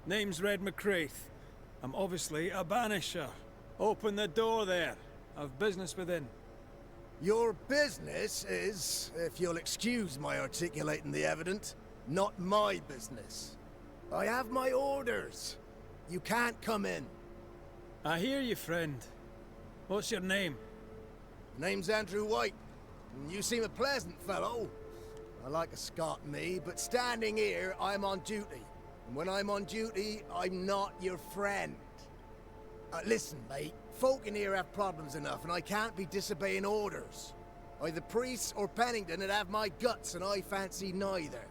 Name's Red McRaith. I'm obviously a banisher. Open the door there. I've business within. Your business is, if you'll excuse my articulating the evident, not my business. I have my orders. You can't come in. I hear you, friend. What's your name? Name's Andrew White. You seem a pleasant fellow. I like a Scot, me, but standing here, I'm on duty. And when I'm on duty, I'm not your friend. Listen, mate. Folk in here have problems enough, and I can't be disobeying orders. Either priests or Pennington would have my guts, and I fancy neither.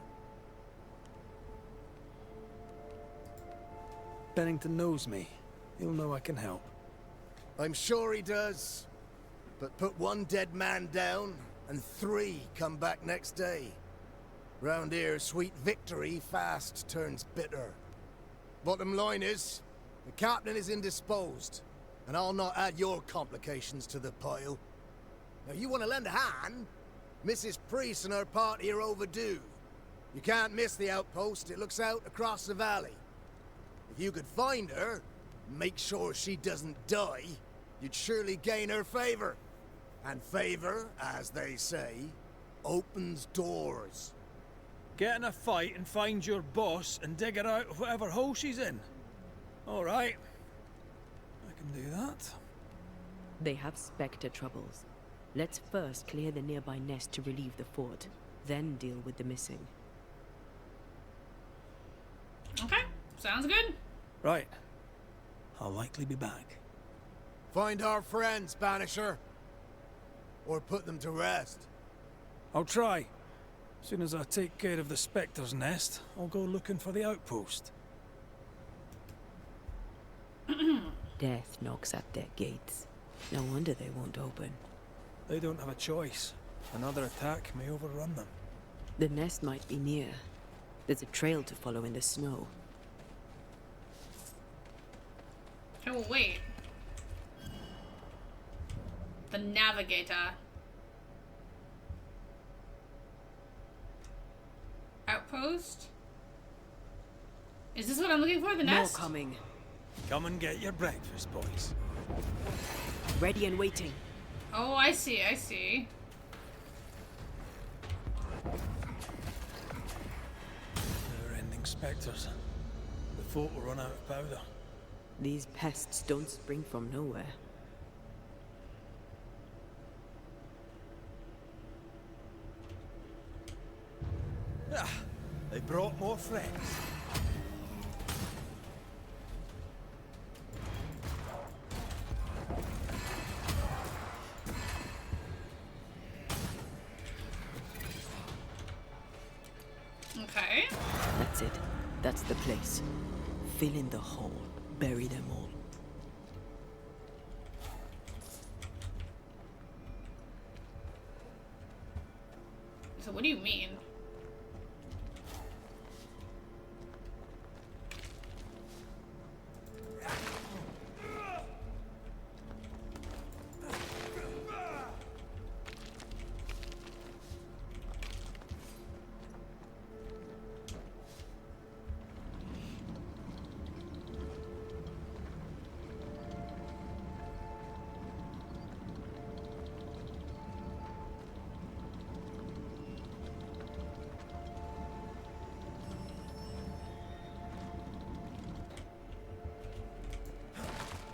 Pennington knows me. He'll know I can help. I'm sure he does. But put one dead man down, and 3 come back next day. Round here, sweet victory fast turns bitter. Bottom line is, the captain is indisposed, and I'll not add your complications to the pile. Now, you want to lend a hand? Mrs. Priest and her party are overdue. You can't miss the outpost. It looks out across the valley. If you could find her, make sure she doesn't die, you'd surely gain her favor. And favor, as they say, opens doors. Get in a fight and find your boss and dig her out of whatever hole she's in. All right. I can do that. They have Spectre troubles. Let's first clear the nearby nest to relieve the fort, then deal with the missing. Okay, sounds good. Right. I'll likely be back. Find our friends, Banisher. Or put them to rest. I'll try. As soon as I take care of the Spectre's nest, I'll go looking for the outpost. Death knocks at their gates. No wonder they won't open. They don't have a choice. Another attack may overrun them. The nest might be near. There's a trail to follow in the snow. Oh, wait. The navigator. Outpost? Is this what I'm looking for? The nest? More coming. Come and get your breakfast, boys. Ready and waiting. Oh, I see, I see. Never-ending spectres. The fort will run out of powder. These pests don't spring from nowhere. Ah, they brought more friends. That's the place. Fill in the hole. Bury them all. So what do you mean?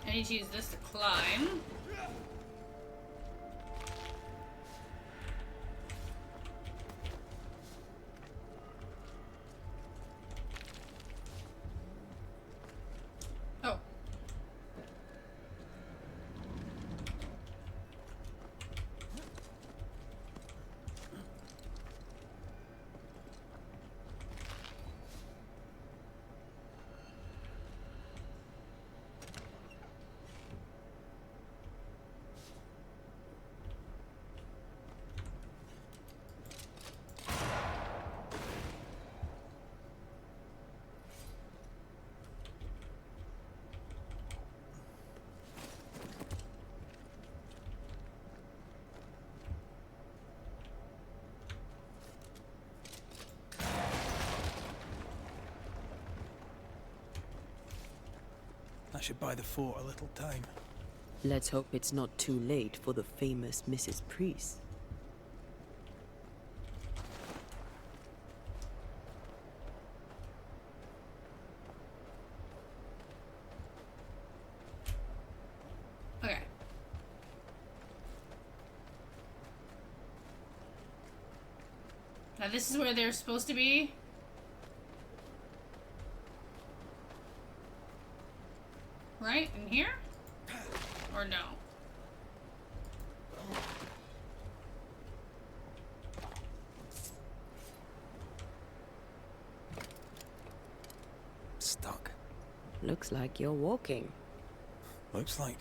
I need to use this to climb. Oh. That should buy the fort a little time. Let's hope it's not too late for the famous Mrs. Priest. Okay. Now this is where they're supposed to be. Right? In here? Or no? Stuck. Looks like you're walking. Looks like.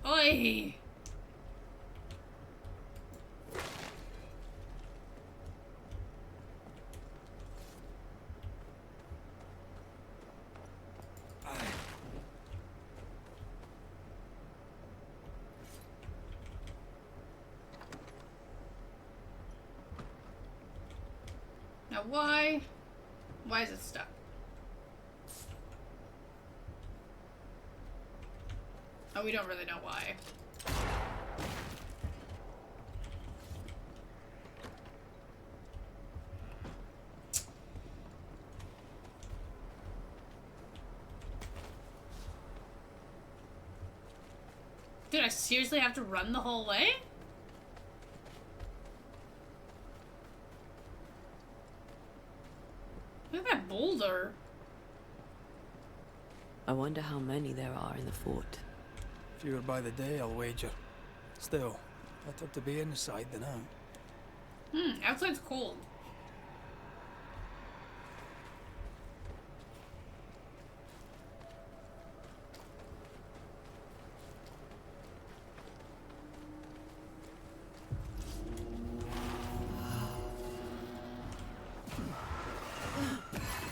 Oi! Now why? Why is it stuck? Oh, we don't really know why. Dude, I seriously have to run the whole way? Look at that boulder. I wonder how many there are in the fort. Fewer by the day, I'll wager. Still, better to be inside than out. Outside's cold.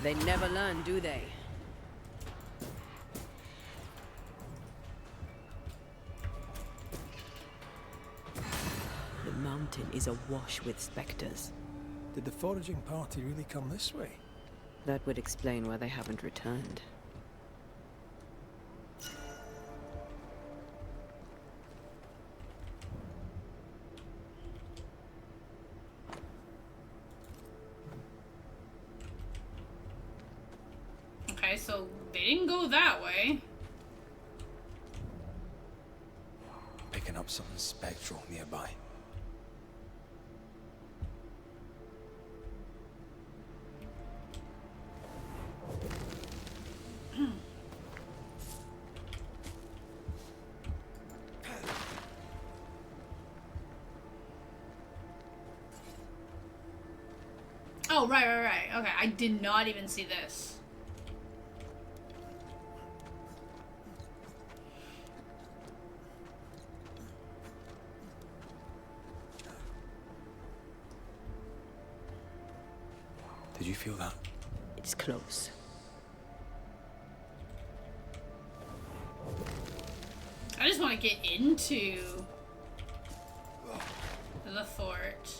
They never learn, do they? The mountain is awash with specters. Did the foraging party really come this way? That would explain why they haven't returned. Okay, so they didn't go that way. Picking up something spectral nearby. Oh, right. Okay, I did not even see this. Did you feel that? It's close. I just want to get into the fort.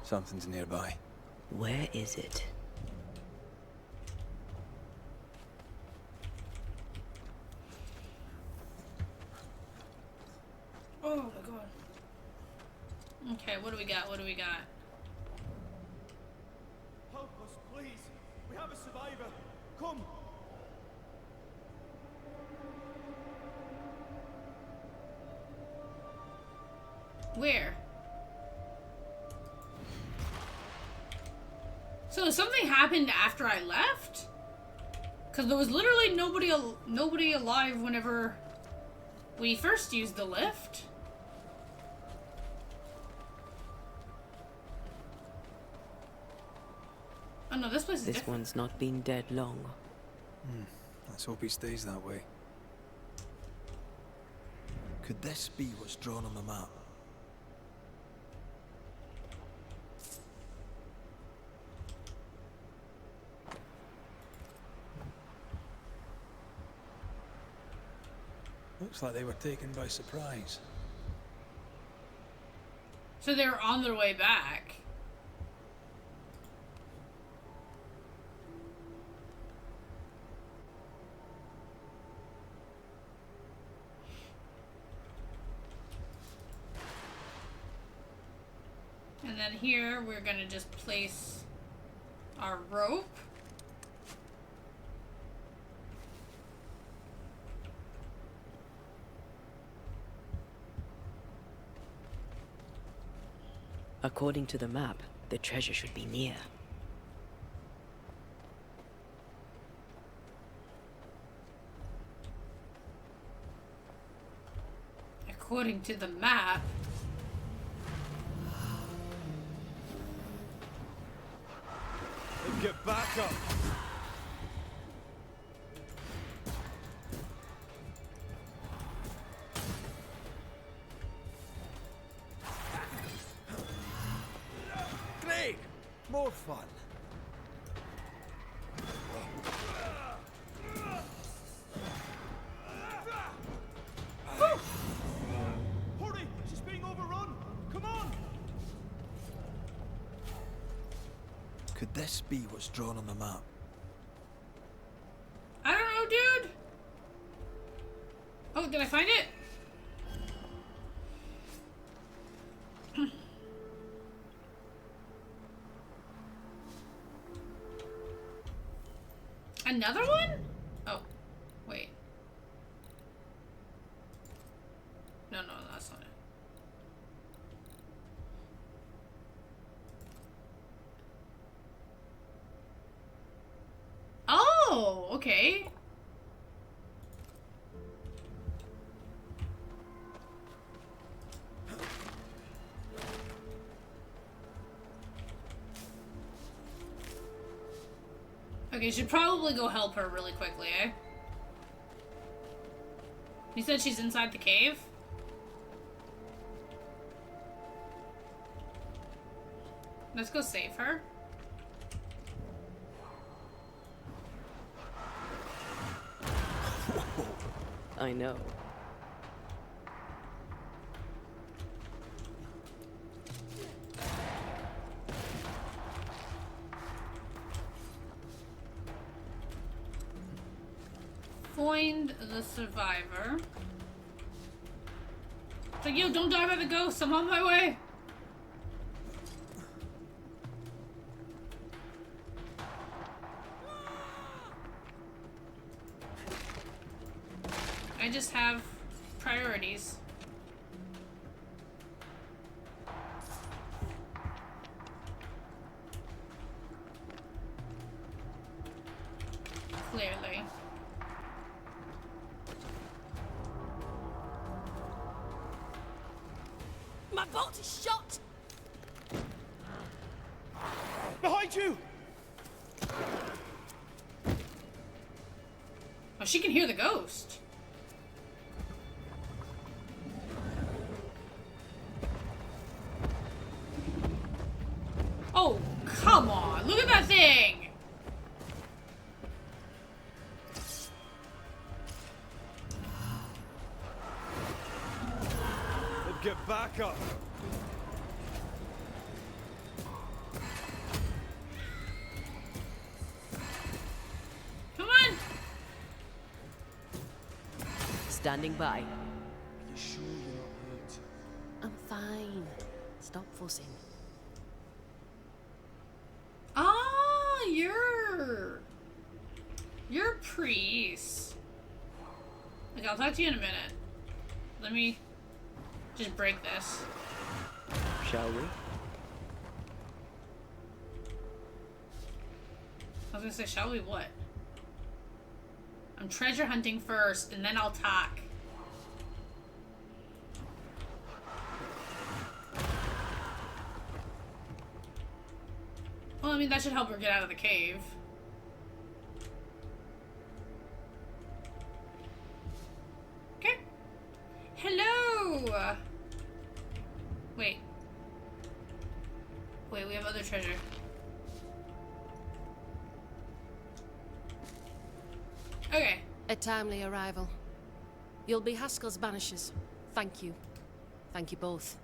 Something's nearby. Where is it? Oh my god. Okay, what do we got? What do we got? Help us, please. We have a survivor. Come. Where? So something happened after I left? Because there was literally nobody alive whenever we first used the lift. Oh no, this place is This different. one's not been dead long. Let's hope he stays that way. Could this be what's drawn on the map? Looks like they were taken by surprise. So they were on their way back. And then here we're gonna just place our rope. According to the map, the treasure should be near. According to the map. Then get back up. Great! More fun. Hurry! She's being overrun! Come on! Could this be what's drawn on the map? I don't know, dude. Oh, did I find it? Another one? Oh, wait. No, that's not it. Oh, okay. Okay, should probably go help her really quickly, eh? You said she's inside the cave? Let's go save her. I know. Find the survivor. It's like, yo, don't die by the ghost. I'm on my way. I just have priorities. clearly. My boat is shot! Behind you! Oh, she can hear the ghost. Oh, come on. Look at that thing. Then get back up. Come on. Standing by. Are you sure you're not hurt? I'm fine. Stop fussing. Ah, you're a priest. Okay, I'll talk to you in a minute. Let me just break this. Shall we? I was gonna say, shall we what? I'm treasure hunting first, and then I'll talk. Well, I mean, that should help her get out of the cave. Okay. Hello! Wait. Wait, we have other treasure. Okay. A timely arrival. You'll be Haskell's Banishers. Thank you. Thank you both.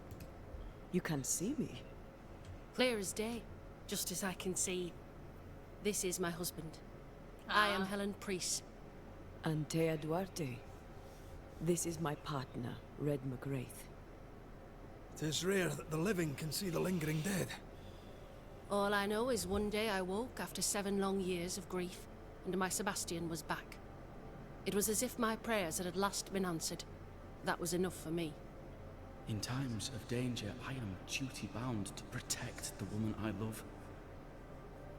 You can see me. Clear as day. Just as I can see. This is my husband. I am Helen Priest. Antea Duarte. This is my partner, Red McRaith. 'Tis rare that the living can see the lingering dead. All I know is one day I woke after 7 long years of grief, and my Sebastian was back. It was as if my prayers had at last been answered. That was enough for me. In times of danger, I am duty-bound to protect the woman I love.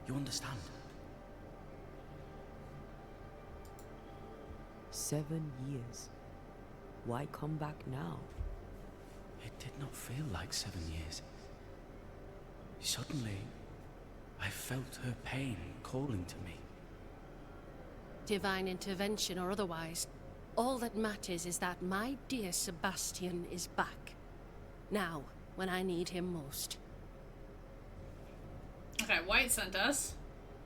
You understand? 7 years. Why come back now? It did not feel like 7 years. Suddenly, I felt her pain calling to me. Divine intervention or otherwise, all that matters is that my dear Sebastian is back. Now, when I need him most. Okay, White sent us.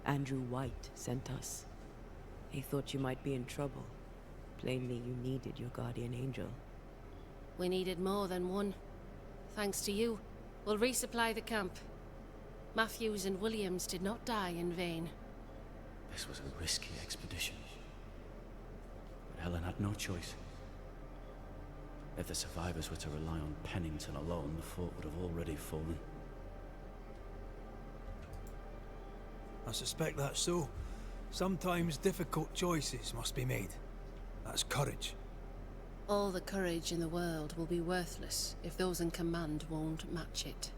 Andrew White sent us. He thought you might be in trouble. Plainly, you needed your guardian angel. We needed more than one. Thanks to you, we'll resupply the camp. Matthews and Williams did not die in vain. This was a risky expedition. But Helen had no choice. If the survivors were to rely on Pennington alone, the fort would have already fallen. I suspect that's so. Sometimes difficult choices must be made. That's courage. All the courage in the world will be worthless if those in command won't match it.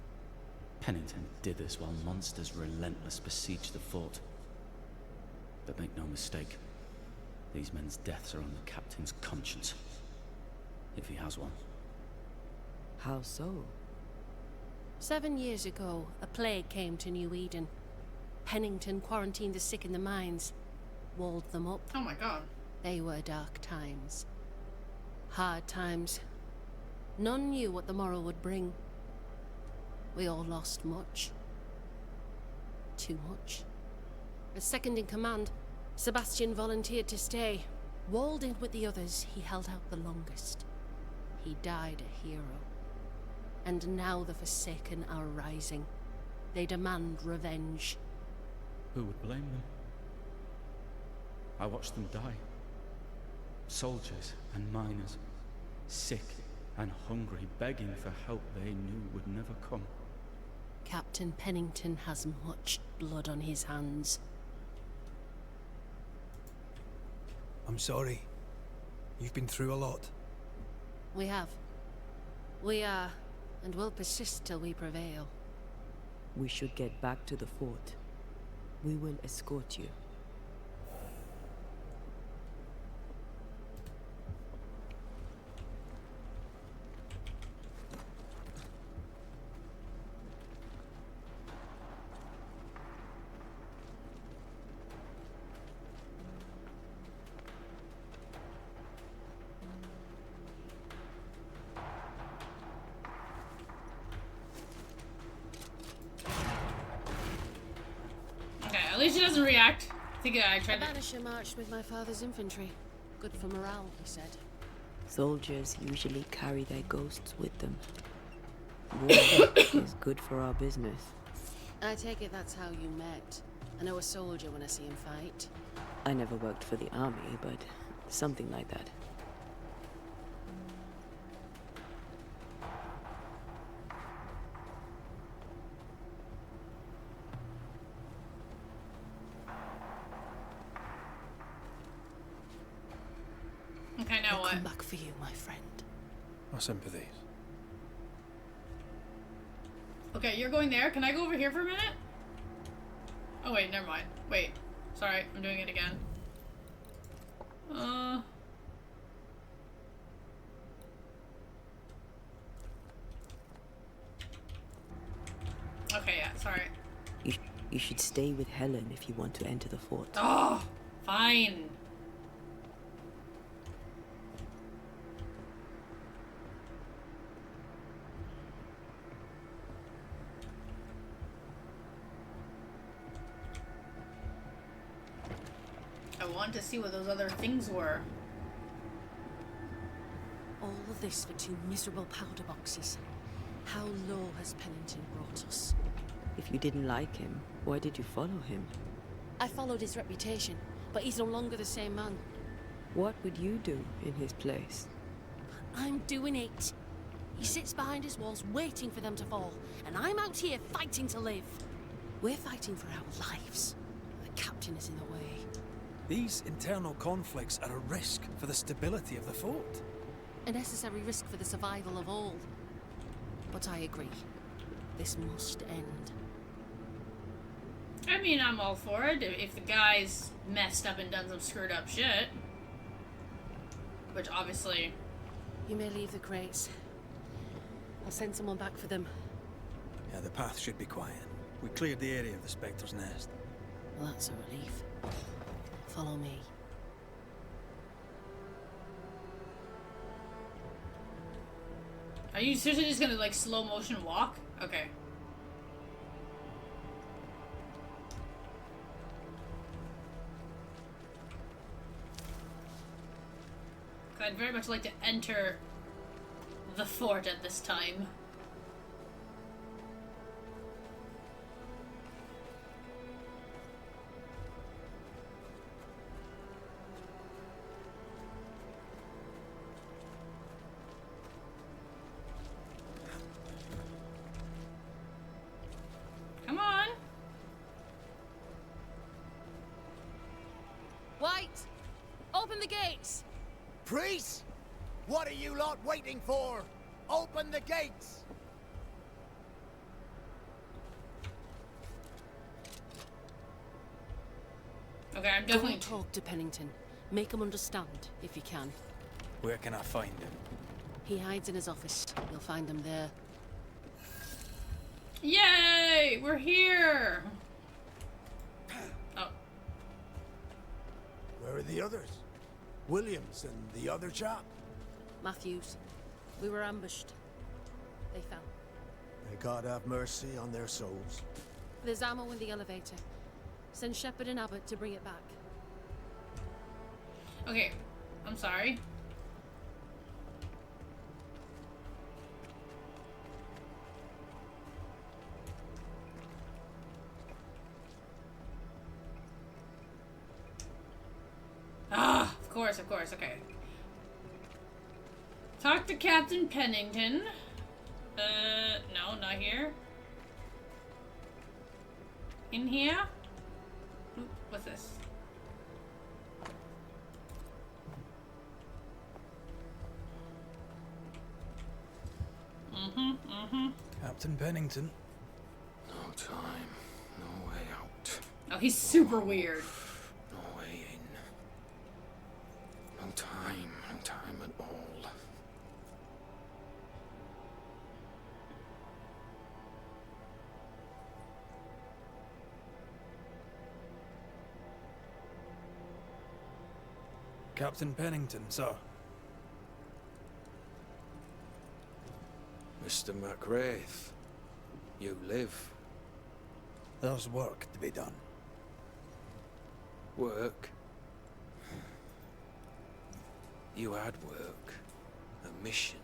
Pennington did this while monsters relentless besieged the fort. But make no mistake, these men's deaths are on the captain's conscience. If he has one. How so? 7 years ago, a plague came to New Eden. Pennington quarantined the sick in the mines, walled them up. Oh my god. They were dark times. Hard times. None knew what the morrow would bring. We all lost much. Too much. As second in command, Sebastian volunteered to stay. Walled in with the others, he held out the longest. He died a hero. And now the Forsaken are rising. They demand revenge. Who would blame them? I watched them die. Soldiers and miners, sick and hungry, begging for help they knew would never come. Captain Pennington has much blood on his hands. I'm sorry. You've been through a lot. We have. We are, and will persist till we prevail. We should get back to the fort. We will escort you. Okay, she doesn't react. I think I tried A to... Banisher marched with my father's infantry. Good for morale, he said. Soldiers usually carry their ghosts with them. War is good for our business. I take it that's how you met. I know a soldier when I see him fight. I never worked for the army, but something like that. Okay, now I'll what? come back for you, my friend. My sympathies. Okay, you're going there. Can I go over here for a minute? Oh wait, never mind. Wait. Sorry, I'm doing it again. Okay, yeah, sorry. You should stay with Helen if you want to enter the fort. Oh, fine. I wanted to see what those other things were. All of this for 2 miserable powder boxes. How low has Pennington brought us? If you didn't like him, why did you follow him? I followed his reputation, but he's no longer the same man. What would you do in his place? I'm doing it. He sits behind his walls waiting for them to fall, and I'm out here fighting to live. We're fighting for our lives. The captain is in the way. These internal conflicts are a risk for the stability of the fort. A necessary risk for the survival of all. But I agree. This must end. I mean, I'm all for it if the guy's messed up and done some screwed up shit. Which obviously... You may leave the crates. I'll send someone back for them. Yeah, the path should be quiet. We cleared the area of the Spectre's nest. Well, that's a relief. Follow me. Are you seriously just gonna, like, slow motion walk? Okay. I'd very much like to enter the fort at this time. Come on. White! Open the gates! Priest! What are you lot waiting for? Open the gates! Okay, I'm Go definitely... and talk to Pennington. Make him understand, if you can. Where can I find him? He hides in his office. You'll find him there. Yay! We're here! Oh. Where are the others? Williams and the other chap? Matthews. We were ambushed. They fell. May God have mercy on their souls. There's ammo in the elevator. Send Shepard and Abbott to bring it back. Okay, I'm sorry. Ah, of course, okay. Talk to Captain Pennington. No, not here. In here? Oop, what's this? Captain Pennington. No time, no way out. Oh, he's super weird. No way in. No time at all. Captain Pennington, sir. Mr. McRaith, you live. There's work to be done. Work. You had work. A mission.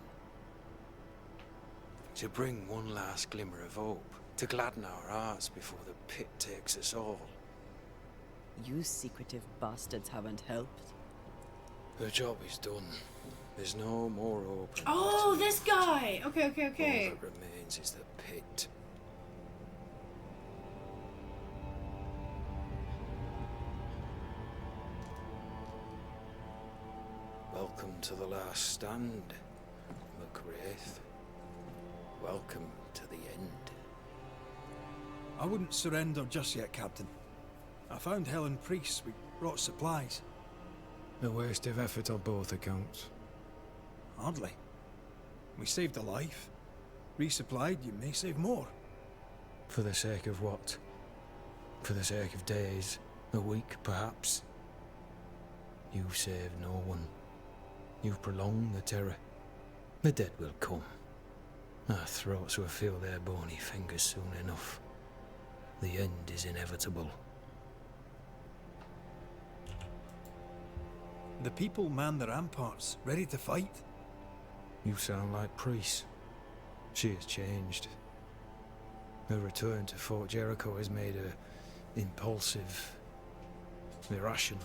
To bring one last glimmer of hope. To gladden our hearts before the pit takes us all. You secretive bastards haven't helped. The job is done. There's no more hope. Oh, this guy! Okay, okay, okay. All that remains is the pit. Welcome to the last stand, Raith. Welcome to the end. I wouldn't surrender just yet, Captain. I found Helen priests. We brought supplies. A waste of effort on both accounts. Hardly. We saved a life. Resupplied, you may save more. For the sake of what? For the sake of days, a week perhaps? You've saved no one. You've prolonged the terror. The dead will come. Our throats will feel their bony fingers soon enough. The end is inevitable. The people man the ramparts, ready to fight. You sound like Priest. She has changed. Her return to Fort Jericho has made her impulsive, irrational,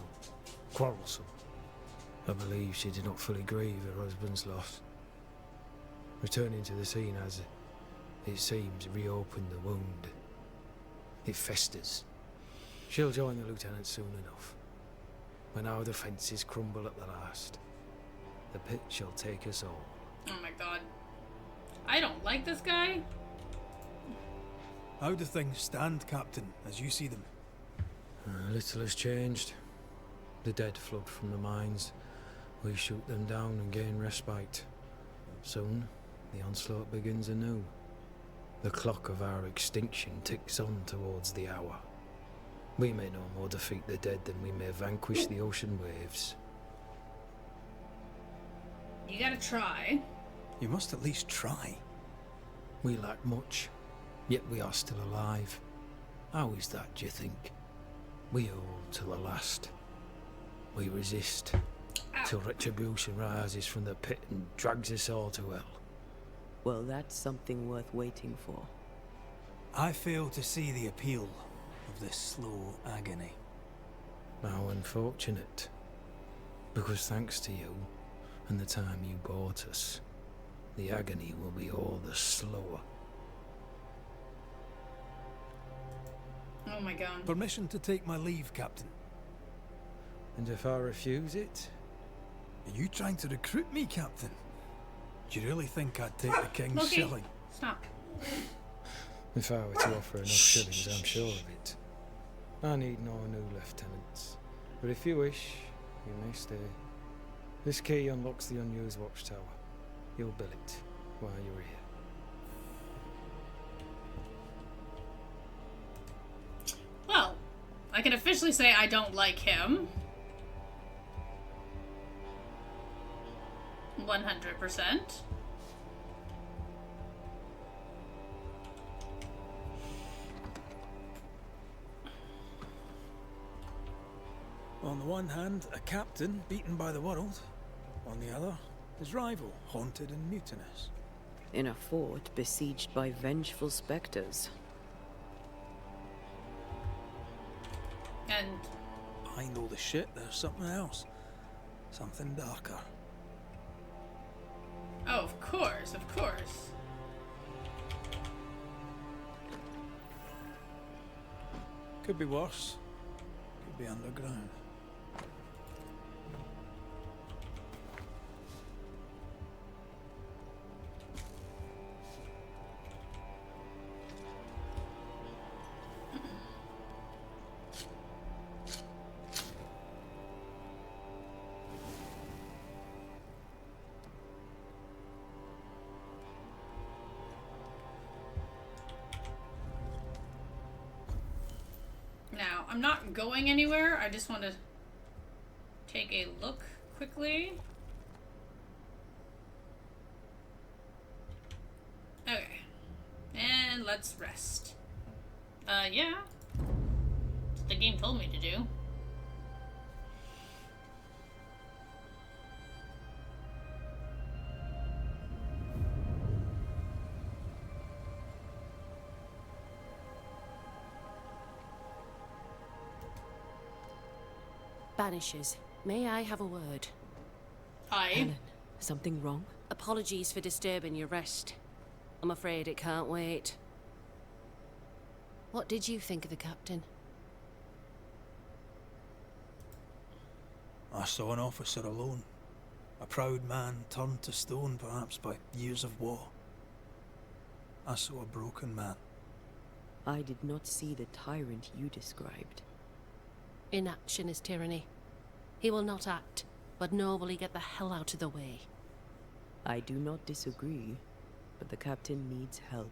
quarrelsome. I believe she did not fully grieve her husband's loss. Returning to the scene has, it seems, reopened the wound. It festers. She'll join the lieutenant soon enough. When our defences crumble at the last, the pit shall take us all. Oh my god. I don't like this guy. How do things stand, Captain, as you see them? Little has changed. The dead flood from the mines. We shoot them down and gain respite. Soon, the onslaught begins anew. The clock of our extinction ticks on towards the hour. We may no more defeat the dead than we may vanquish the ocean waves. You gotta try. You must at least try. We lack much, yet we are still alive. How is that, do you think? We hold to the last. We resist, till retribution rises from the pit and drags us all to hell. Well, that's something worth waiting for. I fail to see the appeal of this slow agony. How unfortunate. Because thanks to you, and the time you bought us, the agony will be all the slower. Oh my god. Permission to take my leave, Captain. And if I refuse it? Are you trying to recruit me, Captain? Do you really think I'd take the king's Okay. shilling? Stop. If I were to offer enough shillings, I'm sure of it. I need no new lieutenants. But if you wish, you may stay. This key unlocks the unused watchtower. You'll bill it while you're here. Well, I can officially say I don't like him. 100%. On the one hand, a captain beaten by the world. On the other, his rival, haunted and mutinous. In a fort besieged by vengeful specters. And behind all the shit, there's something else. Something darker. oh, of course, of course. Could be worse. Could be underground. Now, I'm not going anywhere. I just want to take a look quickly. Okay. And let's rest. Yeah. That's what the game told me to do. Banishers, may I have a word? Aye. Helen, something wrong? Apologies for disturbing your rest. I'm afraid it can't wait. What did you think of the captain? I saw an officer alone. A proud man turned to stone, perhaps by years of war. I saw a broken man. I did not see the tyrant you described. Inaction is tyranny. He will not act, but nor will he get the hell out of the way. I do not disagree, but the captain needs help.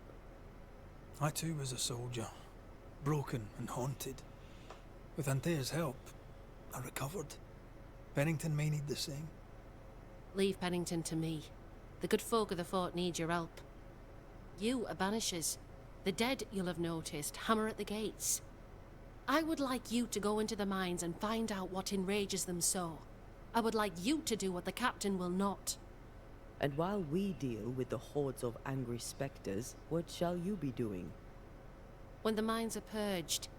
I too was a soldier, broken and haunted. With Antea's help, I recovered. Pennington may need the same. Leave Pennington to me. The good folk of the fort need your help. You are Banishers. The dead, you'll have noticed, hammer at the gates. I would like you to go into the mines and find out what enrages them so. I would like you to do what the captain will not. And while we deal with the hordes of angry spectres, what shall you be doing? When the mines are purged,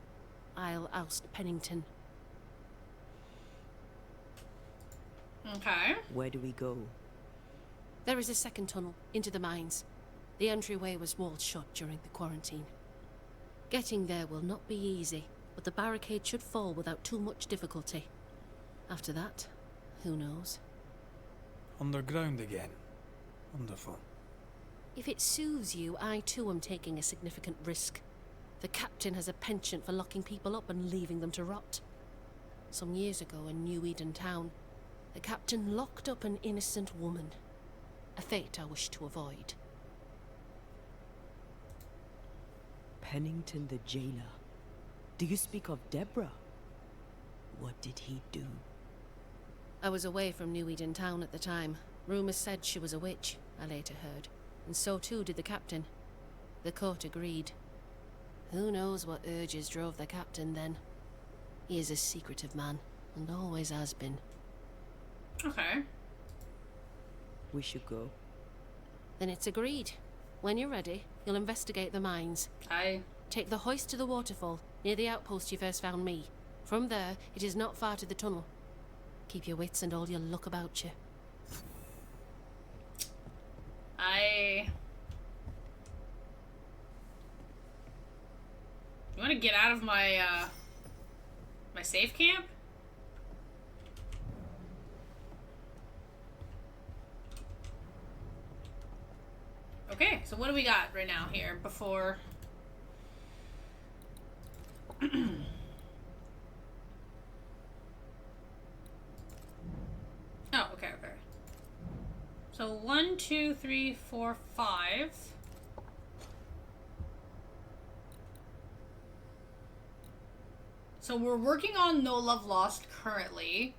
I'll oust Pennington. Okay. Where do we go? There is a second tunnel into the mines. The entryway was walled shut during the quarantine. Getting there will not be easy, but the barricade should fall without too much difficulty. After that, who knows? Underground again. Wonderful. If it soothes you, I too am taking a significant risk. The captain has a penchant for locking people up and leaving them to rot. Some years ago in New Eden Town, the captain locked up an innocent woman. A fate I wish to avoid. Pennington the jailer. Do you speak of Deborah? What did he do? I was away from New Eden Town at the time. Rumours said she was a witch, I later heard. And so too did the captain. The court agreed. Who knows what urges drove the captain then? He is a secretive man, and always has been. Okay. We should go. Then it's agreed. When you're ready, you'll investigate the mines. Aye. Take the hoist to the waterfall, near the outpost you first found me. From there, it is not far to the tunnel. Keep your wits and all your luck about you. You want to get out of my, my safe camp? Okay, so what do we got right now here before... Oh, okay, okay. So 1, 2, 3, 4, 5. So we're working on No Love Lost currently.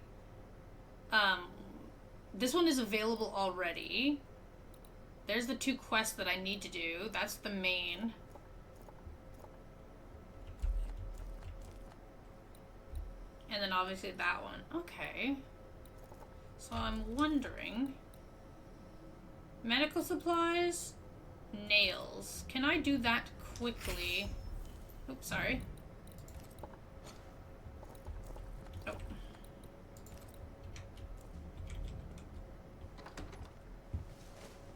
This one is available already. There's the 2 quests that I need to do. That's the main. And then obviously that one. Okay. So I'm wondering... Medical supplies? Nails. Can I do that quickly? Oops, sorry. Oh.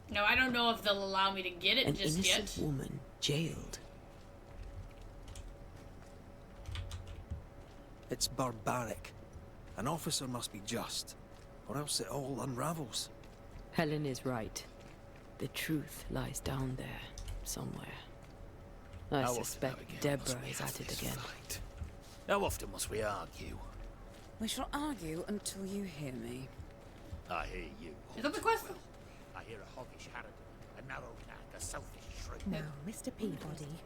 No, I don't know if they'll allow me to get it just yet. An innocent woman jailed. It's barbaric. An officer must be just, or else it all unravels. Helen is right. The truth lies down there, somewhere. I suspect Deborah is at it again. How often must we argue? We shall argue until you hear me. I hear you. Is that the question? I hear a hoggish Harrow, a narrow neck, a selfish shrew. Now, Mr. Peabody,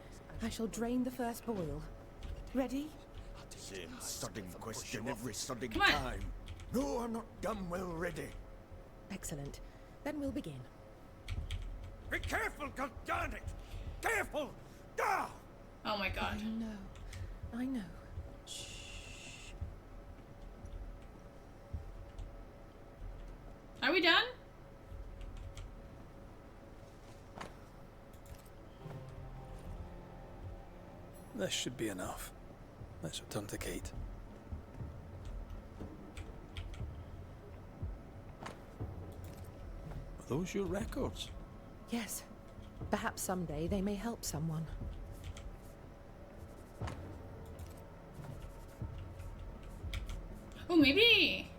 I shall drain the first boil. Ready? Same sodding question every sodding Come on. time. No, I'm not damn well ready. Excellent. Then we'll begin. Be careful, goddarn it! Careful! Ah! Oh my god. I know. I know. Are we done? This should be enough. Let's return to Kate. those your records? Yes. Perhaps someday they may help someone. Oh, maybe.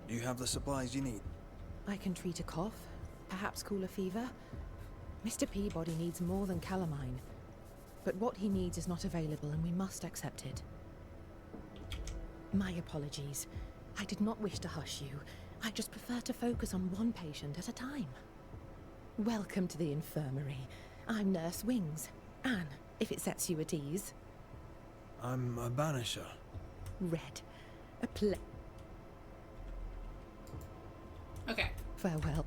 You have the supplies you need. I can treat a cough, perhaps cool a fever. Mr. Peabody needs more than calamine. But what he needs is not available, and we must accept it. My apologies. I did not wish to hush you. I just prefer to focus on one patient at a time. Welcome to the infirmary. I'm Nurse Wings. Anne, if it sets you at ease. I'm a banisher. Red. Okay. Farewell.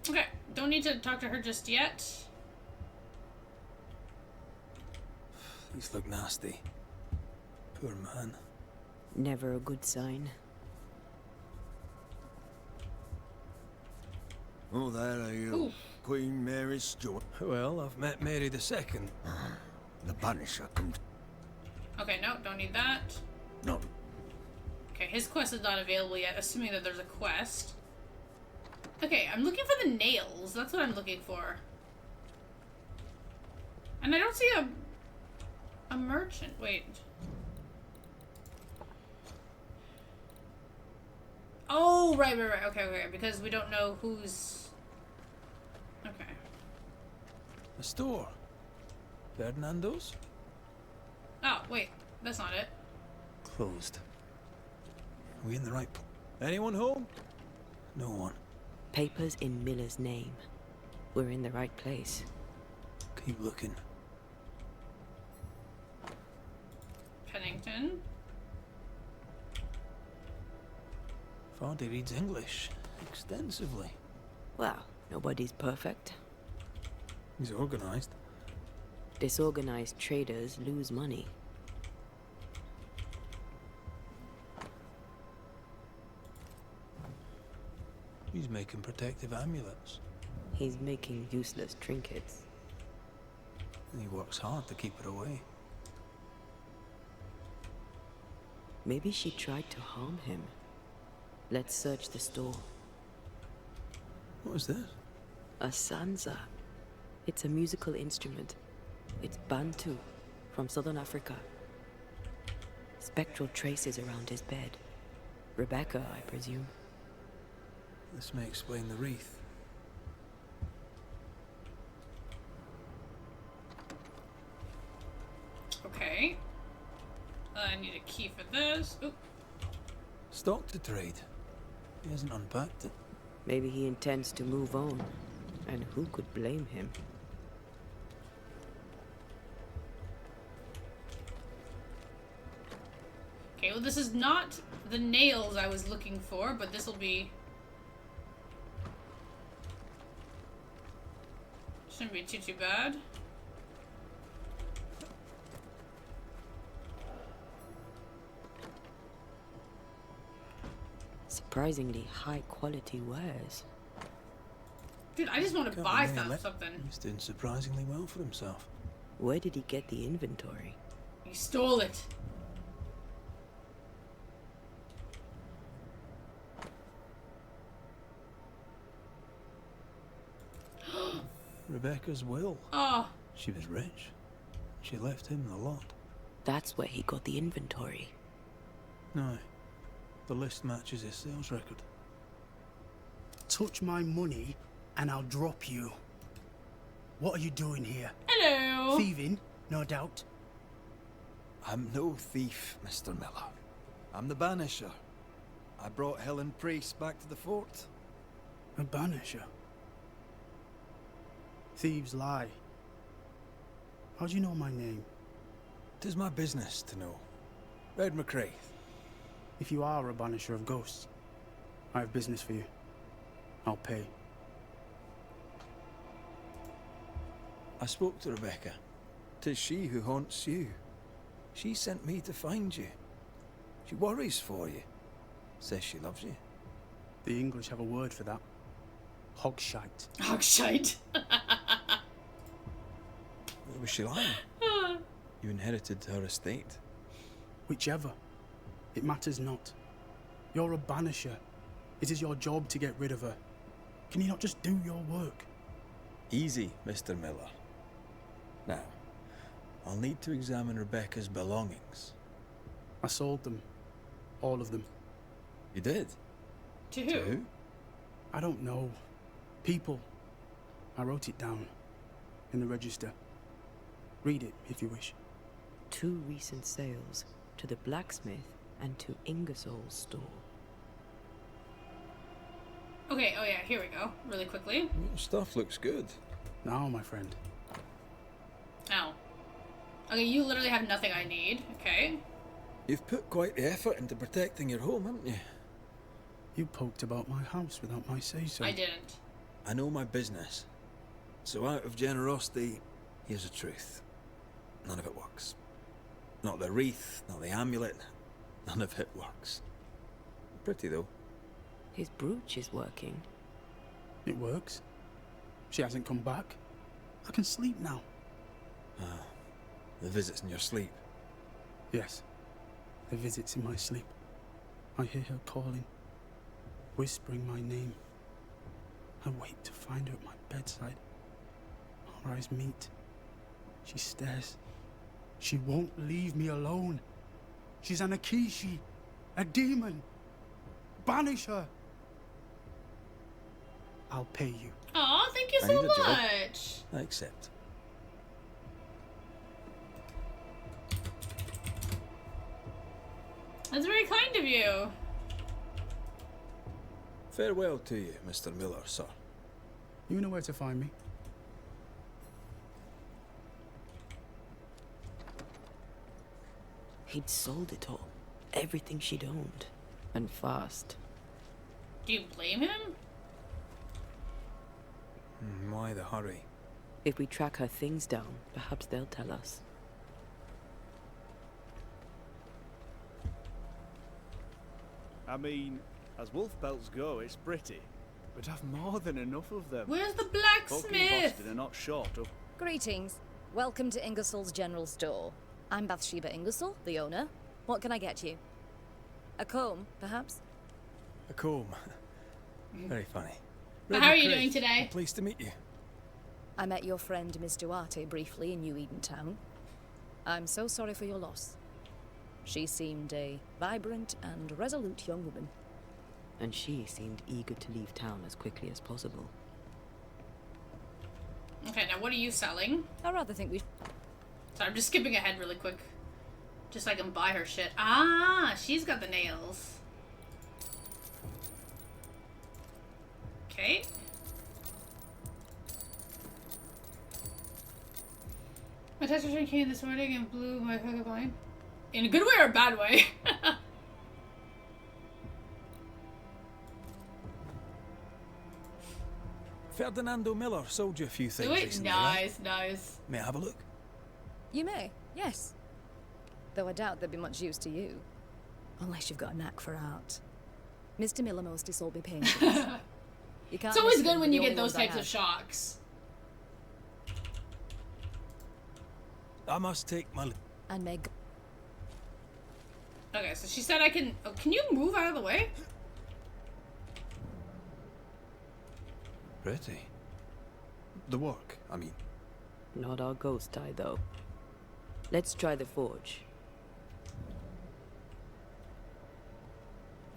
Okay, don't need to talk to her just yet. These look nasty. Poor man. Never a good sign. Oh, there are you. Ooh. Queen Mary Stuart. Well, I've met Mary II. The Banisher comes. Okay, no, don't need that. No. Okay, his quest is not available yet, assuming that there's a quest. Okay, I'm looking for the nails. That's what I'm looking for. And I don't see a merchant. Wait. Oh, right. Okay, because we don't know who's... Okay. A store. Ferdinando's? Oh, wait. That's not it. Closed. Are we in the right Anyone home? No one. Papers in Miller's name. We're in the right place. Keep looking. Pennington. Vardy reads English extensively. Well, nobody's perfect. He's organized. Disorganized traders lose money. He's making protective amulets. He's making useless trinkets. And he works hard to keep it away. Maybe she tried to harm him. Let's search the store. What is this? A sansa. It's a musical instrument. It's Bantu, from southern Africa. Spectral traces around his bed. Rebecca, I presume. This may explain the wreath. Okay. I need a key for this. Oop. Stock to trade. He hasn't unpacked it. Maybe he intends to move on. And who could blame him? Okay, well this is not the nails I was looking for, but this will be... Shouldn't be too bad. Surprisingly high quality wares. Dude, I just want to buy something. He's doing surprisingly well for himself. Where did he get the inventory? He stole it. Rebecca's will. Oh. She was rich. She left him the lot. That's where he got the inventory. No. The list matches his sales record. Touch my money and I'll drop you. What are you doing here? Hello. Thieving, no doubt. I'm no thief, Mr. Miller. I'm the Banisher. I brought Helen Priest back to the fort. A Banisher? Thieves lie. How do you know my name? 'Tis my business to know. Red McRaith. If you are a Banisher of ghosts, I have business for you. I'll pay. I spoke to Rebecca. 'Tis she who haunts you. She sent me to find you. She worries for you. Says she loves you. The English have a word for that. Hogshite. Hogshite. Was she lying? You inherited her estate. Whichever. It matters not. You're a banisher. It is your job to get rid of her. Can you not just do your work? Easy, Mr. Miller. Now, I'll need to examine Rebecca's belongings. I sold them. All of them. You did? To who? I don't know. People. I wrote it down. In the register. Read it, if you wish. 2 recent sales. To the blacksmith and to Ingersoll's store. Okay, oh yeah, here we go. Really quickly. Stuff looks good. Now, my friend. Ow. Okay, you literally have nothing I need. Okay. You've put quite the effort into protecting your home, haven't you? You poked about my house without my say-so. I didn't. I know my business. So out of generosity, here's the truth. None of it works. Not the wreath, not the amulet. None of it works. Pretty, though. His brooch is working. It works. She hasn't come back. I can sleep now. Ah, the visits in your sleep. Yes, the visits in my sleep. I hear her calling, whispering my name. I wait to find her at my bedside. Our eyes meet. She stares. She won't leave me alone. She's an Akishi, a demon. Banish her. I'll pay you. Aw, thank you I so need a job. much. I accept. That's very kind of you. Farewell to you, Mr. Miller, sir. You know where to find me. He'd sold it all. Everything she'd owned. And fast. Do you blame him? Why the hurry? If we track her things down, perhaps they'll tell us. I mean, as wolf pelts go, it's pretty. But I've more than enough of them. Where's the Folk in blacksmith? Boston are not short of... Greetings. Welcome to Ingersoll's General Store. I'm Bathsheba Ingersoll, the owner. What can I get you? A comb, perhaps? A comb. Very funny. How are you doing today? Pleased to meet you. I met your friend Miss Duarte briefly in New Eden Town. I'm so sorry for your loss. She seemed a vibrant and resolute young woman. And she seemed eager to leave town as quickly as possible. Okay, now what are you selling? I rather think we... Sorry, I'm just skipping ahead really quick. Just so I can buy her shit. Ah, she's got the nails. Okay. My touch return came this morning and blew my fucking mind. In a good way or a bad way? Ferdinando Miller sold you a few things Do it? recently, Nice, right? nice. May I have a look? You may, yes. Though I doubt there'd be much use to you. Unless you've got a knack for art. Mr. Miller mostly sold me paintings. You can't It's always miss good them, when the you get only those ones I types of have. shocks. I must take my... And Meg. Okay, so she said I can... Oh, can you move out of the way? Pretty. The work, I mean. Not our ghost eye, though. Let's try the forge.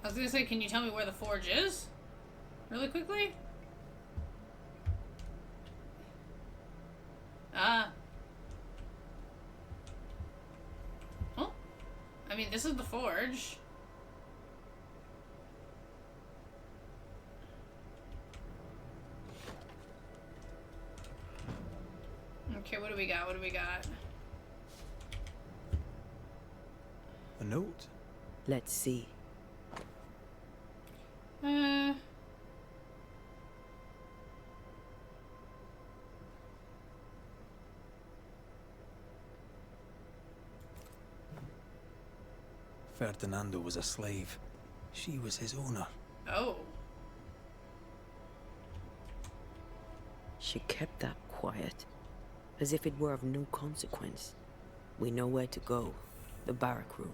I was gonna say, can you tell me where the forge is? Really quickly? Oh. I mean, this is the forge. Okay, what do we got? What do we got? A note? Let's see. Ferdinando was a slave. She was his owner. Oh. She kept that quiet, as if it were of no consequence. We know where to go. The barrack room.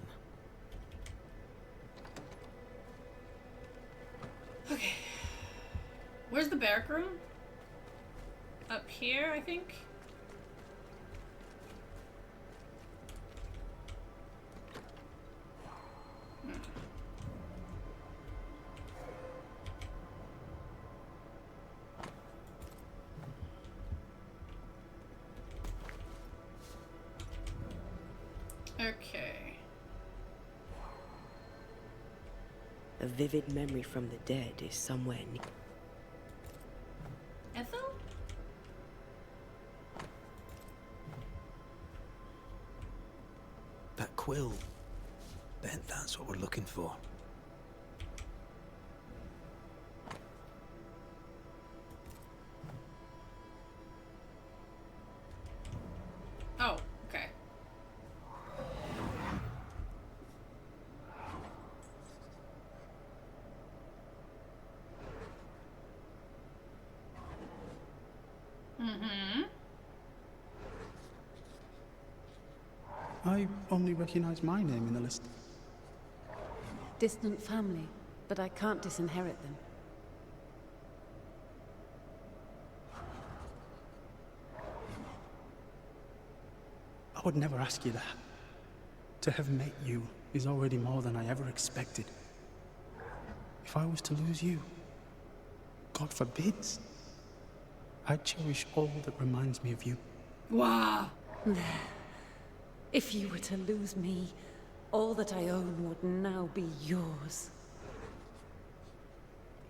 Where's the barrack room? Up here, I think. Okay. A vivid memory from the dead is somewhere near. Ethel? That quill. Bet that's what we're looking for. Oh, okay. Mm-hmm. I only recognize my name in the list. Distant family, but I can't disinherit them. I would never ask you that. To have met you is already more than I ever expected. If I was to lose you, God forbids, I'd cherish all that reminds me of you. Wow. If you were to lose me, all that I own would now be yours.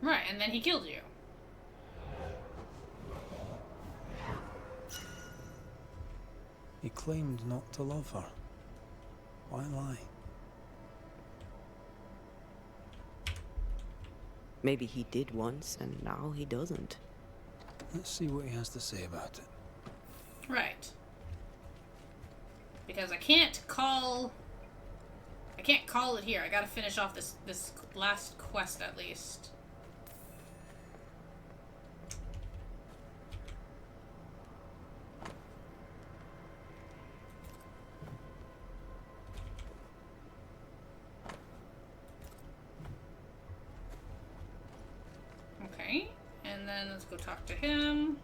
Right, and then he killed you. He claimed not to love her. Why lie? Maybe he did once, and now he doesn't. Let's see what he has to say about it. Right. Because I can't call it here. I gotta finish off this last quest at least. Okay, and then let's go talk to him.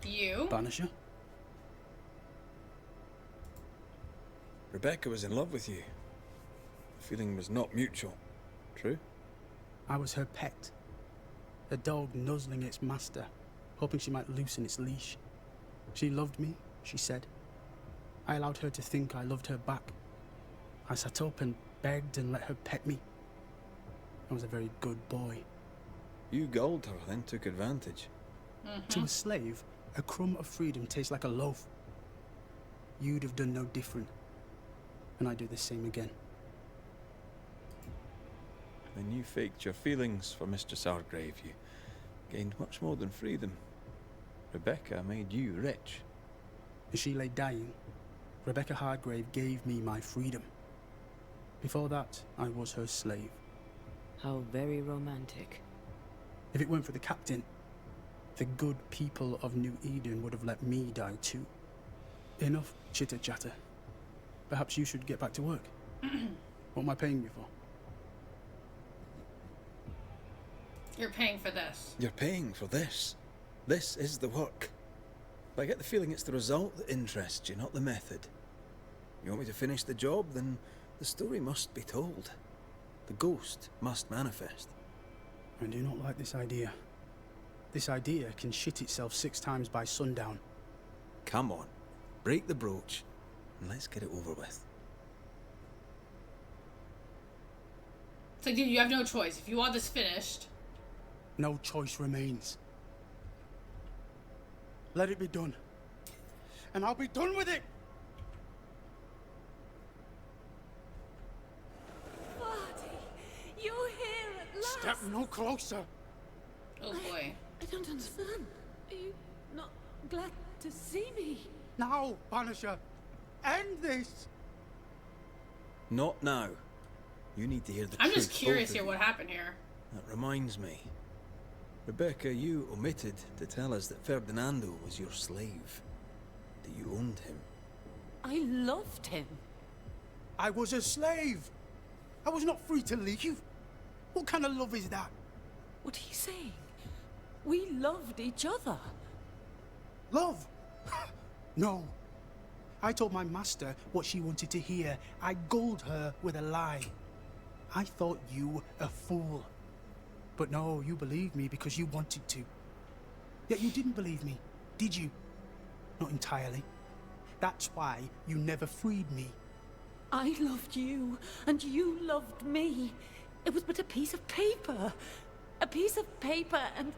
You. Banisher? Rebecca was in love with you. The feeling was not mutual. True? I was her pet. A dog nuzzling its master, hoping she might loosen its leash. She loved me, she said. I allowed her to think I loved her back. I sat up and begged and let her pet me. I was a very good boy. You gulled her, then took advantage. To a slave, a crumb of freedom tastes like a loaf. You'd have done no different. And I'd do the same again. When you faked your feelings for Mistress Argrave, you gained much more than freedom. Rebecca made you rich. As she lay dying, Rebecca Hargrave gave me my freedom. Before that, I was her slave. How very romantic. If it weren't for the captain, the good people of New Eden would have let me die too. Enough chitter-chatter. Perhaps you should get back to work. What am I paying you for? You're paying for this. You're paying for this. This is the work. But I get the feeling it's the result that interests you, not the method. You want me to finish the job, then the story must be told. The ghost must manifest. I do not like this idea. This idea can shit itself 6 times by sundown. Come on, break the brooch, and let's get it over with. It's like, dude, you have no choice. If you want this finished... No choice remains. Let it be done. And I'll be done with it! You're here at last! Step no closer! Oh boy. I don't understand. Are you not glad to see me? Now, Banisher! End this! Not now. You need to hear the I'm truth. just curious both of here you. what happened here. That reminds me. Rebecca, you omitted to tell us that Ferdinando was your slave. That you owned him. I loved him. I was a slave! I was not free to leave. What kind of love is that? What are you saying? We loved each other. Love? No. I told my master what she wanted to hear. I gulled her with a lie. I thought you a fool. But no, you believed me because you wanted to. Yet you didn't believe me, did you? Not entirely. That's why you never freed me. I loved you, and you loved me. It was but a piece of paper. A piece of paper and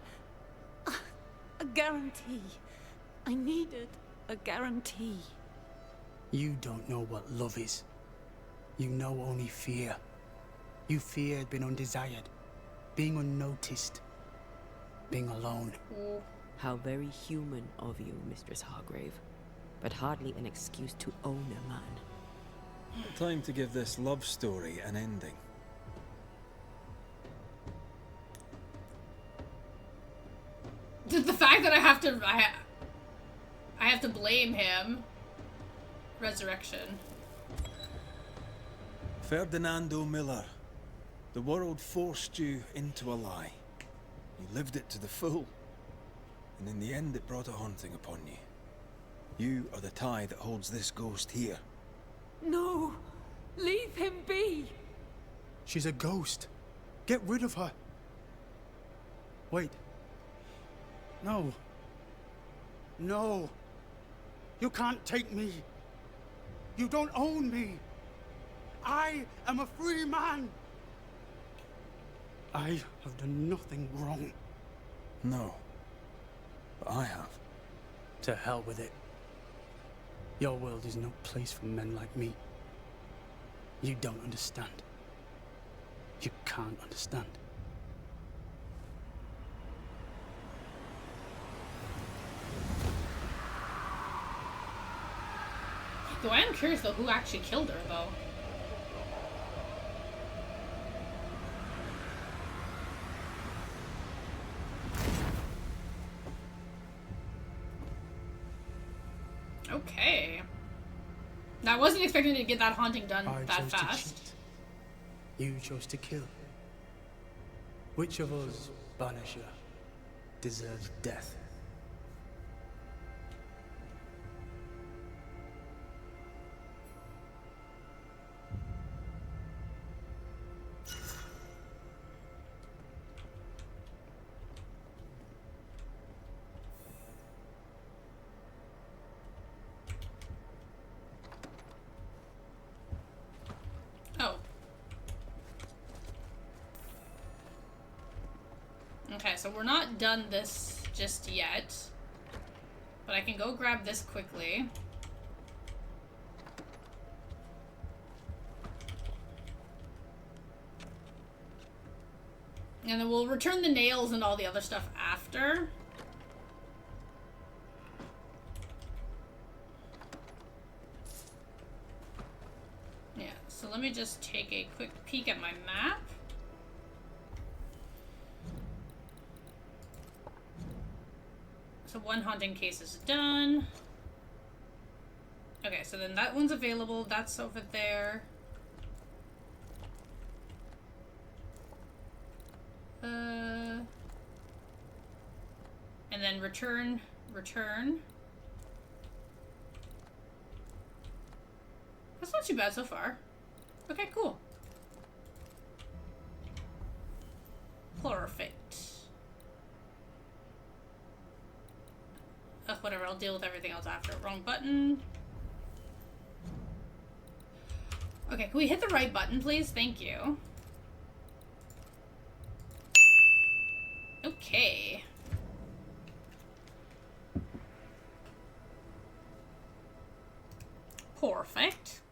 a guarantee. I needed a guarantee. You don't know what love is. You know only fear. You feared being undesired, being unnoticed, being alone. How very human of you, Mistress Hargrave, but hardly an excuse to own a man. Time to give this love story an ending. The fact that I have to blame him. Resurrection. Ferdinando Miller, the world forced you into a lie. You lived it to the full, and in the end it brought a haunting upon you. You are the tie that holds this ghost here. No! Leave him be! She's a ghost. Get rid of her. Wait. No. No. You can't take me. You don't own me. I am a free man. I have done nothing wrong. No. But I have. To hell with it. Your world is no place for men like me. You don't understand. You can't understand. Though I am curious though who actually killed her though. Okay. I wasn't expecting to get that haunting done that fast. You chose to kill. Which of us, Banisher, deserves death? Okay, so we're not done this just yet. But I can go grab this quickly. And then we'll return the nails and all the other stuff after. Yeah, so let me just take a quick peek at my map. So one haunting case is done. Okay, so then that one's available. That's over there. And then return. That's not too bad so far. Okay, cool. Perfect. Whatever, I'll deal with everything else after. Wrong button. Okay, can we hit the right button, please? Thank you. Okay. Perfect.